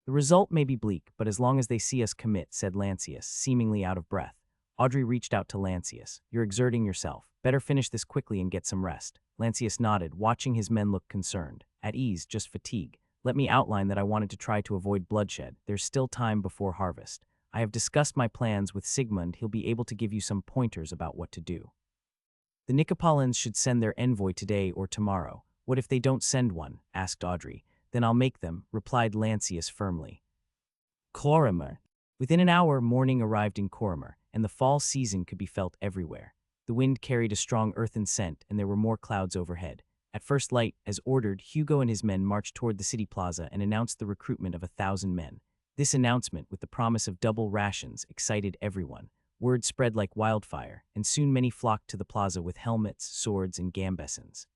Speaker 1: The result may be bleak, but as long as they see us commit, said Lancius, seemingly out of breath. Audrey reached out to Lancius. You're exerting yourself. Better finish this quickly and get some rest. Lancius nodded, watching his men look concerned. At ease, just fatigue. Let me outline that I wanted to try to avoid bloodshed. There's still time before harvest. I have discussed my plans with Sigmund. He'll be able to give you some pointers about what to do. The Nicopolins should send their envoy today or tomorrow. What if they don't send one? Asked Audrey. Then I'll make them, replied Lancius firmly. Coria. Within an hour, morning arrived in Coria, and the fall season could be felt everywhere. The wind carried a strong earthen scent, and there were more clouds overhead. At first light, as ordered, Hugo and his men marched toward the city plaza and announced the recruitment of 1,000 men. This announcement, with the promise of double rations, excited everyone. Word spread like wildfire, and soon many flocked to the plaza with helmets, swords, and gambesons.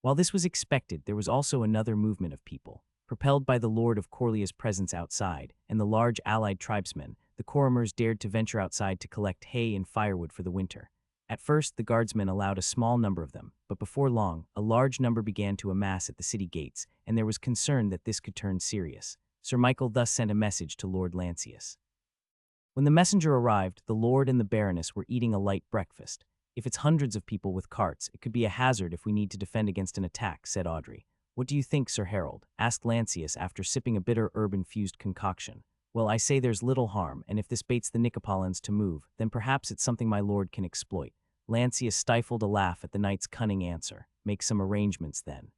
Speaker 1: While this was expected, there was also another movement of people. Propelled by the Lord of Coria's presence outside, and the large allied tribesmen, the Corimers dared to venture outside to collect hay and firewood for the winter. At first, the guardsmen allowed a small number of them, but before long, a large number began to amass at the city gates, and there was concern that this could turn serious. Sir Michael thus sent a message to Lord Lancius. When the messenger arrived, the Lord and the Baroness were eating a light breakfast. If it's hundreds of people with carts, it could be a hazard if we need to defend against an attack, said Audrey. What do you think, Sir Harold? Asked Lancius after sipping a bitter herb-infused concoction. Well, I say there's little harm, and if this baits the Nicopolins to move, then perhaps it's something my lord can exploit. Lancius stifled a laugh at the knight's cunning answer. Make some arrangements, then.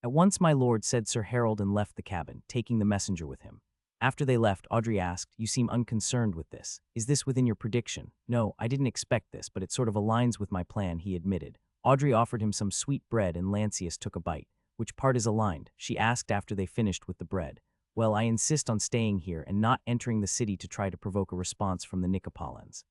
Speaker 1: At once, my lord, said Sir Harold, and left the cabin, taking the messenger with him. After they left, Audrey asked, You seem unconcerned with this. Is this within your prediction? No, I didn't expect this, but it sort of aligns with my plan, he admitted. Audrey offered him some sweet bread, and Lancius took a bite. Which part is aligned? She asked after they finished with the bread. Well, I insist on staying here and not entering the city to try to provoke a response from the Nicopolins.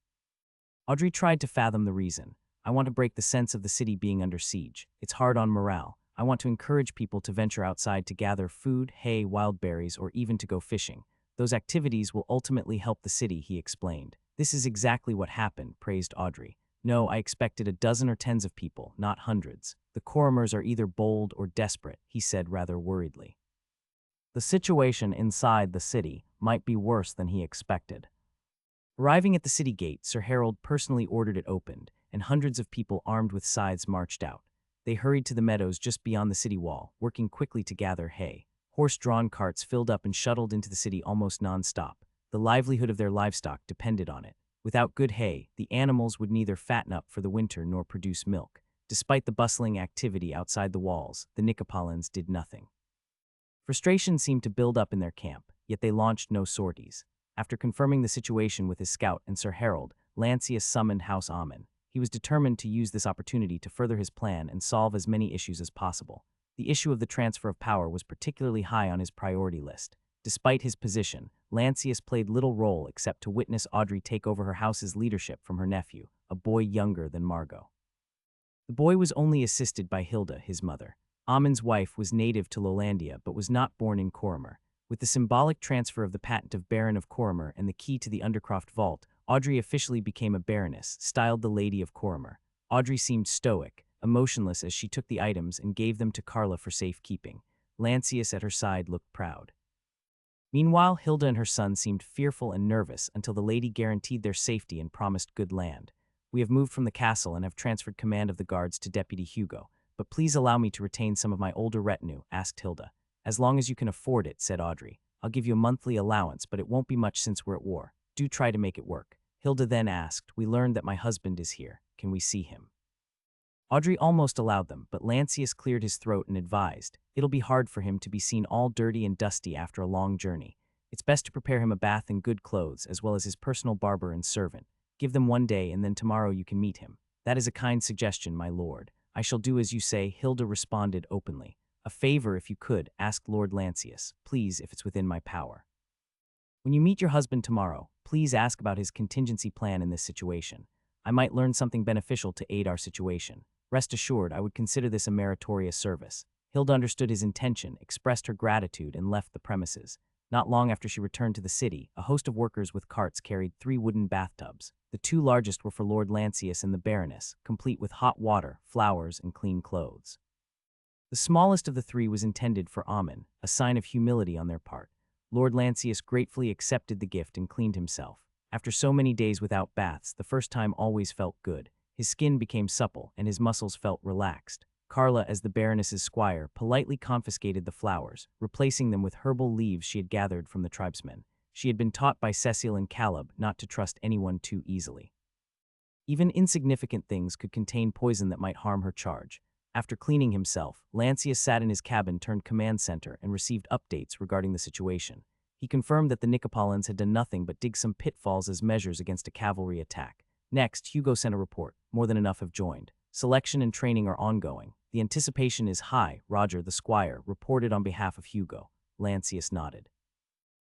Speaker 1: Audrey tried to fathom the reason. I want to break the sense of the city being under siege. It's hard on morale. I want to encourage people to venture outside to gather food, hay, wild berries, or even to go fishing. Those activities will ultimately help the city, he explained. This is exactly what happened, praised Audrey. No, I expected a dozen or tens of people, not hundreds. The Corimers are either bold or desperate, he said rather worriedly. The situation inside the city might be worse than he expected. Arriving at the city gate, Sir Harold personally ordered it opened, and hundreds of people armed with scythes marched out. They hurried to the meadows just beyond the city wall, working quickly to gather hay. Horse-drawn carts filled up and shuttled into the city almost non-stop. The livelihood of their livestock depended on it. Without good hay, the animals would neither fatten up for the winter nor produce milk. Despite the bustling activity outside the walls, the Nicopolins did nothing. Frustration seemed to build up in their camp, yet they launched no sorties. After confirming the situation with his scout and Sir Harold, Lancius summoned House Ammon. He was determined to use this opportunity to further his plan and solve as many issues as possible. The issue of the transfer of power was particularly high on his priority list. Despite his position, Lancius played little role except to witness Audrey take over her house's leadership from her nephew, a boy younger than Margot. The boy was only assisted by Hilda, his mother. Ammon's wife was native to Lolandia but was not born in Coria. With the symbolic transfer of the patent of Baron of Coria and the key to the Undercroft Vault, Audrey officially became a baroness, styled the Lady of Coria. Audrey seemed stoic, emotionless as she took the items and gave them to Carla for safekeeping. Lancius at her side looked proud. Meanwhile, Hilda and her son seemed fearful and nervous until the lady guaranteed their safety and promised good land. We have moved from the castle and have transferred command of the guards to Deputy Hugo, but please allow me to retain some of my older retinue, asked Hilda. As long as you can afford it, said Audrey. I'll give you a monthly allowance, but it won't be much since we're at war. Do try to make it work. Hilda then asked, We learned that my husband is here. Can we see him? Audrey almost allowed them, but Lancius cleared his throat and advised, It'll be hard for him to be seen all dirty and dusty after a long journey. It's best to prepare him a bath and good clothes, as well as his personal barber and servant. Give them one day, and then tomorrow you can meet him. That is a kind suggestion, my lord. I shall do as you say, Hilda responded openly. A favor, if you could, asked Lord Lancius. Please, if it's within my power. When you meet your husband tomorrow, please ask about his contingency plan in this situation. I might learn something beneficial to aid our situation. Rest assured, I would consider this a meritorious service. Hilda understood his intention, expressed her gratitude, and left the premises. Not long after she returned to the city, a host of workers with carts carried 3 wooden bathtubs. The 2 largest were for Lord Lancius and the baroness, complete with hot water, flowers, and clean clothes. The smallest of the 3 was intended for Ammon, a sign of humility on their part. Lord Lancius gratefully accepted the gift and cleaned himself. After so many days without baths, the first time always felt good. His skin became supple, and his muscles felt relaxed. Carla, as the baroness's squire, politely confiscated the flowers, replacing them with herbal leaves she had gathered from the tribesmen. She had been taught by Cecile and Caleb not to trust anyone too easily. Even insignificant things could contain poison that might harm her charge. After cleaning himself, Lancius sat in his cabin turned command center and received updates regarding the situation. He confirmed that the Nicopolins had done nothing but dig some pitfalls as measures against a cavalry attack. Next, Hugo sent a report. More than enough have joined. Selection and training are ongoing. The anticipation is high, Roger, the squire, reported on behalf of Hugo. Lancius nodded.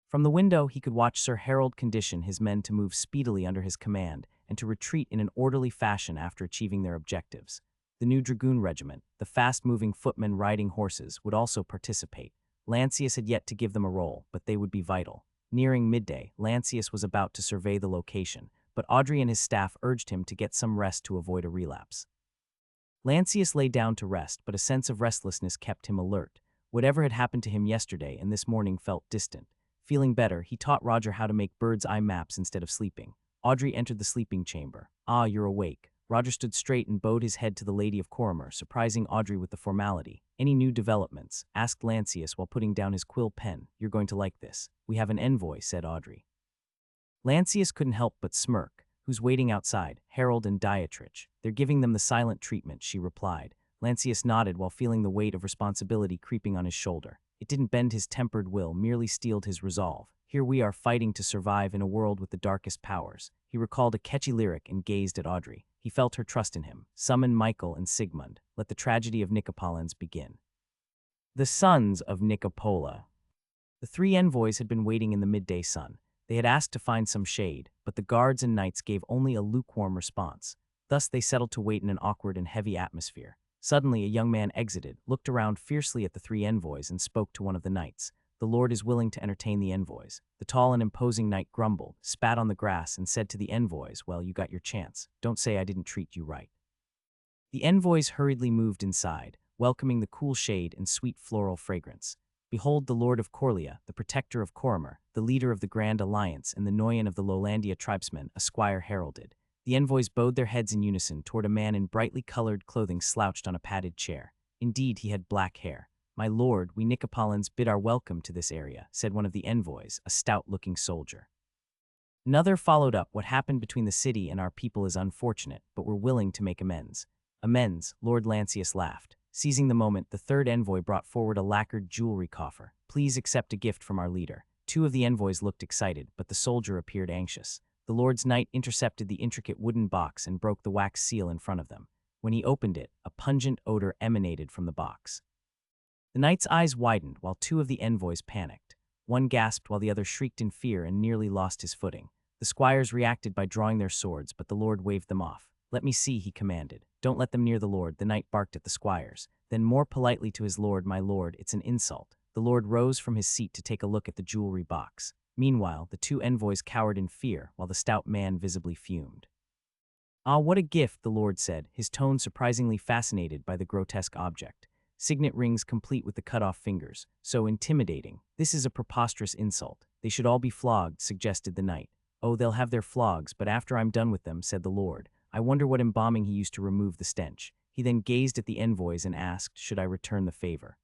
Speaker 1: From the window, he could watch Sir Harold condition his men to move speedily under his command and to retreat in an orderly fashion after achieving their objectives. The new dragoon regiment, the fast-moving footmen riding horses, would also participate. Lancius had yet to give them a role, but they would be vital. Nearing midday, Lancius was about to survey the location, but Audrey and his staff urged him to get some rest to avoid a relapse. Lancius lay down to rest, but a sense of restlessness kept him alert. Whatever had happened to him yesterday and this morning felt distant. Feeling better, he taught Roger how to make bird's-eye maps instead of sleeping. Audrey entered the sleeping chamber. "Ah, you're awake." Roger stood straight and bowed his head to the Lady of Coria, surprising Audrey with the formality. "Any new developments?" asked Lancius while putting down his quill pen. "You're going to like this. We have an envoy," said Audrey. Lancius couldn't help but smirk. "Who's waiting outside?" "Harold and Dietrich. They're giving them the silent treatment," she replied. Lancius nodded while feeling the weight of responsibility creeping on his shoulder. It didn't bend his tempered will, merely steeled his resolve. Here we are fighting to survive in a world with the darkest powers. He recalled a catchy lyric and gazed at Audrey. He felt her trust in him. "Summon Michael and Sigmund. Let the tragedy of Nicopolins begin." The sons of Nicopola. The 3 envoys had been waiting in the midday sun. They had asked to find some shade, but the guards and knights gave only a lukewarm response. Thus they settled to wait in an awkward and heavy atmosphere. Suddenly a young man exited, looked around fiercely at the 3 envoys, and spoke to one of the knights. "The Lord is willing to entertain the envoys." The tall and imposing knight grumbled, spat on the grass, and said to the envoys, "Well, you got your chance. Don't say I didn't treat you right." The envoys hurriedly moved inside, welcoming the cool shade and sweet floral fragrance. "Behold the Lord of Coria, the protector of Coria, the leader of the Grand Alliance, and the Noyan of the Lowlandia tribesmen," a squire heralded. The envoys bowed their heads in unison toward a man in brightly colored clothing slouched on a padded chair. Indeed, he had black hair. "My lord, we Nicopolins bid our welcome to this area," said one of the envoys, a stout-looking soldier. Another followed up. "What happened between the city and our people is unfortunate, but we're willing to make amends." "Amends," Lord Lancius laughed. Seizing the moment, the 3rd envoy brought forward a lacquered jewelry coffer. "Please accept a gift from our leader." 2 of the envoys looked excited, but the soldier appeared anxious. The Lord's knight intercepted the intricate wooden box and broke the wax seal in front of them. When he opened it, a pungent odor emanated from the box. The knight's eyes widened while 2 of the envoys panicked. One gasped while the other shrieked in fear and nearly lost his footing. The squires reacted by drawing their swords, but the Lord waved them off. "Let me see," he commanded. "Don't let them near the Lord." The knight barked at the squires. Then more politely to his lord, "My lord, it's an insult." The Lord rose from his seat to take a look at the jewelry box. Meanwhile, the 2 envoys cowered in fear, while the stout man visibly fumed. "Ah, what a gift," the Lord said, his tone surprisingly fascinated by the grotesque object. "Signet rings complete with the cut-off fingers. So intimidating. This is a preposterous insult. They should all be flogged," suggested the knight. "Oh, they'll have their flogs, but after I'm done with them," said the Lord. "I wonder what embalming he used to remove the stench." He then gazed at the envoys and asked, "Should I return the favor?"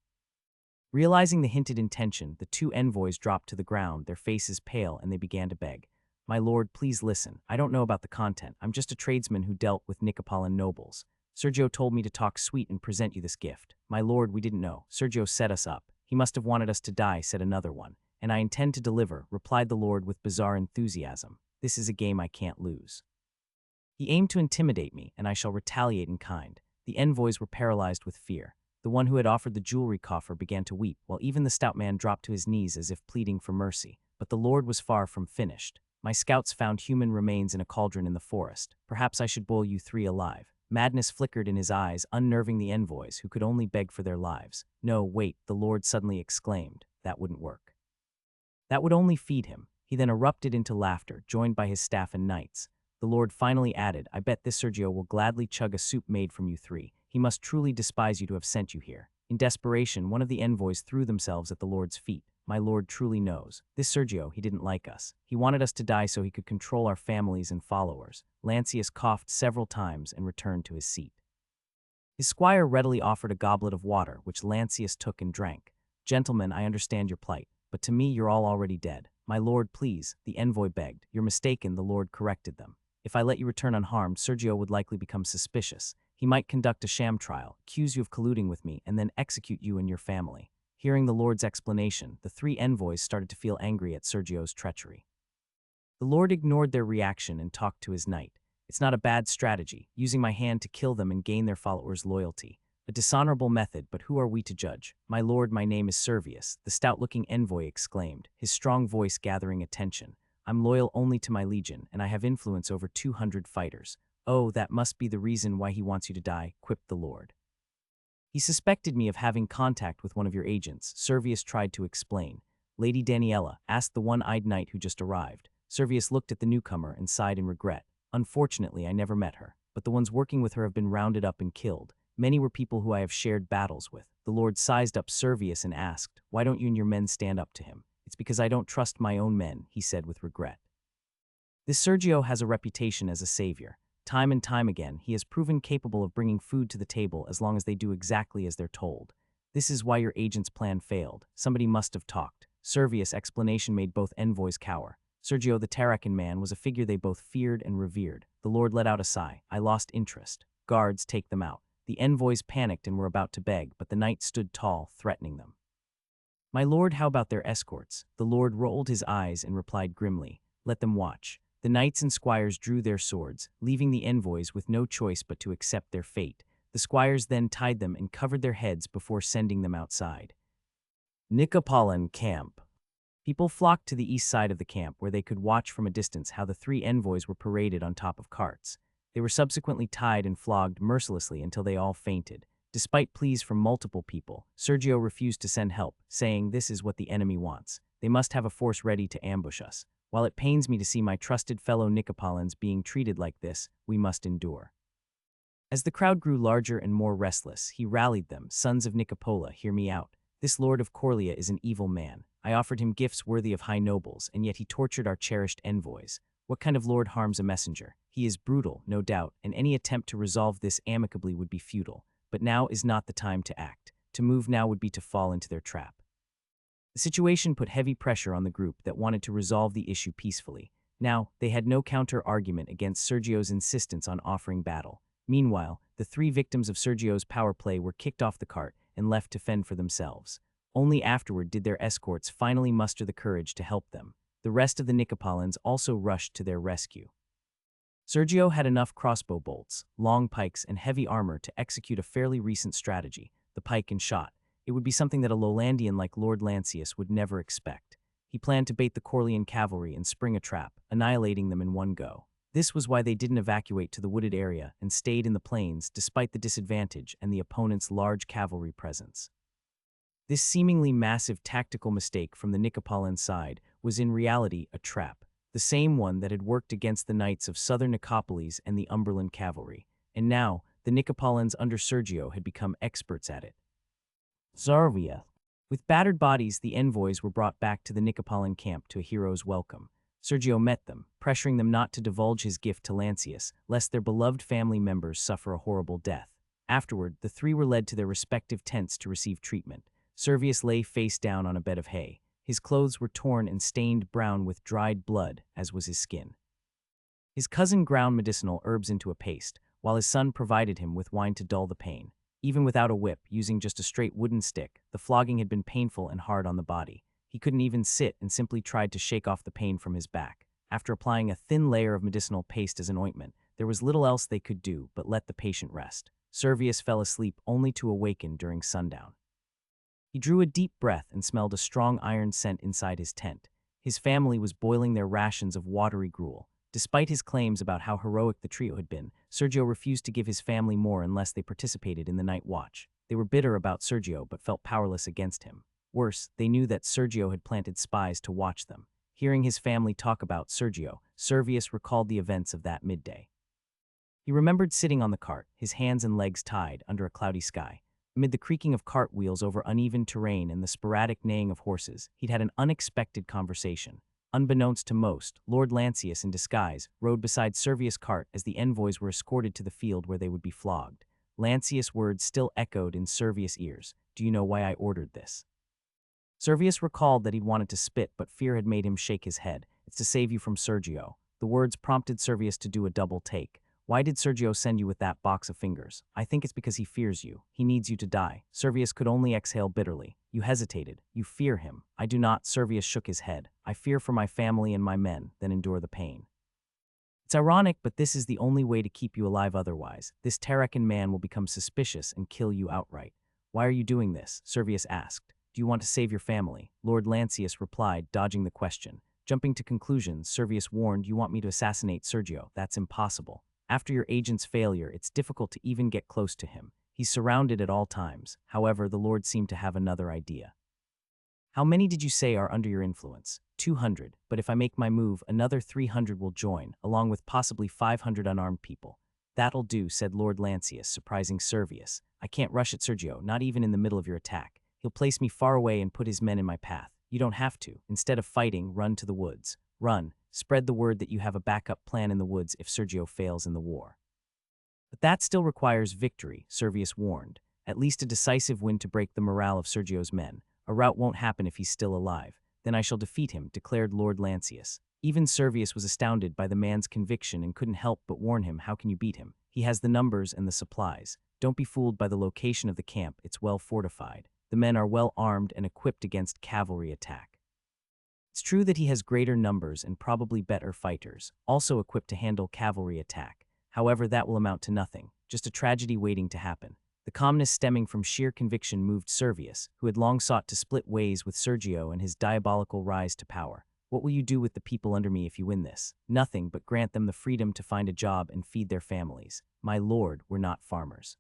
Speaker 1: Realizing the hinted intention, the 2 envoys dropped to the ground, their faces pale, and they began to beg. "My lord, please listen. I don't know about the content. I'm just a tradesman who dealt with Nicopolin nobles. Sergio told me to talk sweet and present you this gift." "My lord, we didn't know. Sergio set us up. He must have wanted us to die," said another one. "And I intend to deliver," replied the Lord with bizarre enthusiasm. "This is a game I can't lose. He aimed to intimidate me, and I shall retaliate in kind." The envoys were paralyzed with fear. The one who had offered the jewelry coffer began to weep, while even the stout man dropped to his knees as if pleading for mercy. But the Lord was far from finished. "My scouts found human remains in a cauldron in the forest. Perhaps I should boil you 3 alive. Madness flickered in his eyes, unnerving the envoys, who could only beg for their lives. "No, wait," the Lord suddenly exclaimed. "That wouldn't work. That would only feed him." He then erupted into laughter, joined by his staff and knights. The Lord finally added, "I bet this Sergio will gladly chug a soup made from you three. He must truly despise you to have sent you here." In desperation, one of the envoys threw themselves at the Lord's feet. "My Lord truly knows. This Sergio, he didn't like us. He wanted us to die so he could control our families and followers." Lancius coughed several times and returned to his seat. His squire readily offered a goblet of water, which Lancius took and drank. "Gentlemen, I understand your plight, but to me you're all already dead." "My lord, please," the envoy begged. "You're mistaken," the Lord corrected them. "If I let you return unharmed, Sergio would likely become suspicious. He might conduct a sham trial, accuse you of colluding with me, and then execute you and your family." Hearing the Lord's explanation, the three envoys started to feel angry at Sergio's treachery. The Lord ignored their reaction and talked to his knight. "It's not a bad strategy, using my hand to kill them and gain their followers' loyalty. A dishonorable method, but who are we to judge?" "My lord, my name is Servius," the stout-looking envoy exclaimed, his strong voice gathering attention. "I'm loyal only to my legion, and I have influence over 200 fighters." "Oh, that must be the reason why he wants you to die," quipped the Lord. "He suspected me of having contact with one of your agents," Servius tried to explain. "Lady Daniela," asked the one-eyed knight who just arrived. Servius looked at the newcomer and sighed in regret. "Unfortunately, I never met her, but the ones working with her have been rounded up and killed. Many were people who I have shared battles with." The Lord sized up Servius and asked, "Why don't you and your men stand up to him?" "It's because I don't trust my own men," he said with regret. "This Sergio has a reputation as a savior. Time and time again, he has proven capable of bringing food to the table as long as they do exactly as they're told. This is why your agent's plan failed. Somebody must have talked." Servius' explanation made both envoys cower. Sergio the Tarracan man was a figure they both feared and revered. The Lord let out a sigh. "I lost interest. Guards, take them out." The envoys panicked and were about to beg, but the knight stood tall, threatening them. "My lord, how about their escorts?" The Lord rolled his eyes and replied grimly, "Let them watch." The knights and squires drew their swords, leaving the envoys with no choice but to accept their fate. The squires then tied them and covered their heads before sending them outside. Nicopolan Camp. People flocked to the east side of the camp where they could watch from a distance how the three envoys were paraded on top of carts. They were subsequently tied and flogged mercilessly until they all fainted. Despite pleas from multiple people, Sergio refused to send help, saying, "This is what the enemy wants. They must have a force ready to ambush us. While it pains me to see my trusted fellow Nicopolans being treated like this, we must endure." As the crowd grew larger and more restless, he rallied them. "Sons of Nicopola, hear me out. This lord of Coria is an evil man. I offered him gifts worthy of high nobles, and yet he tortured our cherished envoys. What kind of lord harms a messenger? He is brutal, no doubt, and any attempt to resolve this amicably would be futile. But now is not the time to act. To move now would be to fall into their trap." The situation put heavy pressure on the group that wanted to resolve the issue peacefully. Now, they had no counter-argument against Sergio's insistence on offering battle. Meanwhile, the three victims of Sergio's power play were kicked off the cart and left to fend for themselves. Only afterward did their escorts finally muster the courage to help them. The rest of the Nicopolans also rushed to their rescue. Sergio had enough crossbow bolts, long pikes, and heavy armor to execute a fairly recent strategy, the pike and shot. It would be something that a Lowlandian like Lord Lancius would never expect. He planned to bait the Corlean cavalry and spring a trap, annihilating them in one go. This was why they didn't evacuate to the wooded area and stayed in the plains despite the disadvantage and the opponent's large cavalry presence. This seemingly massive tactical mistake from the Nicopolan side was in reality a trap, the same one that had worked against the knights of southern Nicopolis and the Umberland cavalry, and now the Nicopolans under Sergio had become experts at it. Zarvia. With battered bodies, the envoys were brought back to the Nicopolan camp to a hero's welcome. Sergio met them, pressuring them not to divulge his gift to Lancius, lest their beloved family members suffer a horrible death. Afterward, the three were led to their respective tents to receive treatment. Servius lay face down on a bed of hay. His clothes were torn and stained brown with dried blood, as was his skin. His cousin ground medicinal herbs into a paste, while his son provided him with wine to dull the pain. Even without a whip, using just a straight wooden stick, the flogging had been painful and hard on the body. He couldn't even sit and simply tried to shake off the pain from his back. After applying a thin layer of medicinal paste as an ointment, there was little else they could do but let the patient rest. Servius fell asleep only to awaken during sundown. He drew a deep breath and smelled a strong iron scent inside his tent. His family was boiling their rations of watery gruel. Despite his claims about how heroic the trio had been, Sergio refused to give his family more unless they participated in the night watch. They were bitter about Sergio but felt powerless against him. Worse, they knew that Sergio had planted spies to watch them. Hearing his family talk about Sergio, Servius recalled the events of that midday. He remembered sitting on the cart, his hands and legs tied, under a cloudy sky. Amid the creaking of cart wheels over uneven terrain and the sporadic neighing of horses, he'd had an unexpected conversation. Unbeknownst to most, Lord Lancius, in disguise, rode beside Servius' cart as the envoys were escorted to the field where they would be flogged. Lancius' words still echoed in Servius' ears. "Do you know why I ordered this?" Servius recalled that he'd wanted to spit, but fear had made him shake his head. "It's to save you from Sergio." The words prompted Servius to do a double take. "Why did Sergio send you with that box of fingers?" "I think it's because he fears you. He needs you to die." Servius could only exhale bitterly. "You hesitated. You fear him." "I do not." Servius shook his head. "I fear for my family and my men, then endure the pain." "It's ironic, but this is the only way to keep you alive otherwise. This Terracan man will become suspicious and kill you outright." "Why are you doing this?" Servius asked. "Do you want to save your family?" Lord Lancius replied, dodging the question. Jumping to conclusions, Servius warned, "You want me to assassinate Sergio? That's impossible. After your agent's failure, it's difficult to even get close to him. He's surrounded at all times." However, the Lord seemed to have another idea. "How many did you say are under your influence?" 200, but if I make my move, another 300 will join, along with possibly 500 unarmed people." "That'll do," said Lord Lancius, surprising Servius. "I can't rush at Sergio, not even in the middle of your attack. He'll place me far away and put his men in my path. You don't have to. Instead of fighting, run to the woods. Run. Spread the word that you have a backup plan in the woods if Sergio fails in the war." "But that still requires victory," Servius warned. "At least a decisive win to break the morale of Sergio's men. A rout won't happen if he's still alive. Then I shall defeat him," declared Lord Lancius. Even Servius was astounded by the man's conviction and couldn't help but warn him, "How can you beat him? He has the numbers and the supplies. Don't be fooled by the location of the camp. It's well fortified. The men are well armed and equipped against cavalry attack. It's true that he has greater numbers and probably better fighters, also equipped to handle cavalry attack. However, that will amount to nothing, just a tragedy waiting to happen." The calmness stemming from sheer conviction moved Servius, who had long sought to split ways with Sergio and his diabolical rise to power. "What will you do with the people under me if you win this?" "Nothing, but grant them the freedom to find a job and feed their families. My lord, we're not farmers."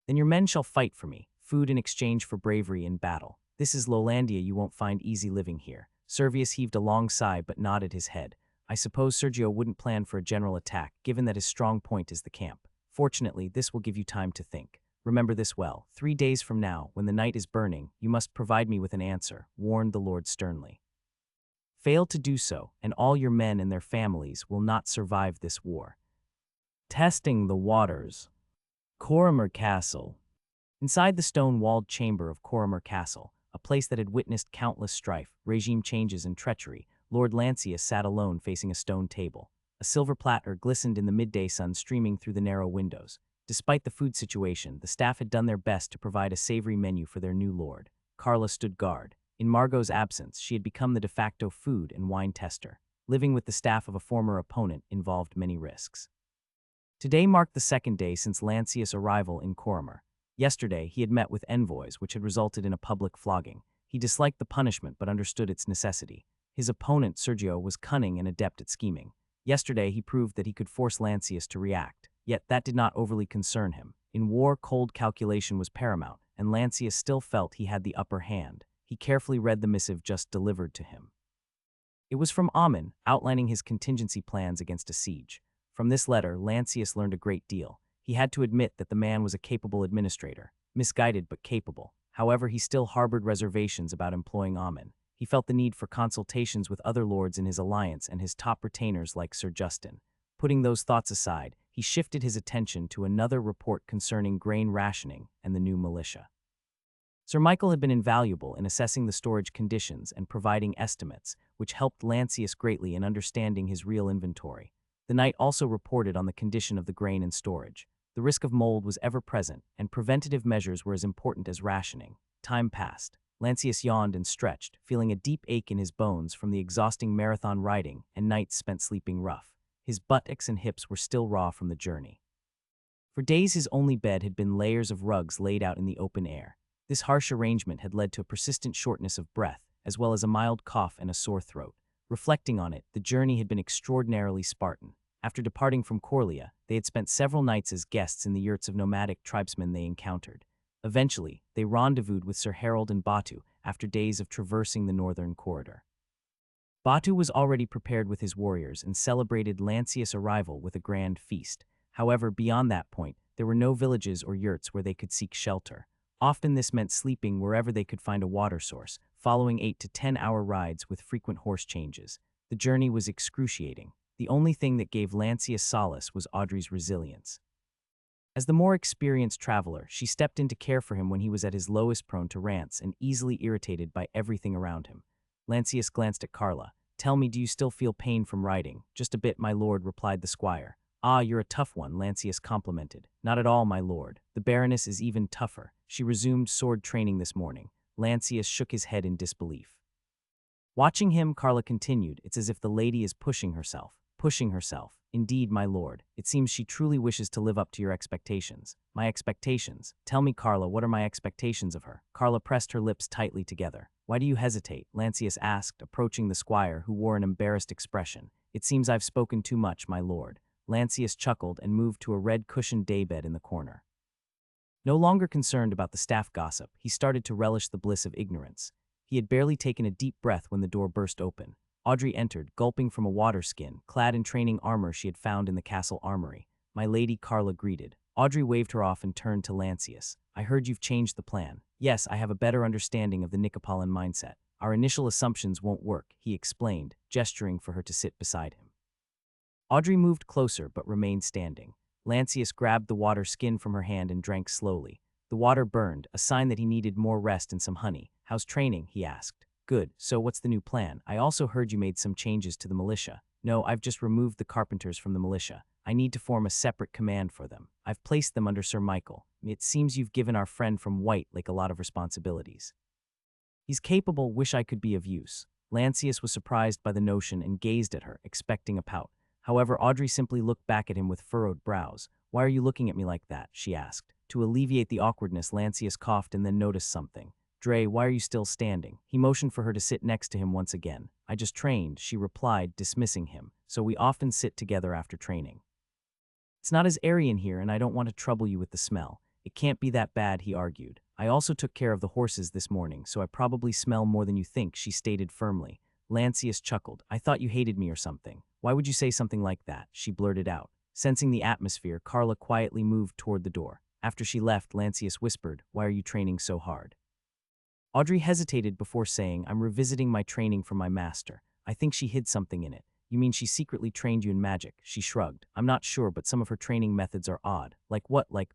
Speaker 1: "Then your men shall fight for me, food in exchange for bravery in battle. This is Lowlandia. You won't find easy living here." Servius heaved a long sigh but nodded his head. "I suppose Sergio wouldn't plan for a general attack, given that his strong point is the camp. Fortunately, this will give you time to think. Remember this well. 3 days from now, when the night is burning, you must provide me with an answer," warned the Lord sternly. "Fail to do so, and all your men and their families will not survive this war." Testing the waters. Coria Castle. Inside the stone-walled chamber of Coria Castle, a place that had witnessed countless strife, regime changes, and treachery, Lord Lancius sat alone facing a stone table. A silver platter glistened in the midday sun streaming through the narrow windows. Despite the food situation, the staff had done their best to provide a savory menu for their new lord. Carla stood guard. In Margot's absence, she had become the de facto food and wine tester. Living with the staff of a former opponent involved many risks. Today marked the second day since Lancius' arrival in Coria. Yesterday, he had met with envoys, which had resulted in a public flogging. He disliked the punishment but understood its necessity. His opponent, Sergio, was cunning and adept at scheming. Yesterday, he proved that he could force Lancius to react, yet that did not overly concern him. In war, cold calculation was paramount, and Lancius still felt he had the upper hand. He carefully read the missive just delivered to him. It was from Ammon, outlining his contingency plans against a siege. From this letter, Lancius learned a great deal. He had to admit that the man was a capable administrator, misguided but capable. However, he still harbored reservations about employing Ammon. He felt the need for consultations with other lords in his alliance and his top retainers like Sir Justin. Putting those thoughts aside, he shifted his attention to another report concerning grain rationing and the new militia. Sir Michael had been invaluable in assessing the storage conditions and providing estimates, which helped Lancius greatly in understanding his real inventory. The knight also reported on the condition of the grain in storage. The risk of mold was ever present, and preventative measures were as important as rationing. Time passed. Lancius yawned and stretched, feeling a deep ache in his bones from the exhausting marathon riding and nights spent sleeping rough. His buttocks and hips were still raw from the journey. For days his only bed had been layers of rugs laid out in the open air. This harsh arrangement had led to a persistent shortness of breath, as well as a mild cough and a sore throat. Reflecting on it, the journey had been extraordinarily Spartan. After departing from Coria, they had spent several nights as guests in the yurts of nomadic tribesmen they encountered. Eventually, they rendezvoused with Sir Harold and Batu after days of traversing the northern corridor. Batu was already prepared with his warriors and celebrated Lancius' arrival with a grand feast. However, beyond that point, there were no villages or yurts where they could seek shelter. Often this meant sleeping wherever they could find a water source, following 8 to 10-hour rides with frequent horse changes. The journey was excruciating. The only thing that gave Lancius solace was Audrey's resilience. As the more experienced traveler, she stepped in to care for him when he was at his lowest, prone to rants and easily irritated by everything around him. Lancius glanced at Carla. "Tell me, do you still feel pain from riding?" "Just a bit, my lord," replied the squire. "Ah, you're a tough one," Lancius complimented. "Not at all, my lord. The baroness is even tougher. She resumed sword training this morning." Lancius shook his head in disbelief. Watching him, Carla continued, "It's as if the lady is pushing herself. Pushing herself. Indeed, my lord. It seems she truly wishes to live up to your expectations." "My expectations? Tell me, Carla, what are my expectations of her?" Carla pressed her lips tightly together. "Why do you hesitate?" Lancius asked, approaching the squire, who wore an embarrassed expression. "It seems I've spoken too much, my lord." Lancius chuckled and moved to a red-cushioned daybed in the corner. No longer concerned about the staff gossip, he started to relish the bliss of ignorance. He had barely taken a deep breath when the door burst open. Audrey entered, gulping from a water skin, clad in training armor she had found in the castle armory. "My lady," Carla greeted. Audrey waved her off and turned to Lancius. "I heard you've changed the plan." "Yes, I have a better understanding of the Nicopolitan mindset. Our initial assumptions won't work," he explained, gesturing for her to sit beside him. Audrey moved closer but remained standing. Lancius grabbed the water skin from her hand and drank slowly. The water burned, a sign that he needed more rest and some honey. "How's training?" he asked. "Good. So what's the new plan? I also heard you made some changes to the militia." "No, I've just removed the carpenters from the militia. I need to form a separate command for them. I've placed them under Sir Michael. It seems you've given our friend from White Lake a lot of responsibilities." "He's capable. Wish I could be of use." Lancius was surprised by the notion and gazed at her, expecting a pout. However, Audrey simply looked back at him with furrowed brows. "Why are you looking at me like that?" she asked. To alleviate the awkwardness, Lancius coughed and then noticed something. "Dre, why are you still standing?" He motioned for her to sit next to him once again. "I just trained," she replied, dismissing him. "So we often sit together after training." "It's not as airy in here, and I don't want to trouble you with the smell." "It can't be that bad," he argued. "I also took care of the horses this morning, so I probably smell more than you think," she stated firmly. Lancius chuckled. "I thought you hated me or something." "Why would you say something like that?" she blurted out. Sensing the atmosphere, Carla quietly moved toward the door. After she left, Lancius whispered, "Why are you training so hard?" Audrey hesitated before saying, "I'm revisiting my training from my master." "I think she hid something in it." "You mean she secretly trained you in magic?" She shrugged. "I'm not sure, but some of her training methods are odd." "Like what?" "Like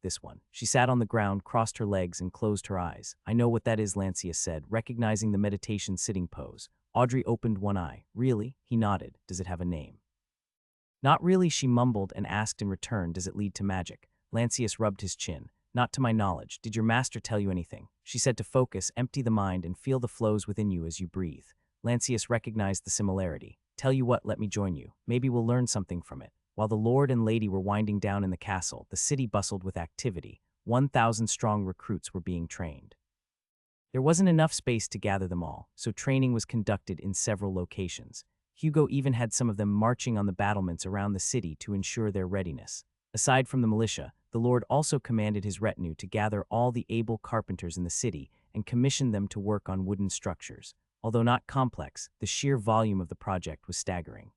Speaker 1: this one." She sat on the ground, crossed her legs, and closed her eyes. "I know what that is," Lancius said, recognizing the meditation sitting pose. Audrey opened one eye. "Really?" He nodded. "Does it have a name?" "Not really," she mumbled and asked in return, "Does it lead to magic?" Lancius rubbed his chin. "Not to my knowledge. Did your master tell you anything?" She said to focus, empty the mind, and feel the flows within you as you breathe. Lancius recognized the similarity. "Tell you what, let me join you. Maybe we'll learn something from it." While the lord and lady were winding down in the castle, the city bustled with activity. 1,000-strong recruits were being trained. There wasn't enough space to gather them all, so training was conducted in several locations. Hugo even had some of them marching on the battlements around the city to ensure their readiness. Aside from the militia, the lord also commanded his retinue to gather all the able carpenters in the city and commissioned them to work on wooden structures. Although not complex, the sheer volume of the project was staggering.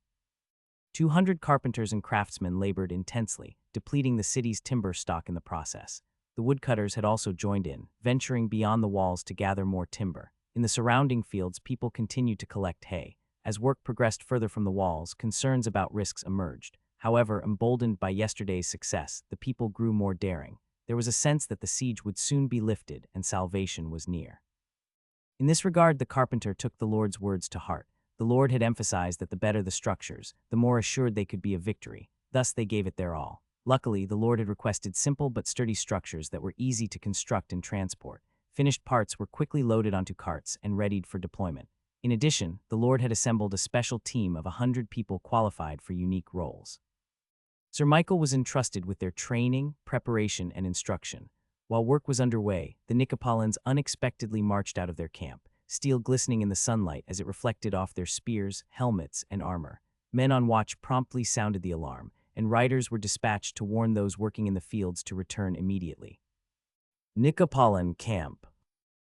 Speaker 1: 200 carpenters and craftsmen labored intensely, depleting the city's timber stock in the process. The woodcutters had also joined in, venturing beyond the walls to gather more timber. In the surrounding fields, people continued to collect hay. As work progressed further from the walls, concerns about risks emerged. However, emboldened by yesterday's success, the people grew more daring. There was a sense that the siege would soon be lifted and salvation was near. In this regard, the carpenter took the Lord's words to heart. The Lord had emphasized that the better the structures, the more assured they could be of victory. Thus, they gave it their all. Luckily, the Lord had requested simple but sturdy structures that were easy to construct and transport. Finished parts were quickly loaded onto carts and readied for deployment. In addition, the Lord had assembled a special team of 100 people qualified for unique roles. Sir Michael was entrusted with their training, preparation, and instruction. While work was underway, the Nicopolitans unexpectedly marched out of their camp. steel glistening in the sunlight as it reflected off their spears, helmets, and armor. Men on watch promptly sounded the alarm, and riders were dispatched to warn those working in the fields to return immediately. Nicopolan Camp.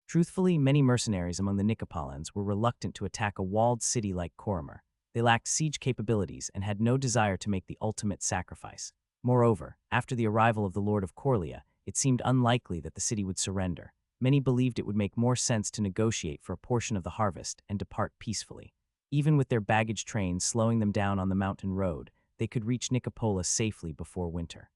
Speaker 1: Truthfully, many mercenaries among the Nicopolans were reluctant to attack a walled city like Coria. They lacked siege capabilities and had no desire to make the ultimate sacrifice. Moreover, after the arrival of the Lord of Coria, it seemed unlikely that the city would surrender. Many believed it would make more sense to negotiate for a portion of the harvest and depart peacefully. Even with their baggage trains slowing them down on the mountain road, they could reach Nicopola safely before winter.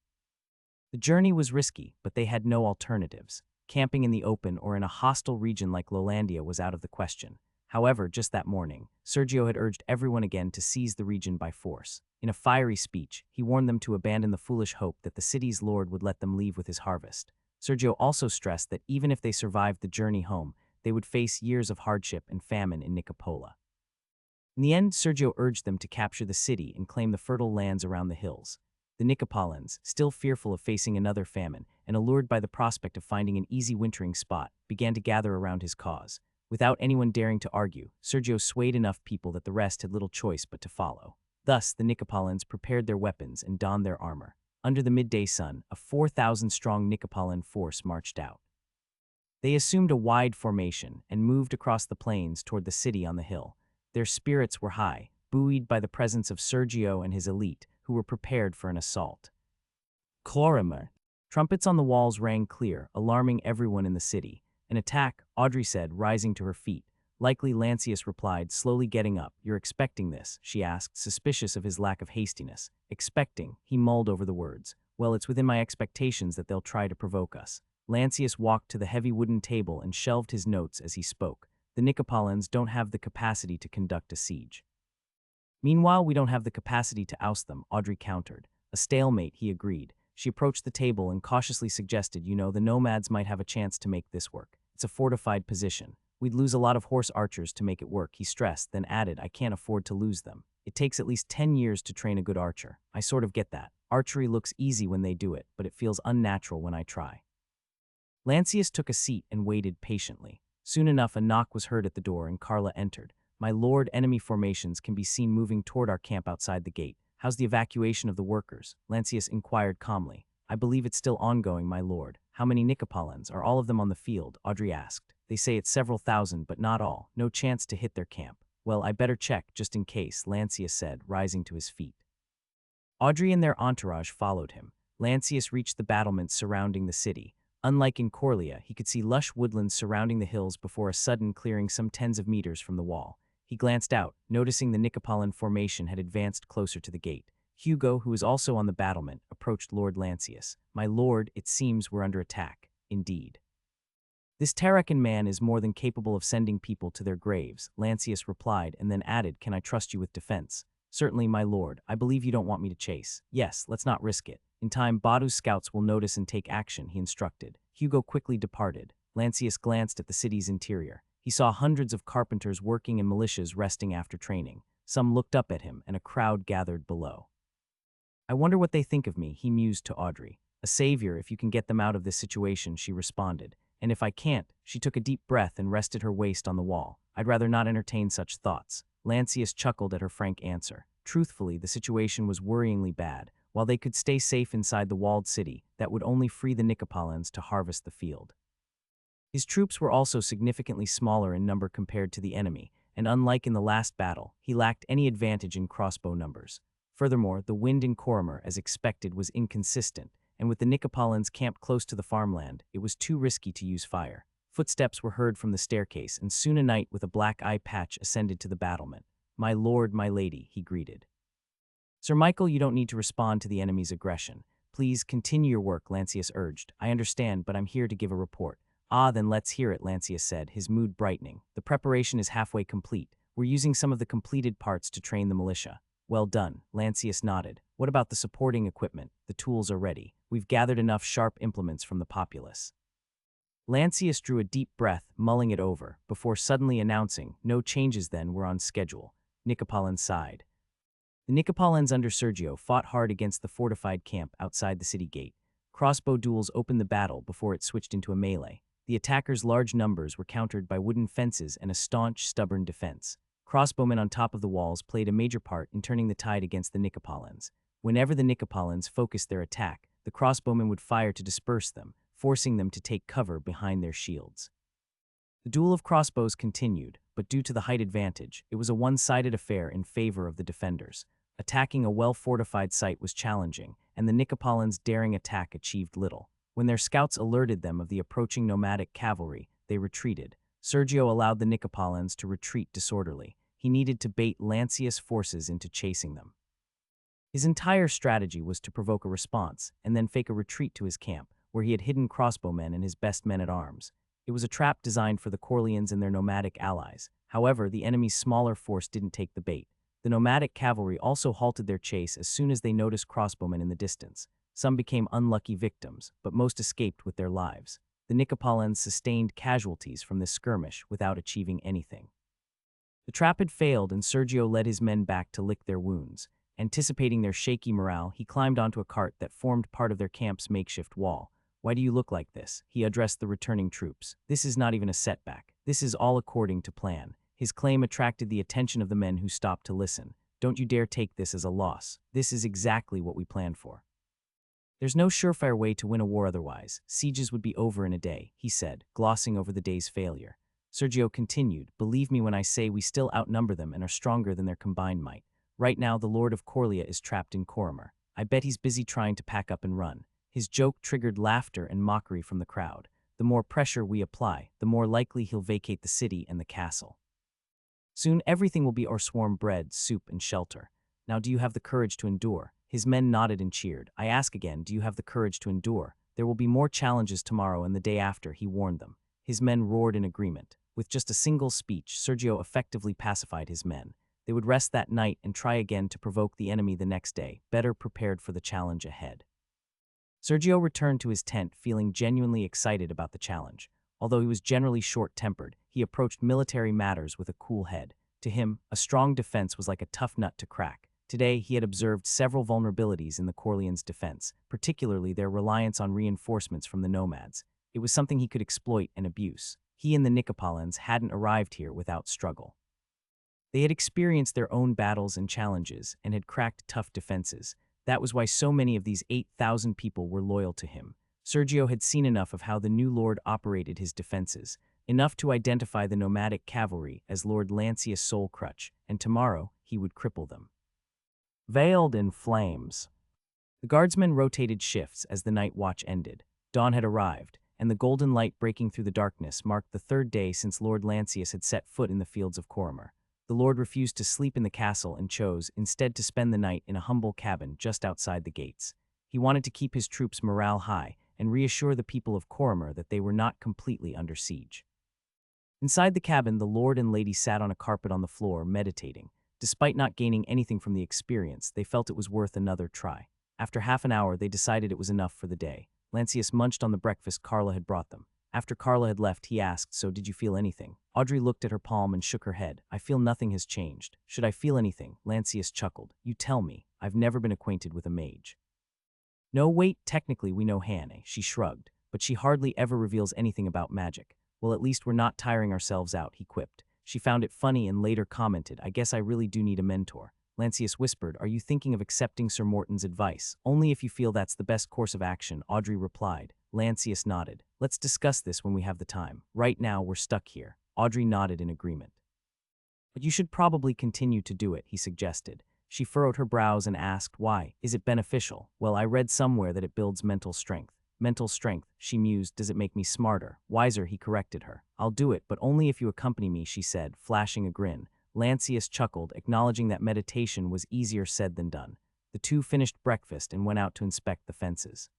Speaker 1: The journey was risky, but they had no alternatives. Camping in the open or in a hostile region like Lolandia was out of the question. However, just that morning, Sergio had urged everyone again to seize the region by force. In a fiery speech, he warned them to abandon the foolish hope that the city's lord would let them leave with his harvest. Sergio also stressed that even if they survived the journey home, they would face years of hardship and famine in Nicopola. In the end, Sergio urged them to capture the city and claim the fertile lands around the hills. The Nicopolans, still fearful of facing another famine and allured by the prospect of finding an easy wintering spot, began to gather around his cause. Without anyone daring to argue, Sergio swayed enough people that the rest had little choice but to follow. Thus, the Nicopolans prepared their weapons and donned their armor. Under the midday sun, a 4,000-strong Nicopolan force marched out. They assumed a wide formation and moved across the plains toward the city on the hill. Their spirits were high, buoyed by the presence of Sergio and his elite, who were prepared for an assault. Coria. Trumpets on the walls rang clear, alarming everyone in the city. An attack, Audrey said, rising to her feet. Likely, Lancius replied, slowly getting up. You're expecting this, she asked, suspicious of his lack of hastiness. Expecting, he mulled over the words. Well, it's within my expectations that they'll try to provoke us. Lancius walked to the heavy wooden table and shelved his notes as he spoke. The Nicopolans don't have the capacity to conduct a siege. Meanwhile, we don't have the capacity to oust them, Audrey countered. A stalemate, he agreed. She approached the table and cautiously suggested, the nomads might have a chance to make this work. It's a fortified position. We'd lose a lot of horse archers to make it work, he stressed, then added, I can't afford to lose them. It takes at least 10 years to train a good archer. I sort of get that. Archery looks easy when they do it, but it feels unnatural when I try. Lancius took a seat and waited patiently. Soon enough, a knock was heard at the door and Carla entered. My lord, enemy formations can be seen moving toward our camp outside the gate. How's the evacuation of the workers? Lancius inquired calmly. I believe it's still ongoing, my lord. How many Nicopolans? Are all of them on the field? Audrey asked. They say it's several thousand, but not all. No chance to hit their camp. Well, I better check, just in case, Lancius said, rising to his feet. Audrey and their entourage followed him. Lancius reached the battlements surrounding the city. Unlike in Coria, he could see lush woodlands surrounding the hills before a sudden clearing some tens of meters from the wall. He glanced out, noticing the Nicopolan formation had advanced closer to the gate. Hugo, who was also on the battlement, approached Lord Lancius. My lord, it seems we're under attack. Indeed. This Terracan man is more than capable of sending people to their graves, Lancius replied, and then added, Can I trust you with defense? Certainly, my lord. I believe you don't want me to chase. Yes, let's not risk it. In time, Badu's scouts will notice and take action, he instructed. Hugo quickly departed. Lancius glanced at the city's interior. He saw hundreds of carpenters working and militias resting after training. Some looked up at him, and a crowd gathered below. I wonder what they think of me, he mused to Audrey. A savior if you can get them out of this situation, she responded. And if I can't, she took a deep breath and rested her waist on the wall. I'd rather not entertain such thoughts. Lancius chuckled at her frank answer. Truthfully, the situation was worryingly bad. While they could stay safe inside the walled city, that would only free the Nicopolans to harvest the field. His troops were also significantly smaller in number compared to the enemy, and unlike in the last battle, he lacked any advantage in crossbow numbers. Furthermore, the wind in Coria, as expected, was inconsistent, and with the Nicopolans camped close to the farmland, it was too risky to use fire. Footsteps were heard from the staircase, and soon a knight with a black eye patch ascended to the battlement. My lord, my lady, he greeted. Sir Michael, you don't need to respond to the enemy's aggression. Please continue your work, Lancius urged. I understand, but I'm here to give a report. Ah, then let's hear it, Lancius said, his mood brightening. The preparation is halfway complete. We're using some of the completed parts to train the militia. Well done, Lancius nodded. What about the supporting equipment? The tools are ready. We've gathered enough sharp implements from the populace. Lancius drew a deep breath, mulling it over, before suddenly announcing, no changes then, we're on schedule. Nicopolan sighed. The Nicopolans under Sergio fought hard against the fortified camp outside the city gate. Crossbow duels opened the battle before it switched into a melee. The attackers' large numbers were countered by wooden fences and a staunch, stubborn defense. Crossbowmen on top of the walls played a major part in turning the tide against the Nicopolins. Whenever the Nicopolins focused their attack, the crossbowmen would fire to disperse them, forcing them to take cover behind their shields. The duel of crossbows continued, but due to the height advantage, it was a one-sided affair in favor of the defenders. Attacking a well-fortified site was challenging, and the Nicopolins' daring attack achieved little. When their scouts alerted them of the approaching nomadic cavalry, they retreated. Sergio allowed the Nicopolins to retreat disorderly. He needed to bait Lancius' forces into chasing them. His entire strategy was to provoke a response, and then fake a retreat to his camp, where he had hidden crossbowmen and his best men-at-arms. It was a trap designed for the Corleans and their nomadic allies. However, the enemy's smaller force didn't take the bait. The nomadic cavalry also halted their chase as soon as they noticed crossbowmen in the distance. Some became unlucky victims, but most escaped with their lives. The Nicopolins sustained casualties from this skirmish without achieving anything. The trap had failed, and Sergio led his men back to lick their wounds. Anticipating their shaky morale, he climbed onto a cart that formed part of their camp's makeshift wall. "Why do you look like this?" he addressed the returning troops. "This is not even a setback. This is all according to plan." His claim attracted the attention of the men who stopped to listen. "Don't you dare take this as a loss. This is exactly what we planned for." "There's no surefire way to win a war otherwise. Sieges would be over in a day," he said, glossing over the day's failure. Sergio continued, "Believe me when I say we still outnumber them and are stronger than their combined might. Right now, the Lord of Coria is trapped in Coria. I bet he's busy trying to pack up and run." His joke triggered laughter and mockery from the crowd. "The more pressure we apply, the more likely he'll vacate the city and the castle. Soon everything will be our swarm bread, soup, and shelter. Now do you have the courage to endure?" His men nodded and cheered. "I ask again, do you have the courage to endure? There will be more challenges tomorrow and the day after," he warned them. His men roared in agreement. With just a single speech, Sergio effectively pacified his men. They would rest that night and try again to provoke the enemy the next day, better prepared for the challenge ahead. Sergio returned to his tent feeling genuinely excited about the challenge. Although he was generally short-tempered, he approached military matters with a cool head. To him, a strong defense was like a tough nut to crack. Today, he had observed several vulnerabilities in the Corleans' defense, particularly their reliance on reinforcements from the nomads. It was something he could exploit and abuse. He and the Nicopolins hadn't arrived here without struggle. They had experienced their own battles and challenges and had cracked tough defenses. That was why so many of these 8,000 people were loyal to him. Sergio had seen enough of how the new lord operated his defenses, enough to identify the nomadic cavalry as Lord Lancius' sole crutch, and tomorrow he would cripple them. Veiled in flames. The guardsmen rotated shifts as the night watch ended. Dawn had arrived, and the golden light breaking through the darkness marked the third day since Lord Lancius had set foot in the fields of Coria. The lord refused to sleep in the castle and chose instead to spend the night in a humble cabin just outside the gates. He wanted to keep his troops' morale high and reassure the people of Coria that they were not completely under siege. Inside the cabin, the lord and lady sat on a carpet on the floor, meditating. Despite not gaining anything from the experience, they felt it was worth another try. After half an hour, they decided it was enough for the day. Lancius munched on the breakfast Carla had brought them. After Carla had left, he asked, "So did you feel anything?" Audrey looked at her palm and shook her head. "I feel nothing has changed." "Should I feel anything?" Lancius chuckled. "You tell me. I've never been acquainted with a mage." "No, wait, technically we know Hannah," she shrugged, "but she hardly ever reveals anything about magic." "Well, at least we're not tiring ourselves out," he quipped. She found it funny and later commented, "I guess I really do need a mentor." Lancius whispered, "Are you thinking of accepting Sir Morton's advice?" "Only if you feel that's the best course of action," Audrey replied. Lancius nodded. "Let's discuss this when we have the time. Right now, we're stuck here." Audrey nodded in agreement. "But you should probably continue to do it," he suggested. She furrowed her brows and asked, "Why? Is it beneficial?" "Well, I read somewhere that it builds mental strength." "Mental strength," she mused. "Does it make me smarter?" "Wiser," he corrected her. "I'll do it, but only if you accompany me," she said, flashing a grin. Lancius chuckled, acknowledging that meditation was easier said than done. The two finished breakfast and went out to inspect the fences.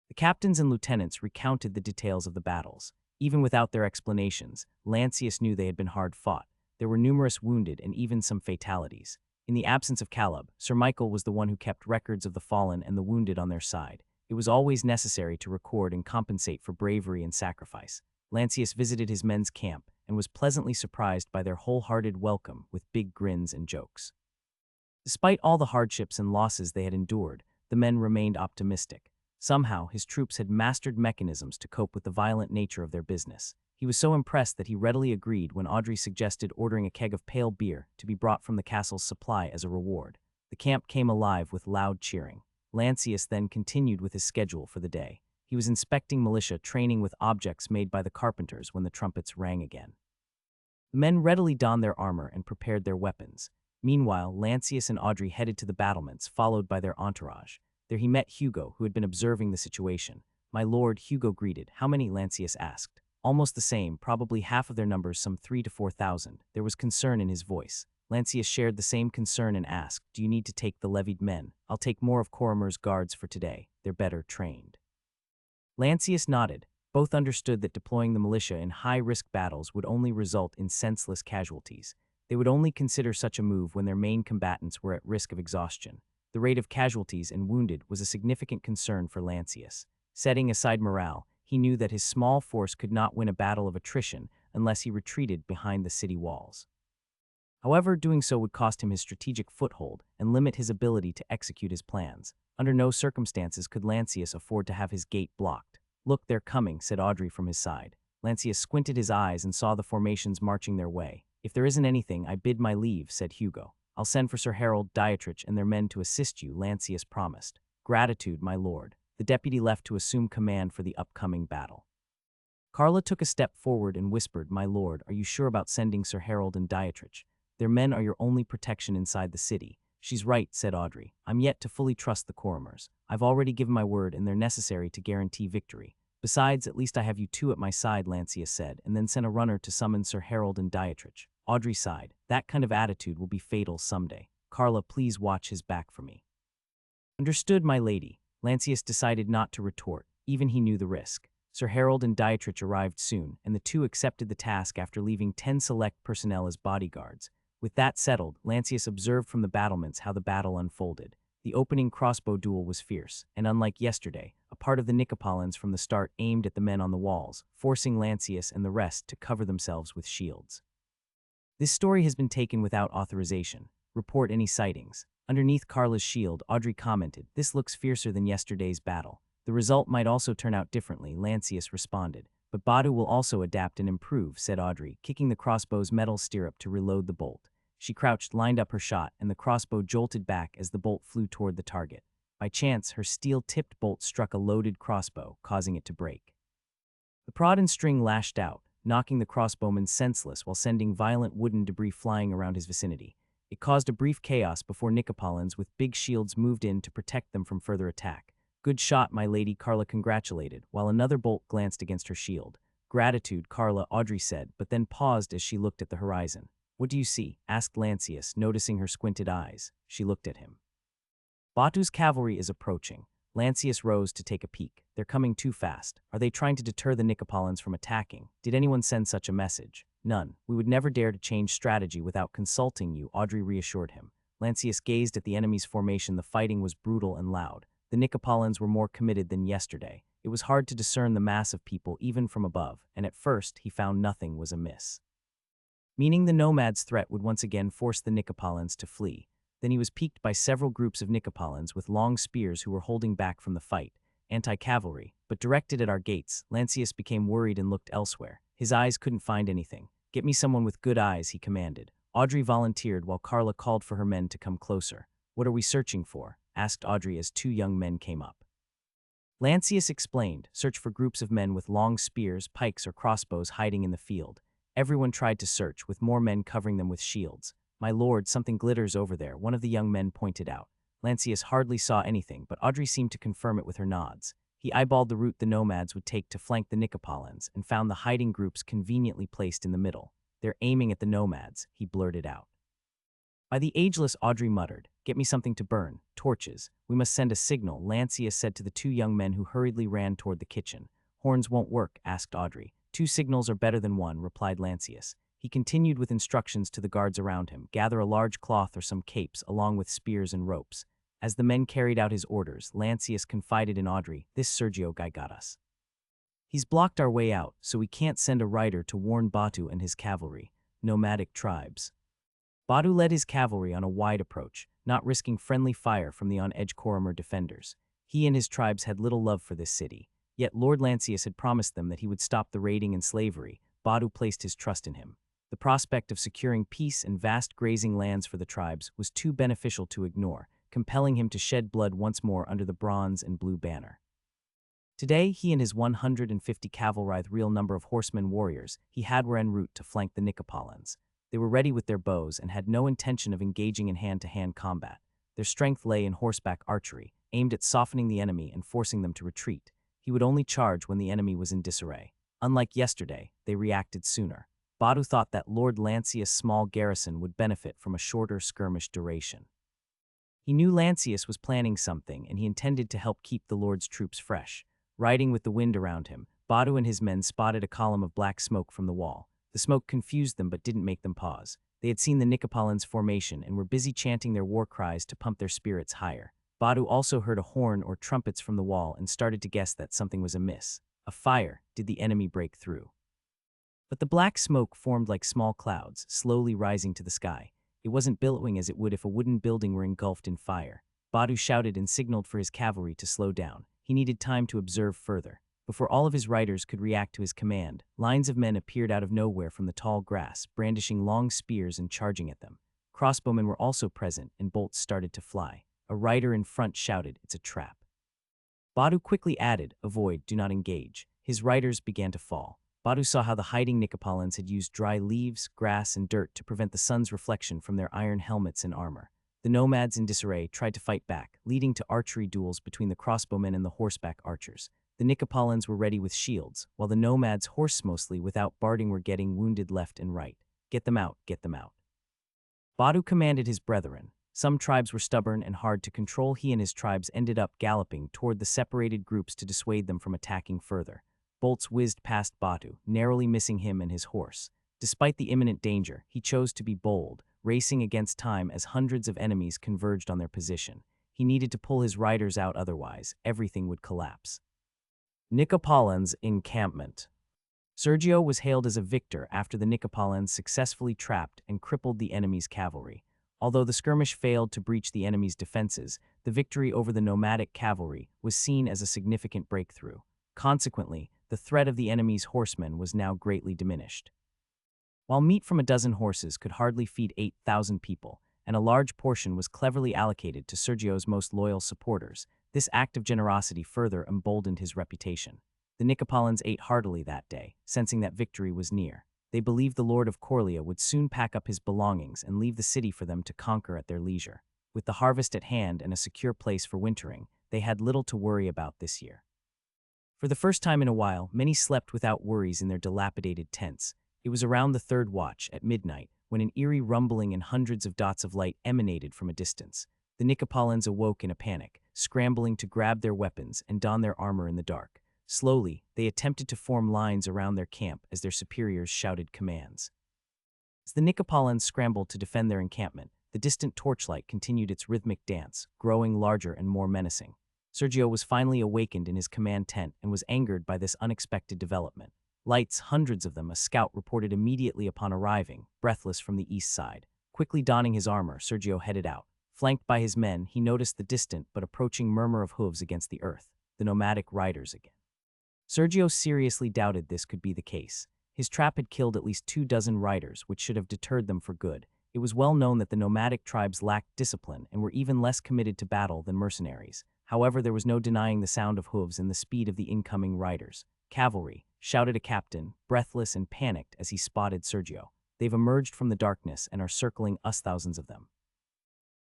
Speaker 1: The captains and lieutenants recounted the details of the battles. Even without their explanations, Lancius knew they had been hard fought. There were numerous wounded and even some fatalities. In the absence of Caleb, Sir Michael was the one who kept records of the fallen and the wounded on their side. It was always necessary to record and compensate for bravery and sacrifice. Lancius visited his men's camp and was pleasantly surprised by their wholehearted welcome with big grins and jokes. Despite all the hardships and losses they had endured, the men remained optimistic. Somehow, his troops had mastered mechanisms to cope with the violent nature of their business. He was so impressed that he readily agreed when Audrey suggested ordering a keg of pale beer to be brought from the castle's supply as a reward. The camp came alive with loud cheering. Lancius then continued with his schedule for the day. He was inspecting militia training with objects made by the carpenters when the trumpets rang again. The men readily donned their armor and prepared their weapons. Meanwhile, Lancius and Audrey headed to the battlements, followed by their entourage. There he met Hugo, who had been observing the situation. "My lord," Hugo greeted. "How many?" Lancius asked. "Almost the same, probably half of their numbers, some 3,000 to 4,000. There was concern in his voice. Lancius shared the same concern and asked, "Do you need to take the levied men? I'll take more of Coromer's guards for today. They're better trained." Lancius nodded. Both understood that deploying the militia in high-risk battles would only result in senseless casualties. They would only consider such a move when their main combatants were at risk of exhaustion. The rate of casualties and wounded was a significant concern for Lancius. Setting aside morale, he knew that his small force could not win a battle of attrition unless he retreated behind the city walls. However, doing so would cost him his strategic foothold and limit his ability to execute his plans. Under no circumstances could Lancius afford to have his gate blocked. "Look, they're coming," said Audrey from his side. Lancius squinted his eyes and saw the formations marching their way. "If there isn't anything, I bid my leave," said Hugo. "I'll send for Sir Harold, Dietrich, and their men to assist you," Lancius promised. "Gratitude, my lord." The deputy left to assume command for the upcoming battle. Carla took a step forward and whispered, "My lord, are you sure about sending Sir Harold and Dietrich? Their men are your only protection inside the city." "She's right," said Audrey. "I'm yet to fully trust the Coromers. I've already given my word and they're necessary to guarantee victory. Besides, at least I have you two at my side," Lancius said, and then sent a runner to summon Sir Harold and Dietrich. Audrey sighed. "That kind of attitude will be fatal someday. Carla, please watch his back for me." "Understood, my lady." Lancius decided not to retort. Even he knew the risk. Sir Harold and Dietrich arrived soon, and the two accepted the task after leaving 10 select personnel as bodyguards. With that settled, Lancius observed from the battlements how the battle unfolded. The opening crossbow duel was fierce, and unlike yesterday, a part of the Nicopolins from the start aimed at the men on the walls, forcing Lancius and the rest to cover themselves with shields. "This story has been taken without authorization. Report any sightings." Underneath Carla's shield, Audrey commented, "This looks fiercer than yesterday's battle. The result might also turn out differently," Lancius responded. "But Badu will also adapt and improve," said Audrey, kicking the crossbow's metal stirrup to reload the bolt. She crouched, lined up her shot, and the crossbow jolted back as the bolt flew toward the target. By chance, her steel-tipped bolt struck a loaded crossbow, causing it to break. The prod and string lashed out, knocking the crossbowman senseless while sending violent wooden debris flying around his vicinity. It caused a brief chaos before Nicopolins with big shields moved in to protect them from further attack. "Good shot, my lady," Carla congratulated, while another bolt glanced against her shield. "Gratitude, Carla," Audrey said, but then paused as she looked at the horizon. "What do you see?" asked Lancius, noticing her squinted eyes. She looked at him. "Batu's cavalry is approaching." Lancius rose to take a peek. "They're coming too fast. Are they trying to deter the Nicopolins from attacking? Did anyone send such a message?" "None. We would never dare to change strategy without consulting you," Audrey reassured him. Lancius gazed at the enemy's formation. The fighting was brutal and loud. The Nicopolins were more committed than yesterday. It was hard to discern the mass of people even from above, and at first he found nothing was amiss. Meaning the nomads' threat would once again force the Nicopolins to flee. Then he was piqued by several groups of Nicopolins with long spears who were holding back from the fight, anti-cavalry, but directed at our gates. Lancius became worried and looked elsewhere. His eyes couldn't find anything. "Get me someone with good eyes," he commanded. Audrey volunteered while Carla called for her men to come closer. "What are we searching for?" asked Audrey as two young men came up. Lancius explained, "Search for groups of men with long spears, pikes, or crossbows hiding in the field." Everyone tried to search, with more men covering them with shields. "My lord, something glitters over there," one of the young men pointed out. Lancius hardly saw anything, but Audrey seemed to confirm it with her nods. He eyeballed the route the nomads would take to flank the Nicopolins and found the hiding groups conveniently placed in the middle. "They're aiming at the nomads," he blurted out. "By the ageless," Audrey muttered. "Get me something to burn. Torches. We must send a signal," Lancius said to the two young men who hurriedly ran toward the kitchen. "Horns won't work," asked Audrey. "Two signals are better than one," replied Lancius. He continued with instructions to the guards around him. "Gather a large cloth or some capes, along with spears and ropes." As the men carried out his orders, Lancius confided in Audrey, "This Sergio guy got us. He's blocked our way out, so we can't send a rider to warn Batu and his cavalry." Nomadic tribes. Batu led his cavalry on a wide approach, not risking friendly fire from the on-edge Coromer defenders. He and his tribes had little love for this city, yet Lord Lancius had promised them that he would stop the raiding and slavery. Badu placed his trust in him. The prospect of securing peace and vast grazing lands for the tribes was too beneficial to ignore, compelling him to shed blood once more under the bronze and blue banner. Today, he and his 150 cavalry, the real number of horsemen warriors, he had were en route to flank the Nicopolins. They were ready with their bows and had no intention of engaging in hand-to-hand combat. Their strength lay in horseback archery, aimed at softening the enemy and forcing them to retreat. He would only charge when the enemy was in disarray. Unlike yesterday, they reacted sooner. Badu thought that Lord Lancius' small garrison would benefit from a shorter skirmish duration. He knew Lancius was planning something, and he intended to help keep the Lord's troops fresh. Riding with the wind around him, Badu and his men spotted a column of black smoke from the wall. The smoke confused them but didn't make them pause. They had seen the Nicopolins' formation and were busy chanting their war cries to pump their spirits higher. Badu also heard a horn or trumpets from the wall and started to guess that something was amiss. A fire. Did the enemy break through? But the black smoke formed like small clouds, slowly rising to the sky. It wasn't billowing as it would if a wooden building were engulfed in fire. Badu shouted and signaled for his cavalry to slow down. He needed time to observe further. Before all of his riders could react to his command, lines of men appeared out of nowhere from the tall grass, brandishing long spears and charging at them. Crossbowmen were also present, and bolts started to fly. A rider in front shouted, "It's a trap." Badu quickly added, "Avoid, do not engage." His riders began to fall. Badu saw how the hiding Nicopolins had used dry leaves, grass, and dirt to prevent the sun's reflection from their iron helmets and armor. The nomads in disarray tried to fight back, leading to archery duels between the crossbowmen and the horseback archers. The Nicopolins were ready with shields, while the nomads, horse mostly without barding, were getting wounded left and right. Get them out, get them out. Badu commanded his brethren. Some tribes were stubborn and hard to control. He and his tribes ended up galloping toward the separated groups to dissuade them from attacking further. Bolts whizzed past Badu, narrowly missing him and his horse. Despite the imminent danger, he chose to be bold, racing against time as hundreds of enemies converged on their position. He needed to pull his riders out, otherwise everything would collapse. Nicopolins' encampment. Sergio was hailed as a victor after the Nicopolins successfully trapped and crippled the enemy's cavalry. Although the skirmish failed to breach the enemy's defenses, the victory over the nomadic cavalry was seen as a significant breakthrough. Consequently, the threat of the enemy's horsemen was now greatly diminished. While meat from a dozen horses could hardly feed 8,000 people, and a large portion was cleverly allocated to Sergio's most loyal supporters, this act of generosity further emboldened his reputation. The Nicopolins ate heartily that day, sensing that victory was near. They believed the Lord of Coria would soon pack up his belongings and leave the city for them to conquer at their leisure. With the harvest at hand and a secure place for wintering, they had little to worry about this year. For the first time in a while, many slept without worries in their dilapidated tents. It was around the third watch, at midnight, when an eerie rumbling and hundreds of dots of light emanated from a distance. The Nicopolins awoke in a panic, scrambling to grab their weapons and don their armor in the dark. Slowly, they attempted to form lines around their camp as their superiors shouted commands. As the Nicopolins scrambled to defend their encampment, the distant torchlight continued its rhythmic dance, growing larger and more menacing. Sergio was finally awakened in his command tent and was angered by this unexpected development. Lights, hundreds of them, a scout reported immediately upon arriving, breathless from the east side. Quickly donning his armor, Sergio headed out. Flanked by his men, he noticed the distant but approaching murmur of hooves against the earth, the nomadic riders again. Sergio seriously doubted this could be the case. His trap had killed at least 24 riders, which should have deterred them for good. It was well known that the nomadic tribes lacked discipline and were even less committed to battle than mercenaries. However, there was no denying the sound of hooves and the speed of the incoming riders. "Cavalry," shouted a captain, breathless and panicked as he spotted Sergio. "They've emerged from the darkness and are circling us, thousands of them."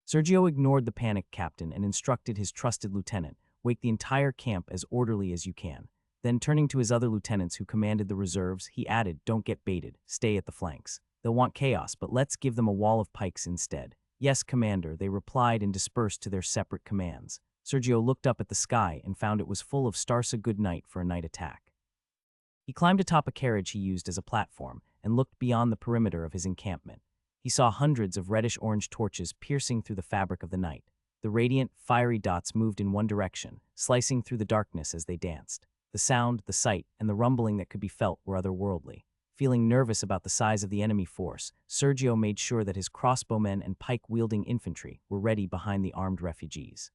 Speaker 1: Sergio ignored the panicked captain and instructed his trusted lieutenant, "Wake the entire camp as orderly as you can." Then, turning to his other lieutenants who commanded the reserves, he added, "Don't get baited, stay at the flanks. They'll want chaos, but let's give them a wall of pikes instead." "Yes, Commander," they replied and dispersed to their separate commands. Sergio looked up at the sky and found it was full of stars. A good night for a night attack. He climbed atop a carriage he used as a platform and looked beyond the perimeter of his encampment. He saw hundreds of reddish-orange torches piercing through the fabric of the night. The radiant, fiery dots moved in one direction, slicing through the darkness as they danced. The sound, the sight, and the rumbling that could be felt were otherworldly. Feeling nervous about the size of the enemy force, Sergio made sure that his crossbowmen and pike-wielding infantry were ready behind the armed refugees.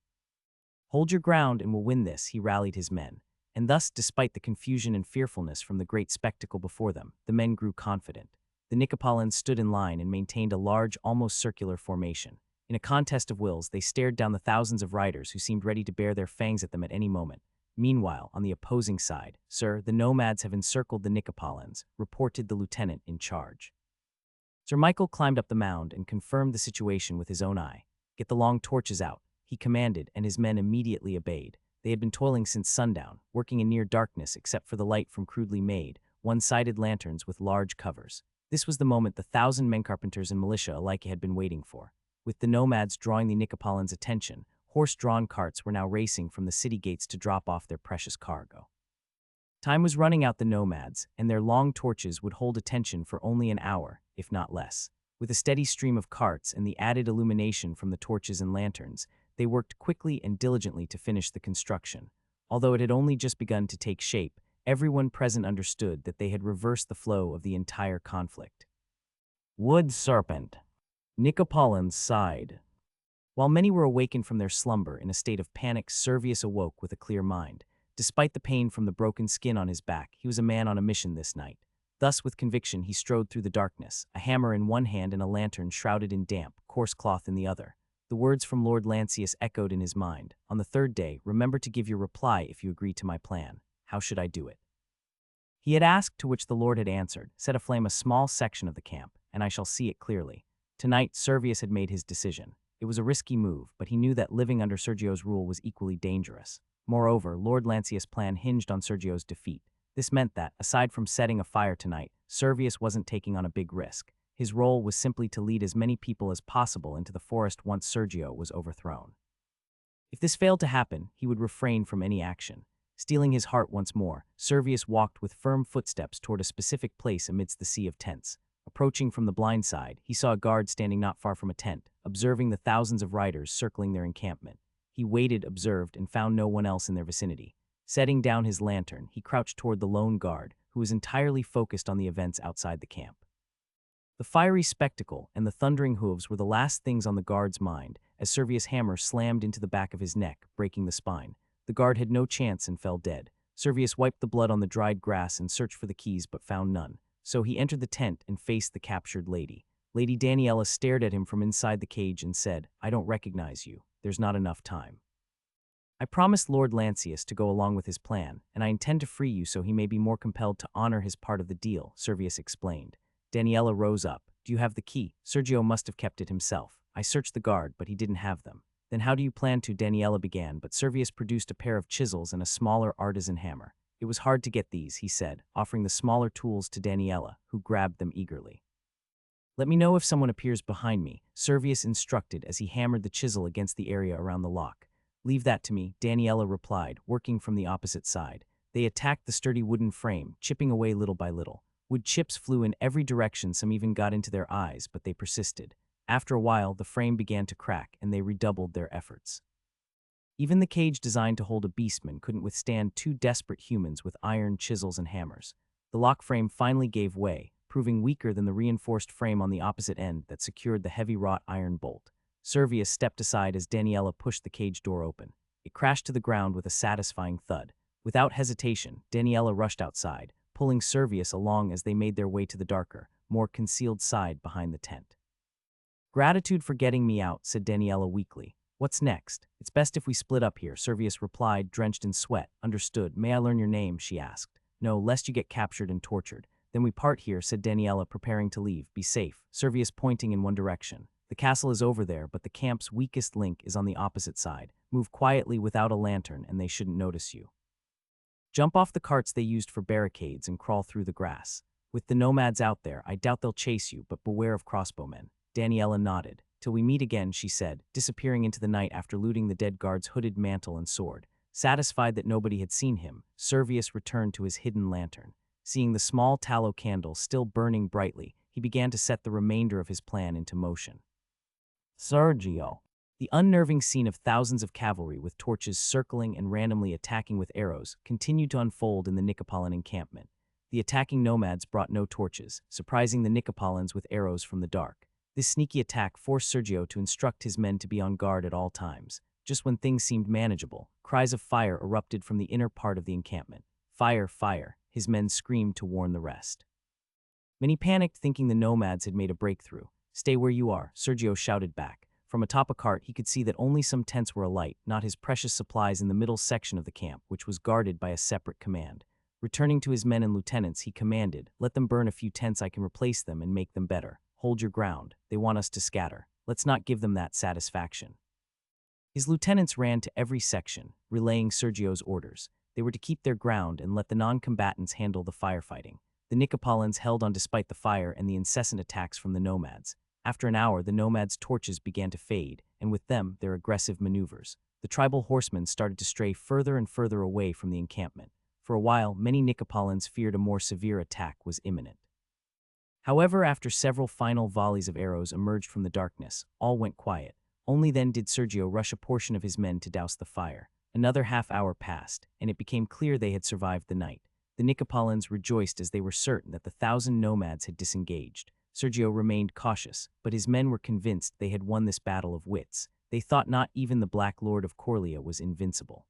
Speaker 1: Hold your ground and we'll win this, he rallied his men. And thus, despite the confusion and fearfulness from the great spectacle before them, the men grew confident. The Nicopolins stood in line and maintained a large, almost circular formation. In a contest of wills, they stared down the thousands of riders who seemed ready to bare their fangs at them at any moment. Meanwhile, on the opposing side, "Sir, the nomads have encircled the Nicopolins," reported the lieutenant in charge. Sir Michael climbed up the mound and confirmed the situation with his own eye. "Get the long torches out," he commanded, and his men immediately obeyed. They had been toiling since sundown, working in near darkness except for the light from crudely made, one-sided lanterns with large covers. This was the moment the 1,000 men carpenters and militia alike had been waiting for. With the nomads drawing the Nicopolins' attention, horse-drawn carts were now racing from the city gates to drop off their precious cargo. Time was running out the nomads, and their long torches would hold attention for only an hour, if not less. With a steady stream of carts and the added illumination from the torches and lanterns, they worked quickly and diligently to finish the construction. Although it had only just begun to take shape, everyone present understood that they had reversed the flow of the entire conflict. Wood serpent. Nicopolins sighed. While many were awakened from their slumber in a state of panic, Servius awoke with a clear mind. Despite the pain from the broken skin on his back, he was a man on a mission this night. Thus, with conviction, he strode through the darkness, a hammer in one hand and a lantern shrouded in damp, coarse cloth in the other. The words from Lord Lancius echoed in his mind. "On the third day, remember to give your reply if you agree to my plan. How should I do it?" He had asked, to which the Lord had answered, "Set aflame a small section of the camp, and I shall see it clearly." Tonight, Servius had made his decision. It was a risky move, but he knew that living under Sergio's rule was equally dangerous. Moreover, Lord Lancius' plan hinged on Sergio's defeat. This meant that, aside from setting a fire tonight, Servius wasn't taking on a big risk. His role was simply to lead as many people as possible into the forest once Sergio was overthrown. If this failed to happen, he would refrain from any action. Stealing his heart once more, Servius walked with firm footsteps toward a specific place amidst the sea of tents. Approaching from the blind side, he saw a guard standing not far from a tent, observing the thousands of riders circling their encampment. He waited, observed, and found no one else in their vicinity. Setting down his lantern, he crouched toward the lone guard, who was entirely focused on the events outside the camp. The fiery spectacle and the thundering hooves were the last things on the guard's mind, as Servius' hammer slammed into the back of his neck, breaking the spine. The guard had no chance and fell dead. Servius wiped the blood on the dried grass and searched for the keys but found none. So he entered the tent and faced the captured lady. Lady Daniela stared at him from inside the cage and said, "I don't recognize you. There's not enough time." "I promised Lord Lancius to go along with his plan, and I intend to free you so he may be more compelled to honor his part of the deal," Servius explained. Daniela rose up. "Do you have the key? Sergio must have kept it himself. I searched the guard, but he didn't have them." "Then how do you plan to?" Daniela began, but Servius produced a pair of chisels and a smaller artisan hammer. "It was hard to get these," he said, offering the smaller tools to Daniela, who grabbed them eagerly. "Let me know if someone appears behind me," Servius instructed as he hammered the chisel against the area around the lock. "Leave that to me," Daniela replied, working from the opposite side. They attacked the sturdy wooden frame, chipping away little by little. Wood chips flew in every direction, some even got into their eyes, but they persisted. After a while, the frame began to crack, and they redoubled their efforts. Even the cage designed to hold a beastman couldn't withstand two desperate humans with iron chisels and hammers. The lock frame finally gave way, proving weaker than the reinforced frame on the opposite end that secured the heavy wrought iron bolt. Servius stepped aside as Daniela pushed the cage door open. It crashed to the ground with a satisfying thud. Without hesitation, Daniela rushed outside, pulling Servius along as they made their way to the darker, more concealed side behind the tent. "Gratitude for getting me out," said Daniela weakly. "What's next?" "It's best if we split up here," Servius replied, drenched in sweat. "Understood. May I learn your name?" she asked. "No, lest you get captured and tortured." "Then we part here," said Daniela, preparing to leave. "Be safe," Servius pointing in one direction. "The castle is over there, but the camp's weakest link is on the opposite side. Move quietly without a lantern, and they shouldn't notice you. Jump off the carts they used for barricades and crawl through the grass. With the nomads out there, I doubt they'll chase you, but beware of crossbowmen." Daniela nodded. "Till we meet again," she said, disappearing into the night after looting the dead guard's hooded mantle and sword. Satisfied that nobody had seen him, Servius returned to his hidden lantern. Seeing the small tallow candle still burning brightly, he began to set the remainder of his plan into motion. Sergio. The unnerving scene of thousands of cavalry with torches circling and randomly attacking with arrows continued to unfold in the Nicopolin encampment. The attacking nomads brought no torches, surprising the Nicopolins with arrows from the dark. This sneaky attack forced Sergio to instruct his men to be on guard at all times. Just when things seemed manageable, cries of fire erupted from the inner part of the encampment. Fire, fire, his men screamed to warn the rest. Many panicked, thinking the nomads had made a breakthrough. Stay where you are, Sergio shouted back. From atop a cart, he could see that only some tents were alight, not his precious supplies in the middle section of the camp, which was guarded by a separate command. Returning to his men and lieutenants, he commanded, "Let them burn a few tents, I can replace them and make them better. Hold your ground. They want us to scatter. Let's not give them that satisfaction." His lieutenants ran to every section, relaying Sergio's orders. They were to keep their ground and let the non-combatants handle the firefighting. The Nicopolins held on despite the fire and the incessant attacks from the nomads. After an hour, the nomads' torches began to fade, and with them, their aggressive maneuvers. The tribal horsemen started to stray further and further away from the encampment. For a while, many Nicopolins feared a more severe attack was imminent. However, after several final volleys of arrows emerged from the darkness, all went quiet. Only then did Sergio rush a portion of his men to douse the fire. Another half-hour passed, and it became clear they had survived the night. The Nicopolins rejoiced as they were certain that the 1,000 nomads had disengaged. Sergio remained cautious, but his men were convinced they had won this battle of wits. They thought not even the Black Lord of Coria was invincible.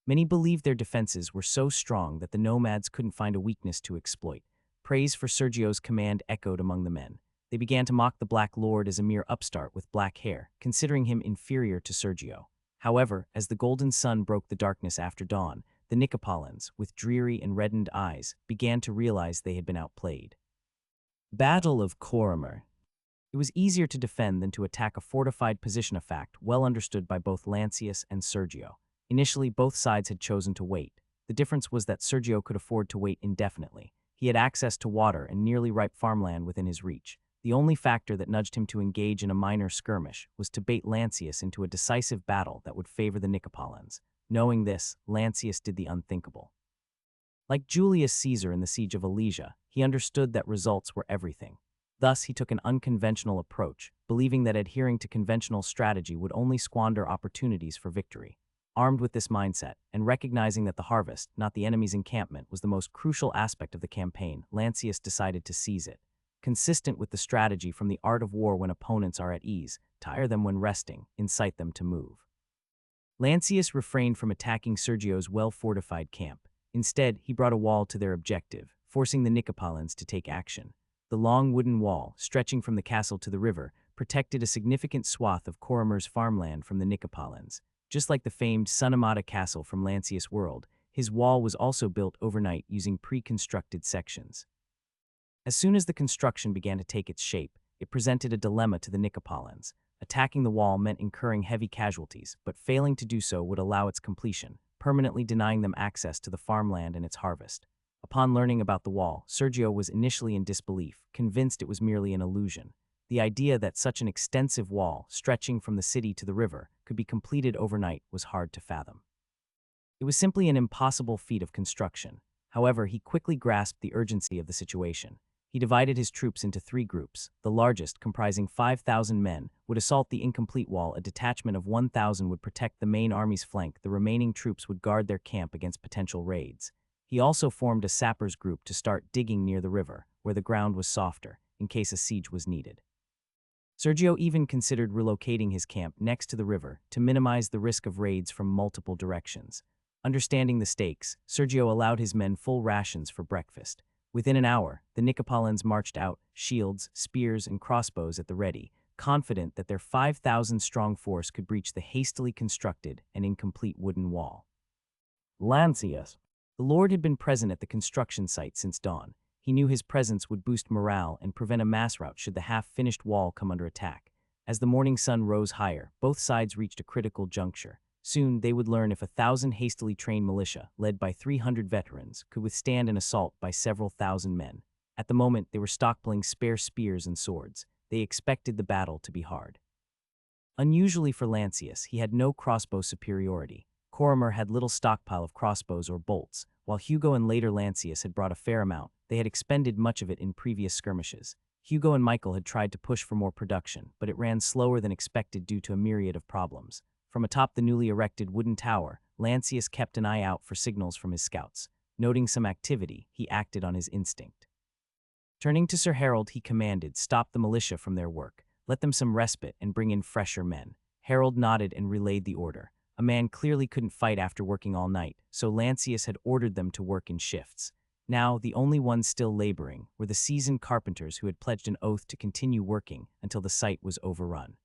Speaker 1: Many believed their defenses were so strong that the nomads couldn't find a weakness to exploit. Praise for Sergio's command echoed among the men. They began to mock the Black Lord as a mere upstart with black hair, considering him inferior to Sergio. However, as the golden sun broke the darkness after dawn, the Nicopolins, with dreary and reddened eyes, began to realize they had been outplayed. Battle of Coria. It was easier to defend than to attack a fortified position, a fact well understood by both Lancius and Sergio. Initially, both sides had chosen to wait. The difference was that Sergio could afford to wait indefinitely. He had access to water and nearly ripe farmland within his reach. The only factor that nudged him to engage in a minor skirmish was to bait Lancius into a decisive battle that would favor the Nicopolins. Knowing this, Lancius did the unthinkable. Like Julius Caesar in the siege of Alesia, he understood that results were everything. Thus, he took an unconventional approach, believing that adhering to conventional strategy would only squander opportunities for victory. Armed with this mindset, and recognizing that the harvest, not the enemy's encampment, was the most crucial aspect of the campaign, Lancius decided to seize it. Consistent with the strategy from the art of war when opponents are at ease, tire them when resting, incite them to move. Lancius refrained from attacking Sergio's well-fortified camp. Instead, he brought a wall to their objective, forcing the Nicopolins to take action. The long wooden wall, stretching from the castle to the river, protected a significant swath of Coria's farmland from the Nicopolins. Just like the famed Sunamata castle from Lancius' world, his wall was also built overnight using pre-constructed sections. As soon as the construction began to take its shape, it presented a dilemma to the Nicopolins. Attacking the wall meant incurring heavy casualties, but failing to do so would allow its completion, permanently denying them access to the farmland and its harvest. Upon learning about the wall, Sergio was initially in disbelief, convinced it was merely an illusion. The idea that such an extensive wall, stretching from the city to the river, could be completed overnight was hard to fathom. It was simply an impossible feat of construction. However, he quickly grasped the urgency of the situation. He divided his troops into 3 groups. The largest, comprising 5,000 men, would assault the incomplete wall. A detachment of 1,000 would protect the main army's flank. The remaining troops would guard their camp against potential raids. He also formed a sappers group to start digging near the river, where the ground was softer, in case a siege was needed. Sergio even considered relocating his camp next to the river to minimize the risk of raids from multiple directions. Understanding the stakes, Sergio allowed his men full rations for breakfast. Within an hour, the Nicopolins marched out, shields, spears, and crossbows at the ready, confident that their 5,000-strong force could breach the hastily constructed and incomplete wooden wall. Lancius. The Lord had been present at the construction site since dawn. He knew his presence would boost morale and prevent a mass rout should the half-finished wall come under attack. As the morning sun rose higher, both sides reached a critical juncture. Soon, they would learn if 1,000 hastily trained militia, led by 300 veterans, could withstand an assault by several thousand men. At the moment, they were stockpiling spare spears and swords. They expected the battle to be hard. Unusually for Lancius, he had no crossbow superiority. Coria had little stockpile of crossbows or bolts. While Hugo and later Lancius had brought a fair amount, they had expended much of it in previous skirmishes. Hugo and Michael had tried to push for more production, but it ran slower than expected due to a myriad of problems. From atop the newly erected wooden tower, Lancius kept an eye out for signals from his scouts. Noting some activity, he acted on his instinct. Turning to Sir Harold, he commanded, "Stop the militia from their work. Let them some respite and bring in fresher men." Harold nodded and relayed the order. A man clearly couldn't fight after working all night, so Lancius had ordered them to work in shifts. Now, the only ones still laboring were the seasoned carpenters who had pledged an oath to continue working until the site was overrun.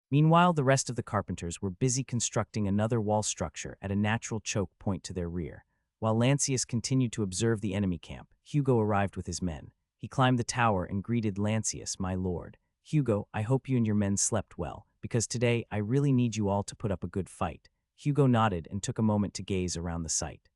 Speaker 1: Meanwhile, the rest of the carpenters were busy constructing another wall structure at a natural choke point to their rear. While Lancius continued to observe the enemy camp, Hugo arrived with his men. He climbed the tower and greeted Lancius, "My lord. Hugo, I hope you and your men slept well, because today I really need you all to put up a good fight." Hugo nodded and took a moment to gaze around the site.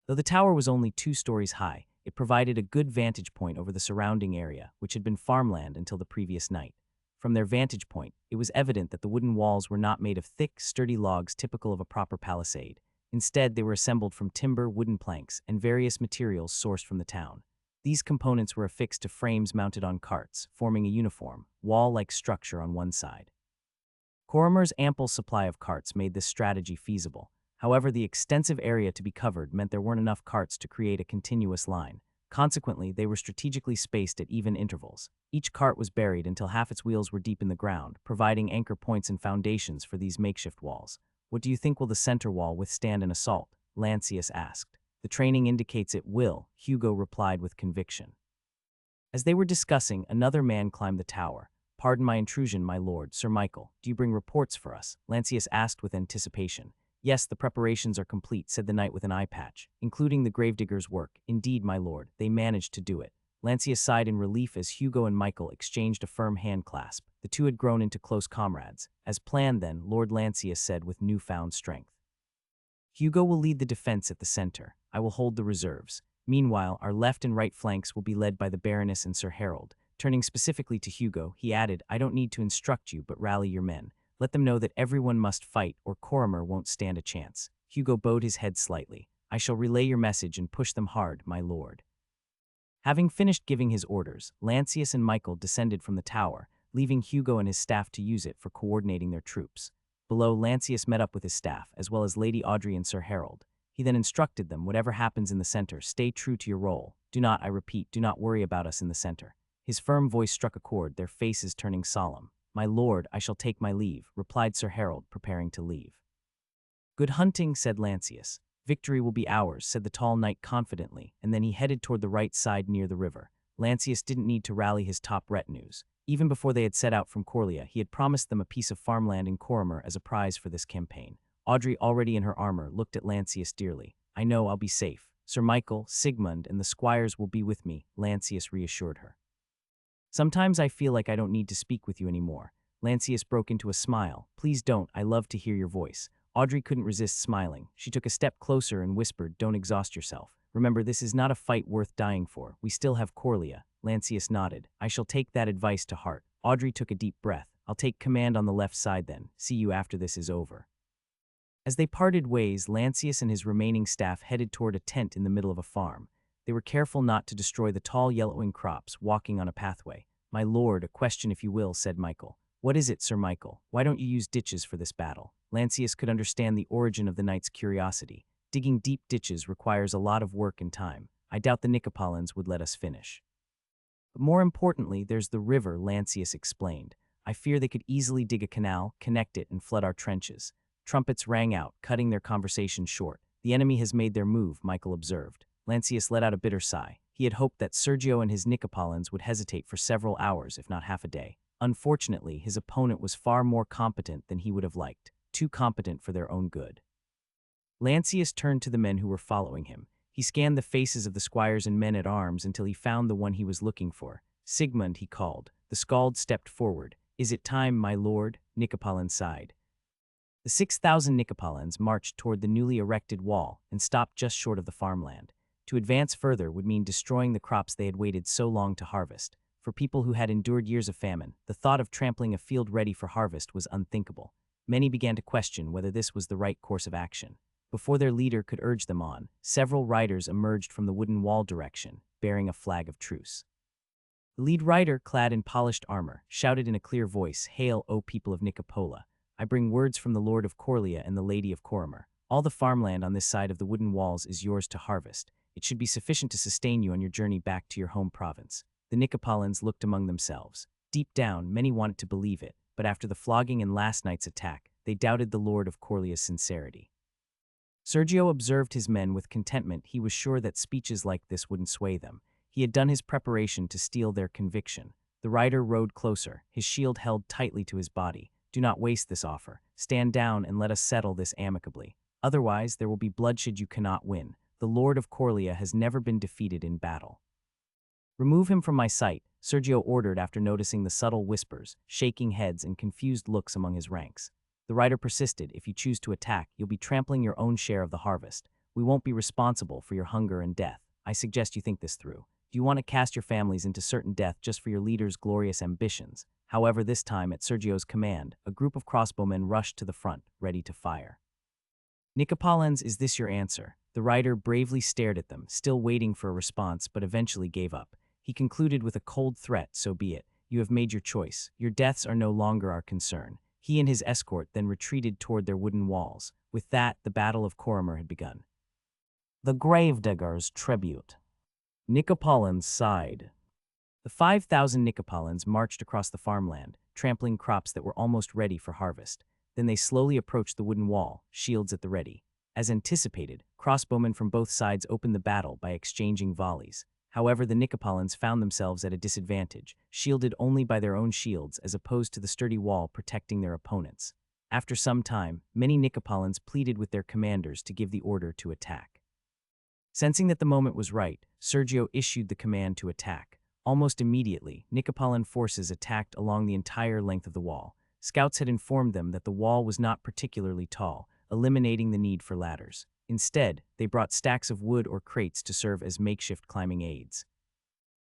Speaker 1: Though the tower was only 2 stories high, it provided a good vantage point over the surrounding area, which had been farmland until the previous night. From their vantage point, it was evident that the wooden walls were not made of thick, sturdy logs typical of a proper palisade. Instead, they were assembled from timber, wooden planks, and various materials sourced from the town. These components were affixed to frames mounted on carts, forming a uniform, wall-like structure on one side. Corimer's ample supply of carts made this strategy feasible. However, the extensive area to be covered meant there weren't enough carts to create a continuous line. Consequently, they were strategically spaced at even intervals. Each cart was buried until half its wheels were deep in the ground, providing anchor points and foundations for these makeshift walls. "What do you think will the center wall withstand an assault?" Lancius asked. "The training indicates it will," Hugo replied with conviction. As they were discussing, another man climbed the tower. "Pardon my intrusion, my lord, Sir Michael. Do you bring reports for us?" Lancius asked with anticipation. "Yes, the preparations are complete," said the knight with an eye patch, "including the gravedigger's work. Indeed, my lord, they managed to do it." Lancius sighed in relief as Hugo and Michael exchanged a firm handclasp. The two had grown into close comrades. "As planned then," Lord Lancius said with newfound strength. "Hugo will lead the defense at the center. I will hold the reserves. Meanwhile, our left and right flanks will be led by the baroness and Sir Harold." Turning specifically to Hugo, he added, "I don't need to instruct you, but rally your men. Let them know that everyone must fight or Corimer won't stand a chance." Hugo bowed his head slightly. "I shall relay your message and push them hard, my lord." Having finished giving his orders, Lancius and Michael descended from the tower, leaving Hugo and his staff to use it for coordinating their troops. Below, Lancius met up with his staff, as well as Lady Audrey and Sir Harold. He then instructed them, "Whatever happens in the center, stay true to your role. Do not, I repeat, do not worry about us in the center." His firm voice struck a chord, their faces turning solemn. "My lord, I shall take my leave," replied Sir Harold, preparing to leave. "Good hunting," said Lancius. "Victory will be ours," said the tall knight confidently, and then he headed toward the right side near the river. Lancius didn't need to rally his top retinues. Even before they had set out from Coria, he had promised them a piece of farmland in Corimer as a prize for this campaign. Audrey, already in her armor, looked at Lancius dearly. "I know I'll be safe. Sir Michael, Sigmund, and the squires will be with me," Lancius reassured her. "Sometimes I feel like I don't need to speak with you anymore." Lancius broke into a smile. "Please don't, I love to hear your voice." Audrey couldn't resist smiling. She took a step closer and whispered, "Don't exhaust yourself. Remember, this is not a fight worth dying for. We still have Coria." Lancius nodded. "I shall take that advice to heart." Audrey took a deep breath. "I'll take command on the left side then. See you after this is over." As they parted ways, Lancius and his remaining staff headed toward a tent in the middle of a farm. They were careful not to destroy the tall yellowing crops, walking on a pathway. "My lord, a question if you will," said Michael. "What is it, Sir Michael? Why don't you use ditches for this battle?" Lancius could understand the origin of the knight's curiosity. "Digging deep ditches requires a lot of work and time. I doubt the Nicopolins would let us finish. But more importantly, there's the river," Lancius explained. "I fear they could easily dig a canal, connect it, and flood our trenches." Trumpets rang out, cutting their conversation short. "The enemy has made their move," Michael observed. Lancius let out a bitter sigh. He had hoped that Sergio and his Nicopolins would hesitate for several hours, if not half a day. Unfortunately, his opponent was far more competent than he would have liked, too competent for their own good. Lancius turned to the men who were following him. He scanned the faces of the squires and men-at-arms until he found the one he was looking for. "Sigmund," he called. The Skald stepped forward. "Is it time, my lord?" Nicopolin sighed. The 6,000 Nicopolins marched toward the newly erected wall and stopped just short of the farmland. To advance further would mean destroying the crops they had waited so long to harvest. For people who had endured years of famine, the thought of trampling a field ready for harvest was unthinkable. Many began to question whether this was the right course of action. Before their leader could urge them on, several riders emerged from the wooden wall direction, bearing a flag of truce. The lead rider, clad in polished armor, shouted in a clear voice, "Hail, O people of Nicopola! I bring words from the Lord of Coria and the Lady of Corimer. All the farmland on this side of the wooden walls is yours to harvest. It should be sufficient to sustain you on your journey back to your home province." The Nicopolins looked among themselves. Deep down, many wanted to believe it, but after the flogging and last night's attack, they doubted the Lord of Coria's sincerity. Sergio observed his men with contentment. He was sure that speeches like this wouldn't sway them. He had done his preparation to steal their conviction. The rider rode closer, his shield held tightly to his body. Do not waste this offer. Stand down and let us settle this amicably. Otherwise, there will be bloodshed you cannot win. The Lord of Coria has never been defeated in battle. Remove him from my sight, Sergio ordered after noticing the subtle whispers, shaking heads, and confused looks among his ranks. The rider persisted. If you choose to attack, you'll be trampling your own share of the harvest. We won't be responsible for your hunger and death. I suggest you think this through. Do you want to cast your families into certain death just for your leader's glorious ambitions? However, this time, at Sergio's command, a group of crossbowmen rushed to the front, ready to fire. Nicopolins, is this your answer? The rider bravely stared at them, still waiting for a response, but eventually gave up. He concluded with a cold threat, so be it. You have made your choice. Your deaths are no longer our concern. He and his escort then retreated toward their wooden walls. With that, the Battle of Coria had begun. The Gravedigger's Tribute. Nicopolins sighed. The 5,000 Nicopolins marched across the farmland, trampling crops that were almost ready for harvest. Then they slowly approached the wooden wall, shields at the ready. As anticipated, crossbowmen from both sides opened the battle by exchanging volleys. However, the Nicopolins found themselves at a disadvantage, shielded only by their own shields as opposed to the sturdy wall protecting their opponents. After some time, many Nicopolins pleaded with their commanders to give the order to attack. Sensing that the moment was right, Sergio issued the command to attack. Almost immediately, Nicopolin forces attacked along the entire length of the wall. Scouts had informed them that the wall was not particularly tall, eliminating the need for ladders. Instead, they brought stacks of wood or crates to serve as makeshift climbing aids.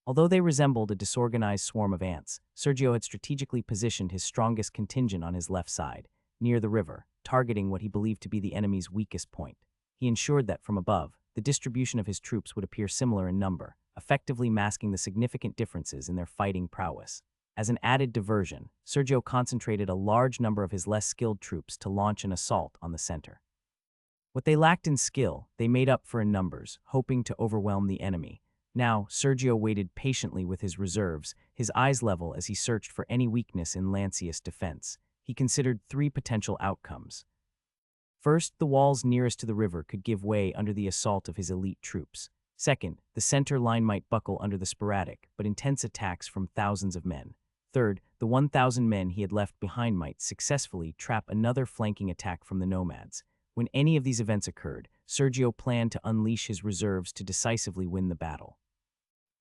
Speaker 1: Although they resembled a disorganized swarm of ants, Sergio had strategically positioned his strongest contingent on his left side, near the river, targeting what he believed to be the enemy's weakest point. He ensured that, from above, the distribution of his troops would appear similar in number, effectively masking the significant differences in their fighting prowess. As an added diversion, Sergio concentrated a large number of his less skilled troops to launch an assault on the center. What they lacked in skill, they made up for in numbers, hoping to overwhelm the enemy. Now, Sergio waited patiently with his reserves, his eyes level as he searched for any weakness in Lancius' defense. He considered 3 potential outcomes. First, the walls nearest to the river could give way under the assault of his elite troops. Second, the center line might buckle under the sporadic but intense attacks from thousands of men. Third, the 1,000 men he had left behind might successfully trap another flanking attack from the nomads. When any of these events occurred, Sergio planned to unleash his reserves to decisively win the battle.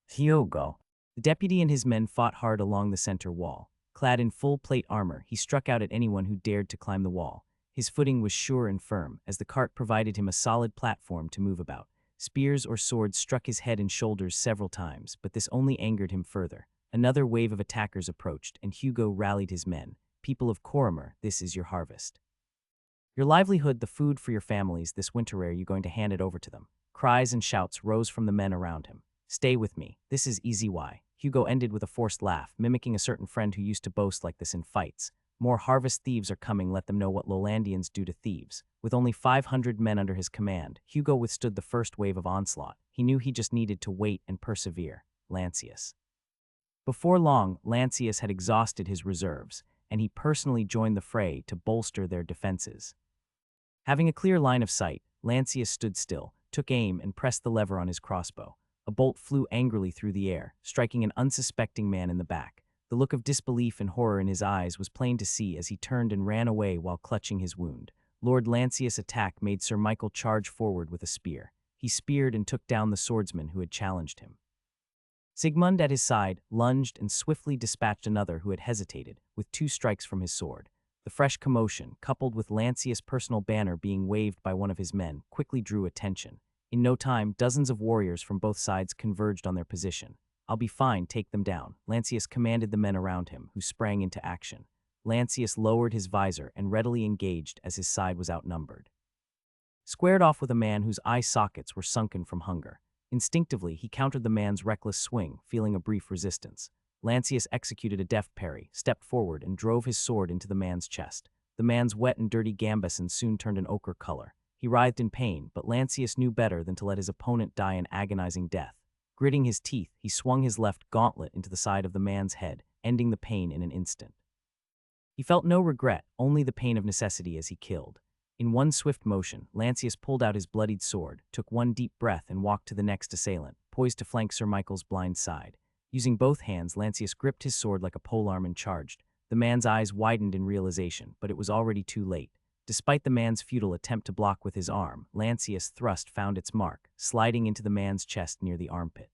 Speaker 1: Hugo. The deputy and his men fought hard along the center wall. Clad in full plate armor, he struck out at anyone who dared to climb the wall. His footing was sure and firm, as the cart provided him a solid platform to move about. Spears or swords struck his head and shoulders several times, but this only angered him further. Another wave of attackers approached, and Hugo rallied his men. People of Coria, this is your harvest. Your livelihood, the food for your families, this winter are you going to hand it over to them? Cries and shouts rose from the men around him. Stay with me. This is easy. Why? Hugo ended with a forced laugh, mimicking a certain friend who used to boast like this in fights. More harvest thieves are coming. Let them know what Lowlandians do to thieves. With only 500 men under his command, Hugo withstood the first wave of onslaught. He knew he just needed to wait and persevere. Lancius. Before long, Lancius had exhausted his reserves, and he personally joined the fray to bolster their defenses. Having a clear line of sight, Lancius stood still, took aim, and pressed the lever on his crossbow. A bolt flew angrily through the air, striking an unsuspecting man in the back. The look of disbelief and horror in his eyes was plain to see as he turned and ran away while clutching his wound. Lord Lancius' attack made Sir Michael charge forward with a spear. He speared and took down the swordsman who had challenged him. Sigmund at his side lunged and swiftly dispatched another who had hesitated, with 2 strikes from his sword. The fresh commotion, coupled with Lancius' personal banner being waved by one of his men, quickly drew attention. In no time, dozens of warriors from both sides converged on their position. I'll be fine, take them down, Lancius commanded the men around him, who sprang into action. Lancius lowered his visor and readily engaged as his side was outnumbered. Squared off with a man whose eye sockets were sunken from hunger. Instinctively, he countered the man's reckless swing, feeling a brief resistance. Lancius executed a deft parry, stepped forward, and drove his sword into the man's chest. The man's wet and dirty gambeson soon turned an ochre color. He writhed in pain, but Lancius knew better than to let his opponent die an agonizing death. Gritting his teeth, he swung his left gauntlet into the side of the man's head, ending the pain in an instant. He felt no regret, only the pain of necessity as he killed. In one swift motion, Lancius pulled out his bloodied sword, took one deep breath and walked to the next assailant, poised to flank Sir Michael's blind side. Using both hands, Lancius gripped his sword like a polearm and charged. The man's eyes widened in realization, but it was already too late. Despite the man's futile attempt to block with his arm, Lancius' thrust found its mark, sliding into the man's chest near the armpit.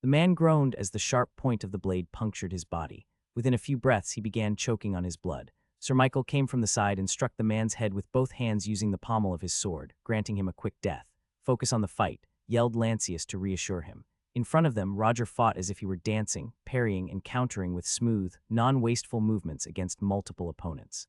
Speaker 1: The man groaned as the sharp point of the blade punctured his body. Within a few breaths, he began choking on his blood. Sir Michael came from the side and struck the man's head with both hands using the pommel of his sword, granting him a quick death. "Focus on the fight," yelled Lancius to reassure him. In front of them, Roger fought as if he were dancing, parrying and countering with smooth, non-wasteful movements against multiple opponents.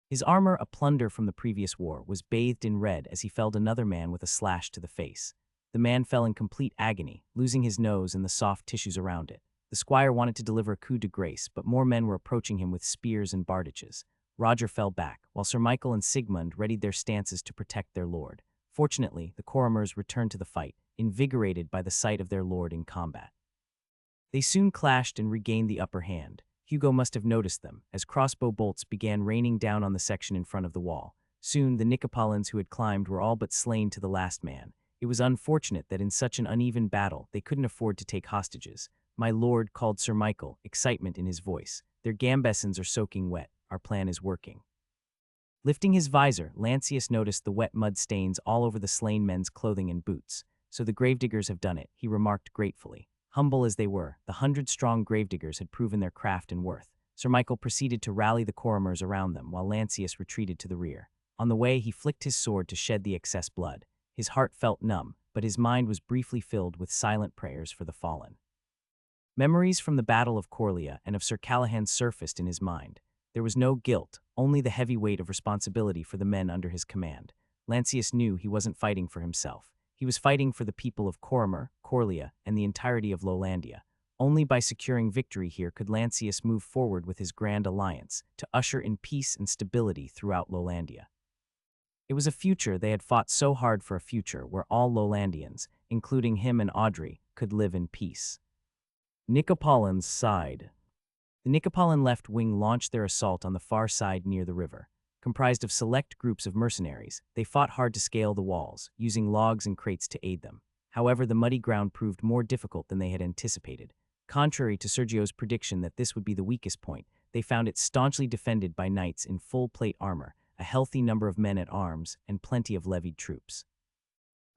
Speaker 1: His armor, a plunder from the previous war, was bathed in red as he felled another man with a slash to the face. The man fell in complete agony, losing his nose and the soft tissues around it. The squire wanted to deliver a coup de grace, but more men were approaching him with spears and bardages. Roger fell back, while Sir Michael and Sigmund readied their stances to protect their lord. Fortunately, the Corimers returned to the fight, invigorated by the sight of their lord in combat. They soon clashed and regained the upper hand. Hugo must have noticed them, as crossbow bolts began raining down on the section in front of the wall. Soon, the Nicopolins who had climbed were all but slain to the last man. It was unfortunate that in such an uneven battle, they couldn't afford to take hostages. "My lord," called Sir Michael, excitement in his voice. "Their gambesons are soaking wet. Our plan is working." Lifting his visor, Lancius noticed the wet mud stains all over the slain men's clothing and boots. "So the gravediggers have done it," he remarked gratefully. Humble as they were, the 100-strong gravediggers had proven their craft and worth. Sir Michael proceeded to rally the Corimers around them, while Lancius retreated to the rear. On the way, he flicked his sword to shed the excess blood. His heart felt numb, but his mind was briefly filled with silent prayers for the fallen. Memories from the Battle of Coria and of Sir Callahan surfaced in his mind. There was no guilt, only the heavy weight of responsibility for the men under his command. Lancius knew he wasn't fighting for himself. He was fighting for the people of Coria, and the entirety of Lowlandia. Only by securing victory here could Lancius move forward with his grand alliance, to usher in peace and stability throughout Lowlandia. It was a future they had fought so hard for, a future where all Lowlandians, including him and Audrey, could live in peace. Nicopolins sighed. The Nicopolin left wing launched their assault on the far side near the river. Comprised of select groups of mercenaries, they fought hard to scale the walls, using logs and crates to aid them. However, the muddy ground proved more difficult than they had anticipated. Contrary to Sergio's prediction that this would be the weakest point, they found it staunchly defended by knights in full plate armor, a healthy number of men at arms, and plenty of levied troops.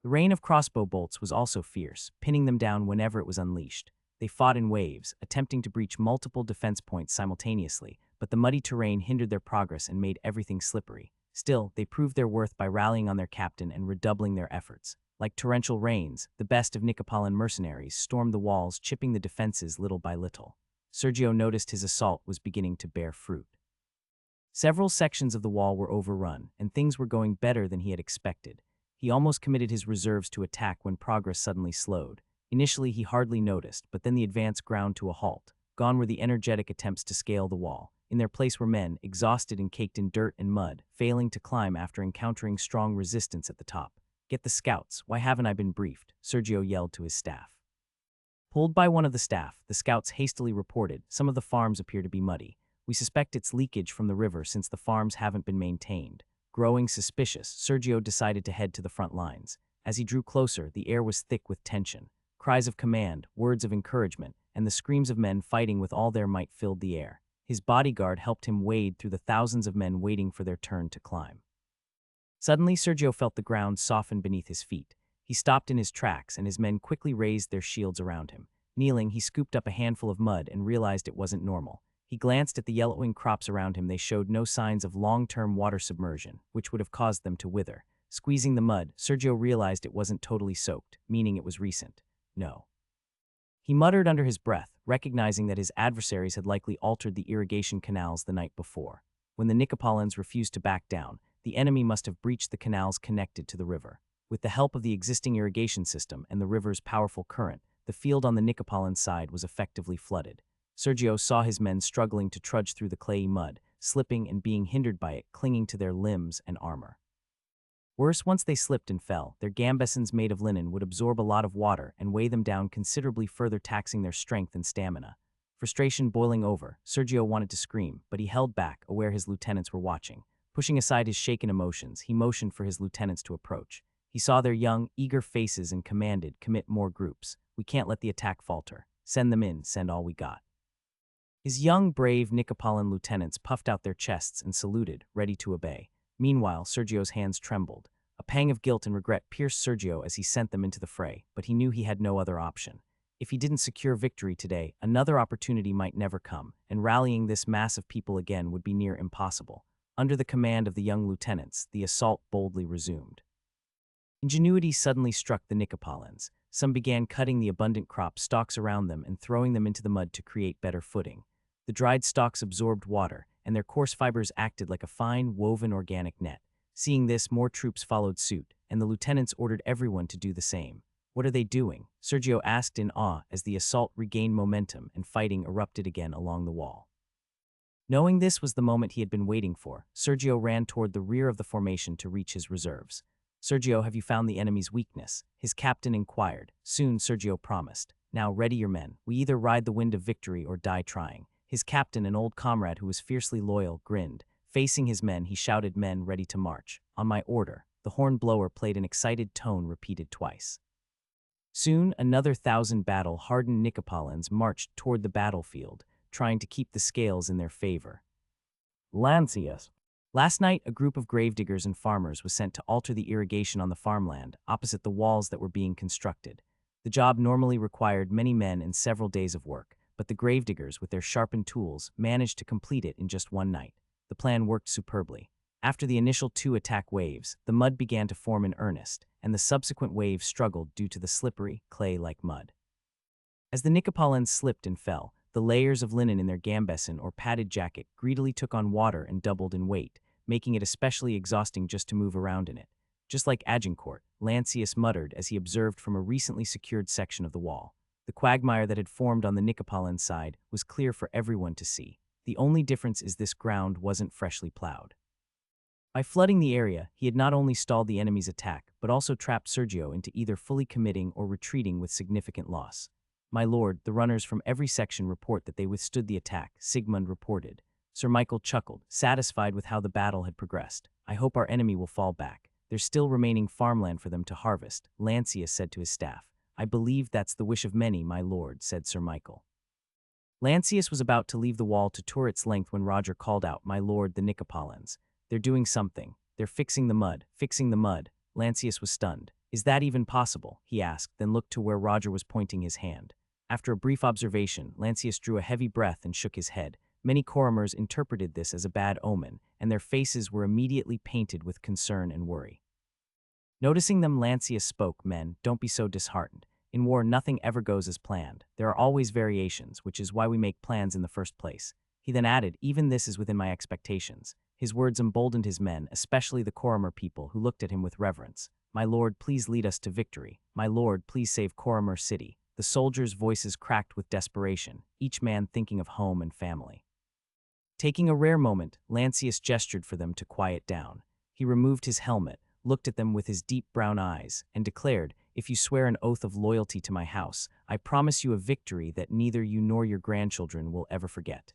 Speaker 1: The rain of crossbow bolts was also fierce, pinning them down whenever it was unleashed. They fought in waves, attempting to breach multiple defense points simultaneously, but the muddy terrain hindered their progress and made everything slippery. Still, they proved their worth by rallying on their captain and redoubling their efforts. Like torrential rains, the best of Nicopolin mercenaries stormed the walls, chipping the defenses little by little. Sergio noticed his assault was beginning to bear fruit. Several sections of the wall were overrun, and things were going better than he had expected. He almost committed his reserves to attack when progress suddenly slowed. Initially, he hardly noticed, but then the advance ground to a halt. Gone were the energetic attempts to scale the wall. In their place were men, exhausted and caked in dirt and mud, failing to climb after encountering strong resistance at the top. "Get the scouts, why haven't I been briefed?" Sergio yelled to his staff. Pulled by one of the staff, the scouts hastily reported, "Some of the farms appear to be muddy. We suspect it's leakage from the river since the farms haven't been maintained." Growing suspicious, Sergio decided to head to the front lines. As he drew closer, the air was thick with tension. Cries of command, words of encouragement, and the screams of men fighting with all their might filled the air. His bodyguard helped him wade through the thousands of men waiting for their turn to climb. Suddenly, Sergio felt the ground soften beneath his feet. He stopped in his tracks, and his men quickly raised their shields around him. Kneeling, he scooped up a handful of mud and realized it wasn't normal. He glanced at the yellowing crops around him. They showed no signs of long-term water submersion, which would have caused them to wither. Squeezing the mud, Sergio realized it wasn't totally soaked, meaning it was recent. No. He muttered under his breath, recognizing that his adversaries had likely altered the irrigation canals the night before. When the Nicopolins refused to back down, the enemy must have breached the canals connected to the river. With the help of the existing irrigation system and the river's powerful current, the field on the Nicopolin side was effectively flooded. Sergio saw his men struggling to trudge through the clayey mud, slipping and being hindered by it, clinging to their limbs and armor. Worse, once they slipped and fell, their gambesons made of linen would absorb a lot of water and weigh them down considerably, further taxing their strength and stamina. Frustration boiling over, Sergio wanted to scream, but he held back, aware his lieutenants were watching. Pushing aside his shaken emotions, he motioned for his lieutenants to approach. He saw their young, eager faces and commanded, "Commit more groups. We can't let the attack falter. Send them in, send all we got." His young, brave Nicopolitan lieutenants puffed out their chests and saluted, ready to obey. Meanwhile, Sergio's hands trembled. A pang of guilt and regret pierced Sergio as he sent them into the fray, but he knew he had no other option. If he didn't secure victory today, another opportunity might never come, and rallying this mass of people again would be near impossible. Under the command of the young lieutenants, the assault boldly resumed. Ingenuity suddenly struck the Nicopolitans. Some began cutting the abundant crop stalks around them and throwing them into the mud to create better footing. The dried stalks absorbed water, and their coarse fibers acted like a fine, woven organic net. Seeing this, more troops followed suit, and the lieutenants ordered everyone to do the same. "What are they doing?" Sergio asked in awe as the assault regained momentum and fighting erupted again along the wall. Knowing this was the moment he had been waiting for, Sergio ran toward the rear of the formation to reach his reserves. "Sergio, have you found the enemy's weakness?" his captain inquired. Soon, Sergio promised. "Now ready your men. We either ride the wind of victory or die trying." His captain, an old comrade who was fiercely loyal, grinned. Facing his men, he shouted, "Men ready to march." "On my order." The horn blower played an excited tone repeated twice. Soon, another 1,000 battle-hardened Nicopolitans marched toward the battlefield, trying to keep the scales in their favor. Lancius. Last night, a group of gravediggers and farmers was sent to alter the irrigation on the farmland opposite the walls that were being constructed. The job normally required many men and several days of work, but the gravediggers, with their sharpened tools, managed to complete it in just one night. The plan worked superbly. After the initial 2 attack waves, the mud began to form in earnest, and the subsequent waves struggled due to the slippery, clay-like mud. As the Nicopolitans slipped and fell, the layers of linen in their gambeson or padded jacket greedily took on water and doubled in weight, making it especially exhausting just to move around in it. Just like Agincourt, Lancius muttered as he observed from a recently secured section of the wall. The quagmire that had formed on the Nicopolitan side was clear for everyone to see. The only difference is this ground wasn't freshly plowed. By flooding the area, he had not only stalled the enemy's attack, but also trapped Sergio into either fully committing or retreating with significant loss. "My lord, the runners from every section report that they withstood the attack," Sigmund reported. Sir Michael chuckled, satisfied with how the battle had progressed. "I hope our enemy will fall back. There's still remaining farmland for them to harvest," Lancius said to his staff. "I believe that's the wish of many, my lord," said Sir Michael. Lancius was about to leave the wall to tour its length when Roger called out, "My lord, the Nicopolitans. They're doing something. They're fixing the mud." "Fixing the mud?" Lancius was stunned. "Is that even possible?" he asked, then looked to where Roger was pointing his hand. After a brief observation, Lancius drew a heavy breath and shook his head. Many Coromers interpreted this as a bad omen, and their faces were immediately painted with concern and worry. Noticing them, Lancius spoke, "Men, don't be so disheartened. In war, nothing ever goes as planned. There are always variations, which is why we make plans in the first place." He then added, "Even this is within my expectations." His words emboldened his men, especially the Coromer people, who looked at him with reverence. "My lord, please lead us to victory. My lord, please save Coromer City." The soldiers' voices cracked with desperation, each man thinking of home and family. Taking a rare moment, Lancius gestured for them to quiet down. He removed his helmet, looked at them with his deep brown eyes, and declared, "If you swear an oath of loyalty to my house, I promise you a victory that neither you nor your grandchildren will ever forget."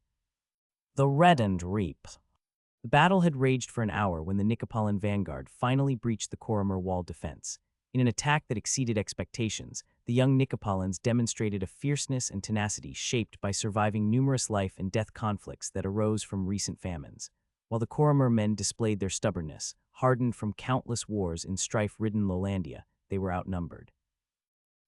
Speaker 1: The reddened reap. The battle had raged for an hour when the Nicopolitan vanguard finally breached the Coromer wall defense. In an attack that exceeded expectations, the young Nicopolitans demonstrated a fierceness and tenacity shaped by surviving numerous life and death conflicts that arose from recent famines. While the Coromer men displayed their stubbornness, hardened from countless wars in strife-ridden Lowlandia, they were outnumbered.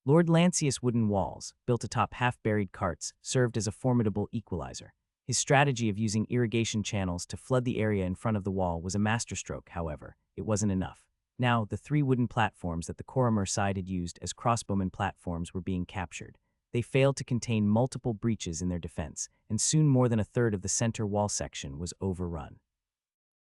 Speaker 1: Lord Lancius' wooden walls, built atop half-buried carts, served as a formidable equalizer. His strategy of using irrigation channels to flood the area in front of the wall was a masterstroke, however. It wasn't enough. Now, the 3 wooden platforms that the Coromer side had used as crossbowman platforms were being captured. They failed to contain multiple breaches in their defense, and soon more than a third of the center wall section was overrun.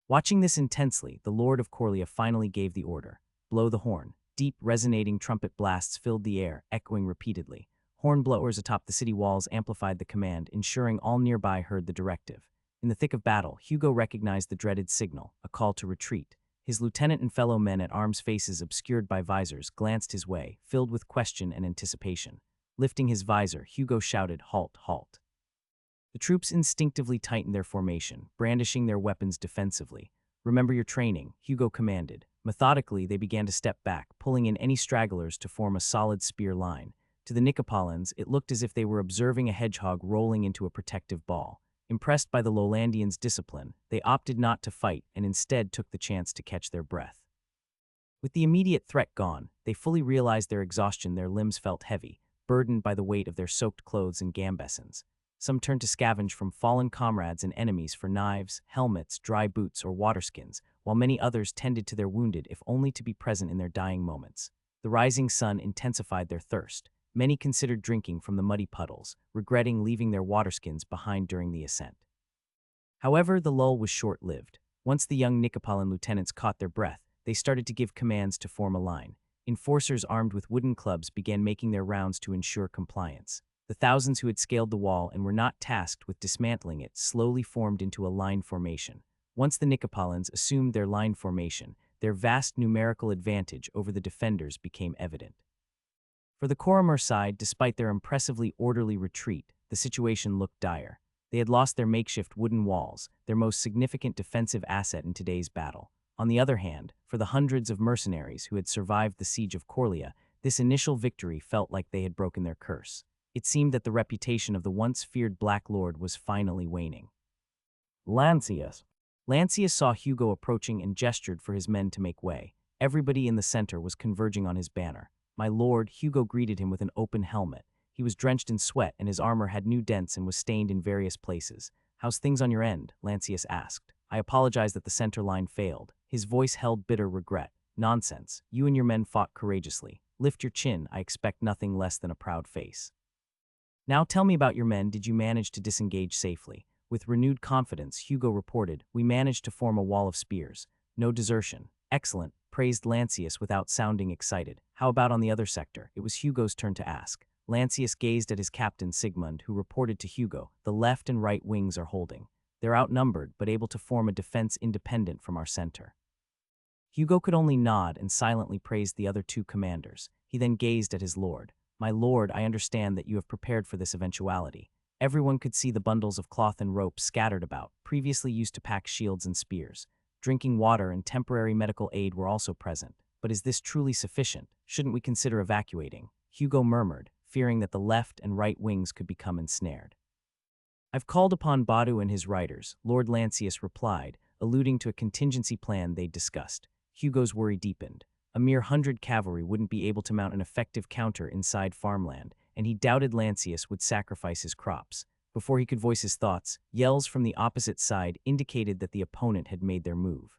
Speaker 1: Watching this intensely, the Lord of Coria finally gave the order. "Blow the horn." Deep, resonating trumpet blasts filled the air, echoing repeatedly. Horn blowers atop the city walls amplified the command, ensuring all nearby heard the directive. In the thick of battle, Hugo recognized the dreaded signal, a call to retreat. His lieutenant and fellow men at arms, faces obscured by visors, glanced his way, filled with question and anticipation. Lifting his visor, Hugo shouted, "Halt, halt." The troops instinctively tightened their formation, brandishing their weapons defensively. "Remember your training," Hugo commanded. Methodically, they began to step back, pulling in any stragglers to form a solid spear line. To the Nicopolitans, it looked as if they were observing a hedgehog rolling into a protective ball. Impressed by the Lowlandians' discipline, they opted not to fight and instead took the chance to catch their breath. With the immediate threat gone, they fully realized their exhaustion. Their limbs felt heavy, burdened by the weight of their soaked clothes and gambesons. Some turned to scavenge from fallen comrades and enemies for knives, helmets, dry boots, or waterskins, while many others tended to their wounded if only to be present in their dying moments. The rising sun intensified their thirst. Many considered drinking from the muddy puddles, regretting leaving their waterskins behind during the ascent. However, the lull was short-lived. Once the young Nicopolitan lieutenants caught their breath, they started to give commands to form a line. Enforcers armed with wooden clubs began making their rounds to ensure compliance. The thousands who had scaled the wall and were not tasked with dismantling it slowly formed into a line formation. Once the Nicopolitans assumed their line formation, their vast numerical advantage over the defenders became evident. For the Coria side, despite their impressively orderly retreat, the situation looked dire. They had lost their makeshift wooden walls, their most significant defensive asset in today's battle. On the other hand, for the hundreds of mercenaries who had survived the siege of Coria, this initial victory felt like they had broken their curse. It seemed that the reputation of the once feared Black Lord was finally waning. Lancius saw Hugo approaching and gestured for his men to make way. Everybody in the center was converging on his banner. "My lord," Hugo greeted him with an open helmet. He was drenched in sweat and his armor had new dents and was stained in various places. "How's things on your end?" Lancius asked. "I apologize that the center line failed." His voice held bitter regret. "Nonsense. You and your men fought courageously. Lift your chin. I expect nothing less than a proud face. Now tell me about your men. Did you manage to disengage safely?" With renewed confidence, Hugo reported, "We managed to form a wall of spears. No desertion." "Excellent," praised Lancius without sounding excited. "How about on the other sector?" It was Hugo's turn to ask. Lancius gazed at his captain Sigmund, who reported to Hugo, "The left and right wings are holding. They're outnumbered, but able to form a defense independent from our center." Hugo could only nod and silently praised the other two commanders. He then gazed at his lord. "My lord, I understand that you have prepared for this eventuality." Everyone could see the bundles of cloth and rope scattered about, previously used to pack shields and spears. Drinking water and temporary medical aid were also present. "But is this truly sufficient? Shouldn't we consider evacuating?" Hugo murmured, fearing that the left and right wings could become ensnared. "I've called upon Badu and his riders," Lord Lancius replied, alluding to a contingency plan they'd discussed. Hugo's worry deepened. A mere 100 cavalry wouldn't be able to mount an effective counter inside farmland, and he doubted Lancius would sacrifice his crops. Before he could voice his thoughts, yells from the opposite side indicated that the opponent had made their move.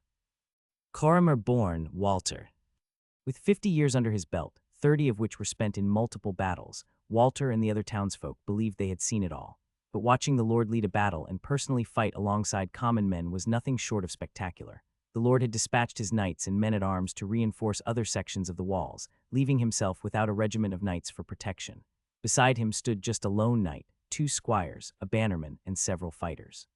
Speaker 1: Coria-born Walter. With 50 years under his belt, 30 of which were spent in multiple battles, Walter and the other townsfolk believed they had seen it all. But watching the Lord lead a battle and personally fight alongside common men was nothing short of spectacular. The Lord had dispatched his knights and men-at-arms to reinforce other sections of the walls, leaving himself without a regiment of knights for protection. Beside him stood just a lone knight, 2 squires, a bannerman, and several fighters.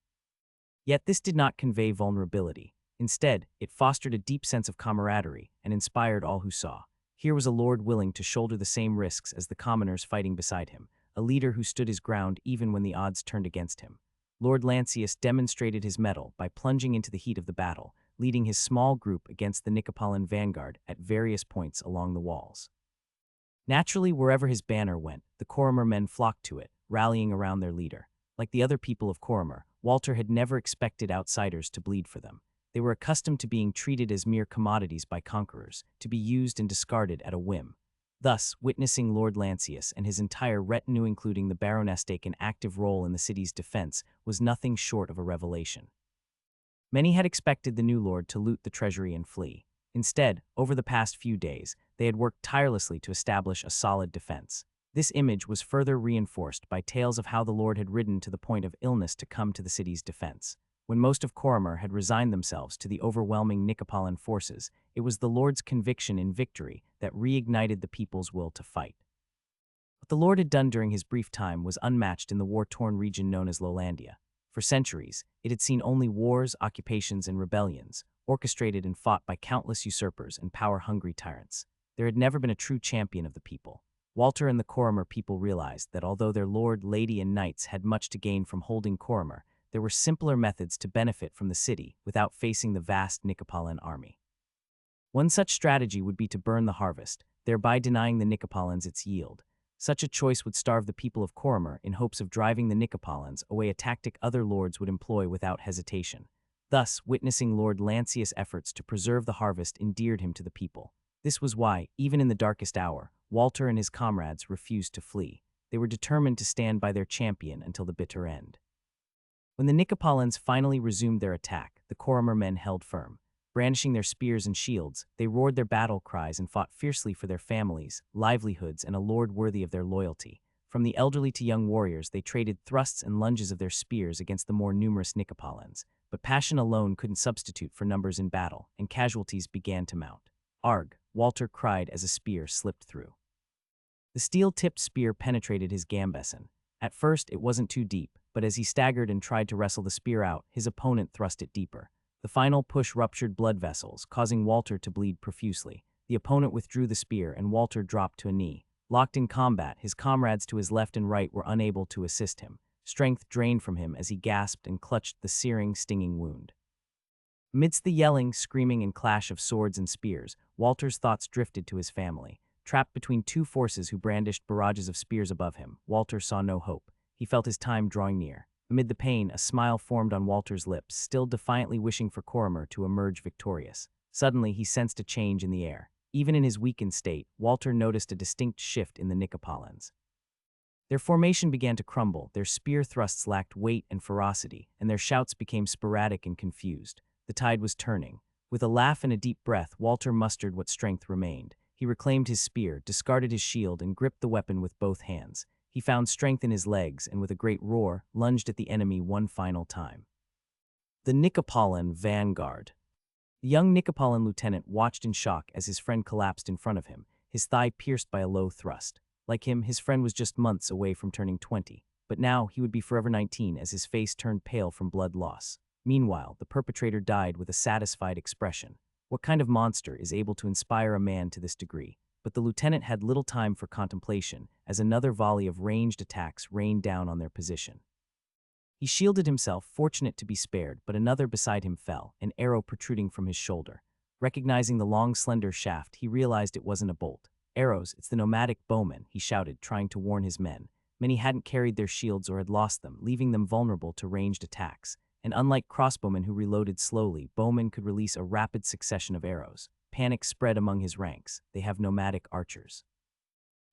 Speaker 1: Yet this did not convey vulnerability. Instead, it fostered a deep sense of camaraderie and inspired all who saw. Here was a lord willing to shoulder the same risks as the commoners fighting beside him, a leader who stood his ground even when the odds turned against him. Lord Lancius demonstrated his mettle by plunging into the heat of the battle, leading his small group against the Nicopolitan vanguard at various points along the walls. Naturally, wherever his banner went, the Coria men flocked to it, rallying around their leader. Like the other people of Coria, Walter had never expected outsiders to bleed for them. They were accustomed to being treated as mere commodities by conquerors, to be used and discarded at a whim. Thus, witnessing Lord Lancius and his entire retinue, including the baroness, take an active role in the city's defense was nothing short of a revelation. Many had expected the new lord to loot the treasury and flee. Instead, over the past few days, they had worked tirelessly to establish a solid defense. This image was further reinforced by tales of how the lord had ridden to the point of illness to come to the city's defense. When most of Coria had resigned themselves to the overwhelming Nicopolitan forces, it was the lord's conviction in victory that reignited the people's will to fight. What the lord had done during his brief time was unmatched in the war-torn region known as Lowlandia. For centuries, it had seen only wars, occupations, and rebellions, orchestrated and fought by countless usurpers and power-hungry tyrants. There had never been a true champion of the people. Walter and the Coramer people realized that although their lord, lady, and knights had much to gain from holding Coramer, there were simpler methods to benefit from the city without facing the vast Nicopolitan army. One such strategy would be to burn the harvest, thereby denying the Nicopolitans its yield. Such a choice would starve the people of Coramer in hopes of driving the Nicopolitans away, a tactic other lords would employ without hesitation. Thus, witnessing Lord Lancius' efforts to preserve the harvest endeared him to the people. This was why, even in the darkest hour, Walter and his comrades refused to flee. They were determined to stand by their champion until the bitter end. When the Nicopolitans finally resumed their attack, the Coramer men held firm. Brandishing their spears and shields, they roared their battle cries and fought fiercely for their families, livelihoods, and a lord worthy of their loyalty. From the elderly to young warriors, they traded thrusts and lunges of their spears against the more numerous Nicopolitans. But passion alone couldn't substitute for numbers in battle, and casualties began to mount. "Arg!" Walter cried as a spear slipped through. The steel-tipped spear penetrated his gambeson. At first, it wasn't too deep, but as he staggered and tried to wrestle the spear out, his opponent thrust it deeper. The final push ruptured blood vessels, causing Walter to bleed profusely. The opponent withdrew the spear, and Walter dropped to a knee. Locked in combat, his comrades to his left and right were unable to assist him. Strength drained from him as he gasped and clutched the searing, stinging wound. Amidst the yelling, screaming, and clash of swords and spears, Walter's thoughts drifted to his family. Trapped between two forces who brandished barrages of spears above him, Walter saw no hope. He felt his time drawing near. Amid the pain, a smile formed on Walter's lips, still defiantly wishing for Coramer to emerge victorious. Suddenly, he sensed a change in the air. Even in his weakened state, Walter noticed a distinct shift in the Nicopolitans. Their formation began to crumble, their spear thrusts lacked weight and ferocity, and their shouts became sporadic and confused. The tide was turning. With a laugh and a deep breath, Walter mustered what strength remained. He reclaimed his spear, discarded his shield, and gripped the weapon with both hands. He found strength in his legs and with a great roar, lunged at the enemy one final time. The Nicopolitan vanguard. The young Nicopolitan lieutenant watched in shock as his friend collapsed in front of him, his thigh pierced by a low thrust. Like him, his friend was just months away from turning 20, but now he would be forever 19 as his face turned pale from blood loss. Meanwhile, the perpetrator died with a satisfied expression. What kind of monster is able to inspire a man to this degree? But the lieutenant had little time for contemplation, as another volley of ranged attacks rained down on their position. He shielded himself, fortunate to be spared, but another beside him fell, an arrow protruding from his shoulder. Recognizing the long, slender shaft, he realized it wasn't a bolt. "Arrows, it's the nomadic bowmen," he shouted, trying to warn his men. Many hadn't carried their shields or had lost them, leaving them vulnerable to ranged attacks. And unlike crossbowmen who reloaded slowly, bowmen could release a rapid succession of arrows. Panic spread among his ranks. "They have nomadic archers."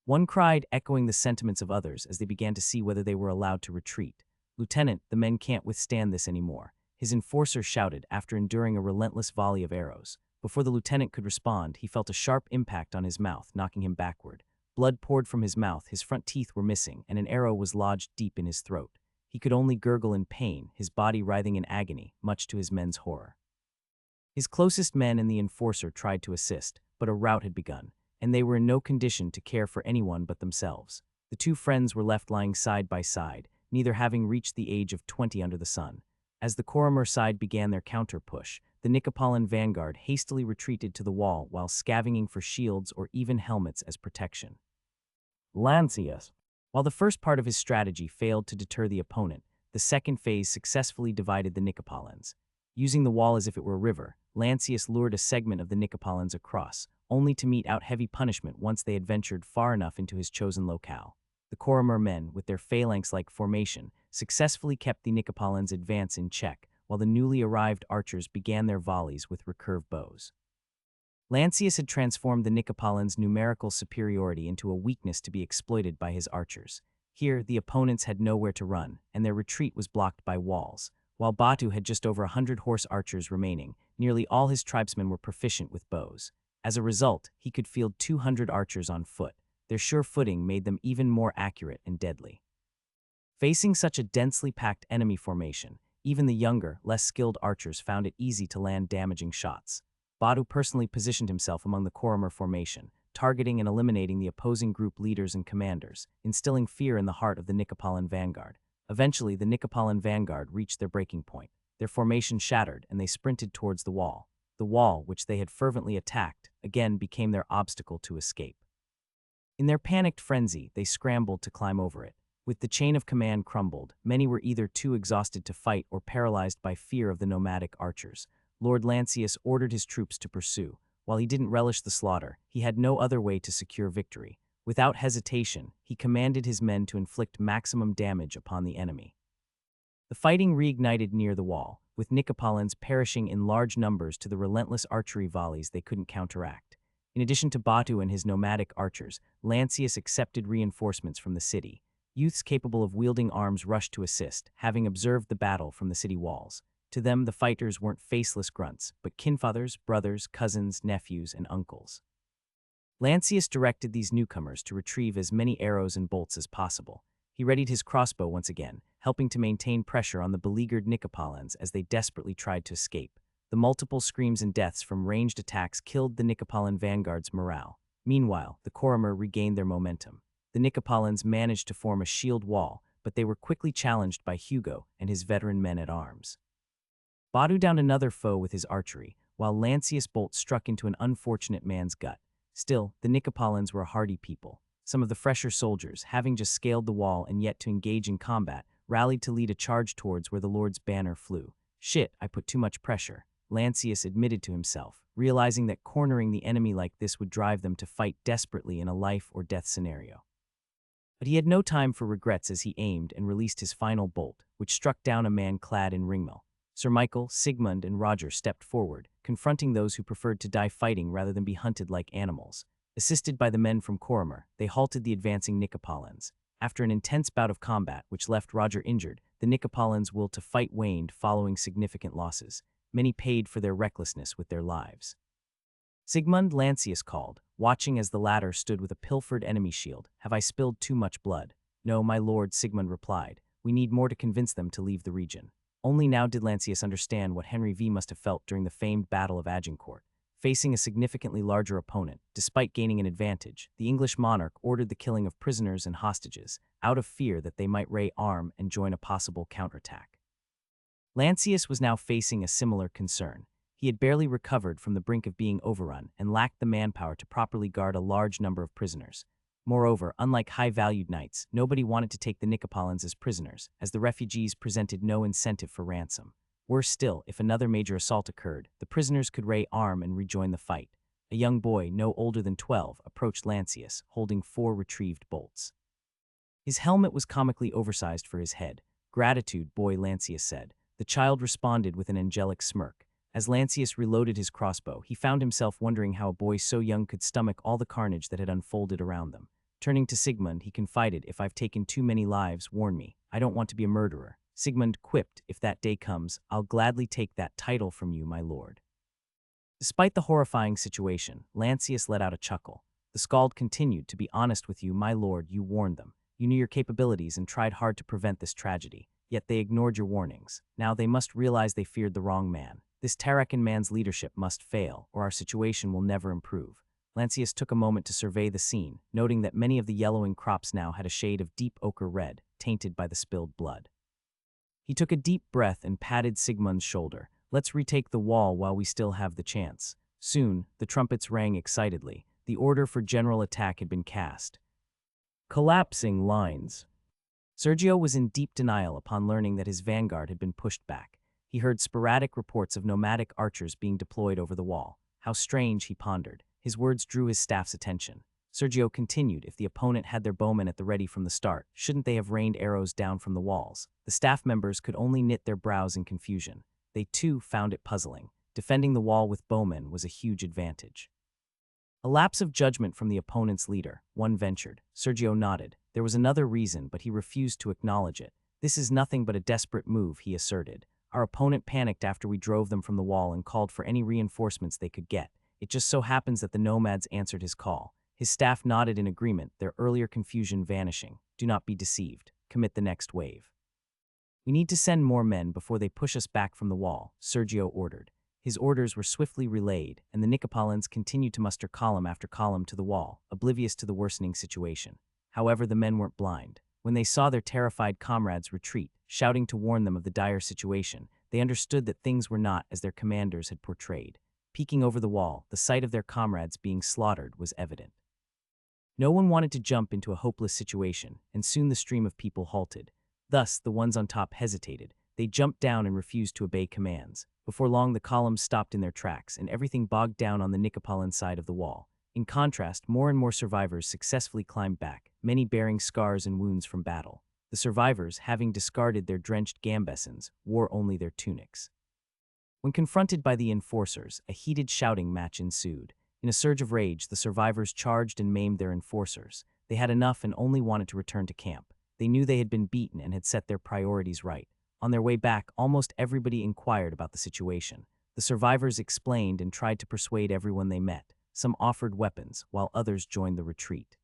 Speaker 1: One cried, echoing the sentiments of others as they began to see whether they were allowed to retreat. "Lieutenant, the men can't withstand this anymore," his enforcer shouted after enduring a relentless volley of arrows. Before the lieutenant could respond, he felt a sharp impact on his mouth, knocking him backward. Blood poured from his mouth, his front teeth were missing, and an arrow was lodged deep in his throat. He could only gurgle in pain, his body writhing in agony, much to his men's horror. His closest men and the enforcer tried to assist, but a rout had begun, and they were in no condition to care for anyone but themselves. The two friends were left lying side by side, neither having reached the age of 20 under the sun. As the Coramer side began their counter-push, the Nicopolitan vanguard hastily retreated to the wall while scavenging for shields or even helmets as protection. Lancius. While the first part of his strategy failed to deter the opponent, the second phase successfully divided the Nicopolitans. Using the wall as if it were a river, Lancius lured a segment of the Nicopolitans across, only to mete out heavy punishment once they had ventured far enough into his chosen locale. The Coramer men, with their phalanx-like formation, successfully kept the Nicopolitans' advance in check, while the newly arrived archers began their volleys with recurved bows. Lancius had transformed the Nicopolitans' numerical superiority into a weakness to be exploited by his archers. Here, the opponents had nowhere to run, and their retreat was blocked by walls. While Batu had just over 100 horse archers remaining, nearly all his tribesmen were proficient with bows. As a result, he could field 200 archers on foot. Their sure footing made them even more accurate and deadly. Facing such a densely packed enemy formation, even the younger, less skilled archers found it easy to land damaging shots. Batu personally positioned himself among the Coramer formation, targeting and eliminating the opposing group leaders and commanders, instilling fear in the heart of the Nicopolitan vanguard. Eventually, the Nicopolitan vanguard reached their breaking point. Their formation shattered, and they sprinted towards the wall. The wall, which they had fervently attacked, again became their obstacle to escape. In their panicked frenzy, they scrambled to climb over it. With the chain of command crumbled, many were either too exhausted to fight or paralyzed by fear of the nomadic archers. Lord Lancius ordered his troops to pursue. While he didn't relish the slaughter, he had no other way to secure victory. Without hesitation, he commanded his men to inflict maximum damage upon the enemy. The fighting reignited near the wall, with Nicopolins perishing in large numbers to the relentless archery volleys they couldn't counteract. In addition to Batu and his nomadic archers, Lancius accepted reinforcements from the city. Youths capable of wielding arms rushed to assist, having observed the battle from the city walls. To them, the fighters weren't faceless grunts, but kinfathers, brothers, cousins, nephews, and uncles. Lancius directed these newcomers to retrieve as many arrows and bolts as possible. He readied his crossbow once again, helping to maintain pressure on the beleaguered Nicopolins as they desperately tried to escape. The multiple screams and deaths from ranged attacks killed the Nicopolin vanguard's morale. Meanwhile, the Coramer regained their momentum. The Nicopolins managed to form a shield wall, but they were quickly challenged by Hugo and his veteran men-at-arms. Badu downed another foe with his archery, while Lancius' bolt struck into an unfortunate man's gut. Still, the Nicopolins were a hardy people. Some of the fresher soldiers, having just scaled the wall and yet to engage in combat, rallied to lead a charge towards where the Lord's banner flew. "Shit, I put too much pressure," Lancius admitted to himself, realizing that cornering the enemy like this would drive them to fight desperately in a life-or-death scenario. But he had no time for regrets as he aimed and released his final bolt, which struck down a man clad in ringmail. Sir Michael, Sigmund, and Roger stepped forward, confronting those who preferred to die fighting rather than be hunted like animals. Assisted by the men from Coramer, they halted the advancing Nicopolins. After an intense bout of combat, which left Roger injured, the Nicopolins' will to fight waned following significant losses. Many paid for their recklessness with their lives. Sigmund, Lancius called, watching as the latter stood with a pilfered enemy shield. "Have I spilled too much blood?" "No, my lord," Sigmund replied. "We need more to convince them to leave the region." Only now did Lancius understand what Henry V must have felt during the famed Battle of Agincourt. Facing a significantly larger opponent, despite gaining an advantage, the English monarch ordered the killing of prisoners and hostages, out of fear that they might raise arm and join a possible counterattack. Lancius was now facing a similar concern. He had barely recovered from the brink of being overrun and lacked the manpower to properly guard a large number of prisoners. Moreover, unlike high-valued knights, nobody wanted to take the Nicopolins as prisoners, as the refugees presented no incentive for ransom. Worse still, if another major assault occurred, the prisoners could raise arm and rejoin the fight. A young boy, no older than 12, approached Lancius, holding 4 retrieved bolts. His helmet was comically oversized for his head. "Gratitude, boy," Lancius said. The child responded with an angelic smirk. As Lancius reloaded his crossbow, he found himself wondering how a boy so young could stomach all the carnage that had unfolded around them. Turning to Sigmund, he confided, "If I've taken too many lives, warn me. I don't want to be a murderer." Sigmund quipped, "If that day comes, I'll gladly take that title from you, my lord." Despite the horrifying situation, Lancius let out a chuckle. The Scald continued, "To be honest with you, my lord, you warned them. You knew your capabilities and tried hard to prevent this tragedy. Yet they ignored your warnings. Now they must realize they feared the wrong man. This Tarakan man's leadership must fail, or our situation will never improve." Lancius took a moment to survey the scene, noting that many of the yellowing crops now had a shade of deep ochre red, tainted by the spilled blood. He took a deep breath and patted Sigmund's shoulder. "Let's retake the wall while we still have the chance." Soon, the trumpets rang excitedly. The order for general attack had been cast. Collapsing lines. Sergio was in deep denial upon learning that his vanguard had been pushed back. He heard sporadic reports of nomadic archers being deployed over the wall. How strange, he pondered. His words drew his staff's attention. Sergio continued, "If the opponent had their bowmen at the ready from the start, shouldn't they have rained arrows down from the walls?" The staff members could only knit their brows in confusion. They too found it puzzling. Defending the wall with bowmen was a huge advantage. A lapse of judgment from the opponent's leader, one ventured. Sergio nodded. There was another reason, but he refused to acknowledge it. "This is nothing but a desperate move," he asserted. "Our opponent panicked after we drove them from the wall and called for any reinforcements they could get. It just so happens that the nomads answered his call." His staff nodded in agreement, their earlier confusion vanishing. "Do not be deceived. Commit the next wave." "We need to send more men before they push us back from the wall," Sergio ordered. His orders were swiftly relayed, and the Nicopolins continued to muster column after column to the wall, oblivious to the worsening situation. However, the men weren't blind. When they saw their terrified comrades retreat, shouting to warn them of the dire situation, they understood that things were not as their commanders had portrayed. Peeking over the wall, the sight of their comrades being slaughtered was evident. No one wanted to jump into a hopeless situation, and soon the stream of people halted. Thus, the ones on top hesitated. They jumped down and refused to obey commands. Before long, the columns stopped in their tracks, and everything bogged down on the Nicopolitan side of the wall. In contrast, more and more survivors successfully climbed back, many bearing scars and wounds from battle. The survivors, having discarded their drenched gambesons, wore only their tunics. When confronted by the enforcers, a heated shouting match ensued. In a surge of rage, the survivors charged and maimed their enforcers. They had enough and only wanted to return to camp. They knew they had been beaten and had set their priorities right. On their way back, almost everybody inquired about the situation. The survivors explained and tried to persuade everyone they met. Some offered weapons, while others joined the retreat.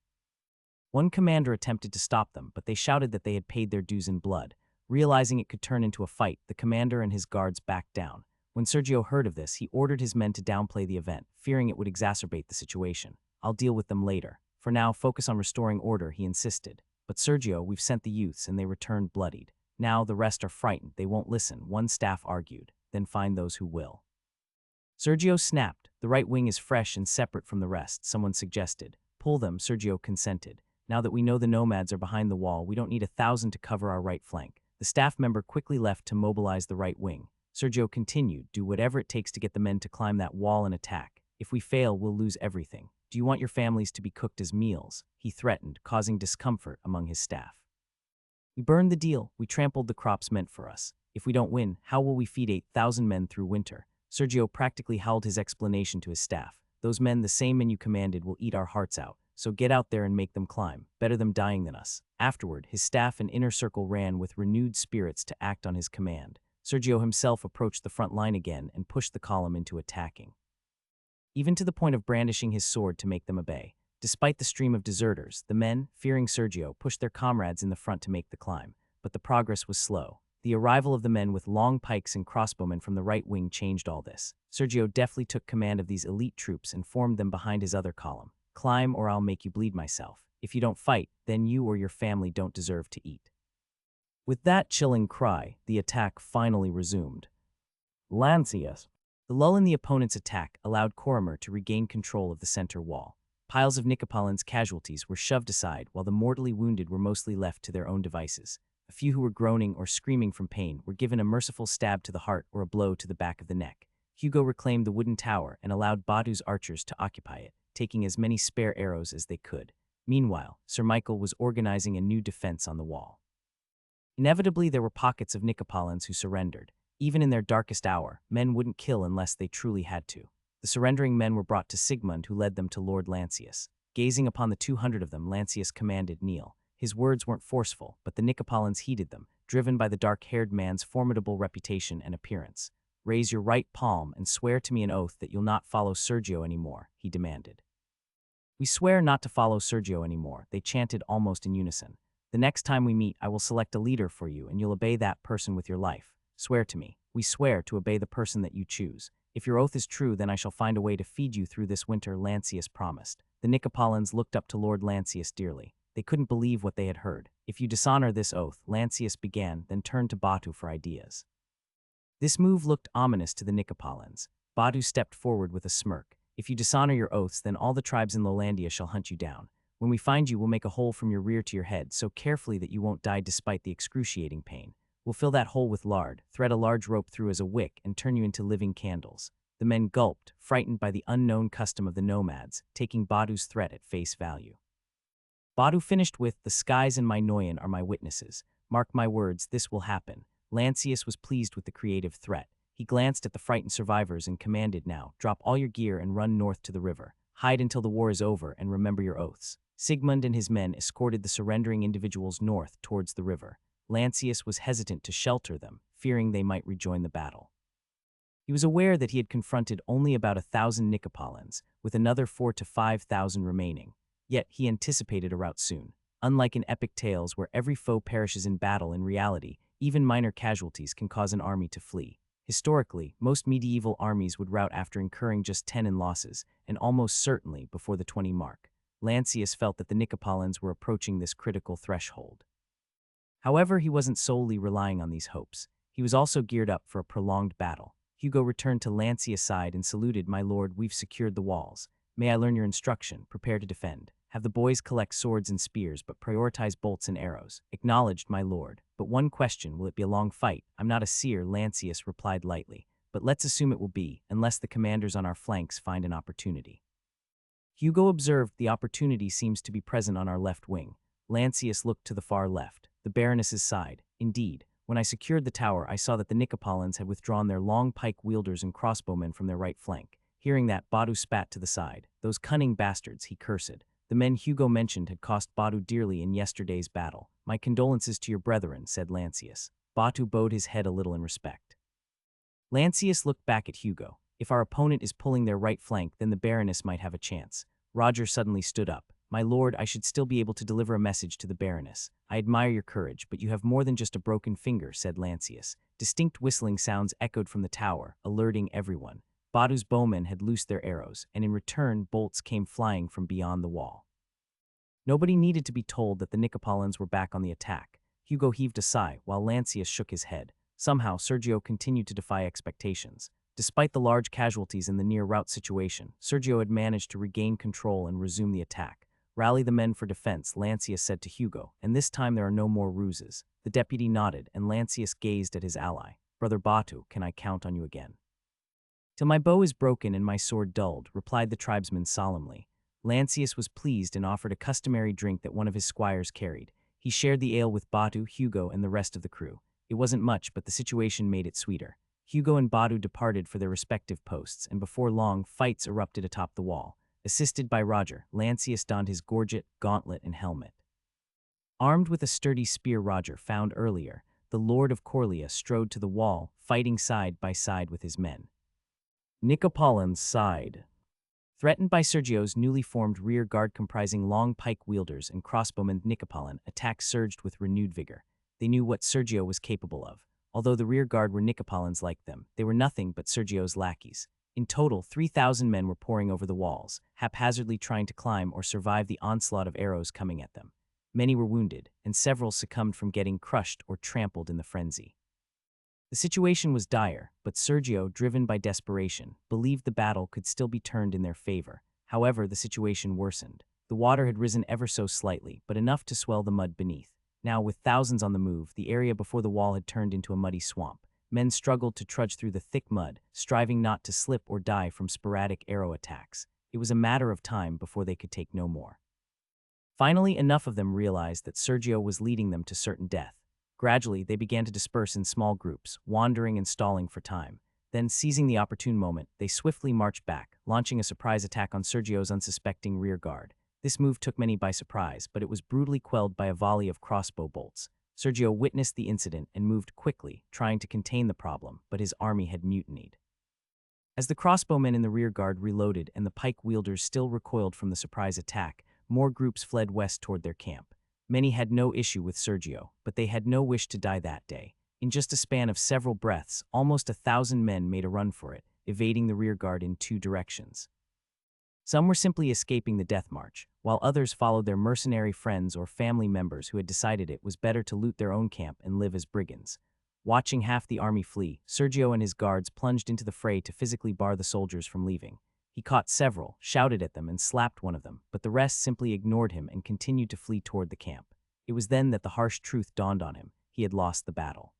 Speaker 1: One commander attempted to stop them, but they shouted that they had paid their dues in blood. Realizing it could turn into a fight, the commander and his guards backed down. When Sergio heard of this, he ordered his men to downplay the event, fearing it would exacerbate the situation. "I'll deal with them later. For now, focus on restoring order," he insisted. "But Sergio, we've sent the youths and they returned bloodied. Now the rest are frightened, they won't listen," one staff argued. "Then find those who will." Sergio snapped. "The right wing is fresh and separate from the rest," someone suggested. "Pull them," Sergio consented. "Now that we know the nomads are behind the wall, we don't need 1,000 to cover our right flank." The staff member quickly left to mobilize the right wing. Sergio continued, "Do whatever it takes to get the men to climb that wall and attack. If we fail, we'll lose everything. Do you want your families to be cooked as meals?" he threatened, causing discomfort among his staff. "We burned the deal. We trampled the crops meant for us. If we don't win, how will we feed 8,000 men through winter?" Sergio practically held his explanation to his staff. "Those men, the same men you commanded, will eat our hearts out. So get out there and make them climb. Better them dying than us." Afterward, his staff and inner circle ran with renewed spirits to act on his command. Sergio himself approached the front line again and pushed the column into attacking, even to the point of brandishing his sword to make them obey. Despite the stream of deserters, the men, fearing Sergio, pushed their comrades in the front to make the climb. But the progress was slow. The arrival of the men with long pikes and crossbowmen from the right wing changed all this. Sergio deftly took command of these elite troops and formed them behind his other column. "Climb or I'll make you bleed myself. If you don't fight, then you or your family don't deserve to eat." With that chilling cry, the attack finally resumed. Lancius. The lull in the opponent's attack allowed Coria to regain control of the center wall. Piles of Nicopolitan's casualties were shoved aside, while the mortally wounded were mostly left to their own devices. A few who were groaning or screaming from pain were given a merciful stab to the heart or a blow to the back of the neck. Hugo reclaimed the wooden tower and allowed Badu's archers to occupy it, taking as many spare arrows as they could. Meanwhile, Sir Michael was organizing a new defense on the wall. Inevitably, there were pockets of Nicopolitans who surrendered. Even in their darkest hour, men wouldn't kill unless they truly had to. The surrendering men were brought to Sigmund, who led them to Lord Lancius. Gazing upon the 200 of them, Lancius commanded, "Kneel." His words weren't forceful, but the Nicopolitans heeded them, driven by the dark-haired man's formidable reputation and appearance. "Raise your right palm and swear to me an oath that you'll not follow Sergio anymore," he demanded. "We swear not to follow Sergio anymore," they chanted almost in unison. "The next time we meet, I will select a leader for you, and you'll obey that person with your life. Swear to me." "We swear to obey the person that you choose. If your oath is true, then I shall find a way to feed you through this winter," Lancius promised. The Nicopolitans looked up to Lord Lancius dearly. They couldn't believe what they had heard. "If you dishonor this oath," Lancius began, then turned to Batu for ideas. This move looked ominous to the Nicopolitans. Batu stepped forward with a smirk. "If you dishonor your oaths, then all the tribes in Lowlandia shall hunt you down. When we find you, we'll make a hole from your rear to your head so carefully that you won't die despite the excruciating pain. We'll fill that hole with lard, thread a large rope through as a wick, and turn you into living candles." The men gulped, frightened by the unknown custom of the nomads, taking Badu's threat at face value. Badu finished with, "The skies and my Noyan are my witnesses. Mark my words, this will happen." Lancius was pleased with the creative threat. He glanced at the frightened survivors and commanded, "Now, drop all your gear and run north to the river. Hide until the war is over and remember your oaths." Sigmund and his men escorted the surrendering individuals north towards the river. Lancius was hesitant to shelter them, fearing they might rejoin the battle. He was aware that he had confronted only about 1,000 Nicopolitans, with another 4,000 to 5,000 remaining. Yet he anticipated a rout soon. Unlike in epic tales where every foe perishes in battle, in reality, even minor casualties can cause an army to flee. Historically, most medieval armies would rout after incurring just 10 in losses, and almost certainly before the 20 mark. Lancius felt that the Nicopolitans were approaching this critical threshold. However, he wasn't solely relying on these hopes. He was also geared up for a prolonged battle. Hugo returned to Lancius' side and saluted, "My lord, we've secured the walls. May I learn your instruction? Prepare to defend." Have the boys collect swords and spears, but prioritize bolts and arrows. Acknowledged, my lord. But one question, will it be a long fight? I'm not a seer, Lancius replied lightly. But let's assume it will be, unless the commanders on our flanks find an opportunity. Hugo observed the opportunity seems to be present on our left wing. Lancius looked to the far left, the baroness's side. Indeed, when I secured the tower, I saw that the Nicopolins had withdrawn their long pike wielders and crossbowmen from their right flank. Hearing that, Badu spat to the side. Those cunning bastards, he cursed. The men Hugo mentioned had cost Badu dearly in yesterday's battle. My condolences to your brethren, said Lancius. Batu bowed his head a little in respect. Lancius looked back at Hugo. If our opponent is pulling their right flank, then the baroness might have a chance. Roger suddenly stood up. My lord, I should still be able to deliver a message to the baroness. I admire your courage, but you have more than just a broken finger, said Lancius. Distinct whistling sounds echoed from the tower, alerting everyone. Badu's bowmen had loosed their arrows, and in return, bolts came flying from beyond the wall. Nobody needed to be told that the Nicopolins were back on the attack. Hugo heaved a sigh, while Lancius shook his head. Somehow, Sergio continued to defy expectations. Despite the large casualties in the near rout situation, Sergio had managed to regain control and resume the attack. Rally the men for defense, Lancius said to Hugo, and this time there are no more ruses. The deputy nodded, and Lancius gazed at his ally. Brother Batu, can I count on you again? Till my bow is broken and my sword dulled, replied the tribesman solemnly. Lancius was pleased and offered a customary drink that one of his squires carried. He shared the ale with Batu, Hugo, and the rest of the crew. It wasn't much, but the situation made it sweeter. Hugo and Badu departed for their respective posts, and before long, fights erupted atop the wall. Assisted by Roger, Lancius donned his gorget, gauntlet, and helmet. Armed with a sturdy spear Roger found earlier, the Lord of Coria strode to the wall, fighting side by side with his men. Nicopolins side. Threatened by Sergio's newly formed rear guard comprising long pike wielders and crossbowmen, Nicopolin attacks surged with renewed vigor. They knew what Sergio was capable of. Although the rear guard were Nicopolins like them, they were nothing but Sergio's lackeys. In total, 3,000 men were pouring over the walls, haphazardly trying to climb or survive the onslaught of arrows coming at them. Many were wounded, and several succumbed from getting crushed or trampled in the frenzy. The situation was dire, but Sergio, driven by desperation, believed the battle could still be turned in their favor. However, the situation worsened. The water had risen ever so slightly, but enough to swell the mud beneath. Now, with thousands on the move, the area before the wall had turned into a muddy swamp. Men struggled to trudge through the thick mud, striving not to slip or die from sporadic arrow attacks. It was a matter of time before they could take no more. Finally, enough of them realized that Sergio was leading them to certain death. Gradually, they began to disperse in small groups, wandering and stalling for time. Then, seizing the opportune moment, they swiftly marched back, launching a surprise attack on Sergio's unsuspecting rear guard. This move took many by surprise, but it was brutally quelled by a volley of crossbow bolts. Sergio witnessed the incident and moved quickly, trying to contain the problem, but his army had mutinied. As the crossbowmen in the rear guard reloaded and the pike wielders still recoiled from the surprise attack, more groups fled west toward their camp. Many had no issue with Sergio, but they had no wish to die that day. In just a span of several breaths, almost 1,000 men made a run for it, evading the rear guard in two directions. Some were simply escaping the death march, while others followed their mercenary friends or family members who had decided it was better to loot their own camp and live as brigands. Watching half the army flee, Sergio and his guards plunged into the fray to physically bar the soldiers from leaving. He caught several, shouted at them, and slapped one of them, but the rest simply ignored him and continued to flee toward the camp. It was then that the harsh truth dawned on him. He had lost the battle.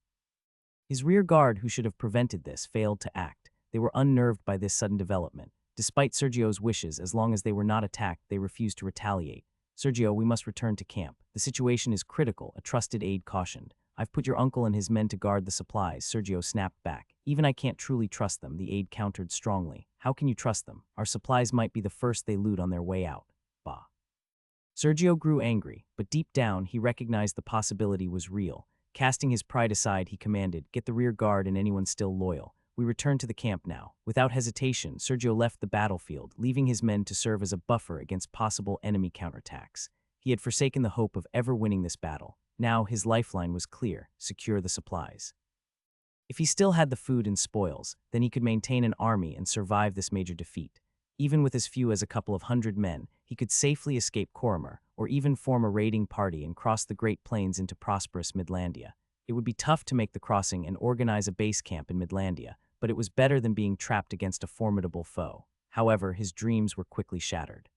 Speaker 1: His rear guard, who should have prevented this, failed to act. They were unnerved by this sudden development. Despite Sergio's wishes, as long as they were not attacked, they refused to retaliate. Sergio, we must return to camp. The situation is critical, a trusted aide cautioned. I've put your uncle and his men to guard the supplies, Sergio snapped back. Even I can't truly trust them, the aide countered strongly. How can you trust them? Our supplies might be the first they loot on their way out. Bah. Sergio grew angry, but deep down he recognized the possibility was real. Casting his pride aside, he commanded, get the rear guard and anyone still loyal. We return to the camp now. Without hesitation, Sergio left the battlefield, leaving his men to serve as a buffer against possible enemy counterattacks. He had forsaken the hope of ever winning this battle. Now his lifeline was clear: secure the supplies. If he still had the food and spoils, then he could maintain an army and survive this major defeat. Even with as few as a couple of hundred men, he could safely escape Coria, or even form a raiding party and cross the Great Plains into prosperous Midlandia. It would be tough to make the crossing and organize a base camp in Midlandia, but it was better than being trapped against a formidable foe. However, his dreams were quickly shattered.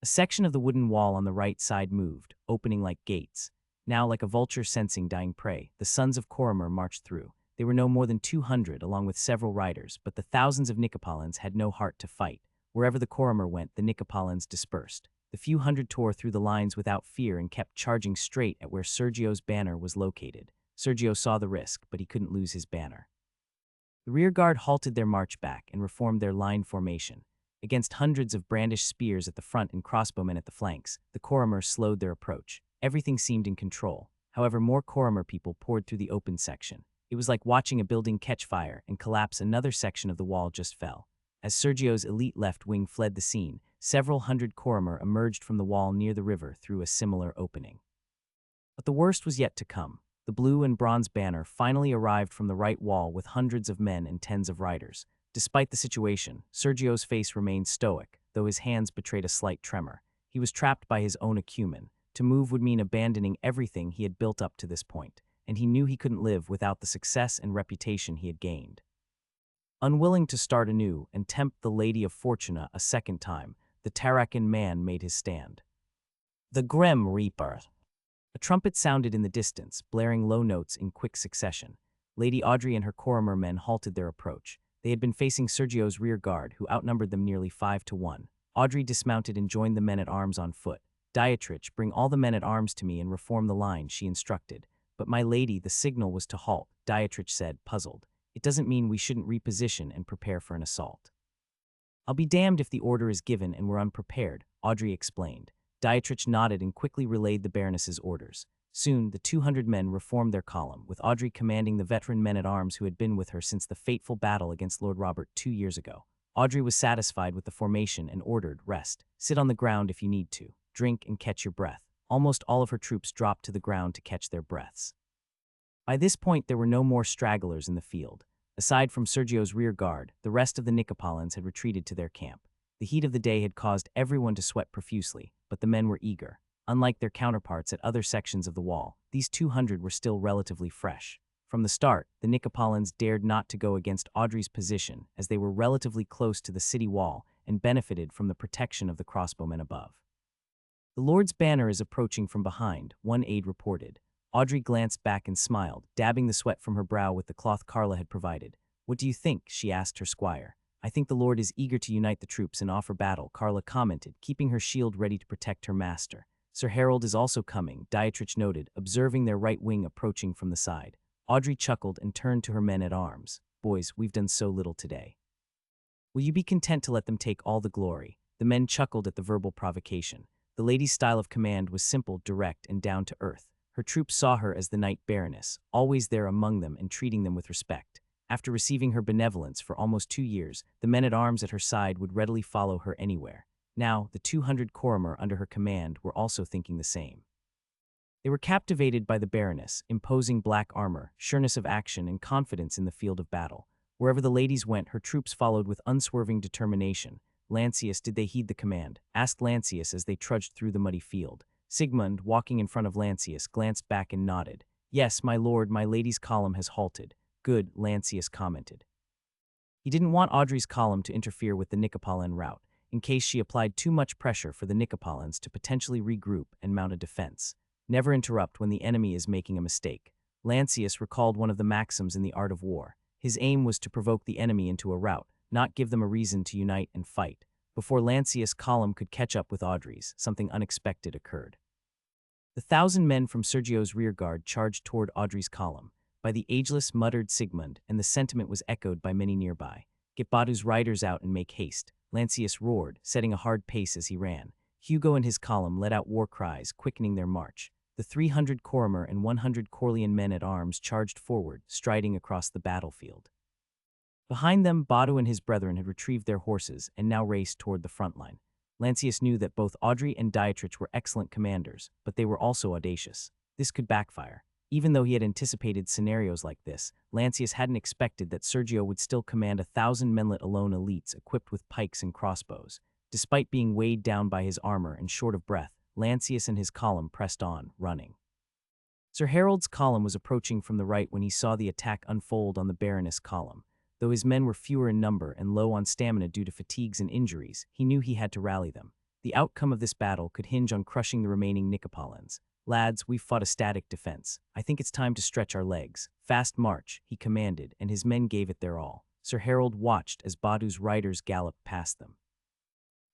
Speaker 1: A section of the wooden wall on the right side moved, opening like gates. Now, like a vulture sensing dying prey, the sons of Coromir marched through. They were no more than 200, along with several riders, but the thousands of Nicopolins had no heart to fight. Wherever the Coromir went, the Nicopolins dispersed. The few hundred tore through the lines without fear and kept charging straight at where Sergio's banner was located. Sergio saw the risk, but he couldn't lose his banner. The rearguard halted their march back and reformed their line formation. Against hundreds of brandished spears at the front and crossbowmen at the flanks, the Coromir slowed their approach. Everything seemed in control. However, more Coromir people poured through the open section. It was like watching a building catch fire and collapse. Another section of the wall just fell. As Sergio's elite left wing fled the scene, several hundred Coromir emerged from the wall near the river through a similar opening. But the worst was yet to come. The blue and bronze banner finally arrived from the right wall with hundreds of men and tens of riders. Despite the situation, Sergio's face remained stoic, though his hands betrayed a slight tremor. He was trapped by his own acumen. To move would mean abandoning everything he had built up to this point, and he knew he couldn't live without the success and reputation he had gained. Unwilling to start anew and tempt the Lady of Fortuna a second time, the Tarracan man made his stand. The Grim Reaper. A trumpet sounded in the distance, blaring low notes in quick succession. Lady Audrey and her Coromir men halted their approach. They had been facing Sergio's rear guard, who outnumbered them nearly 5-1. Audrey dismounted and joined the men-at-arms on foot. Dietrich, bring all the men-at-arms to me and reform the line, she instructed. But my lady, the signal was to halt, Dietrich said, puzzled. It doesn't mean we shouldn't reposition and prepare for an assault. I'll be damned if the order is given and we're unprepared, Audrey explained. Dietrich nodded and quickly relayed the Baroness's orders. Soon, the 200 men reformed their column, with Audrey commanding the veteran men-at-arms who had been with her since the fateful battle against Lord Robert 2 years ago. Audrey was satisfied with the formation and ordered, rest. Sit on the ground if you need to. Drink and catch your breath. Almost all of her troops dropped to the ground to catch their breaths. By this point, there were no more stragglers in the field. Aside from Sergio's rear guard, the rest of the Nicopolins had retreated to their camp. The heat of the day had caused everyone to sweat profusely, but the men were eager. Unlike their counterparts at other sections of the wall, these 200 were still relatively fresh. From the start, the Nicopolins dared not to go against Audrey's position, as they were relatively close to the city wall and benefited from the protection of the crossbowmen above. The Lord's banner is approaching from behind, one aide reported. Audrey glanced back and smiled, dabbing the sweat from her brow with the cloth Carla had provided. What do you think? She asked her squire. I think the Lord is eager to unite the troops and offer battle, Carla commented, keeping her shield ready to protect her master. Sir Harold is also coming, Dietrich noted, observing their right wing approaching from the side. Audrey chuckled and turned to her men-at-arms. Boys, we've done so little today. Will you be content to let them take all the glory? The men chuckled at the verbal provocation. The lady's style of command was simple, direct, and down to earth. Her troops saw her as the Knight Baroness, always there among them and treating them with respect. After receiving her benevolence for almost 2 years, the men-at-arms at her side would readily follow her anywhere. Now, the 200 Coromir under her command were also thinking the same. They were captivated by the Baroness, imposing black armor, sureness of action, and confidence in the field of battle. Wherever the ladies went, her troops followed with unswerving determination. Lancius, did they heed the command? Asked Lancius as they trudged through the muddy field. Sigmund, walking in front of Lancius, glanced back and nodded. Yes, my lord, my lady's column has halted. Good, Lancius commented. He didn't want Audrey's column to interfere with the Nicopolin rout, in case she applied too much pressure for the Nicopolins to potentially regroup and mount a defense. Never interrupt when the enemy is making a mistake. Lancius recalled one of the maxims in the art of war. His aim was to provoke the enemy into a rout, not give them a reason to unite and fight. Before Lancius' column could catch up with Audrey's, something unexpected occurred. The 1,000 men from Sergio's rearguard charged toward Audrey's column. By the ageless, muttered Sigmund, and the sentiment was echoed by many nearby. Get Badu's riders out and make haste, Lancius roared, setting a hard pace as he ran. Hugo and his column let out war cries, quickening their march. The 300 Coromir and 100 Corlean men-at-arms charged forward, striding across the battlefield. Behind them, Badu and his brethren had retrieved their horses and now raced toward the front line. Lancius knew that both Audrey and Dietrich were excellent commanders, but they were also audacious. This could backfire. Even though he had anticipated scenarios like this, Lancius hadn't expected that Sergio would still command 1,000 men let alone elites equipped with pikes and crossbows. Despite being weighed down by his armor and short of breath, Lancius and his column pressed on, running. Sir Harold's column was approaching from the right when he saw the attack unfold on the Baroness column. Though his men were fewer in number and low on stamina due to fatigues and injuries, he knew he had to rally them. The outcome of this battle could hinge on crushing the remaining Nicopolins. Lads, we've fought a static defense. I think it's time to stretch our legs. Fast march, he commanded, and his men gave it their all. Sir Harold watched as Badu's riders galloped past them,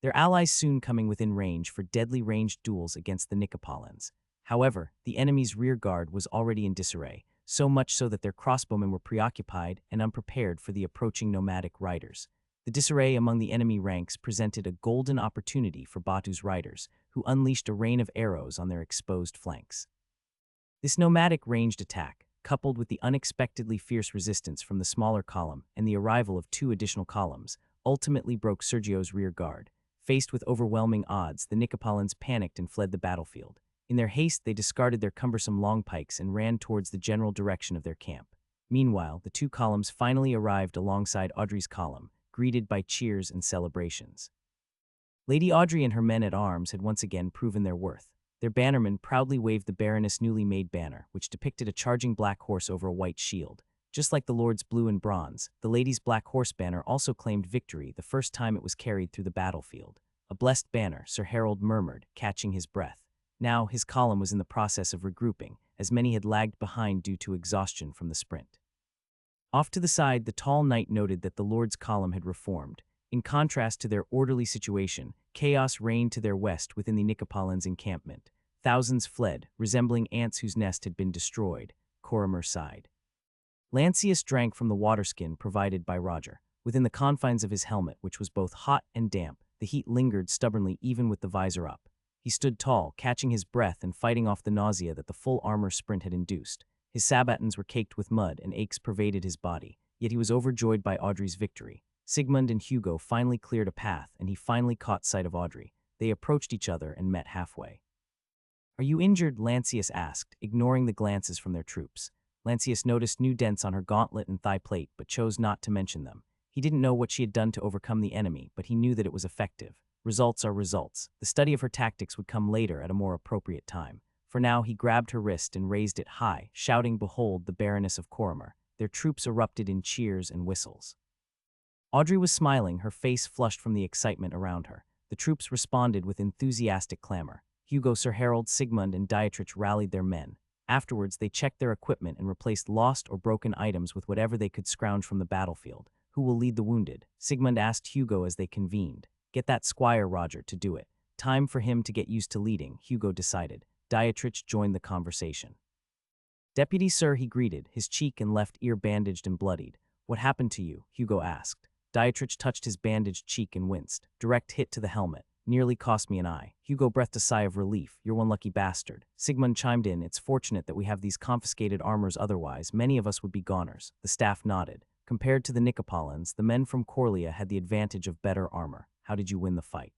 Speaker 1: their allies soon coming within range for deadly ranged duels against the Nicopolins. However, the enemy's rear guard was already in disarray, so much so that their crossbowmen were preoccupied and unprepared for the approaching nomadic riders. The disarray among the enemy ranks presented a golden opportunity for Batu's riders, who unleashed a rain of arrows on their exposed flanks. This nomadic ranged attack, coupled with the unexpectedly fierce resistance from the smaller column and the arrival of 2 additional columns, ultimately broke Sergio's rear guard. Faced with overwhelming odds, the Nicopolins panicked and fled the battlefield. In their haste, they discarded their cumbersome long pikes and ran towards the general direction of their camp. Meanwhile, the 2 columns finally arrived alongside Audrey's column, greeted by cheers and celebrations. Lady Audrey and her men-at-arms had once again proven their worth. Their bannermen proudly waved the baroness' newly made banner, which depicted a charging black horse over a white shield. Just like the Lord's blue and bronze, the lady's black horse banner also claimed victory the first time it was carried through the battlefield. A blessed banner, Sir Harold murmured, catching his breath. Now his column was in the process of regrouping, as many had lagged behind due to exhaustion from the sprint. Off to the side, the tall knight noted that the Lord's column had reformed. In contrast to their orderly situation, chaos reigned to their west within the Nicopolins' encampment. Thousands fled, resembling ants whose nest had been destroyed. Coria sighed. Lancius drank from the waterskin provided by Roger. Within the confines of his helmet, which was both hot and damp, the heat lingered stubbornly even with the visor up. He stood tall, catching his breath and fighting off the nausea that the full armor sprint had induced. His sabatons were caked with mud and aches pervaded his body, yet he was overjoyed by Audrey's victory. Sigmund and Hugo finally cleared a path, and he finally caught sight of Audrey. They approached each other and met halfway. "Are you injured?" Lancius asked, ignoring the glances from their troops. Lancius noticed new dents on her gauntlet and thigh plate, but chose not to mention them. He didn't know what she had done to overcome the enemy, but he knew that it was effective. Results are results. The study of her tactics would come later at a more appropriate time. For now, he grabbed her wrist and raised it high, shouting, "Behold the Baroness of Coria." Their troops erupted in cheers and whistles. Audrey was smiling, her face flushed from the excitement around her. The troops responded with enthusiastic clamor. Hugo, Sir Harold, Sigmund, and Dietrich rallied their men. Afterwards, they checked their equipment and replaced lost or broken items with whatever they could scrounge from the battlefield. "Who will lead the wounded?" Sigmund asked Hugo as they convened. "Get that squire, Roger, to do it." Time for him to get used to leading, Hugo decided. Dietrich joined the conversation. "Deputy, sir," he greeted, his cheek and left ear bandaged and bloodied. "What happened to you?" Hugo asked. Dietrich touched his bandaged cheek and winced. "Direct hit to the helmet. Nearly cost me an eye." Hugo breathed a sigh of relief. "You're one lucky bastard." Sigmund chimed in. "It's fortunate that we have these confiscated armors, otherwise many of us would be goners." The staff nodded. Compared to the Nicopolins, the men from Coria had the advantage of better armor. "How did you win the fight?"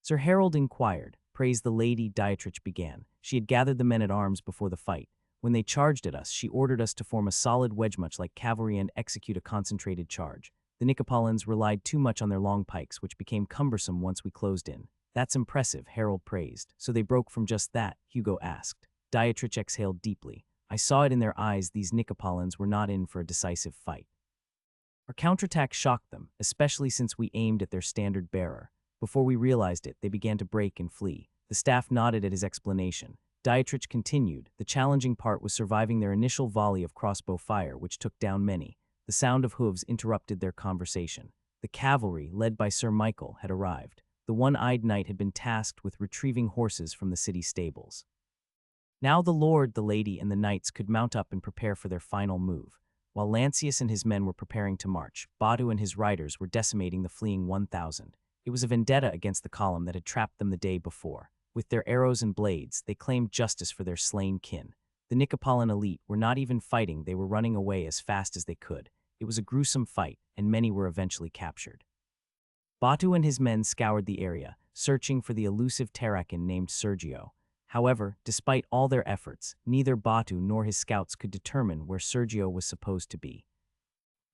Speaker 1: Sir Harold inquired. "Praise the lady," Dietrich began. "She had gathered the men-at-arms before the fight. When they charged at us, she ordered us to form a solid wedge much like cavalry and execute a concentrated charge. The Nicopolins relied too much on their long pikes, which became cumbersome once we closed in." "That's impressive," Harold praised. "So they broke from just that?" Hugo asked. Dietrich exhaled deeply. "I saw it in their eyes. These Nicopolins were not in for a decisive fight. Our counterattack shocked them, especially since we aimed at their standard bearer. Before we realized it, they began to break and flee." The staff nodded at his explanation. Dietrich continued. "The challenging part was surviving their initial volley of crossbow fire, which took down many." The sound of hooves interrupted their conversation. The cavalry, led by Sir Michael, had arrived. The one-eyed knight had been tasked with retrieving horses from the city stables. Now the lord, the lady, and the knights could mount up and prepare for their final move. While Lancius and his men were preparing to march, Badu and his riders were decimating the fleeing 1,000. It was a vendetta against the column that had trapped them the day before. With their arrows and blades, they claimed justice for their slain kin. The Nicopolin elite were not even fighting, they were running away as fast as they could. It was a gruesome fight, and many were eventually captured. Batu and his men scoured the area, searching for the elusive Terrakin named Sergio. However, despite all their efforts, neither Batu nor his scouts could determine where Sergio was supposed to be.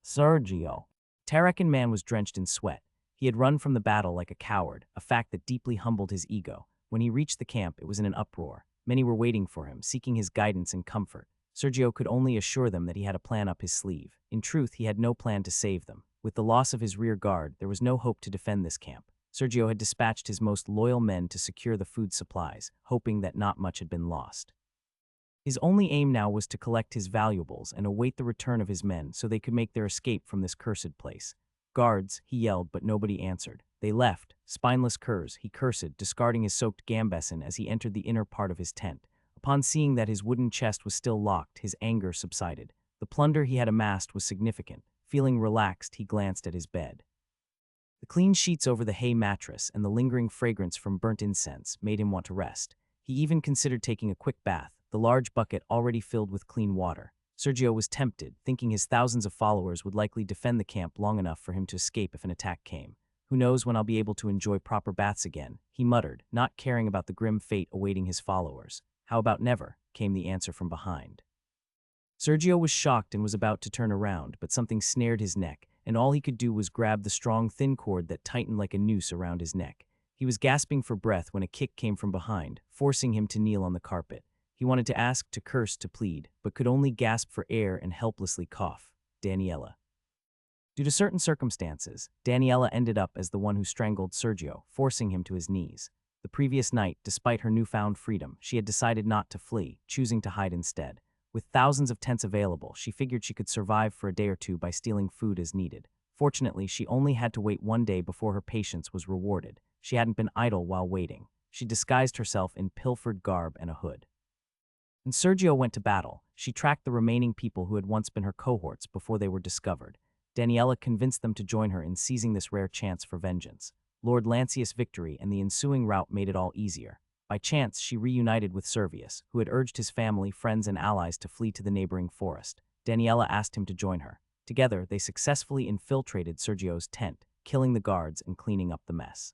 Speaker 1: Sergio. Terrakin man was drenched in sweat. He had run from the battle like a coward, a fact that deeply humbled his ego. When he reached the camp, it was in an uproar. Many were waiting for him, seeking his guidance and comfort. Sergio could only assure them that he had a plan up his sleeve. In truth, he had no plan to save them. With the loss of his rear guard, there was no hope to defend this camp. Sergio had dispatched his most loyal men to secure the food supplies, hoping that not much had been lost. His only aim now was to collect his valuables and await the return of his men so they could make their escape from this cursed place. "Guards," he yelled, but nobody answered. They left. Spineless curs, he cursed, discarding his soaked gambeson as he entered the inner part of his tent. Upon seeing that his wooden chest was still locked, his anger subsided. The plunder he had amassed was significant. Feeling relaxed, he glanced at his bed. The clean sheets over the hay mattress and the lingering fragrance from burnt incense made him want to rest. He even considered taking a quick bath, the large bucket already filled with clean water. Sergio was tempted, thinking his thousands of followers would likely defend the camp long enough for him to escape if an attack came. "Who knows when I'll be able to enjoy proper baths again," he muttered, not caring about the grim fate awaiting his followers. "How about never?" came the answer from behind. Sergio was shocked and was about to turn around, but something snared his neck, and all he could do was grab the strong, thin cord that tightened like a noose around his neck. He was gasping for breath when a kick came from behind, forcing him to kneel on the carpet. He wanted to ask, to curse, to plead, but could only gasp for air and helplessly cough. Daniela. Due to certain circumstances, Daniela ended up as the one who strangled Sergio, forcing him to his knees. The previous night, despite her newfound freedom, she had decided not to flee, choosing to hide instead. With thousands of tents available, she figured she could survive for a day or two by stealing food as needed. Fortunately, she only had to wait one day before her patience was rewarded. She hadn't been idle while waiting. She disguised herself in pilfered garb and a hood. When Sergio went to battle, she tracked the remaining people who had once been her cohorts before they were discovered. Daniela convinced them to join her in seizing this rare chance for vengeance. Lord Lancius' victory and the ensuing rout made it all easier. By chance, she reunited with Servius, who had urged his family, friends, and allies to flee to the neighboring forest. Daniela asked him to join her. Together, they successfully infiltrated Sergio's tent, killing the guards and cleaning up the mess.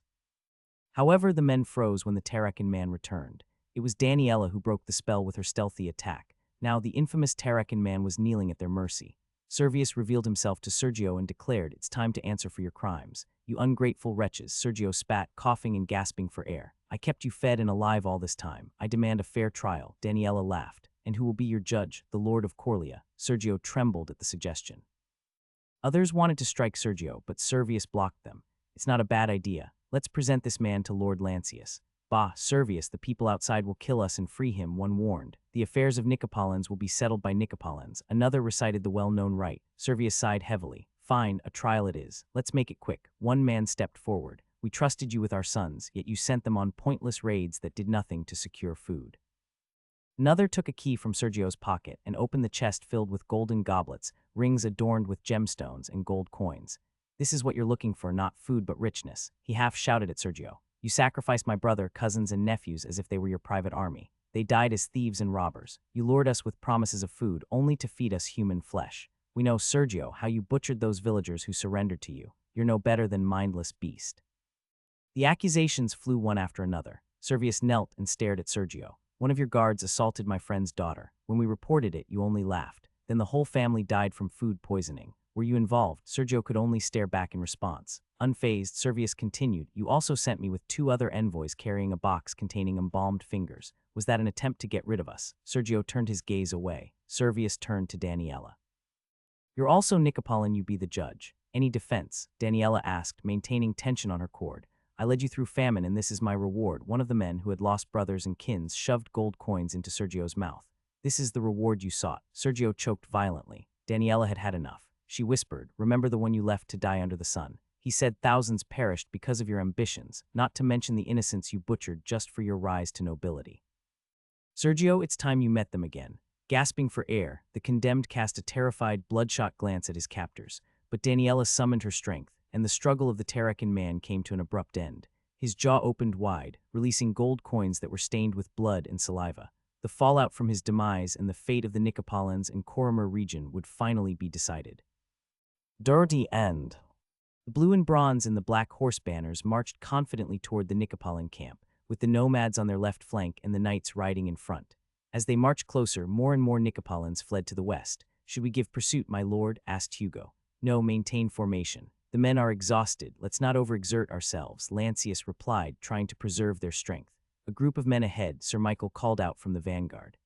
Speaker 1: However, the men froze when the Terracan man returned. It was Daniela who broke the spell with her stealthy attack. Now the infamous Terracan man was kneeling at their mercy. Servius revealed himself to Sergio and declared, "It's time to answer for your crimes. You ungrateful wretches," Sergio spat, coughing and gasping for air. "I kept you fed and alive all this time. I demand a fair trial." Daniela laughed. "And who will be your judge?" "The Lord of Coria." Sergio trembled at the suggestion. Others wanted to strike Sergio, but Servius blocked them. "It's not a bad idea. Let's present this man to Lord Lancius." "Bah, Servius, the people outside will kill us and free him," one warned. "The affairs of Nicopolins will be settled by Nicopolins." Another recited the well-known rite. Servius sighed heavily. "Fine, a trial it is. Let's make it quick." One man stepped forward. "We trusted you with our sons, yet you sent them on pointless raids that did nothing to secure food." Another took a key from Sergio's pocket and opened the chest filled with golden goblets, rings adorned with gemstones, and gold coins. "This is what you're looking for, not food but richness," he half shouted at Sergio. "You sacrificed my brother, cousins, and nephews as if they were your private army. They died as thieves and robbers. You lured us with promises of food only to feed us human flesh. We know, Sergio, how you butchered those villagers who surrendered to you. You're no better than mindless beast." The accusations flew one after another. Servius knelt and stared at Sergio. "One of your guards assaulted my friend's daughter. When we reported it, you only laughed. Then the whole family died from food poisoning. Were you involved?" Sergio could only stare back in response. Unfazed, Servius continued, "You also sent me with 2 other envoys carrying a box containing embalmed fingers. Was that an attempt to get rid of us?" Sergio turned his gaze away. Servius turned to Daniela. "You're also Nicopolin, you be the judge. Any defense?" Daniela asked, maintaining tension on her cord. "I led you through famine and this is my reward." One of the men, who had lost brothers and kins, shoved gold coins into Sergio's mouth. "This is the reward you sought." Sergio choked violently. Daniela had had enough. She whispered, "Remember the one you left to die under the sun. He said thousands perished because of your ambitions, not to mention the innocents you butchered just for your rise to nobility." "Sergio, it's time you met them again." Gasping for air, the condemned cast a terrified, bloodshot glance at his captors. But Daniela summoned her strength, and the struggle of the Terracan man came to an abrupt end. His jaw opened wide, releasing gold coins that were stained with blood and saliva. The fallout from his demise and the fate of the Nicopolins and Coria region would finally be decided. Dirty end. The blue and bronze and the black horse banners marched confidently toward the Nicopolin camp, with the nomads on their left flank and the knights riding in front. As they marched closer, more and more Nicopolins fled to the west. "Should we give pursuit, my lord?" asked Hugo. "No, maintain formation. The men are exhausted. Let's not overexert ourselves," Lancius replied, trying to preserve their strength. "A group of men ahead," Sir Michael called out from the vanguard.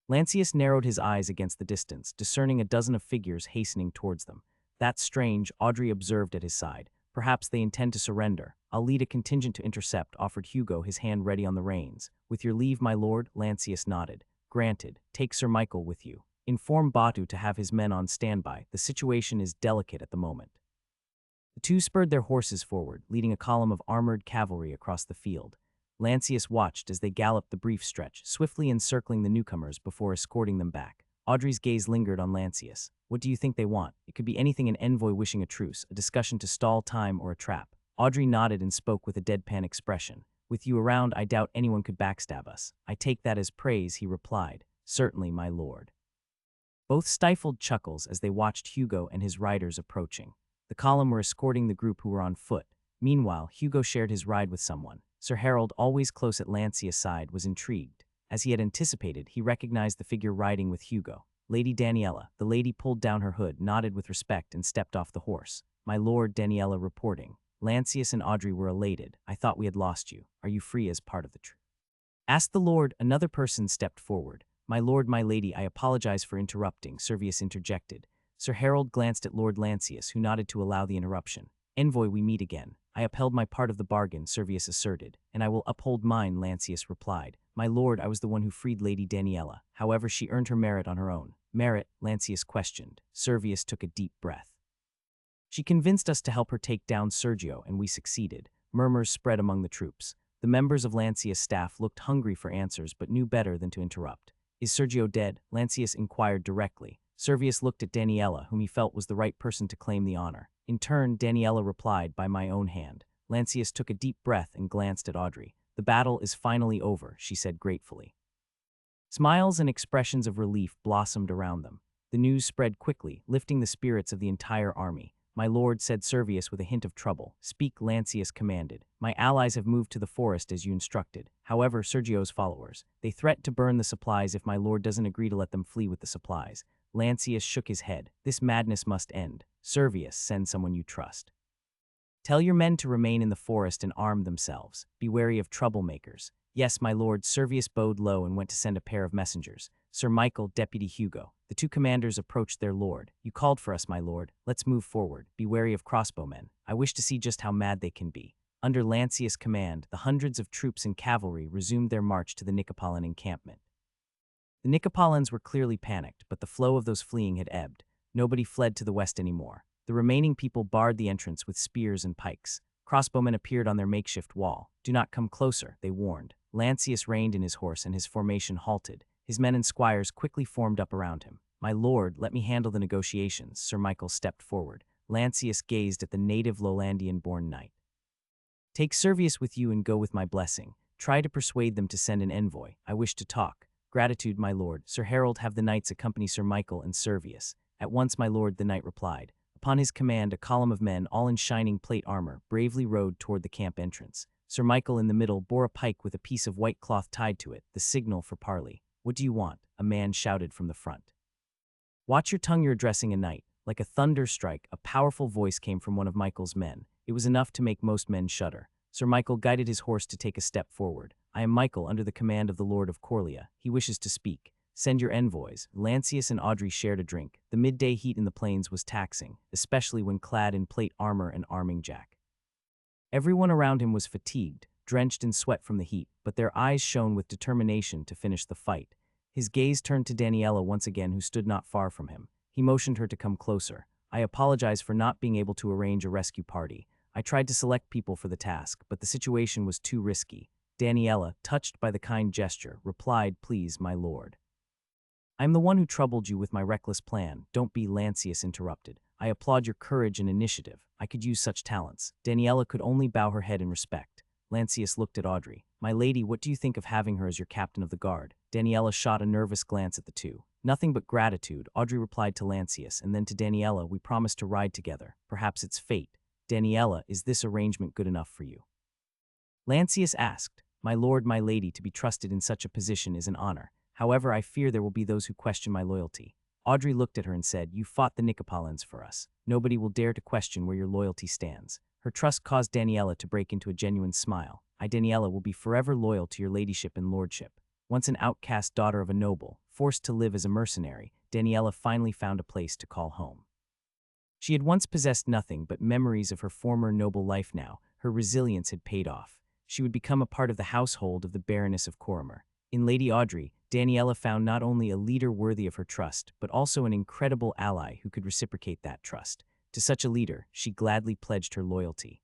Speaker 1: Lancius narrowed his eyes against the distance, discerning a dozen of figures hastening towards them. "That's strange," Audrey observed at his side. Perhaps they intend to surrender. I'll lead a contingent to intercept, offered Hugo, his hand ready on the reins. With your leave, my lord, Lancius nodded. Granted. Take Sir Michael with you. Inform Batu to have his men on standby. The situation is delicate at the moment. The two spurred their horses forward, leading a column of armored cavalry across the field. Lancius watched as they galloped the brief stretch, swiftly encircling the newcomers before escorting them back. Audrey's gaze lingered on Lancius. What do you think they want? It could be anything: an envoy wishing a truce, a discussion to stall time, or a trap. Audrey nodded and spoke with a deadpan expression. With you around, I doubt anyone could backstab us. I take that as praise, he replied. Certainly, my lord. Both stifled chuckles as they watched Hugo and his riders approaching. The column were escorting the group who were on foot. Meanwhile, Hugo shared his ride with someone. Sir Harold, always close at Lancius' side, was intrigued. As he had anticipated, he recognized the figure riding with Hugo. Lady Daniela. The lady pulled down her hood, nodded with respect, and stepped off the horse. My lord, Daniela reporting. Lancius and Audrey were elated. I thought we had lost you. Are you free as part of the truce? Asked the lord. Another person stepped forward. My lord, my lady, I apologize for interrupting, Servius interjected. Sir Harold glanced at Lord Lancius, who nodded to allow the interruption. Envoy, we meet again. I upheld my part of the bargain, Servius asserted. And I will uphold mine, Lancius replied. My lord, I was the one who freed Lady Daniela. However, she earned her merit on her own. Merit? Lancius questioned. Servius took a deep breath. She convinced us to help her take down Sergio, and we succeeded. Murmurs spread among the troops. The members of Lancius' staff looked hungry for answers, but knew better than to interrupt. Is Sergio dead? Lancius inquired directly. Servius looked at Daniela, whom he felt was the right person to claim the honor. In turn, Daniela replied, by my own hand. Lancius took a deep breath and glanced at Audrey. The battle is finally over, she said gratefully. Smiles and expressions of relief blossomed around them. The news spread quickly, lifting the spirits of the entire army. My lord, said Servius with a hint of trouble. Speak, Lancius commanded. My allies have moved to the forest as you instructed. However, Sergio's followers. They threaten to burn the supplies if my lord doesn't agree to let them flee with the supplies. Lancius shook his head. This madness must end. Servius, send someone you trust. Tell your men to remain in the forest and arm themselves. Be wary of troublemakers. Yes, my lord. Servius bowed low and went to send a pair of messengers. Sir Michael, Deputy Hugo. The two commanders approached their lord. You called for us, my lord. Let's move forward. Be wary of crossbowmen. I wish to see just how mad they can be. Under Lancius' command, the hundreds of troops and cavalry resumed their march to the Nicopolitan encampment. The Nicopolitans were clearly panicked, but the flow of those fleeing had ebbed. Nobody fled to the west anymore. The remaining people barred the entrance with spears and pikes. Crossbowmen appeared on their makeshift wall. Do not come closer, they warned. Lancius reined in his horse and his formation halted. His men and squires quickly formed up around him. My lord, let me handle the negotiations. Sir Michael stepped forward. Lancius gazed at the native Lowlandian-born knight. Take Servius with you and go with my blessing. Try to persuade them to send an envoy. I wish to talk. Gratitude, my lord. Sir Harold, have the knights accompany Sir Michael and Servius. At once, my lord, the knight replied. Upon his command, a column of men, all in shining plate armor, bravely rode toward the camp entrance. Sir Michael in the middle bore a pike with a piece of white cloth tied to it, the signal for parley. What do you want? A man shouted from the front. Watch your tongue, you're addressing a knight. Like a thunder strike, a powerful voice came from one of Michael's men. It was enough to make most men shudder. Sir Michael guided his horse to take a step forward. I am Michael, under the command of the Lord of Coria. He wishes to speak. Send your envoys. Lancius and Audrey shared a drink. The midday heat in the plains was taxing, especially when clad in plate armor and arming jack. Everyone around him was fatigued, drenched in sweat from the heat, but their eyes shone with determination to finish the fight. His gaze turned to Daniela once again, who stood not far from him. He motioned her to come closer. I apologize for not being able to arrange a rescue party. I tried to select people for the task, but the situation was too risky. Daniela, touched by the kind gesture, replied, Please, my lord. I am the one who troubled you with my reckless plan. Don't be, Lancius interrupted. I applaud your courage and initiative. I could use such talents. Daniela could only bow her head in respect. Lancius looked at Audrey. My lady, what do you think of having her as your captain of the guard? Daniela shot a nervous glance at the two. Nothing but gratitude, Audrey replied to Lancius, and then to Daniela, we promised to ride together. Perhaps it's fate. Daniela, is this arrangement good enough for you? Lancius asked. My lord, my lady, to be trusted in such a position is an honor. However, I fear there will be those who question my loyalty. Audrey looked at her and said, You fought the Nicopolitans for us. Nobody will dare to question where your loyalty stands. Her trust caused Daniela to break into a genuine smile. I, Daniela, will be forever loyal to your ladyship and lordship. Once an outcast daughter of a noble, forced to live as a mercenary, Daniela finally found a place to call home. She had once possessed nothing but memories of her former noble life now. Her resilience had paid off. She would become a part of the household of the Baroness of Coria. In Lady Audrey, Daniela found not only a leader worthy of her trust, but also an incredible ally who could reciprocate that trust. To such a leader, she gladly pledged her loyalty.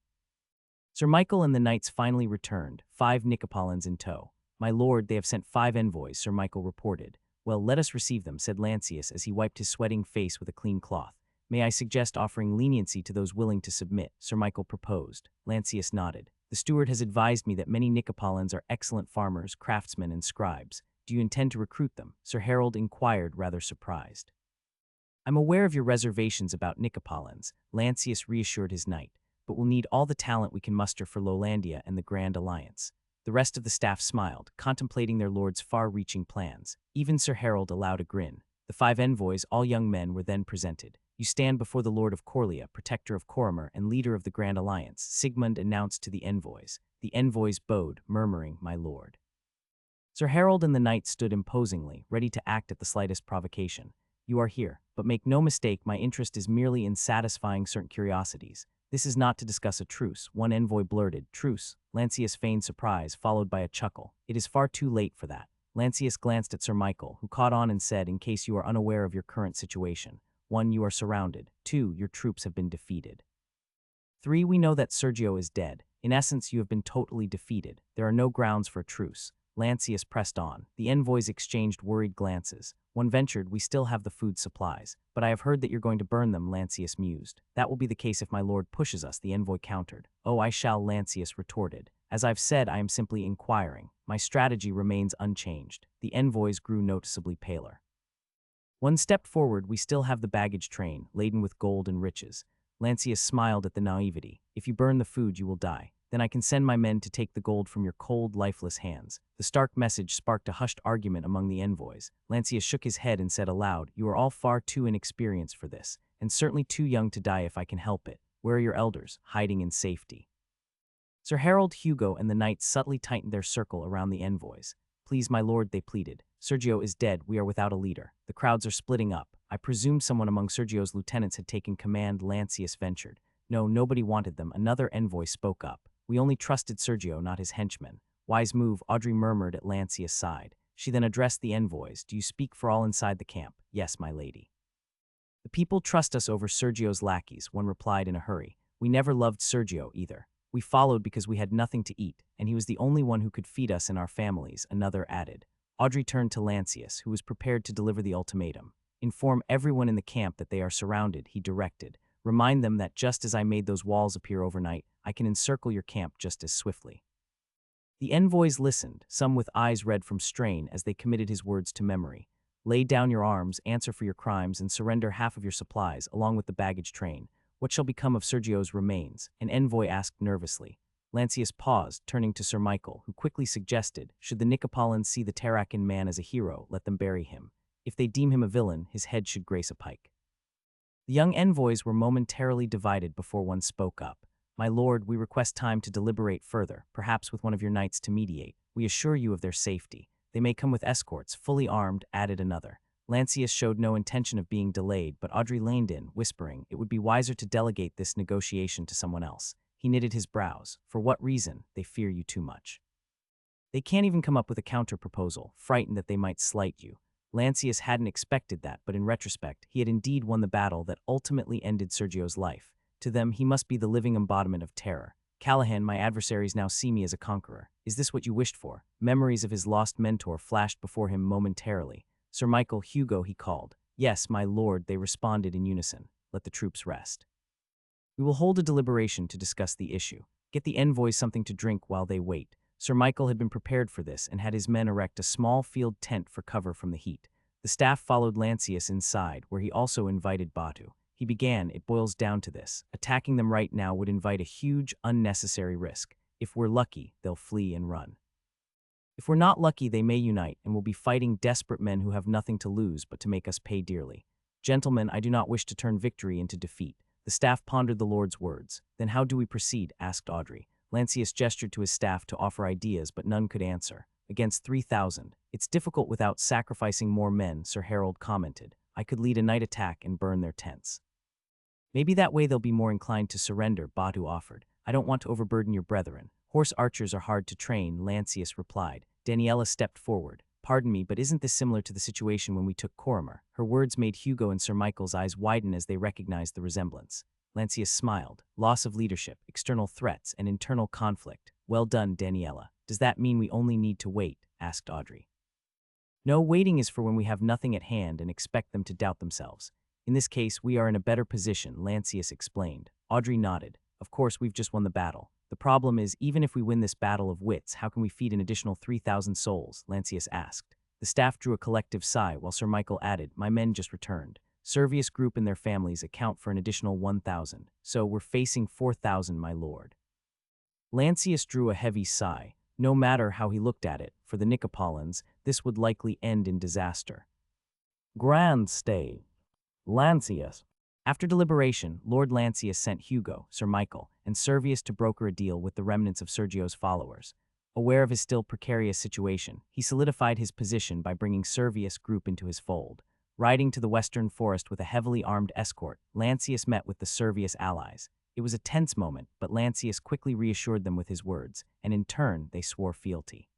Speaker 1: Sir Michael and the knights finally returned, 5 Nicopolins in tow. "My lord, they have sent 5 envoys," Sir Michael reported. "Well, let us receive them," said Lancius as he wiped his sweating face with a clean cloth. "May I suggest offering leniency to those willing to submit?" Sir Michael proposed. Lancius nodded. "The steward has advised me that many Nicopolins are excellent farmers, craftsmen, and scribes. Do you intend to recruit them?" Sir Harold inquired, rather surprised. "I'm aware of your reservations about Nicopolins," Lancius reassured his knight, "but we'll need all the talent we can muster for Lowlandia and the Grand Alliance." The rest of the staff smiled, contemplating their lord's far-reaching plans. Even Sir Harold allowed a grin. The 5 envoys, all young men, were then presented. "You stand before the Lord of Coria, protector of Coria and leader of the Grand Alliance," Sigmund announced to the envoys. The envoys bowed, murmuring, "My lord." Sir Harold and the knight stood imposingly, ready to act at the slightest provocation. "You are here, but make no mistake, my interest is merely in satisfying certain curiosities. This is not to discuss a truce," one envoy blurted. "Truce?" Lancius feigned surprise, followed by a chuckle. "It is far too late for that." Lancius glanced at Sir Michael, who caught on and said, "In case you are unaware of your current situation. 1. You are surrounded. 2. Your troops have been defeated. 3. We know that Sergio is dead. In essence, you have been totally defeated. There are no grounds for a truce." Lancius pressed on. The envoys exchanged worried glances. One ventured, "We still have the food supplies. But I have heard that you're going to burn them," Lancius mused. "That will be the case if my lord pushes us," the envoy countered. "Oh, I shall," Lancius retorted. "As I've said, I am simply inquiring. My strategy remains unchanged." The envoys grew noticeably paler. One step forward, "We still have the baggage train, laden with gold and riches." Lancius smiled at the naivety. "If you burn the food, you will die. Then I can send my men to take the gold from your cold, lifeless hands." The stark message sparked a hushed argument among the envoys. Lancius shook his head and said aloud, "You are all far too inexperienced for this, and certainly too young to die if I can help it. Where are your elders, hiding in safety?" Sir Harold, Hugo, and the knights subtly tightened their circle around the envoys. "Please, my lord," they pleaded. "Sergio is dead. We are without a leader. The crowds are splitting up. I presume someone among Sergio's lieutenants had taken command," Lancius ventured. "No, nobody wanted them," another envoy spoke up. "We only trusted Sergio, not his henchmen." "Wise move," Audrey murmured at Lancius' side. She then addressed the envoys. "Do you speak for all inside the camp?" "Yes, my lady." "The people trust us over Sergio's lackeys," one replied in a hurry. "We never loved Sergio either. We followed because we had nothing to eat, and he was the only one who could feed us and our families," another added. Audrey turned to Lancius, who was prepared to deliver the ultimatum. "Inform everyone in the camp that they are surrounded," he directed. "Remind them that just as I made those walls appear overnight, I can encircle your camp just as swiftly." The envoys listened, some with eyes red from strain as they committed his words to memory. "Lay down your arms, answer for your crimes, and surrender half of your supplies, along with the baggage train. What shall become of Sergio's remains?" an envoy asked nervously. Lancius paused, turning to Sir Michael, who quickly suggested, "Should the Nicopolins see the Terracan man as a hero, let them bury him. If they deem him a villain, his head should grace a pike." The young envoys were momentarily divided before one spoke up. "My lord, we request time to deliberate further, perhaps with one of your knights to mediate. We assure you of their safety. They may come with escorts, fully armed," added another. Lancius showed no intention of being delayed, but Audrey leaned in, whispering, "It would be wiser to delegate this negotiation to someone else." He knitted his brows. "For what reason?" "They fear you too much. They can't even come up with a counter-proposal, frightened that they might slight you." Lancius hadn't expected that, but in retrospect, he had indeed won the battle that ultimately ended Sergio's life. To them, he must be the living embodiment of terror. "Callahan, my adversaries now see me as a conqueror. Is this what you wished for?" Memories of his lost mentor flashed before him momentarily. "Sir Michael, Hugo," he called. "Yes, my lord," they responded in unison. "Let the troops rest. We will hold a deliberation to discuss the issue. Get the envoys something to drink while they wait." Sir Michael had been prepared for this and had his men erect a small field tent for cover from the heat. The staff followed Lancius inside, where he also invited Batu. He began, "It boils down to this. Attacking them right now would invite a huge, unnecessary risk. If we're lucky, they'll flee and run. If we're not lucky, they may unite, and we'll be fighting desperate men who have nothing to lose but to make us pay dearly. Gentlemen, I do not wish to turn victory into defeat." The staff pondered the Lord's words. "Then how do we proceed?" asked Audrey. Lancius gestured to his staff to offer ideas, but none could answer. "Against 3,000. It's difficult without sacrificing more men," Sir Harold commented. "I could lead a night attack and burn their tents. Maybe that way they'll be more inclined to surrender, Batu offered. I don't want to overburden your brethren. Horse archers are hard to train, Lancius replied. Daniela stepped forward. Pardon me, but isn't this similar to the situation when we took Coria? Her words made Hugo and Sir Michael's eyes widen as they recognized the resemblance. Lancius smiled. Loss of leadership, external threats, and internal conflict. Well done, Daniela. Does that mean we only need to wait? Asked Audrey. No, waiting is for when we have nothing at hand and expect them to doubt themselves. In this case, we are in a better position, Lancius explained. Audrey nodded. Of course, we've just won the battle. The problem is, even if we win this battle of wits, how can we feed an additional 3,000 souls? Lancius asked. The staff drew a collective sigh, while Sir Michael added, My men just returned. Servius Group and their families account for an additional 1,000, so we're facing 4,000, my lord. Lancius drew a heavy sigh. No matter how he looked at it, for the Nicopolitans, this would likely end in disaster. Grand stay. Lancius. After deliberation, Lord Lancius sent Hugo, Sir Michael, and Servius to broker a deal with the remnants of Sergio's followers. Aware of his still precarious situation, he solidified his position by bringing Servius Group into his fold. Riding to the western forest with a heavily armed escort, Lancius met with the Servius allies. It was a tense moment, but Lancius quickly reassured them with his words, and in turn they swore fealty.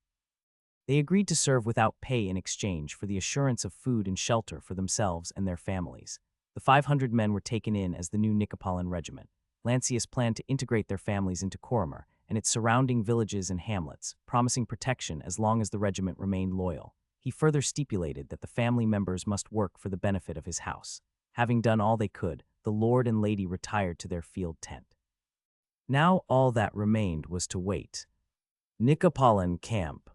Speaker 1: They agreed to serve without pay in exchange for the assurance of food and shelter for themselves and their families. The 500 men were taken in as the new Nicopolitan regiment. Lancius planned to integrate their families into Coria and its surrounding villages and hamlets, promising protection as long as the regiment remained loyal. He further stipulated that the family members must work for the benefit of his house. Having done all they could, the lord and lady retired to their field tent. Now all that remained was to wait. Nicopolitan camp.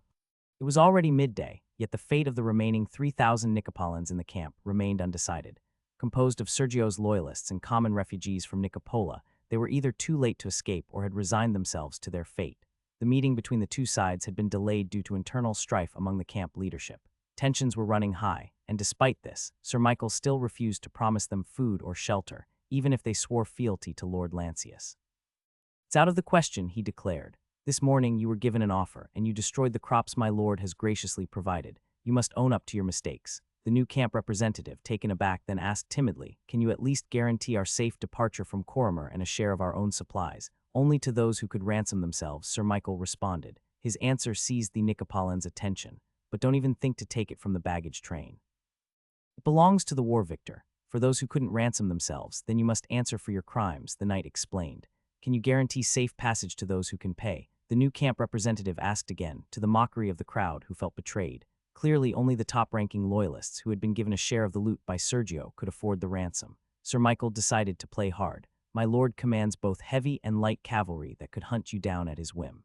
Speaker 1: It was already midday, yet the fate of the remaining 3,000 Nicopolitans in the camp remained undecided. Composed of Sergio's loyalists and common refugees from Nicopola, they were either too late to escape or had resigned themselves to their fate. The meeting between the two sides had been delayed due to internal strife among the camp leadership. Tensions were running high, and despite this, Sir Michael still refused to promise them food or shelter, even if they swore fealty to Lord Lancius. It's out of the question, he declared. This morning you were given an offer, and you destroyed the crops my lord has graciously provided. You must own up to your mistakes. The new camp representative, taken aback, then asked timidly, Can you at least guarantee our safe departure from Coria and a share of our own supplies? Only to those who could ransom themselves, Sir Michael responded. His answer seized the Nicopolitans' attention, but don't even think to take it from the baggage train. It belongs to the war victor. For those who couldn't ransom themselves, then you must answer for your crimes, the knight explained. Can you guarantee safe passage to those who can pay? The new camp representative asked again, to the mockery of the crowd who felt betrayed. Clearly, only the top-ranking loyalists who had been given a share of the loot by Sergio could afford the ransom. Sir Michael decided to play hard. My lord commands both heavy and light cavalry that could hunt you down at his whim.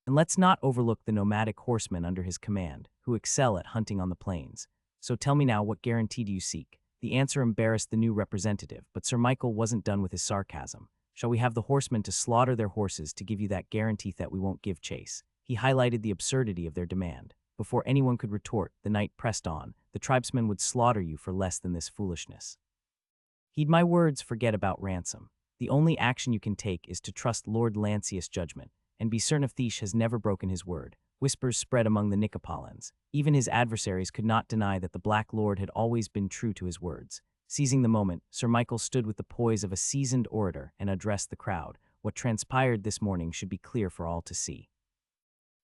Speaker 1: And let's not overlook the nomadic horsemen under his command, who excel at hunting on the plains. So tell me now, what guarantee do you seek? The answer embarrassed the new representative, but Sir Michael wasn't done with his sarcasm. Shall we have the horsemen to slaughter their horses to give you that guarantee that we won't give chase? He highlighted the absurdity of their demand. Before anyone could retort, the knight pressed on. The tribesmen would slaughter you for less than this foolishness. Heed my words, forget about ransom. The only action you can take is to trust Lord Lancius' judgment, and be certain Thish has never broken his word. Whispers spread among the Nicopolitans. Even his adversaries could not deny that the Black Lord had always been true to his words. Seizing the moment, Sir Michael stood with the poise of a seasoned orator and addressed the crowd. What transpired this morning should be clear for all to see.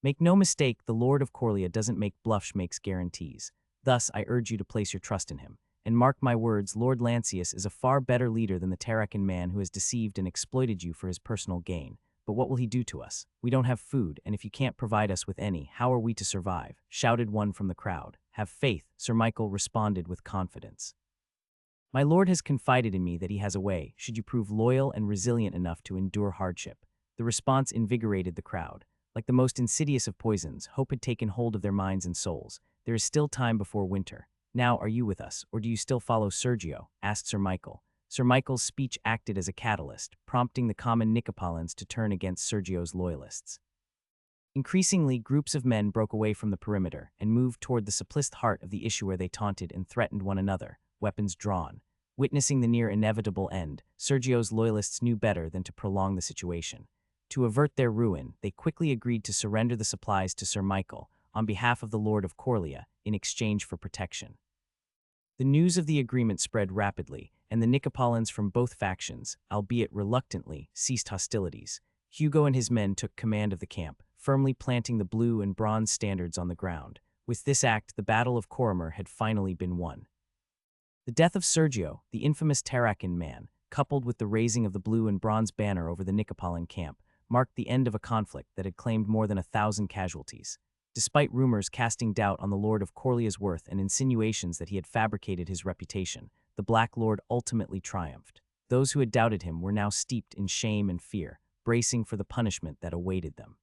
Speaker 1: Make no mistake, the Lord of Coria doesn't make bluffs, makes guarantees. Thus, I urge you to place your trust in him. And mark my words, Lord Lancius is a far better leader than the Terracan man who has deceived and exploited you for his personal gain. But what will he do to us? We don't have food, and if you can't provide us with any, how are we to survive? Shouted one from the crowd. Have faith, Sir Michael responded with confidence. My lord has confided in me that he has a way, should you prove loyal and resilient enough to endure hardship. The response invigorated the crowd. Like the most insidious of poisons, hope had taken hold of their minds and souls. There is still time before winter. Now, are you with us, or do you still follow Sergio? Asked Sir Michael. Sir Michael's speech acted as a catalyst, prompting the common Nicopolitans to turn against Sergio's loyalists. Increasingly, groups of men broke away from the perimeter and moved toward the simplest heart of the issue where they taunted and threatened one another, weapons drawn. Witnessing the near inevitable end, Sergio's loyalists knew better than to prolong the situation. To avert their ruin, they quickly agreed to surrender the supplies to Sir Michael on behalf of the Lord of Coria in exchange for protection. The news of the agreement spread rapidly, and the Nicopolitans from both factions, albeit reluctantly, ceased hostilities. Hugo and his men took command of the camp, firmly planting the blue and bronze standards on the ground. With this act, the Battle of Corrimer had finally been won. The death of Sergio, the infamous Tarracan man, coupled with the raising of the blue and bronze banner over the Nicopolitan camp, marked the end of a conflict that had claimed more than 1,000 casualties. Despite rumors casting doubt on the Lord of Coria's worth and insinuations that he had fabricated his reputation, the Black Lord ultimately triumphed. Those who had doubted him were now steeped in shame and fear, bracing for the punishment that awaited them.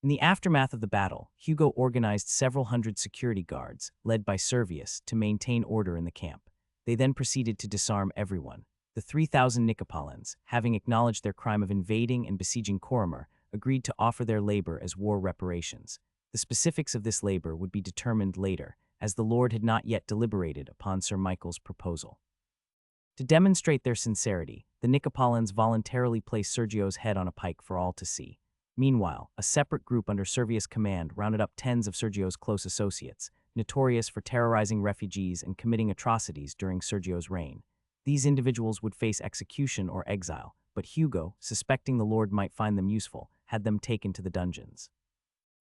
Speaker 1: In the aftermath of the battle, Hugo organized several hundred security guards, led by Servius, to maintain order in the camp. They then proceeded to disarm everyone. The 3,000 Nicopolitans, having acknowledged their crime of invading and besieging Corrimer, agreed to offer their labor as war reparations. The specifics of this labor would be determined later, as the Lord had not yet deliberated upon Sir Michael's proposal. To demonstrate their sincerity, the Nicopolitans voluntarily placed Sergio's head on a pike for all to see. Meanwhile, a separate group under Servius' command rounded up tens of Sergio's close associates, notorious for terrorizing refugees and committing atrocities during Sergio's reign. These individuals would face execution or exile, but Hugo, suspecting the Lord might find them useful, had them taken to the dungeons.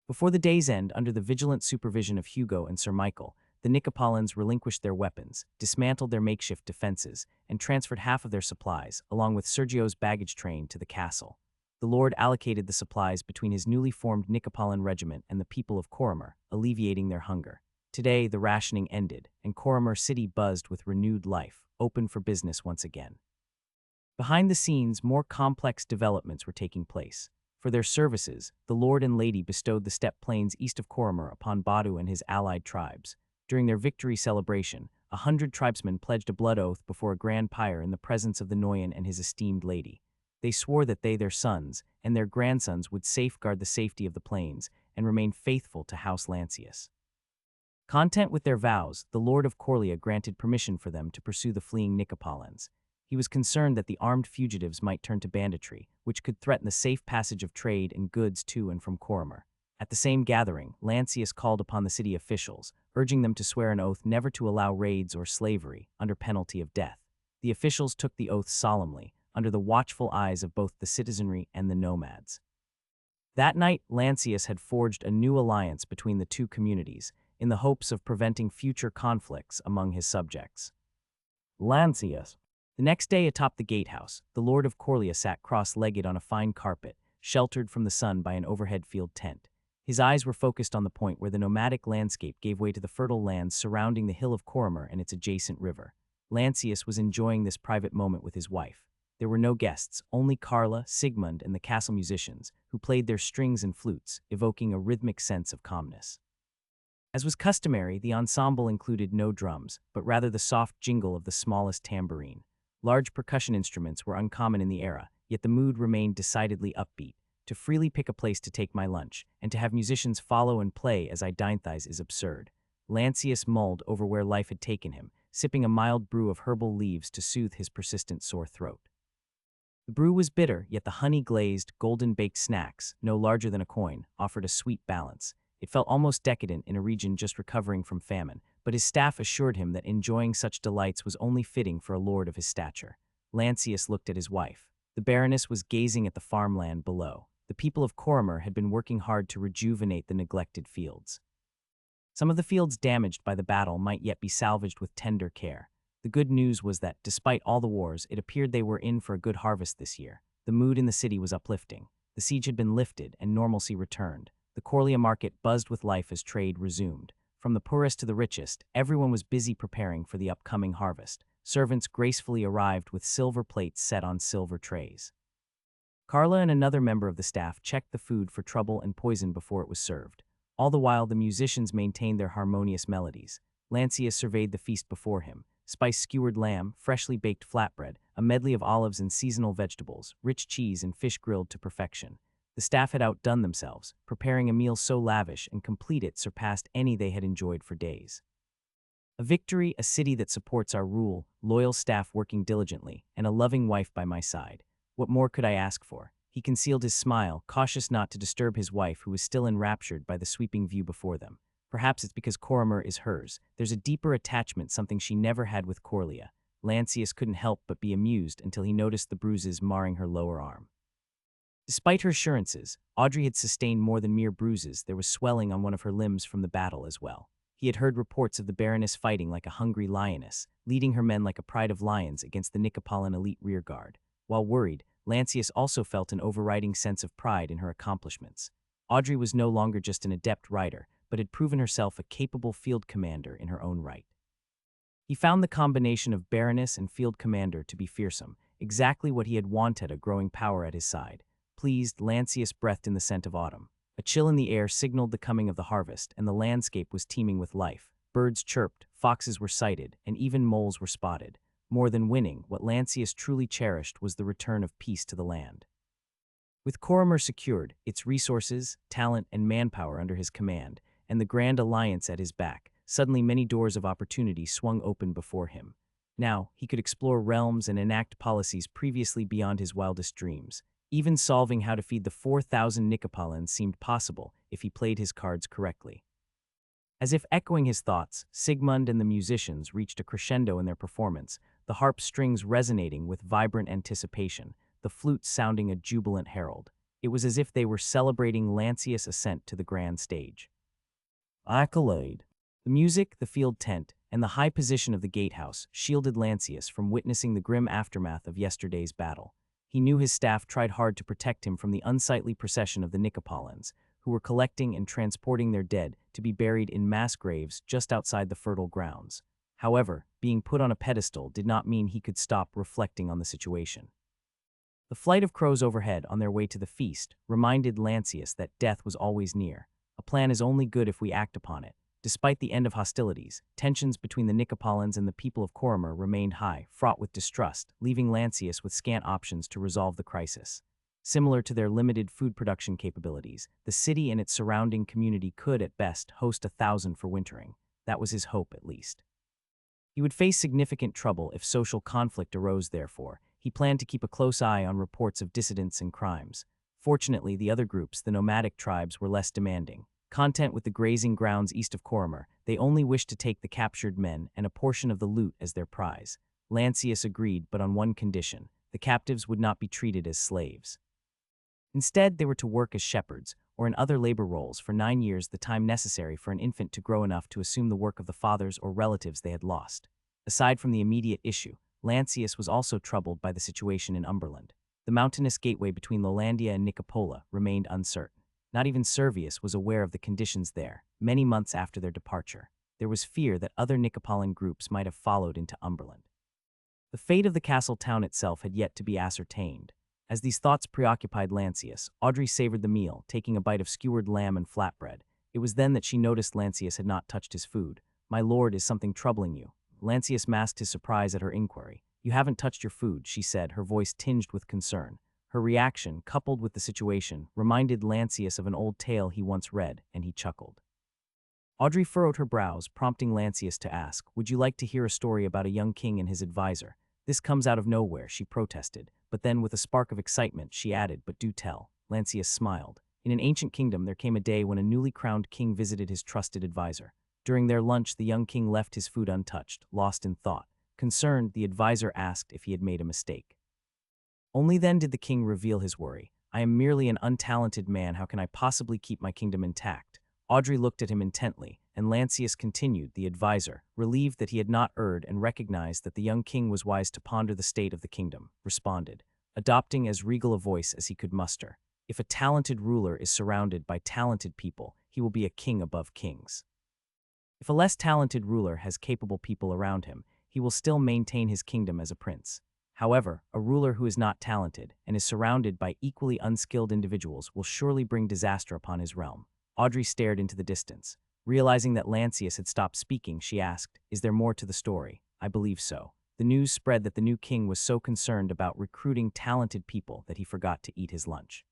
Speaker 1: Before the day's end, under the vigilant supervision of Hugo and Sir Michael, the Nicopolitans relinquished their weapons, dismantled their makeshift defenses, and transferred half of their supplies, along with Sergio's baggage train, to the castle. The Lord allocated the supplies between his newly formed Nicopolitan regiment and the people of Corrimer, alleviating their hunger. Today, the rationing ended, and Corrimer City buzzed with renewed life, open for business once again. Behind the scenes, more complex developments were taking place. For their services, the Lord and Lady bestowed the steppe plains east of Corrimer upon Badu and his allied tribes. During their victory celebration, 100 tribesmen pledged a blood oath before a grand pyre in the presence of the Noyan and his esteemed lady. They swore that they, their sons, and their grandsons would safeguard the safety of the plains and remain faithful to House Lancius. Content with their vows, the Lord of Coria granted permission for them to pursue the fleeing Nicopolitans. He was concerned that the armed fugitives might turn to banditry, which could threaten the safe passage of trade and goods to and from Corrimer. At the same gathering, Lancius called upon the city officials, urging them to swear an oath never to allow raids or slavery, under penalty of death. The officials took the oath solemnly, under the watchful eyes of both the citizenry and the nomads. That night, Lancius had forged a new alliance between the two communities, in the hopes of preventing future conflicts among his subjects. Lancius. The next day atop the gatehouse, the Lord of Coria sat cross-legged on a fine carpet, sheltered from the sun by an overhead field tent. His eyes were focused on the point where the nomadic landscape gave way to the fertile lands surrounding the hill of Corrimer and its adjacent river. Lancius was enjoying this private moment with his wife. There were no guests, only Carla, Sigmund, and the castle musicians, who played their strings and flutes, evoking a rhythmic sense of calmness. As was customary, the ensemble included no drums, but rather the soft jingle of the smallest tambourine. Large percussion instruments were uncommon in the era, yet the mood remained decidedly upbeat. To freely pick a place to take my lunch, and to have musicians follow and play as I dinethize is absurd. Lancius mulled over where life had taken him, sipping a mild brew of herbal leaves to soothe his persistent sore throat. The brew was bitter, yet the honey-glazed, golden-baked snacks, no larger than a coin, offered a sweet balance. It felt almost decadent in a region just recovering from famine, but his staff assured him that enjoying such delights was only fitting for a lord of his stature. Lancius looked at his wife. The baroness was gazing at the farmland below. The people of Corrimer had been working hard to rejuvenate the neglected fields. Some of the fields damaged by the battle might yet be salvaged with tender care. The good news was that, despite all the wars, it appeared they were in for a good harvest this year. The mood in the city was uplifting. The siege had been lifted, and normalcy returned. The Coria market buzzed with life as trade resumed. From the poorest to the richest, everyone was busy preparing for the upcoming harvest. Servants gracefully arrived with silver plates set on silver trays. Carla and another member of the staff checked the food for trouble and poison before it was served. All the while, the musicians maintained their harmonious melodies. Lancius surveyed the feast before him. Spice-skewered lamb, freshly baked flatbread, a medley of olives and seasonal vegetables, rich cheese and fish grilled to perfection. The staff had outdone themselves, preparing a meal so lavish and complete it surpassed any they had enjoyed for days. A victory, a city that supports our rule, loyal staff working diligently, and a loving wife by my side. What more could I ask for? He concealed his smile, cautious not to disturb his wife, who was still enraptured by the sweeping view before them. Perhaps it's because Coria is hers. There's a deeper attachment, something she never had with Coria. Lancius couldn't help but be amused until he noticed the bruises marring her lower arm. Despite her assurances, Audrey had sustained more than mere bruises. There was swelling on one of her limbs from the battle as well. He had heard reports of the baroness fighting like a hungry lioness, leading her men like a pride of lions against the Nicopolitan elite rearguard. While worried, Lancius also felt an overriding sense of pride in her accomplishments. Audrey was no longer just an adept rider, but had proven herself a capable field commander in her own right. He found the combination of baroness and field commander to be fearsome, exactly what he had wanted, a growing power at his side. Pleased, Lancius breathed in the scent of autumn. A chill in the air signaled the coming of the harvest, and the landscape was teeming with life. Birds chirped, foxes were sighted, and even moles were spotted. More than winning, what Lancius truly cherished was the return of peace to the land. With Coria secured, its resources, talent, and manpower under his command, and the Grand Alliance at his back, suddenly many doors of opportunity swung open before him. Now, he could explore realms and enact policies previously beyond his wildest dreams. Even solving how to feed the 4,000 Nicopolitans seemed possible if he played his cards correctly. As if echoing his thoughts, Sigmund and the musicians reached a crescendo in their performance, the harp strings resonating with vibrant anticipation, the flute sounding a jubilant herald. It was as if they were celebrating Lancius' ascent to the grand stage. Accolade. The music, the field tent, and the high position of the gatehouse shielded Lancius from witnessing the grim aftermath of yesterday's battle. He knew his staff tried hard to protect him from the unsightly procession of the Nicopolitans, who were collecting and transporting their dead to be buried in mass graves just outside the fertile grounds. However, being put on a pedestal did not mean he could stop reflecting on the situation. The flight of crows overhead on their way to the feast reminded Lancius that death was always near. A plan is only good if we act upon it. Despite the end of hostilities, tensions between the Nicopolitans and the people of Coria remained high, fraught with distrust, leaving Lancius with scant options to resolve the crisis. Similar to their limited food production capabilities, the city and its surrounding community could, at best, host 1,000 for wintering. That was his hope, at least. He would face significant trouble if social conflict arose, therefore. He planned to keep a close eye on reports of dissidents and crimes. Fortunately, the other groups, the nomadic tribes, were less demanding. Content with the grazing grounds east of Coria, they only wished to take the captured men and a portion of the loot as their prize. Lancius agreed, but on one condition: the captives would not be treated as slaves. Instead, they were to work as shepherds, or in other labor roles for 9 years, the time necessary for an infant to grow enough to assume the work of the fathers or relatives they had lost. Aside from the immediate issue, Lancius was also troubled by the situation in Umberland. The mountainous gateway between Lolandia and Nicopola remained uncertain. Not even Servius was aware of the conditions there. Many months after their departure, there was fear that other Nicopolitan groups might have followed into Umberland. The fate of the castle town itself had yet to be ascertained. As these thoughts preoccupied Lancius, Audrey savored the meal, taking a bite of skewered lamb and flatbread. It was then that she noticed Lancius had not touched his food. "My lord, is something troubling you?" Lancius masked his surprise at her inquiry. "You haven't touched your food," she said, her voice tinged with concern. Her reaction, coupled with the situation, reminded Lancius of an old tale he once read, and he chuckled. Audrey furrowed her brows, prompting Lancius to ask, "Would you like to hear a story about a young king and his advisor?" "This comes out of nowhere," she protested, but then with a spark of excitement, she added, "But do tell." Lancius smiled. In an ancient kingdom, there came a day when a newly crowned king visited his trusted advisor. During their lunch, the young king left his food untouched, lost in thought. Concerned, the advisor asked if he had made a mistake. Only then did the king reveal his worry. "I am merely an untalented man. How can I possibly keep my kingdom intact?" Audrey looked at him intently, and Lancius continued, the advisor, relieved that he had not erred and recognized that the young king was wise to ponder the state of the kingdom, responded, adopting as regal a voice as he could muster. "If a talented ruler is surrounded by talented people, he will be a king above kings. If a less talented ruler has capable people around him, he will still maintain his kingdom as a prince. However, a ruler who is not talented and is surrounded by equally unskilled individuals will surely bring disaster upon his realm." Audrey stared into the distance. Realizing that Lancius had stopped speaking, she asked, "Is there more to the story?" "I believe so." The news spread that the new king was so concerned about recruiting talented people that he forgot to eat his lunch.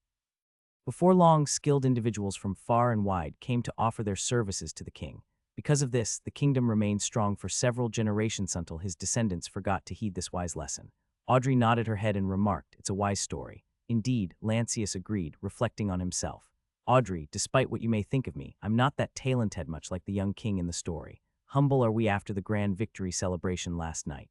Speaker 1: Before long, skilled individuals from far and wide came to offer their services to the king. Because of this, the kingdom remained strong for several generations until his descendants forgot to heed this wise lesson. Audrey nodded her head and remarked, "It's a wise story." Indeed, Lancius agreed, reflecting on himself. Audrey, despite what you may think of me, I'm not that talented much like the young king in the story. Humble are we after the grand victory celebration last night.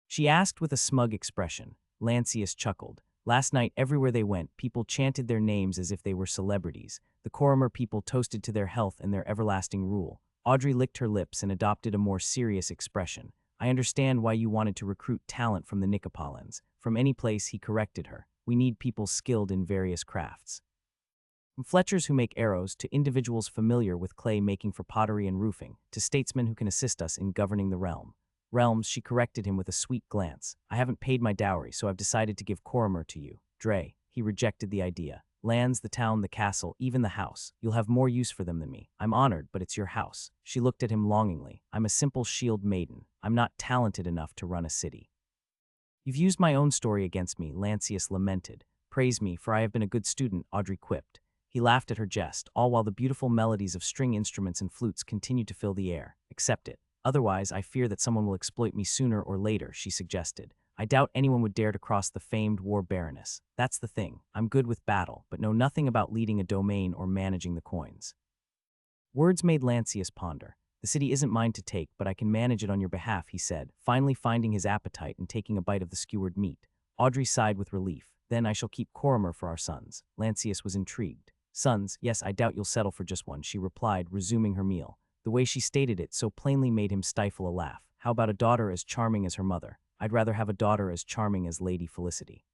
Speaker 1: She asked with a smug expression. Lancius chuckled. Last night, everywhere they went, people chanted their names as if they were celebrities. The Coria people toasted to their health and their everlasting rule. Audrey licked her lips and adopted a more serious expression. I understand why you wanted to recruit talent from the Nicopolins. From any place, he corrected her. We need people skilled in various crafts. From fletchers who make arrows, to individuals familiar with clay making for pottery and roofing, to statesmen who can assist us in governing the realm. Realms, she corrected him with a sweet glance. I haven't paid my dowry, so I've decided to give Coria to you. Dre. He rejected the idea. Lands, the town, the castle, even the house. You'll have more use for them than me. I'm honored, but it's your house. She looked at him longingly. I'm a simple shield maiden. I'm not talented enough to run a city. You've used my own story against me, Lancius lamented. Praise me, for I have been a good student, Audrey quipped. He laughed at her jest, all while the beautiful melodies of string instruments and flutes continued to fill the air. Accept it. Otherwise, I fear that someone will exploit me sooner or later, she suggested. I doubt anyone would dare to cross the famed war baroness. That's the thing. I'm good with battle, but know nothing about leading a domain or managing the coins. Words made Lancius ponder. The city isn't mine to take, but I can manage it on your behalf, he said, finally finding his appetite and taking a bite of the skewered meat. Audrey sighed with relief. Then I shall keep Coria for our sons. Lancius was intrigued. Sons, yes, I doubt you'll settle for just one, she replied, resuming her meal. The way she stated it so plainly made him stifle a laugh. How about a daughter as charming as her mother? I'd rather have a daughter as charming as Lady Felicity.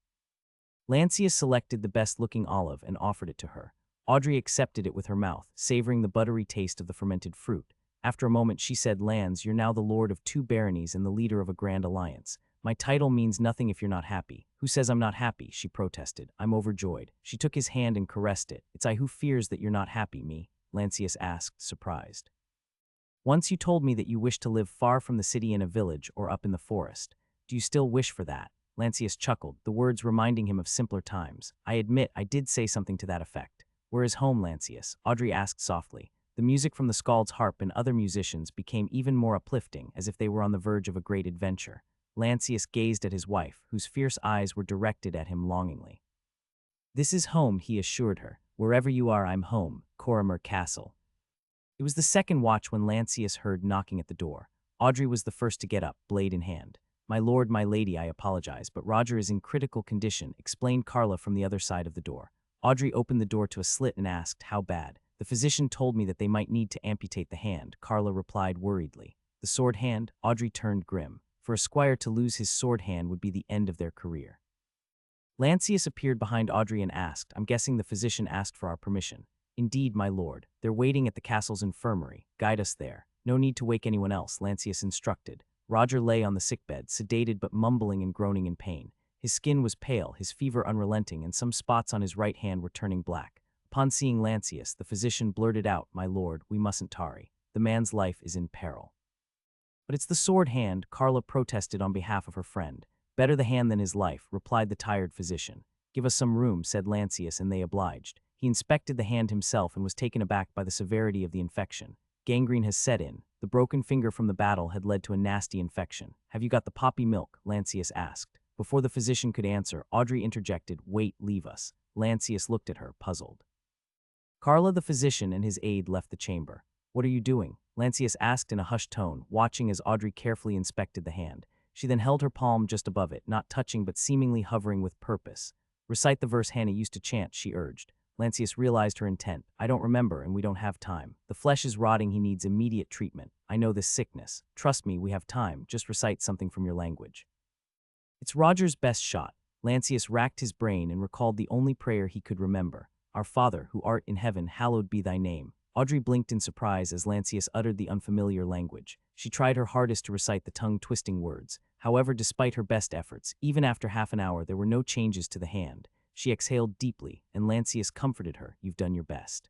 Speaker 1: Lancius selected the best-looking olive and offered it to her. Audrey accepted it with her mouth, savoring the buttery taste of the fermented fruit. After a moment, she said, Lands, you're now the lord of 2 baronies and the leader of a grand alliance. My title means nothing if you're not happy. Who says I'm not happy? She protested. I'm overjoyed. She took his hand and caressed it. It's I who fears that you're not happy, me, Lancius asked, surprised. Once you told me that you wish to live far from the city in a village or up in the forest. Do you still wish for that? Lancius chuckled, the words reminding him of simpler times. I admit I did say something to that effect. Where is home, Lancius? Audrey asked softly. The music from the skald's harp and other musicians became even more uplifting, as if they were on the verge of a great adventure. Lancius gazed at his wife, whose fierce eyes were directed at him longingly. This is home, he assured her. Wherever you are, I'm home, Coria Castle. It was the second watch when Lancius heard knocking at the door. Audrey was the first to get up, blade in hand. My lord, my lady, I apologize, but Roger is in critical condition, explained Carla from the other side of the door. Audrey opened the door to a slit and asked, how bad? The physician told me that they might need to amputate the hand, Carla replied worriedly. The sword hand? Audrey turned grim. For a squire to lose his sword hand would be the end of their career. Lancius appeared behind Audrey and asked, I'm guessing the physician asked for our permission. Indeed, my lord. They're waiting at the castle's infirmary. Guide us there. No need to wake anyone else, Lancius instructed. Roger lay on the sickbed, sedated but mumbling and groaning in pain. His skin was pale, his fever unrelenting, and some spots on his right hand were turning black. Upon seeing Lancius, the physician blurted out, My lord, we mustn't tarry. The man's life is in peril. But it's the sword hand, Carla protested on behalf of her friend. Better the hand than his life, replied the tired physician. Give us some room, said Lancius, and they obliged. He inspected the hand himself and was taken aback by the severity of the infection. Gangrene has set in. The broken finger from the battle had led to a nasty infection. Have you got the poppy milk? Lancius asked. Before the physician could answer, Audrey interjected, Wait, leave us. Lancius looked at her, puzzled. Carla, the physician, and his aide left the chamber. What are you doing? Lancius asked in a hushed tone, watching as Audrey carefully inspected the hand. She then held her palm just above it, not touching but seemingly hovering with purpose. Recite the verse Hannah used to chant, she urged. Lancius realized her intent. I don't remember, and we don't have time. The flesh is rotting, he needs immediate treatment. I know this sickness. Trust me, we have time. Just recite something from your language. It's Roger's best shot. Lancius racked his brain and recalled the only prayer he could remember. Our Father, who art in heaven, hallowed be thy name. Audrey blinked in surprise as Lancius uttered the unfamiliar language. She tried her hardest to recite the tongue-twisting words. However, despite her best efforts, even after half an hour, there were no changes to the hand. She exhaled deeply, and Lancius comforted her. You've done your best.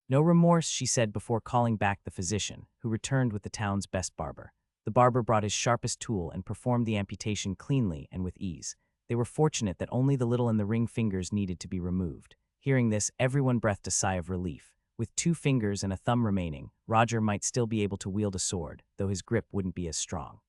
Speaker 1: No remorse, she said before calling back the physician, who returned with the town's best barber. The barber brought his sharpest tool and performed the amputation cleanly and with ease. They were fortunate that only the little and the ring fingers needed to be removed. Hearing this, everyone breathed a sigh of relief. With 2 fingers and a thumb remaining, Roger might still be able to wield a sword, though his grip wouldn't be as strong.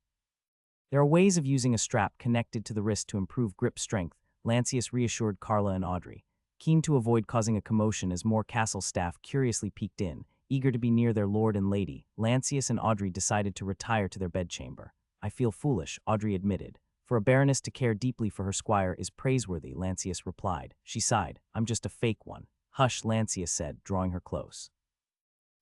Speaker 1: There are ways of using a strap connected to the wrist to improve grip strength, Lancius reassured Carla and Audrey. keen to avoid causing a commotion as more castle staff curiously peeked in, eager to be near their lord and lady. Lancius and Audrey decided to retire to their bedchamber. I feel foolish, Audrey admitted. For a baroness to care deeply for her squire is praiseworthy, Lancius replied. She sighed. I'm just a fake one. Hush, Lancius said, drawing her close.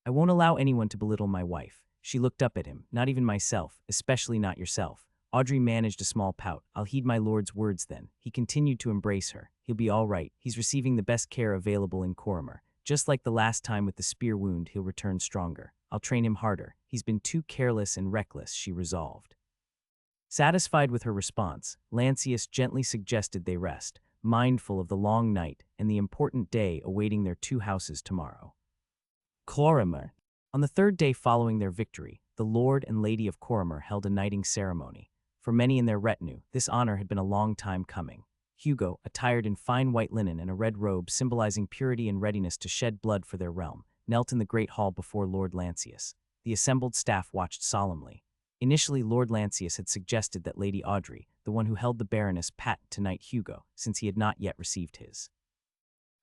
Speaker 1: I won't allow anyone to belittle my wife. She looked up at him. Not even myself, especially not yourself. Audrey managed a small pout. I'll heed my lord's words then. He continued to embrace her. He'll be all right. He's receiving the best care available in Coria. Just like the last time with the spear wound, he'll return stronger. I'll train him harder. He's been too careless and reckless, she resolved. Satisfied with her response, Lancius gently suggested they rest, mindful of the long night and the important day awaiting their two houses tomorrow. Coria. On the third day following their victory, the Lord and Lady of Coria held a knighting ceremony. For many in their retinue, this honor had been a long time coming. Hugo, attired in fine white linen and a red robe symbolizing purity and readiness to shed blood for their realm, knelt in the great hall before Lord Lancius. The assembled staff watched solemnly. Initially, Lord Lancius had suggested that Lady Audrey, the one who held the baroness, patent to knight Hugo, since he had not yet received his.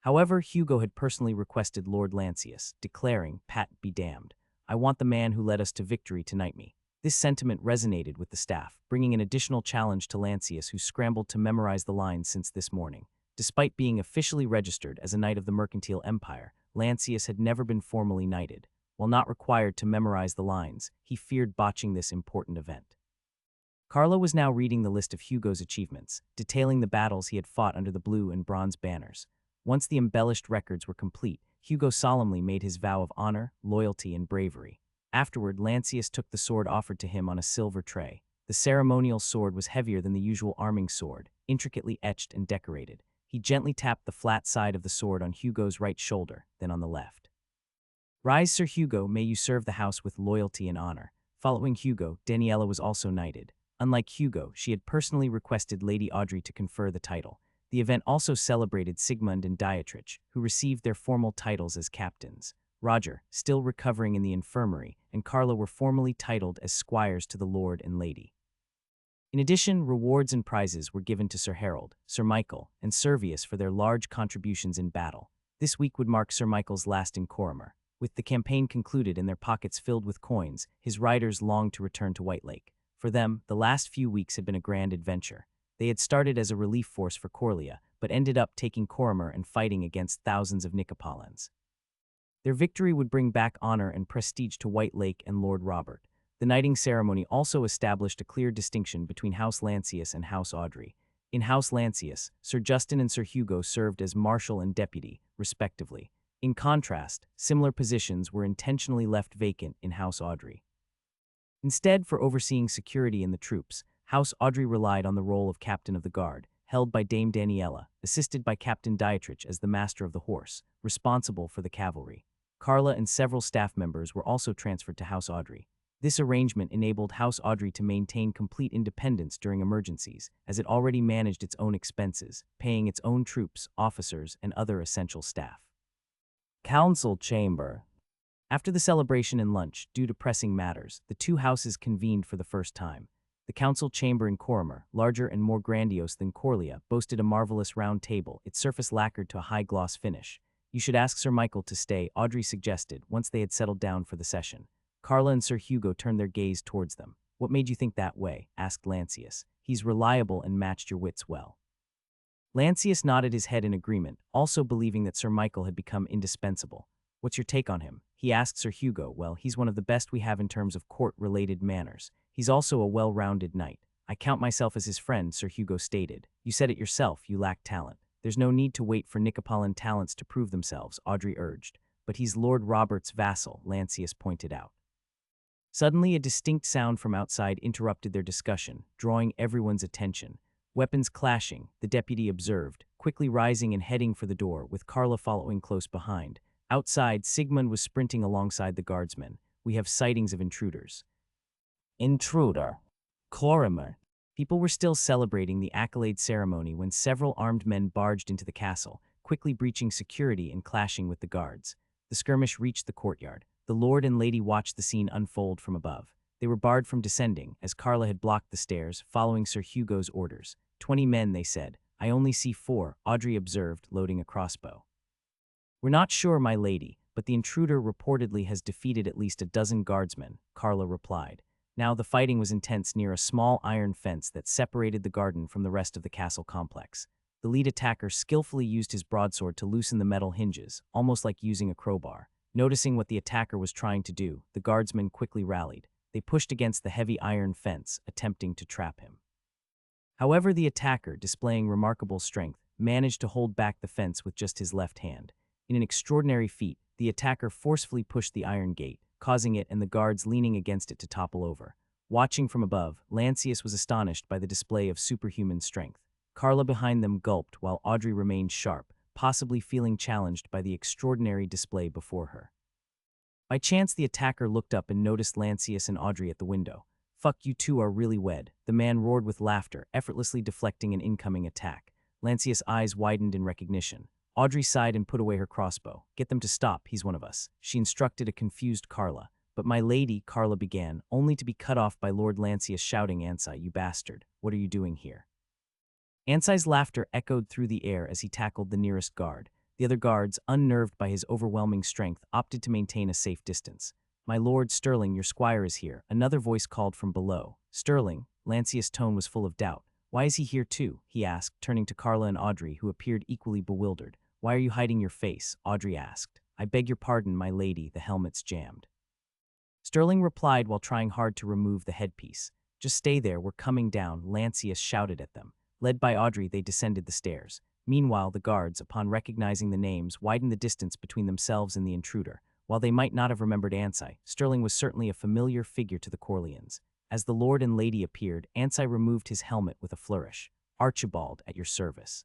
Speaker 1: However, Hugo had personally requested Lord Lancius, declaring, "Pat be damned. I want the man who led us to victory to knight me." This sentiment resonated with the staff, bringing an additional challenge to Lancius, who scrambled to memorize the lines since this morning. Despite being officially registered as a knight of the Mercantile Empire, Lancius had never been formally knighted. While not required to memorize the lines, he feared botching this important event. Carla was now reading the list of Hugo's achievements, detailing the battles he had fought under the blue and bronze banners. Once the embellished records were complete, Hugo solemnly made his vow of honor, loyalty, and bravery. Afterward, Lancius took the sword offered to him on a silver tray. The ceremonial sword was heavier than the usual arming sword, intricately etched and decorated. He gently tapped the flat side of the sword on Hugo's right shoulder, then on the left. Rise, Sir Hugo, may you serve the house with loyalty and honor. Following Hugo, Daniela was also knighted. Unlike Hugo, she had personally requested Lady Audrey to confer the title. The event also celebrated Sigmund and Dietrich, who received their formal titles as captains. Roger, still recovering in the infirmary, and Carla were formally titled as squires to the Lord and Lady. In addition, rewards and prizes were given to Sir Harold, Sir Michael, and Servius for their large contributions in battle. This week would mark Sir Michael's last in Coria. With the campaign concluded and their pockets filled with coins, his riders longed to return to White Lake. For them, the last few weeks had been a grand adventure. They had started as a relief force for Coria, but ended up taking Coria and fighting against thousands of Nicopolins. Their victory would bring back honor and prestige to White Lake and Lord Robert. The knighting ceremony also established a clear distinction between House Lancius and House Audrey. In House Lancius, Sir Justin and Sir Hugo served as marshal and deputy, respectively. In contrast, similar positions were intentionally left vacant in House Audrey. Instead, for overseeing security in the troops, House Audrey relied on the role of captain of the guard, held by Dame Daniela, assisted by Captain Dietrich as the master of the horse, responsible for the cavalry. Carla and several staff members were also transferred to House Audrey. This arrangement enabled House Audrey to maintain complete independence during emergencies, as it already managed its own expenses, paying its own troops, officers, and other essential staff. Council Chamber. After the celebration and lunch, due to pressing matters, the two houses convened for the first time. The council chamber in Coria, larger and more grandiose than Coria, boasted a marvelous round table, its surface lacquered to a high-gloss finish. You should ask Sir Michael to stay, Audrey suggested, once they had settled down for the session. Carla and Sir Hugo turned their gaze towards them. What made you think that way? Asked Lancius. He's reliable and matched your wits well. Lancius nodded his head in agreement, also believing that Sir Michael had become indispensable. What's your take on him? He asked Sir Hugo. Well, he's one of the best we have in terms of court-related manners. He's also a well-rounded knight. I count myself as his friend, Sir Hugo stated. You said it yourself, you lack talent. There's no need to wait for Nicopolin talents to prove themselves, Audrey urged. But he's Lord Robert's vassal, Lancius pointed out. Suddenly, a distinct sound from outside interrupted their discussion, drawing everyone's attention. Weapons clashing, the deputy observed, quickly rising and heading for the door, with Carla following close behind. Outside, Sigmund was sprinting alongside the guardsmen. We have sightings of intruders. Intruder. Coria. People were still celebrating the accolade ceremony when several armed men barged into the castle, quickly breaching security and clashing with the guards. The skirmish reached the courtyard. The lord and lady watched the scene unfold from above. They were barred from descending, as Carla had blocked the stairs, following Sir Hugo's orders. 20 men, they said. I only see 4, Audrey observed, loading a crossbow. We're not sure, my lady, but the intruder reportedly has defeated at least a dozen guardsmen, Carla replied. Now the fighting was intense near a small iron fence that separated the garden from the rest of the castle complex. The lead attacker skillfully used his broadsword to loosen the metal hinges, almost like using a crowbar. Noticing what the attacker was trying to do, the guardsmen quickly rallied. They pushed against the heavy iron fence, attempting to trap him. However, the attacker, displaying remarkable strength, managed to hold back the fence with just his left hand. In an extraordinary feat, the attacker forcefully pushed the iron gate, causing it and the guards leaning against it to topple over. Watching from above, Lancius was astonished by the display of superhuman strength. Carla behind them gulped while Audrey remained sharp, possibly feeling challenged by the extraordinary display before her. By chance, the attacker looked up and noticed Lancius and Audrey at the window. "Fuck, you two are really wed," the man roared with laughter, effortlessly deflecting an incoming attack. Lancius' eyes widened in recognition. Audrey sighed and put away her crossbow. "Get them to stop, he's one of us," she instructed a confused Carla. "But my lady," Carla began, only to be cut off by Lord Lancius shouting, "Ansai, you bastard, what are you doing here?" Ansai's laughter echoed through the air as he tackled the nearest guard. The other guards, unnerved by his overwhelming strength, opted to maintain a safe distance. "My lord Sterling, your squire is here," another voice called from below. "Sterling?" Lancius' tone was full of doubt. "Why is he here too?" he asked, turning to Carla and Audrey, who appeared equally bewildered. "Why are you hiding your face?" Audrey asked. "I beg your pardon, my lady, the helmet's jammed." Sterling replied while trying hard to remove the headpiece. "Just stay there, we're coming down," Lancius shouted at them. Led by Audrey, they descended the stairs. Meanwhile, the guards, upon recognizing the names, widened the distance between themselves and the intruder. While they might not have remembered Ansai, Sterling was certainly a familiar figure to the Corleans. As the lord and lady appeared, Ansai removed his helmet with a flourish. "Archibald, at your service."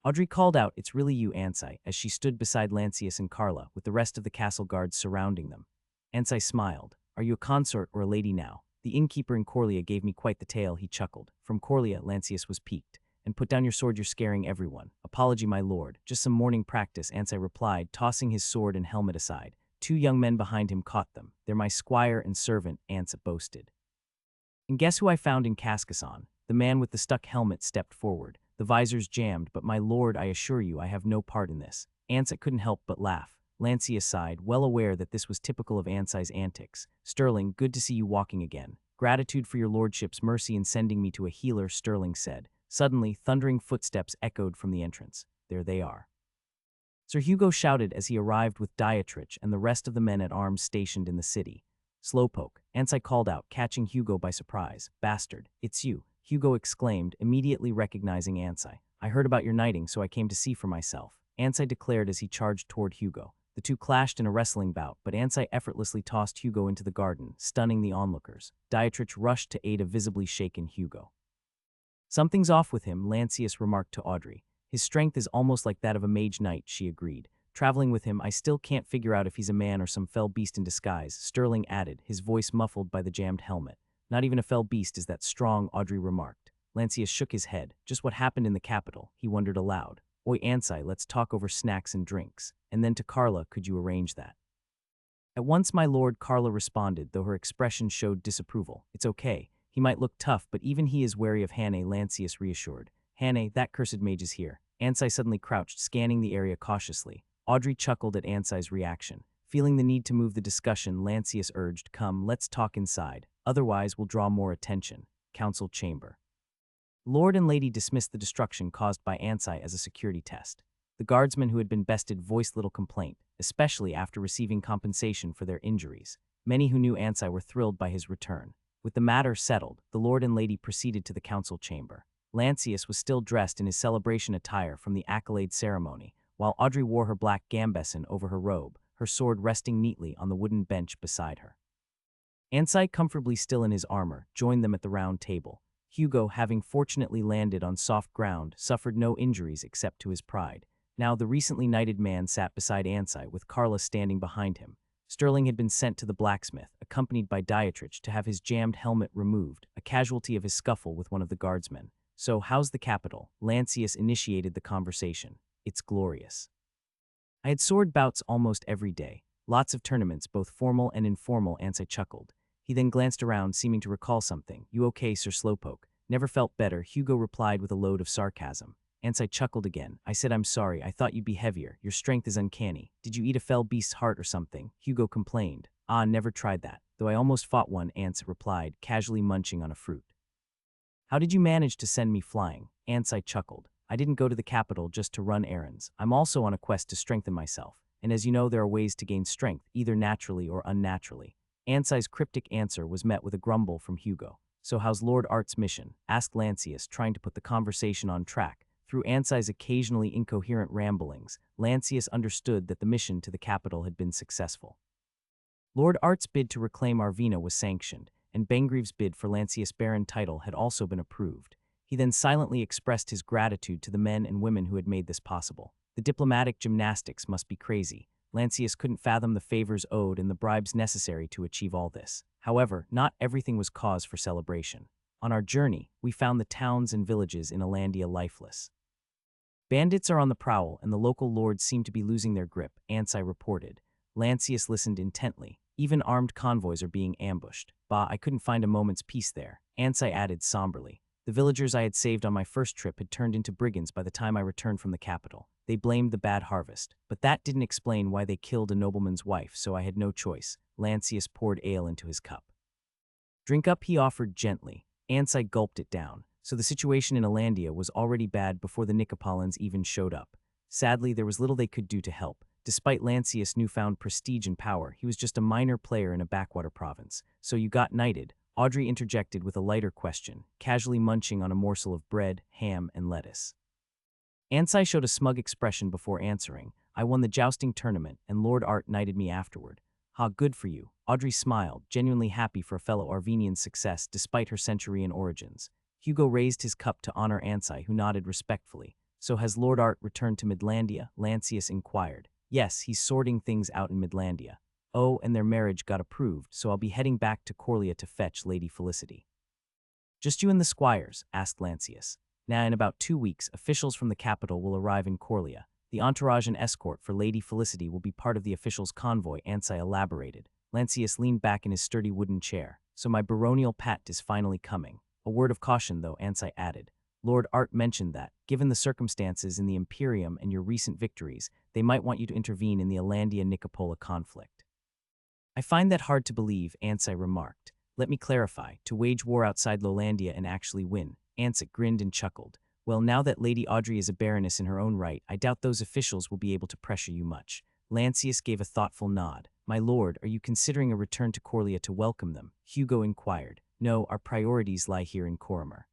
Speaker 1: Audrey called out, "It's really you, Ansai," as she stood beside Lancius and Carla, with the rest of the castle guards surrounding them. Ansai smiled. "Are you a consort or a lady now?" "The innkeeper in Coria gave me quite the tale," he chuckled. "From Coria," Lancius was piqued. "And put down your sword, you're scaring everyone." "Apology, my lord. Just some morning practice," Ansai replied, tossing his sword and helmet aside. 2 young men behind him caught them. "They're my squire and servant," Ansai boasted. "And guess who I found in Cascason?" The man with the stuck helmet stepped forward. "The visor's jammed, but my lord, I assure you I have no part in this." Ansai couldn't help but laugh. Lancius sighed, well aware that this was typical of Ansai's antics. "Sterling, good to see you walking again." "Gratitude for your lordship's mercy in sending me to a healer," Sterling said. Suddenly, thundering footsteps echoed from the entrance. "There they are." Sir Hugo shouted as he arrived with Dietrich and the rest of the men at arms stationed in the city. "Slowpoke," Ansai called out, catching Hugo by surprise. "Bastard, it's you," Hugo exclaimed, immediately recognizing Ansai. "I heard about your knighting, so I came to see for myself," Ansai declared as he charged toward Hugo. The two clashed in a wrestling bout, but Ansai effortlessly tossed Hugo into the garden, stunning the onlookers. Dietrich rushed to aid a visibly shaken Hugo. "Something's off with him," Lancius remarked to Audrey. "His strength is almost like that of a mage knight," she agreed. "Traveling with him, I still can't figure out if he's a man or some fell beast in disguise," Sterling added, his voice muffled by the jammed helmet. "Not even a fell beast is that strong," Audrey remarked. Lancius shook his head. "Just what happened in the capital?" he wondered aloud. "Oi, Ansai, let's talk over snacks and drinks." And then to Carla, "Could you arrange that?" "At once, my lord," Carla responded, though her expression showed disapproval. "It's okay. He might look tough, but even he is wary of Hannah," Lancius reassured. "Hannah, that cursed mage is here." Ansai suddenly crouched, scanning the area cautiously. Audrey chuckled at Ansai's reaction. Feeling the need to move the discussion, Lancius urged, "Come, let's talk inside. Otherwise, we'll draw more attention." Council chamber. Lord and lady dismissed the destruction caused by Ansai as a security test. The guardsmen who had been bested voiced little complaint, especially after receiving compensation for their injuries. Many who knew Ansai were thrilled by his return. With the matter settled, the lord and lady proceeded to the council chamber. Lancius was still dressed in his celebration attire from the accolade ceremony, while Audrey wore her black gambeson over her robe, her sword resting neatly on the wooden bench beside her. Ansai, comfortably still in his armor, joined them at the round table. Hugo, having fortunately landed on soft ground, suffered no injuries except to his pride. Now the recently knighted man sat beside Ansai, with Carla standing behind him. Sterling had been sent to the blacksmith, accompanied by Dietrich, to have his jammed helmet removed, a casualty of his scuffle with one of the guardsmen. "So, how's the capital?" Lancius initiated the conversation. "It's glorious. I had sword bouts almost every day. Lots of tournaments, both formal and informal," Ansai chuckled. He then glanced around, seeming to recall something. "You okay, Sir Slowpoke?" Never felt better, Hugo replied with a load of sarcasm. Ansai chuckled again. I said I'm sorry, I thought you'd be heavier. Your strength is uncanny. Did you eat a fell beast's heart or something? Hugo complained. Ah, never tried that. Though I almost fought one, Ansai replied, casually munching on a fruit. How did you manage to send me flying? Ansai chuckled. I didn't go to the capital just to run errands. I'm also on a quest to strengthen myself. And as you know, there are ways to gain strength, either naturally or unnaturally. Ansai's cryptic answer was met with a grumble from Hugo. So how's Lord Art's mission? Asked Lancius, trying to put the conversation on track. Through Ansai's occasionally incoherent ramblings, Lancius understood that the mission to the capital had been successful. Lord Art's bid to reclaim Arvina was sanctioned, and Bangreave's bid for Lancius Baron title had also been approved. He then silently expressed his gratitude to the men and women who had made this possible. The diplomatic gymnastics must be crazy. Lancius couldn't fathom the favors owed and the bribes necessary to achieve all this. However, not everything was cause for celebration. On our journey, we found the towns and villages in Alandia lifeless. Bandits are on the prowl, and the local lords seem to be losing their grip, Ansai reported. Lancius listened intently. Even armed convoys are being ambushed. Bah, I couldn't find a moment's peace there, Ansai added somberly. The villagers I had saved on my first trip had turned into brigands by the time I returned from the capital. They blamed the bad harvest, but that didn't explain why they killed a nobleman's wife, so I had no choice. Lancius poured ale into his cup. Drink up, he offered gently. Ansai gulped it down. So the situation in Alandia was already bad before the Nicopolins even showed up. Sadly, there was little they could do to help. Despite Lancius' newfound prestige and power, he was just a minor player in a backwater province. So you got knighted? Audrey interjected with a lighter question, casually munching on a morsel of bread, ham, and lettuce. Ansai showed a smug expression before answering. I won the jousting tournament, and Lord Art knighted me afterward. Ha, good for you. Audrey smiled, genuinely happy for a fellow Arvenian's success despite her centurion origins. Hugo raised his cup to honor Ansai, who nodded respectfully. So has Lord Art returned to Midlandia? Lancius inquired. Yes, he's sorting things out in Midlandia. Oh, and their marriage got approved, so I'll be heading back to Coria to fetch Lady Felicity. Just you and the squires? Asked Lancius. Now, in about 2 weeks, officials from the capital will arrive in Coria. The entourage and escort for Lady Felicity will be part of the officials' convoy, Ansai elaborated. Lancius leaned back in his sturdy wooden chair. So my baronial pact is finally coming. A word of caution, though, Ansai added. Lord Art mentioned that, given the circumstances in the Imperium and your recent victories, they might want you to intervene in the Alandia-Nicopola conflict. I find that hard to believe, Ansai remarked. Let me clarify, to wage war outside Lolandia and actually win. Ansai grinned and chuckled. Well, now that Lady Audrey is a baroness in her own right, I doubt those officials will be able to pressure you much. Lancius gave a thoughtful nod. My lord, are you considering a return to Coria to welcome them? Hugo inquired. No, our priorities lie here in Corimar.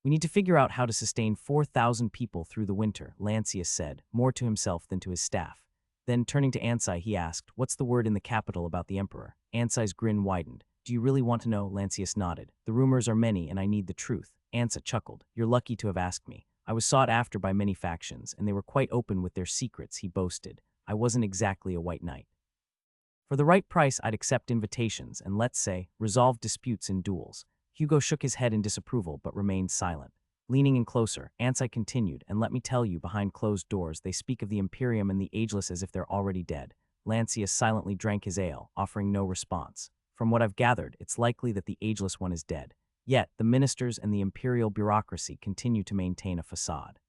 Speaker 1: We need to figure out how to sustain 4,000 people through the winter, Lancius said, more to himself than to his staff. Then, turning to Ansai, he asked, what's the word in the capital about the Emperor? Ansai's grin widened. Do you really want to know? Lancius nodded. The rumors are many, and I need the truth. Ansai chuckled. You're lucky to have asked me. I was sought after by many factions, and they were quite open with their secrets, he boasted. I wasn't exactly a white knight. For the right price, I'd accept invitations and, let's say, resolve disputes in duels. Hugo shook his head in disapproval but remained silent. Leaning in closer, Ansai continued, and let me tell you, behind closed doors, they speak of the Imperium and the Ageless as if they're already dead. Lancius silently drank his ale, offering no response. From what I've gathered, it's likely that the Ageless one is dead. Yet, the ministers and the imperial bureaucracy continue to maintain a facade.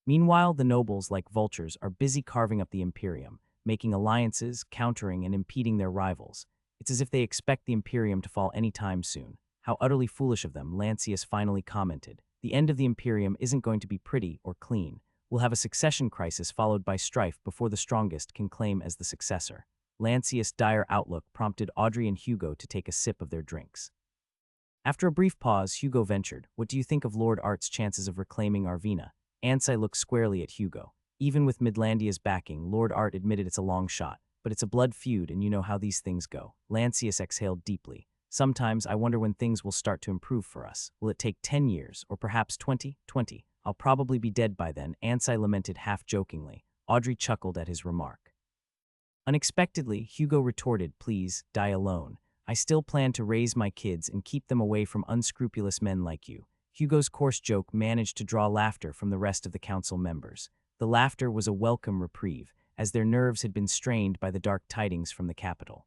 Speaker 1: Meanwhile, the nobles, like vultures, are busy carving up the Imperium, making alliances, countering, and impeding their rivals. It's as if they expect the Imperium to fall any time soon. How utterly foolish of them, Lancius finally commented. The end of the Imperium isn't going to be pretty or clean. We'll have a succession crisis followed by strife before the strongest can claim as the successor. Lancius' dire outlook prompted Audrey and Hugo to take a sip of their drinks. After a brief pause, Hugo ventured, what do you think of Lord Art's chances of reclaiming Arvina? Ansai looked squarely at Hugo. Even with Midlandia's backing, Lord Art admitted it's a long shot, but it's a blood feud and you know how these things go. Lancius exhaled deeply. Sometimes I wonder when things will start to improve for us. Will it take 10 years, or perhaps 20? 20. I'll probably be dead by then, Ansai lamented half-jokingly. Audrey chuckled at his remark. Unexpectedly, Hugo retorted, please, die alone. I still plan to raise my kids and keep them away from unscrupulous men like you. Hugo's coarse joke managed to draw laughter from the rest of the council members. The laughter was a welcome reprieve, as their nerves had been strained by the dark tidings from the capital.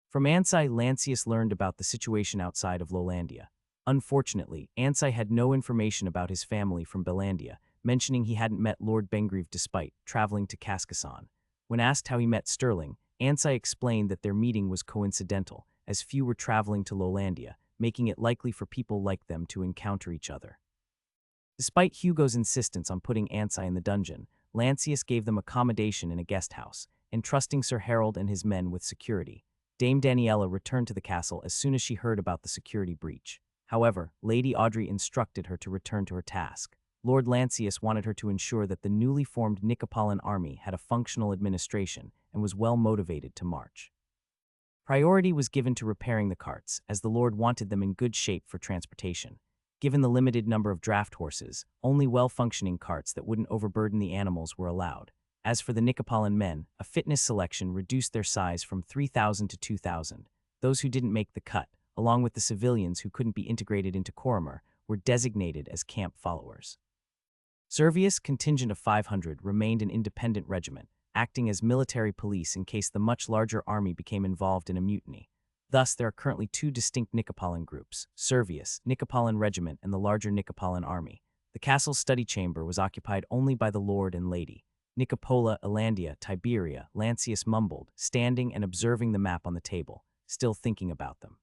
Speaker 1: From Ansai, Lancius learned about the situation outside of Lolandia. Unfortunately, Ansai had no information about his family from Belandia, mentioning he hadn't met Lord Bengrieve despite traveling to Kaskassan. When asked how he met Sterling, Ansai explained that their meeting was coincidental, as few were traveling to Lolandia, making it likely for people like them to encounter each other. Despite Hugo's insistence on putting Ansai in the dungeon, Lancius gave them accommodation in a guest house, entrusting Sir Harold and his men with security. Dame Daniela returned to the castle as soon as she heard about the security breach. However, Lady Audrey instructed her to return to her task. Lord Lancius wanted her to ensure that the newly formed Nicopolitan army had a functional administration and was well motivated to march. Priority was given to repairing the carts, as the Lord wanted them in good shape for transportation. Given the limited number of draft horses, only well-functioning carts that wouldn't overburden the animals were allowed. As for the Nicopolitan men, a fitness selection reduced their size from 3,000 to 2,000. Those who didn't make the cut, along with the civilians who couldn't be integrated into Coria, were designated as camp followers. Servius' contingent of 500 remained an independent regiment, acting as military police in case the much larger army became involved in a mutiny. Thus, there are currently two distinct Nicopolitan groups, Servius, Nicopolitan Regiment, and the larger Nicopolitan Army. The castle's study chamber was occupied only by the Lord and Lady. Nicopola, Elandia, Tiberia, Lancius mumbled, standing and observing the map on the table, still thinking about them.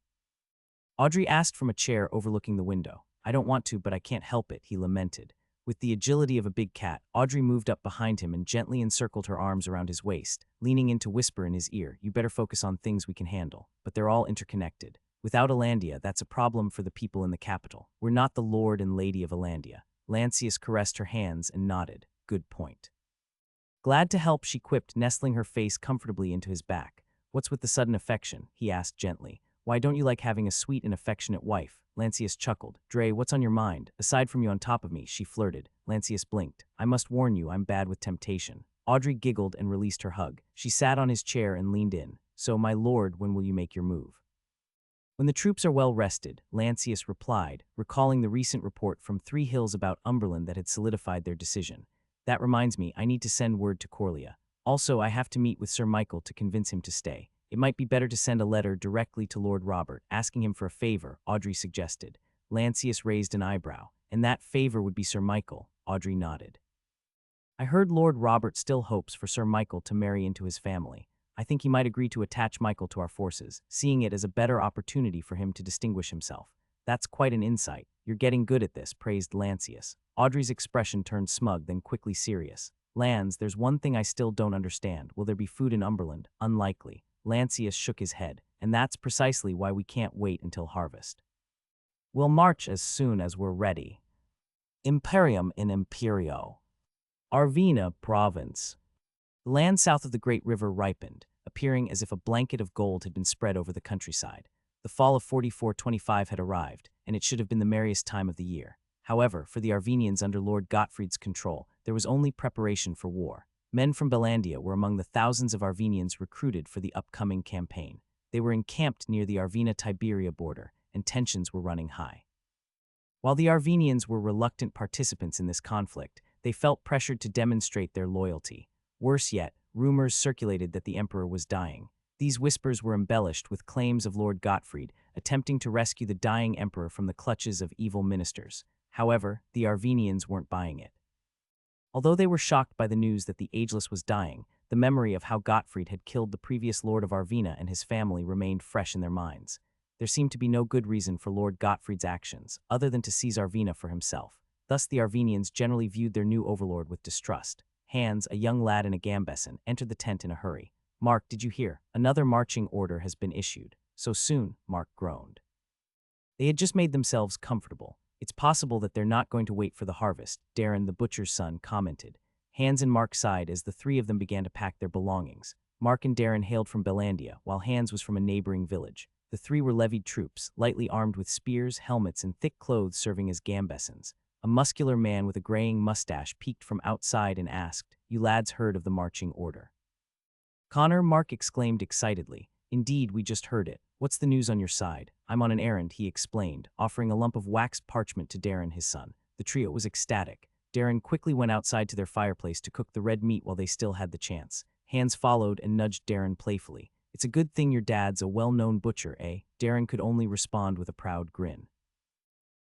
Speaker 1: Audrey asked from a chair overlooking the window. "I don't want to, but I can't help it," he lamented. With the agility of a big cat, Audrey moved up behind him and gently encircled her arms around his waist, leaning in to whisper in his ear, "You better focus on things we can handle, but they're all interconnected. Without Elandia, that's a problem for the people in the capital. We're not the Lord and Lady of Elandia." Lancius caressed her hands and nodded. "Good point." Glad to help, she quipped, nestling her face comfortably into his back. "What's with the sudden affection?" he asked gently. "Why don't you like having a sweet and affectionate wife?" Lancius chuckled. "Dre, what's on your mind? Aside from you on top of me," she flirted. Lancius blinked. "I must warn you, I'm bad with temptation." Audrey giggled and released her hug. She sat on his chair and leaned in. "So, my lord, when will you make your move?" "When the troops are well rested," Lancius replied, recalling the recent report from Three Hills about Umberland that had solidified their decision. "That reminds me, I need to send word to Coria. Also, I have to meet with Sir Michael to convince him to stay. It might be better to send a letter directly to Lord Robert, asking him for a favor," Audrey suggested. Lancius raised an eyebrow. "And that favor would be Sir Michael," Audrey nodded. "I heard Lord Robert still hopes for Sir Michael to marry into his family. I think he might agree to attach Michael to our forces, seeing it as a better opportunity for him to distinguish himself." "That's quite an insight. You're getting good at this," praised Lancius. Audrey's expression turned smug, then quickly serious. "Lans, there's one thing I still don't understand. Will there be food in Umberland? Unlikely." Lancius shook his head. "And that's precisely why we can't wait until harvest. We'll march as soon as we're ready." Imperium in Imperio. Arvina Province. The land south of the Great River ripened, appearing as if a blanket of gold had been spread over the countryside. The fall of 4425 had arrived, and it should have been the merriest time of the year. However, for the Arvenians under Lord Gottfried's control, there was only preparation for war. Men from Belandia were among the thousands of Arvenians recruited for the upcoming campaign. They were encamped near the Arvina-Tiberia border, and tensions were running high. While the Arvenians were reluctant participants in this conflict, they felt pressured to demonstrate their loyalty. Worse yet, rumors circulated that the emperor was dying. These whispers were embellished with claims of Lord Gottfried attempting to rescue the dying emperor from the clutches of evil ministers. However, the Arvenians weren't buying it. Although they were shocked by the news that the ageless was dying, the memory of how Gottfried had killed the previous Lord of Arvina and his family remained fresh in their minds. There seemed to be no good reason for Lord Gottfried's actions, other than to seize Arvina for himself. Thus the Arvenians generally viewed their new overlord with distrust. Hans, a young lad in a gambeson, entered the tent in a hurry. "Mark, did you hear? Another marching order has been issued." "So soon?" Mark groaned. They had just made themselves comfortable. "It's possible that they're not going to wait for the harvest," Darren, the butcher's son, commented. Hans and Mark sighed as the three of them began to pack their belongings. Mark and Darren hailed from Belandia, while Hans was from a neighboring village. The three were levied troops, lightly armed with spears, helmets, and thick clothes serving as gambesons. A muscular man with a graying mustache peeked from outside and asked, "You lads heard of the marching order?" "Connor," Mark exclaimed excitedly. "Indeed, we just heard it. What's the news on your side?" "I'm on an errand," he explained, offering a lump of waxed parchment to Darren, his son. The trio was ecstatic. Darren quickly went outside to their fireplace to cook the red meat while they still had the chance. Hans followed and nudged Darren playfully. "It's a good thing your dad's a well-known butcher, eh?" Darren could only respond with a proud grin.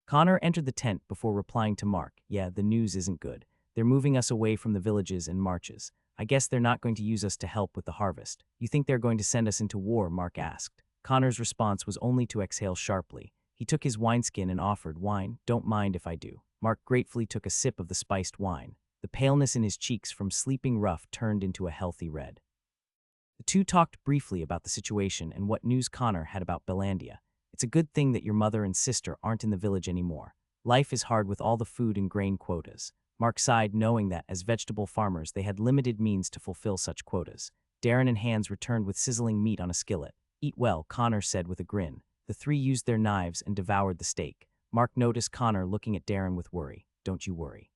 Speaker 1: Connor entered the tent before replying to Mark. Yeah, the news isn't good. They're moving us away from the villages and marches. I guess they're not going to use us to help with the harvest. You think they're going to send us into war? Mark asked. Connor's response was only to exhale sharply. He took his wineskin and offered wine. Don't mind if I do. Mark gratefully took a sip of the spiced wine. The paleness in his cheeks from sleeping rough turned into a healthy red. The two talked briefly about the situation and what news Connor had about Belandia. It's a good thing that your mother and sister aren't in the village anymore. Life is hard with all the food and grain quotas. Mark sighed, knowing that, as vegetable farmers, they had limited means to fulfill such quotas. Darren and Hans returned with sizzling meat on a skillet. Eat well, Connor said with a grin. The three used their knives and devoured the steak. Mark noticed Connor looking at Darren with worry. Don't you worry.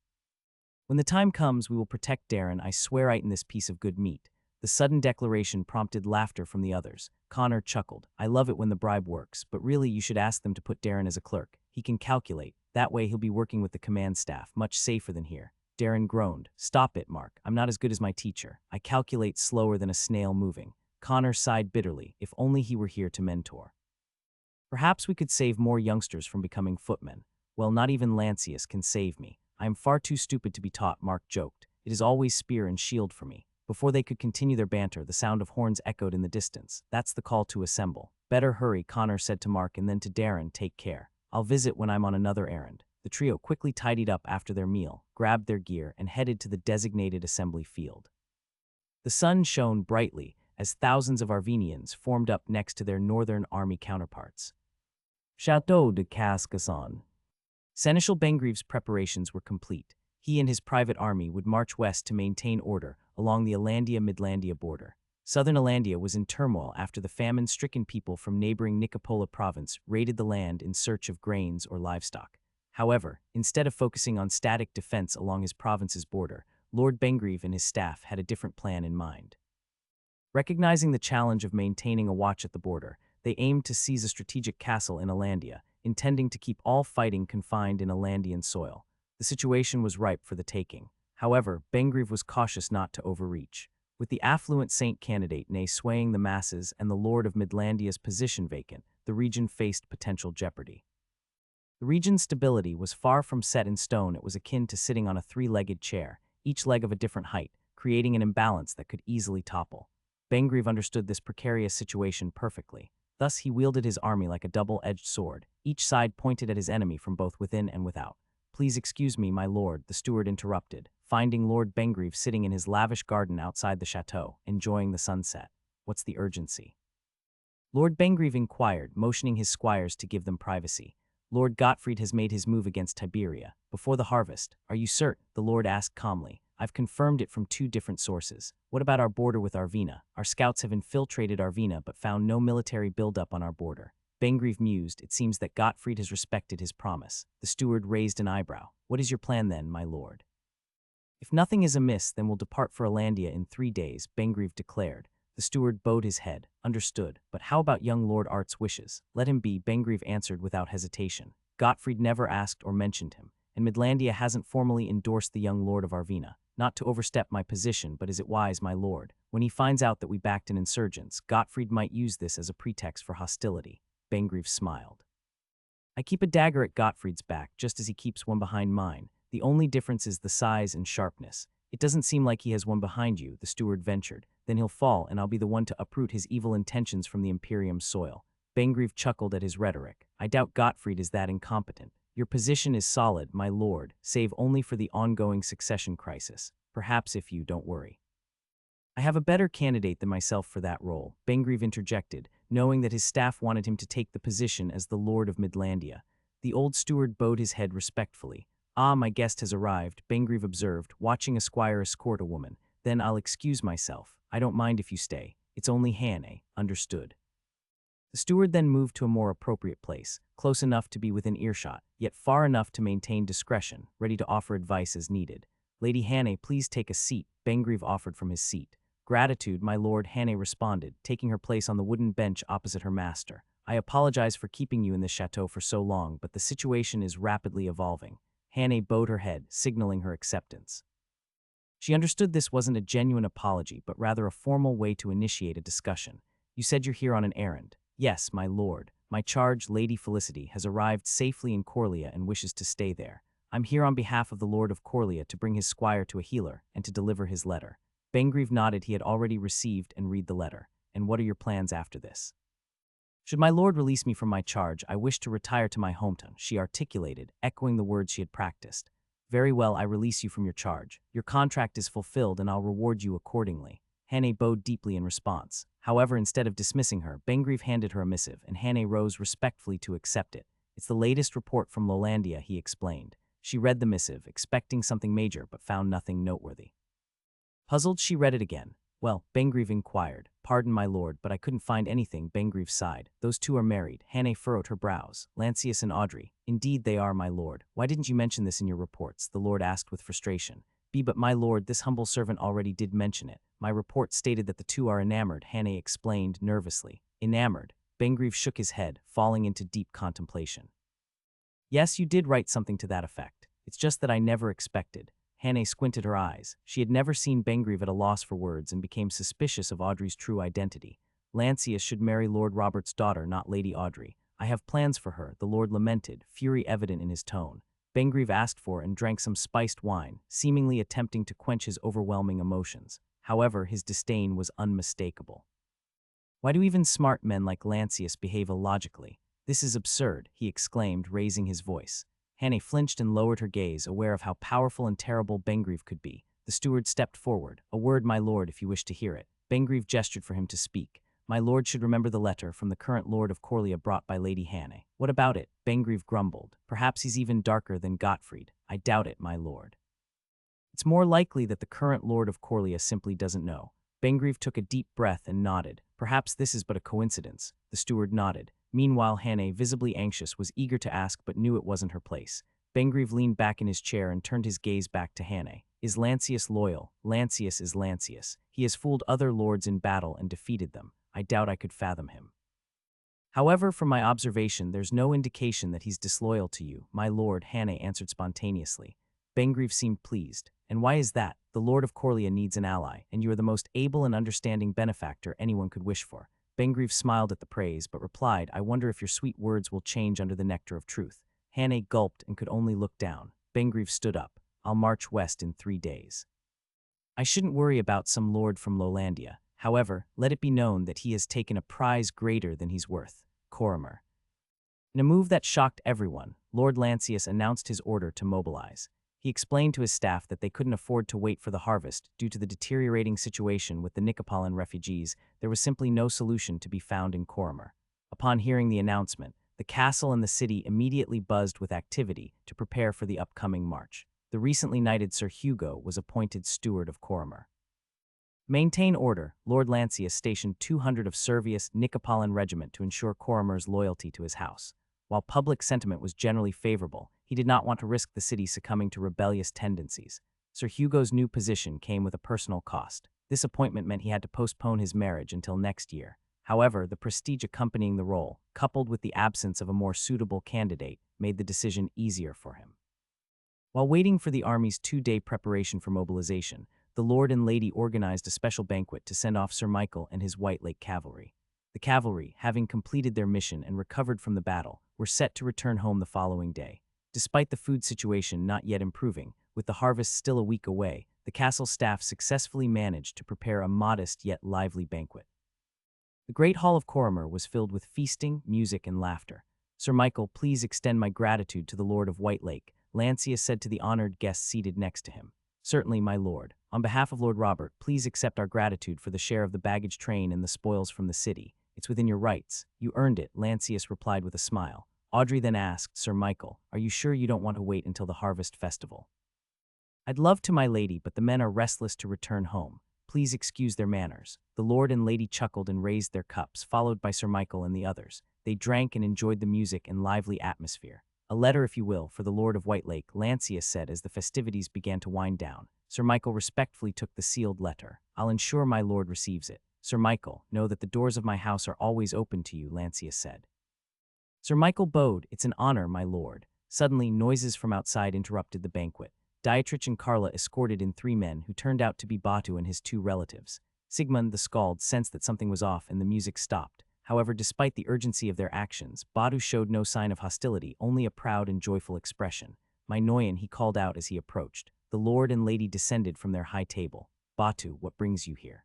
Speaker 1: When the time comes, we will protect Darren. I swear I've eaten this piece of good meat. The sudden declaration prompted laughter from the others. Connor chuckled. I love it when the bribe works, but really you should ask them to put Darren as a clerk. He can calculate. That way he'll be working with the command staff, much safer than here. Darren groaned. Stop it, Mark. I'm not as good as my teacher. I calculate slower than a snail moving. Connor sighed bitterly. If only he were here to mentor. Perhaps we could save more youngsters from becoming footmen. Well, not even Lancius can save me. I am far too stupid to be taught, Mark joked. It is always spear and shield for me. Before they could continue their banter, the sound of horns echoed in the distance. That's the call to assemble. Better hurry, Connor said to Mark, and then to Darren, take care. I'll visit when I'm on another errand. The trio quickly tidied up after their meal, grabbed their gear, and headed to the designated assembly field. The sun shone brightly as thousands of Arvenians formed up next to their northern army counterparts. Chateau de Cascasson. Seneschal Bengrive's preparations were complete. He and his private army would march west to maintain order along the Alandia-Midlandia border. Southern Alandia was in turmoil after the famine-stricken people from neighboring Nicopola province raided the land in search of grains or livestock. However, instead of focusing on static defense along his province's border, Lord Bengrive and his staff had a different plan in mind. Recognizing the challenge of maintaining a watch at the border, they aimed to seize a strategic castle in Alandia, intending to keep all fighting confined in Alandian soil. The situation was ripe for the taking. However, Bengrive was cautious not to overreach. With the affluent saint candidate swaying the masses and the Lord of Midlandia's position vacant, the region faced potential jeopardy. The region's stability was far from set in stone. It was akin to sitting on a three-legged chair, each leg of a different height, creating an imbalance that could easily topple. Bengrive understood this precarious situation perfectly. Thus he wielded his army like a double-edged sword, each side pointed at his enemy from both within and without. Please excuse me, my lord, the steward interrupted, finding Lord Bengrive sitting in his lavish garden outside the chateau, enjoying the sunset. What's the urgency? Lord Bengrive inquired, motioning his squires to give them privacy. Lord Gottfried has made his move against Tiberia. Before the harvest. Are you certain? The lord asked calmly. I've confirmed it from 2 different sources. What about our border with Arvina? Our scouts have infiltrated Arvina but found no military buildup on our border. Bengrive mused. It seems that Gottfried has respected his promise. The steward raised an eyebrow. What is your plan then, my lord? If nothing is amiss, then we'll depart for Alandia in 3 days, Bengrive declared. The steward bowed his head. Understood. But how about young Lord Art's wishes? Let him be, Bengrive answered without hesitation. Gottfried never asked or mentioned him, and Midlandia hasn't formally endorsed the young Lord of Arvina. Not to overstep my position, but is it wise, my lord? When he finds out that we backed an insurgents, Gottfried might use this as a pretext for hostility. Bengrive smiled. I keep a dagger at Gottfried's back, just as he keeps one behind mine. The only difference is the size and sharpness. It doesn't seem like he has one behind you, the steward ventured. Then he'll fall, and I'll be the one to uproot his evil intentions from the Imperium's soil. Bengrive chuckled at his rhetoric. I doubt Gottfried is that incompetent. Your position is solid, my lord, save only for the ongoing succession crisis. Perhaps if you don't worry. I have a better candidate than myself for that role, Bengrive interjected, knowing that his staff wanted him to take the position as the Lord of Midlandia. The old steward bowed his head respectfully. Ah, my guest has arrived, Bengrive observed, watching a squire escort a woman. Then I'll excuse myself. I don't mind if you stay. It's only Hannah, understood. The steward then moved to a more appropriate place, close enough to be within earshot, yet far enough to maintain discretion, ready to offer advice as needed. Lady Hannah, please take a seat, Bengrive offered from his seat. Gratitude, my lord, Hannah responded, taking her place on the wooden bench opposite her master. I apologize for keeping you in this chateau for so long, but the situation is rapidly evolving. Hannah bowed her head, signaling her acceptance. She understood this wasn't a genuine apology, but rather a formal way to initiate a discussion. You said you're here on an errand. Yes, my lord. My charge, Lady Felicity, has arrived safely in Coria and wishes to stay there. I'm here on behalf of the Lord of Coria to bring his squire to a healer and to deliver his letter." Bangrave nodded. He had already received and read the letter. "And what are your plans after this?" "Should my lord release me from my charge, I wish to retire to my hometown," she articulated, echoing the words she had practiced. "Very well, I release you from your charge. Your contract is fulfilled and I'll reward you accordingly." Hannah bowed deeply in response. However, instead of dismissing her, Bangrave handed her a missive, and Hannah rose respectfully to accept it. "It's the latest report from Lolandia," he explained. She read the missive, expecting something major, but found nothing noteworthy. Puzzled, she read it again. "Well," Bangrave inquired. "Pardon, my lord, but I couldn't find anything." Bangrave sighed. "Those two are married." Hannah furrowed her brows. "Lancius and Audrey." "Indeed they are, my lord. Why didn't you mention this in your reports?" the lord asked with frustration. But my lord, this humble servant already did mention it. My report stated that the two are enamored," Hannah explained nervously. "Enamored?" Bangrave shook his head, falling into deep contemplation. "Yes, you did write something to that effect. It's just that I never expected." Hannah squinted her eyes. She had never seen Bangrave at a loss for words and became suspicious of Audrey's true identity. "Lancius should marry Lord Robert's daughter, not Lady Audrey. I have plans for her," the lord lamented, fury evident in his tone. Bangrave asked for and drank some spiced wine, seemingly attempting to quench his overwhelming emotions. However, his disdain was unmistakable. "Why do even smart men like Lancius behave illogically? This is absurd," he exclaimed, raising his voice. Hannah flinched and lowered her gaze, aware of how powerful and terrible Bangrave could be. The steward stepped forward. "A word, my lord, if you wish to hear it." Bangrave gestured for him to speak. "My lord should remember the letter from the current lord of Coria brought by Lady Hannah." "What about it?" Bangrave grumbled. "Perhaps he's even darker than Gottfried." "I doubt it, my lord. It's more likely that the current lord of Coria simply doesn't know." Bangrave took a deep breath and nodded. "Perhaps this is but a coincidence." The steward nodded. Meanwhile, Hannah, visibly anxious, was eager to ask but knew it wasn't her place. Bangrave leaned back in his chair and turned his gaze back to Hannah. "Is Lancius loyal?" "Lancius is Lancius. He has fooled other lords in battle and defeated them. I doubt I could fathom him. However, from my observation, there's no indication that he's disloyal to you, my lord," Hannah answered spontaneously. Bangrave seemed pleased. "And why is that? The lord of Coria needs an ally, and you are the most able and understanding benefactor anyone could wish for." Bangrave smiled at the praise, but replied, "I wonder if your sweet words will change under the nectar of truth." Hannah gulped and could only look down. Bangrave stood up. "I'll march west in 3 days. I shouldn't worry about some lord from Lolandia. However, let it be known that he has taken a prize greater than he's worth. Coramer." In a move that shocked everyone, Lord Lancius announced his order to mobilize. He explained to his staff that they couldn't afford to wait for the harvest due to the deteriorating situation with the Nicopolitan refugees. There was simply no solution to be found in Coramer. Upon hearing the announcement, the castle and the city immediately buzzed with activity to prepare for the upcoming march. The recently knighted Sir Hugo was appointed steward of Coramer. Maintain order. Lord Lancius stationed 200 of Servius Nicopolitan regiment to ensure Coramer's loyalty to his house. While public sentiment was generally favorable, he did not want to risk the city succumbing to rebellious tendencies. Sir Hugo's new position came with a personal cost. This appointment meant he had to postpone his marriage until next year. However, the prestige accompanying the role, coupled with the absence of a more suitable candidate, made the decision easier for him. While waiting for the army's 2-day preparation for mobilization, the lord and lady organized a special banquet to send off Sir Michael and his White Lake cavalry. The cavalry, having completed their mission and recovered from the battle, were set to return home the following day. Despite the food situation not yet improving, with the harvest still a week away, the castle staff successfully managed to prepare a modest yet lively banquet. The great hall of Coramer was filled with feasting, music, and laughter. "Sir Michael, please extend my gratitude to the Lord of White Lake," Lancius said to the honored guest seated next to him. "Certainly, my lord. On behalf of Lord Robert, please accept our gratitude for the share of the baggage train and the spoils from the city. It's within your rights. You earned it," Lancius replied with a smile. Audrey then asked, "Sir Michael, are you sure you don't want to wait until the harvest festival?" "I'd love to, my lady, but the men are restless to return home. Please excuse their manners." The lord and lady chuckled and raised their cups, followed by Sir Michael and the others. They drank and enjoyed the music and lively atmosphere. "A letter, if you will, for the Lord of White Lake," Lancius said as the festivities began to wind down. Sir Michael respectfully took the sealed letter. "I'll ensure my lord receives it." "Sir Michael, know that the doors of my house are always open to you," Lancius said. Sir Michael bowed. "It's an honor, my lord." Suddenly, noises from outside interrupted the banquet. Dietrich and Carla escorted in 3 men who turned out to be Batu and his 2 relatives. Sigmund the Skald sensed that something was off and the music stopped. However, despite the urgency of their actions, Badu showed no sign of hostility, only a proud and joyful expression. "My Noyan," he called out as he approached. The lord and lady descended from their high table. "Batu, what brings you here?"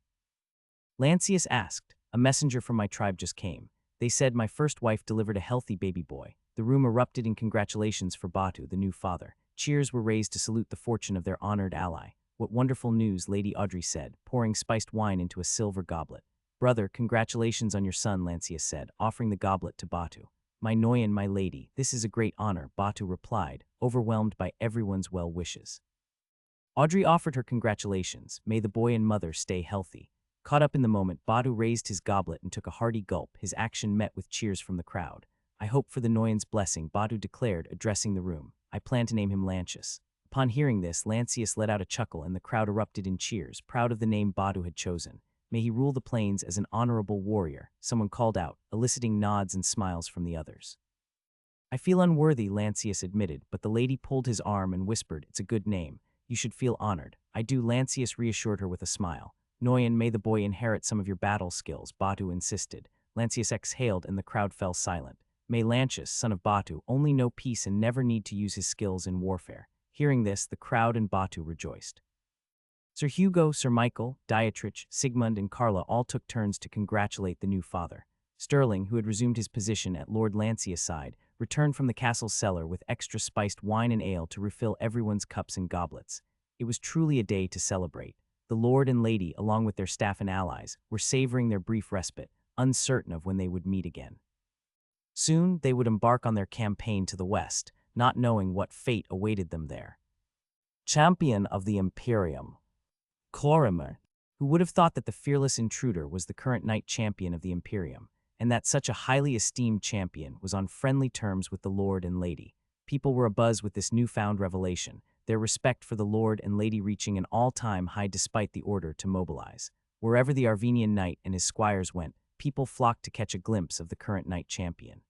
Speaker 1: Lancius asked. "A messenger from my tribe just came. They said my first wife delivered a healthy baby boy." The room erupted in congratulations for Batu, the new father. Cheers were raised to salute the fortune of their honored ally. "What wonderful news," Lady Audrey said, pouring spiced wine into a silver goblet. "Brother, congratulations on your son," Lancius said, offering the goblet to Batu. "My Noyan, my lady, this is a great honor," Batu replied, overwhelmed by everyone's well wishes. Audrey offered her congratulations. "May the boy and mother stay healthy." Caught up in the moment, Badu raised his goblet and took a hearty gulp. His action met with cheers from the crowd. "I hope for the Noyan's blessing," Badu declared, addressing the room. "I plan to name him Lancius." Upon hearing this, Lancius let out a chuckle and the crowd erupted in cheers, proud of the name Badu had chosen. "May he rule the plains as an honorable warrior," someone called out, eliciting nods and smiles from the others. "I feel unworthy," Lancius admitted, but the lady pulled his arm and whispered, "It's a good name. You should feel honored." "I do," Lancius reassured her with a smile. "Noyan, may the boy inherit some of your battle skills," Batu insisted. Lancius exhaled and the crowd fell silent. "May Lancius, son of Batu, only know peace and never need to use his skills in warfare." Hearing this, the crowd and Batu rejoiced. Sir Hugo, Sir Michael, Dietrich, Sigmund, and Carla all took turns to congratulate the new father. Sterling, who had resumed his position at Lord Lancius' side, returned from the castle's cellar with extra spiced wine and ale to refill everyone's cups and goblets. It was truly a day to celebrate. The lord and lady, along with their staff and allies, were savoring their brief respite, uncertain of when they would meet again. Soon, they would embark on their campaign to the west, not knowing what fate awaited them there. Champion of the Imperium. Coria. Who would have thought that the fearless intruder was the current knight champion of the Imperium, and that such a highly esteemed champion was on friendly terms with the lord and lady? People were abuzz with this newfound revelation, their respect for the lord and lady reaching an all-time high despite the order to mobilize. Wherever the Arvenian knight and his squires went, people flocked to catch a glimpse of the current knight champion.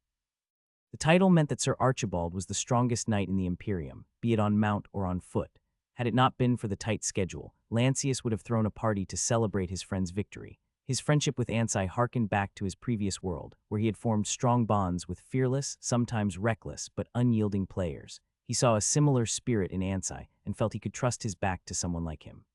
Speaker 1: The title meant that Sir Archibald was the strongest knight in the Imperium, be it on mount or on foot. Had it not been for the tight schedule, Lancius would have thrown a party to celebrate his friend's victory. His friendship with Ansai harkened back to his previous world, where he had formed strong bonds with fearless, sometimes reckless, but unyielding players. He saw a similar spirit in Ansai and felt he could trust his back to someone like him.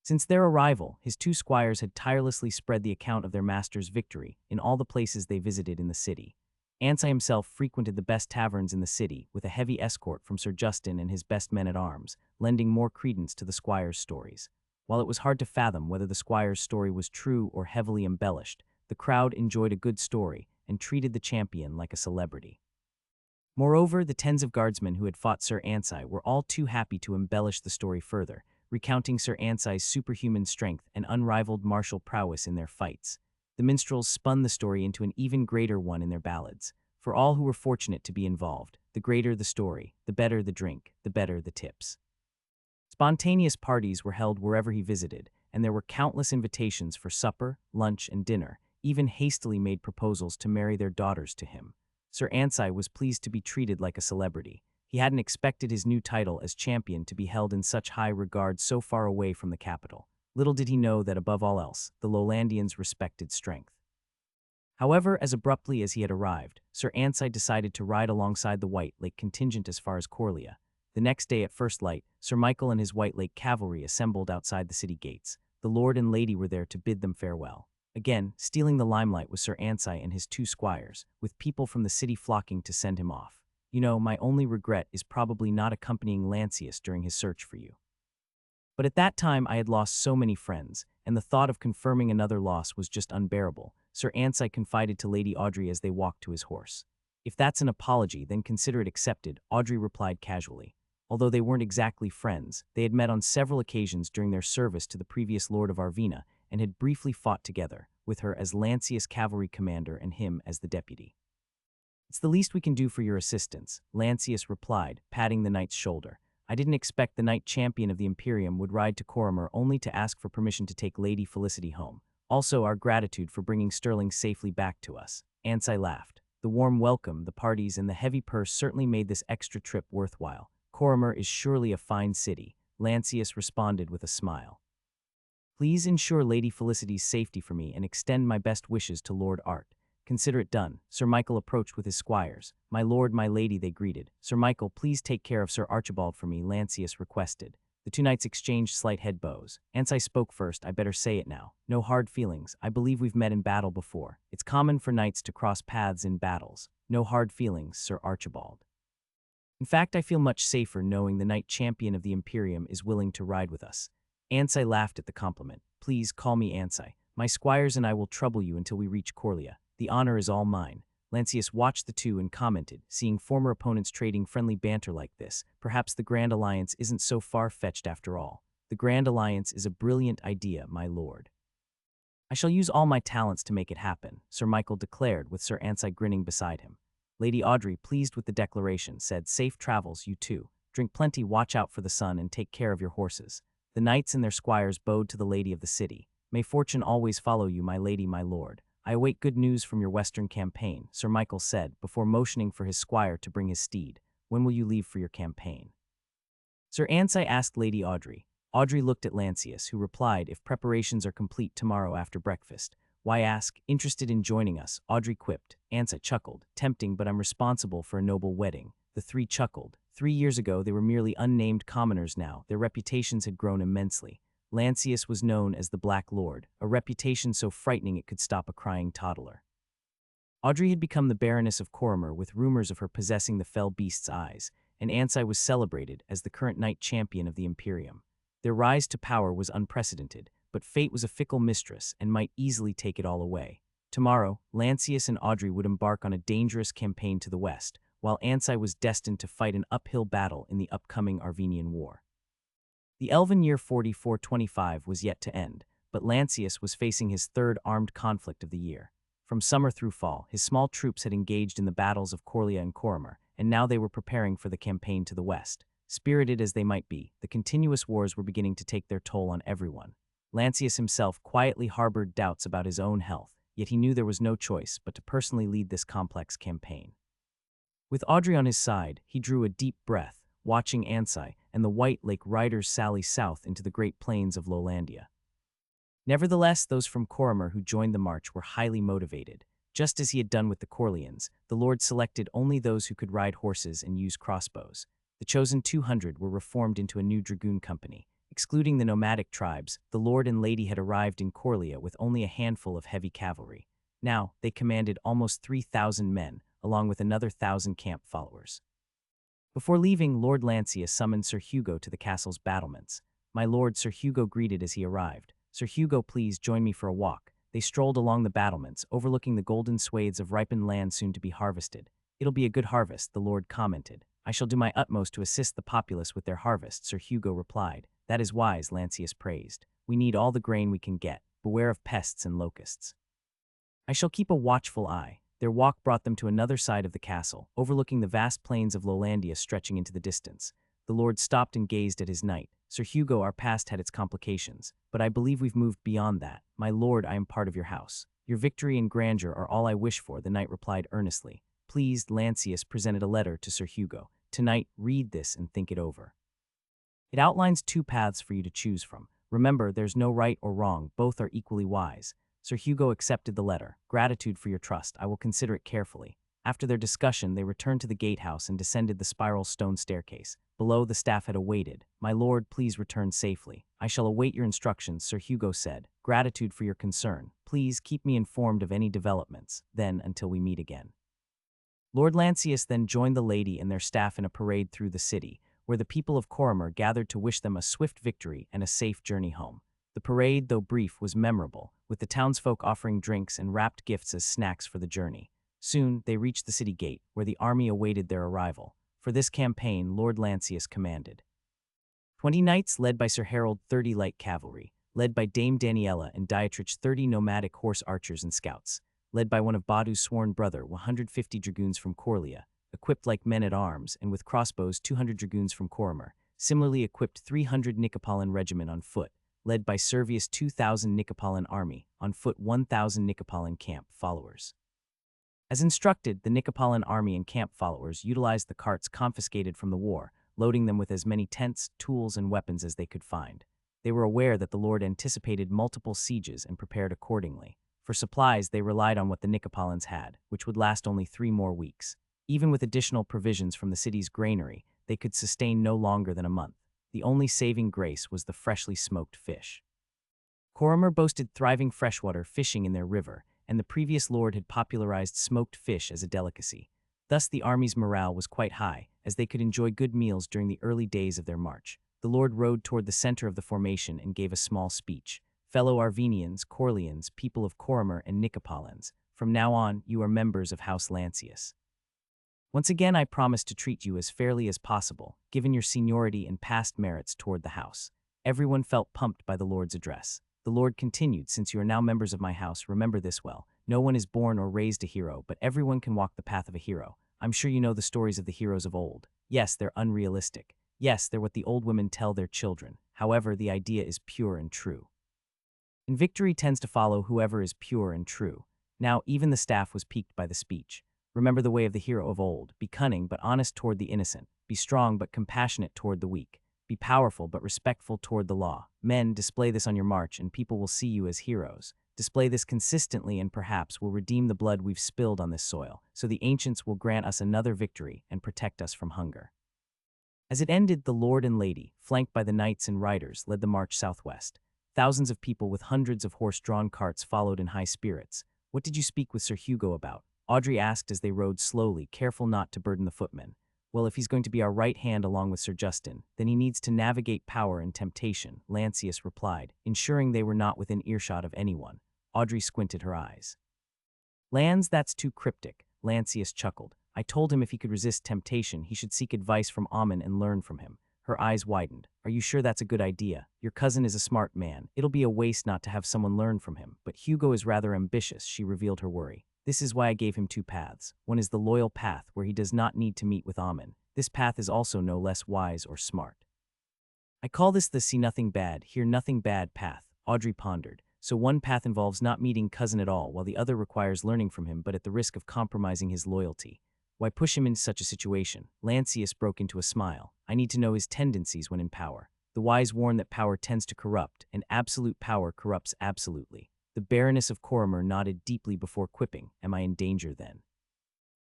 Speaker 1: Since their arrival, his two squires had tirelessly spread the account of their master's victory in all the places they visited in the city. Ansai himself frequented the best taverns in the city, with a heavy escort from Sir Justin and his best men-at-arms, lending more credence to the squires' stories. While it was hard to fathom whether the squire's story was true or heavily embellished, the crowd enjoyed a good story and treated the champion like a celebrity. Moreover, the tens of guardsmen who had fought Sir Ansai were all too happy to embellish the story further, recounting Sir Ansai's superhuman strength and unrivaled martial prowess in their fights. The minstrels spun the story into an even greater one in their ballads. For all who were fortunate to be involved, the greater the story, the better the drink, the better the tips. Spontaneous parties were held wherever he visited, and there were countless invitations for supper, lunch, and dinner, even hastily made proposals to marry their daughters to him. Sir Ansai was pleased to be treated like a celebrity. He hadn't expected his new title as champion to be held in such high regard so far away from the capital. Little did he know that above all else, the Lowlandians respected strength. However, as abruptly as he had arrived, Sir Ansai decided to ride alongside the White Lake contingent as far as Coria. The next day at first light, Sir Michael and his White Lake cavalry assembled outside the city gates. The lord and lady were there to bid them farewell. Again, stealing the limelight was Sir Ansai and his two squires, with people from the city flocking to send him off. "You know, my only regret is probably not accompanying Lancius during his search for you. But at that time I had lost so many friends, and the thought of confirming another loss was just unbearable," Sir Ansai confided to Lady Audrey as they walked to his horse. "If that's an apology, then consider it accepted," Audrey replied casually. Although they weren't exactly friends, they had met on several occasions during their service to the previous Lord of Arvina and had briefly fought together, with her as Lancius cavalry commander and him as the deputy. "It's the least we can do for your assistance," Lancius replied, patting the knight's shoulder. "I didn't expect the knight champion of the Imperium would ride to Coria only to ask for permission to take Lady Felicity home. Also, our gratitude for bringing Sterling safely back to us." Ansai laughed. The warm welcome, the parties, and the heavy purse certainly made this extra trip worthwhile. "Coria is surely a fine city," Lancius responded with a smile. Please ensure Lady Felicity's safety for me and extend my best wishes to Lord Art. Consider it done. Sir Michael approached with his squires. My lord, my lady, they greeted. Sir Michael, please take care of Sir Archibald for me, Lancius requested. The two knights exchanged slight head bows. Ansai spoke first, I better say it now. No hard feelings. I believe we've met in battle before. It's common for knights to cross paths in battles. No hard feelings, Sir Archibald. In fact, I feel much safer knowing the knight champion of the Imperium is willing to ride with us. Ansai laughed at the compliment. Please call me Ansai. My squires and I will trouble you until we reach Coria. The honor is all mine. Lancius watched the two and commented, seeing former opponents trading friendly banter like this, perhaps the Grand Alliance isn't so far-fetched after all. The Grand Alliance is a brilliant idea, my lord. I shall use all my talents to make it happen, Sir Michael declared with Sir Ansai grinning beside him. Lady Audrey, pleased with the declaration, said, Safe travels, you two. Drink plenty, watch out for the sun, and take care of your horses. The knights and their squires bowed to the lady of the city. May fortune always follow you, my lady, my lord. I await good news from your western campaign, Sir Michael said, before motioning for his squire to bring his steed. When will you leave for your campaign? Sir Ansai asked Lady Audrey. Audrey looked at Lancius, who replied, If preparations are complete tomorrow after breakfast. Why ask? Interested in joining us, Audrey quipped. Ansai chuckled. Tempting, but I'm responsible for a noble wedding. The three chuckled. 3 years ago, they were merely unnamed commoners now. Their reputations had grown immensely. Lancius was known as the Black Lord, a reputation so frightening it could stop a crying toddler. Audrey had become the Baroness of Coria with rumors of her possessing the fell beast's eyes, and Ansai was celebrated as the current knight champion of the Imperium. Their rise to power was unprecedented, but fate was a fickle mistress and might easily take it all away. Tomorrow, Lancius and Audrey would embark on a dangerous campaign to the west, while Ansai was destined to fight an uphill battle in the upcoming Arvenian War. The Elven year 4425 was yet to end, but Lancius was facing his third armed conflict of the year. From summer through fall, his small troops had engaged in the battles of Coria and Coria, and now they were preparing for the campaign to the west. Spirited as they might be, the continuous wars were beginning to take their toll on everyone. Lancius himself quietly harbored doubts about his own health, yet he knew there was no choice but to personally lead this complex campaign. With Audrey on his side, he drew a deep breath, watching Ansai and the White Lake riders sally south into the Great Plains of Lowlandia. Nevertheless, those from Coria who joined the march were highly motivated. Just as he had done with the Corleans, the Lord selected only those who could ride horses and use crossbows. The chosen 200 were reformed into a new dragoon company. Excluding the nomadic tribes, the Lord and Lady had arrived in Coria with only a handful of heavy cavalry. Now, they commanded almost 3,000 men, along with another 1,000 camp followers. Before leaving, Lord Lancius summoned Sir Hugo to the castle's battlements. My lord, Sir Hugo greeted as he arrived. Sir Hugo, please join me for a walk. They strolled along the battlements, overlooking the golden swathes of ripened land soon to be harvested. It'll be a good harvest, the lord commented. I shall do my utmost to assist the populace with their harvest, Sir Hugo replied. That is wise, Lancius praised. We need all the grain we can get. Beware of pests and locusts. I shall keep a watchful eye. Their walk brought them to another side of the castle, overlooking the vast plains of Lowlandia stretching into the distance. The lord stopped and gazed at his knight. Sir Hugo, our past had its complications, but I believe we've moved beyond that. My lord, I am part of your house. Your victory and grandeur are all I wish for, the knight replied earnestly. Pleased, Lancius presented a letter to Sir Hugo. Tonight, read this and think it over. It outlines 2 paths for you to choose from. Remember, there's no right or wrong, both are equally wise. Sir Hugo accepted the letter. Gratitude for your trust, I will consider it carefully. After their discussion, they returned to the gatehouse and descended the spiral stone staircase. Below, the staff had awaited. My lord, please return safely. I shall await your instructions, Sir Hugo said. Gratitude for your concern. Please keep me informed of any developments, then until we meet again. Lord Lancius then joined the lady and their staff in a parade through the city, where the people of Coria gathered to wish them a swift victory and a safe journey home. The parade, though brief, was memorable, with the townsfolk offering drinks and wrapped gifts as snacks for the journey. Soon, they reached the city gate, where the army awaited their arrival. For this campaign, Lord Lancius commanded 20 knights led by Sir Harold, 30 light cavalry, led by Dame Daniela and Dietrich, 30 nomadic horse archers and scouts, led by one of Badu's sworn brother, 150 dragoons from Coria, equipped like men-at-arms, and with crossbows 200 dragoons from Coria, similarly equipped 300 Nicopolitan regiment on foot, led by Servius 2,000 Nicopolitan army, on foot 1,000 Nicopolitan camp followers. As instructed, the Nicopolitan army and camp followers utilized the carts confiscated from the war, loading them with as many tents, tools, and weapons as they could find. They were aware that the Lord anticipated multiple sieges and prepared accordingly. For supplies, they relied on what the Nicopolins had, which would last only 3 more weeks. Even with additional provisions from the city's granary, they could sustain no longer than a month. The only saving grace was the freshly smoked fish. Coria boasted thriving freshwater fishing in their river, and the previous lord had popularized smoked fish as a delicacy. Thus the army's morale was quite high, as they could enjoy good meals during the early days of their march. The lord rode toward the center of the formation and gave a small speech. Fellow Arvenians, Corlians, people of Coria and Nicopolins, from now on you are members of House Lancius. Once again I promise to treat you as fairly as possible, given your seniority and past merits toward the house. Everyone felt pumped by the lord's address. The lord continued, since you are now members of my house, remember this well. No one is born or raised a hero, but everyone can walk the path of a hero. I'm sure you know the stories of the heroes of old. Yes, they're unrealistic. Yes, they're what the old women tell their children. However, the idea is pure and true. And victory tends to follow whoever is pure and true. Now, even the staff was piqued by the speech. Remember the way of the hero of old. Be cunning but honest toward the innocent. Be strong but compassionate toward the weak. Be powerful but respectful toward the law. Men, display this on your march and people will see you as heroes. Display this consistently and perhaps will redeem the blood we've spilled on this soil, so the ancients will grant us another victory and protect us from hunger. As it ended, the lord and lady, flanked by the knights and riders, led the march southwest. Thousands of people with hundreds of horse-drawn carts followed in high spirits. What did you speak with Sir Hugo about? Audrey asked as they rode slowly, careful not to burden the footmen. Well, if he's going to be our right hand along with Sir Justin, then he needs to navigate power and temptation, Lancius replied, ensuring they were not within earshot of anyone. Audrey squinted her eyes. Lance, that's too cryptic, Lancius chuckled. I told him if he could resist temptation, he should seek advice from Ammon and learn from him. Her eyes widened. Are you sure that's a good idea? Your cousin is a smart man. It'll be a waste not to have someone learn from him. But Hugo is rather ambitious, she revealed her worry. This is why I gave him 2 paths. One is the loyal path, where he does not need to meet with Ammon. This path is also no less wise or smart. I call this the see nothing bad, hear nothing bad path, Audrey pondered. So one path involves not meeting cousin at all, while the other requires learning from him but at the risk of compromising his loyalty. Why push him into such a situation? Lancius broke into a smile. I need to know his tendencies when in power. The wise warn that power tends to corrupt, and absolute power corrupts absolutely. The baroness of Coria nodded deeply before quipping. Am I in danger then?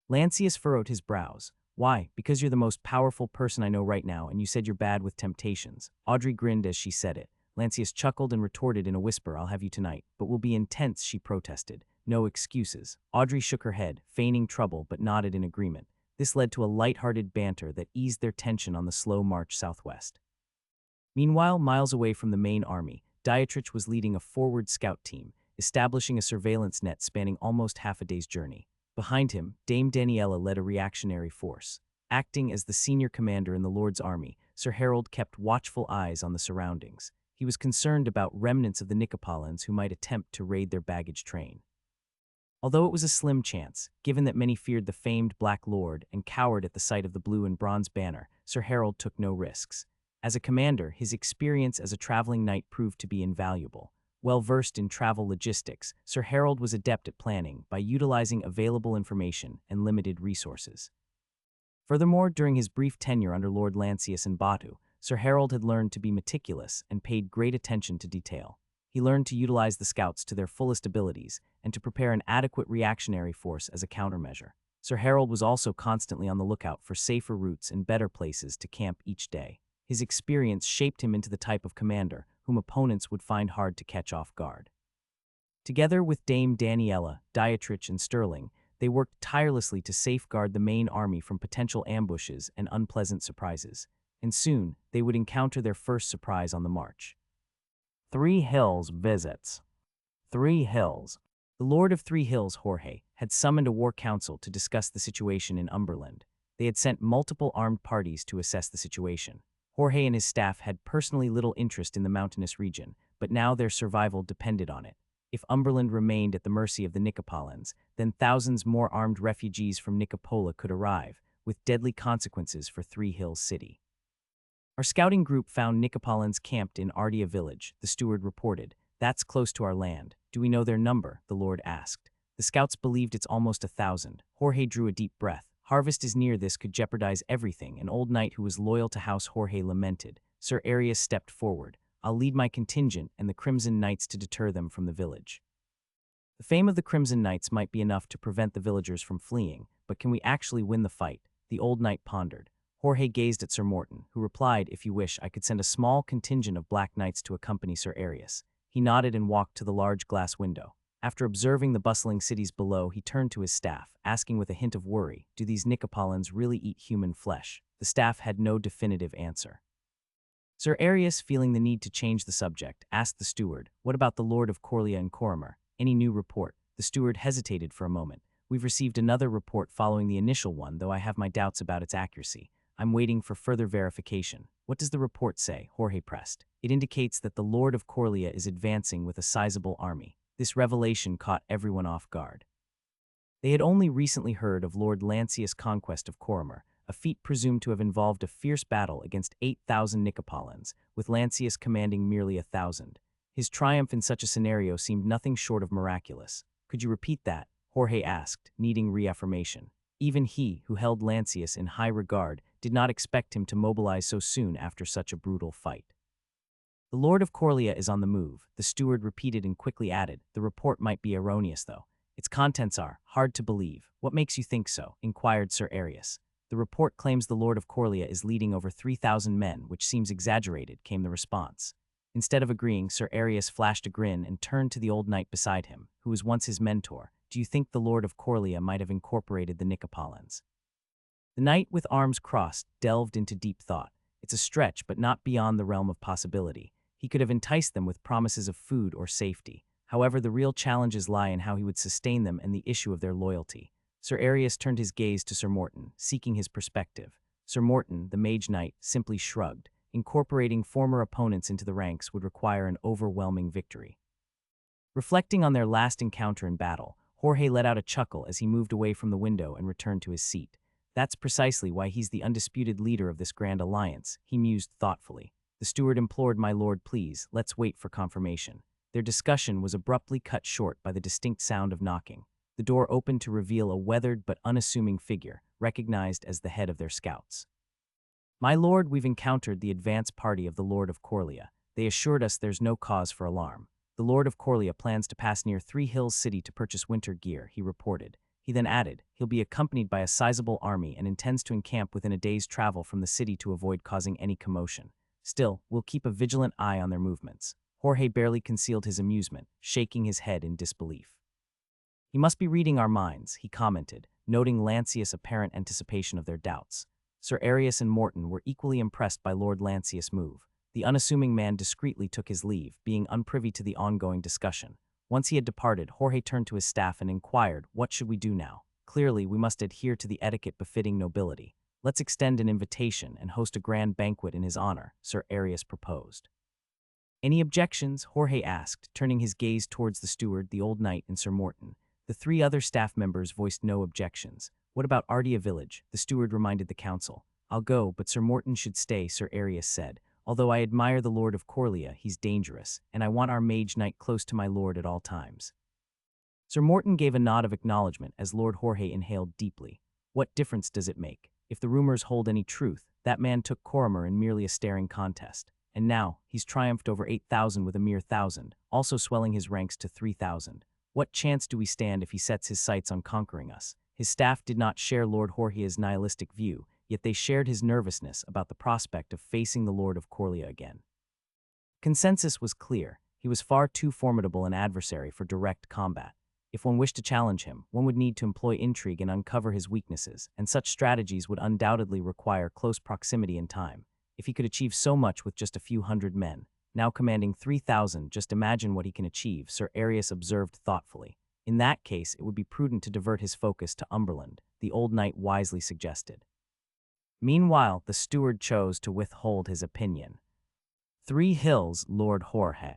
Speaker 1: Lancius furrowed his brows. Why? Because you're the most powerful person I know right now, and you said you're bad with temptations. Audrey grinned as she said it. Lancius chuckled and retorted in a whisper, I'll have you tonight, but we'll be intense, she protested. No excuses. Audrey shook her head, feigning trouble, but nodded in agreement. This led to a light-hearted banter that eased their tension on the slow march southwest. Meanwhile, miles away from the main army, Dietrich was leading a forward scout team, establishing a surveillance net spanning almost half a day's journey. Behind him, Dame Daniela led a reactionary force. Acting as the senior commander in the Lord's army, Sir Harold kept watchful eyes on the surroundings. He was concerned about remnants of the Nicopolins who might attempt to raid their baggage train. Although it was a slim chance, given that many feared the famed Black Lord and cowered at the sight of the blue and bronze banner, Sir Harold took no risks. As a commander, his experience as a traveling knight proved to be invaluable. Well-versed in travel logistics, Sir Harold was adept at planning by utilizing available information and limited resources. Furthermore, during his brief tenure under Lord Lancius and Batu, Sir Harold had learned to be meticulous and paid great attention to detail. He learned to utilize the scouts to their fullest abilities and to prepare an adequate reactionary force as a countermeasure. Sir Harold was also constantly on the lookout for safer routes and better places to camp each day. His experience shaped him into the type of commander whom opponents would find hard to catch off guard. Together with Dame Daniela, Dietrich, and Sterling, they worked tirelessly to safeguard the main army from potential ambushes and unpleasant surprises. And soon, they would encounter their first surprise on the march. 3 Hills visits. 3 Hills. The Lord of 3 Hills, Jorge, had summoned a war council to discuss the situation in Umberland. They had sent multiple armed parties to assess the situation. Jorge and his staff had personally little interest in the mountainous region, but now their survival depended on it. If Umberland remained at the mercy of the Nicopolins, then thousands more armed refugees from Nicopola could arrive, with deadly consequences for 3 Hills City. Our scouting group found Nicopolins camped in Ardea village, the steward reported. That's close to our land. Do we know their number? The Lord asked. The scouts believed it's almost 1,000. Jorge drew a deep breath. Harvest is near, this could jeopardize everything, an old knight who was loyal to House Jorge lamented. Sir Arius stepped forward. I'll lead my contingent and the Crimson Knights to deter them from the village." The fame of the Crimson Knights might be enough to prevent the villagers from fleeing, but can we actually win the fight? The old knight pondered. Jorge gazed at Sir Morton, who replied, "If you wish, I could send a small contingent of Black Knights to accompany Sir Arius." He nodded and walked to the large glass window. After observing the bustling cities below, he turned to his staff, asking with a hint of worry, "Do these Nicopolins really eat human flesh?" The staff had no definitive answer. Sir Arius, feeling the need to change the subject, asked the steward, "What about the Lord of Coria and Corimar? Any new report?" The steward hesitated for a moment. "We've received another report following the initial one, though I have my doubts about its accuracy. I'm waiting for further verification." "What does the report say?" Jorge pressed. "It indicates that the Lord of Coria is advancing with a sizable army." This revelation caught everyone off guard. They had only recently heard of Lord Lancius' conquest of Corimar, a feat presumed to have involved a fierce battle against 8,000 Nicopolins, with Lancius commanding merely 1,000. His triumph in such a scenario seemed nothing short of miraculous. "Could you repeat that?" Jorge asked, needing reaffirmation. Even he, who held Lancius in high regard, did not expect him to mobilize so soon after such a brutal fight. "The Lord of Coria is on the move," the steward repeated and quickly added. "The report might be erroneous, though. Its contents are hard to believe." "What makes you think so?" inquired Sir Arius. "The report claims the Lord of Coria is leading over 3,000 men, which seems exaggerated," came the response. Instead of agreeing, Sir Arius flashed a grin and turned to the old knight beside him, who was once his mentor. "Do you think the Lord of Coria might have incorporated the Nicopolins?" The knight, with arms crossed, delved into deep thought. "It's a stretch, but not beyond the realm of possibility. He could have enticed them with promises of food or safety. However, the real challenges lie in how he would sustain them and the issue of their loyalty." Sir Arius turned his gaze to Sir Morton, seeking his perspective. Sir Morton, the mage knight, simply shrugged. Incorporating former opponents into the ranks would require an overwhelming victory. Reflecting on their last encounter in battle, Jorge let out a chuckle as he moved away from the window and returned to his seat. "That's precisely why he's the undisputed leader of this grand alliance," he mused thoughtfully. The steward implored, "My lord, please, let's wait for confirmation." Their discussion was abruptly cut short by the distinct sound of knocking. The door opened to reveal a weathered but unassuming figure, recognized as the head of their scouts. "My lord, we've encountered the advance party of the Lord of Coria. They assured us there's no cause for alarm. The Lord of Coria plans to pass near Three Hills City to purchase winter gear," he reported. He then added, "He'll be accompanied by a sizable army and intends to encamp within a day's travel from the city to avoid causing any commotion. Still, we'll keep a vigilant eye on their movements." Jorge barely concealed his amusement, shaking his head in disbelief. "He must be reading our minds," he commented, noting Lancius' apparent anticipation of their doubts. Sir Arius and Morton were equally impressed by Lord Lancius' move. The unassuming man discreetly took his leave, being unprivy to the ongoing discussion. Once he had departed, Jorge turned to his staff and inquired, "What should we do now? Clearly, we must adhere to the etiquette befitting nobility. Let's extend an invitation and host a grand banquet in his honor," Sir Arius proposed. "Any objections?" Jorge asked, turning his gaze towards the steward, the old knight, and Sir Morton. The three other staff members voiced no objections. "What about Ardea village?" the steward reminded the council. "I'll go, but Sir Morton should stay," Sir Arius said. "Although I admire the Lord of Coria, he's dangerous, and I want our mage knight close to my lord at all times." Sir Morton gave a nod of acknowledgement as Lord Jorge inhaled deeply. "What difference does it make? If the rumors hold any truth, that man took Corimar in merely a staring contest. And now, he's triumphed over 8,000 with a mere 1,000, also swelling his ranks to 3,000. What chance do we stand if he sets his sights on conquering us?" His staff did not share Lord Jorge's nihilistic view, yet they shared his nervousness about the prospect of facing the Lord of Coria again. Consensus was clear. He was far too formidable an adversary for direct combat. If one wished to challenge him, one would need to employ intrigue and uncover his weaknesses, and such strategies would undoubtedly require close proximity and time. If he could achieve so much with just a few hundred men, now commanding 3,000, just imagine what he can achieve, Sir Arius observed thoughtfully. In that case, it would be prudent to divert his focus to Umberland, the old knight wisely suggested. Meanwhile, the steward chose to withhold his opinion. Three Hills, Lord Jorge.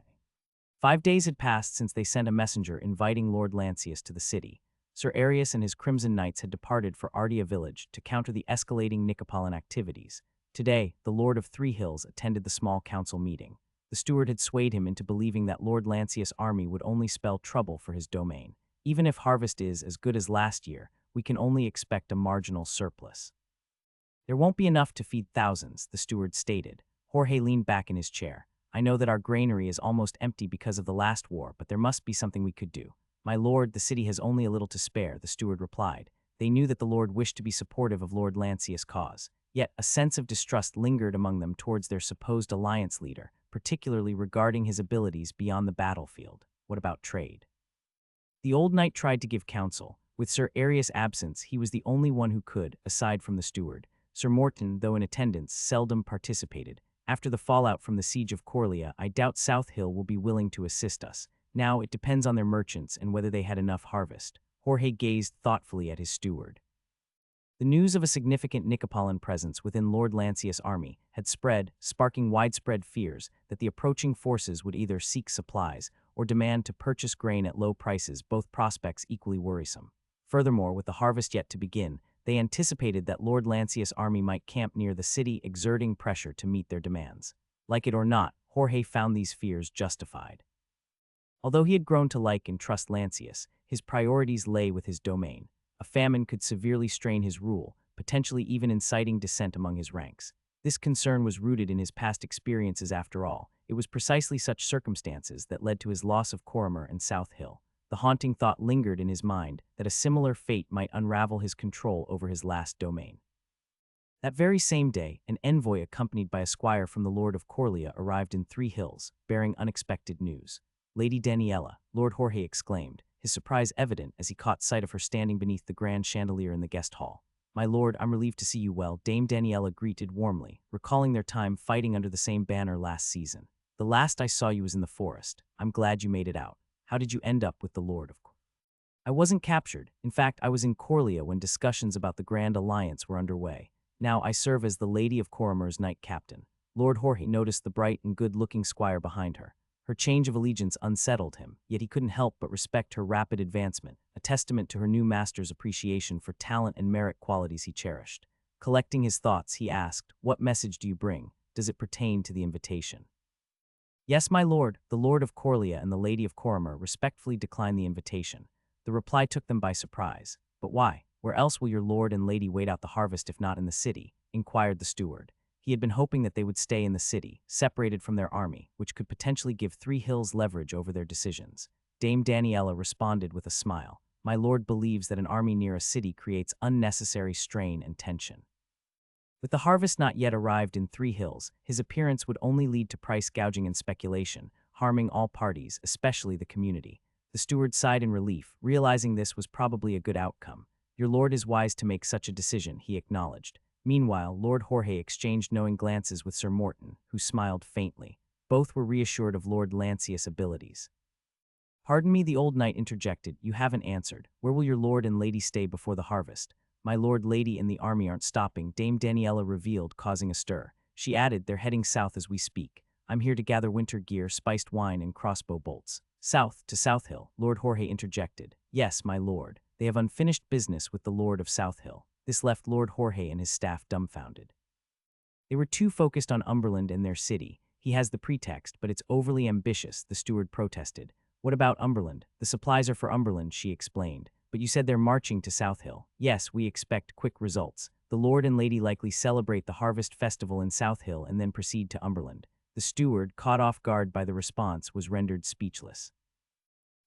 Speaker 1: 5 days had passed since they sent a messenger inviting Lord Lancius to the city. Sir Arius and his Crimson Knights had departed for Ardea village to counter the escalating Nicopolin activities. Today, the Lord of Three Hills attended the small council meeting. The steward had swayed him into believing that Lord Lancius' army would only spell trouble for his domain. Even if harvest is as good as last year, we can only expect a marginal surplus. "There won't be enough to feed thousands," the steward stated. Jorge leaned back in his chair. I know that our granary is almost empty because of the last war, but there must be something we could do. My lord, the city has only a little to spare, the steward replied. They knew that the lord wished to be supportive of Lord Lancius' cause. Yet a sense of distrust lingered among them towards their supposed alliance leader, particularly regarding his abilities beyond the battlefield. What about trade? The old knight tried to give counsel. With Sir Arius' absence, he was the only one who could, aside from the steward. Sir Morton, though in attendance, seldom participated. After the fallout from the siege of Coria, I doubt South Hill will be willing to assist us. Now it depends on their merchants and whether they had enough harvest. Jorge gazed thoughtfully at his steward. The news of a significant Nicopolitan presence within Lord Lancius' army had spread, sparking widespread fears that the approaching forces would either seek supplies or demand to purchase grain at low prices, both prospects equally worrisome. Furthermore, with the harvest yet to begin, they anticipated that Lord Lancius' army might camp near the city, exerting pressure to meet their demands. Like it or not, Jorge found these fears justified. Although he had grown to like and trust Lancius, his priorities lay with his domain. A famine could severely strain his rule, potentially even inciting dissent among his ranks. This concern was rooted in his past experiences after all. It was precisely such circumstances that led to his loss of Coria and South Hill. The haunting thought lingered in his mind that a similar fate might unravel his control over his last domain. That very same day, an envoy accompanied by a squire from the Lord of Coria arrived in Three Hills, bearing unexpected news. Lady Daniela, Lord Jorge exclaimed, his surprise evident as he caught sight of her standing beneath the grand chandelier in the guest hall. My lord, I'm relieved to see you well, Dame Daniela greeted warmly, recalling their time fighting under the same banner last season. The last I saw you was in the forest. I'm glad you made it out. How did you end up with the Lord of Coria? I wasn't captured. In fact, I was in Coria when discussions about the Grand Alliance were underway. Now I serve as the Lady of Coria's knight captain. Lord Jorge noticed the bright and good-looking squire behind her. Her change of allegiance unsettled him, yet he couldn't help but respect her rapid advancement, a testament to her new master's appreciation for talent and merit qualities he cherished. Collecting his thoughts, he asked, "What message do you bring? Does it pertain to the invitation?" "Yes, my lord." The Lord of Coria and the Lady of Coria respectfully declined the invitation. The reply took them by surprise. "But why? Where else will your lord and lady wait out the harvest if not in the city?" inquired the steward. He had been hoping that they would stay in the city, separated from their army, which could potentially give Three Hills leverage over their decisions. Dame Daniela responded with a smile. "My lord believes that an army near a city creates unnecessary strain and tension." With the harvest not yet arrived in Three Hills, his appearance would only lead to price gouging and speculation, harming all parties, especially the community. The steward sighed in relief, realizing this was probably a good outcome. "Your lord is wise to make such a decision," he acknowledged. Meanwhile, Lord Jorge exchanged knowing glances with Sir Morton, who smiled faintly. Both were reassured of Lord Lancius' abilities. "Pardon me," the old knight interjected, "you haven't answered. Where will your lord and lady stay before the harvest?" "My lord, lady, and the army aren't stopping," Dame Daniela revealed, causing a stir. She added, "They're heading south as we speak. I'm here to gather winter gear, spiced wine, and crossbow bolts." "South, to South Hill," Lord Jorge interjected. "Yes, my lord. They have unfinished business with the Lord of South Hill." This left Lord Jorge and his staff dumbfounded. They were too focused on Umberland and their city. "He has the pretext, but it's overly ambitious," the steward protested. "What about Umberland? The supplies are for Umberland," she explained. "But you said they're marching to South Hill." "Yes, we expect quick results. The lord and lady likely celebrate the harvest festival in South Hill and then proceed to Umberland." The steward, caught off guard by the response, was rendered speechless.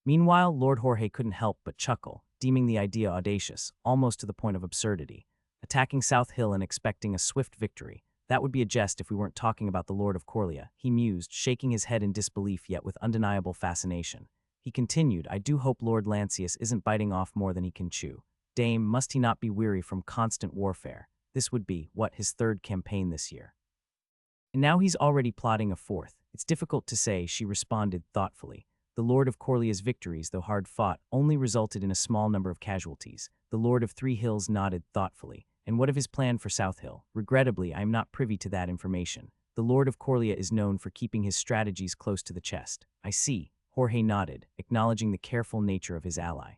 Speaker 1: Meanwhile, Lord Jorge couldn't help but chuckle, deeming the idea audacious, almost to the point of absurdity. Attacking South Hill and expecting a swift victory. That would be a jest if we weren't talking about the Lord of Coria, he mused, shaking his head in disbelief yet with undeniable fascination. He continued, "I do hope Lord Lancius isn't biting off more than he can chew. Dame, must he not be weary from constant warfare? This would be, his third campaign this year. And now he's already plotting a fourth. It's difficult to say," she responded thoughtfully. The Lord of Coria's victories, though hard-fought, only resulted in a small number of casualties. The Lord of Three Hills nodded thoughtfully. "And what of his plan for South Hill?" "Regrettably, I am not privy to that information. The Lord of Coria is known for keeping his strategies close to the chest." "I see." Jorge nodded, acknowledging the careful nature of his ally.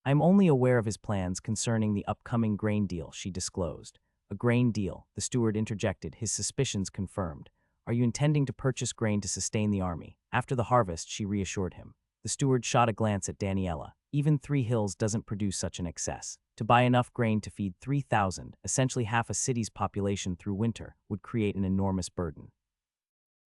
Speaker 1: "I am only aware of his plans concerning the upcoming grain deal," she disclosed. "A grain deal," the steward interjected, his suspicions confirmed. "Are you intending to purchase grain to sustain the army?" "After the harvest," she reassured him. The steward shot a glance at Daniela. "Even Three Hills doesn't produce such an excess. To buy enough grain to feed 3,000, essentially half a city's population through winter, would create an enormous burden."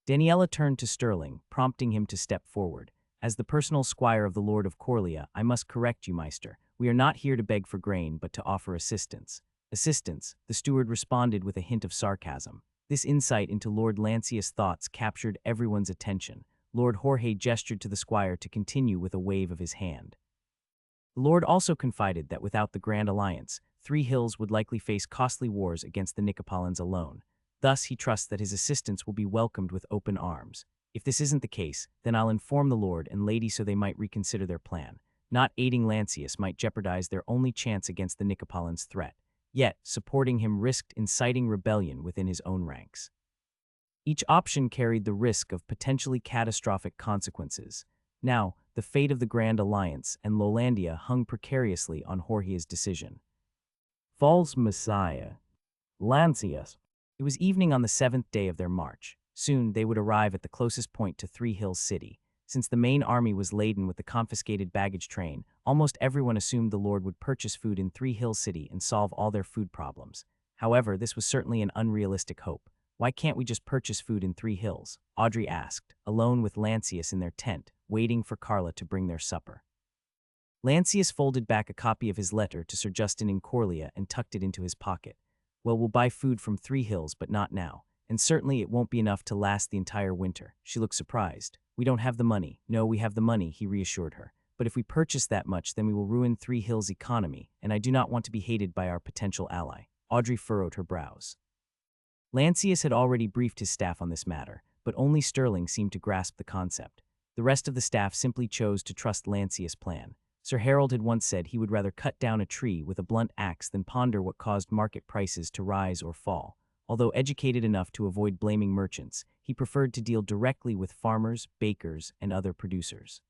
Speaker 1: Daniela turned to Sterling, prompting him to step forward. As the personal squire of the Lord of Coria, I must correct you, Meister. We are not here to beg for grain, but to offer assistance. Assistance, the steward responded with a hint of sarcasm. This insight into Lord Lancius' thoughts captured everyone's attention. Lord Jorge gestured to the squire to continue with a wave of his hand. The Lord also confided that without the Grand Alliance, Three Hills would likely face costly wars against the Nicopolins alone. Thus, he trusts that his assistance will be welcomed with open arms. If this isn't the case, then I'll inform the Lord and Lady so they might reconsider their plan. Not aiding Lancius might jeopardize their only chance against the Nicopolins' threat. Yet, supporting him risked inciting rebellion within his own ranks. Each option carried the risk of potentially catastrophic consequences. Now, the fate of the Grand Alliance and Lolandia hung precariously on Jorge's decision. False Messiah. Lancius. It was evening on the 7th day of their march. Soon they would arrive at the closest point to Three Hills City. Since the main army was laden with the confiscated baggage train, almost everyone assumed the Lord would purchase food in Three Hills City and solve all their food problems. However, this was certainly an unrealistic hope. Why can't we just purchase food in Three Hills? Audrey asked, alone with Lancius in their tent, waiting for Carla to bring their supper. Lancius folded back a copy of his letter to Sir Justin in Coria and tucked it into his pocket. Well, we'll buy food from Three Hills, but not now. And certainly it won't be enough to last the entire winter. She looked surprised. We don't have the money. No, we have the money, he reassured her. But if we purchase that much, then we will ruin Three Hills' economy, and I do not want to be hated by our potential ally. Audrey furrowed her brows. Lancius had already briefed his staff on this matter, but only Sterling seemed to grasp the concept. The rest of the staff simply chose to trust Lancius' plan. Sir Harold had once said he would rather cut down a tree with a blunt axe than ponder what caused market prices to rise or fall. Although educated enough to avoid blaming merchants, he preferred to deal directly with farmers, bakers, and other producers.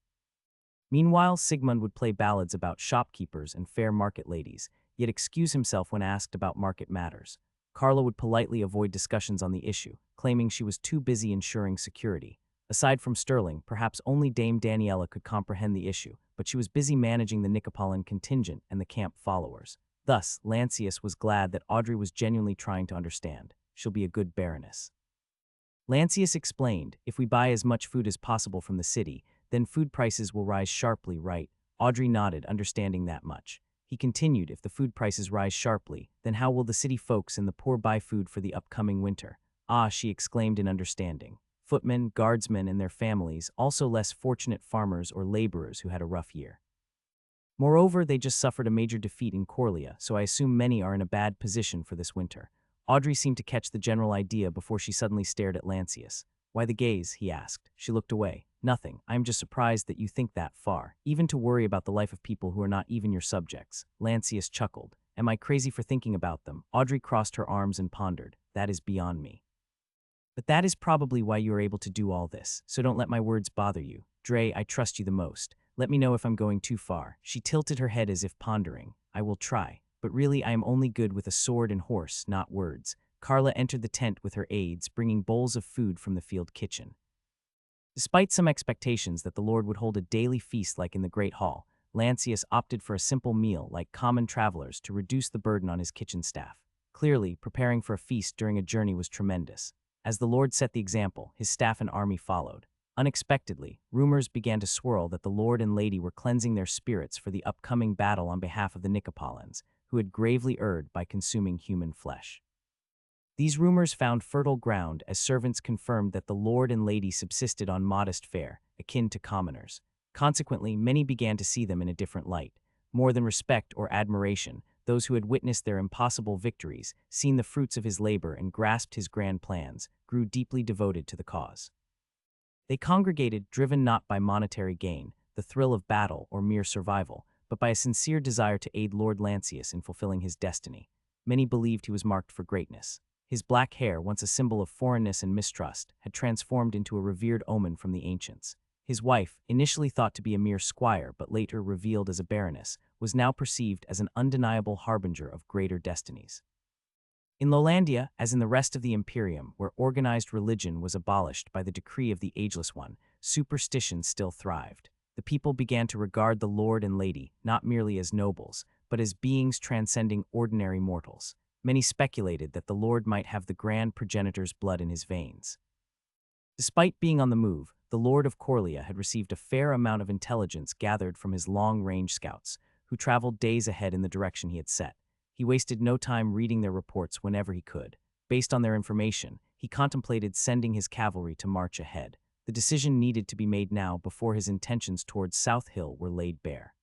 Speaker 1: Meanwhile, Sigmund would play ballads about shopkeepers and fair market ladies, yet excuse himself when asked about market matters. Carla would politely avoid discussions on the issue, claiming she was too busy ensuring security. Aside from Sterling, perhaps only Dame Daniela could comprehend the issue, but she was busy managing the Nicopolin contingent and the camp followers. Thus, Lancius was glad that Audrey was genuinely trying to understand. She'll be a good baroness. Lancius explained, if we buy as much food as possible from the city, then food prices will rise sharply, right? Audrey nodded, understanding that much. He continued, if the food prices rise sharply, then how will the city folks and the poor buy food for the upcoming winter? Ah, she exclaimed in understanding. Footmen, guardsmen, and their families, also less fortunate farmers or laborers who had a rough year. Moreover, they just suffered a major defeat in Coria, so I assume many are in a bad position for this winter. Audrey seemed to catch the general idea before she suddenly stared at Lancius. Why the gaze? He asked. She looked away. Nothing. I am just surprised that you think that far, even to worry about the life of people who are not even your subjects. Lancius chuckled. Am I crazy for thinking about them? Audrey crossed her arms and pondered. That is beyond me. But that is probably why you are able to do all this, so don't let my words bother you. Dre, I trust you the most. Let me know if I'm going too far. She tilted her head as if pondering. I will try, but really I am only good with a sword and horse, not words. Carla entered the tent with her aides, bringing bowls of food from the field kitchen. Despite some expectations that the Lord would hold a daily feast like in the Great Hall, Lancius opted for a simple meal like common travelers to reduce the burden on his kitchen staff. Clearly, preparing for a feast during a journey was tremendous. As the Lord set the example, his staff and army followed. Unexpectedly, rumors began to swirl that the Lord and Lady were cleansing their spirits for the upcoming battle on behalf of the Nicopolins, who had gravely erred by consuming human flesh. These rumors found fertile ground as servants confirmed that the Lord and Lady subsisted on modest fare, akin to commoners. Consequently, many began to see them in a different light. More than respect or admiration, those who had witnessed their impossible victories, seen the fruits of his labor and grasped his grand plans, grew deeply devoted to the cause. They congregated, driven not by monetary gain, the thrill of battle, or mere survival, but by a sincere desire to aid Lord Lancius in fulfilling his destiny. Many believed he was marked for greatness. His black hair, once a symbol of foreignness and mistrust, had transformed into a revered omen from the ancients. His wife, initially thought to be a mere squire but later revealed as a baroness, was now perceived as an undeniable harbinger of greater destinies. In Lolandia, as in the rest of the Imperium, where organized religion was abolished by the decree of the Ageless One, superstition still thrived. The people began to regard the Lord and Lady not merely as nobles, but as beings transcending ordinary mortals. Many speculated that the Lord might have the grand progenitor's blood in his veins. Despite being on the move, the Lord of Coria had received a fair amount of intelligence gathered from his long-range scouts, who traveled days ahead in the direction he had set. He wasted no time reading their reports whenever he could. Based on their information, he contemplated sending his cavalry to march ahead. The decision needed to be made now before his intentions towards South Hill were laid bare.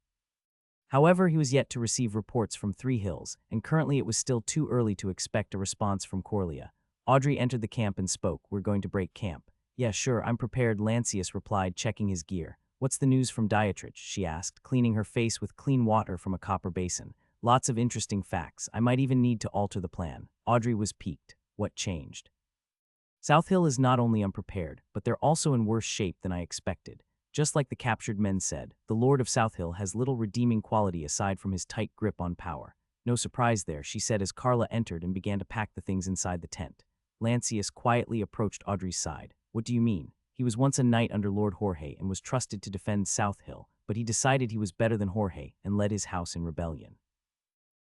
Speaker 1: However, he was yet to receive reports from Three Hills, and currently it was still too early to expect a response from Coria. Audrey entered the camp and spoke. "We're going to break camp." "Yeah, sure, I'm prepared," Lancius replied, checking his gear. "What's the news from Dietrich?" she asked, cleaning her face with clean water from a copper basin. "Lots of interesting facts. I might even need to alter the plan." Audrey was piqued. What changed? South Hill is not only unprepared, but they're also in worse shape than I expected. Just like the captured men said, the Lord of South Hill has little redeeming quality aside from his tight grip on power. "No surprise there," she said as Carla entered and began to pack the things inside the tent. Lancius quietly approached Audrey's side. "What do you mean?" He was once a knight under Lord Jorge and was trusted to defend South Hill, but he decided he was better than Jorge and led his house in rebellion.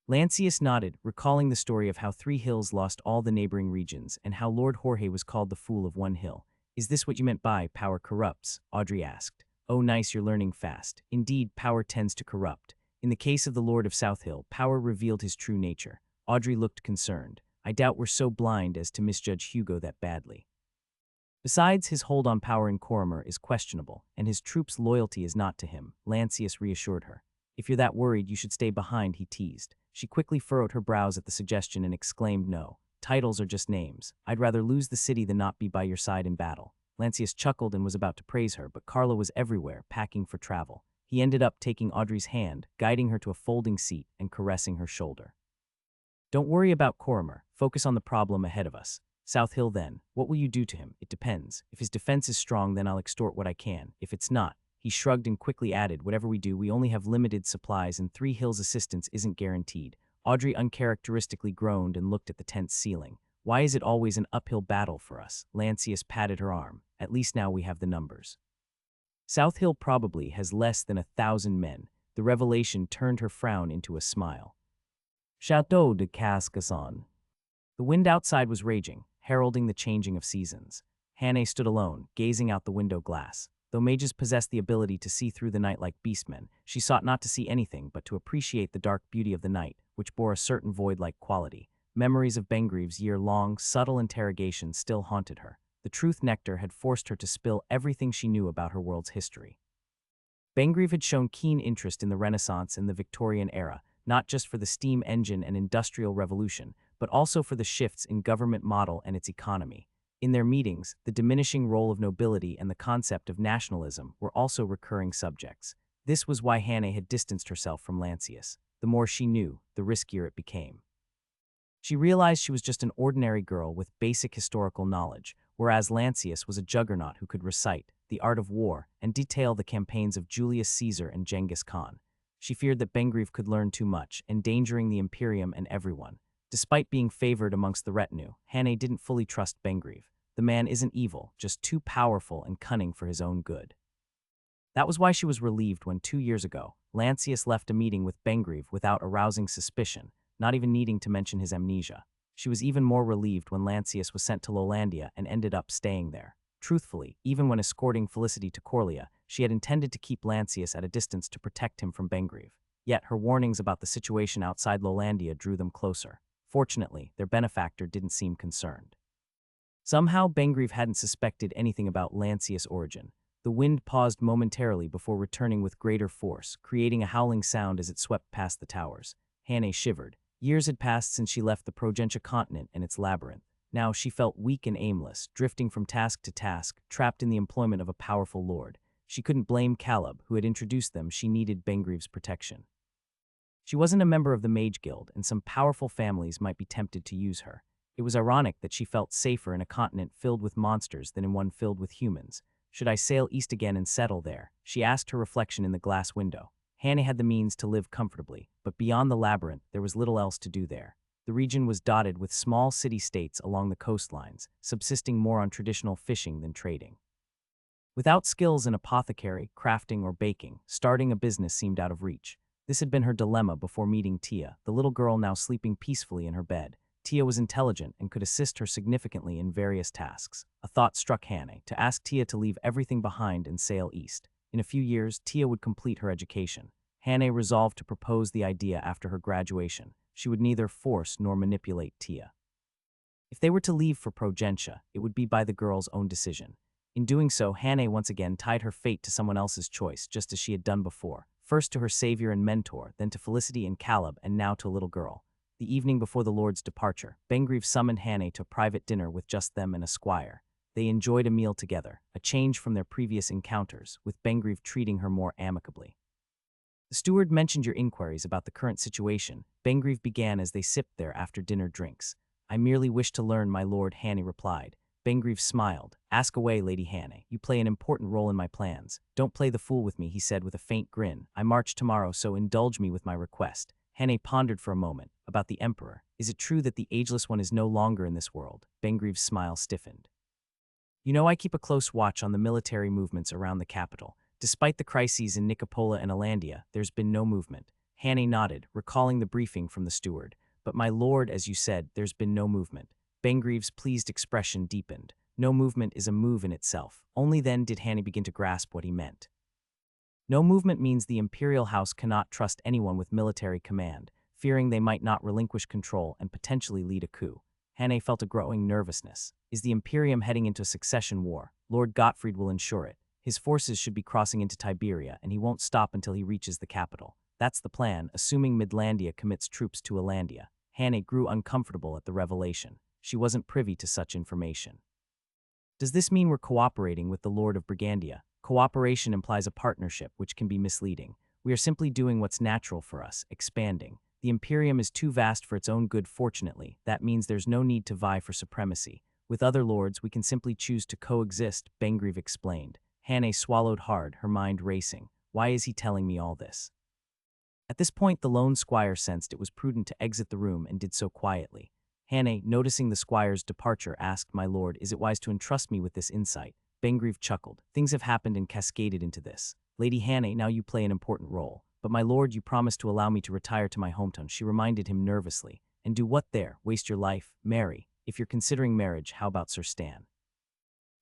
Speaker 1: Lancius nodded, recalling the story of how Three Hills lost all the neighboring regions and how Lord Jorge was called the Fool of One Hill. "Is this what you meant by power corrupts?" Audrey asked. "Oh, nice, you're learning fast. Indeed, power tends to corrupt. In the case of the Lord of South Hill, power revealed his true nature." Audrey looked concerned. "I doubt we're so blind as to misjudge Hugo that badly. Besides, his hold on power in Coria is questionable, and his troops' loyalty is not to him," Lancius reassured her. "If you're that worried, you should stay behind," he teased. She quickly furrowed her brows at the suggestion and exclaimed, "No, titles are just names. I'd rather lose the city than not be by your side in battle." Lancius chuckled and was about to praise her, but Carla was everywhere, packing for travel. He ended up taking Audrey's hand, guiding her to a folding seat and caressing her shoulder. "Don't worry about Coria. Focus on the problem ahead of us. South Hill then. What will you do to him? It depends. If his defense is strong, then I'll extort what I can. If it's not," he shrugged and quickly added, "whatever we do, we only have limited supplies and Three Hills' assistance isn't guaranteed." Audrey uncharacteristically groaned and looked at the tent's ceiling. "Why is it always an uphill battle for us?" Lancius patted her arm. "At least now we have the numbers. South Hill probably has less than 1,000 men." The revelation turned her frown into a smile. Chateau de Cascasson. The wind outside was raging, heralding the changing of seasons. Hannah stood alone, gazing out the window glass. Though mages possessed the ability to see through the night like beastmen, she sought not to see anything but to appreciate the dark beauty of the night, which bore a certain void-like quality. Memories of Bengreave's year-long, subtle interrogation still haunted her. The truth nectar had forced her to spill everything she knew about her world's history. Bengrave had shown keen interest in the Renaissance and the Victorian era, not just for the steam engine and industrial revolution, but also for the shifts in government model and its economy. In their meetings, the diminishing role of nobility and the concept of nationalism were also recurring subjects. This was why Hannah had distanced herself from Lancius. The more she knew, the riskier it became. She realized she was just an ordinary girl with basic historical knowledge, whereas Lancius was a juggernaut who could recite the art of war and detail the campaigns of Julius Caesar and Genghis Khan. She feared that Bengrave could learn too much, endangering the Imperium and everyone. Despite being favored amongst the retinue, Hannah didn't fully trust Bengrave. The man isn't evil, just too powerful and cunning for his own good. That was why she was relieved when 2 years ago, Lancius left a meeting with Bengrave without arousing suspicion, not even needing to mention his amnesia. She was even more relieved when Lancius was sent to Lowlandia and ended up staying there. Truthfully, even when escorting Felicity to Coria, she had intended to keep Lancius at a distance to protect him from Bengrave. Yet her warnings about the situation outside Lowlandia drew them closer. Fortunately, their benefactor didn't seem concerned. Somehow, Bengrave hadn't suspected anything about Lancius' origin. The wind paused momentarily before returning with greater force, creating a howling sound as it swept past the towers. Hannah shivered. Years had passed since she left the Progentia continent and its labyrinth. Now she felt weak and aimless, drifting from task to task, trapped in the employment of a powerful lord. She couldn't blame Caleb, who had introduced them. She needed Bengrave's protection. She wasn't a member of the Mage Guild, and some powerful families might be tempted to use her. It was ironic that she felt safer in a continent filled with monsters than in one filled with humans. Should I sail east again and settle there? She asked her reflection in the glass window. Hannah had the means to live comfortably, but beyond the labyrinth, there was little else to do there. The region was dotted with small city-states along the coastlines, subsisting more on traditional fishing than trading. Without skills in apothecary, crafting, or baking, starting a business seemed out of reach. This had been her dilemma before meeting Tia, the little girl now sleeping peacefully in her bed. Tia was intelligent and could assist her significantly in various tasks. A thought struck Hannah to ask Tia to leave everything behind and sail east. In a few years, Tia would complete her education. Hannah resolved to propose the idea after her graduation. She would neither force nor manipulate Tia. If they were to leave for Progentia, it would be by the girl's own decision. In doing so, Hannah once again tied her fate to someone else's choice, just as she had done before. First to her savior and mentor, then to Felicity and Caleb, and now to a little girl. The evening before the Lord's departure, Bengrieve summoned Hannah to a private dinner with just them and a squire. They enjoyed a meal together, a change from their previous encounters, with Bengrieve treating her more amicably. The steward mentioned your inquiries about the current situation. Bengrieve began as they sipped their after-dinner drinks. I merely wish to learn, my lord, Hannah replied. Bengrieve smiled. Ask away, Lady Hannah. You play an important role in my plans. Don't play the fool with me, he said with a faint grin. I march tomorrow, so indulge me with my request. Hannah pondered for a moment. About the Emperor. Is it true that the ageless one is no longer in this world? Bengrieve's smile stiffened. You know, I keep a close watch on the military movements around the capital. Despite the crises in Nicopola and Alandia, there's been no movement. Hannah nodded, recalling the briefing from the steward. But my lord, as you said, there's been no movement. Bengrieve's pleased expression deepened. No movement is a move in itself. Only then did Hannah begin to grasp what he meant. No movement means the imperial house cannot trust anyone with military command, fearing they might not relinquish control and potentially lead a coup. Hannah felt a growing nervousness. Is the Imperium heading into a succession war? Lord Gottfried will ensure it. His forces should be crossing into Tiberia, and he won't stop until he reaches the capital. That's the plan, assuming Midlandia commits troops to Alandia. Hannah grew uncomfortable at the revelation. She wasn't privy to such information. Does this mean we're cooperating with the Lord of Brigandia? Cooperation implies a partnership, which can be misleading. We are simply doing what's natural for us, expanding. The Imperium is too vast for its own good, fortunately. That means there's no need to vie for supremacy. With other lords, we can simply choose to coexist, Bengrieve explained. Hannah swallowed hard, her mind racing. Why is he telling me all this? At this point, the lone squire sensed it was prudent to exit the room and did so quietly. Hannah, noticing the squire's departure, asked, My lord, is it wise to entrust me with this insight? Bengrieve chuckled. Things have happened and cascaded into this. Lady Hannah, now you play an important role. But my lord, you promised to allow me to retire to my hometown, she reminded him nervously. And do what there? Waste your life? Marry. If you're considering marriage, how about Sir Stan?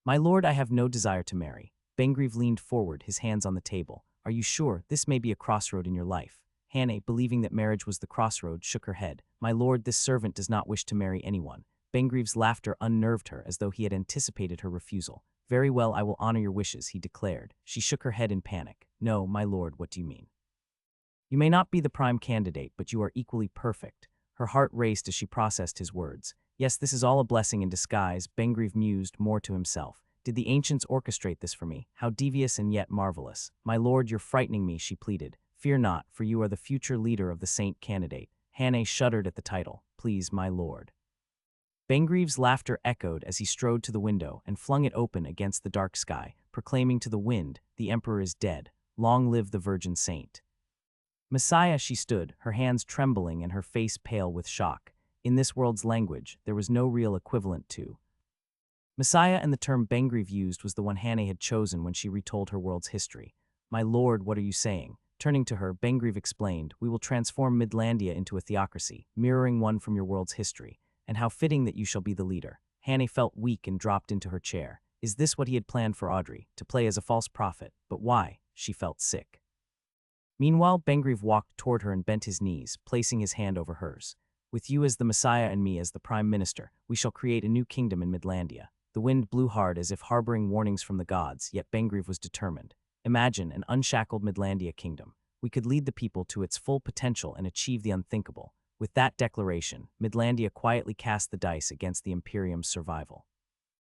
Speaker 1: My lord, I have no desire to marry. Bengrieve leaned forward, his hands on the table. Are you sure? This may be a crossroad in your life. Hannah, believing that marriage was the crossroad, shook her head. My lord, this servant does not wish to marry anyone. Bengrieve's laughter unnerved her, as though he had anticipated her refusal. Very well, I will honor your wishes, he declared. She shook her head in panic. No, my lord, what do you mean? You may not be the prime candidate, but you are equally perfect. Her heart raced as she processed his words. Yes, this is all a blessing in disguise, Bengrieve mused, more to himself. Did the ancients orchestrate this for me? How devious and yet marvelous. My lord, you're frightening me, she pleaded. Fear not, for you are the future leader of the saint candidate. Hannah shuddered at the title. Please, my lord. Bengrieve's laughter echoed as he strode to the window and flung it open against the dark sky, proclaiming to the wind, the emperor is dead. Long live the virgin saint. Messiah, she stood, her hands trembling and her face pale with shock. In this world's language, there was no real equivalent to Messiah, and the term Bengrieve used was the one Hannah had chosen when she retold her world's history. My lord, what are you saying? Turning to her, Bengrieve explained, we will transform Midlandia into a theocracy, mirroring one from your world's history, and how fitting that you shall be the leader. Hannah felt weak and dropped into her chair. Is this what he had planned for Audrey? To play as a false prophet? But why? She felt sick. Meanwhile, Bengrieve walked toward her and bent his knees, placing his hand over hers. With you as the Messiah and me as the Prime Minister, we shall create a new kingdom in Midlandia. The wind blew hard as if harboring warnings from the gods, yet Bengrieve was determined. Imagine an unshackled Midlandia kingdom. We could lead the people to its full potential and achieve the unthinkable. With that declaration, Midlandia quietly cast the dice against the Imperium's survival.